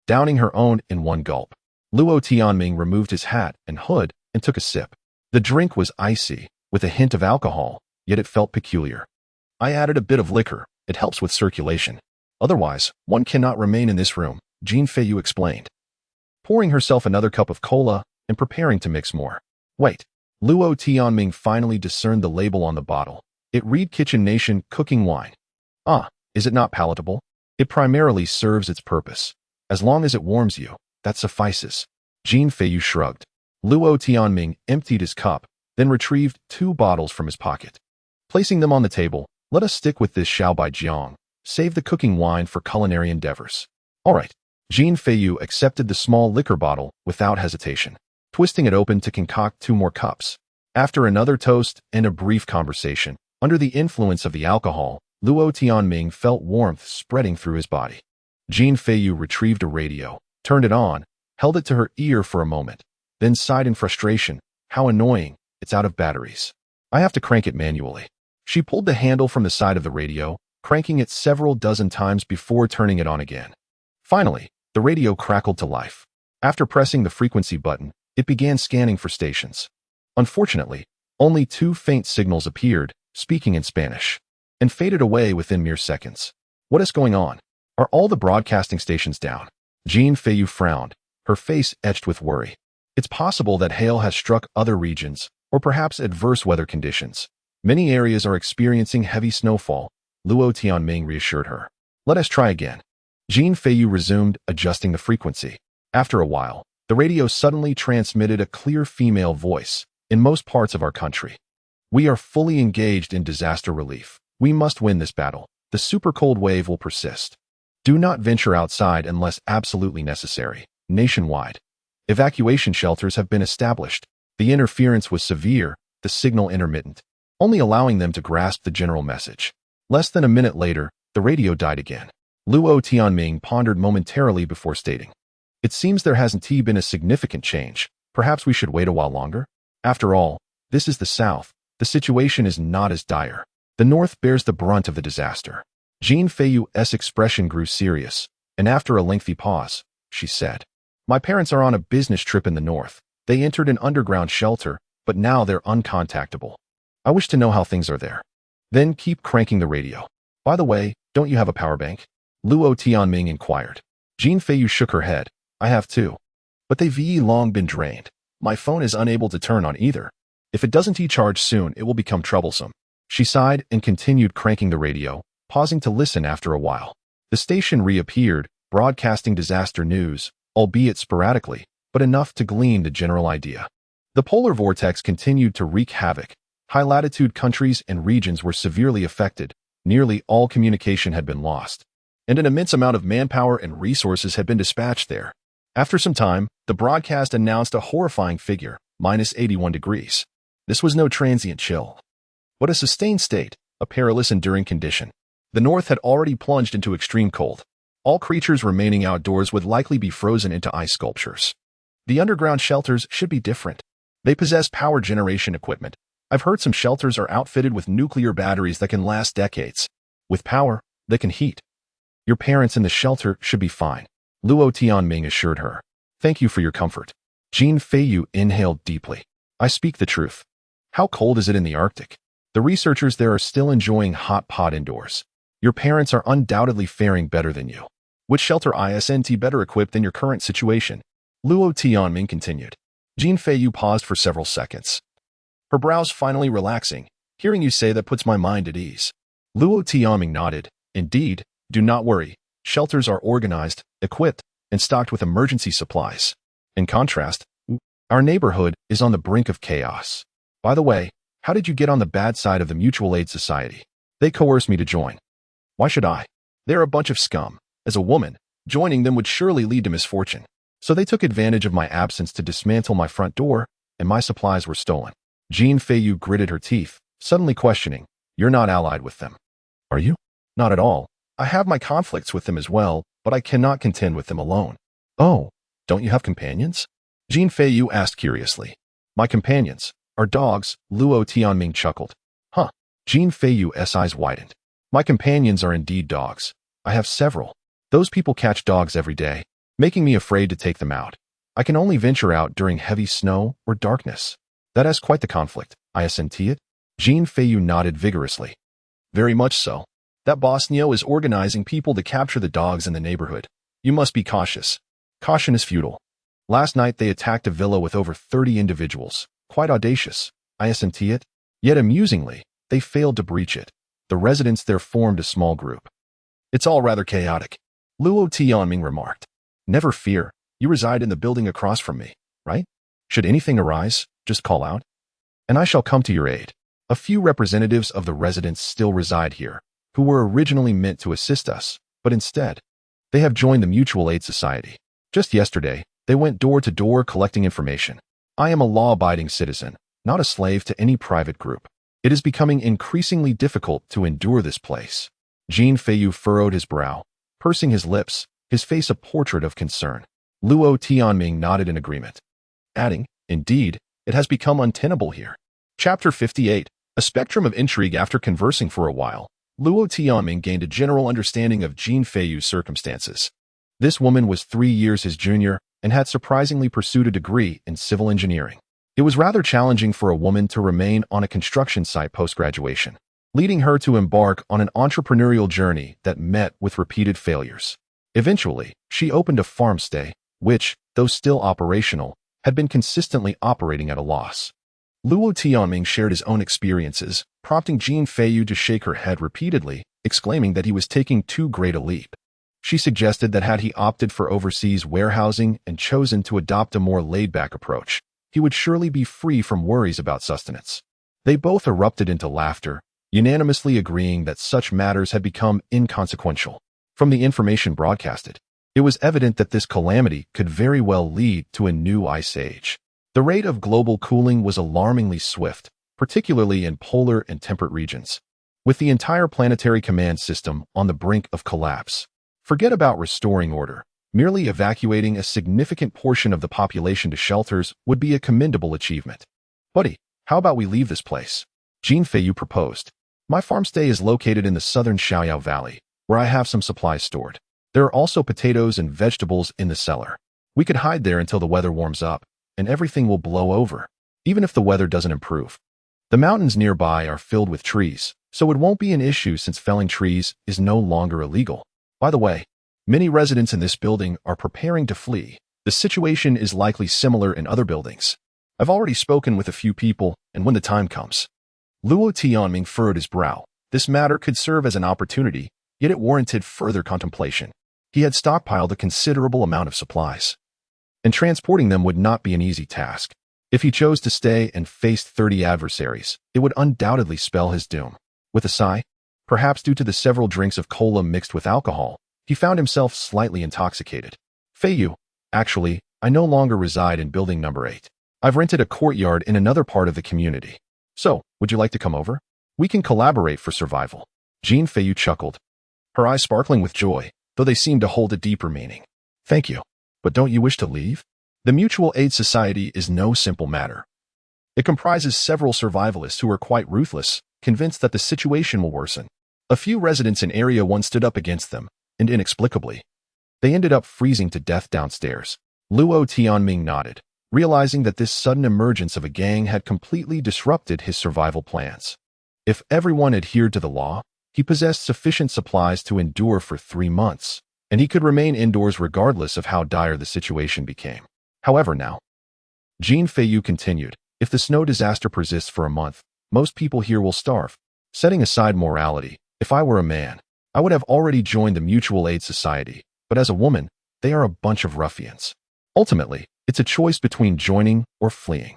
downing her own in one gulp. Luo Tianming removed his hat and hood and took a sip. The drink was icy, with a hint of alcohol, yet it felt peculiar. I added a bit of liquor. It helps with circulation. Otherwise, one cannot remain in this room, Jean Feiyu explained, pouring herself another cup of cola and preparing to mix more. Wait. Luo Tianming finally discerned the label on the bottle. It read Kitchen Nation Cooking Wine. Ah, is it not palatable? It primarily serves its purpose. As long as it warms you, that suffices. Jean Feiyu shrugged. Luo Tianming emptied his cup, then retrieved 2 bottles from his pocket. Placing them on the table, let us stick with this Xiao Bai Jiang. Save the cooking wine for culinary endeavors. All right. Jean Feiyu accepted the small liquor bottle without hesitation, twisting it open to concoct 2 more cups. After another toast and a brief conversation, under the influence of the alcohol, Luo Tianming felt warmth spreading through his body. Jean Feiyu retrieved a radio, turned it on, held it to her ear for a moment, then sighed in frustration. How annoying, it's out of batteries. I have to crank it manually. She pulled the handle from the side of the radio, cranking it several dozen times before turning it on again. Finally, the radio crackled to life. After pressing the frequency button, it began scanning for stations. Unfortunately, only 2 faint signals appeared, speaking in Spanish, and faded away within mere seconds. What is going on? Are all the broadcasting stations down? Jean Feiyu frowned, her face etched with worry. It's possible that hail has struck other regions, or perhaps adverse weather conditions. Many areas are experiencing heavy snowfall, Luo Tianming reassured her. Let us try again. Jean Feiyu resumed, adjusting the frequency. After a while, the radio suddenly transmitted a clear female voice. In most parts of our country, we are fully engaged in disaster relief. We must win this battle. The super cold wave will persist. Do not venture outside unless absolutely necessary. Nationwide, evacuation shelters have been established. The interference was severe, the signal intermittent, only allowing them to grasp the general message. Less than a minute later, the radio died again. Luo Tianming pondered momentarily before stating, "It seems there hasn't been a significant change. Perhaps we should wait a while longer? After all, this is the South. The situation is not as dire. The North bears the brunt of the disaster." Jean Feiyu's expression grew serious, and after a lengthy pause, she said, "My parents are on a business trip in the north. They entered an underground shelter, but now they're uncontactable. I wish to know how things are there." "Then keep cranking the radio. By the way, don't you have a power bank?" Luo Tianming inquired. Jean Feiyu shook her head. "I have too. But they've long been drained. My phone is unable to turn on either. If it doesn't charge soon, it will become troublesome." She sighed and continued cranking the radio, pausing to listen after a while. The station reappeared, broadcasting disaster news, albeit sporadically, but enough to glean the general idea. The polar vortex continued to wreak havoc. High-latitude countries and regions were severely affected. Nearly all communication had been lost, and an immense amount of manpower and resources had been dispatched there. After some time, the broadcast announced a horrifying figure, -81 degrees. This was no transient chill, but a sustained state, a perilous enduring condition. The north had already plunged into extreme cold. All creatures remaining outdoors would likely be frozen into ice sculptures. The underground shelters should be different. They possess power generation equipment. I've heard some shelters are outfitted with nuclear batteries that can last decades. With power, they can heat. Your parents in the shelter should be fine, Luo Tianming assured her. "Thank you for your comfort." Jean Feiyu inhaled deeply. "I speak the truth. How cold is it in the Arctic? The researchers there are still enjoying hot pot indoors. Your parents are undoubtedly faring better than you. Which shelter isn't better equipped than your current situation?" Luo Tianming continued. Jean Feiyu paused for several seconds, her brows finally relaxing. "Hearing you say that puts my mind at ease." Luo Tianming nodded. "Indeed, do not worry. Shelters are organized, equipped, and stocked with emergency supplies. In contrast, our neighborhood is on the brink of chaos. By the way, how did you get on the bad side of the Mutual Aid Society? They coerced me to join." "Why should I? They're a bunch of scum. As a woman, joining them would surely lead to misfortune. So they took advantage of my absence to dismantle my front door, and my supplies were stolen." Jean Feiyu gritted her teeth, suddenly questioning, "You're not allied with them, are you?" "Not at all. I have my conflicts with them as well, but I cannot contend with them alone." "Oh, don't you have companions?" Jean Feiyu asked curiously. "My companions are dogs," Luo Tianming chuckled. "Huh." Jean Feiyu's eyes widened. "My companions are indeed dogs. I have several. Those people catch dogs every day, making me afraid to take them out. I can only venture out during heavy snow or darkness." "That is quite the conflict, isn't it?" Jean Feiyu nodded vigorously. "Very much so. That boss Neo is organizing people to capture the dogs in the neighborhood. You must be cautious." "Caution is futile. Last night they attacked a villa with over 30 individuals. Quite audacious, isn't it? Yet amusingly, they failed to breach it. The residents there formed a small group." "It's all rather chaotic," Luo Tianming remarked. "Never fear, you reside in the building across from me, right? Should anything arise, just call out, and I shall come to your aid." A few representatives of the residents still reside here, who were originally meant to assist us, but instead, they have joined the Mutual Aid Society. Just yesterday, they went door to door collecting information. I am a law-abiding citizen, not a slave to any private group. It is becoming increasingly difficult to endure this place. Jean Feiyu furrowed his brow, pursing his lips, his face a portrait of concern. Luo Tianming nodded in agreement, adding, "Indeed, it has become untenable here." Chapter 58. A spectrum of intrigue. After conversing for a while, Luo Tianming gained a general understanding of Jean Feiyu's circumstances. This woman was 3 years his junior and had surprisingly pursued a degree in civil engineering. It was rather challenging for a woman to remain on a construction site post-graduation, leading her to embark on an entrepreneurial journey that met with repeated failures. Eventually, she opened a farmstay, which, though still operational, had been consistently operating at a loss. Luo Tianming shared his own experiences, prompting Jean Feiyu to shake her head repeatedly, exclaiming that he was taking too great a leap. She suggested that had he opted for overseas warehousing and chosen to adopt a more laid-back approach, he would surely be free from worries about sustenance. They both erupted into laughter, unanimously agreeing that such matters had become inconsequential. From the information broadcasted, it was evident that this calamity could very well lead to a new ice age. The rate of global cooling was alarmingly swift, particularly in polar and temperate regions, with the entire planetary command system on the brink of collapse. Forget about restoring order. Merely evacuating a significant portion of the population to shelters would be a commendable achievement. "Buddy, how about we leave this place?" Jean Feiyu proposed. "My farmstay is located in the southern Xiaoyao Valley, where I have some supplies stored. There are also potatoes and vegetables in the cellar. We could hide there until the weather warms up, and everything will blow over, even if the weather doesn't improve. The mountains nearby are filled with trees, so it won't be an issue since felling trees is no longer illegal. By the way, many residents in this building are preparing to flee. The situation is likely similar in other buildings. I've already spoken with a few people, and when the time comes. Luo Tianming furrowed his brow. This matter could serve as an opportunity, yet it warranted further contemplation. He had stockpiled a considerable amount of supplies, and transporting them would not be an easy task. If he chose to stay and faced 30 adversaries, it would undoubtedly spell his doom. With a sigh, perhaps due to the several drinks of cola mixed with alcohol, he found himself slightly intoxicated. Feiyu, actually, I no longer reside in building number 8. I've rented a courtyard in another part of the community. So, would you like to come over? We can collaborate for survival. Jean Feiyu chuckled, her eyes sparkling with joy, though they seemed to hold a deeper meaning. Thank you. But don't you wish to leave? The Mutual Aid Society is no simple matter. It comprises several survivalists who are quite ruthless, convinced that the situation will worsen. A few residents in Area 1 stood up against them, and inexplicably, they ended up freezing to death downstairs. Luo Tianming nodded, realizing that this sudden emergence of a gang had completely disrupted his survival plans. If everyone adhered to the law, he possessed sufficient supplies to endure for 3 months, and he could remain indoors regardless of how dire the situation became. However now, Jean Feiyu continued, if the snow disaster persists for a month, most people here will starve. Setting aside morality, if I were a man, I would have already joined the Mutual Aid Society, but as a woman, they are a bunch of ruffians. Ultimately, it's a choice between joining or fleeing.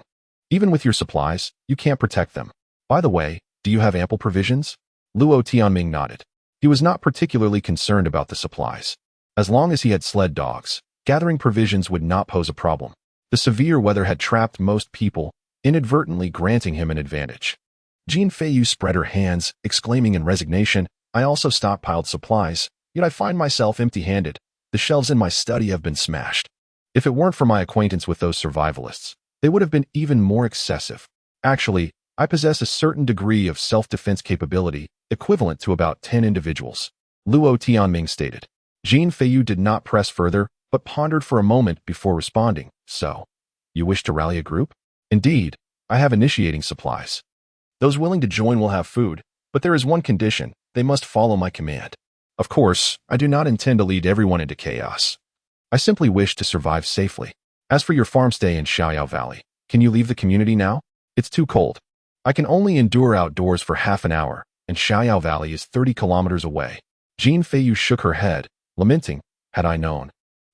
Even with your supplies, you can't protect them. By the way, do you have ample provisions? Luo Tianming nodded. He was not particularly concerned about the supplies. As long as he had sled dogs, gathering provisions would not pose a problem. The severe weather had trapped most people, inadvertently granting him an advantage. Jean Feiyu spread her hands, exclaiming in resignation, I also stockpiled supplies, yet I find myself empty-handed. The shelves in my study have been smashed. If it weren't for my acquaintance with those survivalists, they would have been even more excessive. Actually, I possess a certain degree of self-defense capability, equivalent to about 10 individuals. Luo Tianming stated. Jean Feiyu did not press further, but pondered for a moment before responding. So, you wish to rally a group? Indeed, I have initiating supplies. Those willing to join will have food, but there is one condition, they must follow my command. Of course, I do not intend to lead everyone into chaos. I simply wish to survive safely. As for your farm stay in Xiaoyao Valley, can you leave the community now? It's too cold. I can only endure outdoors for half an hour, and Xiaoyao Valley is 30 kilometers away. Jean Feiyu shook her head, lamenting, had I known,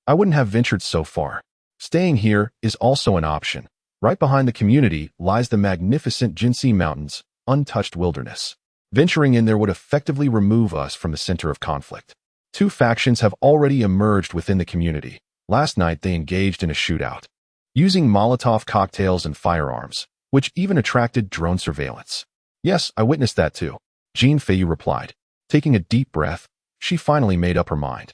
I wouldn't have ventured so far. Staying here is also an option. Right behind the community lies the magnificent Jinsei Mountains, untouched wilderness. Venturing in there would effectively remove us from the center of conflict. 2 factions have already emerged within the community. Last night they engaged in a shootout, using Molotov cocktails and firearms, which even attracted drone surveillance. Yes, I witnessed that too, Jean Feiyu replied. Taking a deep breath, she finally made up her mind.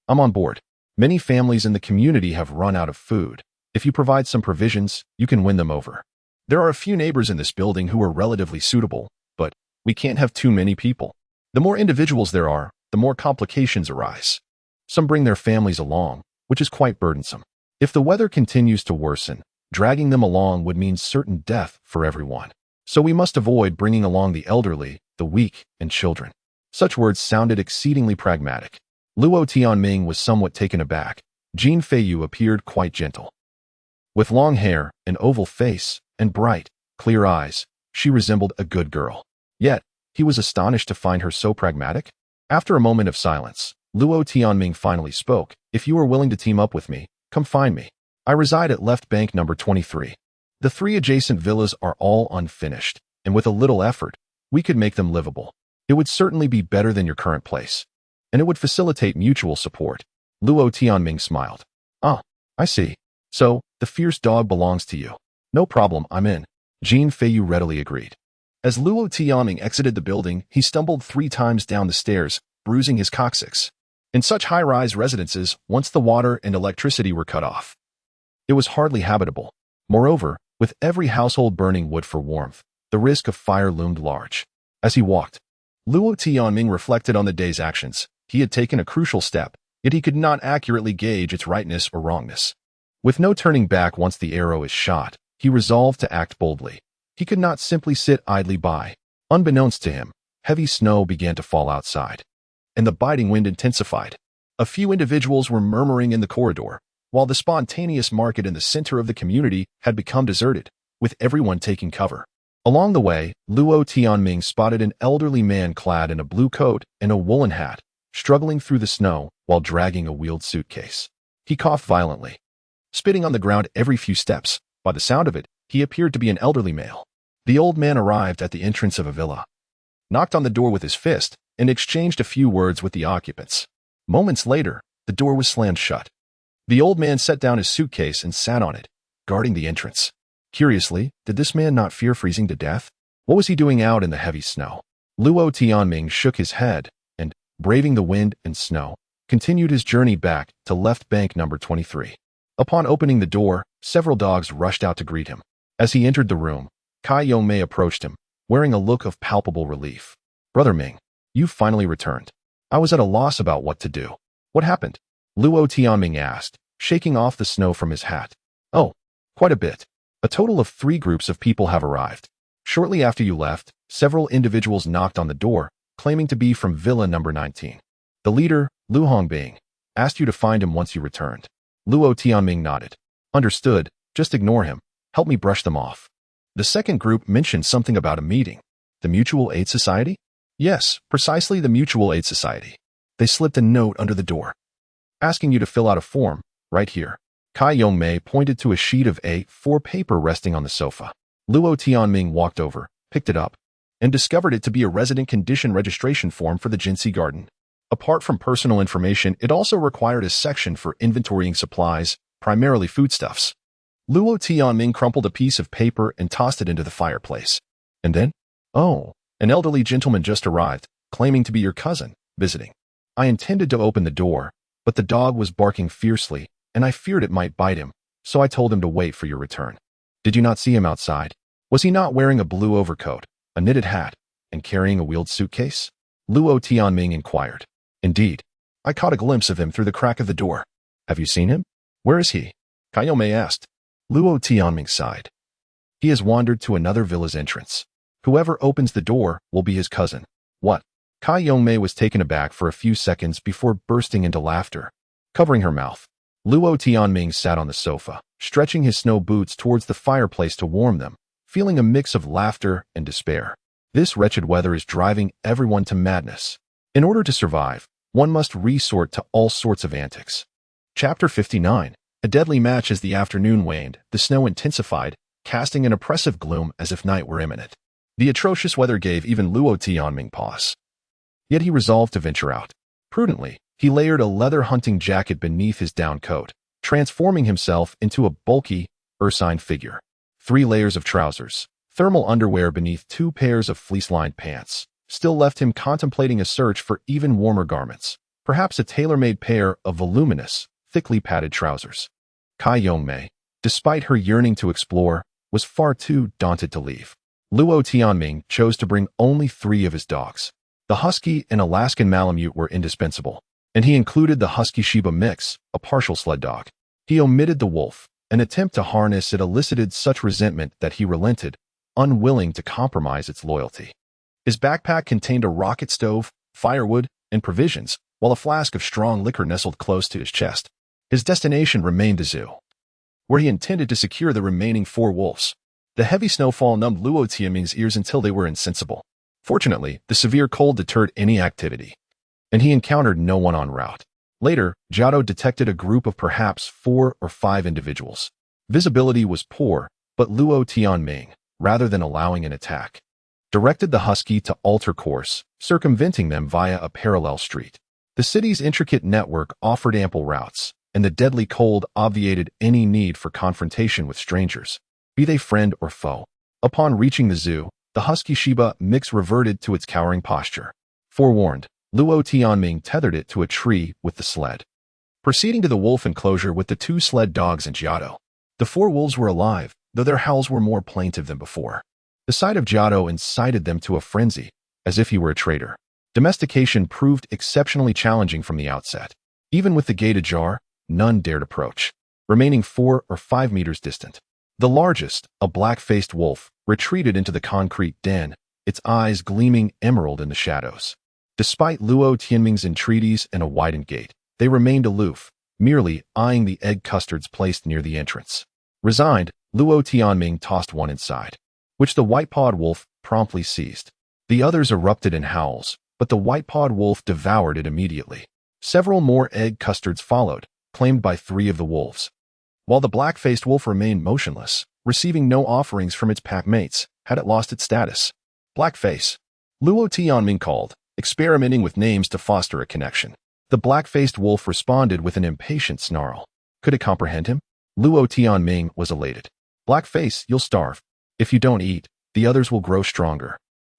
I'm on board. Many families in the community have run out of food. If you provide some provisions, you can win them over. There are a few neighbors in this building who are relatively suitable, but we can't have too many people. The more individuals there are, the more complications arise. Some bring their families along, which is quite burdensome. If the weather continues to worsen, dragging them along would mean certain death for everyone. So we must avoid bringing along the elderly, the weak, and children. Such words sounded exceedingly pragmatic. Luo Tianming was somewhat taken aback. Jean Feiyu appeared quite gentle. With long hair, an oval face, and bright, clear eyes, she resembled a good girl. Yet, he was astonished to find her so pragmatic. After a moment of silence, Luo Tianming finally spoke. If you are willing to team up with me, come find me. I reside at left bank number 23. The 3 adjacent villas are all unfinished, and with a little effort, we could make them livable. It would certainly be better than your current place, and it would facilitate mutual support. Luo Tianming smiled. Ah, I see. So, the fierce dog belongs to you. No problem, I'm in. Jean Feiyu readily agreed. As Luo Tianming exited the building, he stumbled 3 times down the stairs, bruising his coccyx. In such high-rise residences, once the water and electricity were cut off, it was hardly habitable. Moreover, with every household burning wood for warmth, the risk of fire loomed large. As he walked, Luo Tianming reflected on the day's actions. He had taken a crucial step, yet he could not accurately gauge its rightness or wrongness. With no turning back once the arrow is shot, he resolved to act boldly. He could not simply sit idly by. Unbeknownst to him, heavy snow began to fall outside, and the biting wind intensified. A few individuals were murmuring in the corridor, while the spontaneous market in the center of the community had become deserted, with everyone taking cover. Along the way, Luo Tianming spotted an elderly man clad in a blue coat and a woolen hat, struggling through the snow while dragging a wheeled suitcase. He coughed violently, spitting on the ground every few steps. By the sound of it, he appeared to be an elderly male. The old man arrived at the entrance of a villa, knocked on the door with his fist, and exchanged a few words with the occupants. Moments later, the door was slammed shut. The old man set down his suitcase and sat on it, guarding the entrance. Curiously, did this man not fear freezing to death? What was he doing out in the heavy snow? Luo Tianming shook his head and, braving the wind and snow, continued his journey back to left bank number 23. Upon opening the door, several dogs rushed out to greet him. As he entered the room, Kai Yongmei approached him, wearing a look of palpable relief. "Brother Ming, you've finally returned. I was at a loss about what to do." "What happened?" Luo Tianming asked, shaking off the snow from his hat. "Oh, quite a bit. A total of 3 groups of people have arrived. Shortly after you left, several individuals knocked on the door, claiming to be from Villa number 19. The leader, Lu Hongbing, asked you to find him once you returned." Luo Tianming nodded. "Understood, just ignore him. Help me brush them off." The second group mentioned something about a meeting. "The Mutual Aid Society?" "Yes, precisely the Mutual Aid Society. They slipped a note under the door, asking you to fill out a form, right here." Kai Yongmei pointed to a sheet of A4 paper resting on the sofa. Luo Tianming walked over, picked it up, and discovered it to be a resident condition registration form for the Jinsei Garden. Apart from personal information, it also required a section for inventorying supplies, primarily foodstuffs. Luo Tianming crumpled a piece of paper and tossed it into the fireplace. And then, "Oh, an elderly gentleman just arrived, claiming to be your cousin, visiting. I intended to open the door, but the dog was barking fiercely, and I feared it might bite him, so I told him to wait for your return." "Did you not see him outside? Was he not wearing a blue overcoat, a knitted hat, and carrying a wheeled suitcase?" Luo Tianming inquired. "Indeed. I caught a glimpse of him through the crack of the door." "Have you seen him? Where is he?" Kai Yongmei asked. Luo Tianming sighed. "He has wandered to another villa's entrance. Whoever opens the door will be his cousin." "What?" Kai Yongmei was taken aback for a few seconds before bursting into laughter, covering her mouth. Luo Tianming sat on the sofa, stretching his snow boots towards the fireplace to warm them, feeling a mix of laughter and despair. This wretched weather is driving everyone to madness. In order to survive, one must resort to all sorts of antics. Chapter 59. A deadly match. As the afternoon waned, the snow intensified, casting an oppressive gloom as if night were imminent. The atrocious weather gave even Luo Tianming pause. Yet he resolved to venture out. Prudently, he layered a leather hunting jacket beneath his down coat, transforming himself into a bulky, ursine figure. 3 layers of trousers, thermal underwear beneath 2 pairs of fleece-lined pants, still left him contemplating a search for even warmer garments, perhaps a tailor-made pair of voluminous, thickly padded trousers. Kai Yongmei, despite her yearning to explore, was far too daunted to leave. Luo Tianming chose to bring only 3 of his dogs. The Husky and Alaskan Malamute were indispensable, and he included the Husky-Shiba mix, a partial sled dog. He omitted the wolf. An attempt to harness it elicited such resentment that he relented, unwilling to compromise its loyalty. His backpack contained a rocket stove, firewood, and provisions, while a flask of strong liquor nestled close to his chest. His destination remained the zoo, where he intended to secure the remaining 4 wolves. The heavy snowfall numbed Luo Tianming's ears until they were insensible. Fortunately, the severe cold deterred any activity, and he encountered no one en route. Later, Jiao detected a group of perhaps 4 or 5 individuals. Visibility was poor, but Luo Tianming, rather than allowing an attack, directed the Husky to alter course, circumventing them via a parallel street. The city's intricate network offered ample routes, and the deadly cold obviated any need for confrontation with strangers, be they friend or foe. Upon reaching the zoo, the Husky-Shiba mix reverted to its cowering posture. Forewarned, Luo Tianming tethered it to a tree with the sled, proceeding to the wolf enclosure with the 2 sled dogs and Jiao. The 4 wolves were alive, though their howls were more plaintive than before. The sight of Jiao incited them to a frenzy, as if he were a traitor. Domestication proved exceptionally challenging from the outset. Even with the gate ajar, none dared approach, remaining 4 or 5 meters distant. The largest, a black-faced wolf, retreated into the concrete den, its eyes gleaming emerald in the shadows. Despite Luo Tianming's entreaties and a widened gate, they remained aloof, merely eyeing the egg custards placed near the entrance. Resigned, Luo Tianming tossed one inside, which the white-pawed wolf promptly seized. The others erupted in howls, but the white-pawed wolf devoured it immediately. Several more egg custards followed, claimed by 3 of the wolves. While the black-faced wolf remained motionless, receiving no offerings from its pack mates, had it lost its status. Blackface. Luo Tianming called, experimenting with names to foster a connection. The black-faced wolf responded with an impatient snarl. Could it comprehend him? Luo Tianming was elated. Blackface, you'll starve. If you don't eat, the others will grow stronger.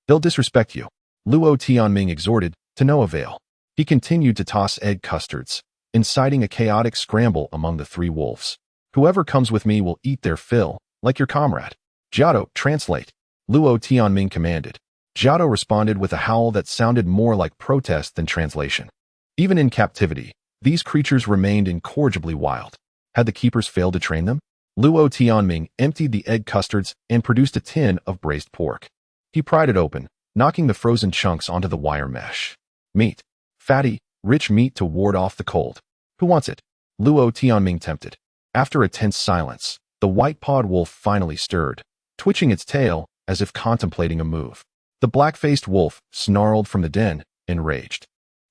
They'll disrespect you. Luo Tianming exhorted, to no avail. He continued to toss egg custards, inciting a chaotic scramble among the 3 wolves. Whoever comes with me will eat their fill, like your comrade. Jiao, translate. Luo Tianming commanded. Jiao responded with a howl that sounded more like protest than translation. Even in captivity, these creatures remained incorrigibly wild. Had the keepers failed to train them? Luo Tianming emptied the egg custards and produced a tin of braised pork. He pried it open, knocking the frozen chunks onto the wire mesh. Meat. Fatty, rich meat to ward off the cold. Who wants it? Luo Tianming tempted. After a tense silence, the white-pawed wolf finally stirred, twitching its tail as if contemplating a move. The black-faced wolf snarled from the den, enraged.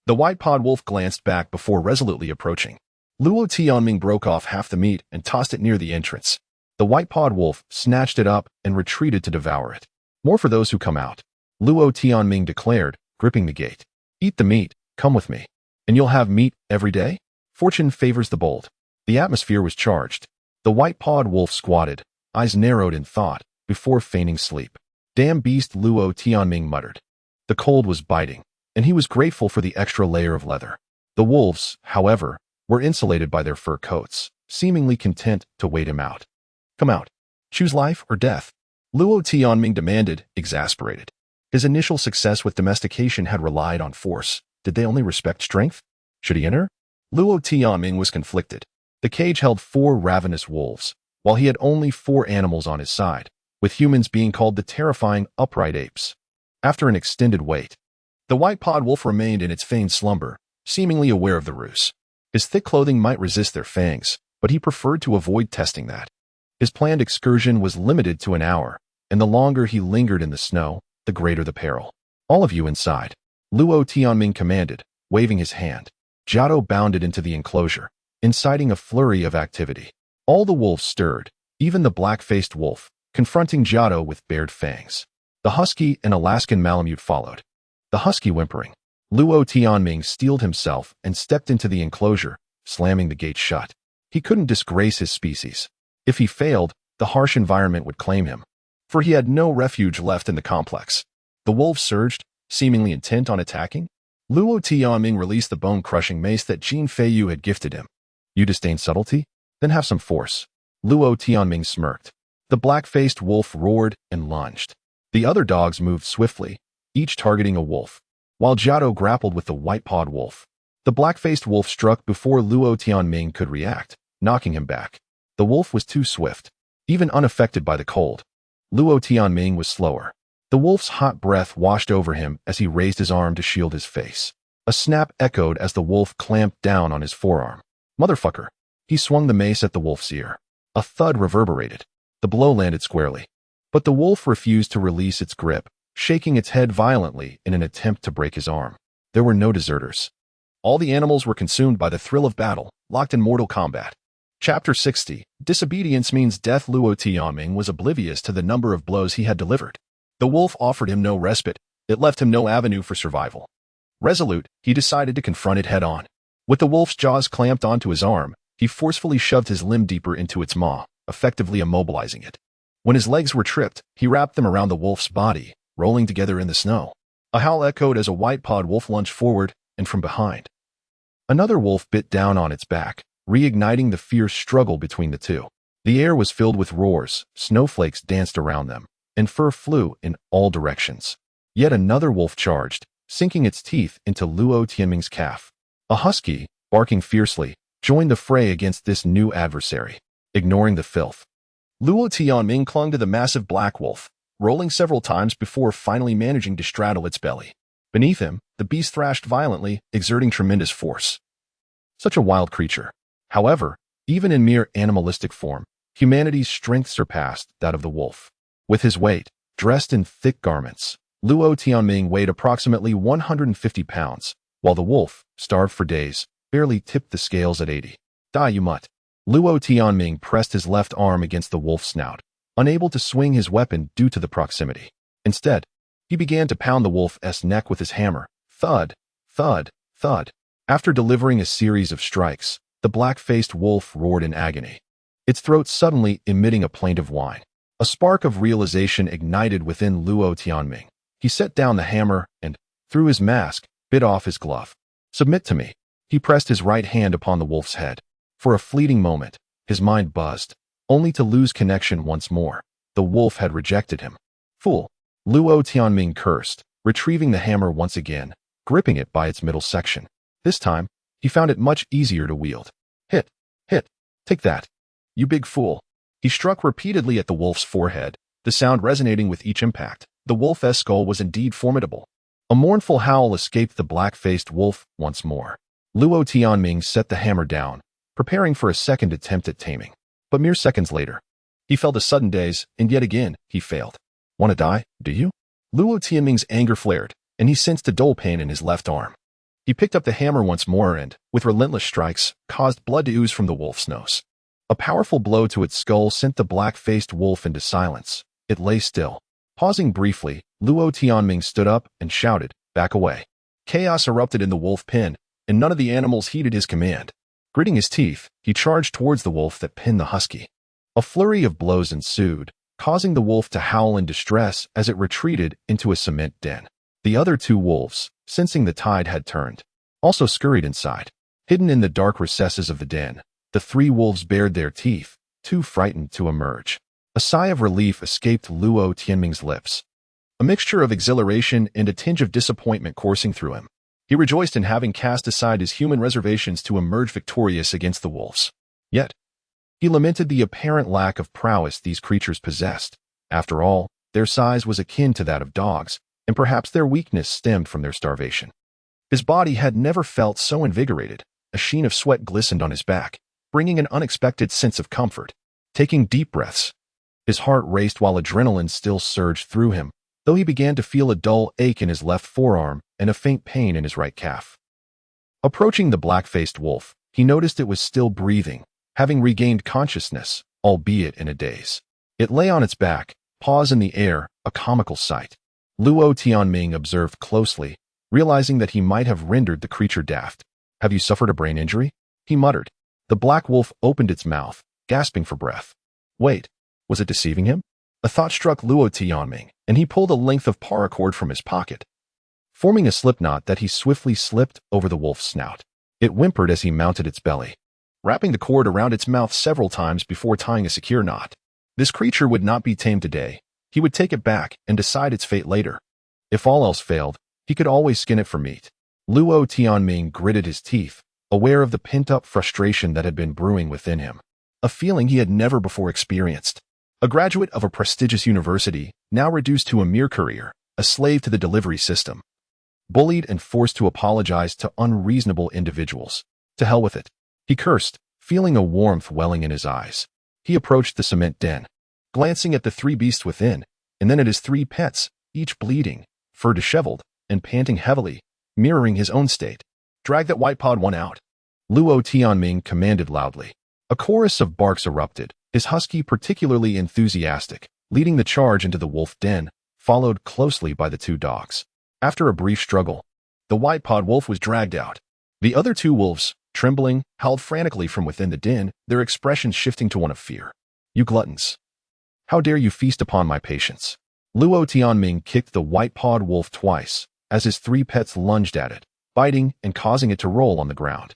The white-pawed wolf glanced back before resolutely approaching. Luo Tianming broke off half the meat and tossed it near the entrance. The white-pawed wolf snatched it up and retreated to devour it. More for those who come out. Luo Tianming declared, gripping the gate. Eat the meat, come with me. And you'll have meat every day? Fortune favors the bold. The atmosphere was charged. The white-pawed wolf squatted, eyes narrowed in thought, before feigning sleep. Damn beast, Luo Tianming muttered. The cold was biting, and he was grateful for the extra layer of leather. The wolves, however, were insulated by their fur coats, seemingly content to wait him out. Come out. Choose life or death. Luo Tianming demanded, exasperated. His initial success with domestication had relied on force. Did they only respect strength? Should he enter? Luo Tianming was conflicted. The cage held 4 ravenous wolves, while he had only 4 animals on his side, with humans being called the terrifying upright apes. After an extended wait, the white-pawed wolf remained in its feigned slumber, seemingly aware of the ruse. His thick clothing might resist their fangs, but he preferred to avoid testing that. His planned excursion was limited to an hour, and the longer he lingered in the snow, the greater the peril. All of you inside. Luo Tianming commanded, waving his hand. Jiao bounded into the enclosure, inciting a flurry of activity. All the wolves stirred, even the black-faced wolf, confronting Jiao with bared fangs. The husky and Alaskan Malamute followed. The husky whimpering. Luo Tianming steeled himself and stepped into the enclosure, slamming the gate shut. He couldn't disgrace his species. If he failed, the harsh environment would claim him, for he had no refuge left in the complex. The wolves surged, seemingly intent on attacking. Luo Tianming released the bone-crushing mace that Jin Feiyu had gifted him. You disdain subtlety? Then have some force. Luo Tianming smirked. The black-faced wolf roared and lunged. The other dogs moved swiftly, each targeting a wolf, while Jiao grappled with the white-pawed wolf. The black-faced wolf struck before Luo Tianming could react, knocking him back. The wolf was too swift, even unaffected by the cold. Luo Tianming was slower. The wolf's hot breath washed over him as he raised his arm to shield his face. A snap echoed as the wolf clamped down on his forearm. Motherfucker. He swung the mace at the wolf's ear. A thud reverberated. The blow landed squarely. But the wolf refused to release its grip, shaking its head violently in an attempt to break his arm. There were no deserters. All the animals were consumed by the thrill of battle, locked in mortal combat. Chapter 60. Disobedience means death. Luo Tianming was oblivious to the number of blows he had delivered. The wolf offered him no respite. It left him no avenue for survival. Resolute, he decided to confront it head-on. With the wolf's jaws clamped onto his arm, he forcefully shoved his limb deeper into its maw, effectively immobilizing it. When his legs were tripped, he wrapped them around the wolf's body, rolling together in the snow. A howl echoed as a white-pawed wolf lunged forward and from behind. Another wolf bit down on its back, reigniting the fierce struggle between the two. The air was filled with roars, snowflakes danced around them, and fur flew in all directions. Yet another wolf charged, sinking its teeth into Luo Tianming's calf. A husky, barking fiercely, joined the fray against this new adversary, ignoring the filth. Luo Tianming clung to the massive black wolf, rolling several times before finally managing to straddle its belly. Beneath him, the beast thrashed violently, exerting tremendous force. Such a wild creature. However, even in mere animalistic form, humanity's strength surpassed that of the wolf. With his weight, dressed in thick garments, Luo Tianming weighed approximately 150 pounds, while the wolf, starved for days, barely tipped the scales at 80. Die, you mutt. Luo Tianming pressed his left arm against the wolf's snout, unable to swing his weapon due to the proximity. Instead, he began to pound the wolf's neck with his hammer. Thud, thud, thud. After delivering a series of strikes, the black-faced wolf roared in agony, its throat suddenly emitting a plaintive whine. A spark of realization ignited within Luo Tianming. He set down the hammer and, through his mask, bit off his glove. Submit to me. He pressed his right hand upon the wolf's head. For a fleeting moment, his mind buzzed, only to lose connection once more. The wolf had rejected him. Fool. Luo Tianming cursed, retrieving the hammer once again, gripping it by its middle section. This time, he found it much easier to wield. Hit, hit, take that. You big fool. He struck repeatedly at the wolf's forehead, the sound resonating with each impact. The wolf's skull was indeed formidable. A mournful howl escaped the black-faced wolf once more. Luo Tianming set the hammer down, preparing for a second attempt at taming. But mere seconds later, he felt a sudden daze, and yet again, he failed. Want to die, do you? Luo Tianming's anger flared, and he sensed a dull pain in his left arm. He picked up the hammer once more and, with relentless strikes, caused blood to ooze from the wolf's nose. A powerful blow to its skull sent the black-faced wolf into silence. It lay still. Pausing briefly, Luo Tianming stood up and shouted, "Back away." Chaos erupted in the wolf pen, and none of the animals heeded his command. Gritting his teeth, he charged towards the wolf that pinned the husky. A flurry of blows ensued, causing the wolf to howl in distress as it retreated into a cement den. The other two wolves, sensing the tide had turned, also scurried inside. Hidden in the dark recesses of the den, the three wolves bared their teeth, too frightened to emerge. A sigh of relief escaped Luo Tianming's lips, a mixture of exhilaration and a tinge of disappointment coursing through him. He rejoiced in having cast aside his human reservations to emerge victorious against the wolves. Yet, he lamented the apparent lack of prowess these creatures possessed. After all, their size was akin to that of dogs, and perhaps their weakness stemmed from their starvation. His body had never felt so invigorated. A sheen of sweat glistened on his back, bringing an unexpected sense of comfort. Taking deep breaths, his heart raced while adrenaline still surged through him, though he began to feel a dull ache in his left forearm and a faint pain in his right calf. Approaching the black-faced wolf, he noticed it was still breathing, having regained consciousness, albeit in a daze. It lay on its back, paws in the air, a comical sight. Luo Tianming observed closely, realizing that he might have rendered the creature daft. "Have you suffered a brain injury?" he muttered. The black wolf opened its mouth, gasping for breath. Wait, was it deceiving him? A thought struck Luo Tianming, and he pulled a length of paracord from his pocket, forming a slipknot that he swiftly slipped over the wolf's snout. It whimpered as he mounted its belly, wrapping the cord around its mouth several times before tying a secure knot. This creature would not be tamed today. He would take it back and decide its fate later. If all else failed, he could always skin it for meat. Luo Tianming gritted his teeth, aware of the pent-up frustration that had been brewing within him, a feeling he had never before experienced. A graduate of a prestigious university, now reduced to a mere courier, a slave to the delivery system, bullied and forced to apologize to unreasonable individuals. To hell with it. He cursed, feeling a warmth welling in his eyes. He approached the cement den, glancing at the three beasts within, and then at his three pets, each bleeding, fur disheveled, and panting heavily, mirroring his own state. "Drag that white-pawed one out," Luo Tianming commanded loudly. A chorus of barks erupted, his husky particularly enthusiastic, leading the charge into the wolf den, followed closely by the two dogs. After a brief struggle, the white-pawed wolf was dragged out. The other two wolves, trembling, howled frantically from within the den, their expressions shifting to one of fear. "You gluttons! How dare you feast upon my patience?" Luo Tianming kicked the white-pawed wolf twice, as his three pets lunged at it, biting and causing it to roll on the ground.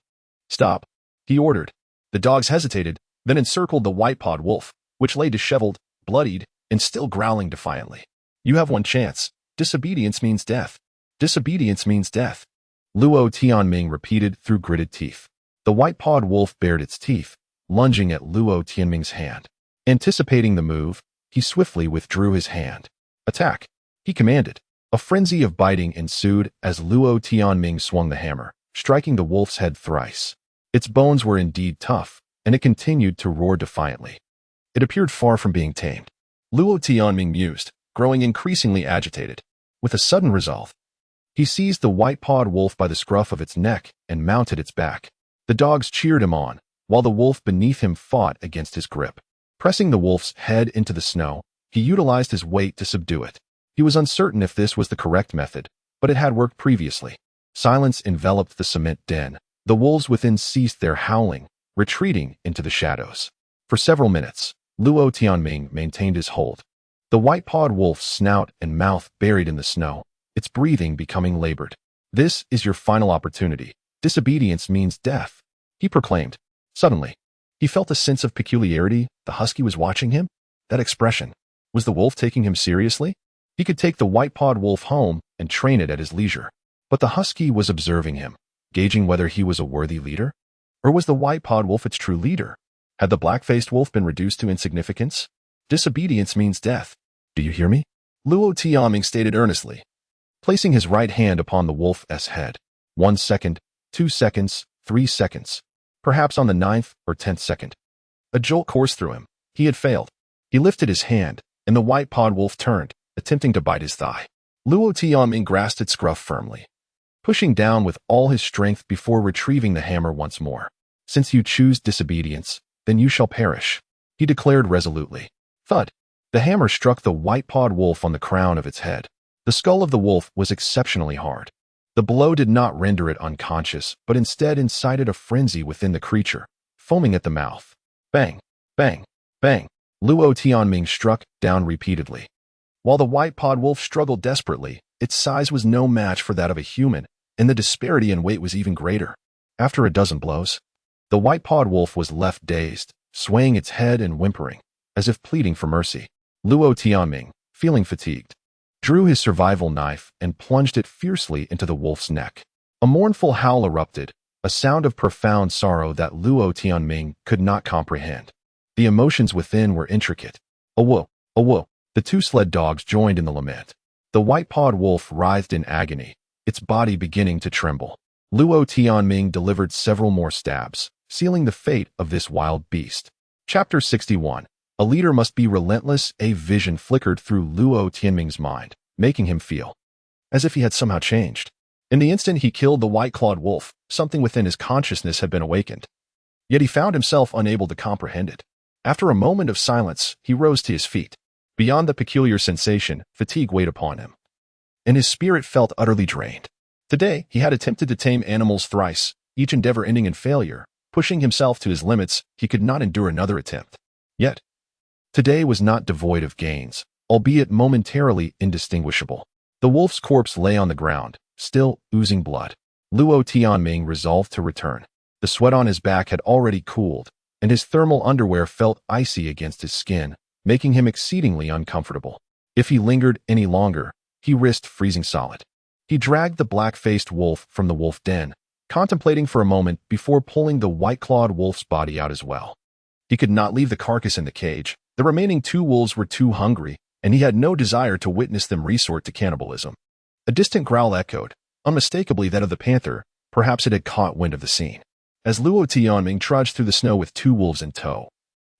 "Stop," he ordered. The dogs hesitated, then encircled the white-pawed wolf, which lay disheveled, bloodied, and still growling defiantly. "You have one chance. Disobedience means death." Disobedience means death, Luo Tianming repeated through gritted teeth. The white-pawed wolf bared its teeth, lunging at Luo Tianming's hand. Anticipating the move, he swiftly withdrew his hand. Attack, he commanded. A frenzy of biting ensued as Luo Tianming swung the hammer, striking the wolf's head thrice. Its bones were indeed tough, and it continued to roar defiantly. It appeared far from being tamed. Luo Tianming mused, growing increasingly agitated. With a sudden resolve, he seized the white-pawed wolf by the scruff of its neck and mounted its back. The dogs cheered him on, while the wolf beneath him fought against his grip. Pressing the wolf's head into the snow, he utilized his weight to subdue it. He was uncertain if this was the correct method, but it had worked previously. Silence enveloped the cement den. The wolves within ceased their howling, retreating into the shadows. For several minutes, Luo Tianming maintained his hold. The white-pawed wolf's snout and mouth buried in the snow, its breathing becoming labored. "This is your final opportunity. Disobedience means death," he proclaimed. Suddenly, he felt a sense of peculiarity. The husky was watching him. That expression. Was the wolf taking him seriously? He could take the white-pawed wolf home and train it at his leisure. But the husky was observing him, gauging whether he was a worthy leader. Or was the white-pawed wolf its true leader? Had the black-faced wolf been reduced to insignificance? Disobedience means death. "Do you hear me?" Luo Tianming stated earnestly, placing his right hand upon the wolf's head. 1 second, 2 seconds, 3 seconds. Perhaps on the 9th or 10th second, a jolt coursed through him. He had failed. He lifted his hand, and the white-pawed wolf turned, attempting to bite his thigh. Luo Tianming grasped its scruff firmly, pushing down with all his strength before retrieving the hammer once more. "Since you choose disobedience, then you shall perish," he declared resolutely. Thud! The hammer struck the white-pawed wolf on the crown of its head. The skull of the wolf was exceptionally hard. The blow did not render it unconscious, but instead incited a frenzy within the creature, foaming at the mouth. Bang! Bang! Bang! Luo Tianming struck down repeatedly. While the white-pawed wolf struggled desperately, its size was no match for that of a human, and the disparity in weight was even greater. After a dozen blows, the white-pawed wolf was left dazed, swaying its head and whimpering, as if pleading for mercy. Luo Tianming, feeling fatigued, drew his survival knife and plunged it fiercely into the wolf's neck. A mournful howl erupted, a sound of profound sorrow that Luo Tianming could not comprehend. The emotions within were intricate. "Awo! Awo!" The two sled dogs joined in the lament. The white-pawed wolf writhed in agony, its body beginning to tremble. Luo Tianming delivered several more stabs, sealing the fate of this wild beast. Chapter 61. A leader must be relentless. A vision flickered through Luo Tianming's mind, making him feel as if he had somehow changed. In the instant he killed the white-clawed wolf, something within his consciousness had been awakened. Yet he found himself unable to comprehend it. After a moment of silence, he rose to his feet. Beyond the peculiar sensation, fatigue weighed upon him, and his spirit felt utterly drained. Today, he had attempted to tame animals thrice, each endeavor ending in failure. Pushing himself to his limits, he could not endure another attempt. Yet, today was not devoid of gains, albeit momentarily indistinguishable. The wolf's corpse lay on the ground, still oozing blood. Luo Tianming resolved to return. The sweat on his back had already cooled, and his thermal underwear felt icy against his skin, making him exceedingly uncomfortable. If he lingered any longer, he risked freezing solid. He dragged the black-faced wolf from the wolf den, contemplating for a moment before pulling the white-clawed wolf's body out as well. He could not leave the carcass in the cage. The remaining two wolves were too hungry, and he had no desire to witness them resort to cannibalism. A distant growl echoed, unmistakably that of the panther. Perhaps it had caught wind of the scene. As Luo Tianming trudged through the snow with two wolves in tow,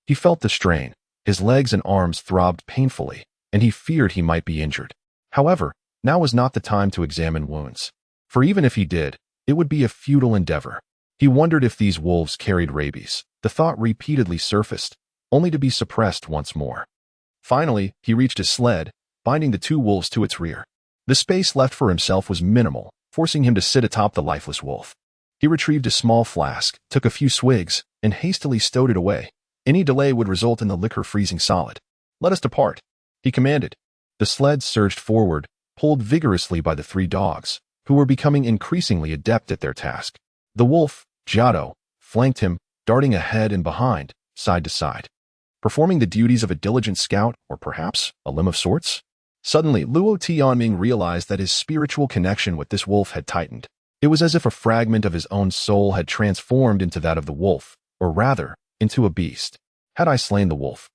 he felt the strain. His legs and arms throbbed painfully, and he feared he might be injured. However, now was not the time to examine wounds. For even if he did, it would be a futile endeavor. He wondered if these wolves carried rabies. The thought repeatedly surfaced, only to be suppressed once more. Finally, he reached his sled, binding the two wolves to its rear. The space left for himself was minimal, forcing him to sit atop the lifeless wolf. He retrieved a small flask, took a few swigs, and hastily stowed it away. Any delay would result in the liquor freezing solid. "Let us depart," he commanded. The sled surged forward, pulled vigorously by the three dogs, who were becoming increasingly adept at their task. The wolf, Jiado, flanked him, darting ahead and behind, side to side, performing the duties of a diligent scout or perhaps a limb of sorts. Suddenly, Luo Tianming realized that his spiritual connection with this wolf had tightened. It was as if a fragment of his own soul had transformed into that of the wolf, or rather, into a beast. Had I slain the wolf?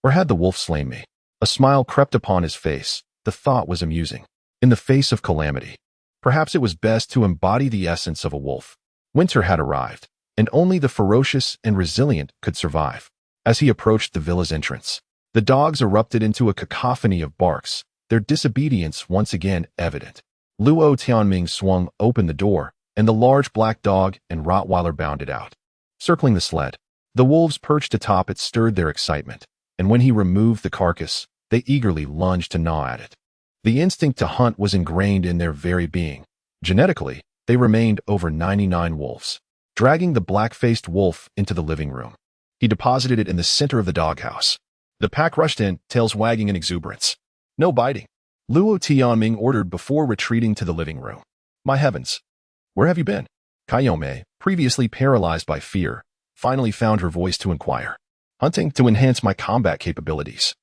Or had the wolf slain me? A smile crept upon his face. The thought was amusing. In the face of calamity, perhaps it was best to embody the essence of a wolf. Winter had arrived, and only the ferocious and resilient could survive. As he approached the villa's entrance, the dogs erupted into a cacophony of barks, their disobedience once again evident. Luo Tianming swung open the door, and the large black dog and Rottweiler bounded out. Circling the sled, the wolves perched atop it stirred their excitement, and when he removed the carcass, they eagerly lunged to gnaw at it. The instinct to hunt was ingrained in their very being. Genetically, they remained over 99 wolves. Dragging the black-faced wolf into the living room, he deposited it in the center of the doghouse. The pack rushed in, tails wagging in exuberance. No biting, Luo Tianming ordered before retreating to the living room. My heavens, where have you been? Kaiyome, previously paralyzed by fear, finally found her voice to inquire. Hunting to enhance my combat capabilities.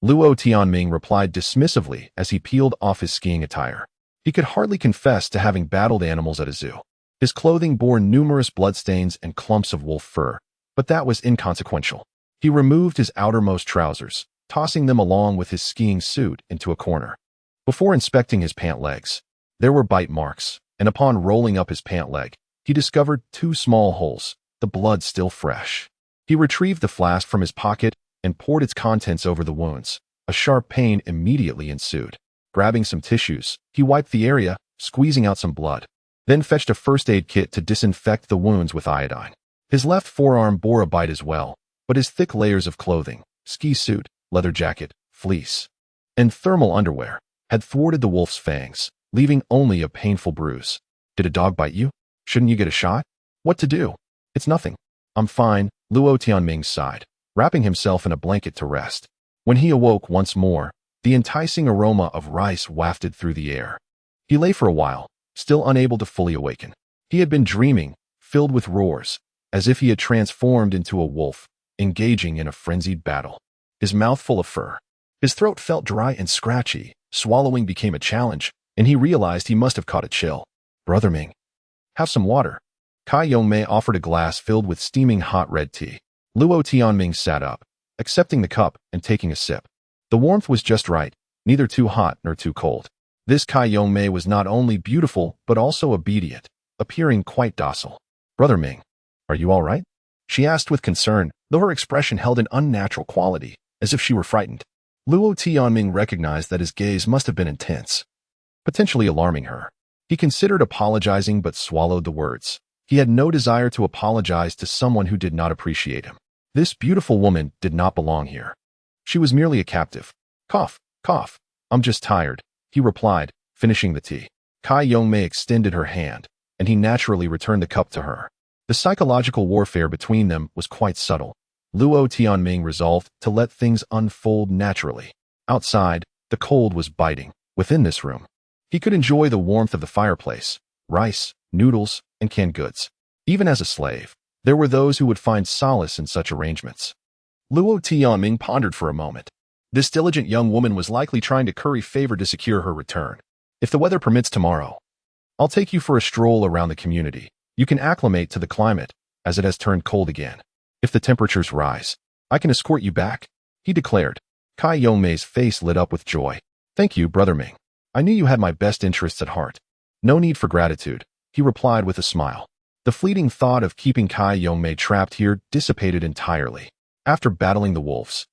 Luo Tianming replied dismissively as he peeled off his skiing attire. He could hardly confess to having battled animals at a zoo. His clothing bore numerous bloodstains and clumps of wolf fur, but that was inconsequential. He removed his outermost trousers, tossing them along with his skiing suit into a corner. Before inspecting his pant legs, there were bite marks, and upon rolling up his pant leg, he discovered 2 small holes, the blood still fresh. He retrieved the flask from his pocket and poured its contents over the wounds. A sharp pain immediately ensued. Grabbing some tissues, he wiped the area, squeezing out some blood, then fetched a first aid kit to disinfect the wounds with iodine. His left forearm bore a bite as well, but his thick layers of clothing, ski suit, leather jacket, fleece, and thermal underwear had thwarted the wolf's fangs, leaving only a painful bruise. Did a dog bite you? Shouldn't you get a shot? What to do? It's nothing. I'm fine, Luo Tianming sighed, wrapping himself in a blanket to rest. When he awoke once more, the enticing aroma of rice wafted through the air. He lay for a while, still unable to fully awaken. He had been dreaming, filled with roars, as if he had transformed into a wolf, engaging in a frenzied battle. His mouth full of fur. His throat felt dry and scratchy, swallowing became a challenge, and he realized he must have caught a chill. Brother Ming, have some water. Kai Yongmei offered a glass filled with steaming hot red tea. Luo Tianming sat up, accepting the cup and taking a sip. The warmth was just right, neither too hot nor too cold. This Kai Yongmei was not only beautiful but also obedient, appearing quite docile. Brother Ming, are you all right? She asked with concern, though her expression held an unnatural quality, as if she were frightened. Luo Tianming recognized that his gaze must have been intense, potentially alarming her. He considered apologizing but swallowed the words. He had no desire to apologize to someone who did not appreciate him. This beautiful woman did not belong here. She was merely a captive. Cough, cough. I'm just tired, he replied, finishing the tea. Kai Yongmei extended her hand, and he naturally returned the cup to her. The psychological warfare between them was quite subtle. Luo Tianming resolved to let things unfold naturally. Outside, the cold was biting. Within this room, he could enjoy the warmth of the fireplace, rice, noodles, and canned goods. Even as a slave, there were those who would find solace in such arrangements. Luo Tianming pondered for a moment. This diligent young woman was likely trying to curry favor to secure her return. If the weather permits tomorrow, I'll take you for a stroll around the community. You can acclimate to the climate, as it has turned cold again. If the temperatures rise, I can escort you back, he declared. Kai Yongmei's face lit up with joy. Thank you, Brother Ming. I knew you had my best interests at heart. No need for gratitude, he replied with a smile. The fleeting thought of keeping Kai Yongmei trapped here dissipated entirely. After battling the wolves,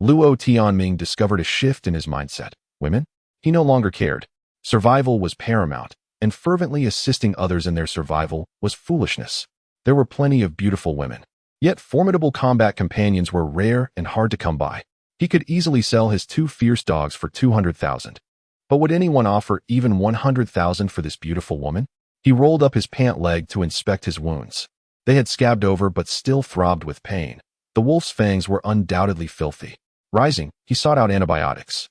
Luo Tianming discovered a shift in his mindset. Women? He no longer cared. Survival was paramount, and fervently assisting others in their survival was foolishness. There were plenty of beautiful women, yet formidable combat companions were rare and hard to come by. He could easily sell his 2 fierce dogs for 200,000. But would anyone offer even 100,000 for this beautiful woman? He rolled up his pant leg to inspect his wounds. They had scabbed over but still throbbed with pain. The wolf's fangs were undoubtedly filthy. Rising, he sought out antibiotics,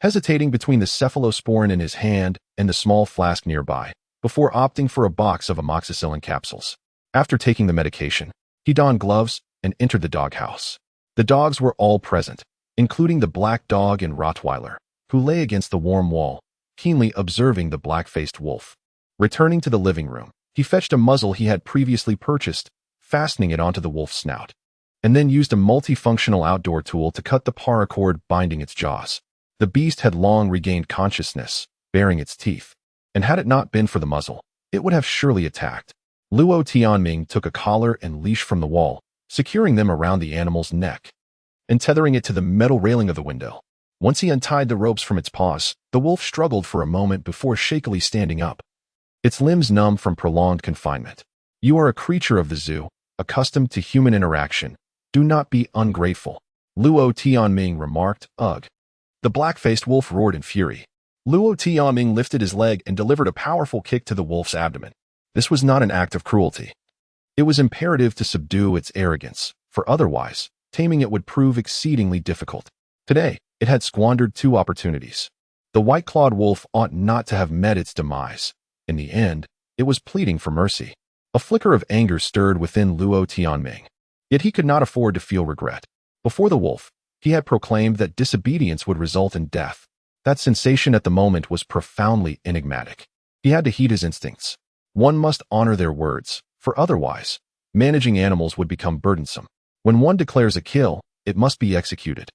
hesitating between the cephalosporin in his hand and the small flask nearby, before opting for a box of amoxicillin capsules. After taking the medication, he donned gloves and entered the doghouse. The dogs were all present, including the black dog and Rottweiler. who lay against the warm wall, keenly observing the black-faced wolf. Returning to the living room, he fetched a muzzle he had previously purchased, fastening it onto the wolf's snout, and then used a multifunctional outdoor tool to cut the paracord binding its jaws. The beast had long regained consciousness, baring its teeth, and had it not been for the muzzle, it would have surely attacked. Luo Tianming took a collar and leash from the wall, securing them around the animal's neck, and tethering it to the metal railing of the window. Once he untied the ropes from its paws, the wolf struggled for a moment before shakily standing up, its limbs numb from prolonged confinement. You are a creature of the zoo, accustomed to human interaction. Do not be ungrateful, Luo Tianming remarked. Ugh. The black-faced wolf roared in fury. Luo Tianming lifted his leg and delivered a powerful kick to the wolf's abdomen. This was not an act of cruelty. It was imperative to subdue its arrogance, for otherwise, taming it would prove exceedingly difficult. Today, it had squandered two opportunities. The white-clawed wolf ought not to have met its demise. In the end, it was pleading for mercy. A flicker of anger stirred within Luo Tianming. Yet he could not afford to feel regret. Before the wolf, he had proclaimed that disobedience would result in death. That sensation at the moment was profoundly enigmatic. He had to heed his instincts. One must honor their words, for otherwise, managing animals would become burdensome. When one declares a kill, it must be executed.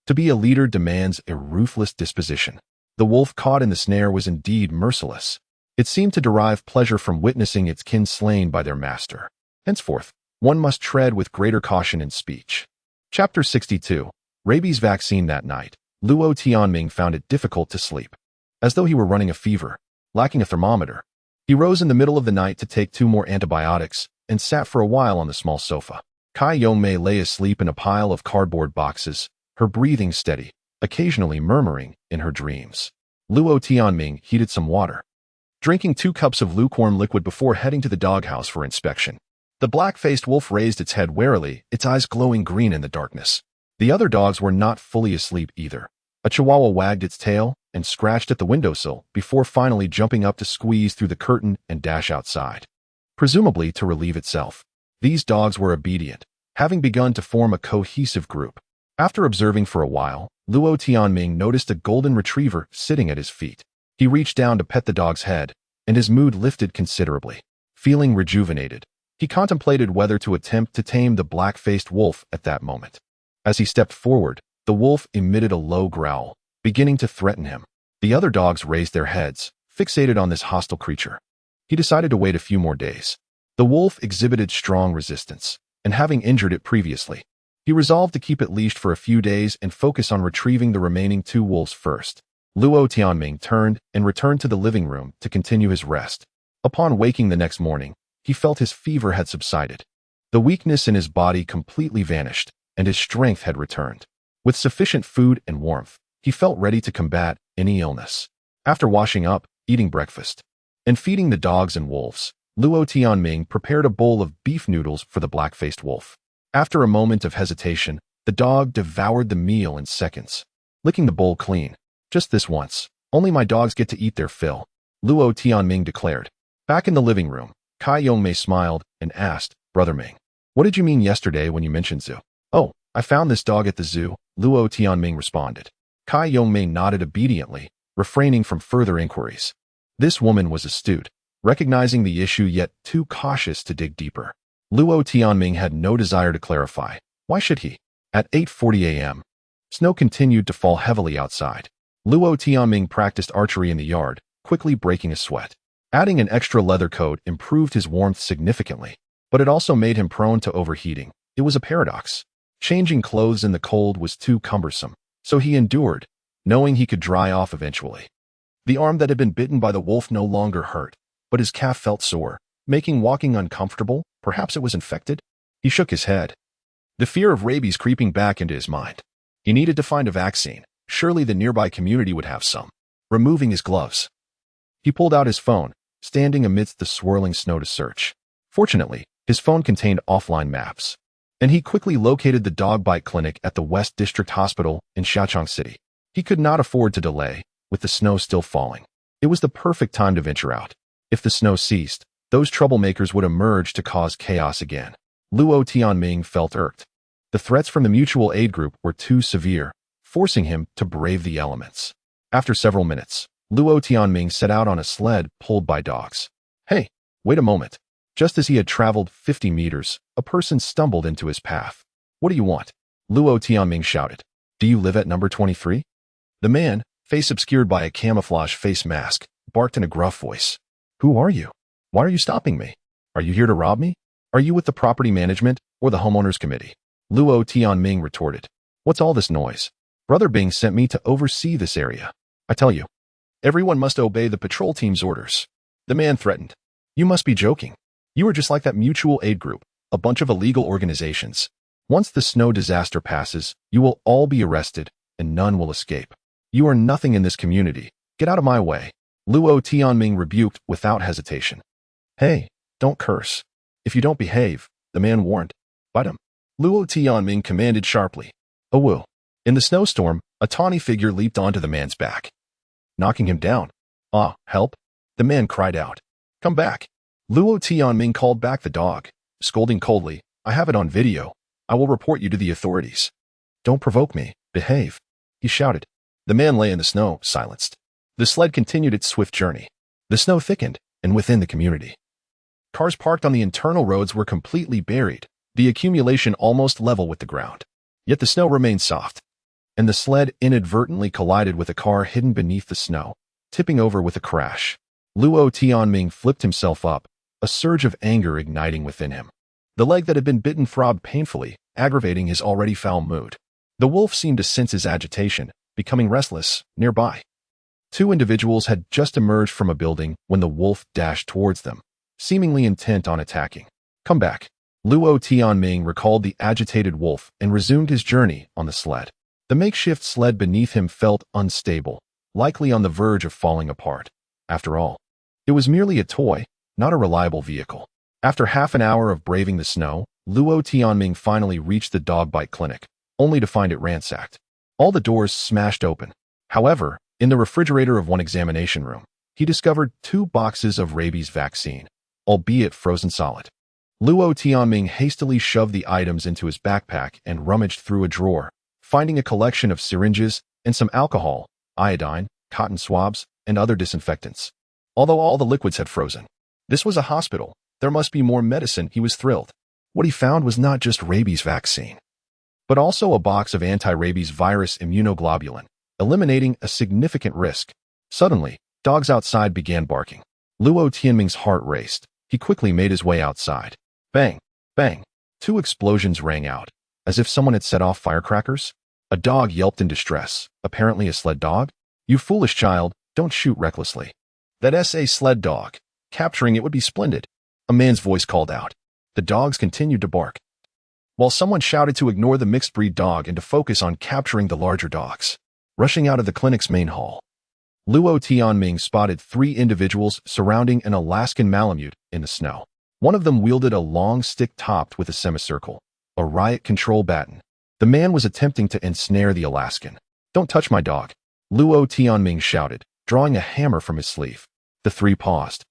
To be a leader demands a ruthless disposition. The wolf caught in the snare was indeed merciless. It seemed to derive pleasure from witnessing its kin slain by their master. Henceforth, one must tread with greater caution in speech. Chapter 62. Rabies Vaccine. That night, Luo Tianming found it difficult to sleep. As though he were running a fever, lacking a thermometer. He rose in the middle of the night to take 2 more antibiotics and sat for a while on the small sofa. Kai Yongmei lay asleep in a pile of cardboard boxes, her breathing steady, occasionally murmuring in her dreams. Luo Tianming heated some water, drinking 2 cups of lukewarm liquid before heading to the doghouse for inspection. The black-faced wolf raised its head warily, its eyes glowing green in the darkness. The other dogs were not fully asleep either. A chihuahua wagged its tail and scratched at the windowsill before finally jumping up to squeeze through the curtain and dash outside, presumably to relieve itself. These dogs were obedient, having begun to form a cohesive group. After observing for a while, Luo Tianming noticed a golden retriever sitting at his feet. He reached down to pet the dog's head, and his mood lifted considerably. Feeling rejuvenated, he contemplated whether to attempt to tame the black-faced wolf at that moment. As he stepped forward, the wolf emitted a low growl, beginning to threaten him. The other dogs raised their heads, fixated on this hostile creature. He decided to wait a few more days. The wolf exhibited strong resistance, and having injured it previously, he resolved to keep it leashed for a few days and focus on retrieving the remaining 2 wolves first. Luo Tianming turned and returned to the living room to continue his rest. Upon waking the next morning, he felt his fever had subsided. The weakness in his body completely vanished, and his strength had returned. With sufficient food and warmth, he felt ready to combat any illness. After washing up, eating breakfast, and feeding the dogs and wolves, Luo Tianming prepared a bowl of beef noodles for the black-faced wolf. After a moment of hesitation, the dog devoured the meal in seconds, licking the bowl clean. Just this once. Only my dogs get to eat their fill, Luo Tianming declared. Back in the living room, Kai Yongmei smiled and asked, Brother Ming, what did you mean yesterday when you mentioned zoo? Oh, I found this dog at the zoo, Luo Tianming responded. Kai Yongmei nodded obediently, refraining from further inquiries. This woman was astute, recognizing the issue yet too cautious to dig deeper. Luo Tianming had no desire to clarify. Why should he? At 8:40 a.m., snow continued to fall heavily outside. Luo Tianming practiced archery in the yard, quickly breaking a sweat. Adding an extra leather coat improved his warmth significantly, but it also made him prone to overheating. It was a paradox. Changing clothes in the cold was too cumbersome, so he endured, knowing he could dry off eventually. The arm that had been bitten by the wolf no longer hurt, but his calf felt sore, making walking uncomfortable. Perhaps it was infected? He shook his head, the fear of rabies creeping back into his mind. He needed to find a vaccine. Surely the nearby community would have some. Removing his gloves, he pulled out his phone, standing amidst the swirling snow to search. Fortunately, his phone contained offline maps, and he quickly located the dog bite clinic at the West District Hospital in Xiaochang City. He could not afford to delay, with the snow still falling. It was the perfect time to venture out. If the snow ceased, those troublemakers would emerge to cause chaos again. Luo Tianming felt irked. The threats from the mutual aid group were too severe, forcing him to brave the elements. After several minutes, Luo Tianming set out on a sled pulled by dogs. Hey, wait a moment. Just as he had traveled 50 meters, a person stumbled into his path. What do you want? Luo Tianming shouted. Do you live at number 23? The man, face obscured by a camouflage face mask, barked in a gruff voice. Who are you? Why are you stopping me? Are you here to rob me? Are you with the property management or the homeowners committee? Luo Tianming retorted. What's all this noise? Brother Bing sent me to oversee this area. I tell you, everyone must obey the patrol team's orders. The man threatened. You must be joking. You are just like that mutual aid group, a bunch of illegal organizations. Once the snow disaster passes, you will all be arrested, and none will escape. You are nothing in this community. Get out of my way. Luo Tianming rebuked without hesitation. Hey, don't curse. If you don't behave, the man warned. Bite him. Luo Tianming commanded sharply. Awoo. In the snowstorm, a tawny figure leaped onto the man's back, knocking him down. Ah, help! The man cried out. Come back. Luo Tianming called back the dog, scolding coldly. I have it on video. I will report you to the authorities. Don't provoke me. Behave. He shouted. The man lay in the snow, silenced. The sled continued its swift journey. The snow thickened, and within the community, cars parked on the internal roads were completely buried, the accumulation almost level with the ground. Yet the snow remained soft, and the sled inadvertently collided with a car hidden beneath the snow, tipping over with a crash. Luo Tianming flipped himself up, a surge of anger igniting within him. The leg that had been bitten throbbed painfully, aggravating his already foul mood. The wolf seemed to sense his agitation, becoming restless nearby. Two individuals had just emerged from a building when the wolf dashed towards them, seemingly intent on attacking. Come back. Luo Tianming recalled the agitated wolf and resumed his journey on the sled. The makeshift sled beneath him felt unstable, likely on the verge of falling apart. After all, it was merely a toy, not a reliable vehicle. After half an hour of braving the snow, Luo Tianming finally reached the dog bite clinic, only to find it ransacked. All the doors smashed open. However, in the refrigerator of one examination room, he discovered 2 boxes of rabies vaccine, albeit frozen solid. Luo Tianming hastily shoved the items into his backpack and rummaged through a drawer, finding a collection of syringes and some alcohol, iodine, cotton swabs, and other disinfectants. Although all the liquids had frozen, this was a hospital. There must be more medicine. He was thrilled. What he found was not just rabies vaccine, but also a box of anti-rabies virus immunoglobulin, eliminating a significant risk. Suddenly, dogs outside began barking. Luo Tianming's heart raced. He quickly made his way outside. Bang! Bang! 2 explosions rang out, as if someone had set off firecrackers. A dog yelped in distress, apparently a sled dog. You foolish child, don't shoot recklessly. That's a sled dog. Capturing it would be splendid. A man's voice called out. The dogs continued to bark, while someone shouted to ignore the mixed-breed dog and to focus on capturing the larger dogs. Rushing out of the clinic's main hall, Luo Tianming spotted 3 individuals surrounding an Alaskan Malamute in the snow. One of them wielded a long stick topped with a semicircle, a riot control baton. The man was attempting to ensnare the Alaskan. Don't touch my dog, Luo Tianming shouted, drawing a hammer from his sleeve. The 3 paused.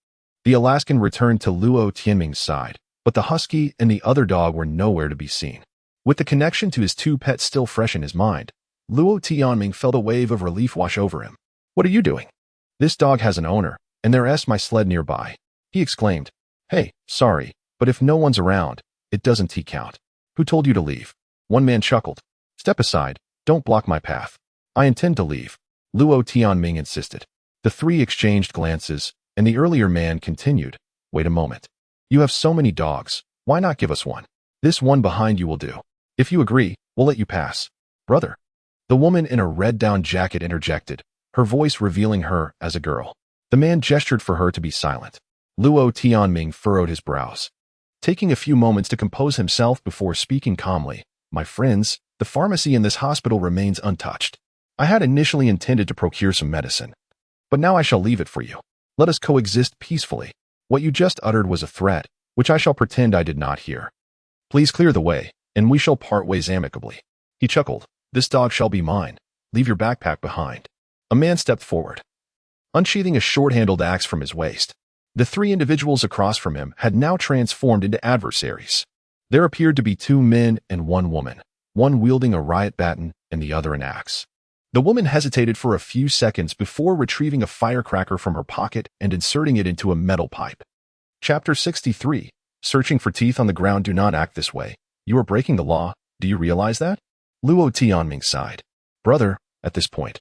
The Alaskan returned to Luo Tianming's side, but the husky and the other dog were nowhere to be seen. With the connection to his 2 pets still fresh in his mind, Luo Tianming felt a wave of relief wash over him. What are you doing? This dog has an owner, and there's my sled nearby. He exclaimed. Hey, sorry, but if no one's around, it doesn't count. Who told you to leave? One man chuckled. Step aside, don't block my path. I intend to leave, Luo Tianming insisted. The 3 exchanged glances, and the earlier man continued. Wait a moment. You have so many dogs, why not give us one? This one behind you will do. If you agree, we'll let you pass. Brother. The woman in a red down jacket interjected, her voice revealing her as a girl. The man gestured for her to be silent. Luo Tianming furrowed his brows, taking a few moments to compose himself before speaking calmly. My friends, the pharmacy in this hospital remains untouched. I had initially intended to procure some medicine, but now I shall leave it for you. Let us coexist peacefully. What you just uttered was a threat, which I shall pretend I did not hear. Please clear the way, and we shall part ways amicably. He chuckled. This dog shall be mine. Leave your backpack behind. A man stepped forward, unsheathing a short-handled axe from his waist. The 3 individuals across from him had now transformed into adversaries. There appeared to be 2 men and 1 woman, one wielding a riot baton and the other an axe. The woman hesitated for a few seconds before retrieving a firecracker from her pocket and inserting it into a metal pipe. Chapter 63. Searching for teeth on the ground. Do not act this way. You are breaking the law. Do you realize that? Luo Tianming sighed. Brother, at this point,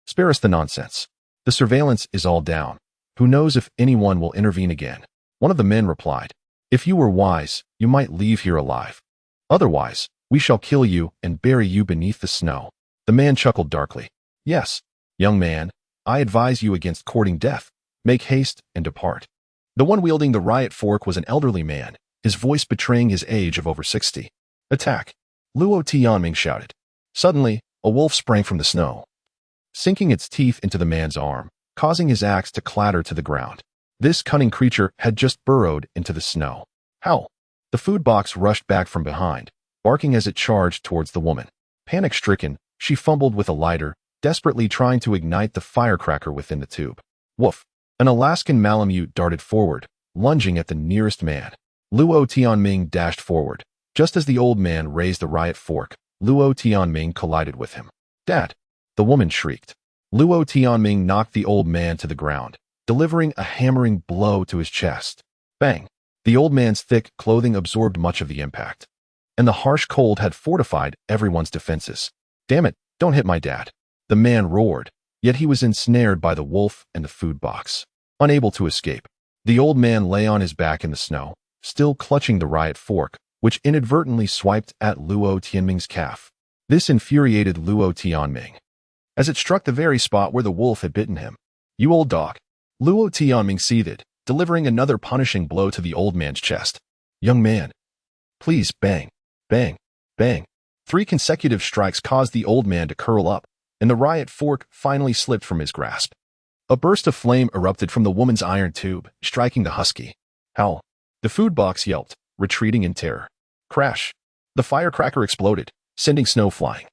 spare us the nonsense. The surveillance is all down. Who knows if anyone will intervene again? One of the men replied. If you were wise, you might leave here alive. Otherwise, we shall kill you and bury you beneath the snow. The man chuckled darkly. Yes, young man, I advise you against courting death. Make haste and depart. The one wielding the riot fork was an elderly man, his voice betraying his age of over 60. Attack! Luo Tianming shouted. Suddenly, a wolf sprang from the snow, sinking its teeth into the man's arm, causing his axe to clatter to the ground. This cunning creature had just burrowed into the snow. Howl! The food box rushed back from behind, barking as it charged towards the woman. Panic-stricken, she fumbled with a lighter, desperately trying to ignite the firecracker within the tube. Woof! An Alaskan Malamute darted forward, lunging at the nearest man. Luo Tianming dashed forward. Just as the old man raised the riot fork, Luo Tianming collided with him. Dad! The woman shrieked. Luo Tianming knocked the old man to the ground, delivering a hammering blow to his chest. Bang! The old man's thick clothing absorbed much of the impact, and the harsh cold had fortified everyone's defenses. Damn it, don't hit my dad! The man roared, yet he was ensnared by the wolf and the food box. Unable to escape, the old man lay on his back in the snow, still clutching the riot fork, which inadvertently swiped at Luo Tianming's calf. This infuriated Luo Tianming, as it struck the very spot where the wolf had bitten him. You old dog! Luo Tianming seethed, delivering another punishing blow to the old man's chest. Young man! Please, bang! Bang! Bang! 3 consecutive strikes caused the old man to curl up, and the riot fork finally slipped from his grasp. A burst of flame erupted from the woman's iron tube, striking the husky. Howl! The food box yelped, retreating in terror. Crash! The firecracker exploded, sending snow flying.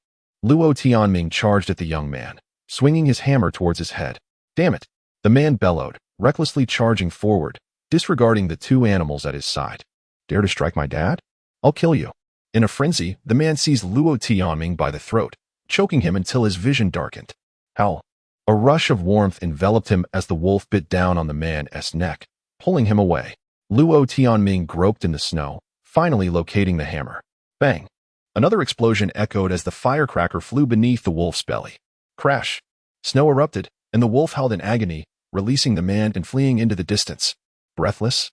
Luo Tianming charged at the young man, swinging his hammer towards his head. Damn it! The man bellowed, recklessly charging forward, disregarding the 2 animals at his side. Dare to strike my dad? I'll kill you. In a frenzy, the man seized Luo Tianming by the throat, choking him until his vision darkened. Howl! A rush of warmth enveloped him as the wolf bit down on the man's neck, pulling him away. Luo Tianming groped in the snow, finally locating the hammer. Bang! Another explosion echoed as the firecracker flew beneath the wolf's belly. Crash! Snow erupted, and the wolf howled in agony, releasing the man and fleeing into the distance. Breathless,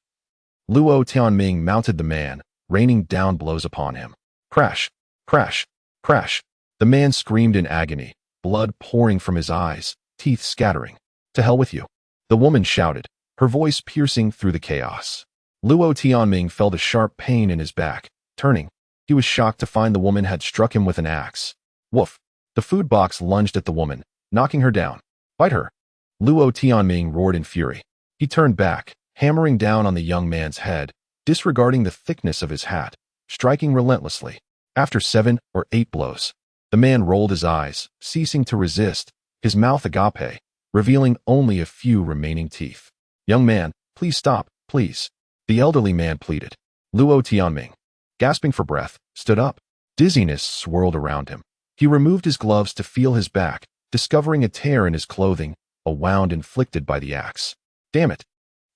Luo Tianming mounted the man, raining down blows upon him. Crash! Crash! Crash! The man screamed in agony, blood pouring from his eyes, teeth scattering. To hell with you! The woman shouted, her voice piercing through the chaos. Luo Tianming felt a sharp pain in his back. Turning, he was shocked to find the woman had struck him with an axe. Woof! The food box lunged at the woman, knocking her down. Bite her! Luo Tianming roared in fury. He turned back, hammering down on the young man's head, disregarding the thickness of his hat, striking relentlessly. After 7 or 8 blows, the man rolled his eyes, ceasing to resist, his mouth agape, revealing only a few remaining teeth. Young man, please stop, please. The elderly man pleaded. Luo Tianming, gasping for breath, stood up. Dizziness swirled around him. He removed his gloves to feel his back, discovering a tear in his clothing, a wound inflicted by the axe. Damn it!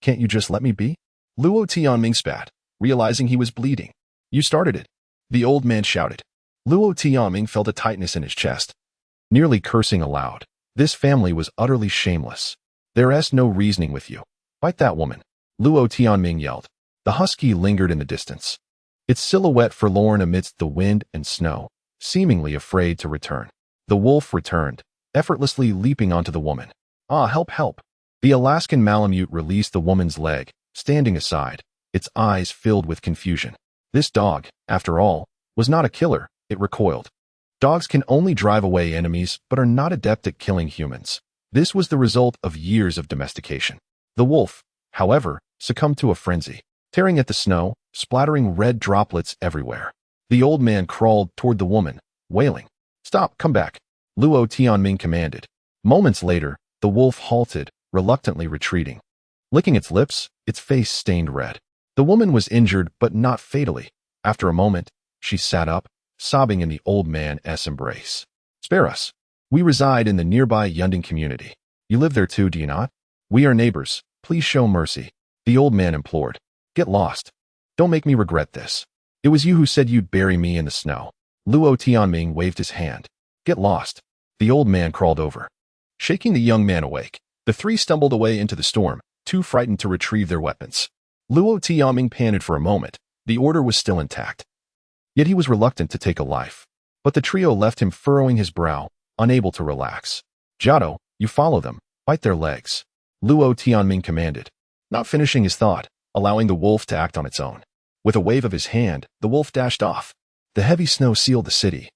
Can't you just let me be? Luo Tianming spat, realizing he was bleeding. You started it. The old man shouted. Luo Tianming felt a tightness in his chest, nearly cursing aloud. This family was utterly shameless. There's no reasoning with you. Bite that woman. Luo Tianming yelled. The husky lingered in the distance, its silhouette forlorn amidst the wind and snow, seemingly afraid to return. The wolf returned, effortlessly leaping onto the woman. Ah, help, help! The Alaskan Malamute released the woman's leg, standing aside, its eyes filled with confusion. This dog, after all, was not a killer, it recoiled. Dogs can only drive away enemies but are not adept at killing humans. This was the result of years of domestication. The wolf, however, succumbed to a frenzy, tearing at the snow, splattering red droplets everywhere. The old man crawled toward the woman, wailing. Stop, come back, Luo Tianming commanded. Moments later, the wolf halted, reluctantly retreating. Licking its lips, its face stained red. The woman was injured but not fatally. After a moment, she sat up, sobbing in the old man's embrace. Spare us. We reside in the nearby Yunding community. You live there too, do you not? We are neighbors. Please show mercy. The old man implored. Get lost. Don't make me regret this. It was you who said you'd bury me in the snow. Luo Tianming waved his hand. Get lost. The old man crawled over. Shaking the young man awake, the three stumbled away into the storm, too frightened to retrieve their weapons. Luo Tianming panted for a moment. The order was still intact. Yet he was reluctant to take a life. But the trio left him furrowing his brow, unable to relax. Jiao, you follow them. Bite their legs. Luo Tianming commanded, not finishing his thought, allowing the wolf to act on its own. With a wave of his hand, the wolf dashed off. The heavy snow sealed the city,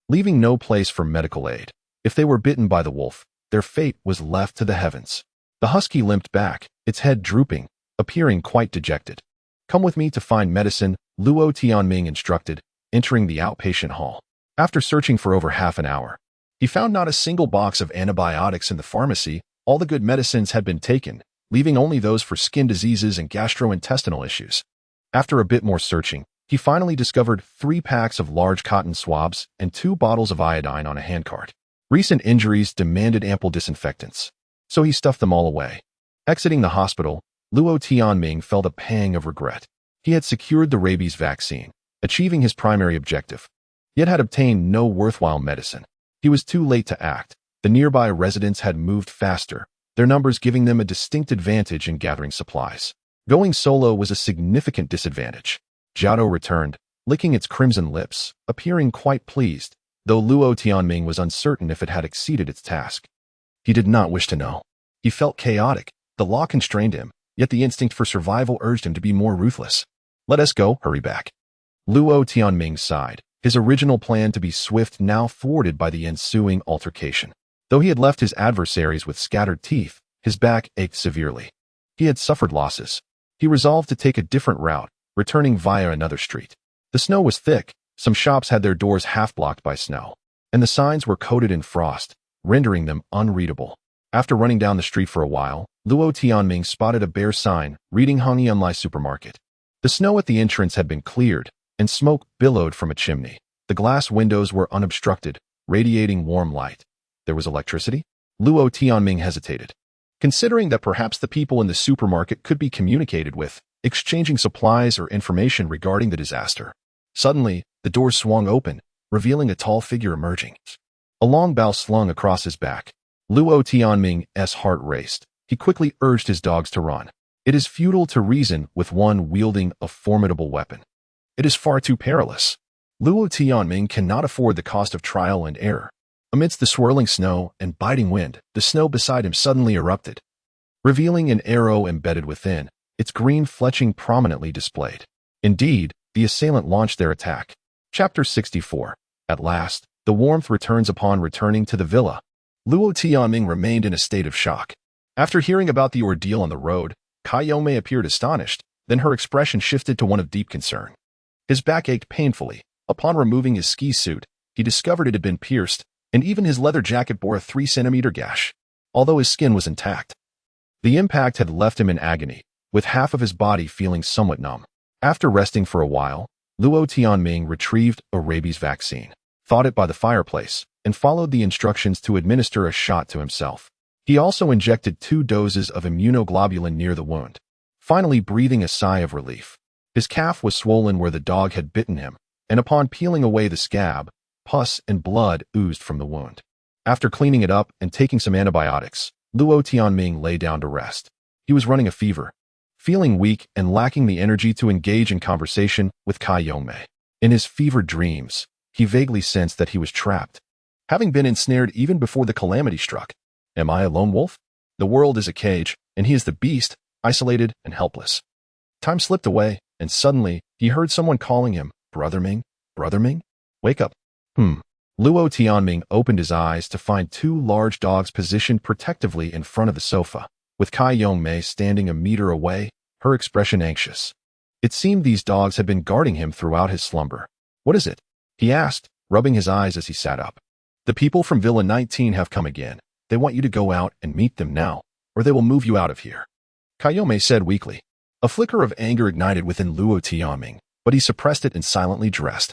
leaving no place for medical aid. If they were bitten by the wolf, their fate was left to the heavens. The husky limped back, its head drooping, appearing quite dejected. Come with me to find medicine, Luo Tianming instructed, entering the outpatient hall. After searching for over half an hour, he found not a single box of antibiotics in the pharmacy. All the good medicines had been taken, leaving only those for skin diseases and gastrointestinal issues. After a bit more searching, he finally discovered 3 packs of large cotton swabs and 2 bottles of iodine on a handcart. Recent injuries demanded ample disinfectants, so he stuffed them all away. Exiting the hospital, Luo Tianming felt a pang of regret. He had secured the rabies vaccine, achieving his primary objective, yet had obtained no worthwhile medicine. He was too late to act. The nearby residents had moved faster, their numbers giving them a distinct advantage in gathering supplies. Going solo was a significant disadvantage. Jiao returned, licking its crimson lips, appearing quite pleased, though Luo Tianming was uncertain if it had exceeded its task. He did not wish to know. He felt chaotic. The law constrained him, yet the instinct for survival urged him to be more ruthless. Let us go, hurry back. Luo Tianming sighed, his original plan to be swift now thwarted by the ensuing altercation. Though he had left his adversaries with scattered teeth, his back ached severely. He had suffered losses. He resolved to take a different route, returning via another street. The snow was thick, some shops had their doors half blocked by snow, and the signs were coated in frost, rendering them unreadable. After running down the street for a while, Luo Tianming spotted a bare sign reading Hongyanlai Supermarket. The snow at the entrance had been cleared, and smoke billowed from a chimney. The glass windows were unobstructed, radiating warm light. There was electricity? Luo Tianming hesitated, considering that perhaps the people in the supermarket could be communicated with, exchanging supplies or information regarding the disaster. Suddenly, the door swung open, revealing a tall figure emerging. A long bough slung across his back. Luo Tianming's heart raced. He quickly urged his dogs to run. It is futile to reason with one wielding a formidable weapon. It is far too perilous. Luo Tianming cannot afford the cost of trial and error. Amidst the swirling snow and biting wind, the snow beside him suddenly erupted, revealing an arrow embedded within, its green fletching prominently displayed. Indeed, the assailant launched their attack. Chapter 64. At last, the warmth returns upon returning to the villa. Luo Tianming remained in a state of shock. After hearing about the ordeal on the road, Kayome appeared astonished, then her expression shifted to one of deep concern. His back ached painfully. Upon removing his ski suit, he discovered it had been pierced, and even his leather jacket bore a 3-centimeter gash, although his skin was intact. The impact had left him in agony, with half of his body feeling somewhat numb. After resting for a while, Luo Tianming retrieved a rabies vaccine, thawed it by the fireplace, and followed the instructions to administer a shot to himself. He also injected 2 doses of immunoglobulin near the wound, finally breathing a sigh of relief. His calf was swollen where the dog had bitten him, and upon peeling away the scab, pus and blood oozed from the wound. After cleaning it up and taking some antibiotics, Luo Tianming lay down to rest. He was running a fever, feeling weak and lacking the energy to engage in conversation with Kayome. In his fevered dreams, he vaguely sensed that he was trapped, having been ensnared even before the calamity struck. Am I a lone wolf? The world is a cage, and he is the beast, isolated and helpless. Time slipped away, and suddenly, he heard someone calling him, Brother Ming, Brother Ming? Wake up. Luo Tianming opened his eyes to find 2 large dogs positioned protectively in front of the sofa, with Kayome standing a meter away, her expression anxious. It seemed these dogs had been guarding him throughout his slumber. What is it? He asked, rubbing his eyes as he sat up. The people from Villa 19 have come again. They want you to go out and meet them now, or they will move you out of here. Kayome said weakly. A flicker of anger ignited within Luo Tianming, but he suppressed it and silently dressed,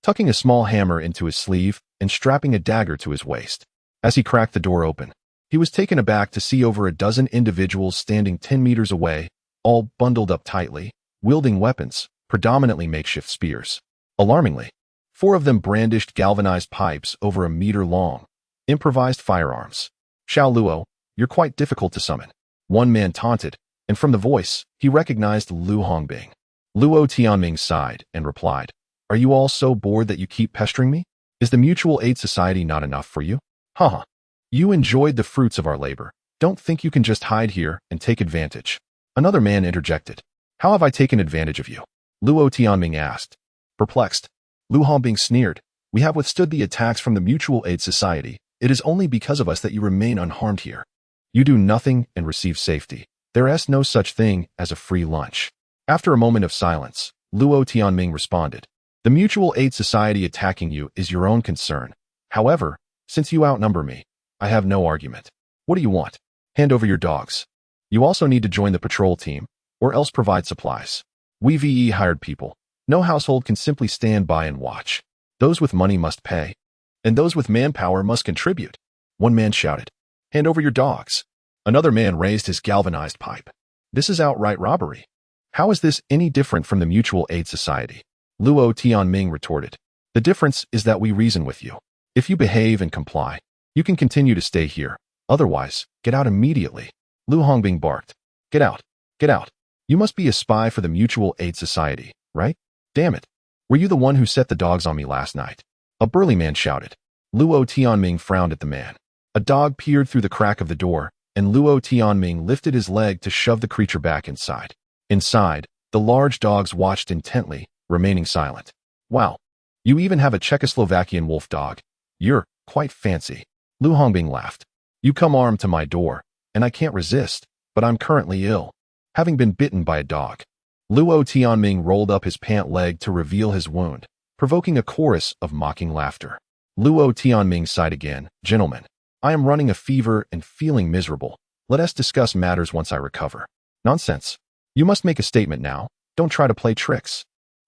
tucking a small hammer into his sleeve and strapping a dagger to his waist. As he cracked the door open, he was taken aback to see over a dozen individuals standing 10 meters away, all bundled up tightly, wielding weapons, predominantly makeshift spears. Alarmingly, 4 of them brandished galvanized pipes over a meter long, improvised firearms. "Xiao Luo, you're quite difficult to summon," one man taunted, and from the voice, he recognized Lu Hongbing. Luo Tianming sighed and replied, "Are you all so bored that you keep pestering me? Is the mutual aid society not enough for you? Haha. You enjoyed the fruits of our labor. Don't think you can just hide here and take advantage." Another man interjected. "How have I taken advantage of you?" Luo Tianming asked. Perplexed, Lu Hongbing sneered, "We have withstood the attacks from the mutual aid society. It is only because of us that you remain unharmed here. You do nothing and receive safety. There is no such thing as a free lunch." After a moment of silence, Luo Tianming responded, "The mutual aid society attacking you is your own concern. However, since you outnumber me, I have no argument. What do you want? Hand over your dogs. You also need to join the patrol team, or else provide supplies. We hired people. No household can simply stand by and watch. Those with money must pay, and those with manpower must contribute." One man shouted, "Hand over your dogs." Another man raised his galvanized pipe. "This is outright robbery. How is this any different from the mutual aid society?" Luo Tianming retorted, "The difference is that we reason with you. If you behave and comply, you can continue to stay here. Otherwise, get out immediately." Lu Hongbing barked, "Get out! Get out! You must be a spy for the mutual aid society, right? Damn it! Were you the one who set the dogs on me last night?" A burly man shouted. Luo Tianming frowned at the man. A dog peered through the crack of the door, and Luo Tianming lifted his leg to shove the creature back inside. Inside, the large dogs watched intently, remaining silent. "Wow, you even have a Czechoslovakian wolf dog. You're quite fancy." Lu Hongbing laughed. "You come armed to my door, and I can't resist, but I'm currently ill, having been bitten by a dog." Luo Tianming rolled up his pant leg to reveal his wound, provoking a chorus of mocking laughter. Luo Tianming sighed again, "Gentlemen, I am running a fever and feeling miserable. Let us discuss matters once I recover." "Nonsense. You must make a statement now. Don't try to play tricks."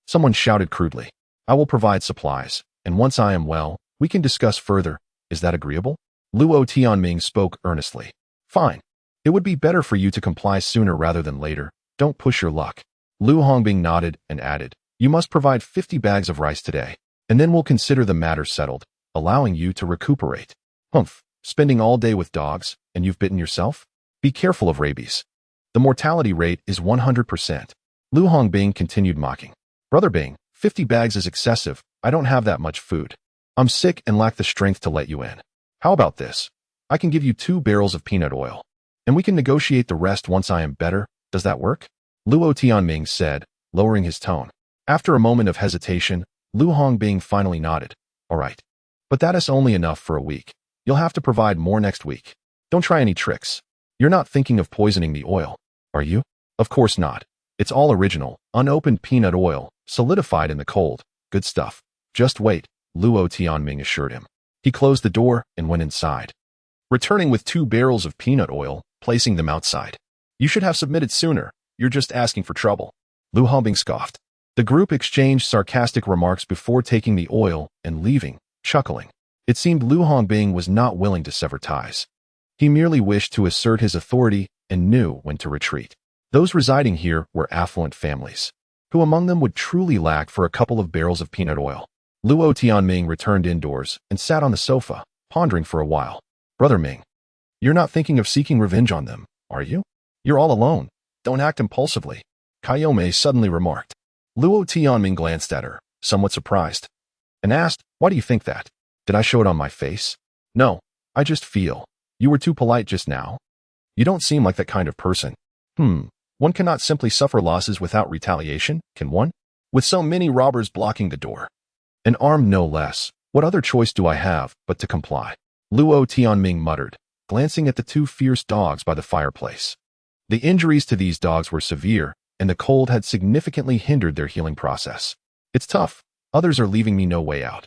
Someone shouted crudely, "I will provide supplies, and once I am well, we can discuss further. Is that agreeable?" Luo Tianming spoke earnestly. "Fine. It would be better for you to comply sooner rather than later. Don't push your luck." Lu Hongbing nodded and added, "You must provide 50 bags of rice today, and then we'll consider the matter settled, allowing you to recuperate." "Humph, spending all day with dogs, and you've bitten yourself? Be careful of rabies. The mortality rate is 100%. Lu Hongbing continued mocking. "Brother Bing, 50 bags is excessive. I don't have that much food. I'm sick and lack the strength to let you in. How about this? I can give you 2 barrels of peanut oil, and we can negotiate the rest once I am better. Does that work?" Luo Tianming said, lowering his tone. After a moment of hesitation, Lu Hongbing finally nodded. "All right. But that is only enough for a week. You'll have to provide more next week. Don't try any tricks. You're not thinking of poisoning the oil, are you?" "Of course not. It's all original, unopened peanut oil, solidified in the cold. Good stuff. Just wait," Luo Tianming assured him. He closed the door and went inside, returning with 2 barrels of peanut oil, placing them outside. "You should have submitted sooner. You're just asking for trouble." Lu Hongbing scoffed. The group exchanged sarcastic remarks before taking the oil and leaving, chuckling. It seemed Lu Hongbing was not willing to sever ties. He merely wished to assert his authority and knew when to retreat. Those residing here were affluent families. Who among them would truly lack for a couple of barrels of peanut oil? Luo Tianming returned indoors and sat on the sofa, pondering for a while. "Brother Ming, you're not thinking of seeking revenge on them, are you? You're all alone. Don't act impulsively," Kayome suddenly remarked. Luo Tianming glanced at her, somewhat surprised, and asked, "Why do you think that? Did I show it on my face?" "No, I just feel. You were too polite just now. You don't seem like that kind of person." One cannot simply suffer losses without retaliation, can one? With so many robbers blocking the door, and armed no less, what other choice do I have but to comply?" Luo Tianming muttered, glancing at the 2 fierce dogs by the fireplace. The injuries to these dogs were severe, and the cold had significantly hindered their healing process. "It's tough. Others are leaving me no way out."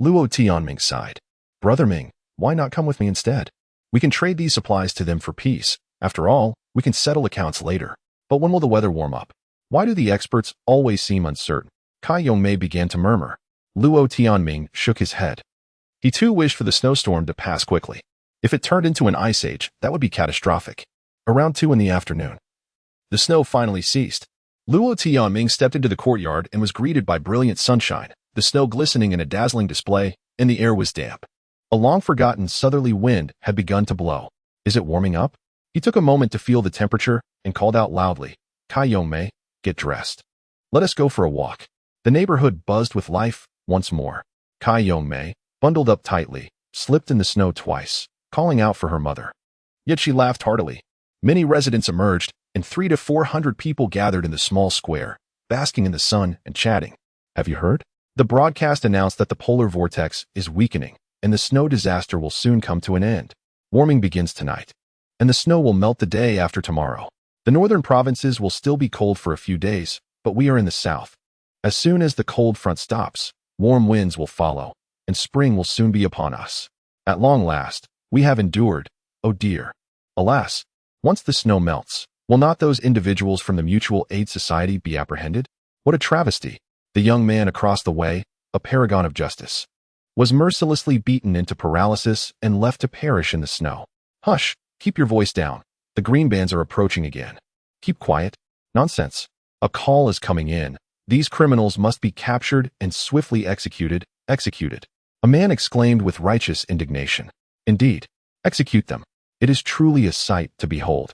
Luo Tianming sighed. "Brother Ming, why not come with me instead? We can trade these supplies to them for peace. After all, we can settle accounts later. But when will the weather warm up? Why do the experts always seem uncertain?" Kayome began to murmur. Luo Tianming shook his head. He too wished for the snowstorm to pass quickly. If it turned into an ice age, that would be catastrophic. Around 2 in the afternoon, the snow finally ceased. Luo Tianming stepped into the courtyard and was greeted by brilliant sunshine, the snow glistening in a dazzling display, and the air was damp. A long-forgotten southerly wind had begun to blow. Is it warming up? He took a moment to feel the temperature and called out loudly, Kai Yongmei, get dressed. Let us go for a walk. The neighborhood buzzed with life once more. Kai Yongmei, bundled up tightly, slipped in the snow twice, calling out for her mother. Yet she laughed heartily. Many residents emerged, and 300 to 400 people gathered in the small square, basking in the sun and chatting. Have you heard? The broadcast announced that the polar vortex is weakening, and the snow disaster will soon come to an end. Warming begins tonight, and the snow will melt the day after tomorrow. The northern provinces will still be cold for a few days, but we are in the south. As soon as the cold front stops, warm winds will follow, and spring will soon be upon us. At long last, we have endured, oh dear. Alas, once the snow melts, will not those individuals from the Mutual Aid Society be apprehended? What a travesty! The young man across the way, a paragon of justice, was mercilessly beaten into paralysis and left to perish in the snow. Hush, keep your voice down. The green bands are approaching again. Keep quiet. Nonsense. A call is coming in. These criminals must be captured and swiftly executed. Executed. A man exclaimed with righteous indignation. Indeed, execute them. It is truly a sight to behold.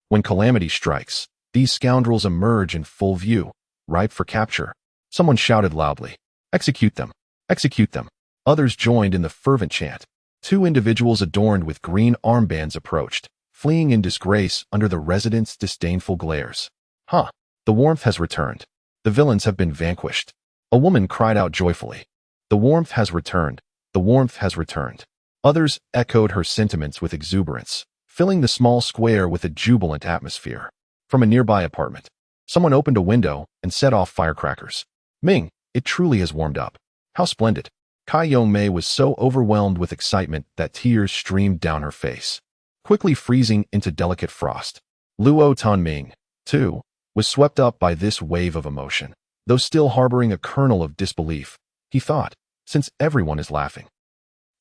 When calamity strikes, these scoundrels emerge in full view, ripe for capture. Someone shouted loudly, execute them, execute them. Others joined in the fervent chant. 2 individuals adorned with green armbands approached, fleeing in disgrace under the residents' disdainful glares. The warmth has returned. The villains have been vanquished. A woman cried out joyfully. The warmth has returned. The warmth has returned. Others echoed her sentiments with exuberance, filling the small square with a jubilant atmosphere. From a nearby apartment, someone opened a window and set off firecrackers. Ming, it truly has warmed up. How splendid. Kai Yongmei was so overwhelmed with excitement that tears streamed down her face, quickly freezing into delicate frost. Luo Tianming, too, was swept up by this wave of emotion. Though still harboring a kernel of disbelief, he thought, since everyone is laughing,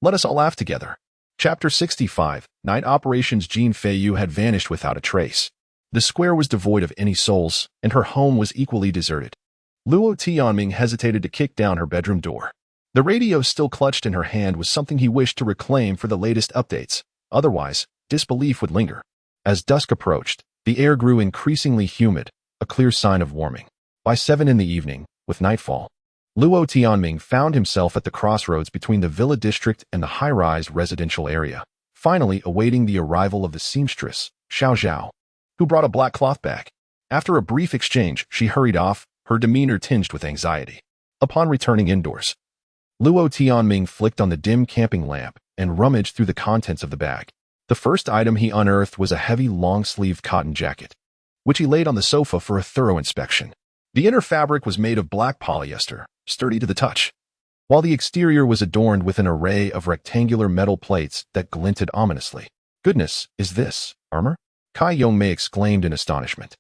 let us all laugh together. Chapter 65, Night Operations. Jean Feiyu had vanished without a trace. The square was devoid of any souls, and her home was equally deserted. Luo Tianming hesitated to kick down her bedroom door. The radio still clutched in her hand was something he wished to reclaim for the latest updates. Otherwise, disbelief would linger. As dusk approached, the air grew increasingly humid, a clear sign of warming. By 7 in the evening, with nightfall, Luo Tianming found himself at the crossroads between the villa district and the high-rise residential area, finally awaiting the arrival of the seamstress, Xiao Zhao, who brought a black cloth bag. After a brief exchange, she hurried off, her demeanor tinged with anxiety. Upon returning indoors, Luo Tianming flicked on the dim camping lamp and rummaged through the contents of the bag. The first item he unearthed was a heavy long-sleeved cotton jacket, which he laid on the sofa for a thorough inspection. The inner fabric was made of black polyester, sturdy to the touch, while the exterior was adorned with an array of rectangular metal plates that glinted ominously. Goodness, is this armor? Kai Yongmei exclaimed in astonishment.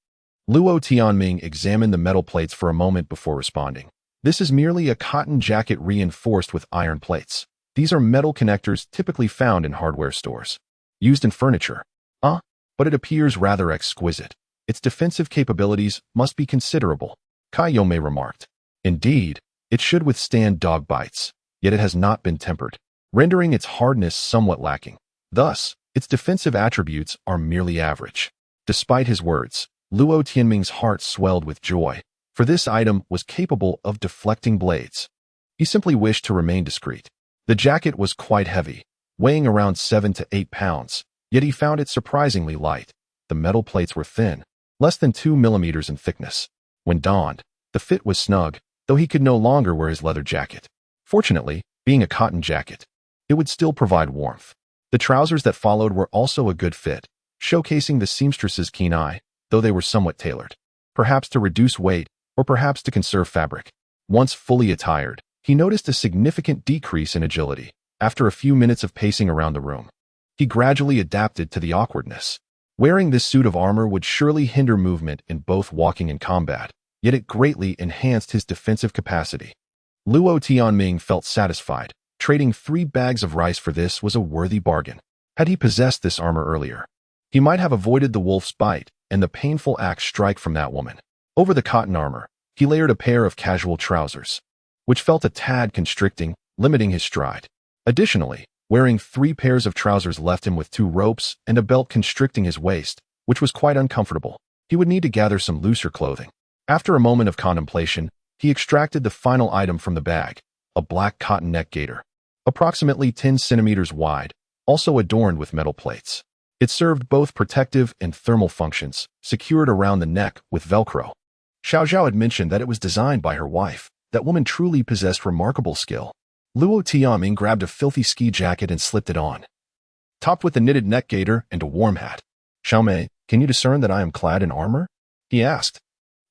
Luo Tianming examined the metal plates for a moment before responding. This is merely a cotton jacket reinforced with iron plates. These are metal connectors typically found in hardware stores, used in furniture. But it appears rather exquisite. Its defensive capabilities must be considerable, Kai Yongmei remarked. Indeed, it should withstand dog bites, yet it has not been tempered, rendering its hardness somewhat lacking. Thus, its defensive attributes are merely average. Despite his words, Luo Tianming's heart swelled with joy, for this item was capable of deflecting blades. He simply wished to remain discreet. The jacket was quite heavy, weighing around 7 to 8 pounds, yet he found it surprisingly light. The metal plates were thin, less than 2 millimeters in thickness. When donned, the fit was snug, though he could no longer wear his leather jacket. Fortunately, being a cotton jacket, it would still provide warmth. The trousers that followed were also a good fit, showcasing the seamstress's keen eye, though they were somewhat tailored, perhaps to reduce weight or perhaps to conserve fabric. Once fully attired, he noticed a significant decrease in agility. After a few minutes of pacing around the room, he gradually adapted to the awkwardness. Wearing this suit of armor would surely hinder movement in both walking and combat, yet it greatly enhanced his defensive capacity. Luo Tianming felt satisfied, Trading 3 bags of rice for this was a worthy bargain. Had he possessed this armor earlier, he might have avoided the wolf's bite and the painful axe strike from that woman. Over the cotton armor, he layered a pair of casual trousers, which felt a tad constricting, limiting his stride. Additionally, wearing 3 pairs of trousers left him with 2 ropes and a belt constricting his waist, which was quite uncomfortable. He would need to gather some looser clothing. After a moment of contemplation, he extracted the final item from the bag, a black cotton neck gaiter, approximately 10 centimeters wide, also adorned with metal plates. It served both protective and thermal functions, secured around the neck with Velcro. Xiao Zhao had mentioned that it was designed by her wife. That woman truly possessed remarkable skill. Luo Tianming grabbed a filthy ski jacket and slipped it on, topped with a knitted neck gaiter and a warm hat. "Xiaomei, can you discern that I am clad in armor?" he asked,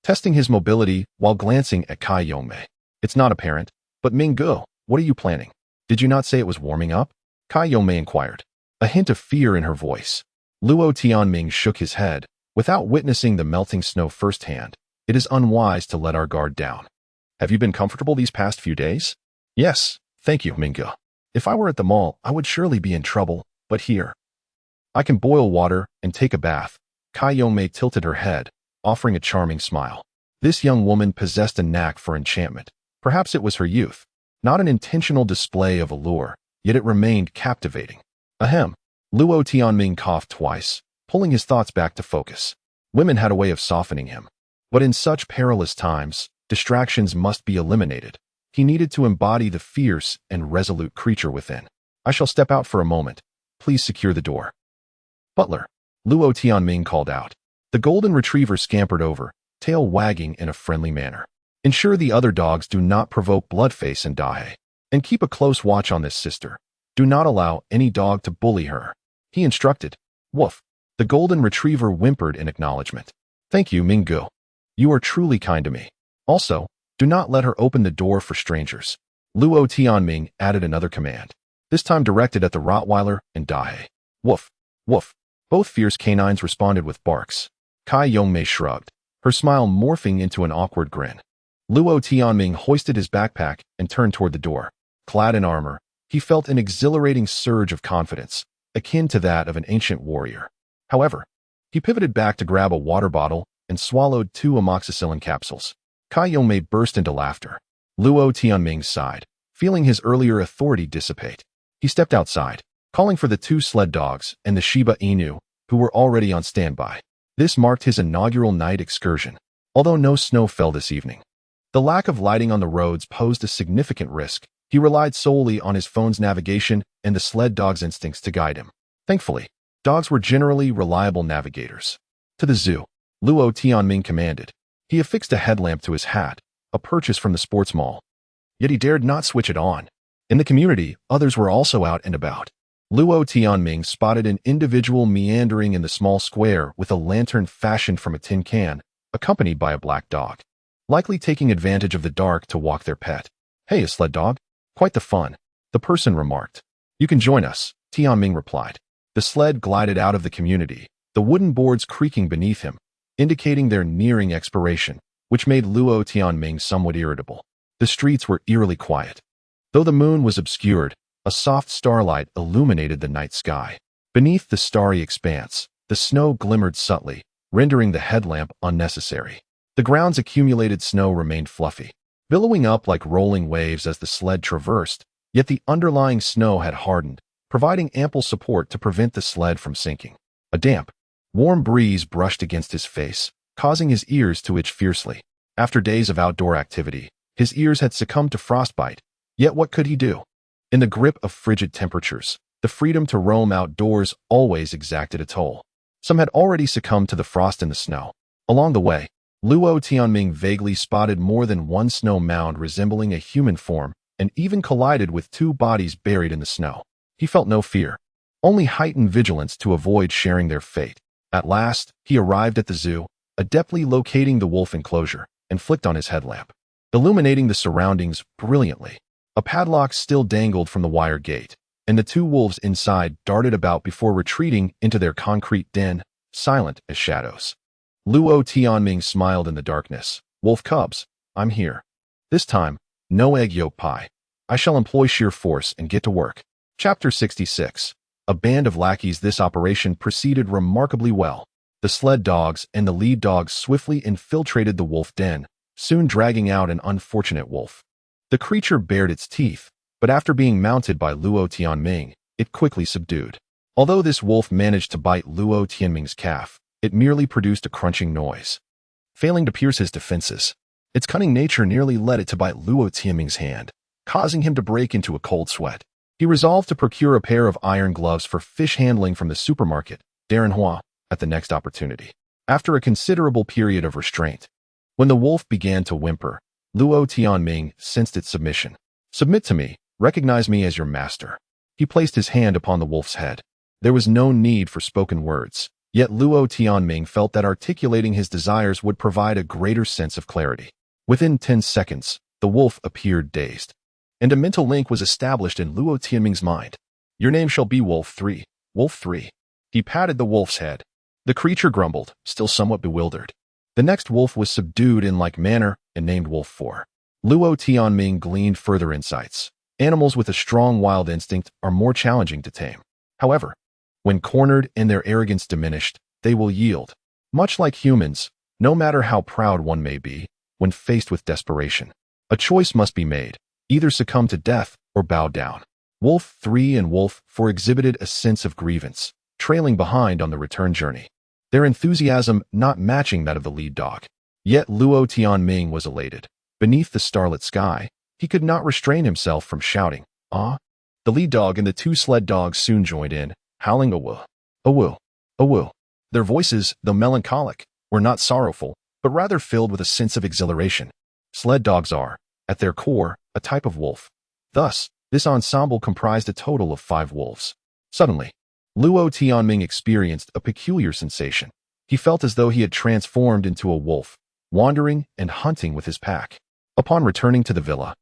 testing his mobility while glancing at Cai Yongmei. "It's not apparent, but Minggu, what are you planning? Did you not say it was warming up?" Cai Yongmei inquired, a hint of fear in her voice. Luo Tianming shook his head. "Without witnessing the melting snow firsthand, it is unwise to let our guard down. Have you been comfortable these past few days?" "Yes, thank you, Minggu. If I were at the mall, I would surely be in trouble, but here, I can boil water and take a bath." Cai Yongmei tilted her head, offering a charming smile. This young woman possessed a knack for enchantment. Perhaps it was her youth, not an intentional display of allure, yet it remained captivating. Ahem. Luo Tianming coughed twice, pulling his thoughts back to focus. Women had a way of softening him. But in such perilous times, distractions must be eliminated. He needed to embody the fierce and resolute creature within. "I shall step out for a moment. Please secure the door." "Butler," Luo Tianming called out. The golden retriever scampered over, tail wagging in a friendly manner. "Ensure the other dogs do not provoke Bloodface and Dahe. And keep a close watch on this sister. Do not allow any dog to bully her," he instructed. "Woof." The golden retriever whimpered in acknowledgement. "Thank you, Minggu. You are truly kind to me. Also, do not let her open the door for strangers." Luo Tianming added another command, this time directed at the Rottweiler and Dahe. "Woof, woof." Both fierce canines responded with barks. Cai Yongmei shrugged, her smile morphing into an awkward grin. Luo Tianming hoisted his backpack and turned toward the door. Clad in armor, he felt an exhilarating surge of confidence, akin to that of an ancient warrior. However, he pivoted back to grab a water bottle and swallowed 2 amoxicillin capsules. Cai Yongmei burst into laughter. Luo Tianming sighed, feeling his earlier authority dissipate. He stepped outside, calling for the 2 sled dogs and the Shiba Inu, who were already on standby. This marked his inaugural night excursion, although no snow fell this evening. The lack of lighting on the roads posed a significant risk. He relied solely on his phone's navigation and the sled dog's instincts to guide him. Thankfully, dogs were generally reliable navigators. "To the zoo," Luo Tianming commanded. He affixed a headlamp to his hat, a purchase from the sports mall. Yet he dared not switch it on. In the community, others were also out and about. Luo Tianming spotted an individual meandering in the small square with a lantern fashioned from a tin can, accompanied by a black dog, likely taking advantage of the dark to walk their pet. "Hey, a sled dog? Quite the fun," the person remarked. "You can join us," Tianming replied. The sled glided out of the community, the wooden boards creaking beneath him, indicating their nearing expiration, which made Luo Tianming somewhat irritable. The streets were eerily quiet. Though the moon was obscured, a soft starlight illuminated the night sky. Beneath the starry expanse, the snow glimmered subtly, rendering the headlamp unnecessary. The ground's accumulated snow remained fluffy, billowing up like rolling waves as the sled traversed, yet the underlying snow had hardened, providing ample support to prevent the sled from sinking. A damp, warm breeze brushed against his face, causing his ears to itch fiercely. After days of outdoor activity, his ears had succumbed to frostbite, yet what could he do? In the grip of frigid temperatures, the freedom to roam outdoors always exacted a toll. Some had already succumbed to the frost and the snow. Along the way, Luo Tianming vaguely spotted more than one snow mound resembling a human form and even collided with 2 bodies buried in the snow. He felt no fear, only heightened vigilance to avoid sharing their fate. At last, he arrived at the zoo, adeptly locating the wolf enclosure, and flicked on his headlamp, illuminating the surroundings brilliantly. A padlock still dangled from the wire gate, and the 2 wolves inside darted about before retreating into their concrete den, silent as shadows. Luo Tianming smiled in the darkness. "Wolf cubs, I'm here. This time, no egg yolk pie." I shall employ sheer force and get to work. Chapter 66. A band of lackeys. This operation proceeded remarkably well. The sled dogs and the lead dogs swiftly infiltrated the wolf den, soon dragging out an unfortunate wolf. The creature bared its teeth, but after being mounted by Luo Tianming, it quickly subdued. Although this wolf managed to bite Luo Tianming's calf, it merely produced a crunching noise, failing to pierce his defenses. Its cunning nature nearly led it to bite Luo Tianming's hand, causing him to break into a cold sweat. He resolved to procure a pair of iron gloves for fish handling from the supermarket, Darenhua, at the next opportunity. After a considerable period of restraint, when the wolf began to whimper, Luo Tianming sensed its submission. Submit to me, recognize me as your master. He placed his hand upon the wolf's head. There was no need for spoken words, yet Luo Tianming felt that articulating his desires would provide a greater sense of clarity. Within 10 seconds, the wolf appeared dazed, and a mental link was established in Luo Tianming's mind. Your name shall be Wolf 3. Wolf 3. He patted the wolf's head. The creature grumbled, still somewhat bewildered. The next wolf was subdued in like manner and named Wolf 4. Luo Tianming gleaned further insights. Animals with a strong wild instinct are more challenging to tame. However, when cornered and their arrogance diminished, they will yield. Much like humans, no matter how proud one may be, when faced with desperation, a choice must be made, either succumb to death or bow down. Wolf 3 and Wolf 4 exhibited a sense of grievance, trailing behind on the return journey, their enthusiasm not matching that of the lead dog. Yet Luo Tianming was elated. Beneath the starlit sky, he could not restrain himself from shouting, "Ah!" The lead dog and the two sled dogs soon joined in, howling "Awoo! Awoo! Awoo!" Their voices, though melancholic, were not sorrowful, but rather filled with a sense of exhilaration. Sled dogs are, at their core, a type of wolf. Thus, this ensemble comprised a total of 5 wolves. Suddenly, Luo Tianming experienced a peculiar sensation. He felt as though he had transformed into a wolf, wandering and hunting with his pack. Upon returning to the villa,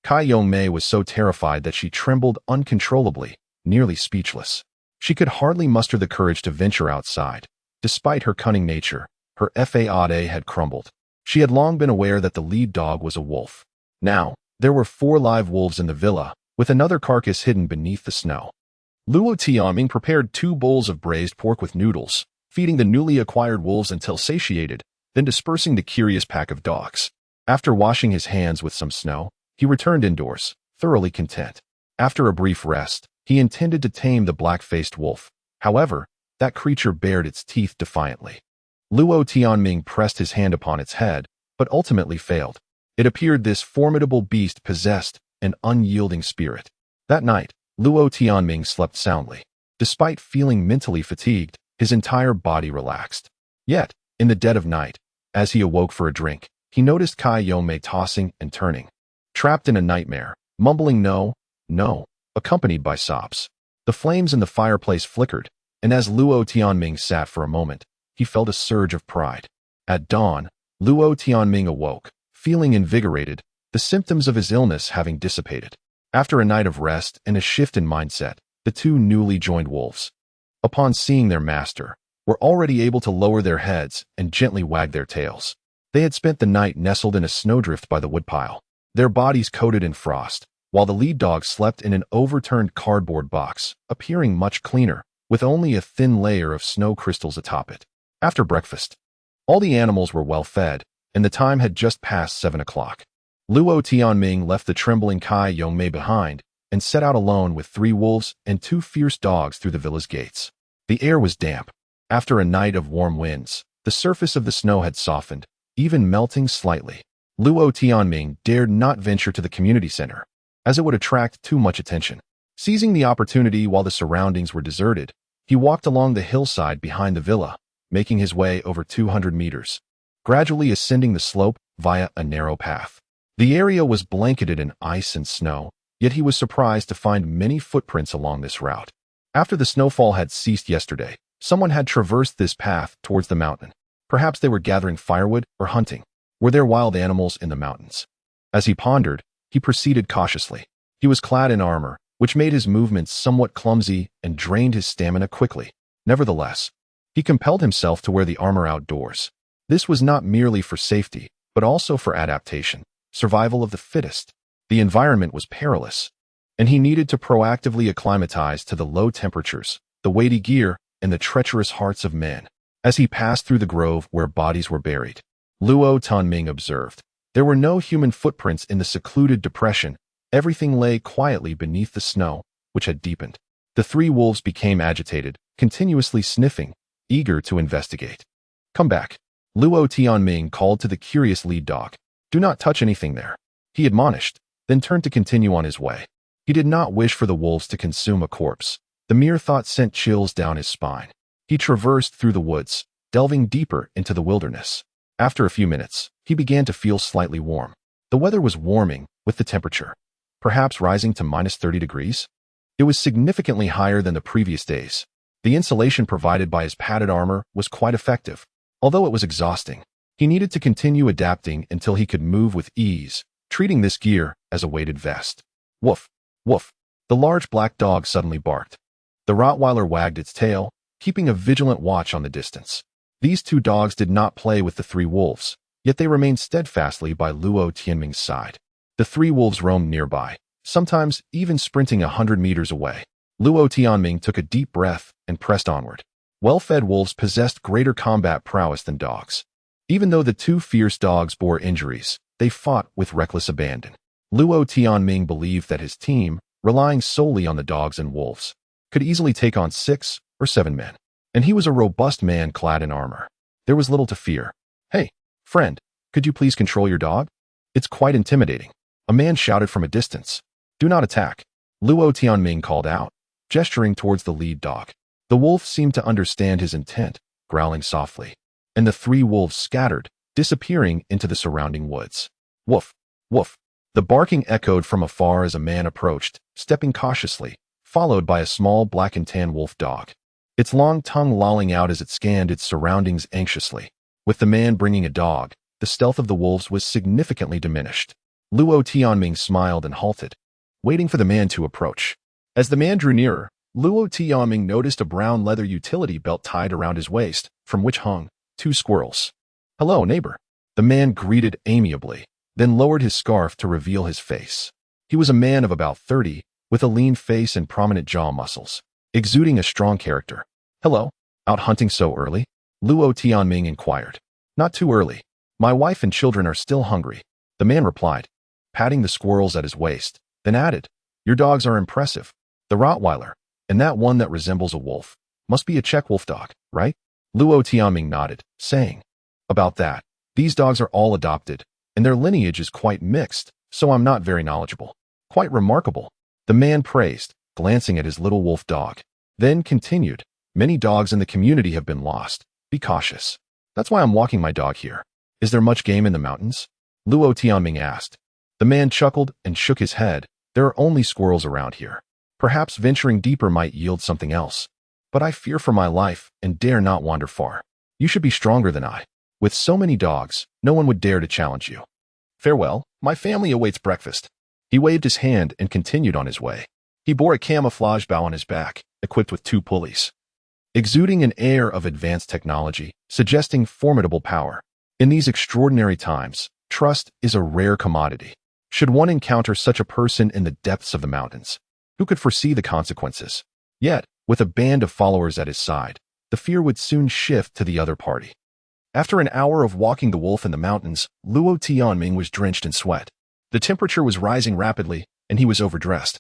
Kai Yongmei was so terrified that she trembled uncontrollably, nearly speechless. She could hardly muster the courage to venture outside. Despite her cunning nature, her faade had crumbled. She had long been aware that the lead dog was a wolf. Now, there were 4 live wolves in the villa, with another carcass hidden beneath the snow. Luo Tianming prepared 2 bowls of braised pork with noodles, feeding the newly acquired wolves until satiated, then dispersing the curious pack of dogs. After washing his hands with some snow, he returned indoors, thoroughly content. After a brief rest, he intended to tame the black-faced wolf. However, that creature bared its teeth defiantly. Luo Tianming pressed his hand upon its head, but ultimately failed. It appeared this formidable beast possessed an unyielding spirit. That night, Luo Tianming slept soundly. Despite feeling mentally fatigued, his entire body relaxed. Yet, in the dead of night, as he awoke for a drink, he noticed Kai Yongmei tossing and turning, trapped in a nightmare, mumbling "no, no," accompanied by sobs. The flames in the fireplace flickered, and as Luo Tianming sat for a moment, he felt a surge of pride. At dawn, Luo Tianming awoke, feeling invigorated, the symptoms of his illness having dissipated. After a night of rest and a shift in mindset, the 2 newly joined wolves, upon seeing their master, were already able to lower their heads and gently wag their tails. They had spent the night nestled in a snowdrift by the woodpile, their bodies coated in frost, while the lead dog slept in an overturned cardboard box, appearing much cleaner, with only a thin layer of snow crystals atop it. After breakfast, all the animals were well fed, and the time had just passed 7 o'clock. Luo Tianming left the trembling Kai Yongmei behind and set out alone with 3 wolves and 2 fierce dogs through the villa's gates. The air was damp. After a night of warm winds, the surface of the snow had softened, even melting slightly. Luo Tianming dared not venture to the community center, as it would attract too much attention. Seizing the opportunity while the surroundings were deserted, he walked along the hillside behind the villa, making his way over 200 meters, gradually ascending the slope via a narrow path. The area was blanketed in ice and snow, yet he was surprised to find many footprints along this route. After the snowfall had ceased yesterday, someone had traversed this path towards the mountain. Perhaps they were gathering firewood or hunting. Were there wild animals in the mountains? As he pondered, he proceeded cautiously. He was clad in armor, which made his movements somewhat clumsy and drained his stamina quickly. Nevertheless, he compelled himself to wear the armor outdoors. This was not merely for safety, but also for adaptation, survival of the fittest. The environment was perilous, and he needed to proactively acclimatize to the low temperatures, the weighty gear, and the treacherous hearts of men. As he passed through the grove where bodies were buried, Luo Tianming observed. There were no human footprints in the secluded depression. Everything lay quietly beneath the snow, which had deepened. The three wolves became agitated, continuously sniffing, eager to investigate. "Come back," Luo Tianming called to the curious lead dog. "Do not touch anything there," he admonished, then turned to continue on his way. He did not wish for the wolves to consume a corpse. The mere thought sent chills down his spine. He traversed through the woods, delving deeper into the wilderness. After a few minutes, he began to feel slightly warm. The weather was warming, with the temperature perhaps rising to -30 degrees. It was significantly higher than the previous days. The insulation provided by his padded armor was quite effective. Although it was exhausting, he needed to continue adapting until he could move with ease, treating this gear as a weighted vest. Woof, woof. The large black dog suddenly barked. The Rottweiler wagged its tail, keeping a vigilant watch on the distance. These two dogs did not play with the three wolves, yet they remained steadfastly by Luo Tianming's side. The three wolves roamed nearby, sometimes even sprinting 100 meters away. Luo Tianming took a deep breath and pressed onward. Well-fed wolves possessed greater combat prowess than dogs. Even though the two fierce dogs bore injuries, they fought with reckless abandon. Luo Tianming believed that his team, relying solely on the dogs and wolves, could easily take on 6 or 7 men. And he was a robust man clad in armor. There was little to fear. "Hey, friend, could you please control your dog? It's quite intimidating," a man shouted from a distance. "Do not attack," Luo Tianming called out, gesturing towards the lead dog. The wolf seemed to understand his intent, growling softly, and the three wolves scattered, disappearing into the surrounding woods. Woof, woof. The barking echoed from afar as a man approached, stepping cautiously, followed by a small black and tan wolf dog, its long tongue lolling out as it scanned its surroundings anxiously. With the man bringing a dog, the stealth of the wolves was significantly diminished. Luo Tianming smiled and halted, waiting for the man to approach. As the man drew nearer, Luo Tianming noticed a brown leather utility belt tied around his waist, from which hung 2 squirrels. "Hello, neighbor," the man greeted amiably, then lowered his scarf to reveal his face. He was a man of about 30, with a lean face and prominent jaw muscles, exuding a strong character. "Hello, out hunting so early?" Luo Tianming inquired. "Not too early. My wife and children are still hungry," the man replied, patting the squirrels at his waist, then added, "Your dogs are impressive. The Rottweiler, and that one that resembles a wolf, must be a Czech wolf dog, right?" Luo Tianming nodded, saying, "About that, these dogs are all adopted, and their lineage is quite mixed, so I'm not very knowledgeable." "Quite remarkable," the man praised, glancing at his little wolf dog. Then continued, "Many dogs in the community have been lost. Be cautious. That's why I'm walking my dog here." "Is there much game in the mountains?" Luo Tianming asked. The man chuckled and shook his head. "There are only squirrels around here. Perhaps venturing deeper might yield something else. But I fear for my life and dare not wander far. You should be stronger than I. With so many dogs, no one would dare to challenge you. Farewell, my family awaits breakfast." He waved his hand and continued on his way. He bore a camouflage bow on his back, equipped with 2 pulleys, exuding an air of advanced technology, suggesting formidable power. In these extraordinary times, trust is a rare commodity. Should one encounter such a person in the depths of the mountains, who could foresee the consequences? Yet, with a band of followers at his side, the fear would soon shift to the other party. After an hour of walking the wolf in the mountains, Luo Tianming was drenched in sweat. The temperature was rising rapidly, and he was overdressed,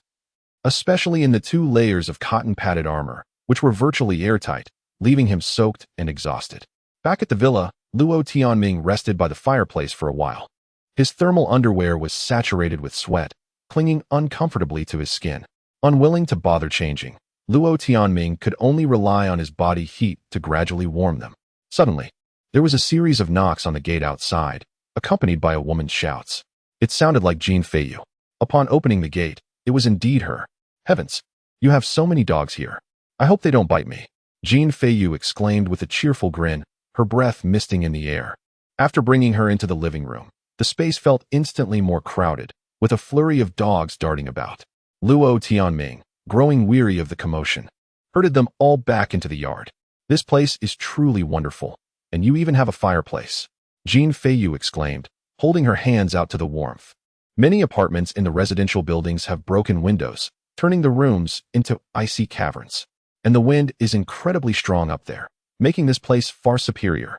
especially in the 2 layers of cotton-padded armor, which were virtually airtight, leaving him soaked and exhausted. Back at the villa, Luo Tianming rested by the fireplace for a while. His thermal underwear was saturated with sweat, clinging uncomfortably to his skin. Unwilling to bother changing, Luo Tianming could only rely on his body heat to gradually warm them. Suddenly, there was a series of knocks on the gate outside, accompanied by a woman's shouts. It sounded like Jean Feiyu. Upon opening the gate, it was indeed her. "Heavens, you have so many dogs here. I hope they don't bite me," Jean Feiyu exclaimed with a cheerful grin, her breath misting in the air. After bringing her into the living room, the space felt instantly more crowded, with a flurry of dogs darting about. Luo Tianming, growing weary of the commotion, herded them all back into the yard. "This place is truly wonderful, and you even have a fireplace," Jean Feiyu exclaimed, holding her hands out to the warmth. Many apartments in the residential buildings have broken windows, turning the rooms into icy caverns. And the wind is incredibly strong up there, making this place far superior.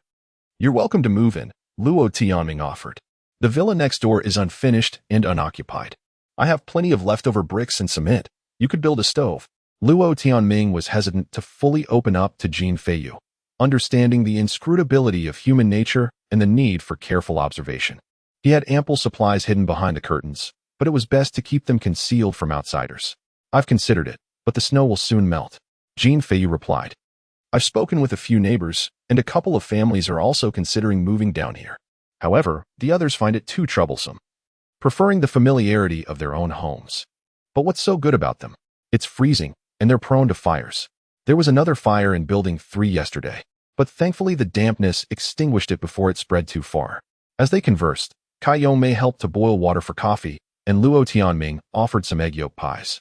You're welcome to move in, Luo Tianming offered. The villa next door is unfinished and unoccupied. I have plenty of leftover bricks and cement. You could build a stove. Luo Tianming was hesitant to fully open up to Jin Feiyu, understanding the inscrutability of human nature and the need for careful observation. He had ample supplies hidden behind the curtains, but it was best to keep them concealed from outsiders. I've considered it, but the snow will soon melt. Jin Feiyu replied. I've spoken with a few neighbors, and a couple of families are also considering moving down here. However, the others find it too troublesome, preferring the familiarity of their own homes. But what's so good about them? It's freezing, and they're prone to fires. There was another fire in Building 3 yesterday, but thankfully the dampness extinguished it before it spread too far. As they conversed, Kai Yongmei helped to boil water for coffee, and Luo Tianming offered some egg yolk pies.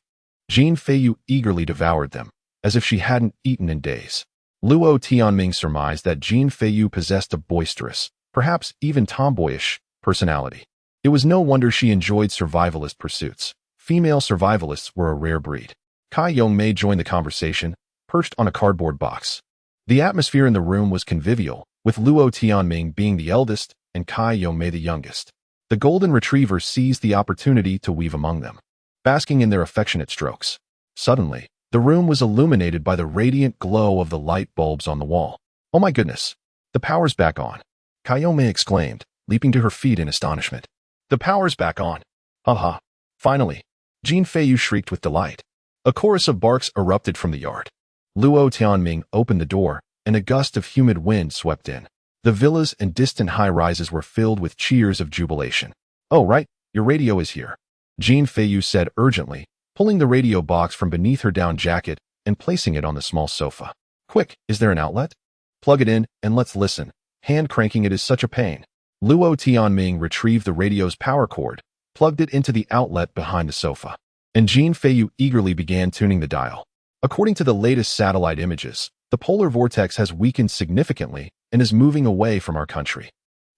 Jin Feiyu eagerly devoured them, as if she hadn't eaten in days. Luo Tianming surmised that Jin Feiyu possessed a boisterous, perhaps even tomboyish, personality. It was no wonder she enjoyed survivalist pursuits. Female survivalists were a rare breed. Kai Yongmei joined the conversation, perched on a cardboard box. The atmosphere in the room was convivial, with Luo Tianming being the eldest and Kai Yongmei the youngest. The golden retriever seized the opportunity to weave among them, basking in their affectionate strokes. Suddenly, the room was illuminated by the radiant glow of the light bulbs on the wall. Oh my goodness! The power's back on! Kai Yongmei exclaimed, leaping to her feet in astonishment. The power's back on! Haha! Finally! Jin Feiyu shrieked with delight. A chorus of barks erupted from the yard. Luo Tianming opened the door, and a gust of humid wind swept in. The villas and distant high-rises were filled with cheers of jubilation. Oh right, your radio is here, Jin Feiyu said urgently, pulling the radio box from beneath her down jacket and placing it on the small sofa. Quick, is there an outlet? Plug it in and let's listen. Hand cranking it is such a pain. Luo Tianming retrieved the radio's power cord, plugged it into the outlet behind the sofa, and Jin Feiyu eagerly began tuning the dial. According to the latest satellite images, the polar vortex has weakened significantly and is moving away from our country.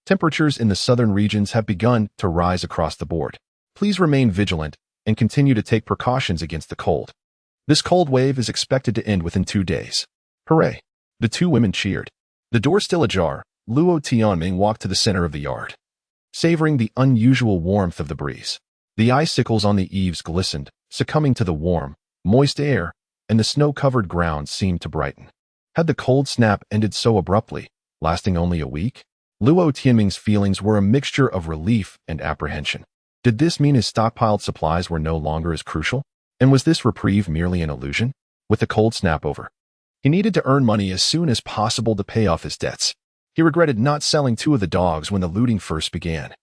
Temperatures in the southern regions have begun to rise across the board. Please remain vigilant and continue to take precautions against the cold. This cold wave is expected to end within 2 days. Hooray! The two women cheered. The door still ajar, Luo Tianming walked to the center of the yard, savoring the unusual warmth of the breeze. The icicles on the eaves glistened, succumbing to the warm, moist air, and the snow-covered ground seemed to brighten. Had the cold snap ended so abruptly, lasting only a week? Luo Tianming's feelings were a mixture of relief and apprehension. Did this mean his stockpiled supplies were no longer as crucial? And was this reprieve merely an illusion? With the cold snap over, he needed to earn money as soon as possible to pay off his debts. He regretted not selling 2 of the dogs when the looting first began,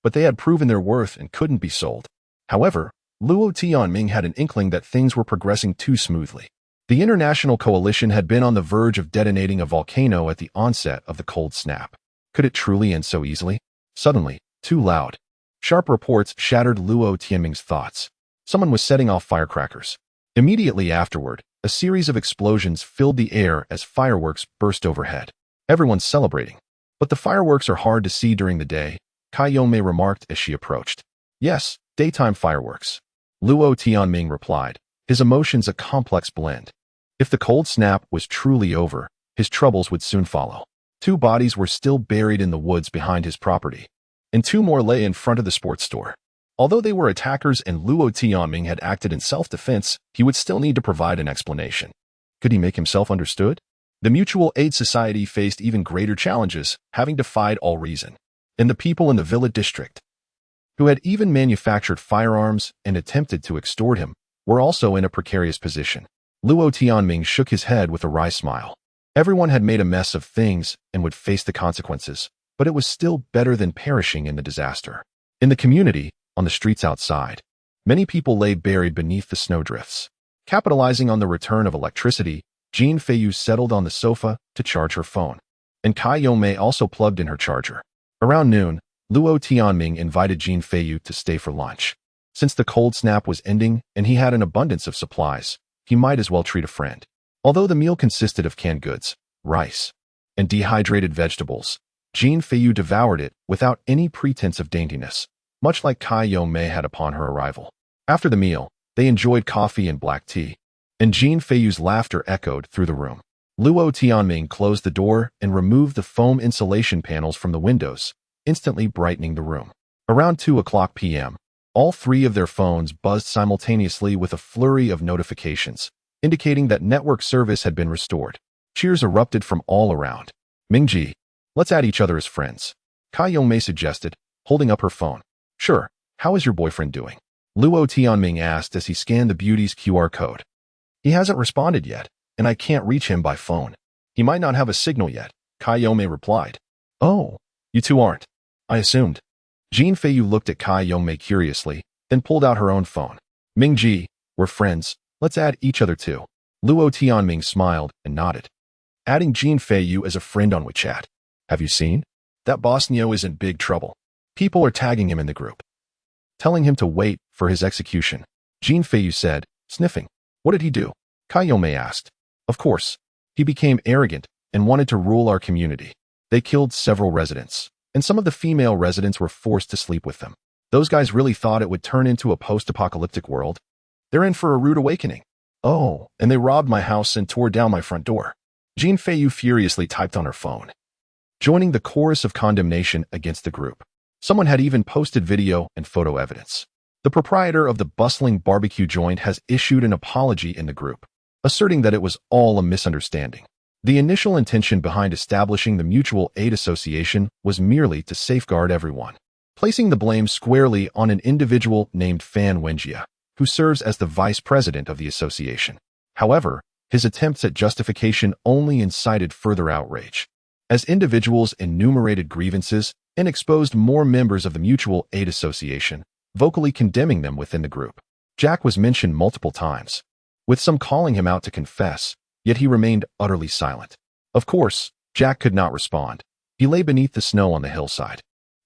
but they had proven their worth and couldn't be sold. However, Luo Tianming had an inkling that things were progressing too smoothly. The international coalition had been on the verge of detonating a volcano at the onset of the cold snap. Could it truly end so easily? Suddenly, too loud, sharp reports shattered Luo Tianming's thoughts. Someone was setting off firecrackers. Immediately afterward, a series of explosions filled the air as fireworks burst overhead. Everyone's celebrating. But the fireworks are hard to see during the day, Kai Yongmei remarked as she approached. Yes, daytime fireworks, Luo Tianming replied, his emotions a complex blend. If the cold snap was truly over, his troubles would soon follow. 2 bodies were still buried in the woods behind his property, and 2 more lay in front of the sports store. Although they were attackers and Luo Tianming had acted in self-defense, he would still need to provide an explanation. Could he make himself understood? The Mutual Aid Society faced even greater challenges, having defied all reason. And the people in the Villa district, who had even manufactured firearms and attempted to extort him, were also in a precarious position. Luo Tianming shook his head with a wry smile. Everyone had made a mess of things and would face the consequences, but it was still better than perishing in the disaster. In the community, on the streets outside, many people lay buried beneath the snowdrifts. Capitalizing on the return of electricity, Jin Feiyu settled on the sofa to charge her phone, and Kai Yongmei also plugged in her charger. Around noon, Luo Tianming invited Jin Feiyu to stay for lunch. Since the cold snap was ending and he had an abundance of supplies, he might as well treat a friend. Although the meal consisted of canned goods, rice, and dehydrated vegetables, Jin Feiyu devoured it without any pretense of daintiness. much like Cai Yongmei had upon her arrival. After the meal, they enjoyed coffee and black tea, and Jin Feiyu's laughter echoed through the room. Luo Tianming closed the door and removed the foam insulation panels from the windows, instantly brightening the room. Around 2 p.m., all three of their phones buzzed simultaneously with a flurry of notifications, indicating that network service had been restored. Cheers erupted from all around. Mingji, let's add each other as friends, Cai Yongmei suggested, holding up her phone. Sure, how is your boyfriend doing? Luo Tianming asked as he scanned the beauty's QR code. He hasn't responded yet, and I can't reach him by phone. He might not have a signal yet, Cai Yongmei replied. Oh, you two aren't. I assumed. Jin Feiyu looked at Cai Yongmei curiously, then pulled out her own phone. Mingji, we're friends, let's add each other too. Luo Tianming smiled and nodded. Adding Jin Feiyu as a friend on WeChat. Have you seen? That Bosnio is in big trouble. People are tagging him in the group, telling him to wait for his execution. Jin Feiyu said, sniffing. What did he do? Cai Yongmei asked. Of course. He became arrogant and wanted to rule our community. They killed several residents, and some of the female residents were forced to sleep with them. Those guys really thought it would turn into a post-apocalyptic world. They're in for a rude awakening. Oh, and they robbed my house and tore down my front door. Jin Feiyu furiously typed on her phone, joining the chorus of condemnation against the group. Someone had even posted video and photo evidence. The proprietor of the bustling barbecue joint has issued an apology in the group, asserting that it was all a misunderstanding. The initial intention behind establishing the Mutual Aid Association was merely to safeguard everyone, placing the blame squarely on an individual named Fan Wenjia, who serves as the vice president of the association. However, his attempts at justification only incited further outrage, as individuals enumerated grievances and exposed more members of the Mutual Aid Association, vocally condemning them within the group. Jack was mentioned multiple times, with some calling him out to confess, yet he remained utterly silent. Of course, Jack could not respond. He lay beneath the snow on the hillside.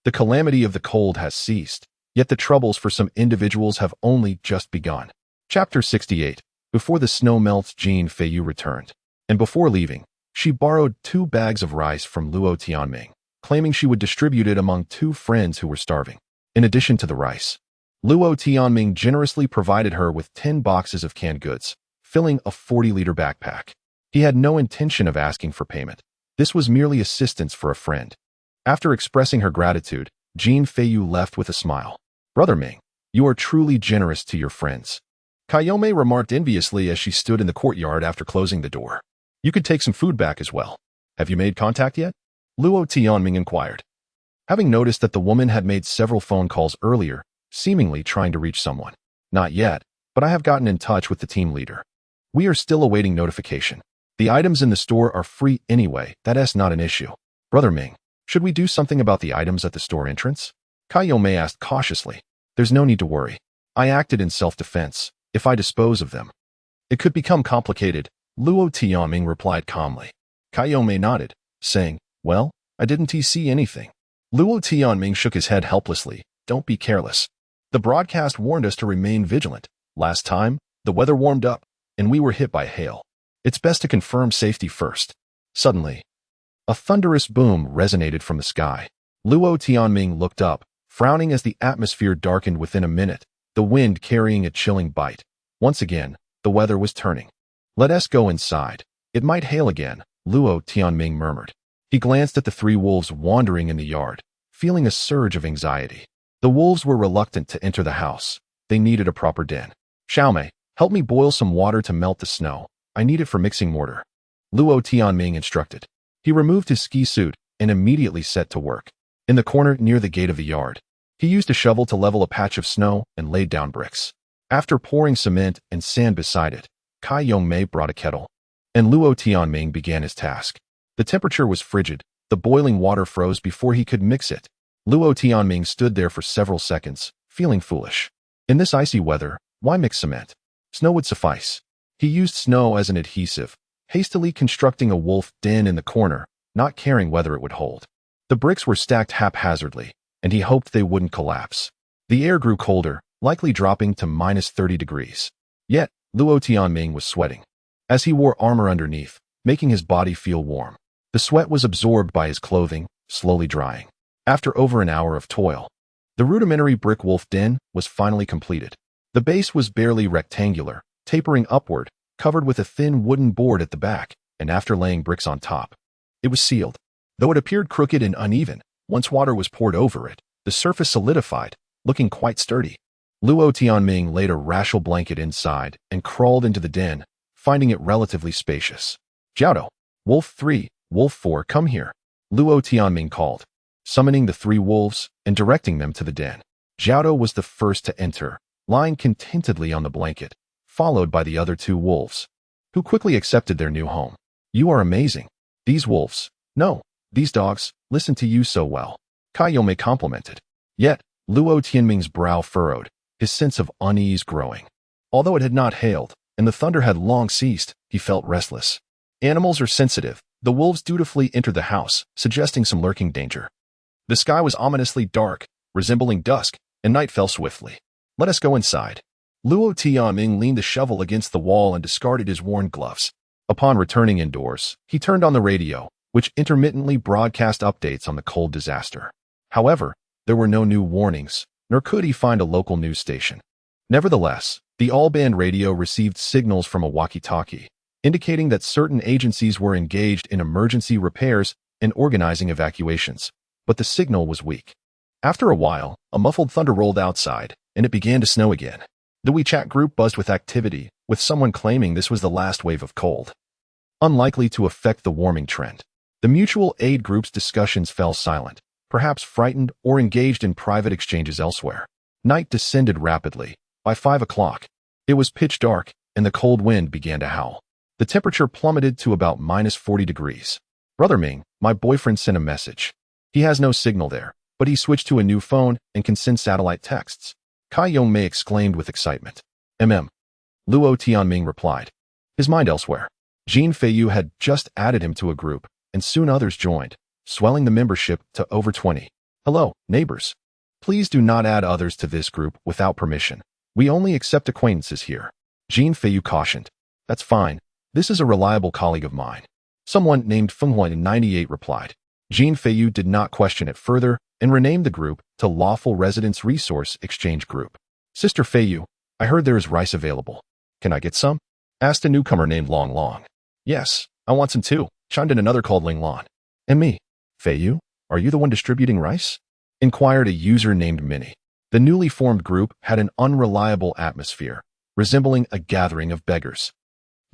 The calamity of the cold has ceased, yet the troubles for some individuals have only just begun. Chapter 68. Before the snow melts, Jin Feiyu returned, and before leaving, she borrowed 2 bags of rice from Luo Tianming, claiming she would distribute it among 2 friends who were starving. In addition to the rice, Luo Tianming generously provided her with 10 boxes of canned goods, filling a 40-liter backpack. He had no intention of asking for payment. This was merely assistance for a friend. After expressing her gratitude, Jin Feiyu left with a smile. Brother Ming, you are truly generous to your friends, Cai Yongmei remarked enviously as she stood in the courtyard after closing the door. You could take some food back as well. Have you made contact yet? Luo Tianming inquired, having noticed that the woman had made several phone calls earlier, seemingly trying to reach someone. Not yet, but I have gotten in touch with the team leader. We are still awaiting notification. The items in the store are free anyway, that's not an issue. Brother Ming, should we do something about the items at the store entrance? Cai Yongmei asked cautiously. There's no need to worry. I acted in self-defense. If I dispose of them, it could become complicated, Luo Tianming replied calmly. Cai Yongmei nodded, saying, well, I didn't see anything. Luo Tianming shook his head helplessly. Don't be careless. The broadcast warned us to remain vigilant. Last time, the weather warmed up, and we were hit by hail. It's best to confirm safety first. Suddenly, a thunderous boom resonated from the sky. Luo Tianming looked up, frowning as the atmosphere darkened within a minute, the wind carrying a chilling bite. Once again, the weather was turning. Let us go inside. It might hail again, Luo Tianming murmured. He glanced at the 3 wolves wandering in the yard, feeling a surge of anxiety. The wolves were reluctant to enter the house. They needed a proper den. Xiaomei, help me boil some water to melt the snow. I need it for mixing mortar, Luo Tianming instructed. He removed his ski suit and immediately set to work. In the corner near the gate of the yard, he used a shovel to level a patch of snow and laid down bricks. After pouring cement and sand beside it, Cai Yongmei brought a kettle, and Luo Tianming began his task. The temperature was frigid. The boiling water froze before he could mix it. Luo Tianming stood there for several seconds, feeling foolish. In this icy weather, why mix cement? Snow would suffice. He used snow as an adhesive, hastily constructing a wolf den in the corner, not caring whether it would hold. The bricks were stacked haphazardly, and he hoped they wouldn't collapse. The air grew colder, likely dropping to -30 degrees. Yet, Luo Tianming was sweating, as he wore armor underneath, making his body feel warm. The sweat was absorbed by his clothing, slowly drying. After over an hour of toil, The rudimentary brick wolf den was finally completed. The base was barely rectangular, tapering upward, covered with a thin wooden board at the back, and after laying bricks on top, it was sealed. Though it appeared crooked and uneven, once water was poured over it, the surface solidified, looking quite sturdy. Luo Tianming laid a rational blanket inside and crawled into the den, finding it relatively spacious. Jiaodo, Wolf 3, Wolf 4, come here, Luo Tianming called, summoning the 3 wolves and directing them to the den. Jiaodo was the first to enter, lying contentedly on the blanket, followed by the other 2 wolves, who quickly accepted their new home. You are amazing. These wolves, no, these dogs, listen to you so well, Kai Yomei complimented. Yet, Luo Tianming's brow furrowed, his sense of unease growing. Although it had not hailed, and the thunder had long ceased, he felt restless. Animals are sensitive. The wolves dutifully entered the house, suggesting some lurking danger. The sky was ominously dark, resembling dusk, and night fell swiftly. Let us go inside. Luo Tianming leaned the shovel against the wall and discarded his worn gloves. Upon returning indoors, he turned on the radio, which intermittently broadcast updates on the cold disaster. However, there were no new warnings, nor could he find a local news station. Nevertheless, the all-band radio received signals from a walkie-talkie, indicating that certain agencies were engaged in emergency repairs and organizing evacuations, but the signal was weak. After a while, a muffled thunder rolled outside, and it began to snow again. The WeChat group buzzed with activity, with someone claiming this was the last wave of cold, unlikely to affect the warming trend. The mutual aid group's discussions fell silent, perhaps frightened or engaged in private exchanges elsewhere. Night descended rapidly. By 5 o'clock, it was pitch dark, and the cold wind began to howl. The temperature plummeted to about -40 degrees. Brother Ming, my boyfriend sent a message. He has no signal there, but he switched to a new phone and can send satellite texts. Kai Yongmei exclaimed with excitement. Luo Tianming replied, his mind elsewhere. Jean Feiyu had just added him to a group, and soon others joined, swelling the membership to over 20. Hello, neighbors. Please do not add others to this group without permission. We only accept acquaintances here. Jean Feiyu cautioned. That's fine. This is a reliable colleague of mine. Someone named Fenghuan in 98 replied. Jean Feiyu did not question it further and renamed the group to Lawful Residence Resource Exchange Group. Sister Feiyu, I heard there is rice available. Can I get some? Asked a newcomer named Long Long. Yes, I want some too, chimed in another called Ling Lan. And me. Feiyu, are you the one distributing rice? Inquired a user named Minnie. The newly formed group had an unreliable atmosphere, resembling a gathering of beggars.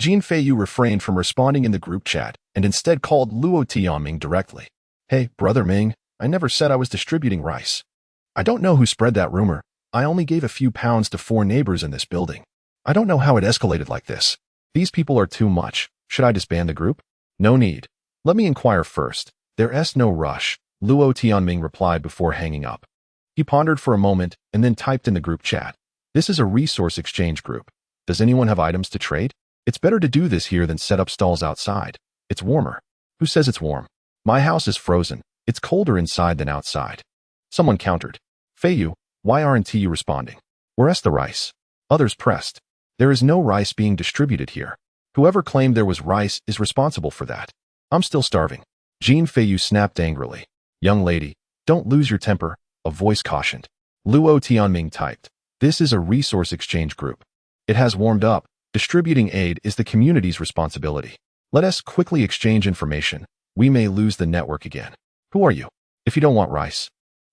Jean Feiyu refrained from responding in the group chat and instead called Luo Tianming directly. Hey, Brother Ming, I never said I was distributing rice. I don't know who spread that rumor. I only gave a few pounds to 4 neighbors in this building. I don't know how it escalated like this. These people are too much. Should I disband the group? No need. Let me inquire first. There's no rush, Luo Tianming replied before hanging up. He pondered for a moment and then typed in the group chat. This is a resource exchange group. Does anyone have items to trade? It's better to do this here than set up stalls outside. It's warmer. Who says it's warm? My house is frozen. It's colder inside than outside. Someone countered. Feiyu, why aren't you responding? Where's the rice? Others pressed. There is no rice being distributed here. Whoever claimed there was rice is responsible for that. I'm still starving. Jean Feiyu snapped angrily. Young lady, don't lose your temper, a voice cautioned. Luo Tianming typed. This is a resource exchange group. It has warmed up. Distributing aid is the community's responsibility. Let us quickly exchange information. We may lose the network again. Who are you? If you don't want rice,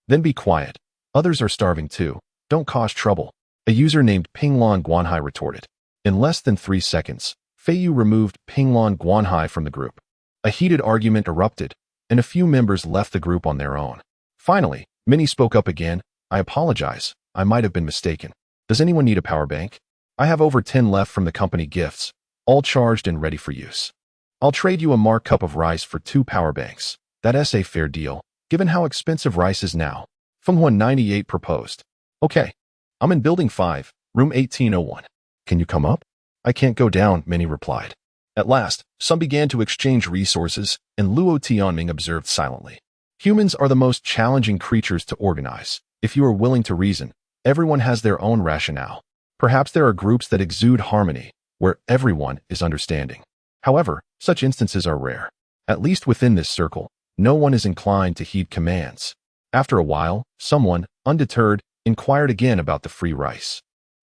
then be quiet. Others are starving too. Don't cause trouble. A user named Pinglon Guanhai retorted. In less than 3 seconds, Feiyu removed Pinglon Guanhai from the group. A heated argument erupted, and a few members left the group on their own. Finally, Minnie spoke up again. I apologize. I might have been mistaken. Does anyone need a power bank? I have over 10 left from the company gifts, all charged and ready for use. I'll trade you a markup of rice for 2 power banks. That's a fair deal, given how expensive rice is now. Fenghuan 98 proposed. Okay. I'm in building 5, room 1801. Can you come up? I can't go down, Minnie replied. At last, some began to exchange resources, and Luo Tianming observed silently. Humans are the most challenging creatures to organize. If you are willing to reason, everyone has their own rationale. Perhaps there are groups that exude harmony, where everyone is understanding. However, such instances are rare. At least within this circle, no one is inclined to heed commands. After a while, someone, undeterred, inquired again about the free rice.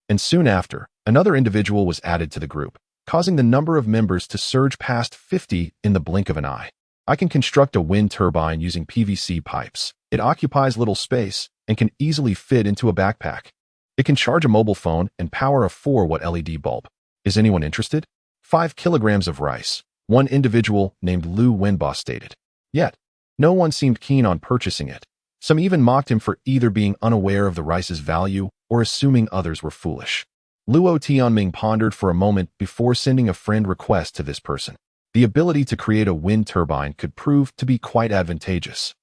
And soon after, another individual was added to the group, causing the number of members to surge past 50 in the blink of an eye. I can construct a wind turbine using PVC pipes. It occupies little space and can easily fit into a backpack. It can charge a mobile phone and power a 4-watt LED bulb. Is anyone interested? 5 kilograms of rice, one individual named Luo Wenbo stated. Yet, no one seemed keen on purchasing it. Some even mocked him for either being unaware of the rice's value or assuming others were foolish. Luo Tianming pondered for a moment before sending a friend request to this person. The ability to create a wind turbine could prove to be quite advantageous.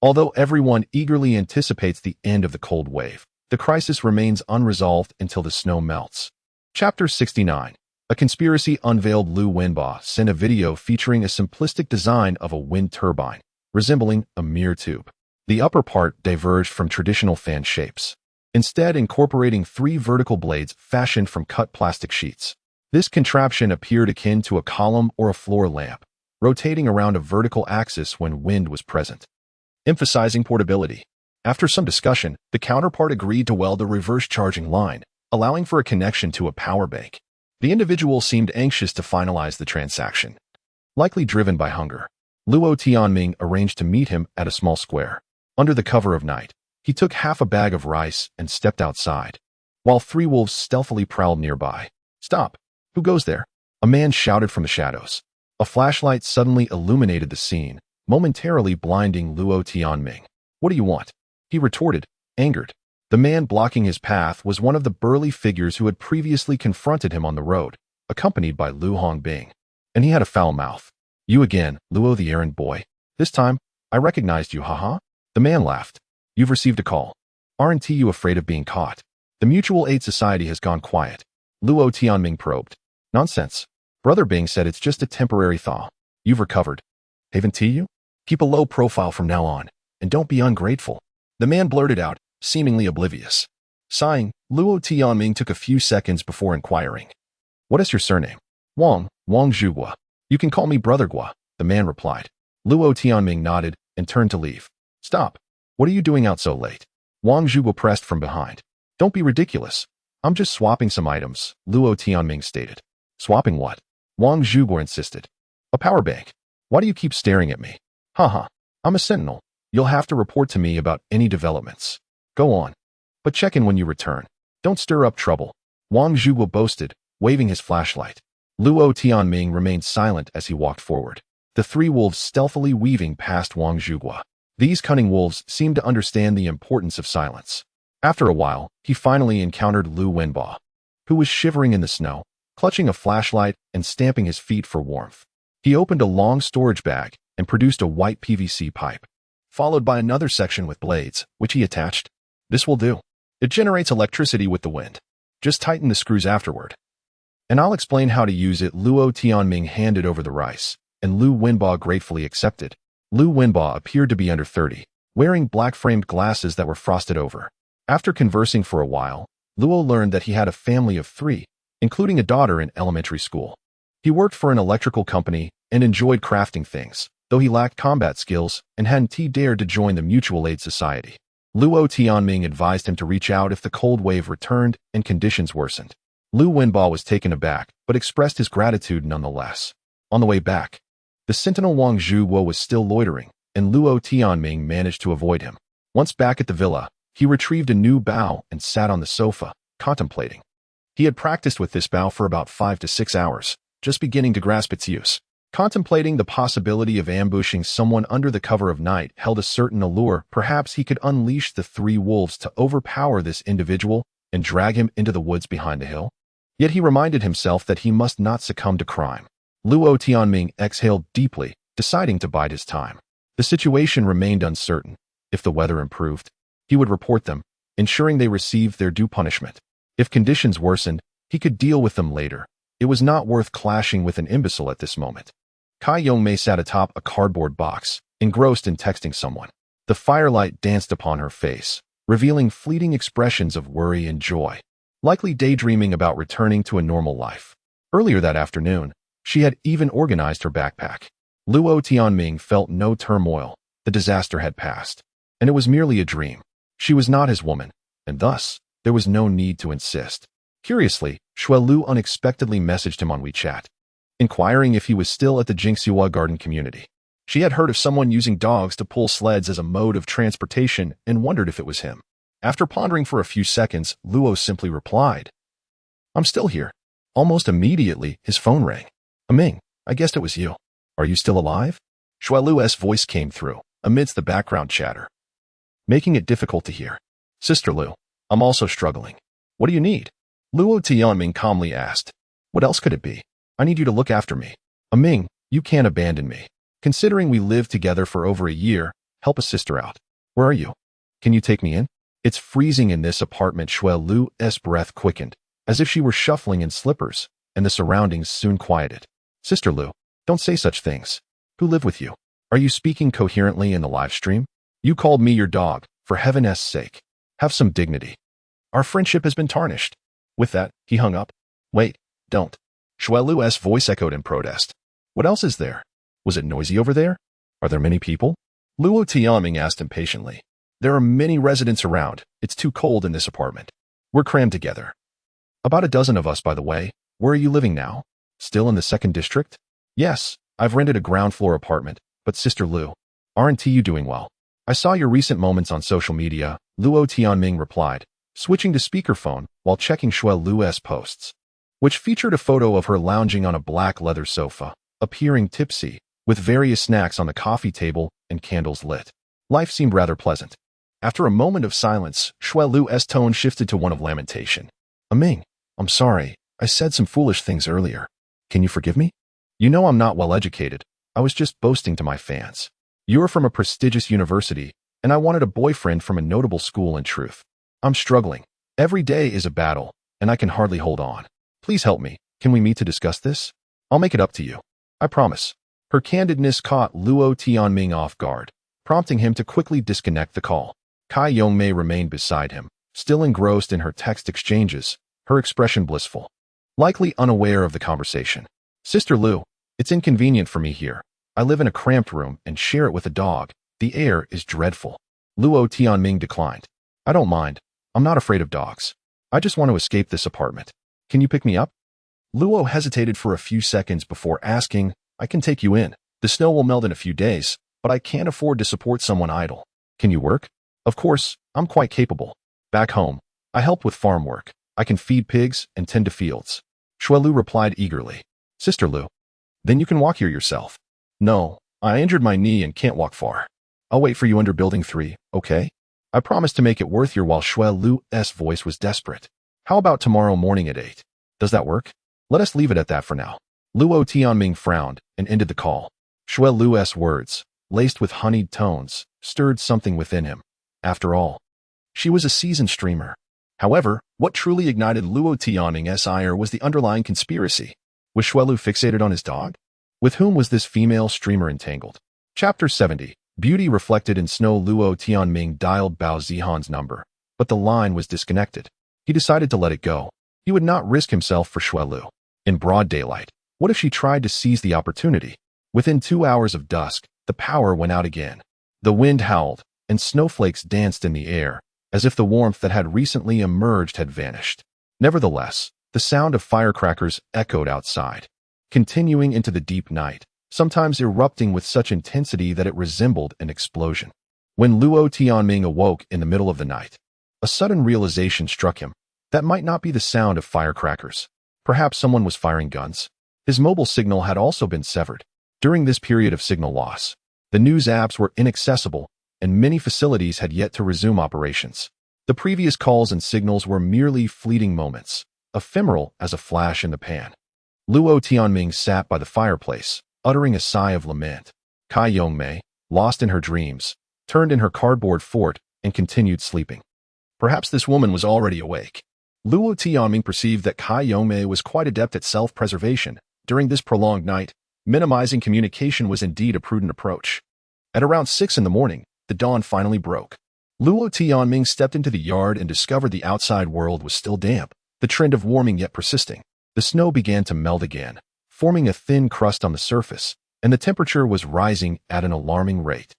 Although everyone eagerly anticipates the end of the cold wave, the crisis remains unresolved until the snow melts. Chapter 69. A conspiracy unveiled. Luo Wenbo sent a video featuring a simplistic design of a wind turbine, resembling a mere tube. The upper part diverged from traditional fan shapes, instead incorporating 3 vertical blades fashioned from cut plastic sheets. This contraption appeared akin to a column or a floor lamp, rotating around a vertical axis when wind was present, emphasizing portability. After some discussion, the counterpart agreed to weld a reverse charging line, allowing for a connection to a power bank. The individual seemed anxious to finalize the transaction. Likely driven by hunger, Luo Tianming arranged to meet him at a small square. Under the cover of night, he took half a bag of rice and stepped outside, while 3 wolves stealthily prowled nearby. "Stop! Who goes there?" a man shouted from the shadows. A flashlight suddenly illuminated the scene, momentarily blinding Luo Tianming. "What do you want?" he retorted, angered. The man blocking his path was one of the burly figures who had previously confronted him on the road, accompanied by Lu Hongbing. And he had a foul mouth. "You again, Luo the errand boy. This time, I recognized you, haha." The man laughed. "You've received a call. Aren't you afraid of being caught? The Mutual Aid Society has gone quiet." Luo Tianming probed. "Nonsense. Brother Bing said it's just a temporary thaw. You've recovered. Haven't you? Keep a low profile from now on, and don't be ungrateful." The man blurted out, seemingly oblivious. Sighing, Luo Tianming took a few seconds before inquiring. "What is your surname?" "Wang Zhuguo. You can call me Brother Gua," the man replied. Luo Tianming nodded and turned to leave. "Stop. What are you doing out so late?" Wang Zhuguo pressed from behind. "Don't be ridiculous. I'm just swapping some items," Luo Tianming stated. "Swapping what?" Wang Zhuguo insisted. "A power bank. Why do you keep staring at me?" "Haha. I'm a sentinel. You'll have to report to me about any developments. Go on. But check in when you return. Don't stir up trouble," Wang Zhuguo boasted, waving his flashlight. Luo Tianming remained silent as he walked forward, the 3 wolves stealthily weaving past Wang Zhuguo. These cunning wolves seemed to understand the importance of silence. After a while, he finally encountered Luo Wenbo, who was shivering in the snow, clutching a flashlight and stamping his feet for warmth. He opened a long storage bag and produced a white PVC pipe, followed by another section with blades, which he attached. "This will do. It generates electricity with the wind. Just tighten the screws afterward, and I'll explain how to use it." Luo Tianming handed over the rice, and Luo Wenbo gratefully accepted. Luo Wenbo appeared to be under 30, wearing black-framed glasses that were frosted over. After conversing for a while, Luo learned that he had a family of 3, including a daughter in elementary school. He worked for an electrical company and enjoyed crafting things, though he lacked combat skills and hadn't dared to join the Mutual Aid Society. Luo Tianming advised him to reach out if the cold wave returned and conditions worsened. Luo Wenbo was taken aback, but expressed his gratitude nonetheless. On the way back, the sentinel Wang Zhuguo was still loitering, and Luo Tianming managed to avoid him. Once back at the villa, he retrieved a new bow and sat on the sofa, contemplating. He had practiced with this bow for about 5 to 6 hours, just beginning to grasp its use. Contemplating the possibility of ambushing someone under the cover of night held a certain allure. Perhaps he could unleash the 3 wolves to overpower this individual and drag him into the woods behind the hill. Yet he reminded himself that he must not succumb to crime. Luo Tianming exhaled deeply, deciding to bide his time. The situation remained uncertain. If the weather improved, he would report them, ensuring they received their due punishment. If conditions worsened, he could deal with them later. It was not worth clashing with an imbecile at this moment. Kai Yongmei sat atop a cardboard box, engrossed in texting someone. The firelight danced upon her face, revealing fleeting expressions of worry and joy, likely daydreaming about returning to a normal life. Earlier that afternoon, she had even organized her backpack. Luo Tianming felt no turmoil. The disaster had passed, and it was merely a dream. She was not his woman, and thus, there was no need to insist. Curiously, Xuelu unexpectedly messaged him on WeChat, inquiring if he was still at the Jingxiua Garden community. She had heard of someone using dogs to pull sleds as a mode of transportation and wondered if it was him. After pondering for a few seconds, Luo simply replied, "I'm still here." Almost immediately, his phone rang. "Ming, I guessed it was you. Are you still alive?" Xuelu's voice came through, amidst the background chatter, making it difficult to hear. "Sister Lu, I'm also struggling. What do you need?" Luo Tianming calmly asked. "What else could it be? I need you to look after me. Ming, you can't abandon me. Considering we lived together for over a year, help a sister out. Where are you? Can you take me in?" "It's freezing in this apartment." Xuelu's breath quickened, as if she were shuffling in slippers, and the surroundings soon quieted. "Sister Lu, don't say such things. Who live with you? Are you speaking coherently in the live stream? You called me your dog, for heaven's sake. Have some dignity. Our friendship has been tarnished." With that, he hung up. "Wait, don't." Xuelu's voice echoed in protest. "What else is there? Was it noisy over there? Are there many people?" Luo Tianming asked impatiently. "There are many residents around. It's too cold in this apartment. We're crammed together. About a dozen of us, by the way. Where are you living now? Still in the 2nd district? Yes, I've rented a ground floor apartment, but Sister Lu, aren't you doing well? I saw your recent moments on social media," Luo Tianming replied, switching to speakerphone while checking Xuelu's posts, which featured a photo of her lounging on a black leather sofa, appearing tipsy, with various snacks on the coffee table and candles lit. Life seemed rather pleasant. After a moment of silence, Xuelu's tone shifted to one of lamentation. "Ming, I'm sorry, I said some foolish things earlier. Can you forgive me? You know I'm not well educated. I was just boasting to my fans. You're from a prestigious university, and I wanted a boyfriend from a notable school in truth. I'm struggling. Every day is a battle, and I can hardly hold on. Please help me. Can we meet to discuss this? I'll make it up to you. I promise." Her candidness caught Luo Tianming off guard, prompting him to quickly disconnect the call. Kai Yongmei remained beside him, still engrossed in her text exchanges, her expression blissful, likely unaware of the conversation. "Sister Lu, it's inconvenient for me here. I live in a cramped room and share it with a dog. The air is dreadful." Luo Tianming declined. "I don't mind. I'm not afraid of dogs. I just want to escape this apartment. Can you pick me up?" Luo hesitated for a few seconds before asking, "I can take you in. The snow will melt in a few days, but I can't afford to support someone idle. Can you work?" "Of course, I'm quite capable. Back home, I help with farm work. I can feed pigs and tend to fields." Xuelu replied eagerly. "Sister Lu, then you can walk here yourself." "No, I injured my knee and can't walk far. I'll wait for you under building 3, okay? I promise to make it worth your while." Xuelu's voice was desperate. "How about tomorrow morning at 8? Does that work? Let us leave it at that for now." Luo Tianming frowned and ended the call. Xuelu's words, laced with honeyed tones, stirred something within him. After all, she was a seasoned streamer. However, what truly ignited Luo Tianming's ire was the underlying conspiracy. Was Xuelu fixated on his dog? With whom was this female streamer entangled? Chapter 70. Beauty reflected in snow. Luo Tianming dialed Bao Zihan's number, but the line was disconnected. He decided to let it go. He would not risk himself for Xuelu. In broad daylight, what if she tried to seize the opportunity? Within 2 hours of dusk, the power went out again. The wind howled, and snowflakes danced in the air, as if the warmth that had recently emerged had vanished. Nevertheless, the sound of firecrackers echoed outside, continuing into the deep night, sometimes erupting with such intensity that it resembled an explosion. When Luo Tianming awoke in the middle of the night, a sudden realization struck him. That might not be the sound of firecrackers. Perhaps someone was firing guns. His mobile signal had also been severed. During this period of signal loss, the news apps were inaccessible, and many facilities had yet to resume operations. The previous calls and signals were merely fleeting moments, ephemeral as a flash in the pan. Luo Tianming sat by the fireplace, uttering a sigh of lament. Kai Yongmei, lost in her dreams, turned in her cardboard fort and continued sleeping. Perhaps this woman was already awake. Luo Tianming perceived that Kai Yongmei was quite adept at self-preservation. During this prolonged night, minimizing communication was indeed a prudent approach. At around 6 in the morning, the dawn finally broke. Luo Tianming stepped into the yard and discovered the outside world was still damp, the trend of warming yet persisting. The snow began to melt again, forming a thin crust on the surface, and the temperature was rising at an alarming rate.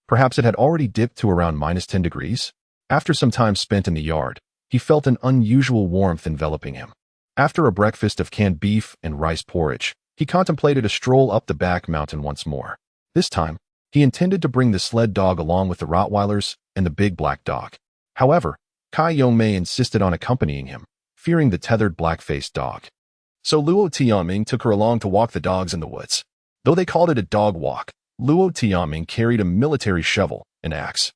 Perhaps it had already dipped to around -10 degrees. After some time spent in the yard, he felt an unusual warmth enveloping him. After a breakfast of canned beef and rice porridge, he contemplated a stroll up the back mountain once more. This time, he intended to bring the sled dog along with the Rottweilers and the big black dog. However, Kai Yongmei insisted on accompanying him, fearing the tethered black-faced dog. So Luo Tianming took her along to walk the dogs in the woods. Though they called it a dog walk, Luo Tianming carried a military shovel, an axe,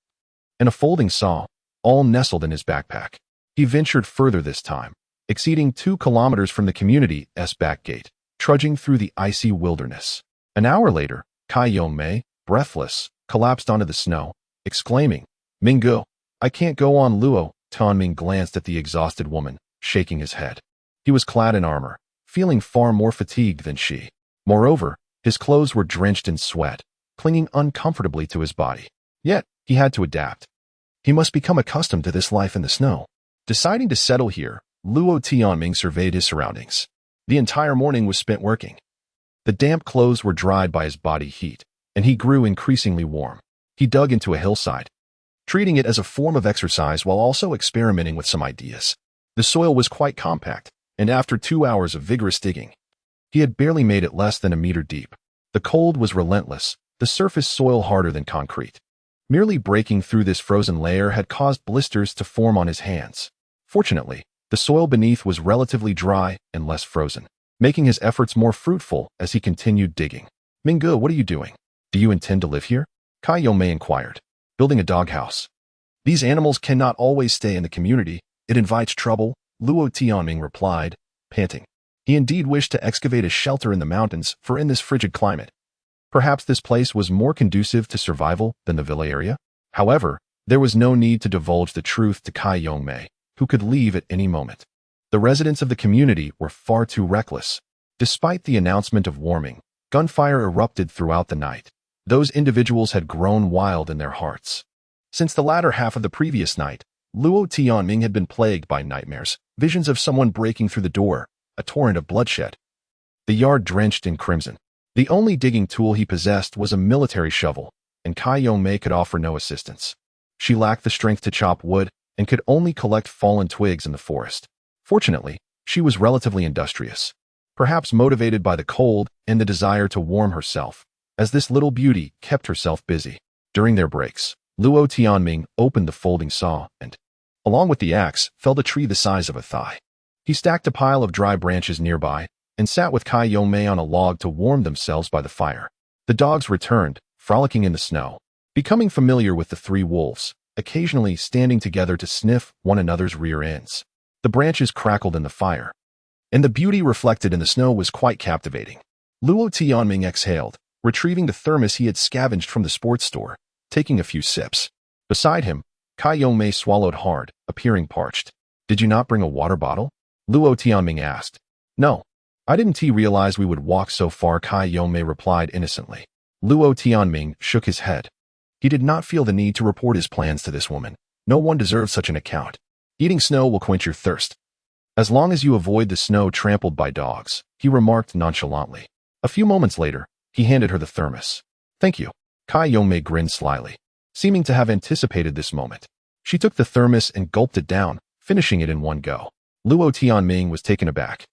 and a folding saw, all nestled in his backpack. He ventured further this time, exceeding 2 kilometers from the community's back gate, trudging through the icy wilderness. An hour later, Kai Yongmei, breathless, collapsed onto the snow, exclaiming, "Mingo, I can't go on." Luo Tianming glanced at the exhausted woman, shaking his head. He was clad in armor, feeling far more fatigued than she. Moreover, his clothes were drenched in sweat, clinging uncomfortably to his body. Yet, he had to adapt. He must become accustomed to this life in the snow. Deciding to settle here, Luo Tianming surveyed his surroundings. The entire morning was spent working. The damp clothes were dried by his body heat, and he grew increasingly warm. He dug into a hillside, treating it as a form of exercise while also experimenting with some ideas. The soil was quite compact, and after 2 hours of vigorous digging, he had barely made it less than a meter deep. The cold was relentless, the surface soil harder than concrete. Merely breaking through this frozen layer had caused blisters to form on his hands. Fortunately, the soil beneath was relatively dry and less frozen, making his efforts more fruitful as he continued digging. "Mingo, what are you doing? Do you intend to live here?" Kai Yongmei inquired. "Building a doghouse. These animals cannot always stay in the community. It invites trouble," Luo Tianming replied, panting. He indeed wished to excavate a shelter in the mountains, for in this frigid climate, perhaps this place was more conducive to survival than the villa area. However, there was no need to divulge the truth to Kai Yongmei, who could leave at any moment. The residents of the community were far too reckless. Despite the announcement of warming, gunfire erupted throughout the night. Those individuals had grown wild in their hearts. Since the latter half of the previous night, Luo Tianming had been plagued by nightmares, visions of someone breaking through the door, a torrent of bloodshed, the yard drenched in crimson. The only digging tool he possessed was a military shovel, and Kai Yongmei could offer no assistance. She lacked the strength to chop wood and could only collect fallen twigs in the forest. Fortunately, she was relatively industrious, perhaps motivated by the cold and the desire to warm herself, as this little beauty kept herself busy. During their breaks, Luo Tianming opened the folding saw and, along with the axe, felled a tree the size of a thigh. He stacked a pile of dry branches nearby and sat with Kai Yongmei on a log to warm themselves by the fire. The dogs returned, frolicking in the snow, becoming familiar with the 3 wolves, occasionally standing together to sniff one another's rear ends. The branches crackled in the fire, and the beauty reflected in the snow was quite captivating. Luo Tianming exhaled, retrieving the thermos he had scavenged from the sports store, taking a few sips. Beside him, Kai Yongmei swallowed hard, appearing parched. "Did you not bring a water bottle?" Luo Tianming asked. "No. I didn't realize we would walk so far," Kai Yongmei replied innocently. Luo Tianming shook his head. He did not feel the need to report his plans to this woman. No one deserved such an account. "Eating snow will quench your thirst, as long as you avoid the snow trampled by dogs," he remarked nonchalantly. A few moments later, he handed her the thermos. "Thank you." Kai Yongmei grinned slyly, seeming to have anticipated this moment. She took the thermos and gulped it down, finishing it in one go. Luo Tianming was taken aback.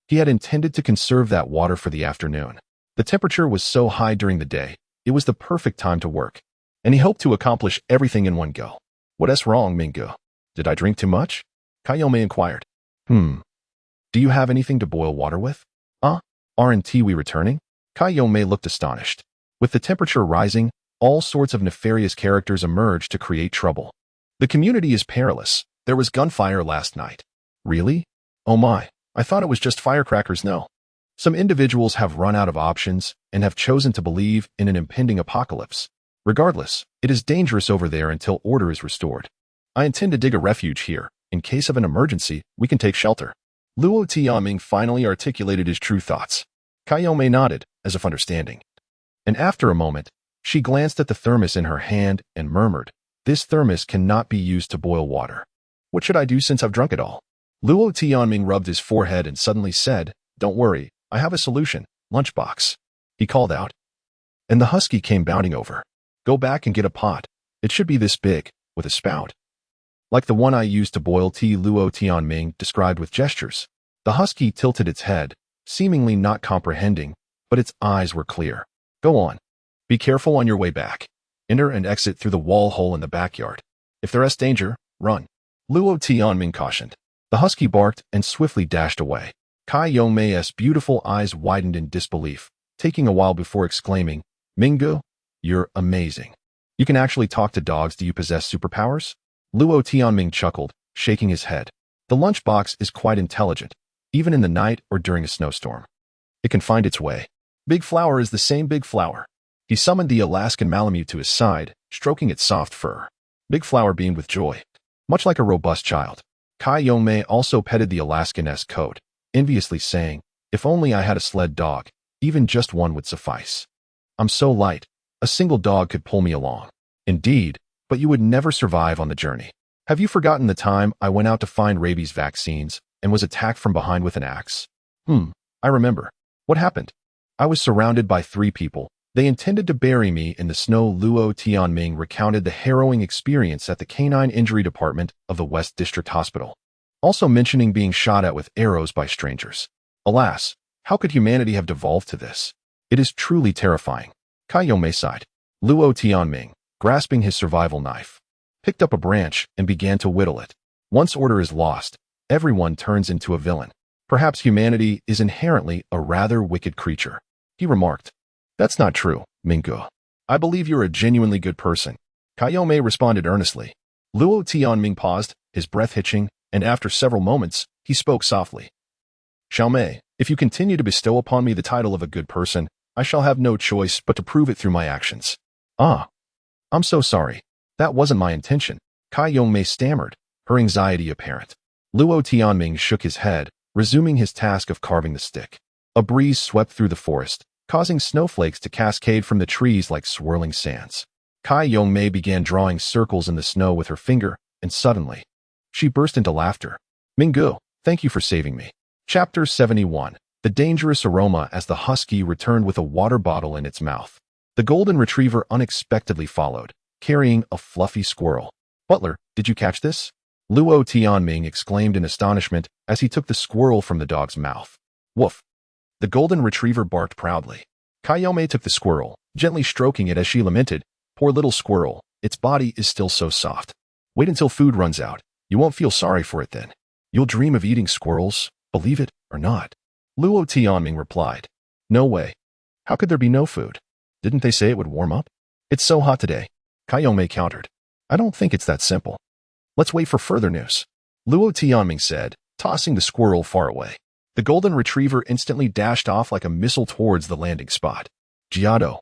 He had intended to conserve that water for the afternoon. The temperature was so high during the day, it was the perfect time to work, and he hoped to accomplish everything in one go. "What's wrong, Mingo? Did I drink too much?" Kai Yongmei inquired. Do you have anything to boil water with?" Aren't we returning?" Kai Yongmei looked astonished. With the temperature rising, all sorts of nefarious characters emerged to create trouble. "The community is perilous. There was gunfire last night." "Really? Oh my. I thought it was just firecrackers." "No. Some individuals have run out of options and have chosen to believe in an impending apocalypse. Regardless, it is dangerous over there until order is restored. I intend to dig a refuge here. In case of an emergency, we can take shelter." Luo Tianming finally articulated his true thoughts. Kai Yongmei nodded, as if understanding. And after a moment, she glanced at the thermos in her hand and murmured, "This thermos cannot be used to boil water. What should I do since I've drunk it all?" Luo Tianming rubbed his forehead and suddenly said, "Don't worry, I have a solution. Lunchbox," he called out. And the husky came bounding over. "Go back and get a pot. It should be this big, with a spout." Like the one I used to boil tea, Luo Tianming described with gestures. The husky tilted its head, seemingly not comprehending, but its eyes were clear. Go on. Be careful on your way back. Enter and exit through the wall hole in the backyard. If there is danger, run. Luo Tianming cautioned. The husky barked and swiftly dashed away. Kai Yongmei's beautiful eyes widened in disbelief, taking a while before exclaiming, Mingu, you're amazing. You can actually talk to dogs. Do you possess superpowers? Luo Tianming chuckled, shaking his head. The lunchbox is quite intelligent, even in the night or during a snowstorm. It can find its way. Big Flower is the same Big Flower. He summoned the Alaskan Malamute to his side, stroking its soft fur. Big Flower beamed with joy, much like a robust child. Kai Yongmei also petted the Alaskan-esque coat, enviously saying, if only I had a sled dog, even just one would suffice. I'm so light, a single dog could pull me along. Indeed, but you would never survive on the journey. Have you forgotten the time I went out to find rabies vaccines and was attacked from behind with an axe? I remember. What happened? I was surrounded by 3 people. They intended to bury me in the snow. Luo Tianming recounted the harrowing experience at the Canine Injury Department of the West District Hospital, also mentioning being shot at with arrows by strangers. Alas, how could humanity have devolved to this? It is truly terrifying. Kai Yongmei sighed. Luo Tianming, grasping his survival knife, picked up a branch and began to whittle it. Once order is lost, everyone turns into a villain. Perhaps humanity is inherently a rather wicked creature. He remarked. That's not true, Mingu. I believe you're a genuinely good person. Kai Yongmei responded earnestly. Luo Tianming paused, his breath hitching, and after several moments, he spoke softly. Xiaomei, if you continue to bestow upon me the title of a good person, I shall have no choice but to prove it through my actions. I'm so sorry. That wasn't my intention. Kai Yongmei stammered, her anxiety apparent. Luo Tianming shook his head, resuming his task of carving the stick. A breeze swept through the forest, causing snowflakes to cascade from the trees like swirling sands. Kai Yongmei began drawing circles in the snow with her finger, and suddenly, she burst into laughter. Mingu, thank you for saving me. Chapter 71. The dangerous aroma. As the husky returned with a water bottle in its mouth, the golden retriever unexpectedly followed, carrying a fluffy squirrel. Butler, did you catch this? Luo Tianming exclaimed in astonishment as he took the squirrel from the dog's mouth. Woof. The golden retriever barked proudly. Kai Yongmei took the squirrel, gently stroking it as she lamented, poor little squirrel, its body is still so soft. Wait until food runs out. You won't feel sorry for it then. You'll dream of eating squirrels, believe it or not. Luo Tianming replied. No way. How could there be no food? Didn't they say it would warm up? It's so hot today. Kai Yongmei countered. I don't think it's that simple. Let's wait for further news. Luo Tianming said, tossing the squirrel far away. The golden retriever instantly dashed off like a missile towards the landing spot. Giotto.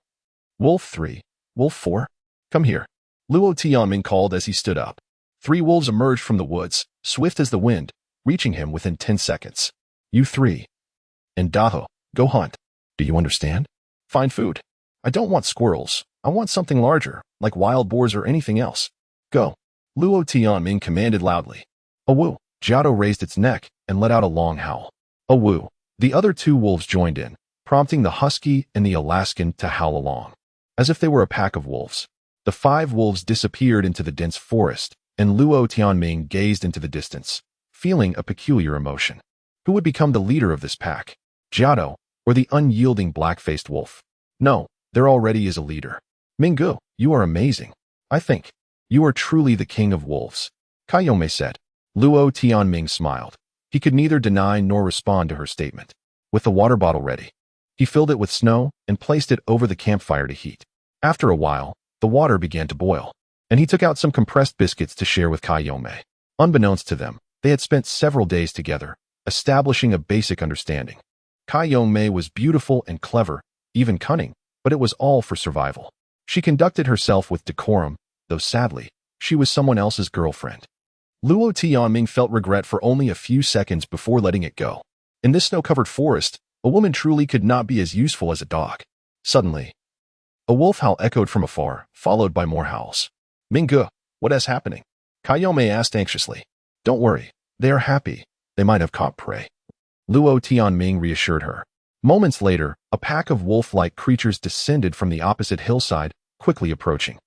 Wolf 3. Wolf 4. Come here. Luo Tianming called as he stood up. 3 wolves emerged from the woods, swift as the wind, reaching him within 10 seconds. You 3. And Daho, go hunt. Do you understand? Find food. I don't want squirrels. I want something larger, like wild boars or anything else. Go. Luo Tianming commanded loudly. Awoo. Giotto raised its neck and let out a long howl. Awoo. The other 2 wolves joined in, prompting the husky and the Alaskan to howl along. As if they were a pack of wolves. The 5 wolves disappeared into the dense forest, and Luo Tianming gazed into the distance, feeling a peculiar emotion. Who would become the leader of this pack? Giotto, or the unyielding black-faced wolf? No, there already is a leader. Mingu, you are amazing. I think. You are truly the king of wolves. Kai Yongmei said. Luo Tianming smiled. He could neither deny nor respond to her statement. With the water bottle ready, he filled it with snow and placed it over the campfire to heat. After a while, the water began to boil, and he took out some compressed biscuits to share with Kai Yongmei. Unbeknownst to them, they had spent several days together, establishing a basic understanding. Kai Yongmei was beautiful and clever, even cunning, but it was all for survival. She conducted herself with decorum, though sadly, she was someone else's girlfriend. Luo Tianming felt regret for only a few seconds before letting it go. In this snow-covered forest, a woman truly could not be as useful as a dog. Suddenly, a wolf howl echoed from afar, followed by more howls. Mingu, what is happening? Kai Yongmei asked anxiously. Don't worry, they are happy. They might have caught prey. Luo Tianming reassured her. Moments later, a pack of wolf-like creatures descended from the opposite hillside, quickly approaching.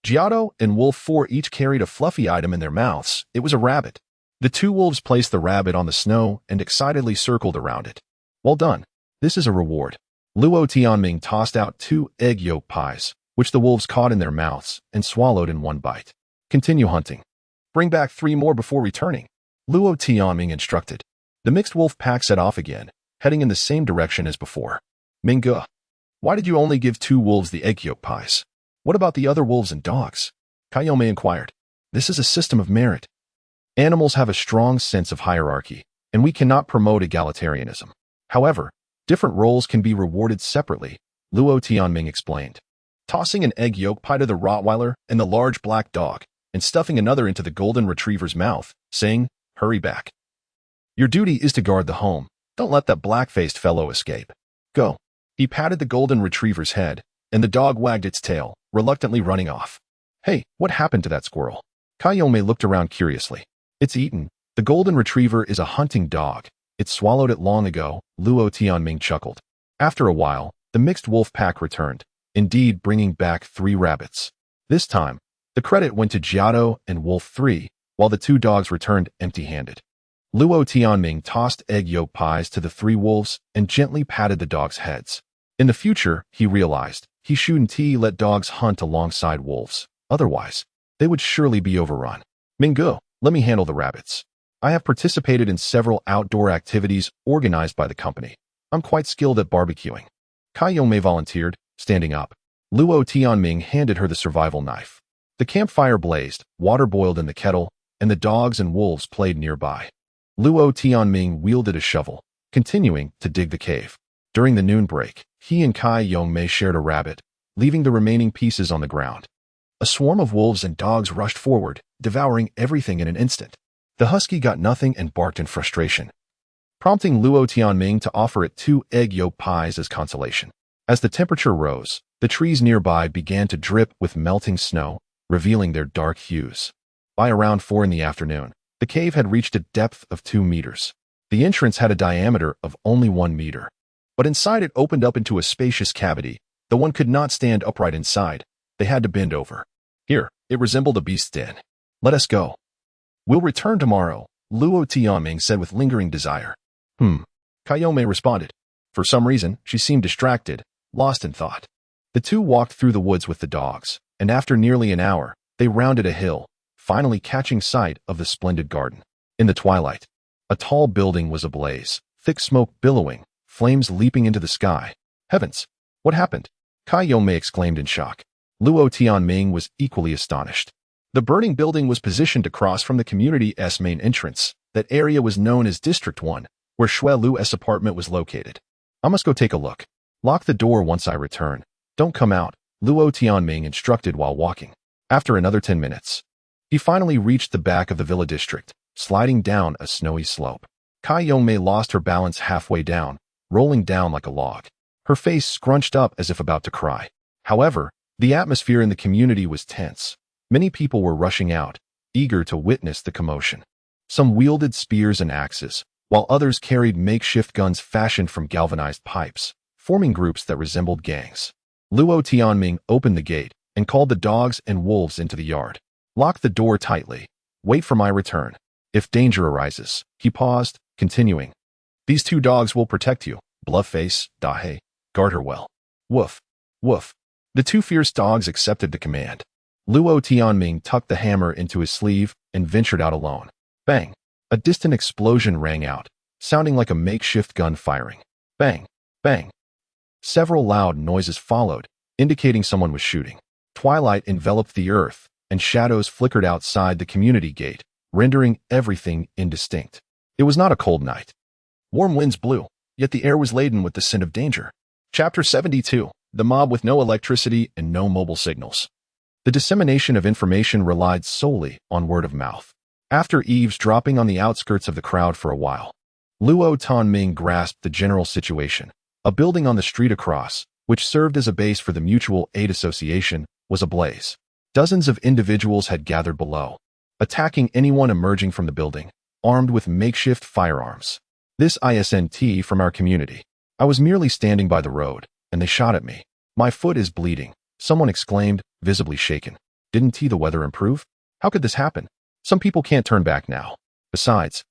Giotto and Wolf 4 each carried a fluffy item in their mouths. It was a rabbit. The two wolves placed the rabbit on the snow and excitedly circled around it. Well done. This is a reward. Luo Tianming tossed out 2 egg yolk pies, which the wolves caught in their mouths and swallowed in one bite. Continue hunting. Bring back 3 more before returning, Luo Tianming instructed. The mixed wolf pack set off again, heading in the same direction as before. Mingge, why did you only give 2 wolves the egg yolk pies? What about the other wolves and dogs? Kayome inquired. This is a system of merit. Animals have a strong sense of hierarchy, and we cannot promote egalitarianism. However, different roles can be rewarded separately, Luo Tianming explained. Tossing an egg yolk pie to the Rottweiler and the large black dog, and stuffing another into the golden retriever's mouth, saying, hurry back. Your duty is to guard the home. Don't let that black-faced fellow escape. Go. He patted the golden retriever's head, and the dog wagged its tail, reluctantly running off. Hey, what happened to that squirrel? Kayome looked around curiously. It's eaten. The golden retriever is a hunting dog. It swallowed it long ago, Luo Tianming chuckled. After a while, the mixed wolf pack returned, indeed bringing back 3 rabbits. This time, the credit went to Giotto and Wolf 3, while the 2 dogs returned empty-handed. Luo Tianming tossed egg yolk pies to the 3 wolves and gently patted the dogs' heads. In the future, he realized, he shouldn't let dogs hunt alongside wolves. Otherwise, they would surely be overrun. Mingge, let me handle the rabbits. I have participated in several outdoor activities organized by the company. I'm quite skilled at barbecuing. Kayome volunteered, standing up. Luo Tianming handed her the survival knife. The campfire blazed, water boiled in the kettle, and the dogs and wolves played nearby. Luo Tianming wielded a shovel, continuing to dig the cave. During the noon break, he and Kayome shared a rabbit, leaving the remaining pieces on the ground. A swarm of wolves and dogs rushed forward, devouring everything in an instant. The husky got nothing and barked in frustration, prompting Luo Tianming to offer it 2 egg yolk pies as consolation. As the temperature rose, the trees nearby began to drip with melting snow, revealing their dark hues. By around 4 in the afternoon, the cave had reached a depth of 2 meters. The entrance had a diameter of only 1 meter. But inside it opened up into a spacious cavity, though one could not stand upright inside. They had to bend over. Here, it resembled a beast's den. Let us go. We'll return tomorrow, Luo Tianming said with lingering desire. Kayome responded. For some reason, she seemed distracted, lost in thought. The 2 walked through the woods with the dogs, and after nearly an hour, they rounded a hill, finally catching sight of the splendid garden. In the twilight, a tall building was ablaze, thick smoke billowing, flames leaping into the sky. Heavens! What happened? Kayome exclaimed in shock. Luo Tianming was equally astonished. The burning building was positioned across from the community's main entrance. That area was known as District 1, where Shui Lu's apartment was located. I must go take a look. Lock the door once I return. Don't come out, Luo Tianming instructed while walking. After another 10 minutes, he finally reached the back of the villa district, sliding down a snowy slope. Kayome lost her balance halfway down, rolling down like a log. Her face scrunched up as if about to cry. However, the atmosphere in the community was tense. Many people were rushing out, eager to witness the commotion. Some wielded spears and axes, while others carried makeshift guns fashioned from galvanized pipes, forming groups that resembled gangs. Luo Tianming opened the gate and called the dogs and wolves into the yard. Lock the door tightly. Wait for my return. If danger arises, he paused, continuing. These 2 dogs will protect you. Bluffface, Dahe, guard her well. Woof, woof. The 2 fierce dogs accepted the command. Luo Tianming tucked the hammer into his sleeve and ventured out alone. Bang! A distant explosion rang out, sounding like a makeshift gun firing. Bang! Bang! Several loud noises followed, indicating someone was shooting. Twilight enveloped the earth, and shadows flickered outside the community gate, rendering everything indistinct. It was not a cold night. Warm winds blew, yet the air was laden with the scent of danger. Chapter 72. The mob with no electricity and no mobile signals. The dissemination of information relied solely on word of mouth. After eavesdropping on the outskirts of the crowd for a while, Luo Tianming grasped the general situation. A building on the street across, which served as a base for the Mutual Aid Association, was ablaze. Dozens of individuals had gathered below, attacking anyone emerging from the building, armed with makeshift firearms. This isn't from our community. I was merely standing by the road, and they shot at me. My foot is bleeding, someone exclaimed, visibly shaken. Didn't the weather improve? How could this happen? Some people can't turn back now. Besides,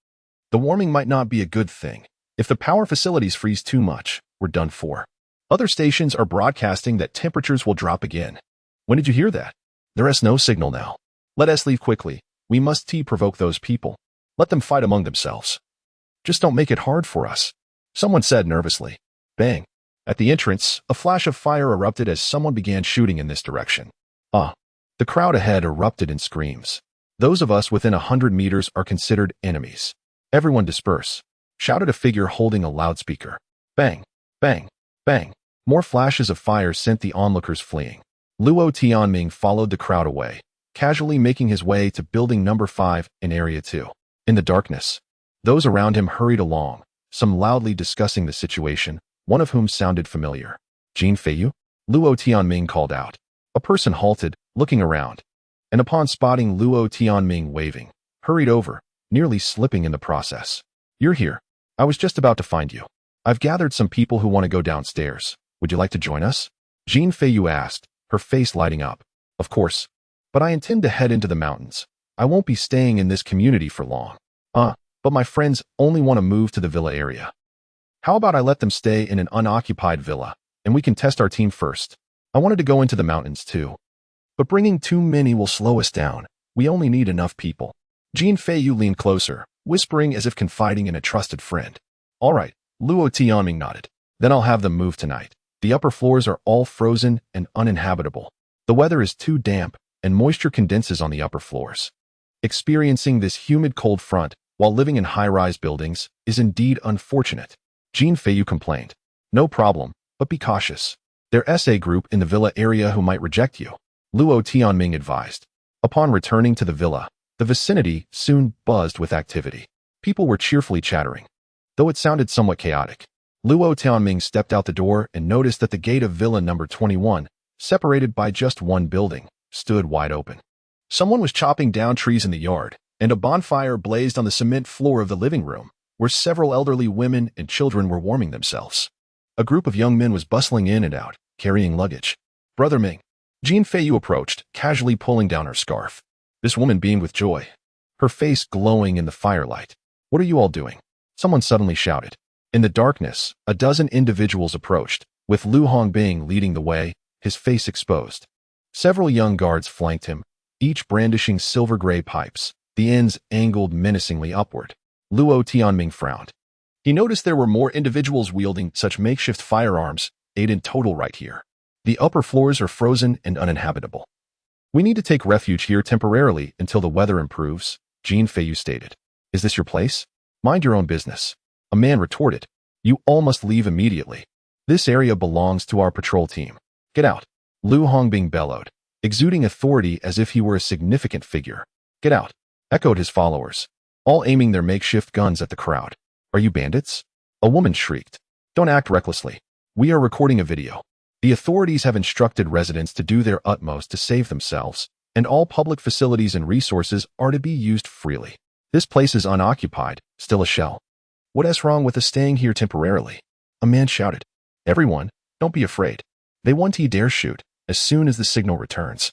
the warming might not be a good thing. If the power facilities freeze too much, we're done for. Other stations are broadcasting that temperatures will drop again. When did you hear that? There is no signal now. Let us leave quickly. We must provoke those people. Let them fight among themselves. Just don't make it hard for us. Someone said nervously. Bang. At the entrance, a flash of fire erupted as someone began shooting in this direction. The crowd ahead erupted in screams. Those of us within 100 meters are considered enemies. Everyone disperse, shouted a figure holding a loudspeaker. Bang, bang, bang. More flashes of fire sent the onlookers fleeing. Luo Tianming followed the crowd away, casually making his way to building number 5 in Area 2. In the darkness, those around him hurried along, some loudly discussing the situation, one of whom sounded familiar. Jin Feiyu? Luo Tianming called out. A person halted, looking around, and upon spotting Luo Tianming waving, hurried over, nearly slipping in the process. You're here. I was just about to find you. I've gathered some people who want to go downstairs. Would you like to join us? Jin Feiyu asked, her face lighting up. Of course. But I intend to head into the mountains. I won't be staying in this community for long. But my friends only want to move to the villa area. How about I let them stay in an unoccupied villa, and we can test our team first? I wanted to go into the mountains too. But bringing too many will slow us down. We only need enough people. Jin Feiyu leaned closer, whispering as if confiding in a trusted friend. All right, Luo Tianming nodded. Then I'll have them move tonight. The upper floors are all frozen and uninhabitable. The weather is too damp, and moisture condenses on the upper floors. Experiencing this humid cold front while living in high-rise buildings is indeed unfortunate. Jin Feiyu complained. No problem, but be cautious. There's a group in the villa area who might reject you. Luo Tianming advised. Upon returning to the villa, the vicinity soon buzzed with activity. People were cheerfully chattering, though it sounded somewhat chaotic. Luo Tianming stepped out the door and noticed that the gate of villa number 21, separated by just one building, stood wide open. Someone was chopping down trees in the yard, and a bonfire blazed on the cement floor of the living room, where several elderly women and children were warming themselves. A group of young men was bustling in and out, carrying luggage. Brother Ming. Jin Feiyu approached, casually pulling down her scarf. This woman beamed with joy, her face glowing in the firelight. What are you all doing? Someone suddenly shouted. In the darkness, a dozen individuals approached, with Lu Hongbing leading the way, his face exposed. Several young guards flanked him, each brandishing silver-gray pipes, the ends angled menacingly upward. Luo Tianming frowned. He noticed there were more individuals wielding such makeshift firearms, 8 in total right here. The upper floors are frozen and uninhabitable. We need to take refuge here temporarily until the weather improves, Jin Feiyu stated. Is this your place? Mind your own business. A man retorted. You all must leave immediately. This area belongs to our patrol team. Get out. Lu Hongbing bellowed, exuding authority as if he were a significant figure. Get out, echoed his followers, all aiming their makeshift guns at the crowd. Are you bandits? A woman shrieked. Don't act recklessly. We are recording a video. The authorities have instructed residents to do their utmost to save themselves, and all public facilities and resources are to be used freely. This place is unoccupied, still a shell. What is wrong with us staying here temporarily? A man shouted. Everyone, don't be afraid. They won't dare shoot as soon as the signal returns.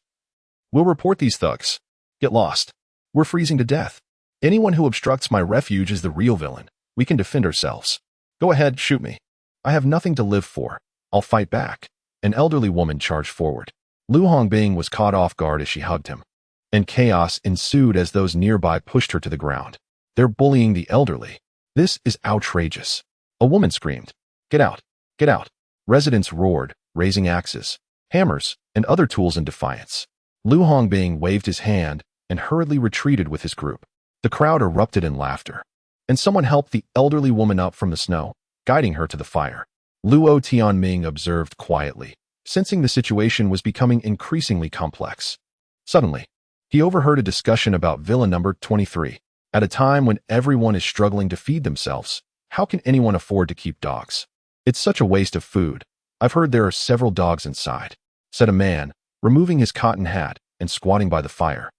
We'll report these thugs. Get lost. We're freezing to death. Anyone who obstructs my refuge is the real villain. We can defend ourselves. Go ahead, shoot me. I have nothing to live for. I'll fight back. An elderly woman charged forward. Lu Hongbing was caught off guard as she hugged him, and chaos ensued as those nearby pushed her to the ground. They're bullying the elderly. This is outrageous. A woman screamed. Get out. Get out. Residents roared, raising axes, hammers, and other tools in defiance. Lu Hongbing waved his hand and hurriedly retreated with his group. The crowd erupted in laughter, and someone helped the elderly woman up from the snow, guiding her to the fire. Luo Tianming observed quietly, sensing the situation was becoming increasingly complex. Suddenly, he overheard a discussion about villa number 23. At a time when everyone is struggling to feed themselves, how can anyone afford to keep dogs? It's such a waste of food. I've heard there are several dogs inside, said a man, removing his cotton hat and squatting by the fire.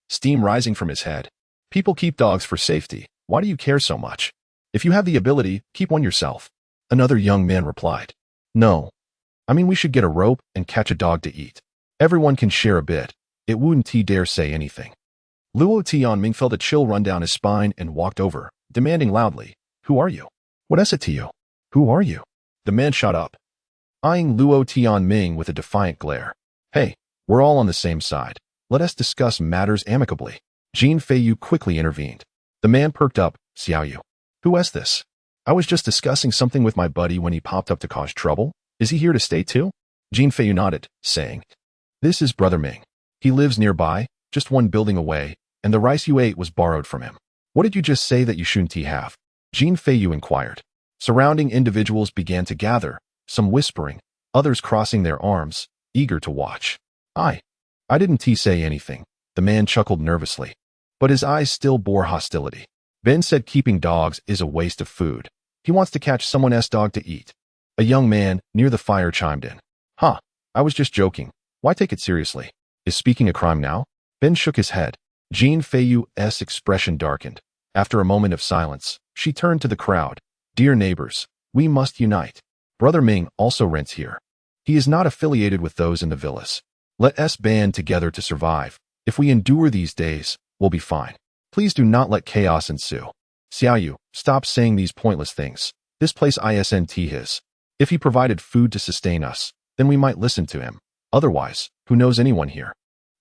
Steam rising from his head. People keep dogs for safety. Why do you care so much? If you have the ability, keep one yourself. Another young man replied. No. I mean, we should get a rope and catch a dog to eat. Everyone can share a bit. It wouldn't he dare say anything. Luo Tianming felt a chill run down his spine and walked over, demanding loudly, "Who are you? What is it to you? Who are you?" The man shot up, eyeing Luo Tianming with a defiant glare. "Hey, we're all on the same side. Let us discuss matters amicably." Jin Feiyu quickly intervened. The man perked up. "Xiaoyu, who is this? I was just discussing something with my buddy when he popped up to cause trouble. Is he here to stay too?" Jin Feiyu nodded, saying, "This is Brother Ming. He lives nearby, just one building away, and the rice you ate was borrowed from him." "What did you just say that you shouldn't have?" Jin Feiyu inquired. Surrounding individuals began to gather, some whispering, others crossing their arms, eager to watch. I didn't say anything," the man chuckled nervously, but his eyes still bore hostility. "Ben said keeping dogs is a waste of food. He wants to catch someone else's dog to eat." A young man near the fire chimed in. "Huh, I was just joking. Why take it seriously? Is speaking a crime now?" Ben shook his head. Jin Feiyu's expression darkened. After a moment of silence, she turned to the crowd. "Dear neighbors, we must unite. Brother Ming also rents here. He is not affiliated with those in the villas. Let us band together to survive. If we endure these days, we'll be fine. Please do not let chaos ensue. Xiaoyu, stop saying these pointless things. This place isn't his. If he provided food to sustain us, then we might listen to him. Otherwise, who knows anyone here?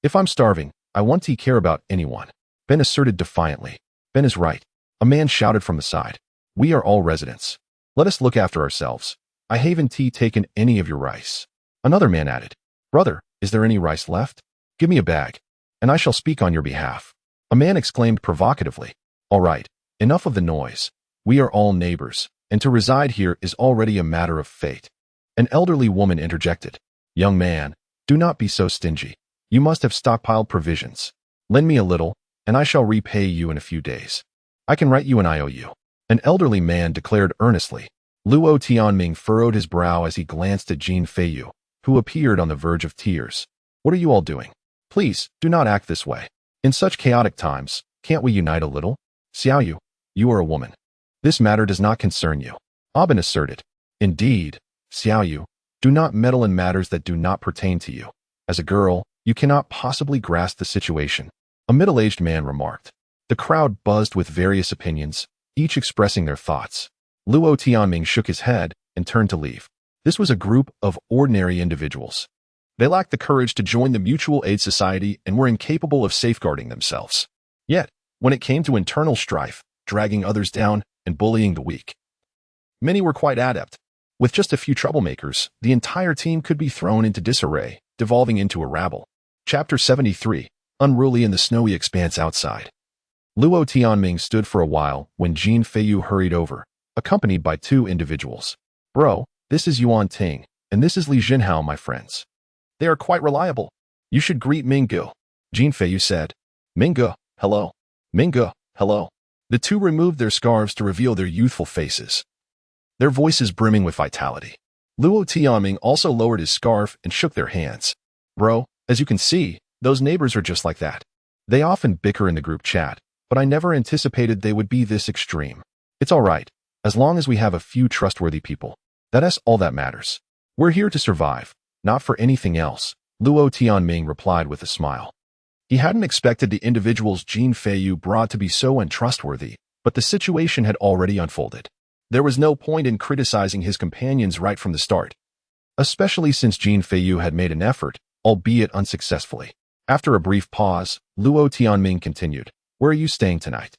If I'm starving, I won't care about anyone." Ben asserted defiantly. "Ben is right," a man shouted from the side. "We are all residents. Let us look after ourselves. I haven't taken any of your rice." Another man added, "Brother, is there any rice left? Give me a bag, and I shall speak on your behalf." A man exclaimed provocatively, "All right, enough of the noise. We are all neighbors, and to reside here is already a matter of fate." An elderly woman interjected, "Young man, do not be so stingy. You must have stockpiled provisions. Lend me a little, and I shall repay you in a few days. I can write you an IOU." An elderly man declared earnestly. Luo Tianming furrowed his brow as he glanced at Jin Feiyu, who appeared on the verge of tears. "What are you all doing? Please, do not act this way. In such chaotic times, can't we unite a little? Xiaoyu, you are a woman. This matter does not concern you." Aben asserted. "Indeed, Xiaoyu, do not meddle in matters that do not pertain to you. As a girl, you cannot possibly grasp the situation," a middle-aged man remarked. The crowd buzzed with various opinions, each expressing their thoughts. Luo Tianming shook his head and turned to leave. This was a group of ordinary individuals. They lacked the courage to join the mutual aid society and were incapable of safeguarding themselves. Yet, when it came to internal strife, dragging others down, and bullying the weak, many were quite adept. With just a few troublemakers, the entire team could be thrown into disarray, devolving into a rabble. Chapter 73, Unruly in the Snowy Expanse Outside. Luo Tianming stood for a while when Jin Feiyu hurried over, accompanied by two individuals. "Bro, this is Yuan Ting, and this is Li Jinhao, my friends. They are quite reliable. You should greet Minggu," Jin Feiyu said. "Minggu, hello. Minggu, hello." The two removed their scarves to reveal their youthful faces, their voices brimming with vitality. Luo Tianming also lowered his scarf and shook their hands. "Bro, as you can see, those neighbors are just like that. They often bicker in the group chat, but I never anticipated they would be this extreme. It's all right, as long as we have a few trustworthy people. That's all that matters. We're here to survive, not for anything else," Luo Tianming replied with a smile. He hadn't expected the individuals Jin Feiyu brought to be so untrustworthy, but the situation had already unfolded. There was no point in criticizing his companions right from the start, especially since Jin Feiyu had made an effort, albeit unsuccessfully. After a brief pause, Luo Tianming continued, "Where are you staying tonight?"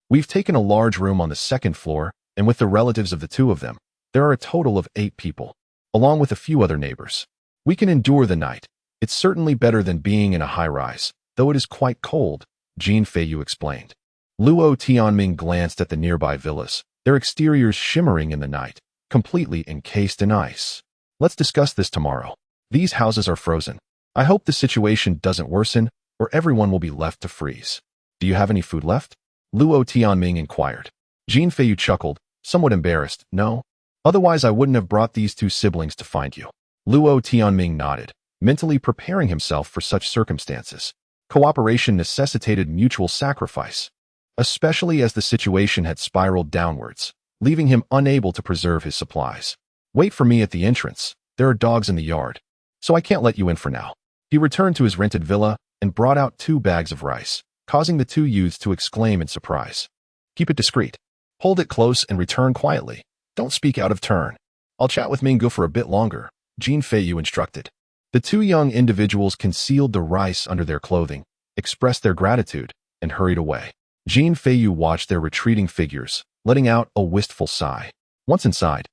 "We've taken a large room on the second floor, and with the relatives of the two of them, there are a total of 8 people, along with a few other neighbors. We can endure the night. It's certainly better than being in a high-rise, though it is quite cold," Jin Feiyu explained. Luo Tianming glanced at the nearby villas, their exteriors shimmering in the night, completely encased in ice. "Let's discuss this tomorrow. These houses are frozen. I hope the situation doesn't worsen, or everyone will be left to freeze." "Do you have any food left?" Luo Tianming inquired. Jin Feiyu chuckled, somewhat embarrassed. "No. Otherwise I wouldn't have brought these 2 siblings to find you." Luo Tianming nodded, mentally preparing himself for such circumstances. Cooperation necessitated mutual sacrifice, especially as the situation had spiraled downwards, leaving him unable to preserve his supplies. "Wait for me at the entrance. There are dogs in the yard, so I can't let you in for now." He returned to his rented villa, and brought out 2 bags of rice, causing the 2 youths to exclaim in surprise. Keep it discreet. Hold it close and return quietly. Don't speak out of turn. I'll chat with Minggu for a bit longer, Jin Feiyu instructed. The 2 young individuals concealed the rice under their clothing, expressed their gratitude, and hurried away. Jin Feiyu watched their retreating figures, letting out a wistful sigh. Once inside,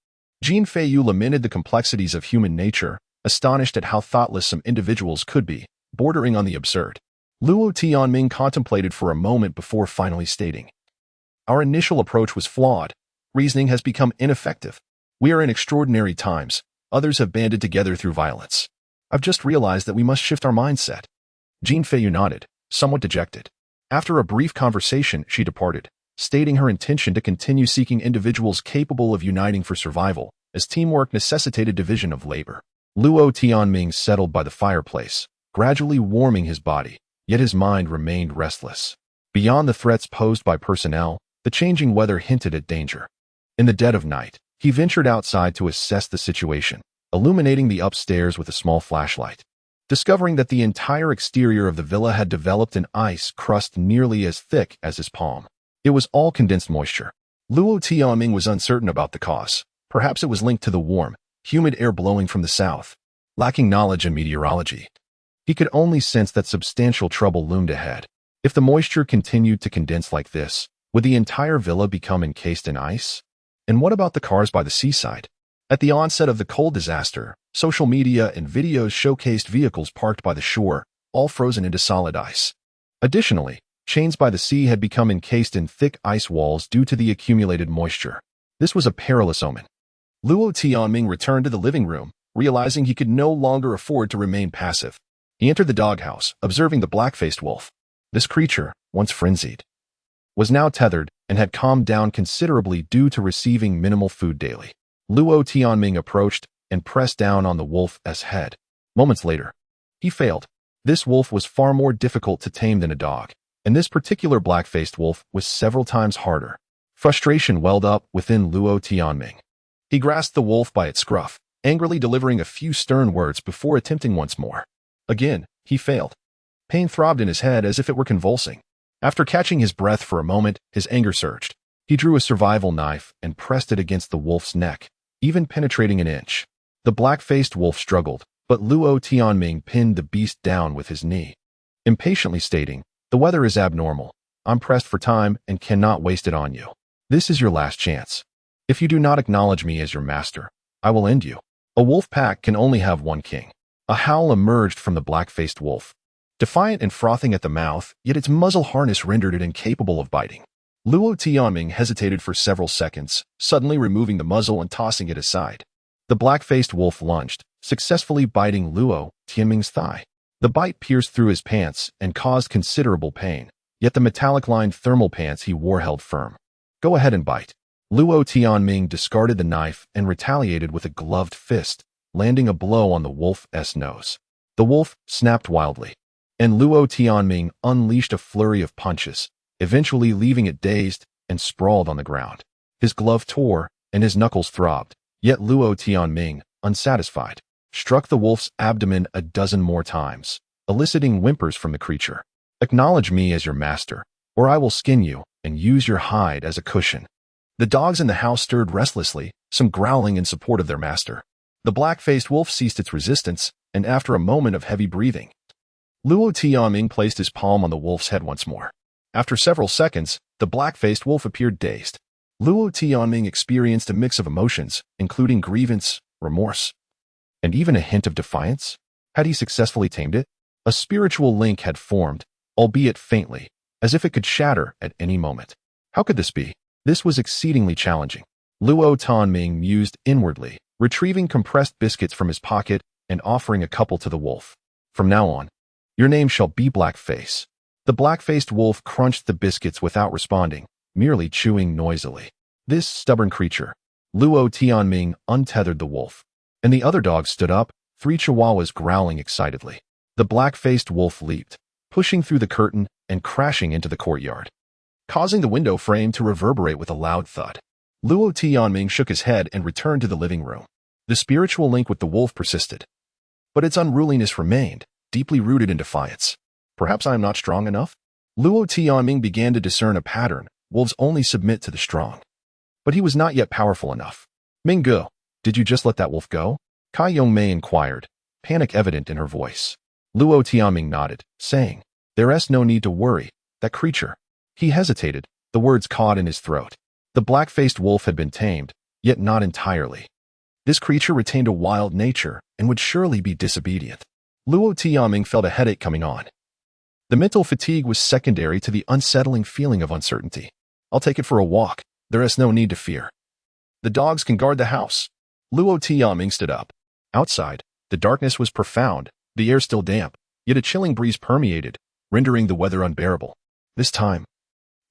Jin Feiyu lamented the complexities of human nature, astonished at how thoughtless some individuals could be, bordering on the absurd. Luo Tianming contemplated for a moment before finally stating, "Our initial approach was flawed. Reasoning has become ineffective. We are in extraordinary times. Others have banded together through violence. I've just realized that we must shift our mindset." Jin Feiyu nodded, somewhat dejected. After a brief conversation, she departed, stating her intention to continue seeking individuals capable of uniting for survival, as teamwork necessitated division of labor. Luo Tianming settled by the fireplace, gradually warming his body, yet his mind remained restless. Beyond the threats posed by personnel, the changing weather hinted at danger. In the dead of night, he ventured outside to assess the situation, illuminating the upstairs with a small flashlight. Discovering that the entire exterior of the villa had developed an ice crust nearly as thick as his palm. It was all condensed moisture. Luo Tianming was uncertain about the cause. Perhaps it was linked to the warm, humid air blowing from the south. Lacking knowledge in meteorology, he could only sense that substantial trouble loomed ahead. If the moisture continued to condense like this, would the entire villa become encased in ice? And what about the cars by the seaside? At the onset of the cold disaster, social media and videos showcased vehicles parked by the shore, all frozen into solid ice. Additionally, chains by the sea had become encased in thick ice walls due to the accumulated moisture. This was a perilous omen. Luo Tianming returned to the living room, realizing he could no longer afford to remain passive. He entered the doghouse, observing the black-faced wolf. This creature, once frenzied, was now tethered and had calmed down considerably due to receiving minimal food daily. Luo Tianming approached and pressed down on the wolf's head. Moments later, he failed. This wolf was far more difficult to tame than a dog, and this particular black-faced wolf was several times harder. Frustration welled up within Luo Tianming. He grasped the wolf by its scruff, angrily delivering a few stern words before attempting once more. Again, he failed. Pain throbbed in his head as if it were convulsing. After catching his breath for a moment, his anger surged. He drew a survival knife and pressed it against the wolf's neck, even penetrating an inch. The black-faced wolf struggled, but Luo Tianming pinned the beast down with his knee, impatiently stating, "The weather is abnormal. I'm pressed for time and cannot waste it on you. This is your last chance. If you do not acknowledge me as your master, I will end you." A wolf pack can only have one king. A howl emerged from the black-faced wolf. Defiant and frothing at the mouth, yet its muzzle harness rendered it incapable of biting. Luo Tianming hesitated for several seconds, suddenly removing the muzzle and tossing it aside. The black-faced wolf lunged, successfully biting Luo Tianming's thigh. The bite pierced through his pants and caused considerable pain, yet the metallic-lined thermal pants he wore held firm. "Go ahead and bite." Luo Tianming discarded the knife and retaliated with a gloved fist, landing a blow on the wolf's nose. The wolf snapped wildly, and Luo Tianming unleashed a flurry of punches, eventually leaving it dazed and sprawled on the ground. His glove tore and his knuckles throbbed, yet Luo Tianming, unsatisfied, struck the wolf's abdomen a dozen more times, eliciting whimpers from the creature. "Acknowledge me as your master, or I will skin you and use your hide as a cushion." The dogs in the house stirred restlessly, some growling in support of their master. The black-faced wolf ceased its resistance, and after a moment of heavy breathing, Luo Tianming placed his palm on the wolf's head once more. After several seconds, the black-faced wolf appeared dazed. Luo Tianming experienced a mix of emotions, including grievance, remorse, and even a hint of defiance. Had he successfully tamed it? A spiritual link had formed, albeit faintly, as if it could shatter at any moment. How could this be? This was exceedingly challenging. Luo Tianming mused inwardly, retrieving compressed biscuits from his pocket and offering a couple to the wolf. "From now on, your name shall be Blackface." The black-faced wolf crunched the biscuits without responding, merely chewing noisily. This stubborn creature. Luo Tianming untethered the wolf, and the other dogs stood up, 3 chihuahuas growling excitedly. The black-faced wolf leaped, pushing through the curtain and crashing into the courtyard, causing the window frame to reverberate with a loud thud. Luo Tianming shook his head and returned to the living room. The spiritual link with the wolf persisted, but its unruliness remained, deeply rooted in defiance. Perhaps I am not strong enough? Luo Tianming began to discern a pattern. Wolves only submit to the strong. But he was not yet powerful enough. Minggu, did you just let that wolf go? Kai Yongmei inquired, panic evident in her voice. Luo Tianming nodded, saying, There's no need to worry. That creature. He hesitated, the words caught in his throat. The black-faced wolf had been tamed, yet not entirely. This creature retained a wild nature and would surely be disobedient. Luo Tianming felt a headache coming on. The mental fatigue was secondary to the unsettling feeling of uncertainty. I'll take it for a walk. There is no need to fear. The dogs can guard the house. Luo Tianming stood up. Outside, the darkness was profound, the air still damp, yet a chilling breeze permeated, rendering the weather unbearable. This time,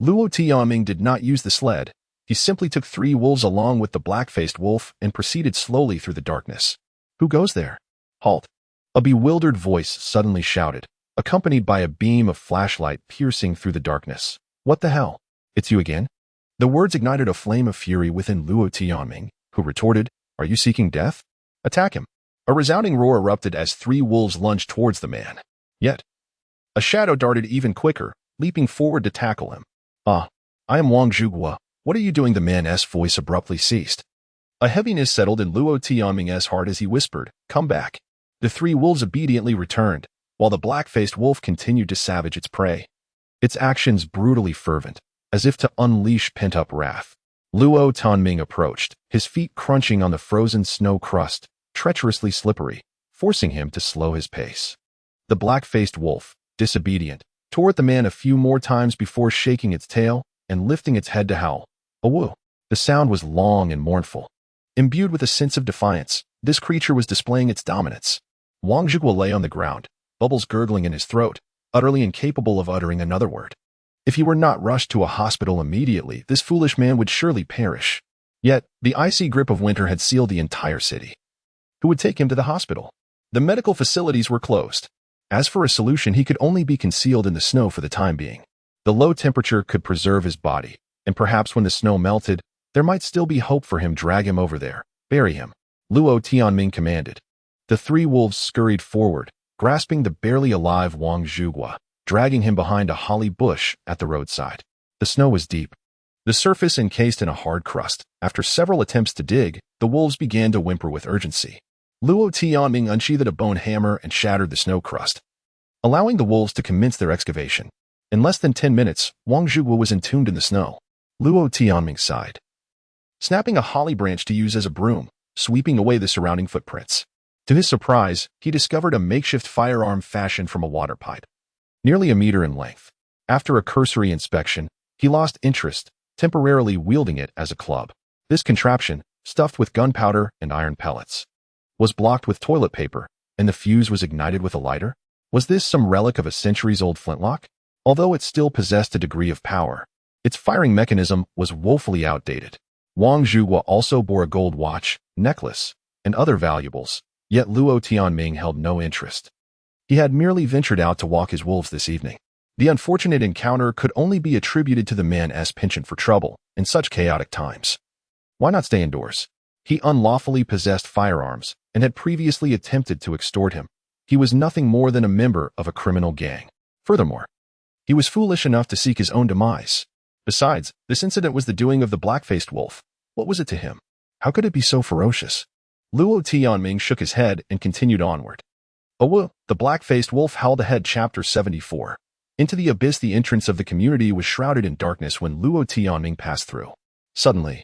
Luo Tianming did not use the sled. He simply took 3 wolves along with the black-faced wolf and proceeded slowly through the darkness. Who goes there? Halt. A bewildered voice suddenly shouted, accompanied by a beam of flashlight piercing through the darkness. What the hell? It's you again? The words ignited a flame of fury within Luo Tianming, who retorted, Are you seeking death? Attack him. A resounding roar erupted as 3 wolves lunged towards the man. Yet, a shadow darted even quicker, leaping forward to tackle him. I am Wang Zhuguo. What are you doing? The man's voice abruptly ceased. A heaviness settled in Luo Tianming's heart as he whispered, Come back. The 3 wolves obediently returned, while the black-faced wolf continued to savage its prey. Its actions brutally fervent, as if to unleash pent-up wrath. Luo Tianming approached, his feet crunching on the frozen snow crust, treacherously slippery, forcing him to slow his pace. The black-faced wolf, disobedient, tore at the man a few more times before shaking its tail and lifting its head to howl. Awoo! The sound was long and mournful. Imbued with a sense of defiance, this creature was displaying its dominance. Wang Zhuguo lay on the ground, bubbles gurgling in his throat, utterly incapable of uttering another word. If he were not rushed to a hospital immediately, this foolish man would surely perish. Yet, the icy grip of winter had sealed the entire city. Who would take him to the hospital? The medical facilities were closed. As for a solution, he could only be concealed in the snow for the time being. The low temperature could preserve his body, and perhaps when the snow melted, there might still be hope for him. Drag him over there. Bury him. Luo Tianming commanded. The 3 wolves scurried forward, grasping the barely alive Wang Zhuguo, dragging him behind a holly bush at the roadside. The snow was deep, the surface encased in a hard crust. After several attempts to dig, the wolves began to whimper with urgency. Luo Tianming unsheathed a bone hammer and shattered the snow crust, allowing the wolves to commence their excavation. In less than 10 minutes, Wang Zhuguo was entombed in the snow. Luo Tianming sighed, snapping a holly branch to use as a broom, sweeping away the surrounding footprints. To his surprise, he discovered a makeshift firearm fashioned from a water pipe, nearly a meter in length. After a cursory inspection, he lost interest, temporarily wielding it as a club. This contraption, stuffed with gunpowder and iron pellets, was blocked with toilet paper, and the fuse was ignited with a lighter. Was this some relic of a centuries-old flintlock? Although it still possessed a degree of power, its firing mechanism was woefully outdated. Wang Zhuguo also bore a gold watch, necklace, and other valuables, yet Luo Tianming held no interest. He had merely ventured out to walk his wolves this evening. The unfortunate encounter could only be attributed to the man's penchant for trouble in such chaotic times. Why not stay indoors? He unlawfully possessed firearms and had previously attempted to extort him. He was nothing more than a member of a criminal gang. Furthermore, he was foolish enough to seek his own demise. Besides, this incident was the doing of the black-faced wolf. What was it to him? How could it be so ferocious? Luo Tianming shook his head and continued onward. Oh, the black-faced wolf howled ahead. Chapter 74. Into the abyss. The entrance of the community was shrouded in darkness when Luo Tianming passed through. Suddenly,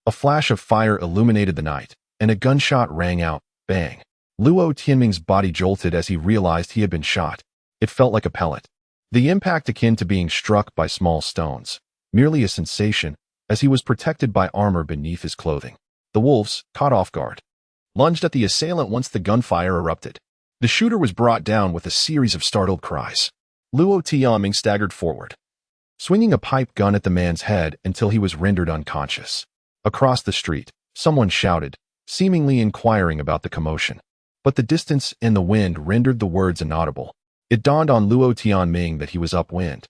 a flash of fire illuminated the night, and a gunshot rang out, bang. Luo Tianming's body jolted as he realized he had been shot. It felt like a pellet. The impact akin to being struck by small stones, merely a sensation, as he was protected by armor beneath his clothing. The wolves, caught off guard, lunged at the assailant once the gunfire erupted. The shooter was brought down with a series of startled cries. Luo Tianming staggered forward, swinging a pipe gun at the man's head until he was rendered unconscious. Across the street, someone shouted, seemingly inquiring about the commotion. But the distance and the wind rendered the words inaudible. It dawned on Luo Tianming that he was upwind,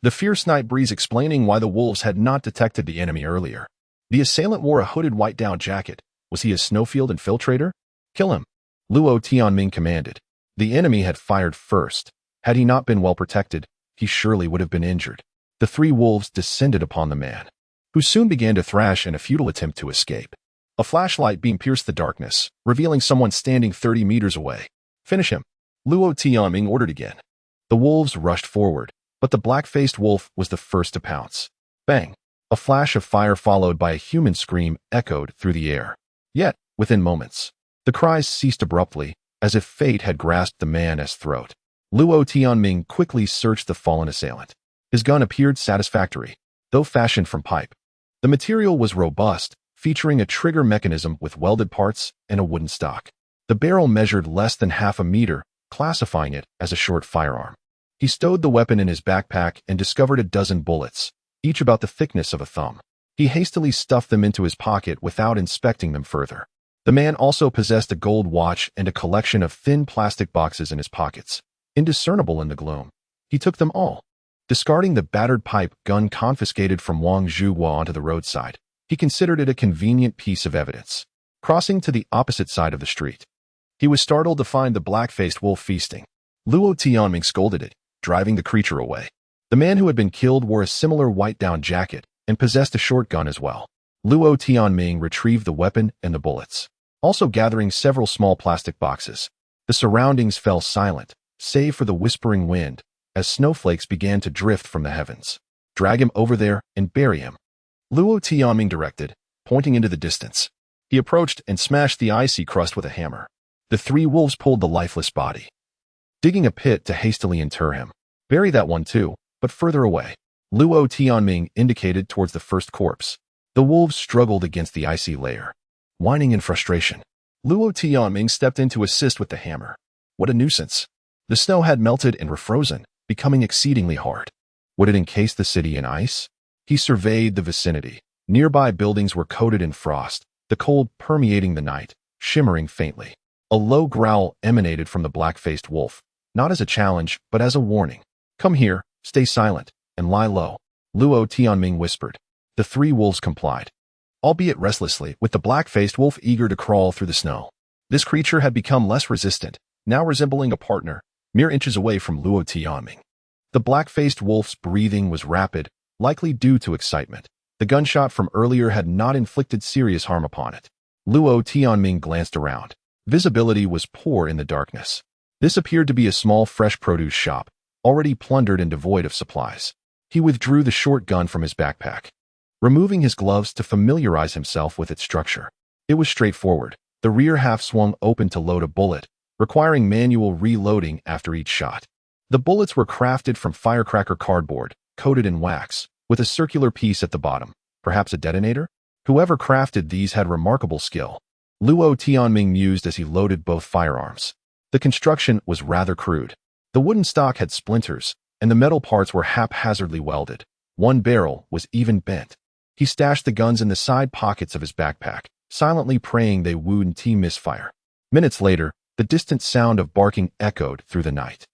the fierce night breeze explaining why the wolves had not detected the enemy earlier. The assailant wore a hooded white down jacket. Was he a snowfield infiltrator? Kill him, Luo Tianming commanded. The enemy had fired first, Had he not been well protected, he surely would have been injured. The three wolves descended upon the man, who soon began to thrash in a futile attempt to escape. A flashlight beam pierced the darkness, revealing someone standing 30 meters away. "Finish him," Luo Tianming ordered again. The wolves rushed forward, but the black-faced wolf was the first to pounce. Bang! A flash of fire followed by a human scream echoed through the air. Yet, within moments, the cries ceased abruptly, as if fate had grasped the man's throat. Luo Tianming quickly searched the fallen assailant. His gun appeared satisfactory, though fashioned from pipe. The material was robust, featuring a trigger mechanism with welded parts and a wooden stock. The barrel measured less than half a meter, classifying it as a short firearm. He stowed the weapon in his backpack and discovered a dozen bullets, each about the thickness of a thumb. He hastily stuffed them into his pocket without inspecting them further. The man also possessed a gold watch and a collection of thin plastic boxes in his pockets. Indiscernible in the gloom, he took them all. Discarding the battered pipe gun confiscated from Wang Zhuhua onto the roadside, he considered it a convenient piece of evidence. Crossing to the opposite side of the street, he was startled to find the black-faced wolf feasting. Luo Tianming scolded it, driving the creature away. The man who had been killed wore a similar white-down jacket and possessed a short gun as well. Luo Tianming retrieved the weapon and the bullets, also gathering several small plastic boxes. The surroundings fell silent, save for the whispering wind, as snowflakes began to drift from the heavens. "Drag him over there and bury him," Luo Tianming directed, pointing into the distance. He approached and smashed the icy crust with a hammer. The three wolves pulled the lifeless body, digging a pit to hastily inter him. "Bury that one too, but further away," Luo Tianming indicated towards the first corpse. The wolves struggled against the icy layer, whining in frustration. Luo Tianming stepped in to assist with the hammer. What a nuisance. The snow had melted and refrozen, becoming exceedingly hard. Would it encase the city in ice? He surveyed the vicinity. Nearby buildings were coated in frost, the cold permeating the night, shimmering faintly. A low growl emanated from the black-faced wolf, not as a challenge, but as a warning. "Come here, stay silent, and lie low," Luo Tianming whispered. The three wolves complied, albeit restlessly, with the black-faced wolf eager to crawl through the snow. This creature had become less resistant, now resembling a partner, mere inches away from Luo Tianming. The black-faced wolf's breathing was rapid, likely due to excitement. The gunshot from earlier had not inflicted serious harm upon it. Luo Tianming glanced around. Visibility was poor in the darkness. This appeared to be a small fresh produce shop, already plundered and devoid of supplies. He withdrew the short gun from his backpack, removing his gloves to familiarize himself with its structure. It was straightforward. The rear half swung open to load a bullet, requiring manual reloading after each shot. The bullets were crafted from firecracker cardboard, coated in wax, with a circular piece at the bottom, perhaps a detonator? Whoever crafted these had remarkable skill. Luo Tianming mused as he loaded both firearms. The construction was rather crude. The wooden stock had splinters, and the metal parts were haphazardly welded. One barrel was even bent. He stashed the guns in the side pockets of his backpack, silently praying they wouldn't misfire. Minutes later, the distant sound of barking echoed through the night.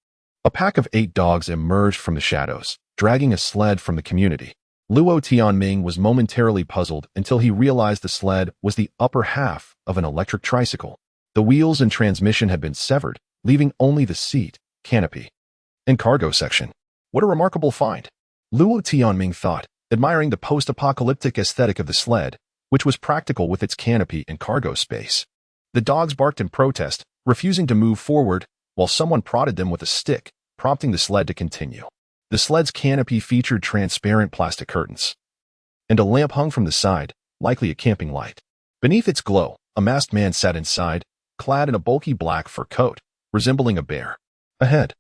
A pack of 8 dogs emerged from the shadows, dragging a sled from the community. Luo Tianming was momentarily puzzled until he realized the sled was the upper half of an electric tricycle. The wheels and transmission had been severed, leaving only the seat, canopy, and cargo section. What a remarkable find, Luo Tianming thought, admiring the post-apocalyptic aesthetic of the sled, which was practical with its canopy and cargo space. The dogs barked in protest, refusing to move forward, while someone prodded them with a stick, prompting the sled to continue. The sled's canopy featured transparent plastic curtains, and a lamp hung from the side, likely a camping light. Beneath its glow, a masked man sat inside, clad in a bulky black fur coat, resembling a bear. Ahead,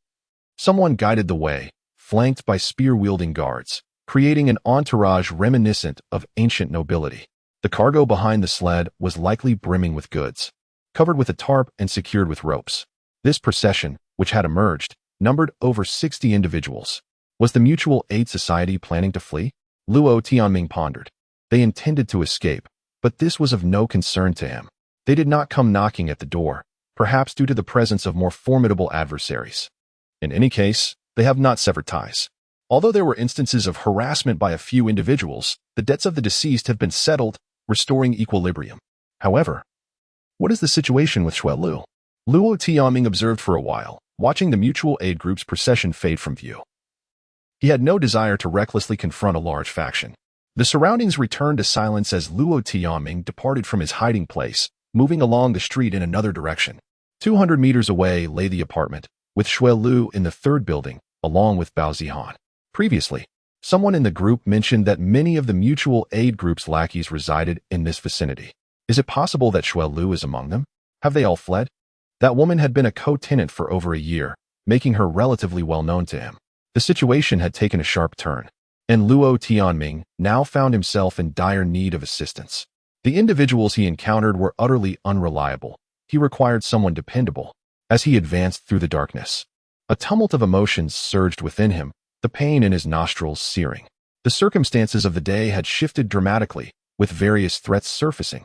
someone guided the way, flanked by spear-wielding guards, creating an entourage reminiscent of ancient nobility. The cargo behind the sled was likely brimming with goods, covered with a tarp and secured with ropes. This procession, which had emerged, numbered over 60 individuals. Was the Mutual Aid Society planning to flee? Luo Tianming pondered. They intended to escape, but this was of no concern to him. They did not come knocking at the door, perhaps due to the presence of more formidable adversaries. In any case, they have not severed ties. Although there were instances of harassment by a few individuals, the debts of the deceased have been settled, restoring equilibrium. However, what is the situation with Shui Lu? Luo Tianming observed for a while watching the mutual aid group's procession fade from view. He had no desire to recklessly confront a large faction. The surroundings returned to silence as Luo Tianming departed from his hiding place, moving along the street in another direction. 200 meters away lay the apartment, with Shui Lu in the third building, along with Bao Zihan. Previously, someone in the group mentioned that many of the mutual aid group's lackeys resided in this vicinity. Is it possible that Shui Lu is among them? Have they all fled? That woman had been a co-tenant for over a year, making her relatively well known to him. The situation had taken a sharp turn, and Luo Tianming now found himself in dire need of assistance. The individuals he encountered were utterly unreliable. He required someone dependable. As he advanced through the darkness, a tumult of emotions surged within him, the pain in his nostrils searing. The circumstances of the day had shifted dramatically, with various threats surfacing.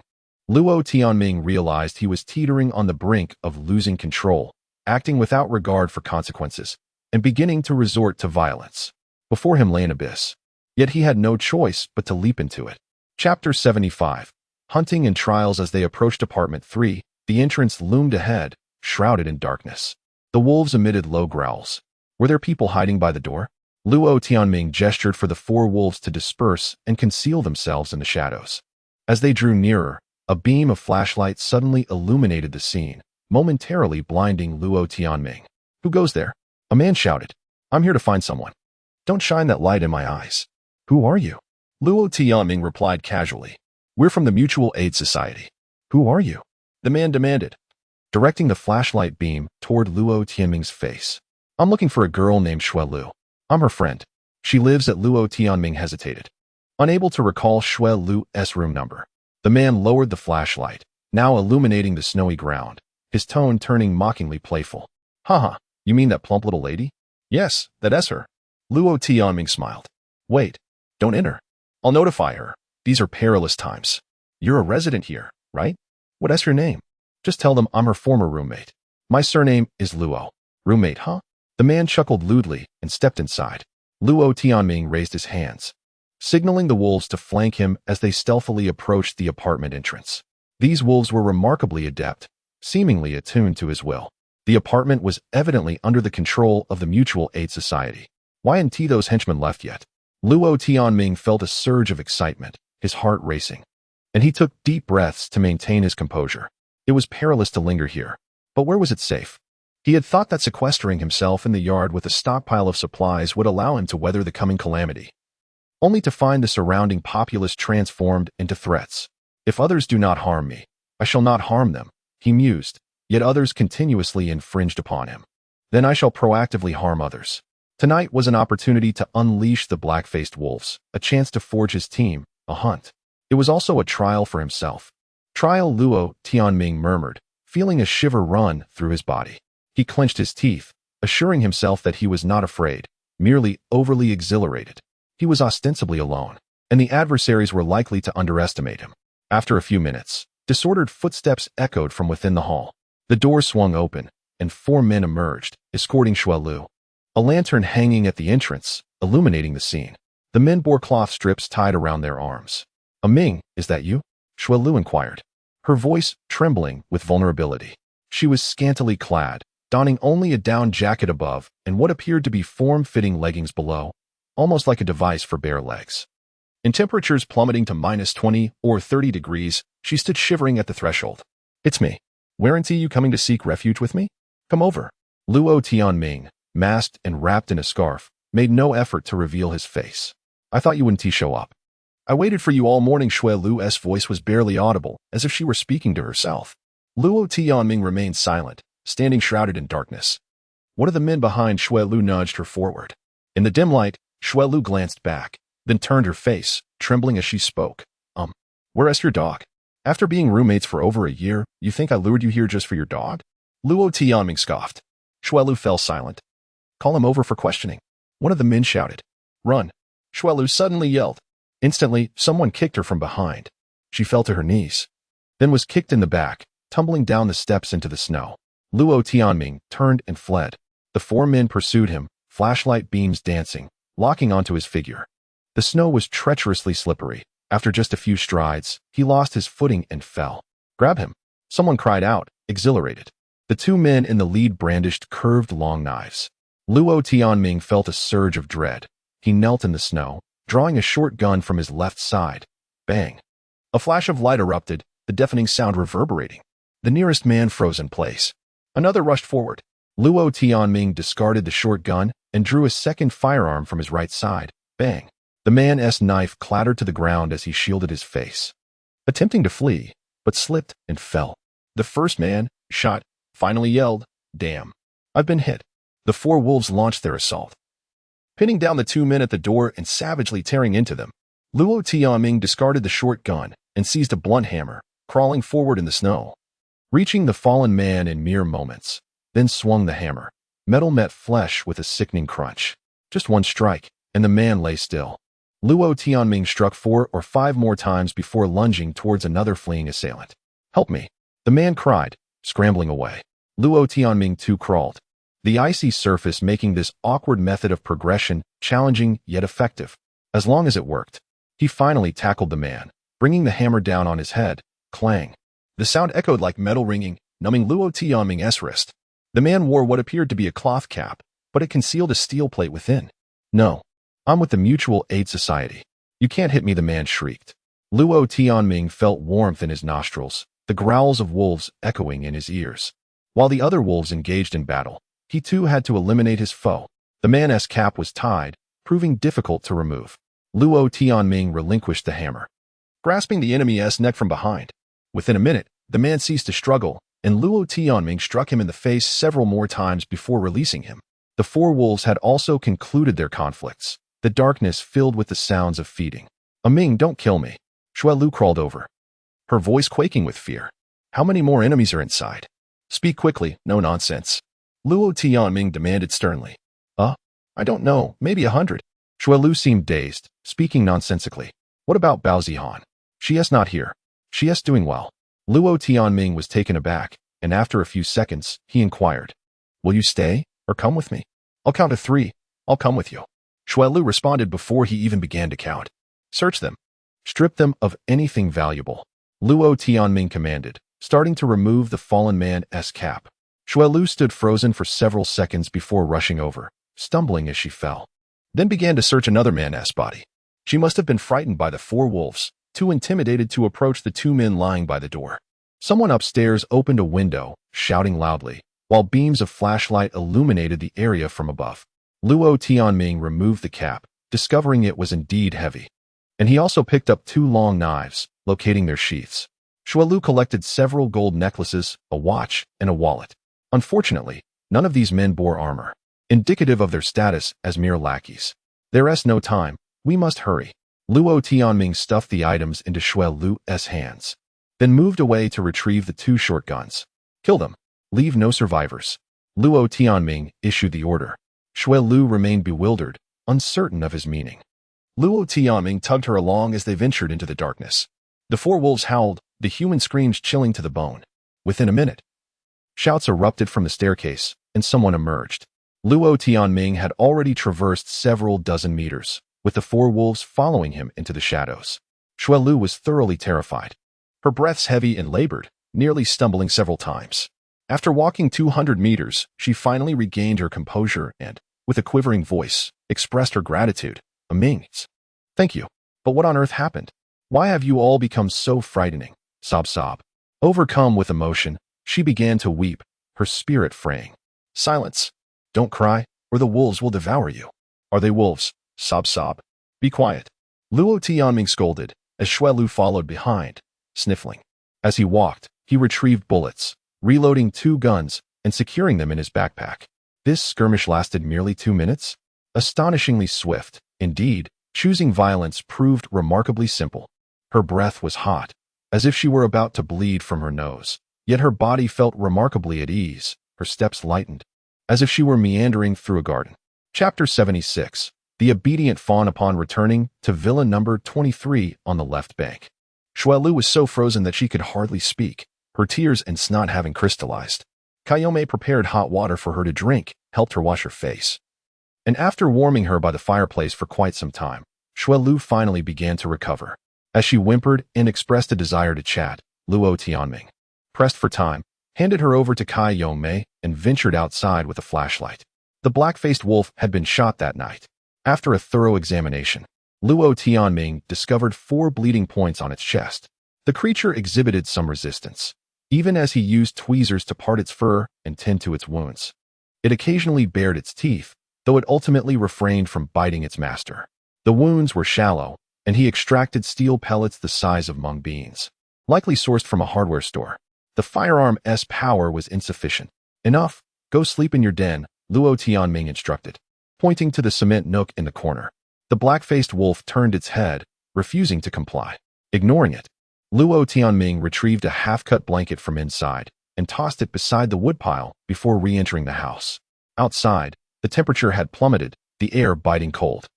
Luo Tianming realized he was teetering on the brink of losing control, acting without regard for consequences, and beginning to resort to violence. Before him lay an abyss, yet he had no choice but to leap into it. Chapter 75. Hunting and trials. As they approached apartment 3, the entrance loomed ahead, shrouded in darkness. The wolves emitted low growls. Were there people hiding by the door? Luo Tianming gestured for the 4 wolves to disperse and conceal themselves in the shadows. As they drew nearer, a beam of flashlight suddenly illuminated the scene, momentarily blinding Luo Tianming. Who goes there? A man shouted. I'm here to find someone. Don't shine that light in my eyes. Who are you? Luo Tianming replied casually. We're from the Mutual Aid Society. Who are you? The man demanded, directing the flashlight beam toward Luo Tianming's face. I'm looking for a girl named Shui Lu. I'm her friend. She lives at Luo Tianming hesitated, unable to recall Shui Lu's room number. The man lowered the flashlight, now illuminating the snowy ground, his tone turning mockingly playful. Haha, you mean that plump little lady? Yes, that's her. Luo Tianming smiled. Wait, don't enter. I'll notify her. These are perilous times. You're a resident here, right? What's your name? Just tell them I'm her former roommate. My surname is Luo. Roommate, huh? The man chuckled lewdly and stepped inside. Luo Tianming raised his hands, signaling the wolves to flank him as they stealthily approached the apartment entrance. These wolves were remarkably adept, seemingly attuned to his will. The apartment was evidently under the control of the Mutual Aid Society. Why hadn't those henchmen left yet? Luo Tianming felt a surge of excitement, his heart racing, and he took deep breaths to maintain his composure. It was perilous to linger here, but where was it safe? He had thought that sequestering himself in the yard with a stockpile of supplies would allow him to weather the coming calamity, only to find the surrounding populace transformed into threats. If others do not harm me, I shall not harm them, he mused, yet others continuously infringed upon him. Then I shall proactively harm others. Tonight was an opportunity to unleash the black-faced wolves, a chance to forge his team, a hunt. It was also a trial for himself. Trial, Luo Tianming murmured, feeling a shiver run through his body. He clenched his teeth, assuring himself that he was not afraid, merely overly exhilarated. He was ostensibly alone, and the adversaries were likely to underestimate him. After a few minutes, disordered footsteps echoed from within the hall. The door swung open, and 4 men emerged, escorting Shui Lu. A lantern hanging at the entrance, illuminating the scene. The men bore cloth strips tied around their arms. Ming, is that you? Shui Lu inquired, her voice trembling with vulnerability. She was scantily clad, donning only a down jacket above and what appeared to be form-fitting leggings below, almost like a device for bare legs. In temperatures plummeting to -20 or 30 degrees, she stood shivering at the threshold. It's me. Weren't you coming to seek refuge with me? Come over. Luo Tianming, masked and wrapped in a scarf, made no effort to reveal his face. I thought you wouldn't show up. I waited for you all morning. Shui Lu's voice was barely audible, as if she were speaking to herself. Luo Tianming remained silent, standing shrouded in darkness. One of the men behind Shui Lu nudged her forward. In the dim light, Shui Lu glanced back, then turned her face, trembling as she spoke. Where's your dog? After being roommates for over a year, you think I lured you here just for your dog? Luo Tianming scoffed. Shui Lu fell silent. Call him over for questioning. One of the men shouted. Run. Shui Lu suddenly yelled. Instantly, someone kicked her from behind. She fell to her knees, then was kicked in the back, tumbling down the steps into the snow. Luo Tianming turned and fled. The 4 men pursued him, flashlight beams dancing, locking onto his figure. The snow was treacherously slippery. After just a few strides, he lost his footing and fell. Grab him. Someone cried out, exhilarated. The two men in the lead brandished curved long knives. Luo Tianming felt a surge of dread. He knelt in the snow, drawing a short gun from his left side. Bang! A flash of light erupted, the deafening sound reverberating. The nearest man froze in place. Another rushed forward. Luo Tianming discarded the short gun and drew a second firearm from his right side. Bang! The man's knife clattered to the ground as he shielded his face, attempting to flee, but slipped and fell. The first man, shot, finally yelled, "Damn! I've been hit." The four wolves launched their assault, pinning down the two men at the door and savagely tearing into them. Luo Tianming discarded the short gun and seized a blunt hammer, crawling forward in the snow, reaching the fallen man in mere moments, then swung the hammer. Metal met flesh with a sickening crunch. Just one strike, and the man lay still. Luo Tianming struck 4 or 5 more times before lunging towards another fleeing assailant. "Help me!" the man cried, scrambling away. Luo Tianming too crawled, the icy surface making this awkward method of progression challenging yet effective. As long as it worked, he finally tackled the man, bringing the hammer down on his head. Clang! The sound echoed like metal ringing, numbing Luo Tianming's wrist. The man wore what appeared to be a cloth cap, but it concealed a steel plate within. "No. I'm with the Mutual Aid Society. You can't hit me," the man shrieked. Luo Tianming felt warmth in his nostrils, the growls of wolves echoing in his ears. While the other wolves engaged in battle, he too had to eliminate his foe. The man's cap was tied, proving difficult to remove. Luo Tianming relinquished the hammer, grasping the enemy's neck from behind. Within a minute, the man ceased to struggle, and Luo Tianming struck him in the face several more times before releasing him. The four wolves had also concluded their conflicts, the darkness filled with the sounds of feeding. "Ming, don't kill me." Shui Lu crawled over, her voice quaking with fear. "How many more enemies are inside? Speak quickly, no nonsense." Luo Tianming demanded sternly. I don't know, maybe 100. Shui Lu seemed dazed, speaking nonsensically. "What about Bao Zihan? She is not here." "She is doing well." Luo Tianming was taken aback, and after a few seconds, he inquired, "Will you stay, or come with me?" "I'll count to 3. I'll come with you." Shui Lu responded before he even began to count. "Search them. Strip them of anything valuable," Luo Tianming commanded, starting to remove the fallen man's cap. Shui Lu stood frozen for several seconds before rushing over, stumbling as she fell, then began to search another man's body. She must have been frightened by the four wolves, too intimidated to approach the two men lying by the door. Someone upstairs opened a window, shouting loudly, while beams of flashlight illuminated the area from above. Luo Tianming removed the cap, discovering it was indeed heavy. And he also picked up 2 long knives, locating their sheaths. Shui Lu collected several gold necklaces, a watch, and a wallet. Unfortunately, none of these men bore armor, indicative of their status as mere lackeys. "There is no time. We must hurry." Luo Tianming stuffed the items into Shui Lu's hands, then moved away to retrieve the 2 shotguns. "Kill them. Leave no survivors." Luo Tianming issued the order. Shui Lu remained bewildered, uncertain of his meaning. Luo Tianming tugged her along as they ventured into the darkness. The 4 wolves howled, the human screams chilling to the bone. Within a minute, shouts erupted from the staircase, and someone emerged. Luo Tianming had already traversed several dozen meters, with the 4 wolves following him into the shadows. Shui Lu was thoroughly terrified, her breaths heavy and labored, nearly stumbling several times. After walking 200 meters, she finally regained her composure and, with a quivering voice, expressed her gratitude. "Ming, thank you. But what on earth happened? Why have you all become so frightening?" Sob. Overcome with emotion, she began to weep, her spirit fraying. "Silence. Don't cry, or the wolves will devour you." "Are they wolves?" Sob. "Be quiet." Luo Tianming scolded, as Shui Lu followed behind, sniffling. As he walked, he retrieved bullets, reloading 2 guns and securing them in his backpack. This skirmish lasted merely 2 minutes? Astonishingly swift. Indeed, choosing violence proved remarkably simple. Her breath was hot, as if she were about to bleed from her nose. Yet her body felt remarkably at ease, her steps lightened, as if she were meandering through a garden. Chapter 76. The Obedient Fawn. Upon returning to Villa number 23 on the left bank, Shui Lu was so frozen that she could hardly speak, her tears and snot having crystallized. Kayome prepared hot water for her to drink, helped her wash her face, and after warming her by the fireplace for quite some time, Shui Lu finally began to recover. As she whimpered and expressed a desire to chat, Luo Tianming pressed for time, handed her over to Kai Yongmei, and ventured outside with a flashlight. The black-faced wolf had been shot that night. After a thorough examination, Luo Tianming discovered 4 bleeding points on its chest. The creature exhibited some resistance, even as he used tweezers to part its fur and tend to its wounds. It occasionally bared its teeth, though it ultimately refrained from biting its master. The wounds were shallow, and he extracted steel pellets the size of mung beans, likely sourced from a hardware store. The firearm's power was insufficient. Enough, go sleep in your den, Luo Tianming instructed, pointing to the cement nook in the corner. The black-faced wolf turned its head, refusing to comply. Ignoring it, Luo Tianming retrieved a half-cut blanket from inside and tossed it beside the woodpile before re-entering the house. Outside, the temperature had plummeted, the air biting cold,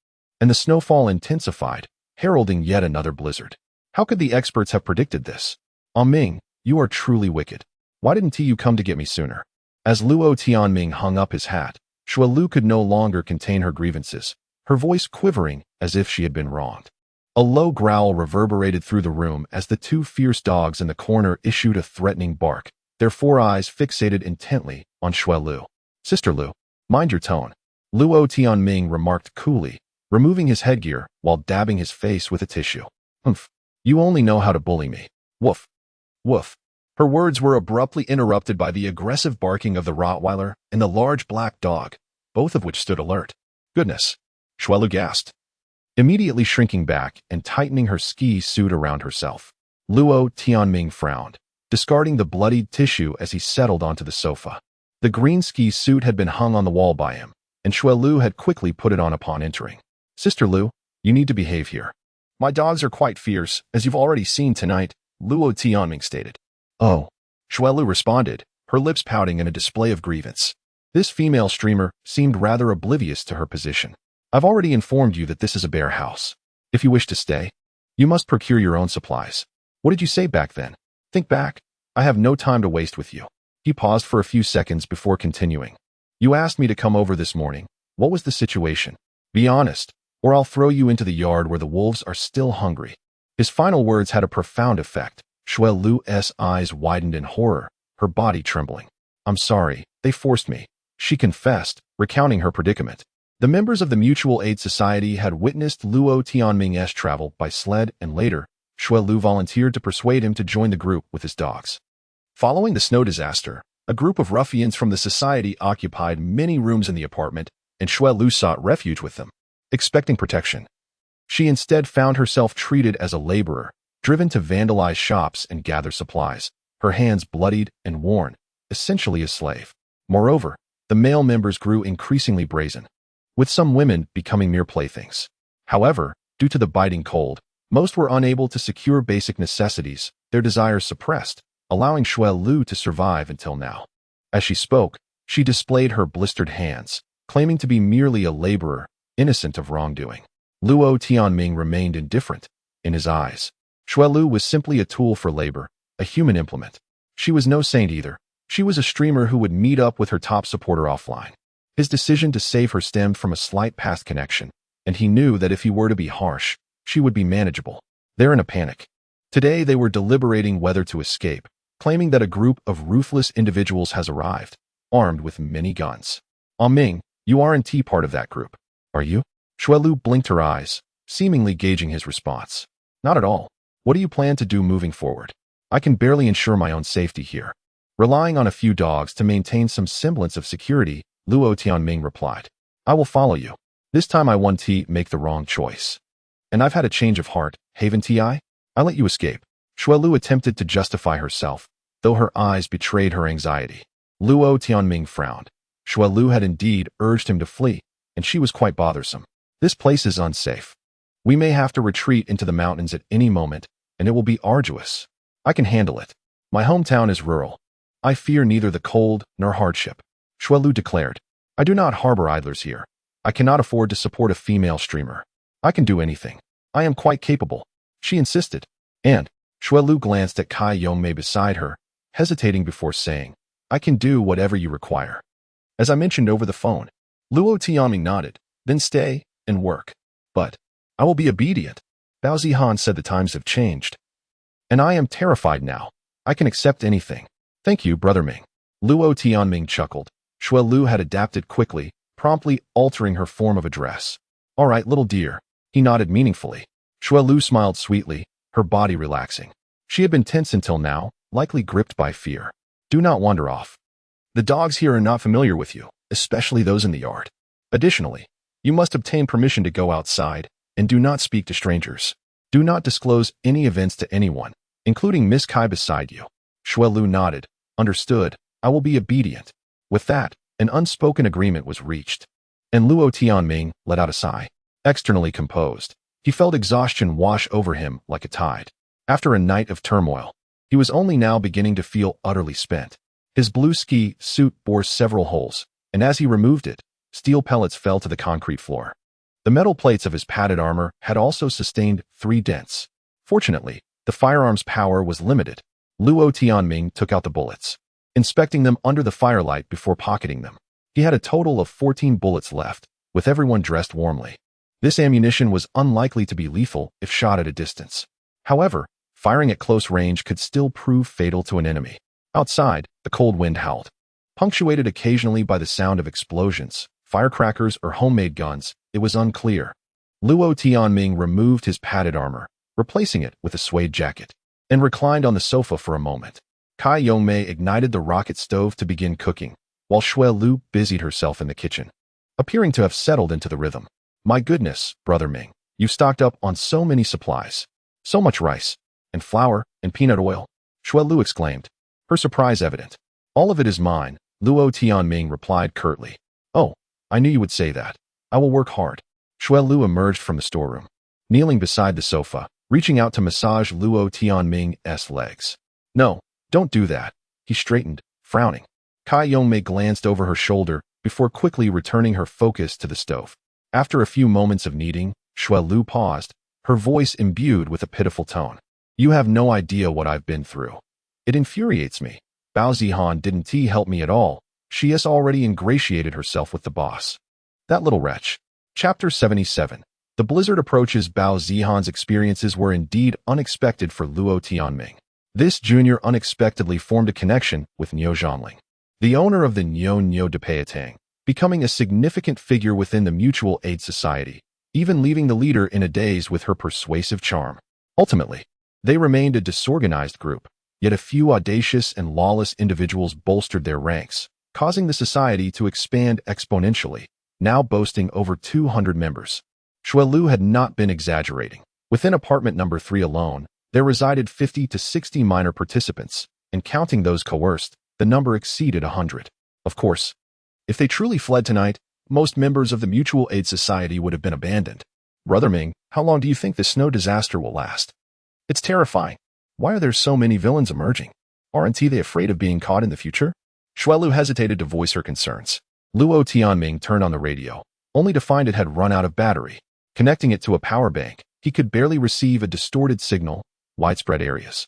and the snowfall intensified, heralding yet another blizzard. How could the experts have predicted this? Ming, you are truly wicked. Why didn't you come to get me sooner? As Luo Tianming hung up his hat, Xuelu could no longer contain her grievances, her voice quivering as if she had been wronged. A low growl reverberated through the room as the 2 fierce dogs in the corner issued a threatening bark, their 4 eyes fixated intently on Xuelu. Sister Lu, mind your tone, Luo Tianming remarked coolly, removing his headgear while dabbing his face with a tissue. Humph, you only know how to bully me. Woof. Woof. Her words were abruptly interrupted by the aggressive barking of the Rottweiler and the large black dog, both of which stood alert. Goodness, Xuelu gasped, immediately shrinking back and tightening her ski suit around herself. Luo Tianming frowned, discarding the bloodied tissue as he settled onto the sofa. The green ski suit had been hung on the wall by him, and Xuelu had quickly put it on upon entering. Sister Lu, you need to behave here. My dogs are quite fierce, as you've already seen tonight, Luo Tianming stated. Oh, Xuelu responded, her lips pouting in a display of grievance. This female streamer seemed rather oblivious to her position. I've already informed you that this is a bear house. If you wish to stay, you must procure your own supplies. What did you say back then? Think back. I have no time to waste with you. He paused for a few seconds before continuing. You asked me to come over this morning. What was the situation? Be honest, or I'll throw you into the yard where the wolves are still hungry. His final words had a profound effect. Xuelu's eyes widened in horror, her body trembling. I'm sorry, they forced me, she confessed, recounting her predicament. The members of the Mutual Aid Society had witnessed Luo Tianming's travel by sled, and later, Xuelu volunteered to persuade him to join the group with his dogs. Following the snow disaster, a group of ruffians from the society occupied many rooms in the apartment, and Xuelu sought refuge with them, expecting protection. She instead found herself treated as a laborer, driven to vandalize shops and gather supplies, her hands bloodied and worn, essentially a slave. Moreover, the male members grew increasingly brazen, with some women becoming mere playthings. However, due to the biting cold, most were unable to secure basic necessities, their desires suppressed, allowing Xuelu to survive until now. As she spoke, she displayed her blistered hands, claiming to be merely a laborer, innocent of wrongdoing. Luo Tianming remained indifferent. In his eyes, Xuelu was simply a tool for labor, a human implement. She was no saint either. She was a streamer who would meet up with her top supporter offline. His decision to save her stemmed from a slight past connection, and he knew that if he were to be harsh, she would be manageable. They're in a panic. Today they were deliberating whether to escape, claiming that a group of ruthless individuals has arrived, armed with many guns. Ming, you aren't part of that group, are you? Xuelu blinked her eyes, seemingly gauging his response. Not at all. What do you plan to do moving forward? I can barely ensure my own safety here. Relying on a few dogs to maintain some semblance of security, Luo Tianming replied. I will follow you. This time I won't make the wrong choice. And I've had a change of heart, haven't I? I let you escape. Xuelu attempted to justify herself, though her eyes betrayed her anxiety. Luo Tianming frowned. Xuelu had indeed urged him to flee, and she was quite bothersome. This place is unsafe. We may have to retreat into the mountains at any moment, and it will be arduous. I can handle it. My hometown is rural. I fear neither the cold nor hardship. Xuelu declared. I do not harbor idlers here. I cannot afford to support a female streamer. I can do anything. I am quite capable. She insisted. And, Xuelu glanced at Kai Yongmei beside her, hesitating before saying, I can do whatever you require. As I mentioned over the phone, Luo Tianming nodded, then stay and work. But, I will be obedient. Bao Zihan said the times have changed. And I am terrified now. I can accept anything. Thank you, Brother Ming. Luo Tianming chuckled. Xue Lu had adapted quickly, promptly altering her form of address. All right, little dear. He nodded meaningfully. Xue Lu smiled sweetly, her body relaxing. She had been tense until now, likely gripped by fear. Do not wander off. The dogs here are not familiar with you, especially those in the yard. Additionally, you must obtain permission to go outside, and do not speak to strangers. Do not disclose any events to anyone, including Miss Kai beside you. Xue Lu nodded. Understood. I will be obedient. With that, an unspoken agreement was reached. And Luo Tianming let out a sigh. Externally composed, he felt exhaustion wash over him like a tide. After a night of turmoil, he was only now beginning to feel utterly spent. His blue ski suit bore several holes, and as he removed it, steel pellets fell to the concrete floor. The metal plates of his padded armor had also sustained 3 dents. Fortunately, the firearm's power was limited. Luo Tianming took out the bullets, inspecting them under the firelight before pocketing them. He had a total of 14 bullets left, with everyone dressed warmly. This ammunition was unlikely to be lethal if shot at a distance. However, firing at close range could still prove fatal to an enemy. Outside, the cold wind howled, punctuated occasionally by the sound of explosions, firecrackers or homemade guns. It was unclear. Luo Tianming removed his padded armor, replacing it with a suede jacket, and reclined on the sofa for a moment. Kai Yongmei ignited the rocket stove to begin cooking, while Xue Lu busied herself in the kitchen, appearing to have settled into the rhythm. My goodness, Brother Ming, you've stocked up on so many supplies. So much rice, and flour, and peanut oil, Xue Lu exclaimed, her surprise evident. All of it is mine, Luo Tianming replied curtly. Oh, I knew you would say that. I will work hard. Xue Lu emerged from the storeroom, kneeling beside the sofa, reaching out to massage Luo Tianming's legs. No, don't do that. He straightened, frowning. Kai Yongmei glanced over her shoulder before quickly returning her focus to the stove. After a few moments of kneading, Xue Lu paused, her voice imbued with a pitiful tone. You have no idea what I've been through. It infuriates me. Bao Zihan didn't help me at all. She has already ingratiated herself with the boss. That little wretch. Chapter 77. The blizzard approaches. Bao Zihan's experiences were indeed unexpected for Luo Tianming. This junior unexpectedly formed a connection with Niu Zhongling, the owner of the Niu de Peatang, becoming a significant figure within the mutual aid society, even leaving the leader in a daze with her persuasive charm. Ultimately, they remained a disorganized group, yet a few audacious and lawless individuals bolstered their ranks, causing the society to expand exponentially, now boasting over 200 members. Xue Lu had not been exaggerating. Within apartment number 3 alone, there resided 50 to 60 minor participants, and counting those coerced, the number exceeded 100. Of course, if they truly fled tonight, most members of the Mutual Aid Society would have been abandoned. Brother Ming, how long do you think this snow disaster will last? It's terrifying. Why are there so many villains emerging? Aren't they afraid of being caught in the future? Xue Lu hesitated to voice her concerns. Luo Tianming turned on the radio, only to find it had run out of battery. Connecting it to a power bank, he could barely receive a distorted signal. Widespread areas,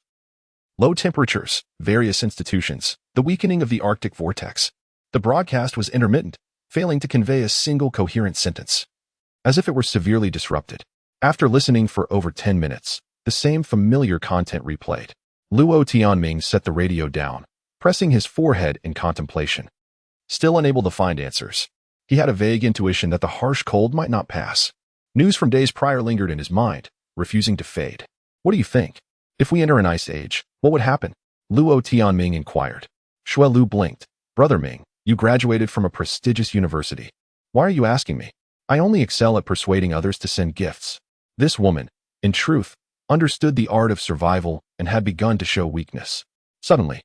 low temperatures, various institutions, the weakening of the Arctic vortex. The broadcast was intermittent, failing to convey a single coherent sentence, as if it were severely disrupted. After listening for over 10 minutes, the same familiar content replayed. Luo Tianming set the radio down, pressing his forehead in contemplation. Still unable to find answers, he had a vague intuition that the harsh cold might not pass. News from days prior lingered in his mind, refusing to fade. What do you think? If we enter an ice age, what would happen? Luo Tianming inquired. Xue Lu blinked. Brother Ming, you graduated from a prestigious university. Why are you asking me? I only excel at persuading others to send gifts. This woman, in truth, understood the art of survival and had begun to show weakness. Suddenly,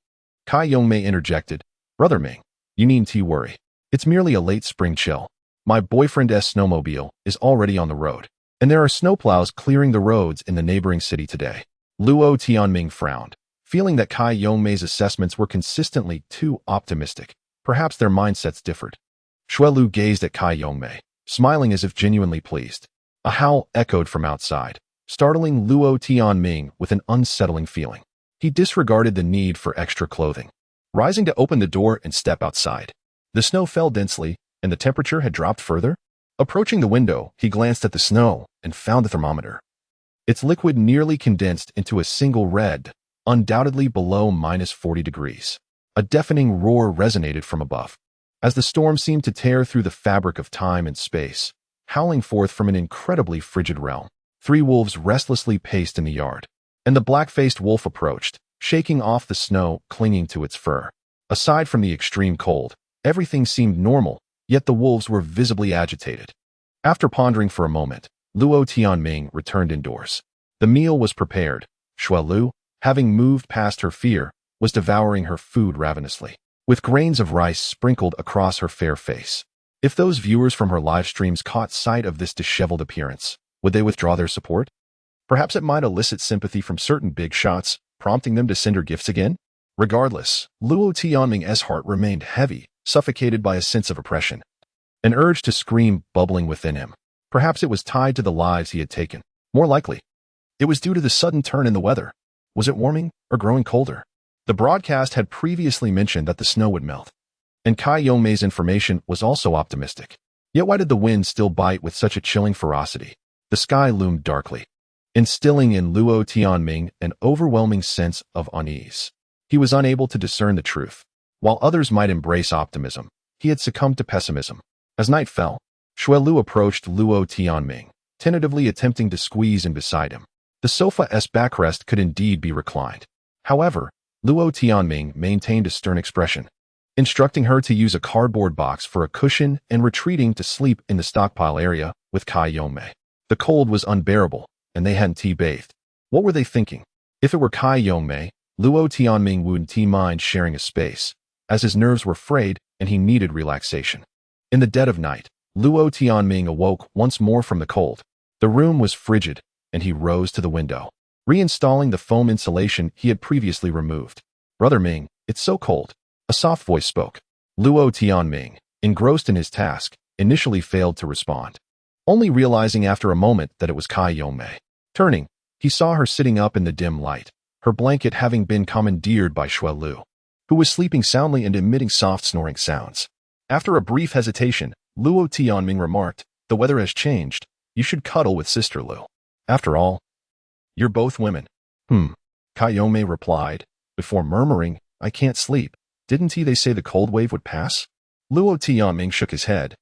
Kai Yongmei interjected. Brother Ming, you needn't worry. It's merely a late spring chill. My boyfriend's snowmobile is already on the road, and there are snowplows clearing the roads in the neighboring city today. Luo Tianming frowned, feeling that Kai Yongmei's assessments were consistently too optimistic. Perhaps their mindsets differed. Xue Lu gazed at Kai Yongmei, smiling as if genuinely pleased. A howl echoed from outside, startling Luo Tianming with an unsettling feeling. He disregarded the need for extra clothing, rising to open the door and step outside. The snow fell densely, and the temperature had dropped further. Approaching the window, he glanced at the snow and found the thermometer. Its liquid nearly condensed into a single red, undoubtedly below -40 degrees. A deafening roar resonated from above, as the storm seemed to tear through the fabric of time and space, howling forth from an incredibly frigid realm. 3 wolves restlessly paced in the yard, and the black-faced wolf approached, shaking off the snow clinging to its fur. Aside from the extreme cold, everything seemed normal, yet the wolves were visibly agitated. After pondering for a moment, Luo Tianming returned indoors. The meal was prepared. Shui Lu, having moved past her fear, was devouring her food ravenously, with grains of rice sprinkled across her fair face. If those viewers from her live streams caught sight of this disheveled appearance, would they withdraw their support? Perhaps it might elicit sympathy from certain big shots, prompting them to send her gifts again? Regardless, Luo Tianming's heart remained heavy, suffocated by a sense of oppression. An urge to scream bubbling within him. Perhaps it was tied to the lives he had taken. More likely, it was due to the sudden turn in the weather. Was it warming or growing colder? The broadcast had previously mentioned that the snow would melt, and Kai Yongmei's information was also optimistic. Yet why did the wind still bite with such a chilling ferocity? The sky loomed darkly, instilling in Luo Tianming an overwhelming sense of unease. He was unable to discern the truth. While others might embrace optimism, he had succumbed to pessimism. As night fell, Shui Lu approached Luo Tianming, tentatively attempting to squeeze in beside him. The sofa's backrest could indeed be reclined. However, Luo Tianming maintained a stern expression, instructing her to use a cardboard box for a cushion and retreating to sleep in the stockpile area with Kai Yongmei. The cold was unbearable, and they hadn't tea-bathed. What were they thinking? If it were Kai Yongmei, Luo Tianming wouldn't mind sharing a space, as his nerves were frayed and he needed relaxation. In the dead of night, Luo Tianming awoke once more from the cold. The room was frigid, and he rose to the window, reinstalling the foam insulation he had previously removed. "Brother Ming, it's so cold," a soft voice spoke. Luo Tianming, engrossed in his task, initially failed to respond, only realizing after a moment that it was Kai Yongmei. Turning, he saw her sitting up in the dim light, her blanket having been commandeered by Shui Lu, who was sleeping soundly and emitting soft snoring sounds. After a brief hesitation, Luo Tianming remarked, "The weather has changed. You should cuddle with Sister Lu. After all, you're both women." Kai Yongmei replied, before murmuring, "I can't sleep. Didn't they say the cold wave would pass?" Luo Tianming shook his head,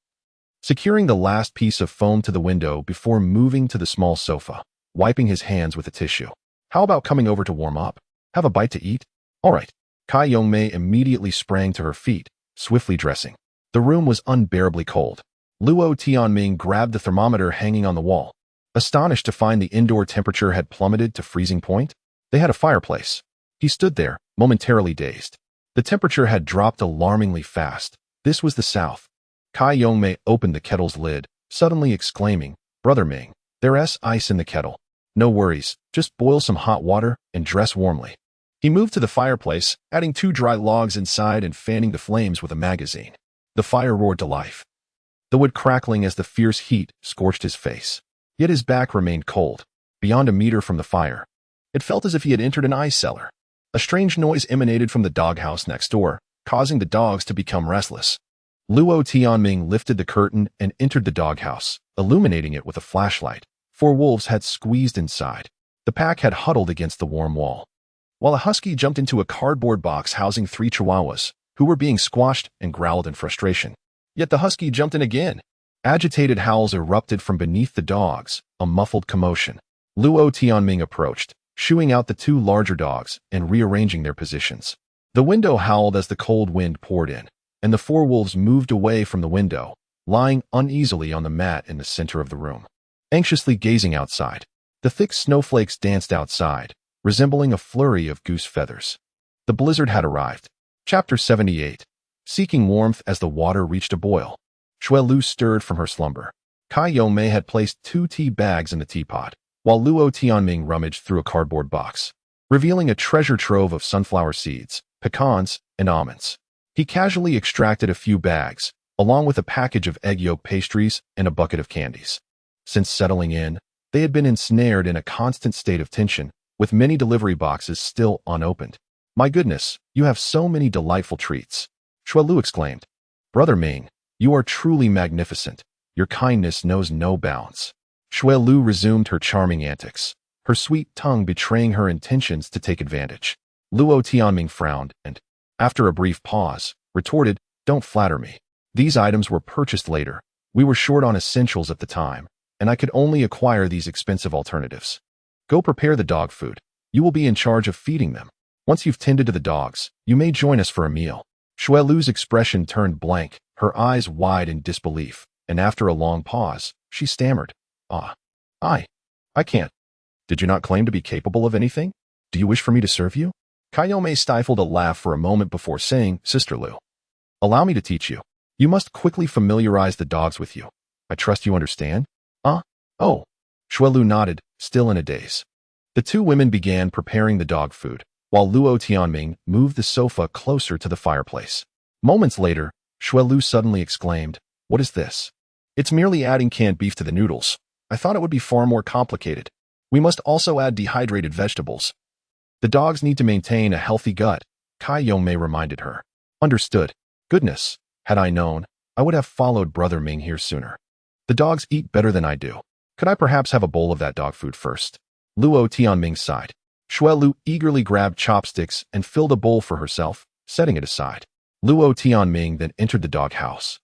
securing the last piece of foam to the window before moving to the small sofa, wiping his hands with a tissue. "How about coming over to warm up? Have a bite to eat?" "All right." Kai Yongmei immediately sprang to her feet, swiftly dressing. The room was unbearably cold. Luo Tianming grabbed the thermometer hanging on the wall, astonished to find the indoor temperature had plummeted to freezing point. They had a fireplace. He stood there, momentarily dazed. The temperature had dropped alarmingly fast. This was the south. Kai Yongmei opened the kettle's lid, suddenly exclaiming, "Brother Ming, there's ice in the kettle." "No worries, just boil some hot water and dress warmly." He moved to the fireplace, adding 2 dry logs inside and fanning the flames with a magazine. The fire roared to life, the wood crackling as the fierce heat scorched his face. Yet his back remained cold. Beyond a meter from the fire, it felt as if he had entered an ice cellar. A strange noise emanated from the doghouse next door, causing the dogs to become restless. Luo Tianming lifted the curtain and entered the doghouse, illuminating it with a flashlight. 4 wolves had squeezed inside. The pack had huddled against the warm wall, while a husky jumped into a cardboard box housing 3 chihuahuas, who were being squashed and growled in frustration. Yet the husky jumped in again. Agitated howls erupted from beneath the dogs, a muffled commotion. Luo Tianming approached, shooing out the 2 larger dogs and rearranging their positions. The window howled as the cold wind poured in, and the 4 wolves moved away from the window, lying uneasily on the mat in the center of the room, anxiously gazing outside. The thick snowflakes danced outside, resembling a flurry of goose feathers. The blizzard had arrived. Chapter 78. Seeking warmth as the water reached a boil. Shui Lu stirred from her slumber. Kai Yongmei had placed 2 tea bags in the teapot, while Luo Tianming rummaged through a cardboard box, revealing a treasure trove of sunflower seeds, pecans, and almonds. He casually extracted a few bags, along with a package of egg yolk pastries and a bucket of candies. Since settling in, they had been ensnared in a constant state of tension, with many delivery boxes still unopened. "My goodness, you have so many delightful treats," Shui Lu exclaimed. "Brother Ming, you are truly magnificent. Your kindness knows no bounds." Shui Lu resumed her charming antics, her sweet tongue betraying her intentions to take advantage. Luo Tianming frowned and, After a brief pause, retorted, "Don't flatter me. These items were purchased later. We were short on essentials at the time, and I could only acquire these expensive alternatives. Go prepare the dog food. You will be in charge of feeding them. Once you've tended to the dogs, you may join us for a meal." Shuelu's expression turned blank, her eyes wide in disbelief, and after a long pause, she stammered, I can't. Did you not claim to be capable of anything? Do you wish for me to serve you?" Kayome stifled a laugh for a moment before saying, "Sister Lu, allow me to teach you. You must quickly familiarize the dogs with you. I trust you understand?" Oh. Shuelu nodded, still in a daze. The two women began preparing the dog food, while Luo Tianming moved the sofa closer to the fireplace. Moments later, Shuelu suddenly exclaimed, "What is this?" "It's merely adding canned beef to the noodles. I thought it would be far more complicated. We must also add dehydrated vegetables. The dogs need to maintain a healthy gut," Kayome reminded her. "Understood. Goodness, had I known, I would have followed Brother Ming here sooner. The dogs eat better than I do. Could I perhaps have a bowl of that dog food first?" Luo Tianming sighed. Shuelu eagerly grabbed chopsticks and filled a bowl for herself, setting it aside. Luo Tianming then entered the dog house,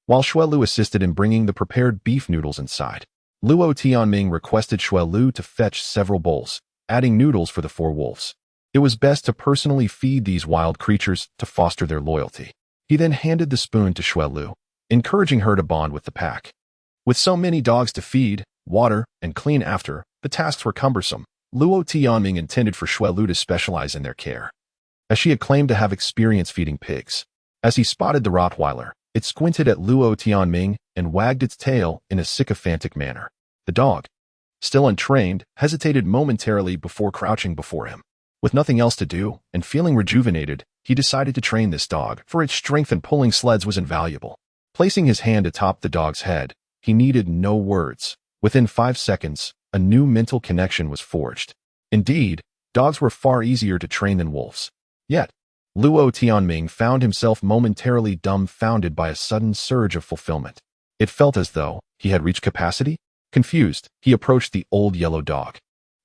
while Shuelu assisted in bringing the prepared beef noodles inside. Luo Tianming requested Shuelu to fetch several bowls, adding noodles for the four wolves. It was best to personally feed these wild creatures to foster their loyalty. He then handed the spoon to Shuelu, encouraging her to bond with the pack. With so many dogs to feed, water, and clean after, the tasks were cumbersome. Luo Tianming intended for Shuelu to specialize in their care, as she had claimed to have experience feeding pigs. As he spotted the Rottweiler, it squinted at Luo Tianming and wagged its tail in a sycophantic manner. The dog, still untrained, hesitated momentarily before crouching before him. With nothing else to do, and feeling rejuvenated, he decided to train this dog, for its strength in pulling sleds was invaluable. Placing his hand atop the dog's head, he needed no words. Within 5 seconds, a new mental connection was forged. Indeed, dogs were far easier to train than wolves. Yet, Luo Tianming found himself momentarily dumbfounded by a sudden surge of fulfillment. It felt as though he had reached capacity. Confused, he approached the old yellow dog,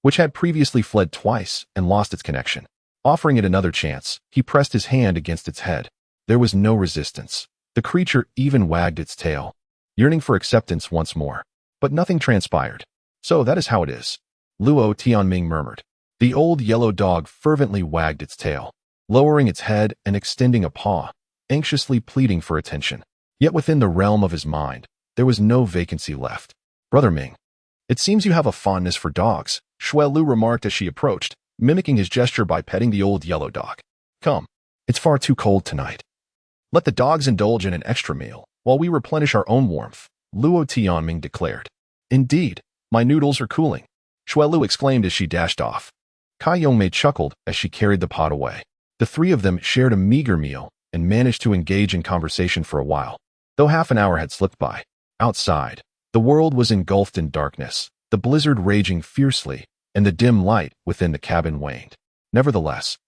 which had previously fled twice and lost its connection. Offering it another chance, he pressed his hand against its head. There was no resistance. The creature even wagged its tail, yearning for acceptance once more. But nothing transpired. "So that is how it is," Luo Tianming murmured. The old yellow dog fervently wagged its tail, lowering its head and extending a paw, anxiously pleading for attention. Yet within the realm of his mind, there was no vacancy left. "Brother Ming, it seems you have a fondness for dogs," Shuelu remarked as she approached, mimicking his gesture by petting the old yellow dog. "Come, it's far too cold tonight. Let the dogs indulge in an extra meal, while we replenish our own warmth," Luo Tianming declared. "Indeed, my noodles are cooling," Shuelu exclaimed as she dashed off. Kayome chuckled as she carried the pot away. The three of them shared a meager meal and managed to engage in conversation for a while. Though half an hour had slipped by, outside, the world was engulfed in darkness, the blizzard raging fiercely, and the dim light within the cabin waned. Nevertheless,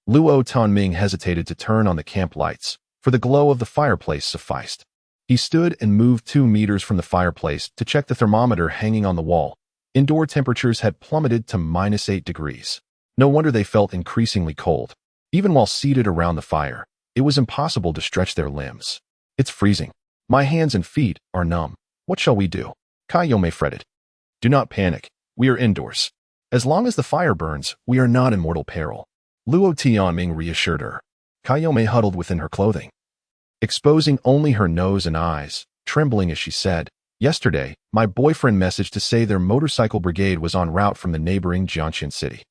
Luo Tianming hesitated to turn on the camp lights, for the glow of the fireplace sufficed. He stood and moved 2 meters from the fireplace to check the thermometer hanging on the wall. Indoor temperatures had plummeted to -8 degrees. No wonder they felt increasingly cold. Even while seated around the fire, it was impossible to stretch their limbs. "It's freezing. My hands and feet are numb. What shall we do?" Kayome fretted. "Do not panic. We are indoors. As long as the fire burns, we are not in mortal peril," Luo Tianming reassured her. Kayome huddled within her clothing, exposing only her nose and eyes, trembling as she said, "Yesterday, my boyfriend messaged to say their motorcycle brigade was en route from the neighboring Jiangxian city.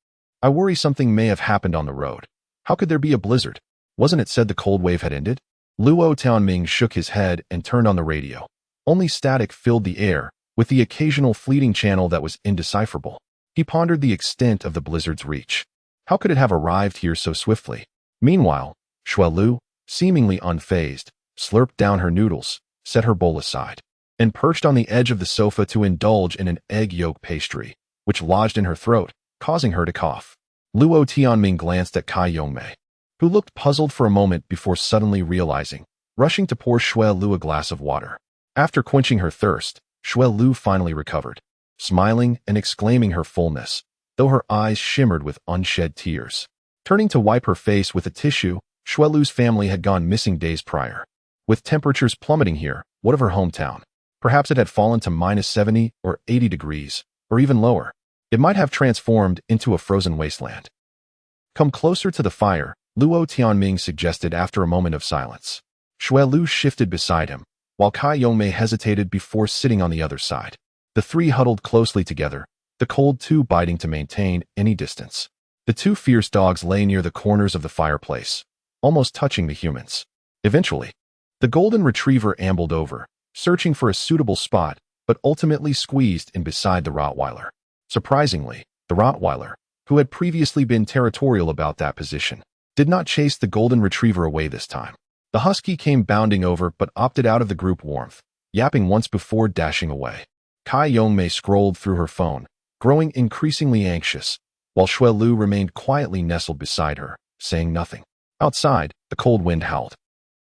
I worry something may have happened on the road. How could there be a blizzard? Wasn't it said the cold wave had ended?" Luo Tianming shook his head and turned on the radio. Only static filled the air, with the occasional fleeting channel that was indecipherable. He pondered the extent of the blizzard's reach. How could it have arrived here so swiftly? Meanwhile, Shuelu, seemingly unfazed, slurped down her noodles, set her bowl aside, and perched on the edge of the sofa to indulge in an egg yolk pastry, which lodged in her throat, causing her to cough. Luo Tianming glanced at Kayome, who looked puzzled for a moment before suddenly realizing, rushing to pour Shuelu a glass of water. After quenching her thirst, Shuelu finally recovered, smiling and exclaiming her fullness, though her eyes shimmered with unshed tears. Turning to wipe her face with a tissue, Xuelu's family had gone missing days prior. With temperatures plummeting here, what of her hometown? Perhaps it had fallen to -70 or 80 degrees, or even lower. It might have transformed into a frozen wasteland. Come closer to the fire, Luo Tianming suggested after a moment of silence. Xuelu shifted beside him, while Kai Yongmei hesitated before sitting on the other side. The three huddled closely together, the cold tube biting to maintain any distance. The two fierce dogs lay near the corners of the fireplace, almost touching the humans. Eventually, the golden retriever ambled over, searching for a suitable spot, but ultimately squeezed in beside the Rottweiler. Surprisingly, the Rottweiler, who had previously been territorial about that position, did not chase the golden retriever away this time. The husky came bounding over but opted out of the group warmth, yapping once before dashing away. Kai Yongmei scrolled through her phone, growing increasingly anxious, while Xuelu remained quietly nestled beside her, saying nothing. Outside, the cold wind howled,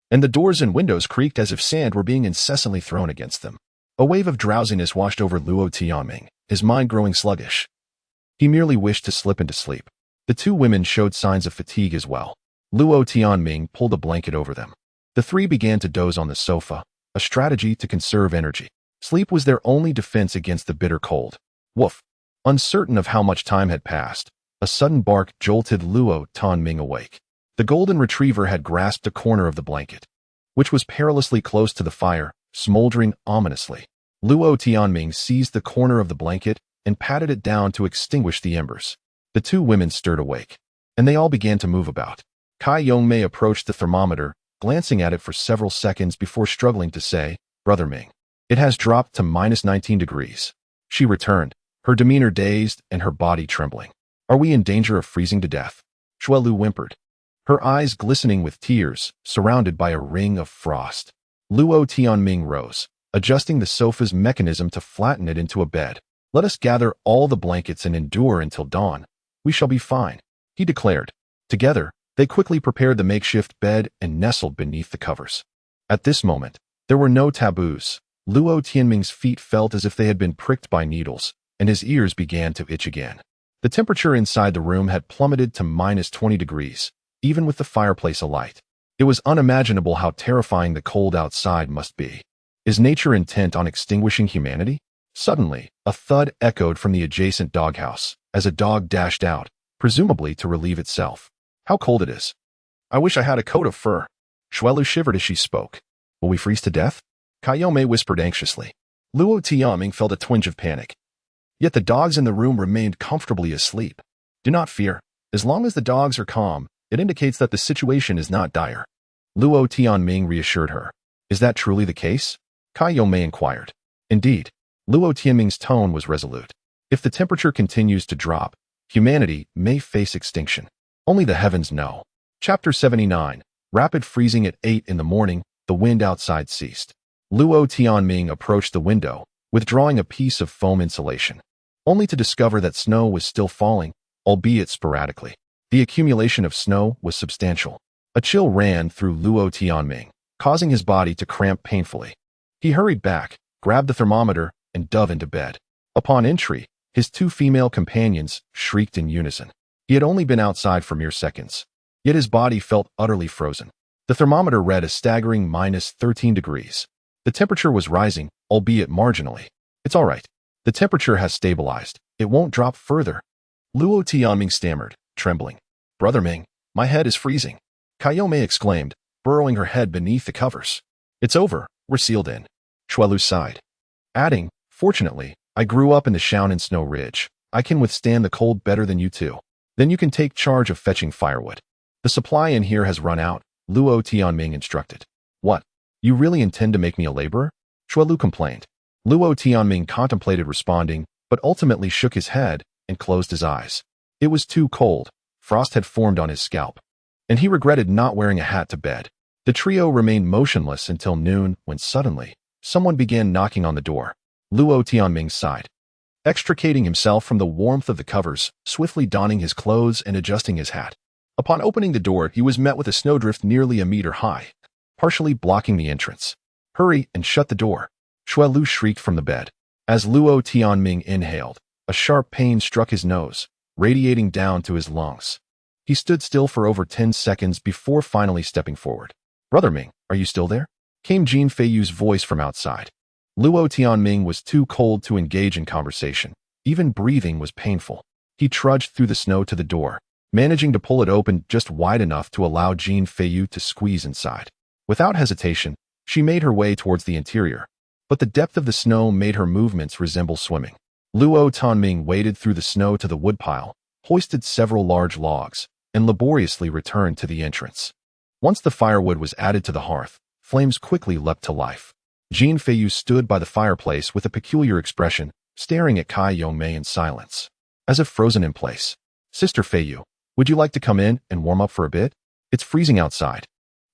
and the doors and windows creaked as if sand were being incessantly thrown against them. A wave of drowsiness washed over Luo Tianming, his mind growing sluggish. He merely wished to slip into sleep. The two women showed signs of fatigue as well. Luo Tianming pulled a blanket over them. The three began to doze on the sofa, a strategy to conserve energy. Sleep was their only defense against the bitter cold. Woof! Uncertain of how much time had passed, a sudden bark jolted Luo Tianming awake. The golden retriever had grasped a corner of the blanket, which was perilously close to the fire, smoldering ominously. Luo Tianming seized the corner of the blanket and patted it down to extinguish the embers. The two women stirred awake, and they all began to move about. Kai Yongmei approached the thermometer, glancing at it for several seconds before struggling to say, "Brother Ming, it has dropped to -19 degrees. She returned, her demeanor dazed and her body trembling. "Are we in danger of freezing to death?" Xuelu whimpered, her eyes glistening with tears, surrounded by a ring of frost. Luo Tianming rose, adjusting the sofa's mechanism to flatten it into a bed. "Let us gather all the blankets and endure until dawn. We shall be fine," he declared. Together, they quickly prepared the makeshift bed and nestled beneath the covers. At this moment, there were no taboos. Luo Tianming's feet felt as if they had been pricked by needles, and his ears began to itch again. The temperature inside the room had plummeted to -20 degrees, even with the fireplace alight. It was unimaginable how terrifying the cold outside must be. Is nature intent on extinguishing humanity? Suddenly, a thud echoed from the adjacent doghouse, as a dog dashed out, presumably to relieve itself. "How cold it is. I wish I had a coat of fur." Xuelu shivered as she spoke. "Will we freeze to death?" Kai Yongmei whispered anxiously. Luo Tianming felt a twinge of panic. Yet the dogs in the room remained comfortably asleep. "Do not fear. As long as the dogs are calm, it indicates that the situation is not dire." Luo Tianming reassured her. "Is that truly the case?" Kai Yongmei inquired. Indeed, Luo Tianming's tone was resolute. If the temperature continues to drop, humanity may face extinction. Only the heavens know. Chapter 79. Rapid freezing at 8 in the morning, the wind outside ceased. Luo Tianming approached the window, withdrawing a piece of foam insulation, only to discover that snow was still falling, albeit sporadically. The accumulation of snow was substantial. A chill ran through Luo Tianming, causing his body to cramp painfully. He hurried back, grabbed the thermometer, and dove into bed. Upon entry, his two female companions shrieked in unison. He had only been outside for mere seconds, yet his body felt utterly frozen. The thermometer read a staggering -13 degrees. The temperature was rising, albeit marginally. "It's all right. The temperature has stabilized. It won't drop further." Luo Tianming stammered, trembling. "Brother Ming, my head is freezing." Kai Yongmei exclaimed, burrowing her head beneath the covers. "It's over. We're sealed in." Xuelu sighed, adding, "Fortunately, I grew up in the Shaonan Snow Ridge. I can withstand the cold better than you two. Then you can take charge of fetching firewood. The supply in here has run out," Luo Tianming instructed. "What? You really intend to make me a laborer?" Xuelu complained. Luo Tianming contemplated responding, but ultimately shook his head and closed his eyes. It was too cold. Frost had formed on his scalp, and he regretted not wearing a hat to bed. The trio remained motionless until noon when suddenly, someone began knocking on the door. Luo Tianming sighed, extricating himself from the warmth of the covers, swiftly donning his clothes and adjusting his hat. Upon opening the door, he was met with a snowdrift nearly a meter high, partially blocking the entrance. "Hurry and shut the door," Xuelu shrieked from the bed. As Luo Tianming inhaled, a sharp pain struck his nose, radiating down to his lungs. He stood still for over 10 seconds before finally stepping forward. "Brother Ming, are you still there?" came Jin Feiyu's voice from outside. Luo Tianming was too cold to engage in conversation. Even breathing was painful. He trudged through the snow to the door, managing to pull it open just wide enough to allow Jin Feiyu to squeeze inside. Without hesitation, she made her way towards the interior, but the depth of the snow made her movements resemble swimming. Luo Tianming waded through the snow to the woodpile, hoisted several large logs, and laboriously returned to the entrance. Once the firewood was added to the hearth, flames quickly leapt to life. Jin Feiyu stood by the fireplace with a peculiar expression, staring at Kai Yongmei in silence, as if frozen in place. "Sister Feiyu, would you like to come in and warm up for a bit? It's freezing outside.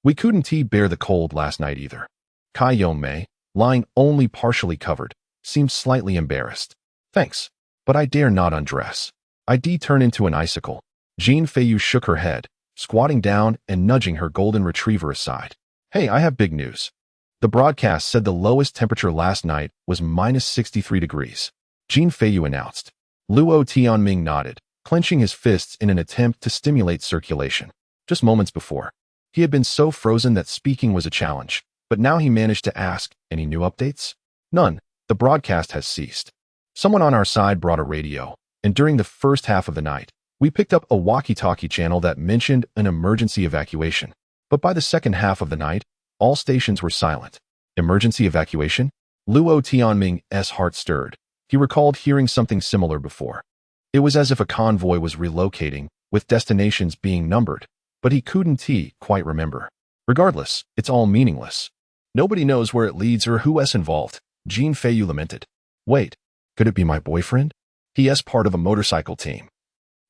We couldn't bear the cold last night either." Kai Yongmei, lying only partially covered, seemed slightly embarrassed. "Thanks, but I dare not undress. I'd turn into an icicle." Jin Feiyu shook her head, squatting down and nudging her golden retriever aside. "Hey, I have big news. The broadcast said the lowest temperature last night was -63 degrees. Jin Feiyu announced. Luo Tianming nodded, clenching his fists in an attempt to stimulate circulation. Just moments before, he had been so frozen that speaking was a challenge, but now he managed to ask, "Any new updates?" "None. The broadcast has ceased. Someone on our side brought a radio, and during the first half of the night, we picked up a walkie-talkie channel that mentioned an emergency evacuation. But by the second half of the night, all stations were silent." Emergency evacuation? Luo Tianming's heart stirred. He recalled hearing something similar before. It was as if a convoy was relocating, with destinations being numbered, but he couldn't quite remember. Regardless, it's all meaningless. Nobody knows where it leads or who's involved, Jin Feiyu lamented. "Wait, could it be my boyfriend? He's part of a motorcycle team,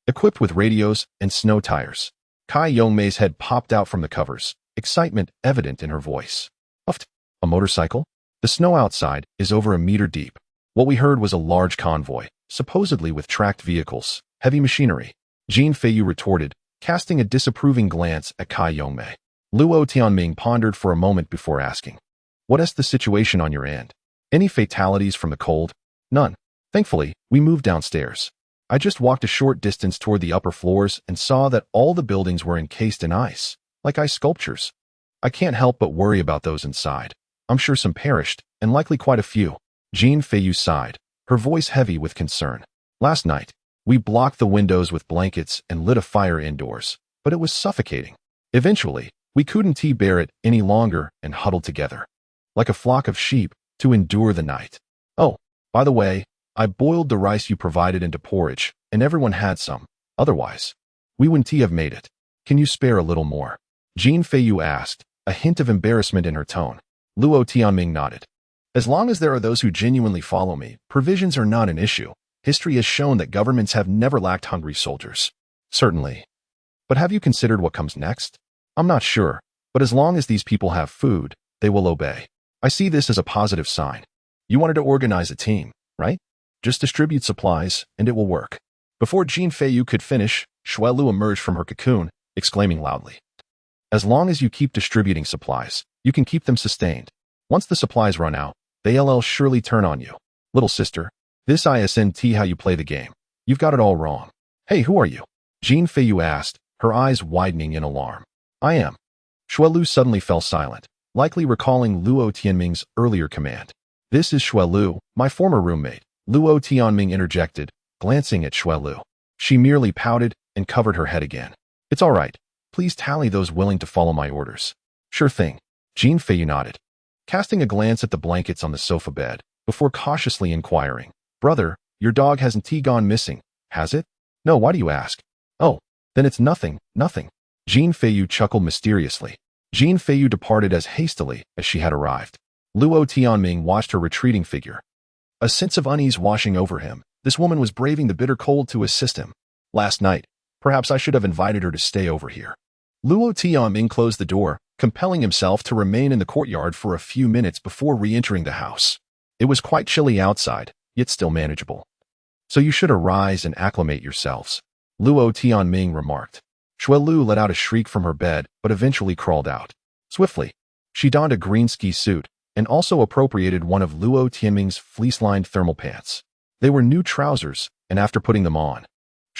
equipped with radios and snow tires." Kai Yongmei's head popped out from the covers, excitement evident in her voice. "Uft, a motorcycle? The snow outside is over a meter deep. What we heard was a large convoy, supposedly with tracked vehicles, heavy machinery." Jin Feiyu retorted, casting a disapproving glance at Kai Yongmei. Luo Tianming pondered for a moment before asking, "What's the situation on your end? Any fatalities from the cold?" "None. Thankfully, we moved downstairs. I just walked a short distance toward the upper floors and saw that all the buildings were encased in ice, like ice sculptures. I can't help but worry about those inside. I'm sure some perished, and likely quite a few." Jin Feiyu sighed, her voice heavy with concern. "Last night, we blocked the windows with blankets and lit a fire indoors, but it was suffocating. Eventually, we couldn't bear it any longer and huddled together, like a flock of sheep, to endure the night. Oh, by the way, I boiled the rice you provided into porridge, and everyone had some. Otherwise, we wouldn't have made it. Can you spare a little more?" Jin Feiyu asked, a hint of embarrassment in her tone. Luo Tianming nodded. "As long as there are those who genuinely follow me, provisions are not an issue. History has shown that governments have never lacked hungry soldiers." "Certainly. But have you considered what comes next?" "I'm not sure, but as long as these people have food, they will obey. I see this as a positive sign. You wanted to organize a team, right? Just distribute supplies, and it will work." Before Jin Feiyu could finish, Xuelu emerged from her cocoon, exclaiming loudly, "As long as you keep distributing supplies, you can keep them sustained. Once the supplies run out, they'll surely turn on you. Little sister, this isn't how you play the game. You've got it all wrong." "Hey, who are you?" Jin Feiyu asked, her eyes widening in alarm. "I am." Xuelu suddenly fell silent, likely recalling Luo Tianming's earlier command. "This is Xuelu, my former roommate," Luo Tianming interjected, glancing at Xuelu. She merely pouted and covered her head again. "It's all right. Please tally those willing to follow my orders." "Sure thing." Jin Feiyu nodded, casting a glance at the blankets on the sofa bed, before cautiously inquiring, "Brother, your dog hasn't gone missing, has it?" "No, why do you ask?" "Oh, then it's nothing. Jin Feiyu chuckled mysteriously. Jin Feiyu departed as hastily as she had arrived. Luo Tianming watched her retreating figure, a sense of unease washing over him. This woman was braving the bitter cold to assist him. Last night, perhaps I should have invited her to stay over here. Luo Tianming closed the door, compelling himself to remain in the courtyard for a few minutes before re-entering the house. It was quite chilly outside, yet still manageable. "So you should arise and acclimate yourselves," Luo Tianming remarked. Xuelu let out a shriek from her bed, but eventually crawled out. Swiftly, she donned a green ski suit, and also appropriated one of Luo Tianming's fleece-lined thermal pants. They were new trousers, and after putting them on,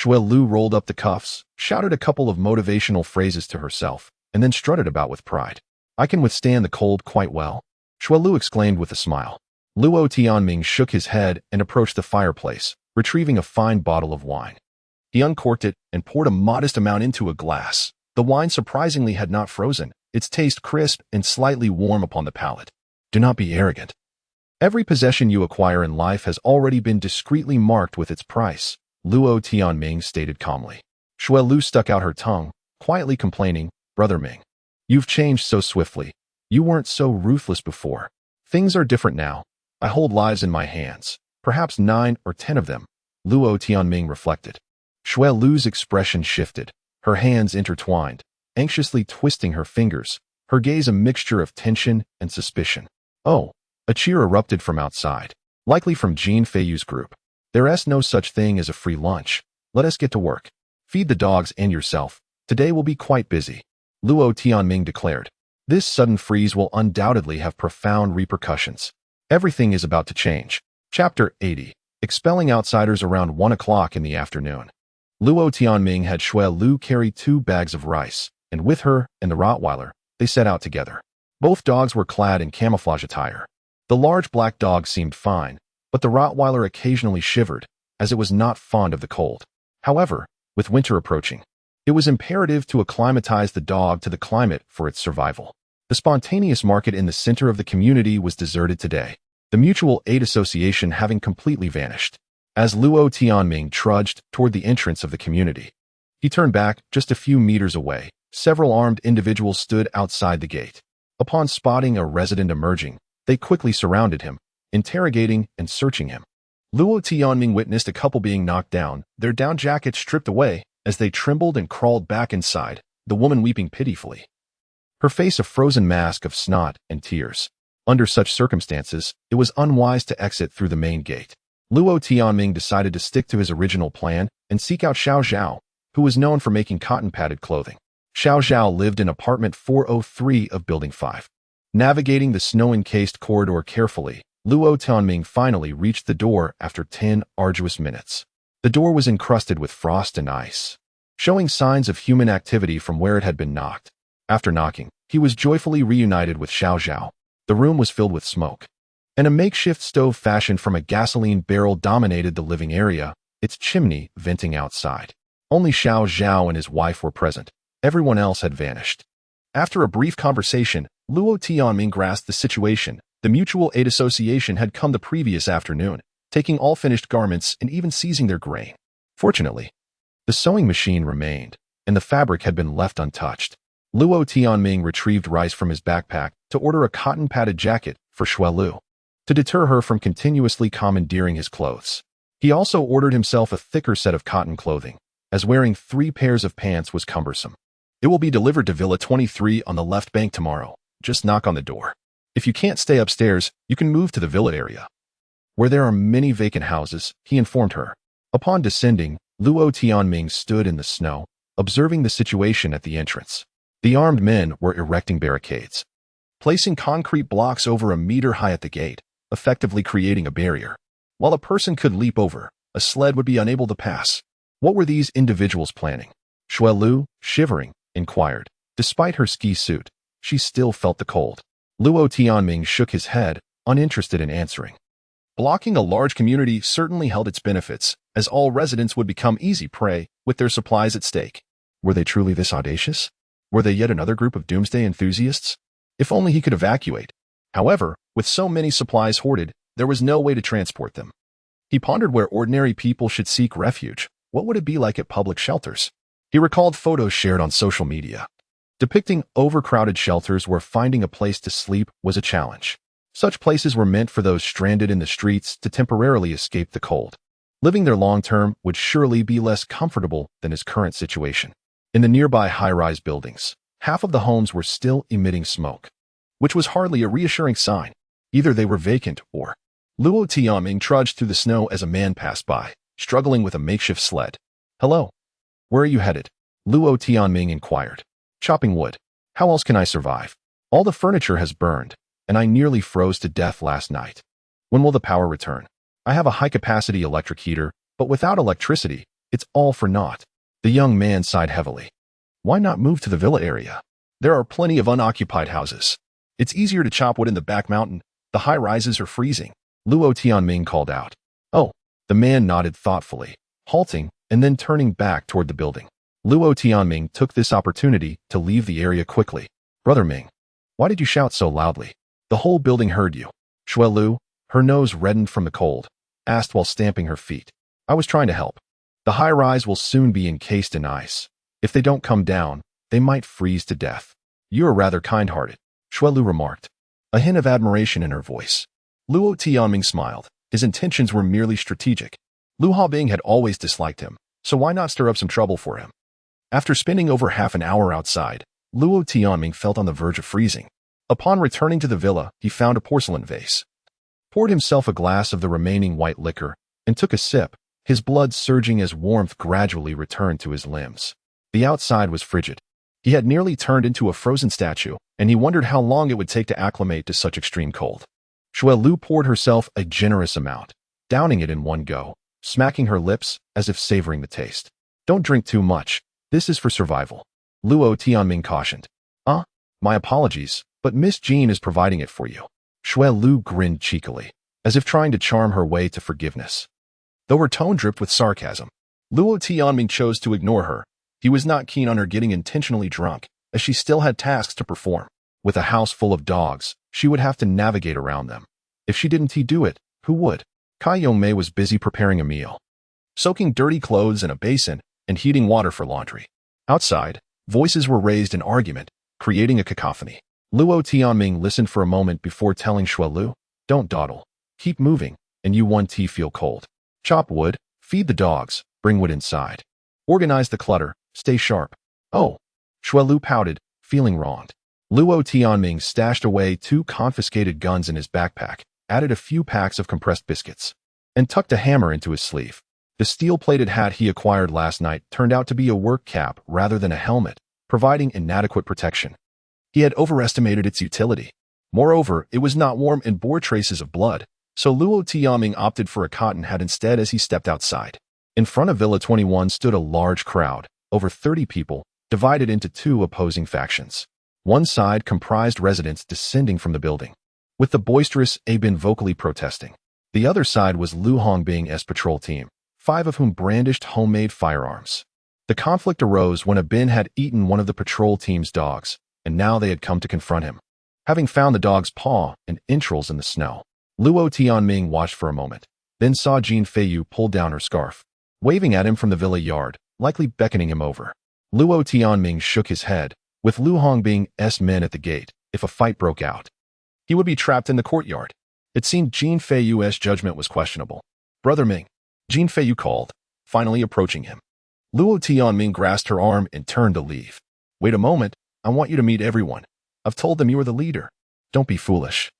Lu rolled up the cuffs, shouted a couple of motivational phrases to herself, and then strutted about with pride. I can withstand the cold quite well, Lu exclaimed with a smile. Luo Tianming shook his head and approached the fireplace, retrieving a fine bottle of wine. He uncorked it and poured a modest amount into a glass. The wine surprisingly had not frozen, its taste crisp and slightly warm upon the palate. Do not be arrogant. Every possession you acquire in life has already been discreetly marked with its price, Luo Tianming stated calmly. Lu stuck out her tongue, quietly complaining, Brother Ming. You've changed so swiftly. You weren't so ruthless before. Things are different now. I hold lives in my hands, perhaps 9 or 10 of them, Luo Tianming reflected. Lu's expression shifted, her hands intertwined, anxiously twisting her fingers, her gaze a mixture of tension and suspicion. Oh, a cheer erupted from outside, likely from Jean Feiyu's group. There's no such thing as a free lunch. Let us get to work. Feed the dogs and yourself. Today will be quite busy, Luo Tianming declared. This sudden freeze will undoubtedly have profound repercussions. Everything is about to change. Chapter 80. Expelling outsiders around 1 o'clock in the afternoon. Luo Tianming had Lu carry 2 bags of rice, and with her and the Rottweiler, they set out together. Both dogs were clad in camouflage attire. The large black dog seemed fine, but the Rottweiler occasionally shivered, as it was not fond of the cold. However, with winter approaching, it was imperative to acclimatize the dog to the climate for its survival. The spontaneous market in the center of the community was deserted today, the mutual aid association having completely vanished. As Luo Tianming trudged toward the entrance of the community, he turned back just a few meters away. Several armed individuals stood outside the gate. Upon spotting a resident emerging, they quickly surrounded him, interrogating and searching him. Luo Tianming witnessed a couple being knocked down, their down jackets stripped away as they trembled and crawled back inside, the woman weeping pitifully, her face a frozen mask of snot and tears. Under such circumstances, it was unwise to exit through the main gate. Luo Tianming decided to stick to his original plan and seek out Xiao Zhao, who was known for making cotton-padded clothing. Xiao Zhao lived in apartment 403 of Building 5. Navigating the snow-encased corridor carefully, Luo Tianming finally reached the door after 10 arduous minutes. The door was encrusted with frost and ice, showing signs of human activity from where it had been knocked. After knocking, he was joyfully reunited with Xiao Zhao. The room was filled with smoke, and a makeshift stove fashioned from a gasoline barrel dominated the living area, its chimney venting outside. Only Xiao Zhao and his wife were present. Everyone else had vanished. After a brief conversation, Luo Tianming grasped the situation. The Mutual Aid Association had come the previous afternoon, taking all finished garments and even seizing their grain. Fortunately, the sewing machine remained, and the fabric had been left untouched. Luo Tianming retrieved rice from his backpack to order a cotton-padded jacket for Lu, to deter her from continuously commandeering his clothes. He also ordered himself a thicker set of cotton clothing, as wearing 3 pairs of pants was cumbersome. It will be delivered to Villa 23 on the left bank tomorrow. Just knock on the door. If you can't stay upstairs, you can move to the villa area, where there are many vacant houses, he informed her. Upon descending, Luo Tianming stood in the snow, observing the situation at the entrance. The armed men were erecting barricades, placing concrete blocks over a meter high at the gate, effectively creating a barrier. While a person could leap over, a sled would be unable to pass. What were these individuals planning? Lu, shivering, inquired. Despite her ski suit, she still felt the cold. Luo Tianming shook his head, uninterested in answering. Blocking a large community certainly held its benefits, as all residents would become easy prey, with their supplies at stake. Were they truly this audacious? Were they yet another group of doomsday enthusiasts? If only he could evacuate. However, with so many supplies hoarded, there was no way to transport them. He pondered where ordinary people should seek refuge. What would it be like at public shelters? He recalled photos shared on social media, depicting overcrowded shelters where finding a place to sleep was a challenge. Such places were meant for those stranded in the streets to temporarily escape the cold. Living there long-term would surely be less comfortable than his current situation. In the nearby high-rise buildings, half of the homes were still emitting smoke, which was hardly a reassuring sign. Either they were vacant or... Luo Tianming trudged through the snow as a man passed by, struggling with a makeshift sled. Hello. Where are you headed? Luo Tianming inquired. Chopping wood. How else can I survive? All the furniture has burned, and I nearly froze to death last night. When will the power return? I have a high-capacity electric heater, but without electricity, It's all for naught. The young man sighed heavily. Why not move to the villa area? There are plenty of unoccupied houses. It's easier to chop wood in the back mountain. The high-rises are freezing. Luo Tianming called out. Oh, the man nodded thoughtfully, halting and then turning back toward the building. Luo Tianming took this opportunity to leave the area quickly. Brother Ming, why did you shout so loudly? The whole building heard you. Shui Lu, her nose reddened from the cold, asked while stamping her feet. I was trying to help. The high-rise will soon be encased in ice. If they don't come down, they might freeze to death. You are rather kind-hearted, Shui Lu remarked, a hint of admiration in her voice. Luo Tianming smiled. His intentions were merely strategic. Lu Haobing had always disliked him, so why not stir up some trouble for him? After spending over half an hour outside, Luo Tianming felt on the verge of freezing. Upon returning to the villa, he found a porcelain vase, poured himself a glass of the remaining white liquor, and took a sip, his blood surging as warmth gradually returned to his limbs. The outside was frigid. He had nearly turned into a frozen statue, and he wondered how long it would take to acclimate to such extreme cold. Shui Lu poured herself a generous amount, downing it in one go, smacking her lips as if savoring the taste. Don't drink too much. This is for survival, Luo Tianming cautioned. My apologies, but Miss Jean is providing it for you. Shui Lu grinned cheekily, as if trying to charm her way to forgiveness. Though her tone dripped with sarcasm, Luo Tianming chose to ignore her. He was not keen on her getting intentionally drunk, as she still had tasks to perform. With a house full of dogs, she would have to navigate around them. If she didn't do it, who would? Kai Yongmei was busy preparing a meal, soaking dirty clothes in a basin and heating water for laundry. Outside, voices were raised in argument, creating a cacophony. Luo Tianming listened for a moment before telling Shui Lu, don't dawdle. Keep moving, and you won't feel cold. Chop wood, feed the dogs, bring wood inside. Organize the clutter, stay sharp. Oh, Shui Lu pouted, feeling wronged. Luo Tianming stashed away 2 confiscated guns in his backpack, added a few packs of compressed biscuits, and tucked a hammer into his sleeve. The steel-plated hat he acquired last night turned out to be a work cap rather than a helmet, providing inadequate protection. He had overestimated its utility. Moreover, it was not warm and bore traces of blood, so Luo Tianming opted for a cotton hat instead as he stepped outside. In front of Villa 21 stood a large crowd, over 30 people, divided into 2 opposing factions. One side comprised residents descending from the building, with the boisterous Abin vocally protesting. The other side was Lu Hongbing's patrol team, 5 of whom brandished homemade firearms. The conflict arose when Abin had eaten one of the patrol team's dogs, and now they had come to confront him. Having found the dog's paw and entrails in the snow, Luo Tianming watched for a moment, then saw Jean Feiyu pull down her scarf, waving at him from the villa yard, likely beckoning him over. Luo Tianming shook his head, with Lu Hongbing's men at the gate. If a fight broke out, he would be trapped in the courtyard. It seemed Jean Feiyu's judgment was questionable. Brother Ming, Jean Feiyu called, finally approaching him. Luo Tianming grasped her arm and turned to leave. Wait a moment, I want you to meet everyone. I've told them you are the leader. Don't be foolish.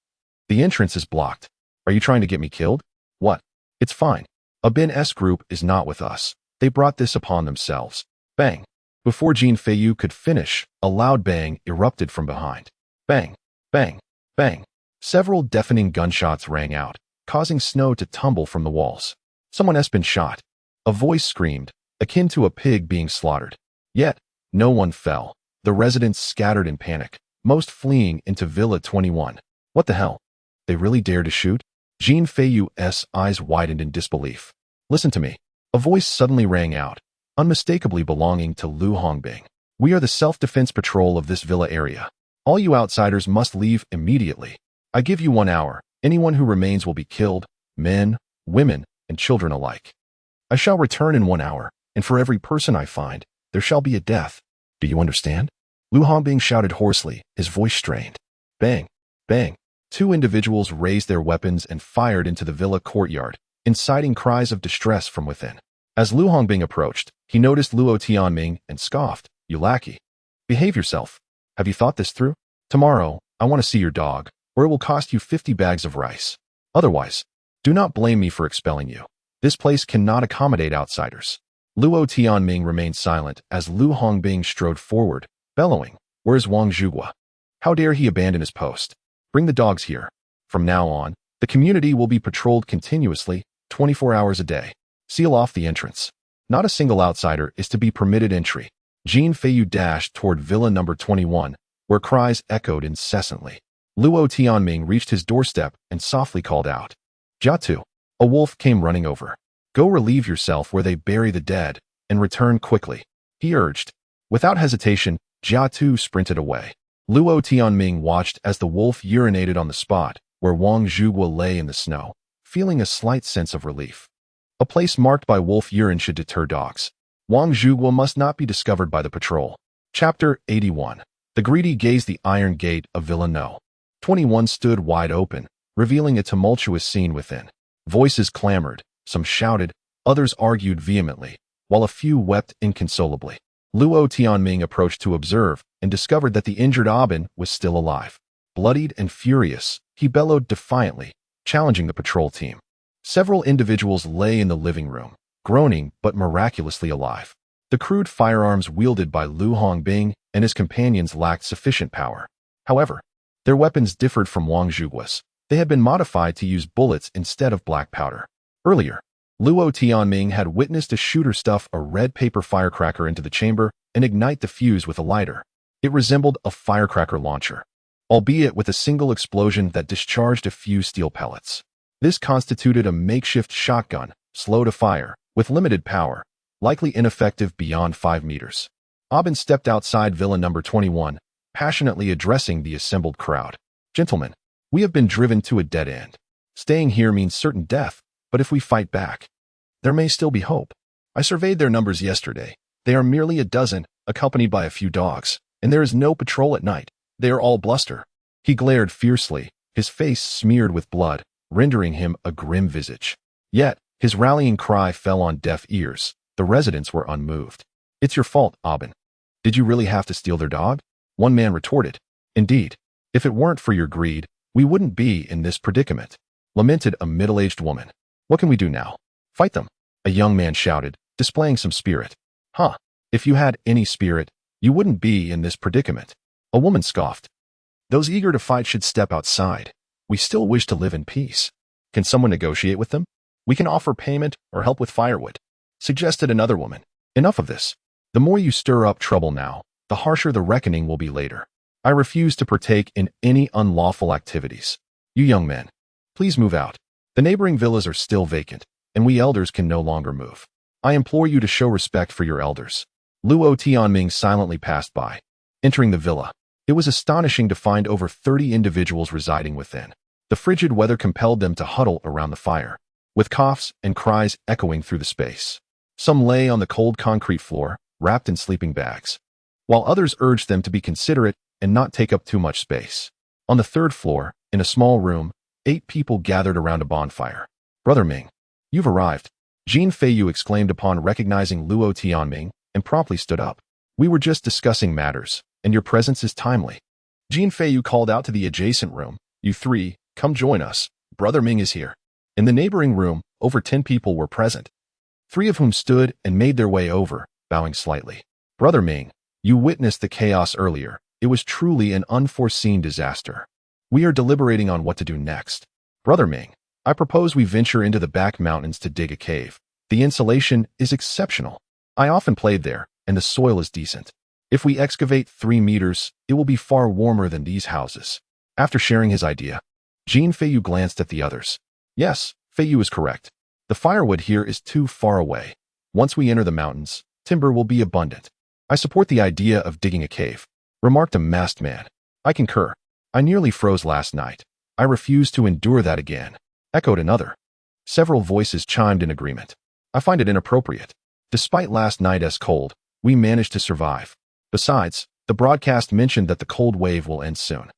The entrance is blocked. Are you trying to get me killed? What? It's fine. Abin's group is not with us. They brought this upon themselves. Bang. Before Jean Feiyu could finish, a loud bang erupted from behind. Bang, bang, bang. Several deafening gunshots rang out, causing snow to tumble from the walls. Someone has been shot. A voice screamed, akin to a pig being slaughtered. Yet, no one fell. The residents scattered in panic, most fleeing into Villa 21. What the hell? They really dared to shoot? Jean Feiyu's eyes widened in disbelief. Listen to me. A voice suddenly rang out, unmistakably belonging to Lu Hongbing. We are the self-defense patrol of this villa area. All you outsiders must leave immediately. I give you 1 hour. Anyone who remains will be killed, men, women, and children alike. I shall return in 1 hour, and for every person I find, there shall be a death. Do you understand? Lu Hongbing shouted hoarsely, his voice strained. Bang, bang. 2 individuals raised their weapons and fired into the villa courtyard, inciting cries of distress from within. As Lu Hongbing approached, he noticed Luo Tianming and scoffed, You lackey. Behave yourself. Have you thought this through? Tomorrow, I want to see your dog, or it will cost you 50 bags of rice. Otherwise, do not blame me for expelling you. This place cannot accommodate outsiders. Luo Tianming remained silent as Lu Hongbing strode forward, bellowing, Where's Wang Zhuguo? How dare he abandon his post? Bring the dogs here. From now on, the community will be patrolled continuously, 24 hours a day. Seal off the entrance. Not a single outsider is to be permitted entry. Jin Feiyu dashed toward Villa number 21, where cries echoed incessantly. Luo Tianming reached his doorstep and softly called out, Jiatu. A wolf came running over. Go relieve yourself where they bury the dead, and return quickly, he urged. Without hesitation, Jiatu sprinted away. Luo Tianming watched as the wolf urinated on the spot where Wang Zhuguo lay in the snow, feeling a slight sense of relief. A place marked by wolf urine should deter dogs. Wang Zhuguo must not be discovered by the patrol. Chapter 81. The greedy gaze. The iron gate of Villa No. 21 stood wide open, revealing a tumultuous scene within. Voices clamored, some shouted, others argued vehemently, while a few wept inconsolably. Luo Tianming approached to observe and discovered that the injured Aben was still alive. Bloodied and furious, he bellowed defiantly, challenging the patrol team. Several individuals lay in the living room, groaning but miraculously alive. The crude firearms wielded by Lu Hongbing and his companions lacked sufficient power. However, their weapons differed from Wang Zhuguo's. They had been modified to use bullets instead of black powder. Earlier, Luo Tianming had witnessed a shooter stuff a red paper firecracker into the chamber and ignite the fuse with a lighter. It resembled a firecracker launcher, albeit with a single explosion that discharged a few steel pellets. This constituted a makeshift shotgun, slow to fire, with limited power, likely ineffective beyond 5 meters. Aben stepped outside Villa number 21, passionately addressing the assembled crowd. Gentlemen, we have been driven to a dead end. Staying here means certain death, but if we fight back, there may still be hope. I surveyed their numbers yesterday. They are merely a dozen, accompanied by a few dogs, and there is no patrol at night. They are all bluster. He glared fiercely, his face smeared with blood, rendering him a grim visage. Yet, his rallying cry fell on deaf ears. The residents were unmoved. It's your fault, Aben. Did you really have to steal their dog? One man retorted. Indeed, if it weren't for your greed, we wouldn't be in this predicament, lamented a middle-aged woman. What can we do now? Fight them, a young man shouted, displaying some spirit. Huh, if you had any spirit, you wouldn't be in this predicament. A woman scoffed. Those eager to fight should step outside. We still wish to live in peace. Can someone negotiate with them? We can offer payment or help with firewood, suggested another woman. Enough of this. The more you stir up trouble now, the harsher the reckoning will be later. I refuse to partake in any unlawful activities. You young men, please move out. The neighboring villas are still vacant, and we elders can no longer move. I implore you to show respect for your elders. Luo Tianming silently passed by. Entering the villa, it was astonishing to find over 30 individuals residing within. The frigid weather compelled them to huddle around the fire, with coughs and cries echoing through the space. Some lay on the cold concrete floor, wrapped in sleeping bags, while others urged them to be considerate and not take up too much space. On the 3rd floor, in a small room, 8 people gathered around a bonfire. Brother Ming, you've arrived, Jin Feiyu exclaimed upon recognizing Luo Tianming, and promptly stood up. We were just discussing matters, and your presence is timely. Jin Feiyu called out to the adjacent room, You 3, come join us, Brother Ming is here. In the neighboring room, over 10 people were present, 3 of whom stood and made their way over, bowing slightly. Brother Ming, you witnessed the chaos earlier. It was truly an unforeseen disaster. We are deliberating on what to do next. Brother Ming, I propose we venture into the back mountains to dig a cave. The insulation is exceptional. I often played there, and the soil is decent. If we excavate 3 meters, it will be far warmer than these houses. After sharing his idea, Jin Feiyu glanced at the others. Yes, Feiyu is correct. The firewood here is too far away. Once we enter the mountains, timber will be abundant. I support the idea of digging a cave, remarked a masked man. I concur. I nearly froze last night. I refuse to endure that again, echoed another. Several voices chimed in agreement. I find it inappropriate. Despite last night's cold, we managed to survive. Besides, the broadcast mentioned that the cold wave will end soon.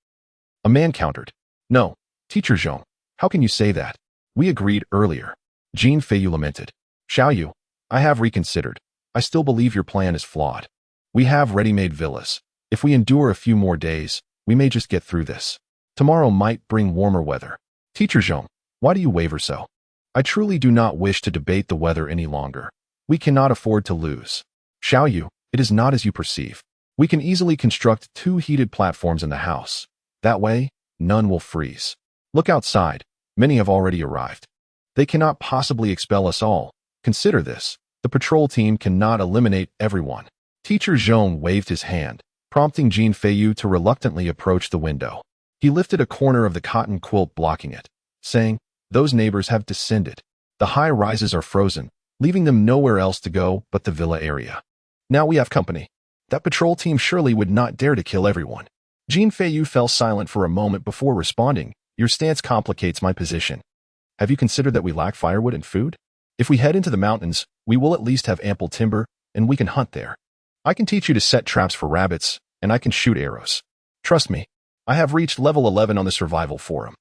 A man countered. No, Teacher Zhong, how can you say that? We agreed earlier. Jin Feiyu lamented. Xiaoyu, I have reconsidered. I still believe your plan is flawed. We have ready-made villas. If we endure a few more days, we may just get through this. Tomorrow might bring warmer weather. Teacher Zhong, why do you waver so? I truly do not wish to debate the weather any longer. We cannot afford to lose. Xiaoyu, it is not as you perceive. We can easily construct 2 heated platforms in the house. That way, none will freeze. Look outside. Many have already arrived. They cannot possibly expel us all. Consider this. The patrol team cannot eliminate everyone. Teacher Zhong waved his hand, prompting Jin Feiyu to reluctantly approach the window. He lifted a corner of the cotton quilt blocking it, saying, "Those neighbors have descended. The high rises are frozen, leaving them nowhere else to go but the villa area. Now we have company. That patrol team surely would not dare to kill everyone." Jin Feiyu fell silent for a moment before responding, "Your stance complicates my position. Have you considered that we lack firewood and food? If we head into the mountains, we will at least have ample timber, and we can hunt there. I can teach you to set traps for rabbits, and I can shoot arrows. Trust me, I have reached level 11 on the survival forum.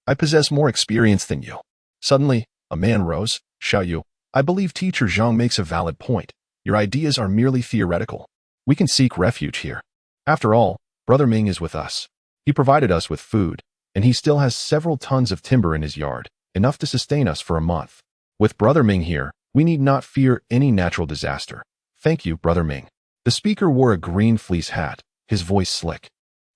I possess more experience than you." Suddenly, a man rose. "Xiao Yu, I believe Teacher Zhang makes a valid point. Your ideas are merely theoretical. We can seek refuge here. After all, Brother Ming is with us. He provided us with food, and he still has several tons of timber in his yard, enough to sustain us for a month. With Brother Ming here, we need not fear any natural disaster. Thank you, Brother Ming." The speaker wore a green fleece hat, his voice slick,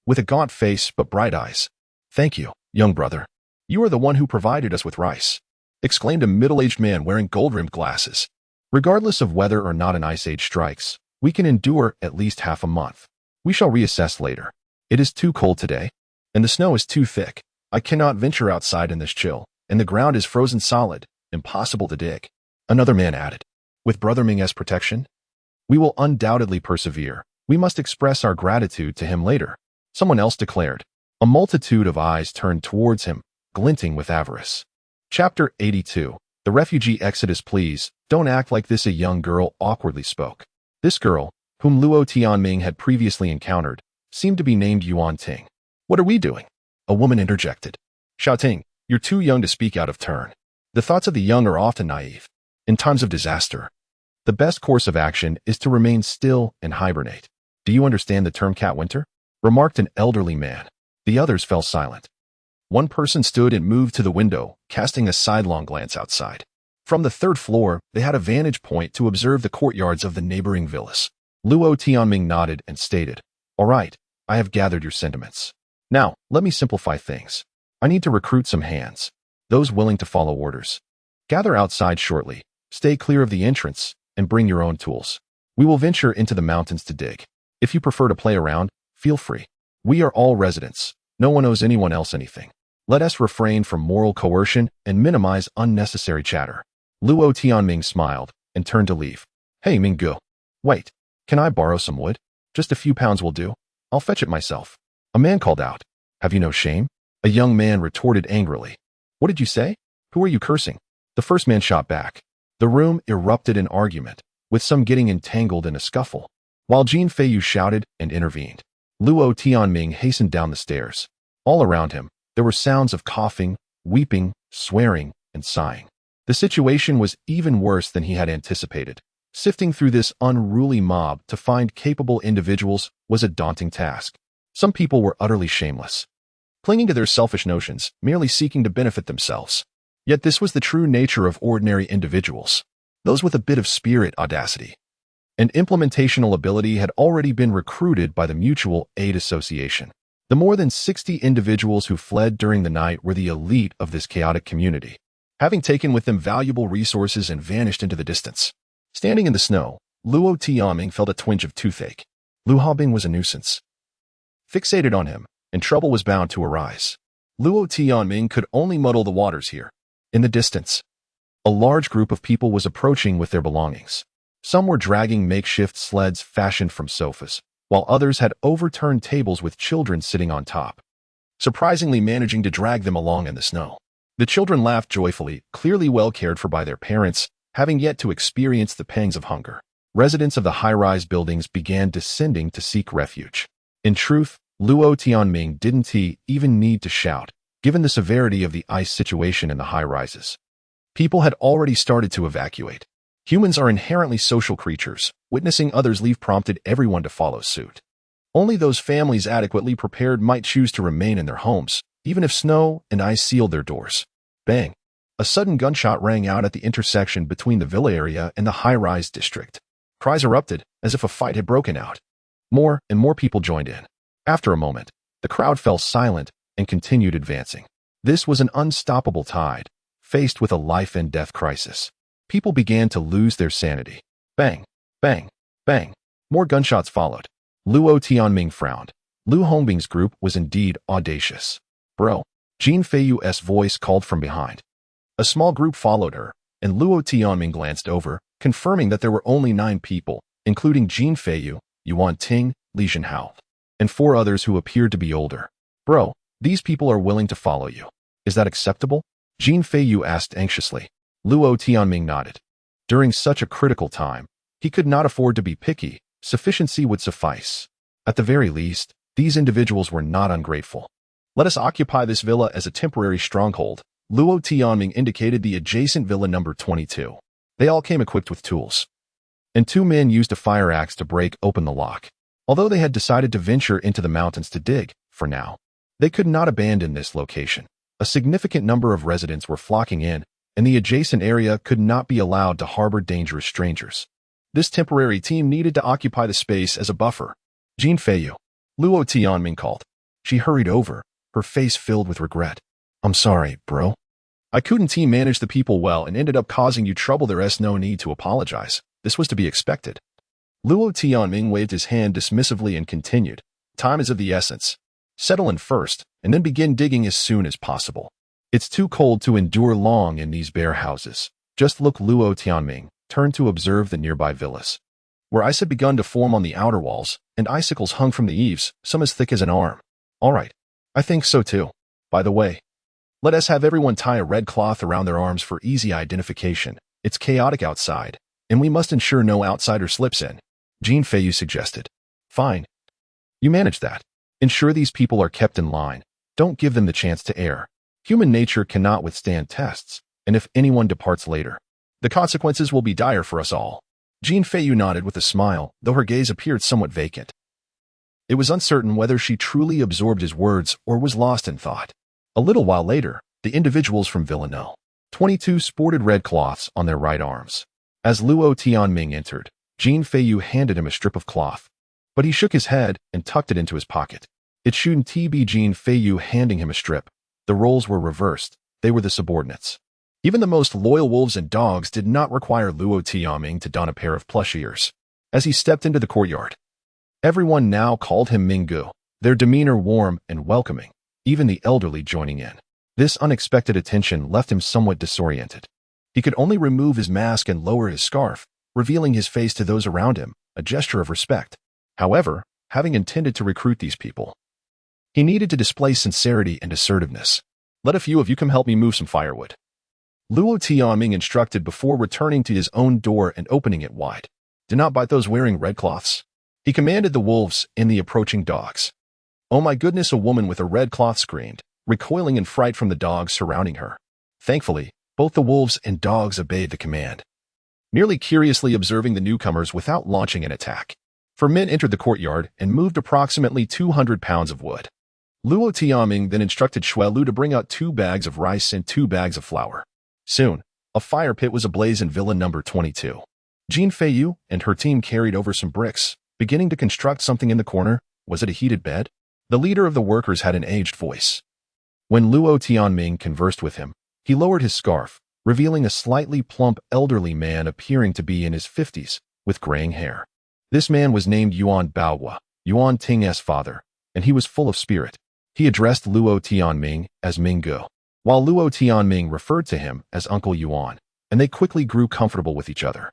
with a gaunt face but bright eyes. "Thank you, young brother. You are the one who provided us with rice," exclaimed a middle-aged man wearing gold-rimmed glasses. "Regardless of whether or not an ice age strikes, we can endure at least half a month. We shall reassess later. It is too cold today, and the snow is too thick. I cannot venture outside in this chill, and the ground is frozen solid, impossible to dig." Another man added, "With Brother Ming as protection, we will undoubtedly persevere. We must express our gratitude to him later." Someone else declared. A multitude of eyes turned towards him, glinting with avarice. Chapter 82. The refugee exodus. "Please, don't act like this," a young girl awkwardly spoke. This girl, whom Luo Tianming had previously encountered, seemed to be named Yuan Ting. "What are we doing?" a woman interjected. "Xiao Ting, you're too young to speak out of turn. The thoughts of the young are often naive. In times of disaster, the best course of action is to remain still and hibernate. Do you understand the term cat winter?" remarked an elderly man. The others fell silent. One person stood and moved to the window, casting a sidelong glance outside. From the third floor, they had a vantage point to observe the courtyards of the neighboring villas. Luo Tianming nodded and stated, "All right, I have gathered your sentiments. Now, let me simplify things. I need to recruit some hands, those willing to follow orders. Gather outside shortly, stay clear of the entrance, and bring your own tools. We will venture into the mountains to dig. If you prefer to play around, feel free. We are all residents. No one owes anyone else anything. Let us refrain from moral coercion and minimize unnecessary chatter." Luo Tianming smiled and turned to leave. "Hey, Minggu. Wait, can I borrow some wood? Just a few pounds will do. I'll fetch it myself." A man called out. "Have you no shame?" A young man retorted angrily. "What did you say? Who are you cursing?" The first man shot back. The room erupted in argument, with some getting entangled in a scuffle, while Jin Feiyu shouted and intervened. Luo Tianming hastened down the stairs. All around him, there were sounds of coughing, weeping, swearing, and sighing. The situation was even worse than he had anticipated. Sifting through this unruly mob to find capable individuals was a daunting task. Some people were utterly shameless, clinging to their selfish notions, merely seeking to benefit themselves. Yet this was the true nature of ordinary individuals. Those with a bit of spirit, audacity, and implementational ability had already been recruited by the Mutual Aid Association. The more than 60 individuals who fled during the night were the elite of this chaotic community, having taken with them valuable resources and vanished into the distance. Standing in the snow, Luo Tianming felt a twinge of toothache. Lu Haobing was a nuisance, fixated on him, and trouble was bound to arise. Luo Tianming could only muddle the waters here. In the distance, a large group of people was approaching with their belongings. Some were dragging makeshift sleds fashioned from sofas, while others had overturned tables with children sitting on top, surprisingly managing to drag them along in the snow. The children laughed joyfully, clearly well cared for by their parents, having yet to experience the pangs of hunger. Residents of the high-rise buildings began descending to seek refuge. In truth, Luo Tianming didn't even need to shout, given the severity of the ice situation in the high-rises. People had already started to evacuate. Humans are inherently social creatures. Witnessing others leave prompted everyone to follow suit. Only those families adequately prepared might choose to remain in their homes, even if snow and ice sealed their doors. Bang! A sudden gunshot rang out at the intersection between the villa area and the high-rise district. Cries erupted, as if a fight had broken out. More and more people joined in. After a moment, the crowd fell silent and continued advancing. This was an unstoppable tide, faced with a life-and-death crisis. People began to lose their sanity. Bang, bang, bang. More gunshots followed. Luo Tianming frowned. Lu Hongbing's group was indeed audacious. Bro, Jin Feiyu's voice called from behind. A small group followed her, and Luo Tianming glanced over, confirming that there were only 9 people, including Jin Feiyu, Yuan Ting, Li Zhenhao, and 4 others who appeared to be older. Bro, these people are willing to follow you. Is that acceptable? Jin Feiyu asked anxiously. Luo Tianming nodded. During such a critical time, he could not afford to be picky. Sufficiency would suffice. At the very least, these individuals were not ungrateful. Let us occupy this villa as a temporary stronghold. Luo Tianming indicated the adjacent villa number 22. They all came equipped with tools, and 2 men used a fire axe to break open the lock. Although they had decided to venture into the mountains to dig, for now, they could not abandon this location. A significant number of residents were flocking in, and the adjacent area could not be allowed to harbor dangerous strangers. This temporary team needed to occupy the space as a buffer. Jin Feiyu, Luo Tianming called. She hurried over, her face filled with regret. I'm sorry, bro. I couldn't team manage the people well and ended up causing you trouble. There's no need to apologize. This was to be expected. Luo Tianming waved his hand dismissively and continued. Time is of the essence. Settle in first, and then begin digging as soon as possible. It's too cold to endure long in these bare houses. Just look. Luo Tianming turned to observe the nearby villas, where ice had begun to form on the outer walls, and icicles hung from the eaves, some as thick as an arm. All right. I think so too. By the way, let us have everyone tie a red cloth around their arms for easy identification. It's chaotic outside, and we must ensure no outsider slips in. Jin Feiyu suggested. Fine. You manage that. Ensure these people are kept in line. Don't give them the chance to err. Human nature cannot withstand tests, and if anyone departs later, the consequences will be dire for us all. Jin Feiyu nodded with a smile, though her gaze appeared somewhat vacant. It was uncertain whether she truly absorbed his words or was lost in thought. A little while later, the individuals from Villa No. 22 sported red cloths on their right arms. As Luo Tianming entered, Jin Feiyu handed him a strip of cloth, but he shook his head and tucked it into his pocket. It shouldn't be. Jin Feiyu handing him a strip. The roles were reversed. They were the subordinates. Even the most loyal wolves and dogs did not require Luo Tianming to don a pair of plush ears. As he stepped into the courtyard, everyone now called him Minggu, their demeanor warm and welcoming, even the elderly joining in. This unexpected attention left him somewhat disoriented. He could only remove his mask and lower his scarf, revealing his face to those around him, a gesture of respect. However, having intended to recruit these people, he needed to display sincerity and assertiveness. Let a few of you come help me move some firewood. Luo Tianming instructed before returning to his own door and opening it wide. Do not bite those wearing red cloths. He commanded the wolves and the approaching dogs. Oh my goodness, a woman with a red cloth screamed, recoiling in fright from the dogs surrounding her. Thankfully, both the wolves and dogs obeyed the command, merely curiously observing the newcomers without launching an attack. 4 men entered the courtyard and moved approximately 200 pounds of wood. Luo Tianming then instructed Shui Lu to bring out 2 bags of rice and 2 bags of flour. Soon, a fire pit was ablaze in Villa number 22. Jin Feiyu and her team carried over some bricks, beginning to construct something in the corner. Was it a heated bed? The leader of the workers had an aged voice. When Luo Tianming conversed with him, he lowered his scarf, revealing a slightly plump elderly man appearing to be in his 50s, with graying hair. This man was named Yuan Baohua, Yuan Ting's father, and he was full of spirit. He addressed Luo Tianming as Minggu, while Luo Tianming referred to him as Uncle Yuan, and they quickly grew comfortable with each other.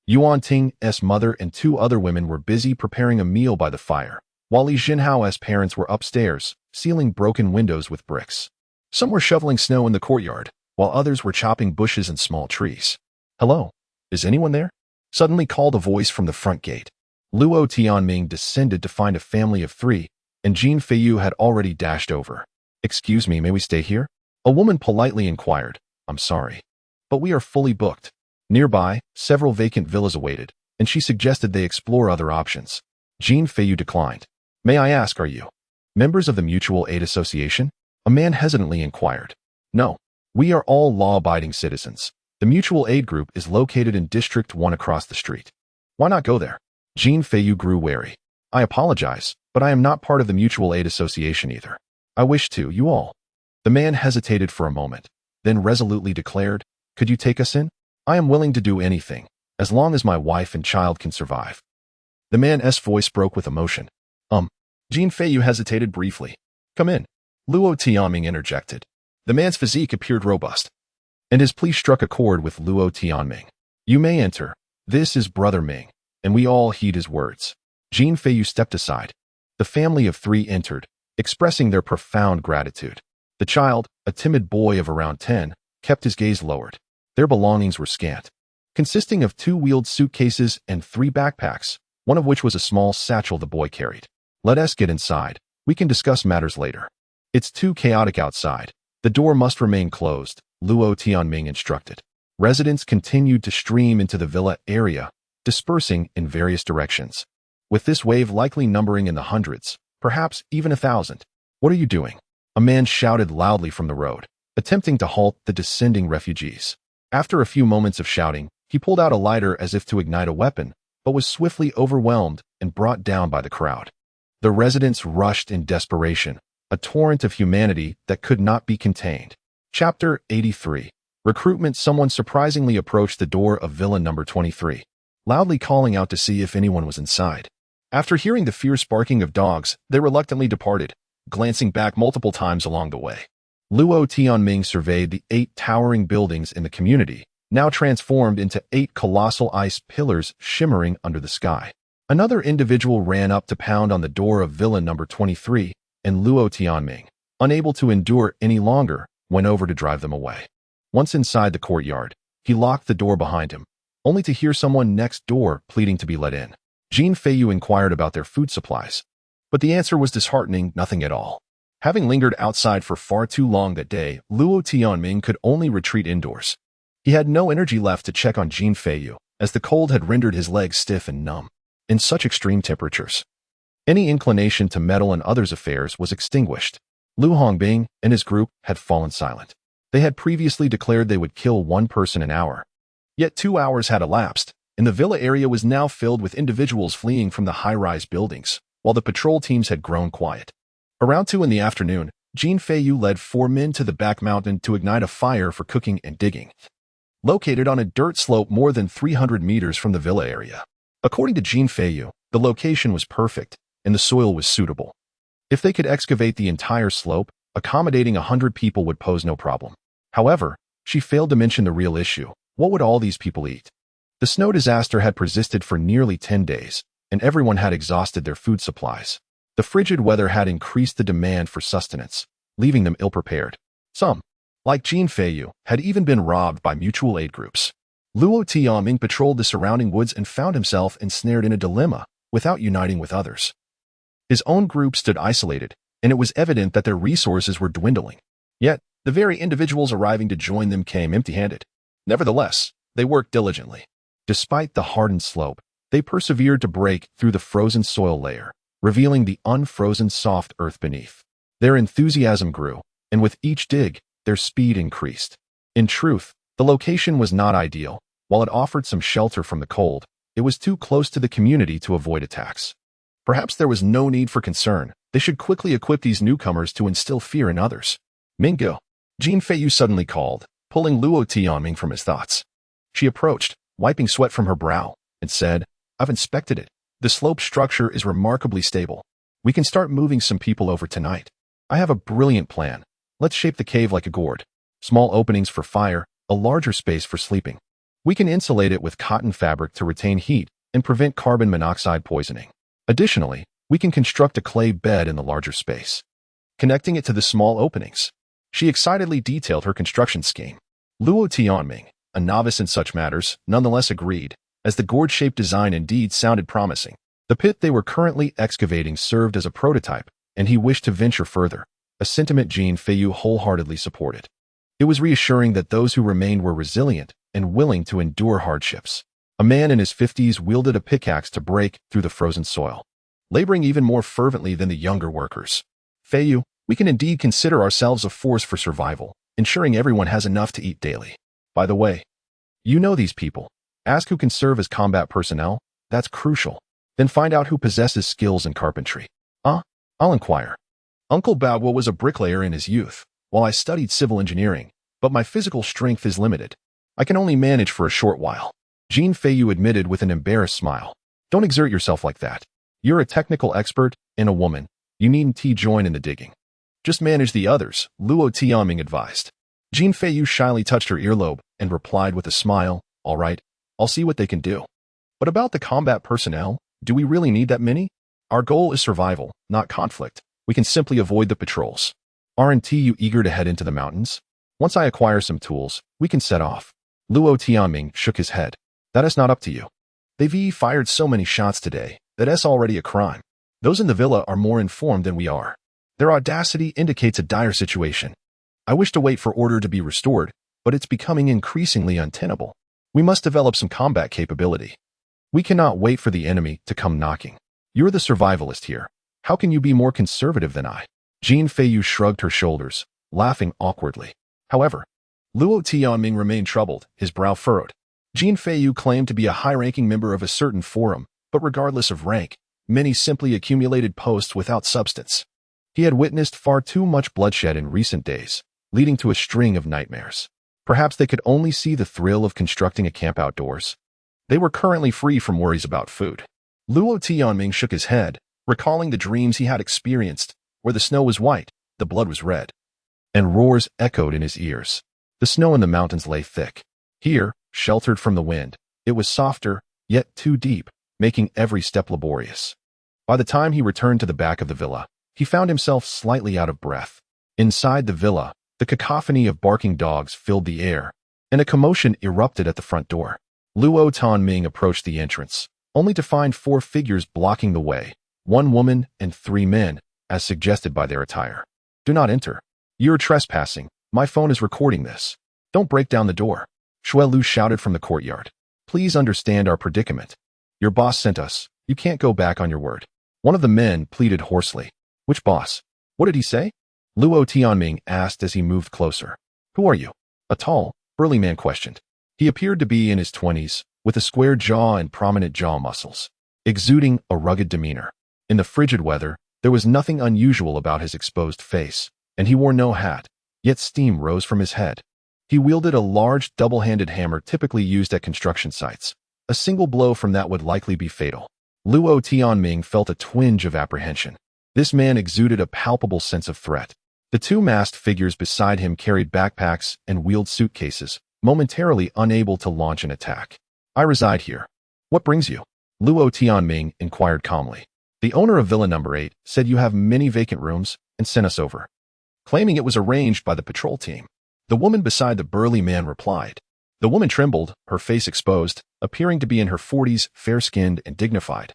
Yuan Ting's mother and 2 other women were busy preparing a meal by the fire, while Li Zhenhao's parents were upstairs, sealing broken windows with bricks. Some were shoveling snow in the courtyard, while others were chopping bushes and small trees. Hello, is anyone there? Suddenly called a voice from the front gate. Luo Tianming descended to find a family of 3, and Jin Feiyu had already dashed over. Excuse me, may we stay here? A woman politely inquired. I'm sorry, but we are fully booked. Nearby, several vacant villas awaited, and she suggested they explore other options. Jin Feiyu declined. May I ask, are you members of the Mutual Aid Association? A man hesitantly inquired. No, we are all law-abiding citizens. The Mutual Aid Group is located in District 1 across the street. Why not go there? Jin Feiyu grew wary. I apologize, but I am not part of the Mutual Aid Association either. I wish to, you all. The man hesitated for a moment, then resolutely declared, could you take us in? I am willing to do anything, as long as my wife and child can survive. The man's voice broke with emotion. Jin Feiyu hesitated briefly. Come in. Luo Tianming interjected. The man's physique appeared robust, and his plea struck a chord with Luo Tianming. You may enter. This is Brother Ming, and we all heed his words. Jin Feiyu stepped aside. The family of 3 entered, expressing their profound gratitude. The child, a timid boy of around 10, kept his gaze lowered. Their belongings were scant, consisting of 2 wheeled suitcases and 3 backpacks, one of which was a small satchel the boy carried. Let us get inside. We can discuss matters later. It's too chaotic outside. The door must remain closed, Luo Tianming instructed. Residents continued to stream into the villa area, dispersing in various directions, with this wave likely numbering in the hundreds, perhaps even 1,000. What are you doing? A man shouted loudly from the road, attempting to halt the descending refugees. After a few moments of shouting, he pulled out a lighter as if to ignite a weapon, but was swiftly overwhelmed and brought down by the crowd. The residents rushed in desperation, a torrent of humanity that could not be contained. Chapter 83. Recruitment. Someone surprisingly approached the door of Villa number 23, loudly calling out to see if anyone was inside. After hearing the fierce barking of dogs, they reluctantly departed, glancing back multiple times along the way. Luo Tianming surveyed the 8 towering buildings in the community, now transformed into 8 colossal ice pillars shimmering under the sky. Another individual ran up to pound on the door of Villa number 23, and Luo Tianming, unable to endure any longer, went over to drive them away. Once inside the courtyard, he locked the door behind him, only to hear someone next door pleading to be let in. Jin Feiyu inquired about their food supplies, but the answer was disheartening: nothing at all. Having lingered outside for far too long that day, Luo Tianming could only retreat indoors. He had no energy left to check on Jin Feiyu, as the cold had rendered his legs stiff and numb. In such extreme temperatures, any inclination to meddle in others' affairs was extinguished. Lu Hongbing and his group had fallen silent. They had previously declared they would kill 1 person an hour. Yet 2 hours had elapsed, and the villa area was now filled with individuals fleeing from the high-rise buildings, while the patrol teams had grown quiet. Around 2 in the afternoon, Jin Feiyu led 4 men to the back mountain to ignite a fire for cooking and digging, located on a dirt slope more than 300 meters from the villa area. According to Jin Feiyu, the location was perfect, and the soil was suitable. If they could excavate the entire slope, accommodating 100 people would pose no problem. However, she failed to mention the real issue: what would all these people eat? The snow disaster had persisted for nearly 10 days, and everyone had exhausted their food supplies. The frigid weather had increased the demand for sustenance, leaving them ill-prepared. Some, like Jin Feiyu, had even been robbed by mutual aid groups. Luo Tianming patrolled the surrounding woods and found himself ensnared in a dilemma without uniting with others. His own group stood isolated, and it was evident that their resources were dwindling. Yet, the very individuals arriving to join them came empty-handed. Nevertheless, they worked diligently. Despite the hardened slope, they persevered to break through the frozen soil layer, revealing the unfrozen soft earth beneath. Their enthusiasm grew, and with each dig, their speed increased. In truth, the location was not ideal. While it offered some shelter from the cold, it was too close to the community to avoid attacks. Perhaps there was no need for concern. They should quickly equip these newcomers to instill fear in others. Mingo, Jin Feiyu suddenly called, pulling Luo Tianming from his thoughts. She approached, wiping sweat from her brow, and said, I've inspected it. The slope structure is remarkably stable. We can start moving some people over tonight. I have a brilliant plan. Let's shape the cave like a gourd. Small openings for fire, a larger space for sleeping. We can insulate it with cotton fabric to retain heat and prevent carbon monoxide poisoning. Additionally, we can construct a clay bed in the larger space, connecting it to the small openings. She excitedly detailed her construction scheme. Luo Tianming, a novice in such matters, nonetheless agreed, as the gourd-shaped design indeed sounded promising. The pit they were currently excavating served as a prototype, and he wished to venture further, a sentiment Jin Feiyu wholeheartedly supported. It was reassuring that those who remained were resilient and willing to endure hardships. A man in his 50s wielded a pickaxe to break through the frozen soil, laboring even more fervently than the younger workers. Feiyu, we can indeed consider ourselves a force for survival, ensuring everyone has enough to eat daily. By the way, you know these people. Ask who can serve as combat personnel. That's crucial. Then find out who possesses skills in carpentry. I'll inquire. Uncle Baoguo was a bricklayer in his youth, while I studied civil engineering, but my physical strength is limited. I can only manage for a short while. Jin Feiyu admitted with an embarrassed smile. Don't exert yourself like that. You're a technical expert and a woman. You needn't join in the digging. Just manage the others, Luo Tianming advised. Jin Feiyu shyly touched her earlobe and replied with a smile, all right, I'll see what they can do. But about the combat personnel, do we really need that many? Our goal is survival, not conflict. We can simply avoid the patrols. Aren't you eager to head into the mountains? Once I acquire some tools, we can set off. Luo Tianming shook his head. That is not up to you. They've fired so many shots today that it's already a crime. Those in the villa are more informed than we are. Their audacity indicates a dire situation. I wish to wait for order to be restored, but it's becoming increasingly untenable. We must develop some combat capability. We cannot wait for the enemy to come knocking. You're the survivalist here. How can you be more conservative than I? Jin Feiyu shrugged her shoulders, laughing awkwardly. However, Luo Tianming remained troubled, his brow furrowed. Jin Feiyu claimed to be a high-ranking member of a certain forum, but regardless of rank, many simply accumulated posts without substance. He had witnessed far too much bloodshed in recent days, leading to a string of nightmares. Perhaps they could only see the thrill of constructing a camp outdoors. They were currently free from worries about food. Luo Tianming shook his head, recalling the dreams he had experienced, where the snow was white, the blood was red, and roars echoed in his ears. The snow in the mountains lay thick. Here, sheltered from the wind, it was softer, yet too deep, making every step laborious. By the time he returned to the back of the villa, he found himself slightly out of breath. Inside the villa, the cacophony of barking dogs filled the air, and a commotion erupted at the front door. Luo Tianming approached the entrance, only to find 4 figures blocking the way, 1 woman and 3 men, as suggested by their attire. Do not enter. You're trespassing. My phone is recording this. Don't break down the door. Shui Lu shouted from the courtyard. Please understand our predicament. Your boss sent us. You can't go back on your word. One of the men pleaded hoarsely. Which boss? What did he say? Luo Tianming asked as he moved closer. Who are you? A tall, burly man questioned. He appeared to be in his 20s, with a square jaw and prominent jaw muscles, exuding a rugged demeanor. In the frigid weather, there was nothing unusual about his exposed face, and he wore no hat, yet steam rose from his head. He wielded a large double-handed hammer typically used at construction sites. A single blow from that would likely be fatal. Luo Tianming felt a twinge of apprehension. This man exuded a palpable sense of threat. The 2 masked figures beside him carried backpacks and wheeled suitcases, momentarily unable to launch an attack. I reside here. What brings you? Luo Tianming inquired calmly. The owner of Villa Number 8 said you have many vacant rooms and sent us over, claiming it was arranged by the patrol team. The woman beside the burly man replied. The woman trembled, her face exposed, appearing to be in her 40s, fair-skinned and dignified.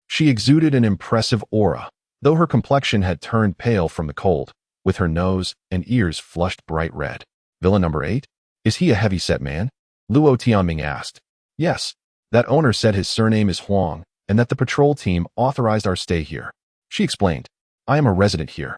She exuded an impressive aura, though her complexion had turned pale from the cold, with her nose and ears flushed bright red. Villa Number 8? Is he a heavy-set man? Luo Tianming asked. Yes. That owner said his surname is Huang, and that the patrol team authorized our stay here. She explained. I am a resident here.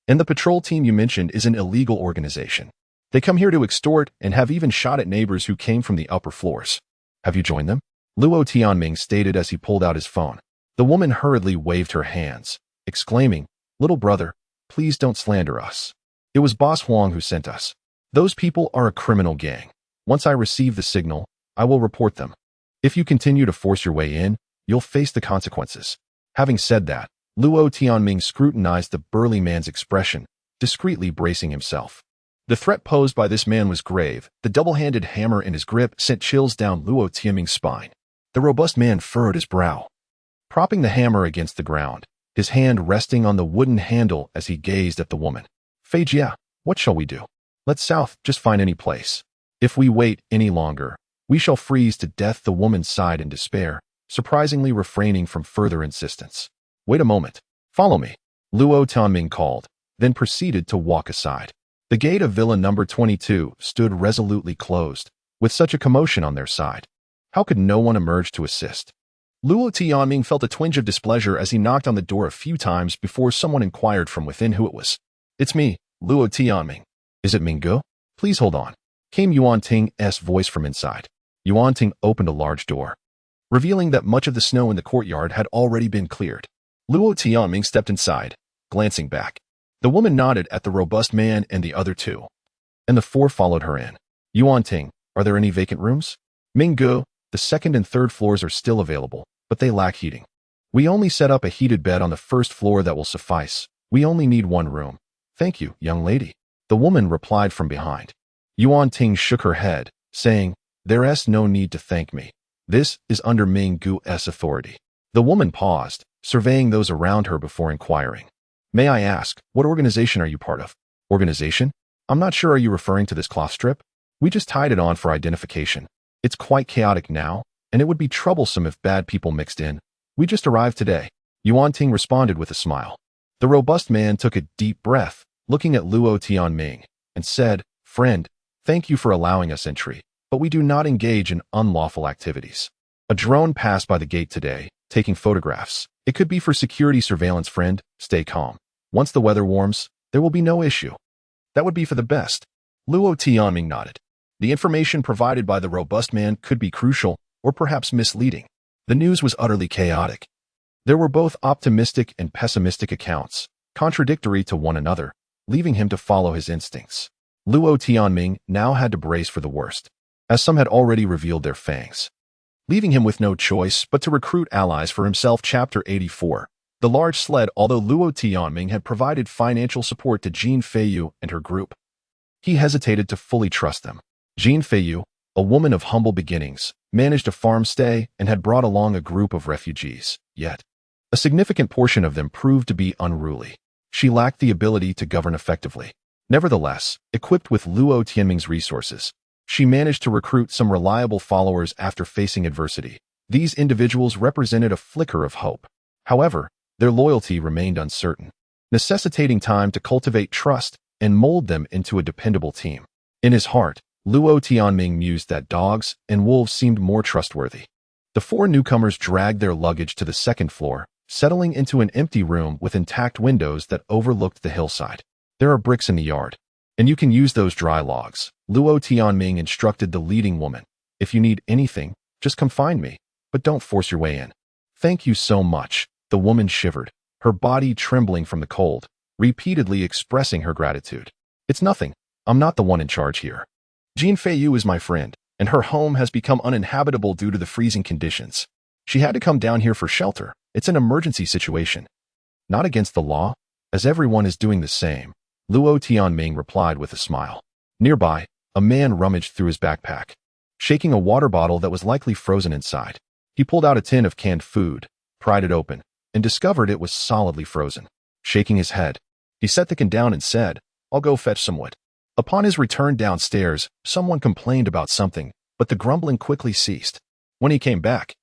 And the patrol team you mentioned is an illegal organization. They come here to extort and have even shot at neighbors who came from the upper floors. Have you joined them? Luo Tianming stated as he pulled out his phone. The woman hurriedly waved her hands, exclaiming, Little brother, please don't slander us. It was Boss Huang who sent us. Those people are a criminal gang. Once I receive the signal, I will report them. If you continue to force your way in, you'll face the consequences. Having said that, Luo Tianming scrutinized the burly man's expression, discreetly bracing himself. The threat posed by this man was grave. The double-handed hammer in his grip sent chills down Luo Tianming's spine. The robust man furrowed his brow, propping the hammer against the ground, his hand resting on the wooden handle as he gazed at the woman. Fei Jia, what shall we do? Let's south, just find any place. If we wait any longer, we shall freeze to death. The woman sighed in despair, surprisingly refraining from further insistence. Wait a moment. Follow me. Luo Tianming called, then proceeded to walk aside. The gate of Villa Number 22 stood resolutely closed, with such a commotion on their side. How could no one emerge to assist? Luo Tianming felt a twinge of displeasure as he knocked on the door a few times before someone inquired from within who it was. It's me, Luo Tianming. Is it Mingo? Please hold on. Came Yuan Ting's voice from inside. Yuan Ting opened a large door, revealing that much of the snow in the courtyard had already been cleared. Luo Tianming stepped inside, glancing back. The woman nodded at the robust man and the other 2, and the 4 followed her in. Yuan Ting, Are there any vacant rooms? Minggu, the second and third floors are still available, but they lack heating. We only set up a heated bed on the first floor that will suffice. We only need one room. Thank you, young lady. The woman replied from behind. Yuan Ting shook her head, saying, There's no need to thank me. This is under Minggu's authority. The woman paused, surveying those around her before inquiring. May I ask, what organization are you part of? Organization? I'm not sure, are you referring to this cloth strip? We just tied it on for identification. It's quite chaotic now, and it would be troublesome if bad people mixed in. We just arrived today. Yuan Ting responded with a smile. The robust man took a deep breath, looking at Luo Tianming, and said, Friend, thank you for allowing us entry, but we do not engage in unlawful activities. A drone passed by the gate today, taking photographs. It could be for security surveillance, friend. Stay calm. Once the weather warms, there will be no issue. That would be for the best. Luo Tianming nodded. The information provided by the robust man could be crucial or perhaps misleading. The news was utterly chaotic. There were both optimistic and pessimistic accounts, contradictory to one another, leaving him to follow his instincts. Luo Tianming now had to brace for the worst, as some had already revealed their fangs, leaving him with no choice but to recruit allies for himself. Chapter 84. The large sled. Although Luo Tianming had provided financial support to Jin Feiyu and her group, he hesitated to fully trust them. Jin Feiyu, a woman of humble beginnings, managed a farm stay and had brought along a group of refugees, yet a significant portion of them proved to be unruly. She lacked the ability to govern effectively. Nevertheless, equipped with Luo Tianming's resources, she managed to recruit some reliable followers after facing adversity. These individuals represented a flicker of hope. However, their loyalty remained uncertain, necessitating time to cultivate trust and mold them into a dependable team. In his heart, Luo Tianming mused that dogs and wolves seemed more trustworthy. The four newcomers dragged their luggage to the second floor, settling into an empty room with intact windows that overlooked the hillside. There are bricks in the yard, and you can use those dry logs. Luo Tianming instructed the leading woman. If you need anything, just come find me, but don't force your way in. Thank you so much. The woman shivered, her body trembling from the cold, repeatedly expressing her gratitude. It's nothing. I'm not the one in charge here. Jin Feiyu is my friend, and her home has become uninhabitable due to the freezing conditions. She had to come down here for shelter. It's an emergency situation. Not against the law, as everyone is doing the same, Luo Tianming replied with a smile. Nearby, a man rummaged through his backpack, shaking a water bottle that was likely frozen inside. He pulled out a tin of canned food, pried it open, and discovered it was solidly frozen. Shaking his head, he set the can down and said, I'll go fetch some wood. Upon his return downstairs, someone complained about something, but the grumbling quickly ceased. When he came back,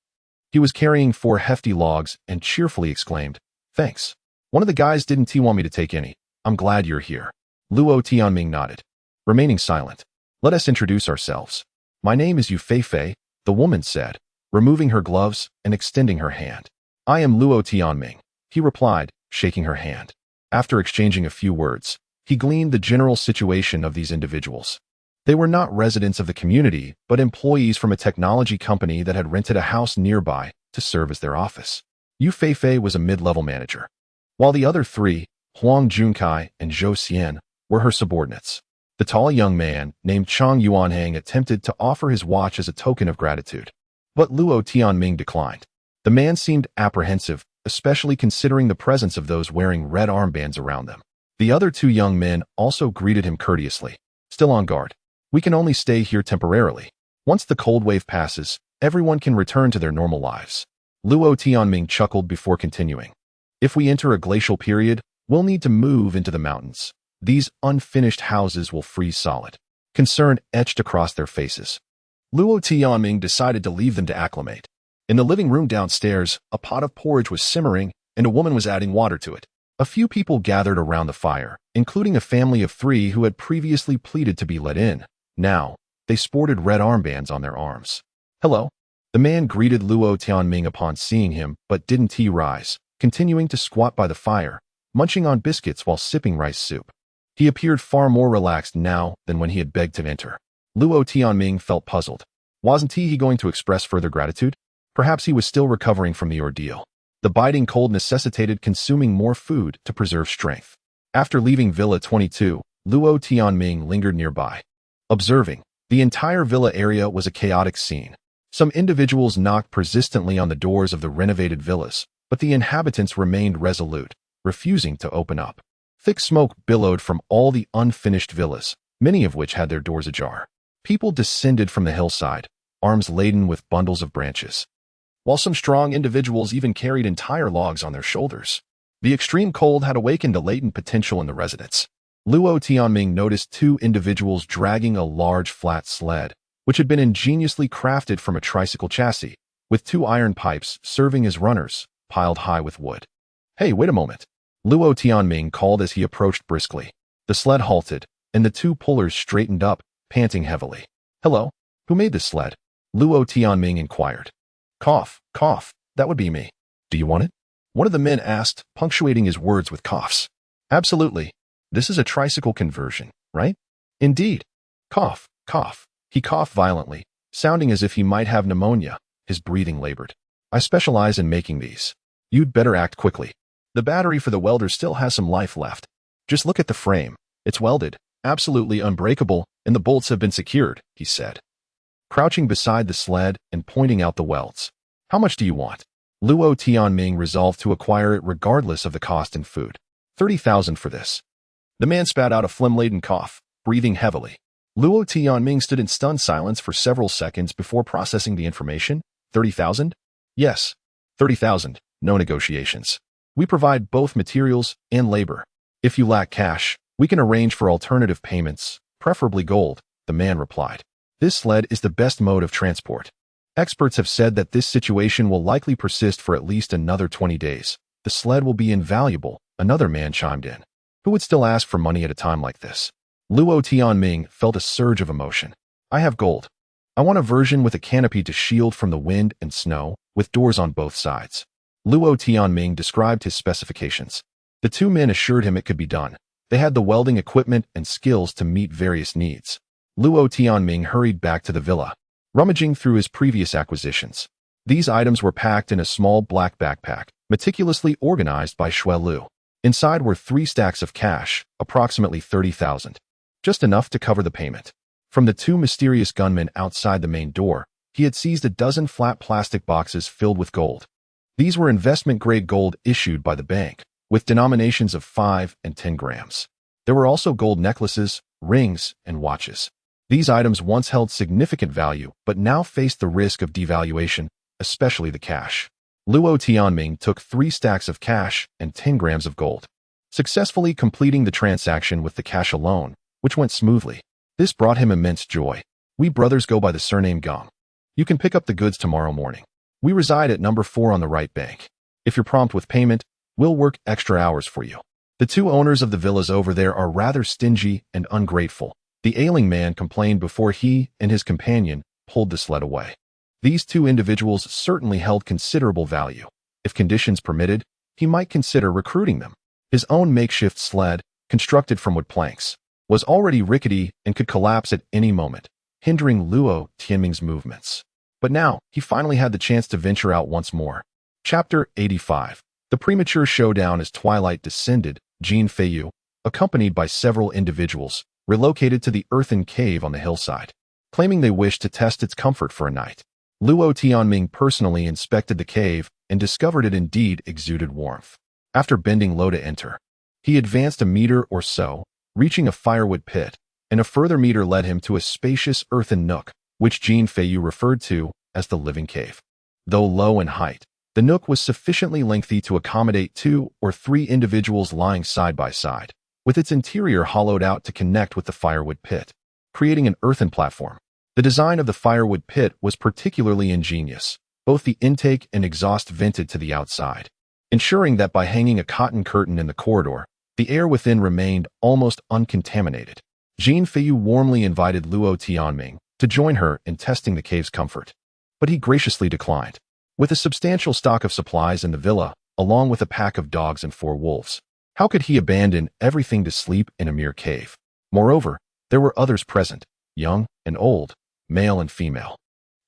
he was carrying 4 hefty logs and cheerfully exclaimed, Thanks. One of the guys didn't want me to take any. I'm glad you're here. Luo Tianming nodded, remaining silent. Let us introduce ourselves. My name is Yu Feifei, the woman said, removing her gloves and extending her hand. I am Luo Tianming, he replied, shaking her hand. After exchanging a few words, he gleaned the general situation of these individuals. They were not residents of the community, but employees from a technology company that had rented a house nearby to serve as their office. Yu Feifei was a mid-level manager, while the other 3, Huang Junkai and Zhou Xian, were her subordinates. The tall young man, named Chang Yuanhang, attempted to offer his watch as a token of gratitude, but Luo Tianming declined. The man seemed apprehensive, especially considering the presence of those wearing red armbands around them. The other 2 young men also greeted him courteously. Still on guard. We can only stay here temporarily. Once the cold wave passes, everyone can return to their normal lives. Luo Tianming chuckled before continuing. If we enter a glacial period, we'll need to move into the mountains. These unfinished houses will freeze solid. Concern etched across their faces. Luo Tianming decided to leave them to acclimate. In the living room downstairs, a pot of porridge was simmering and a woman was adding water to it. A few people gathered around the fire, including a family of 3 who had previously pleaded to be let in. Now, they sported red armbands on their arms. Hello. The man greeted Luo Tianming upon seeing him, but didn't he rise, continuing to squat by the fire, munching on biscuits while sipping rice soup. He appeared far more relaxed now than when he had begged to enter. Luo Tianming felt puzzled. Wasn't he going to express further gratitude? Perhaps he was still recovering from the ordeal. The biting cold necessitated consuming more food to preserve strength. After leaving Villa 22, Luo Tianming lingered nearby, observing. The entire villa area was a chaotic scene. Some individuals knocked persistently on the doors of the renovated villas, but the inhabitants remained resolute, refusing to open up. Thick smoke billowed from all the unfinished villas, many of which had their doors ajar. People descended from the hillside, arms laden with bundles of branches, while some strong individuals even carried entire logs on their shoulders. The extreme cold had awakened a latent potential in the residents. Luo Tianming noticed two individuals dragging a large flat sled, which had been ingeniously crafted from a tricycle chassis, with two iron pipes serving as runners, piled high with wood. "Hey, wait a moment," Luo Tianming called as he approached briskly. The sled halted, and the two pullers straightened up, panting heavily. "Hello, who made this sled?" Luo Tianming inquired. "Cough, cough, that would be me. Do you want it?" One of the men asked, punctuating his words with coughs. "Absolutely. This is a tricycle conversion, right?" "Indeed." "Cough, cough." He coughed violently, sounding as if he might have pneumonia. His breathing labored. "I specialize in making these. You'd better act quickly. The battery for the welder still has some life left. Just look at the frame. It's welded, absolutely unbreakable, and the bolts have been secured," he said, crouching beside the sled and pointing out the welds. "How much do you want?" Luo Tianming resolved to acquire it regardless of the cost in food. 30,000 for this." The man spat out a phlegm-laden cough, breathing heavily. Luo Tianming stood in stunned silence for several seconds before processing the information. 30,000? Yes. 30,000. No negotiations. We provide both materials and labor. If you lack cash, we can arrange for alternative payments, preferably gold, the man replied. This sled is the best mode of transport. Experts have said that this situation will likely persist for at least another 20 days. The sled will be invaluable, another man chimed in. Who would still ask for money at a time like this? Luo Tianming felt a surge of emotion. "I have gold. I want a version with a canopy to shield from the wind and snow, with doors on both sides." Luo Tianming described his specifications. The two men assured him it could be done. They had the welding equipment and skills to meet various needs. Luo Tianming hurried back to the villa, rummaging through his previous acquisitions. These items were packed in a small black backpack, meticulously organized by Shui Lu. Inside were 3 stacks of cash, approximately 30,000. Just enough to cover the payment. From the two mysterious gunmen outside the main door, he had seized a dozen flat plastic boxes filled with gold. These were investment-grade gold issued by the bank, with denominations of 5 and 10 grams. There were also gold necklaces, rings, and watches. These items once held significant value, but now faced the risk of devaluation, especially the cash. Luo Tianming took 3 stacks of cash and 10 grams of gold, successfully completing the transaction with the cash alone, which went smoothly. This brought him immense joy. "We brothers go by the surname Gong. You can pick up the goods tomorrow morning. We reside at number 4 on the right bank. If you're prompt with payment, we'll work extra hours for you." The two owners of the villas over there are rather stingy and ungrateful, the ailing man complained before he and his companion pulled the sled away. These two individuals certainly held considerable value. If conditions permitted, he might consider recruiting them. His own makeshift sled, constructed from wood planks, was already rickety and could collapse at any moment, hindering Luo Tianming's movements. But now, he finally had the chance to venture out once more. Chapter 85. The premature showdown as twilight descended. Jin Feiyu, accompanied by several individuals, relocated to the earthen cave on the hillside, claiming they wished to test its comfort for a night. Luo Tianming personally inspected the cave and discovered it indeed exuded warmth. After bending low to enter, he advanced a meter or so, reaching a firewood pit, and a further meter led him to a spacious earthen nook, which Jin Feiyu referred to as the living cave. Though low in height, the nook was sufficiently lengthy to accommodate 2 or 3 individuals lying side by side, with its interior hollowed out to connect with the firewood pit, creating an earthen platform. The design of the firewood pit was particularly ingenious, both the intake and exhaust vented to the outside, ensuring that by hanging a cotton curtain in the corridor, the air within remained almost uncontaminated. Jin Feiyu warmly invited Luo Tianming to join her in testing the cave's comfort, but he graciously declined. With a substantial stock of supplies in the villa, along with a pack of dogs and 4 wolves, how could he abandon everything to sleep in a mere cave? Moreover, there were others present, young and old, male and female.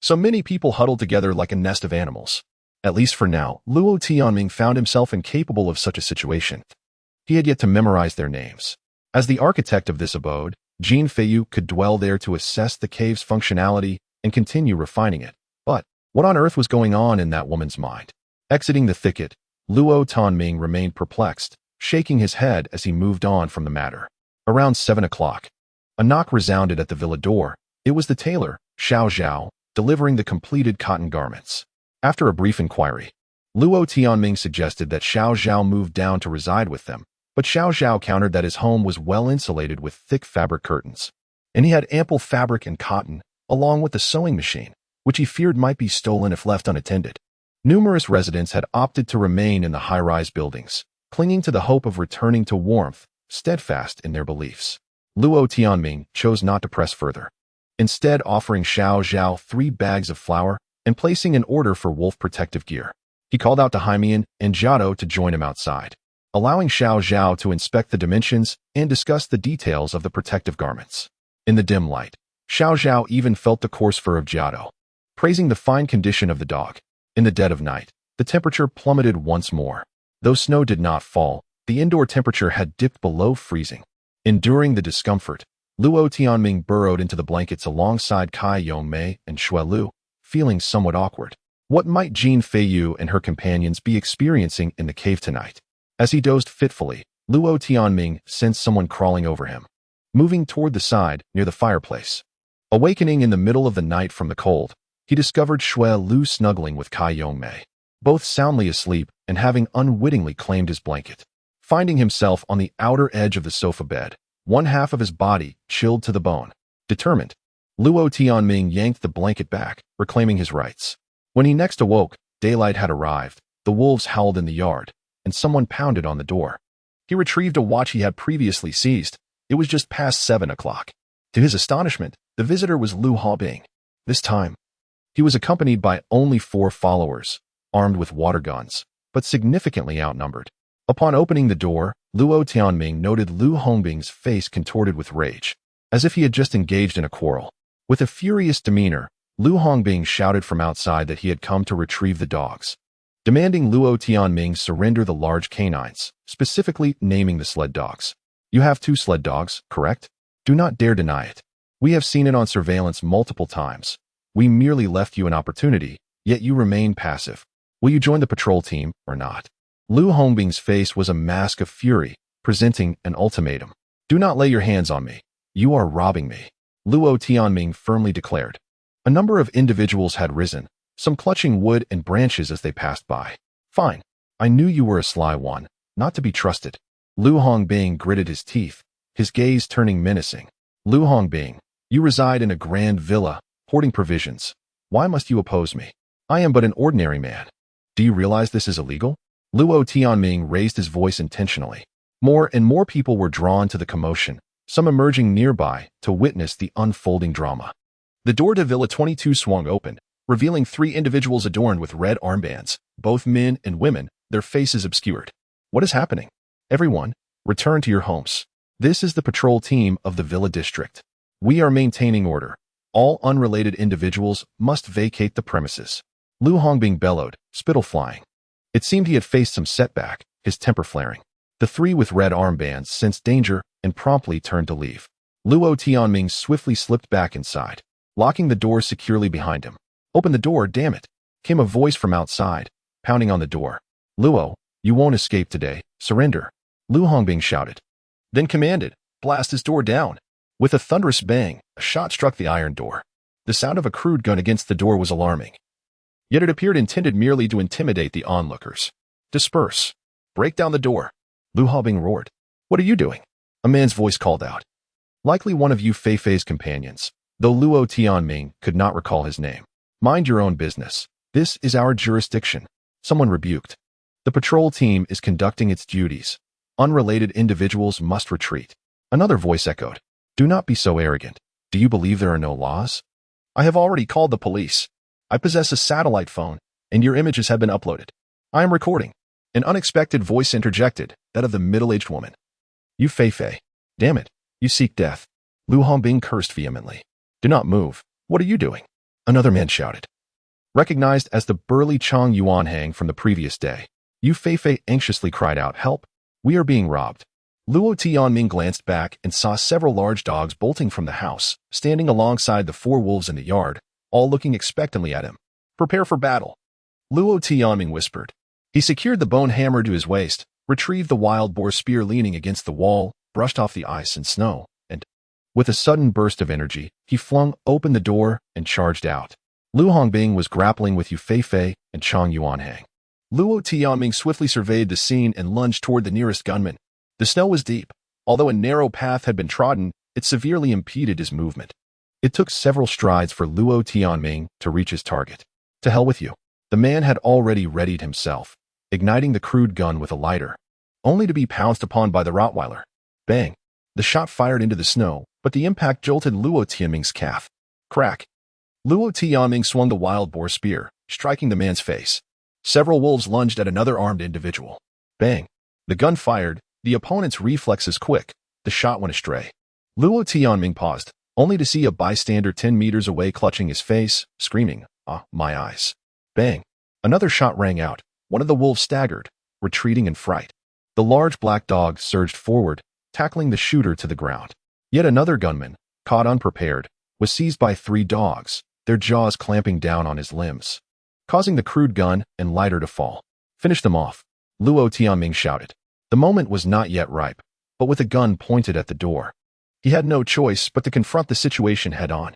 So many people huddled together like a nest of animals. At least for now, Luo Tianming found himself incapable of such a situation. He had yet to memorize their names. As the architect of this abode, Jin Feiyu could dwell there to assess the cave's functionality and continue refining it. But what on earth was going on in that woman's mind? Exiting the thicket, Luo Tianming remained perplexed, shaking his head as he moved on from the matter. Around 7 o'clock, a knock resounded at the villa door. It was the tailor, Xiao Zhao, delivering the completed cotton garments. After a brief inquiry, Luo Tianming suggested that Xiao Zhao move down to reside with them, but Xiao Zhao countered that his home was well insulated with thick fabric curtains, and he had ample fabric and cotton, along with the sewing machine, which he feared might be stolen if left unattended. Numerous residents had opted to remain in the high-rise buildings, clinging to the hope of returning to warmth, steadfast in their beliefs. Luo Tianming chose not to press further, instead offering Xiao Zhao 3 bags of flour and placing an order for wolf protective gear. He called out to Haimian and Jiado to join him outside, allowing Xiao Zhao to inspect the dimensions and discuss the details of the protective garments. In the dim light, Xiao Zhao even felt the coarse fur of Jiado, praising the fine condition of the dog. In the dead of night, the temperature plummeted once more. Though snow did not fall, the indoor temperature had dipped below freezing. Enduring the discomfort, Luo Tianming burrowed into the blankets alongside Kai Yongmei and Xue Lu, feeling somewhat awkward. What might Jin Feiyu and her companions be experiencing in the cave tonight? As he dozed fitfully, Luo Tianming sensed someone crawling over him, moving toward the side near the fireplace. Awakening in the middle of the night from the cold, he discovered Xue Lu snuggling with Kai Yongmei, both soundly asleep and having unwittingly claimed his blanket. Finding himself on the outer edge of the sofa bed, one half of his body chilled to the bone. Determined, Luo Tianming yanked the blanket back, reclaiming his rights. When he next awoke, daylight had arrived, the wolves howled in the yard, and someone pounded on the door. He retrieved a watch he had previously seized. It was just past 7 o'clock. To his astonishment, the visitor was Luo Tianming. This time, he was accompanied by only 4 followers, armed with water guns, but significantly outnumbered. Upon opening the door, Luo Tianming noted Luo Tianming's face contorted with rage, as if he had just engaged in a quarrel. With a furious demeanor, Luo Tianming shouted from outside that he had come to retrieve the dogs, demanding Luo Tianming surrender the large canines, specifically naming the sled dogs. You have 2 sled dogs, correct? Do not dare deny it. We have seen it on surveillance multiple times. We merely left you an opportunity, yet you remain passive. Will you join the patrol team or not? Luo Tianming's face was a mask of fury, presenting an ultimatum. Do not lay your hands on me. You are robbing me, Luo Tianming firmly declared. A number of individuals had risen, some clutching wood and branches as they passed by. Fine. I knew you were a sly one, not to be trusted. Luo Tianming gritted his teeth, his gaze turning menacing. Luo Tianming, you reside in a grand villa, hoarding provisions. Why must you oppose me? I am but an ordinary man. Do you realize this is illegal? Luo Tianming raised his voice intentionally. More and more people were drawn to the commotion, some emerging nearby to witness the unfolding drama. The door to Villa 22 swung open, revealing 3 individuals adorned with red armbands, both men and women, their faces obscured. What is happening? Everyone, return to your homes. This is the patrol team of the Villa District. We are maintaining order. All unrelated individuals must vacate the premises. Luo Tianming bellowed, spittle flying. It seemed he had faced some setback, his temper flaring. The 3 with red armbands sensed danger and promptly turned to leave. Luo Tianming swiftly slipped back inside, locking the door securely behind him. Open the door, damn it, came a voice from outside, pounding on the door. Luo, you won't escape today, surrender, Luo Tianming shouted. Then commanded, blast this door down. With a thunderous bang, a shot struck the iron door. The sound of a crude gun against the door was alarming. Yet it appeared intended merely to intimidate the onlookers. Disperse. Break down the door, Luo Tianming roared. What are you doing? A man's voice called out. Likely one of Yu Feifei's companions, though Luo Tianming could not recall his name. Mind your own business. This is our jurisdiction, someone rebuked. The patrol team is conducting its duties. Unrelated individuals must retreat. Another voice echoed. Do not be so arrogant. Do you believe there are no laws? I have already called the police. I possess a satellite phone, and your images have been uploaded. I am recording. An unexpected voice interjected, that of the middle-aged woman. Yu Feifei. Damn it. You seek death. Luo Tianming cursed vehemently. Do not move. What are you doing? Another man shouted. Recognized as the burly Chang Yuanhang from the previous day, Yu Feifei anxiously cried out, help. We are being robbed. Luo Tianming glanced back and saw several large dogs bolting from the house, standing alongside the 4 wolves in the yard, all looking expectantly at him. Prepare for battle, Luo Tianming whispered. He secured the bone hammer to his waist, retrieved the wild boar spear leaning against the wall, brushed off the ice and snow, and, with a sudden burst of energy, he flung open the door and charged out. Lu Hongbing was grappling with Yu Feifei and Chang Yuanhang. Luo Tianming swiftly surveyed the scene and lunged toward the nearest gunman. The snow was deep. Although a narrow path had been trodden, it severely impeded his movement. It took several strides for Luo Tianming to reach his target. To hell with you. The man had already readied himself, igniting the crude gun with a lighter, only to be pounced upon by the Rottweiler. Bang! The shot fired into the snow, but the impact jolted Luo Tianming's calf. Crack! Luo Tianming swung the wild boar spear, striking the man's face. Several wolves lunged at another armed individual. Bang! The gun fired, the opponent's reflexes quick. The shot went astray. Luo Tianming paused, only to see a bystander 10 meters away clutching his face, screaming, "Ah, my eyes." Bang! Another shot rang out. One of the wolves staggered, retreating in fright. The large black dog surged forward, tackling the shooter to the ground. Yet another gunman, caught unprepared, was seized by 3 dogs, their jaws clamping down on his limbs, causing the crude gun and lighter to fall. Finish them off, Luo Tianming shouted. The moment was not yet ripe, but with a gun pointed at the door, he had no choice but to confront the situation head-on.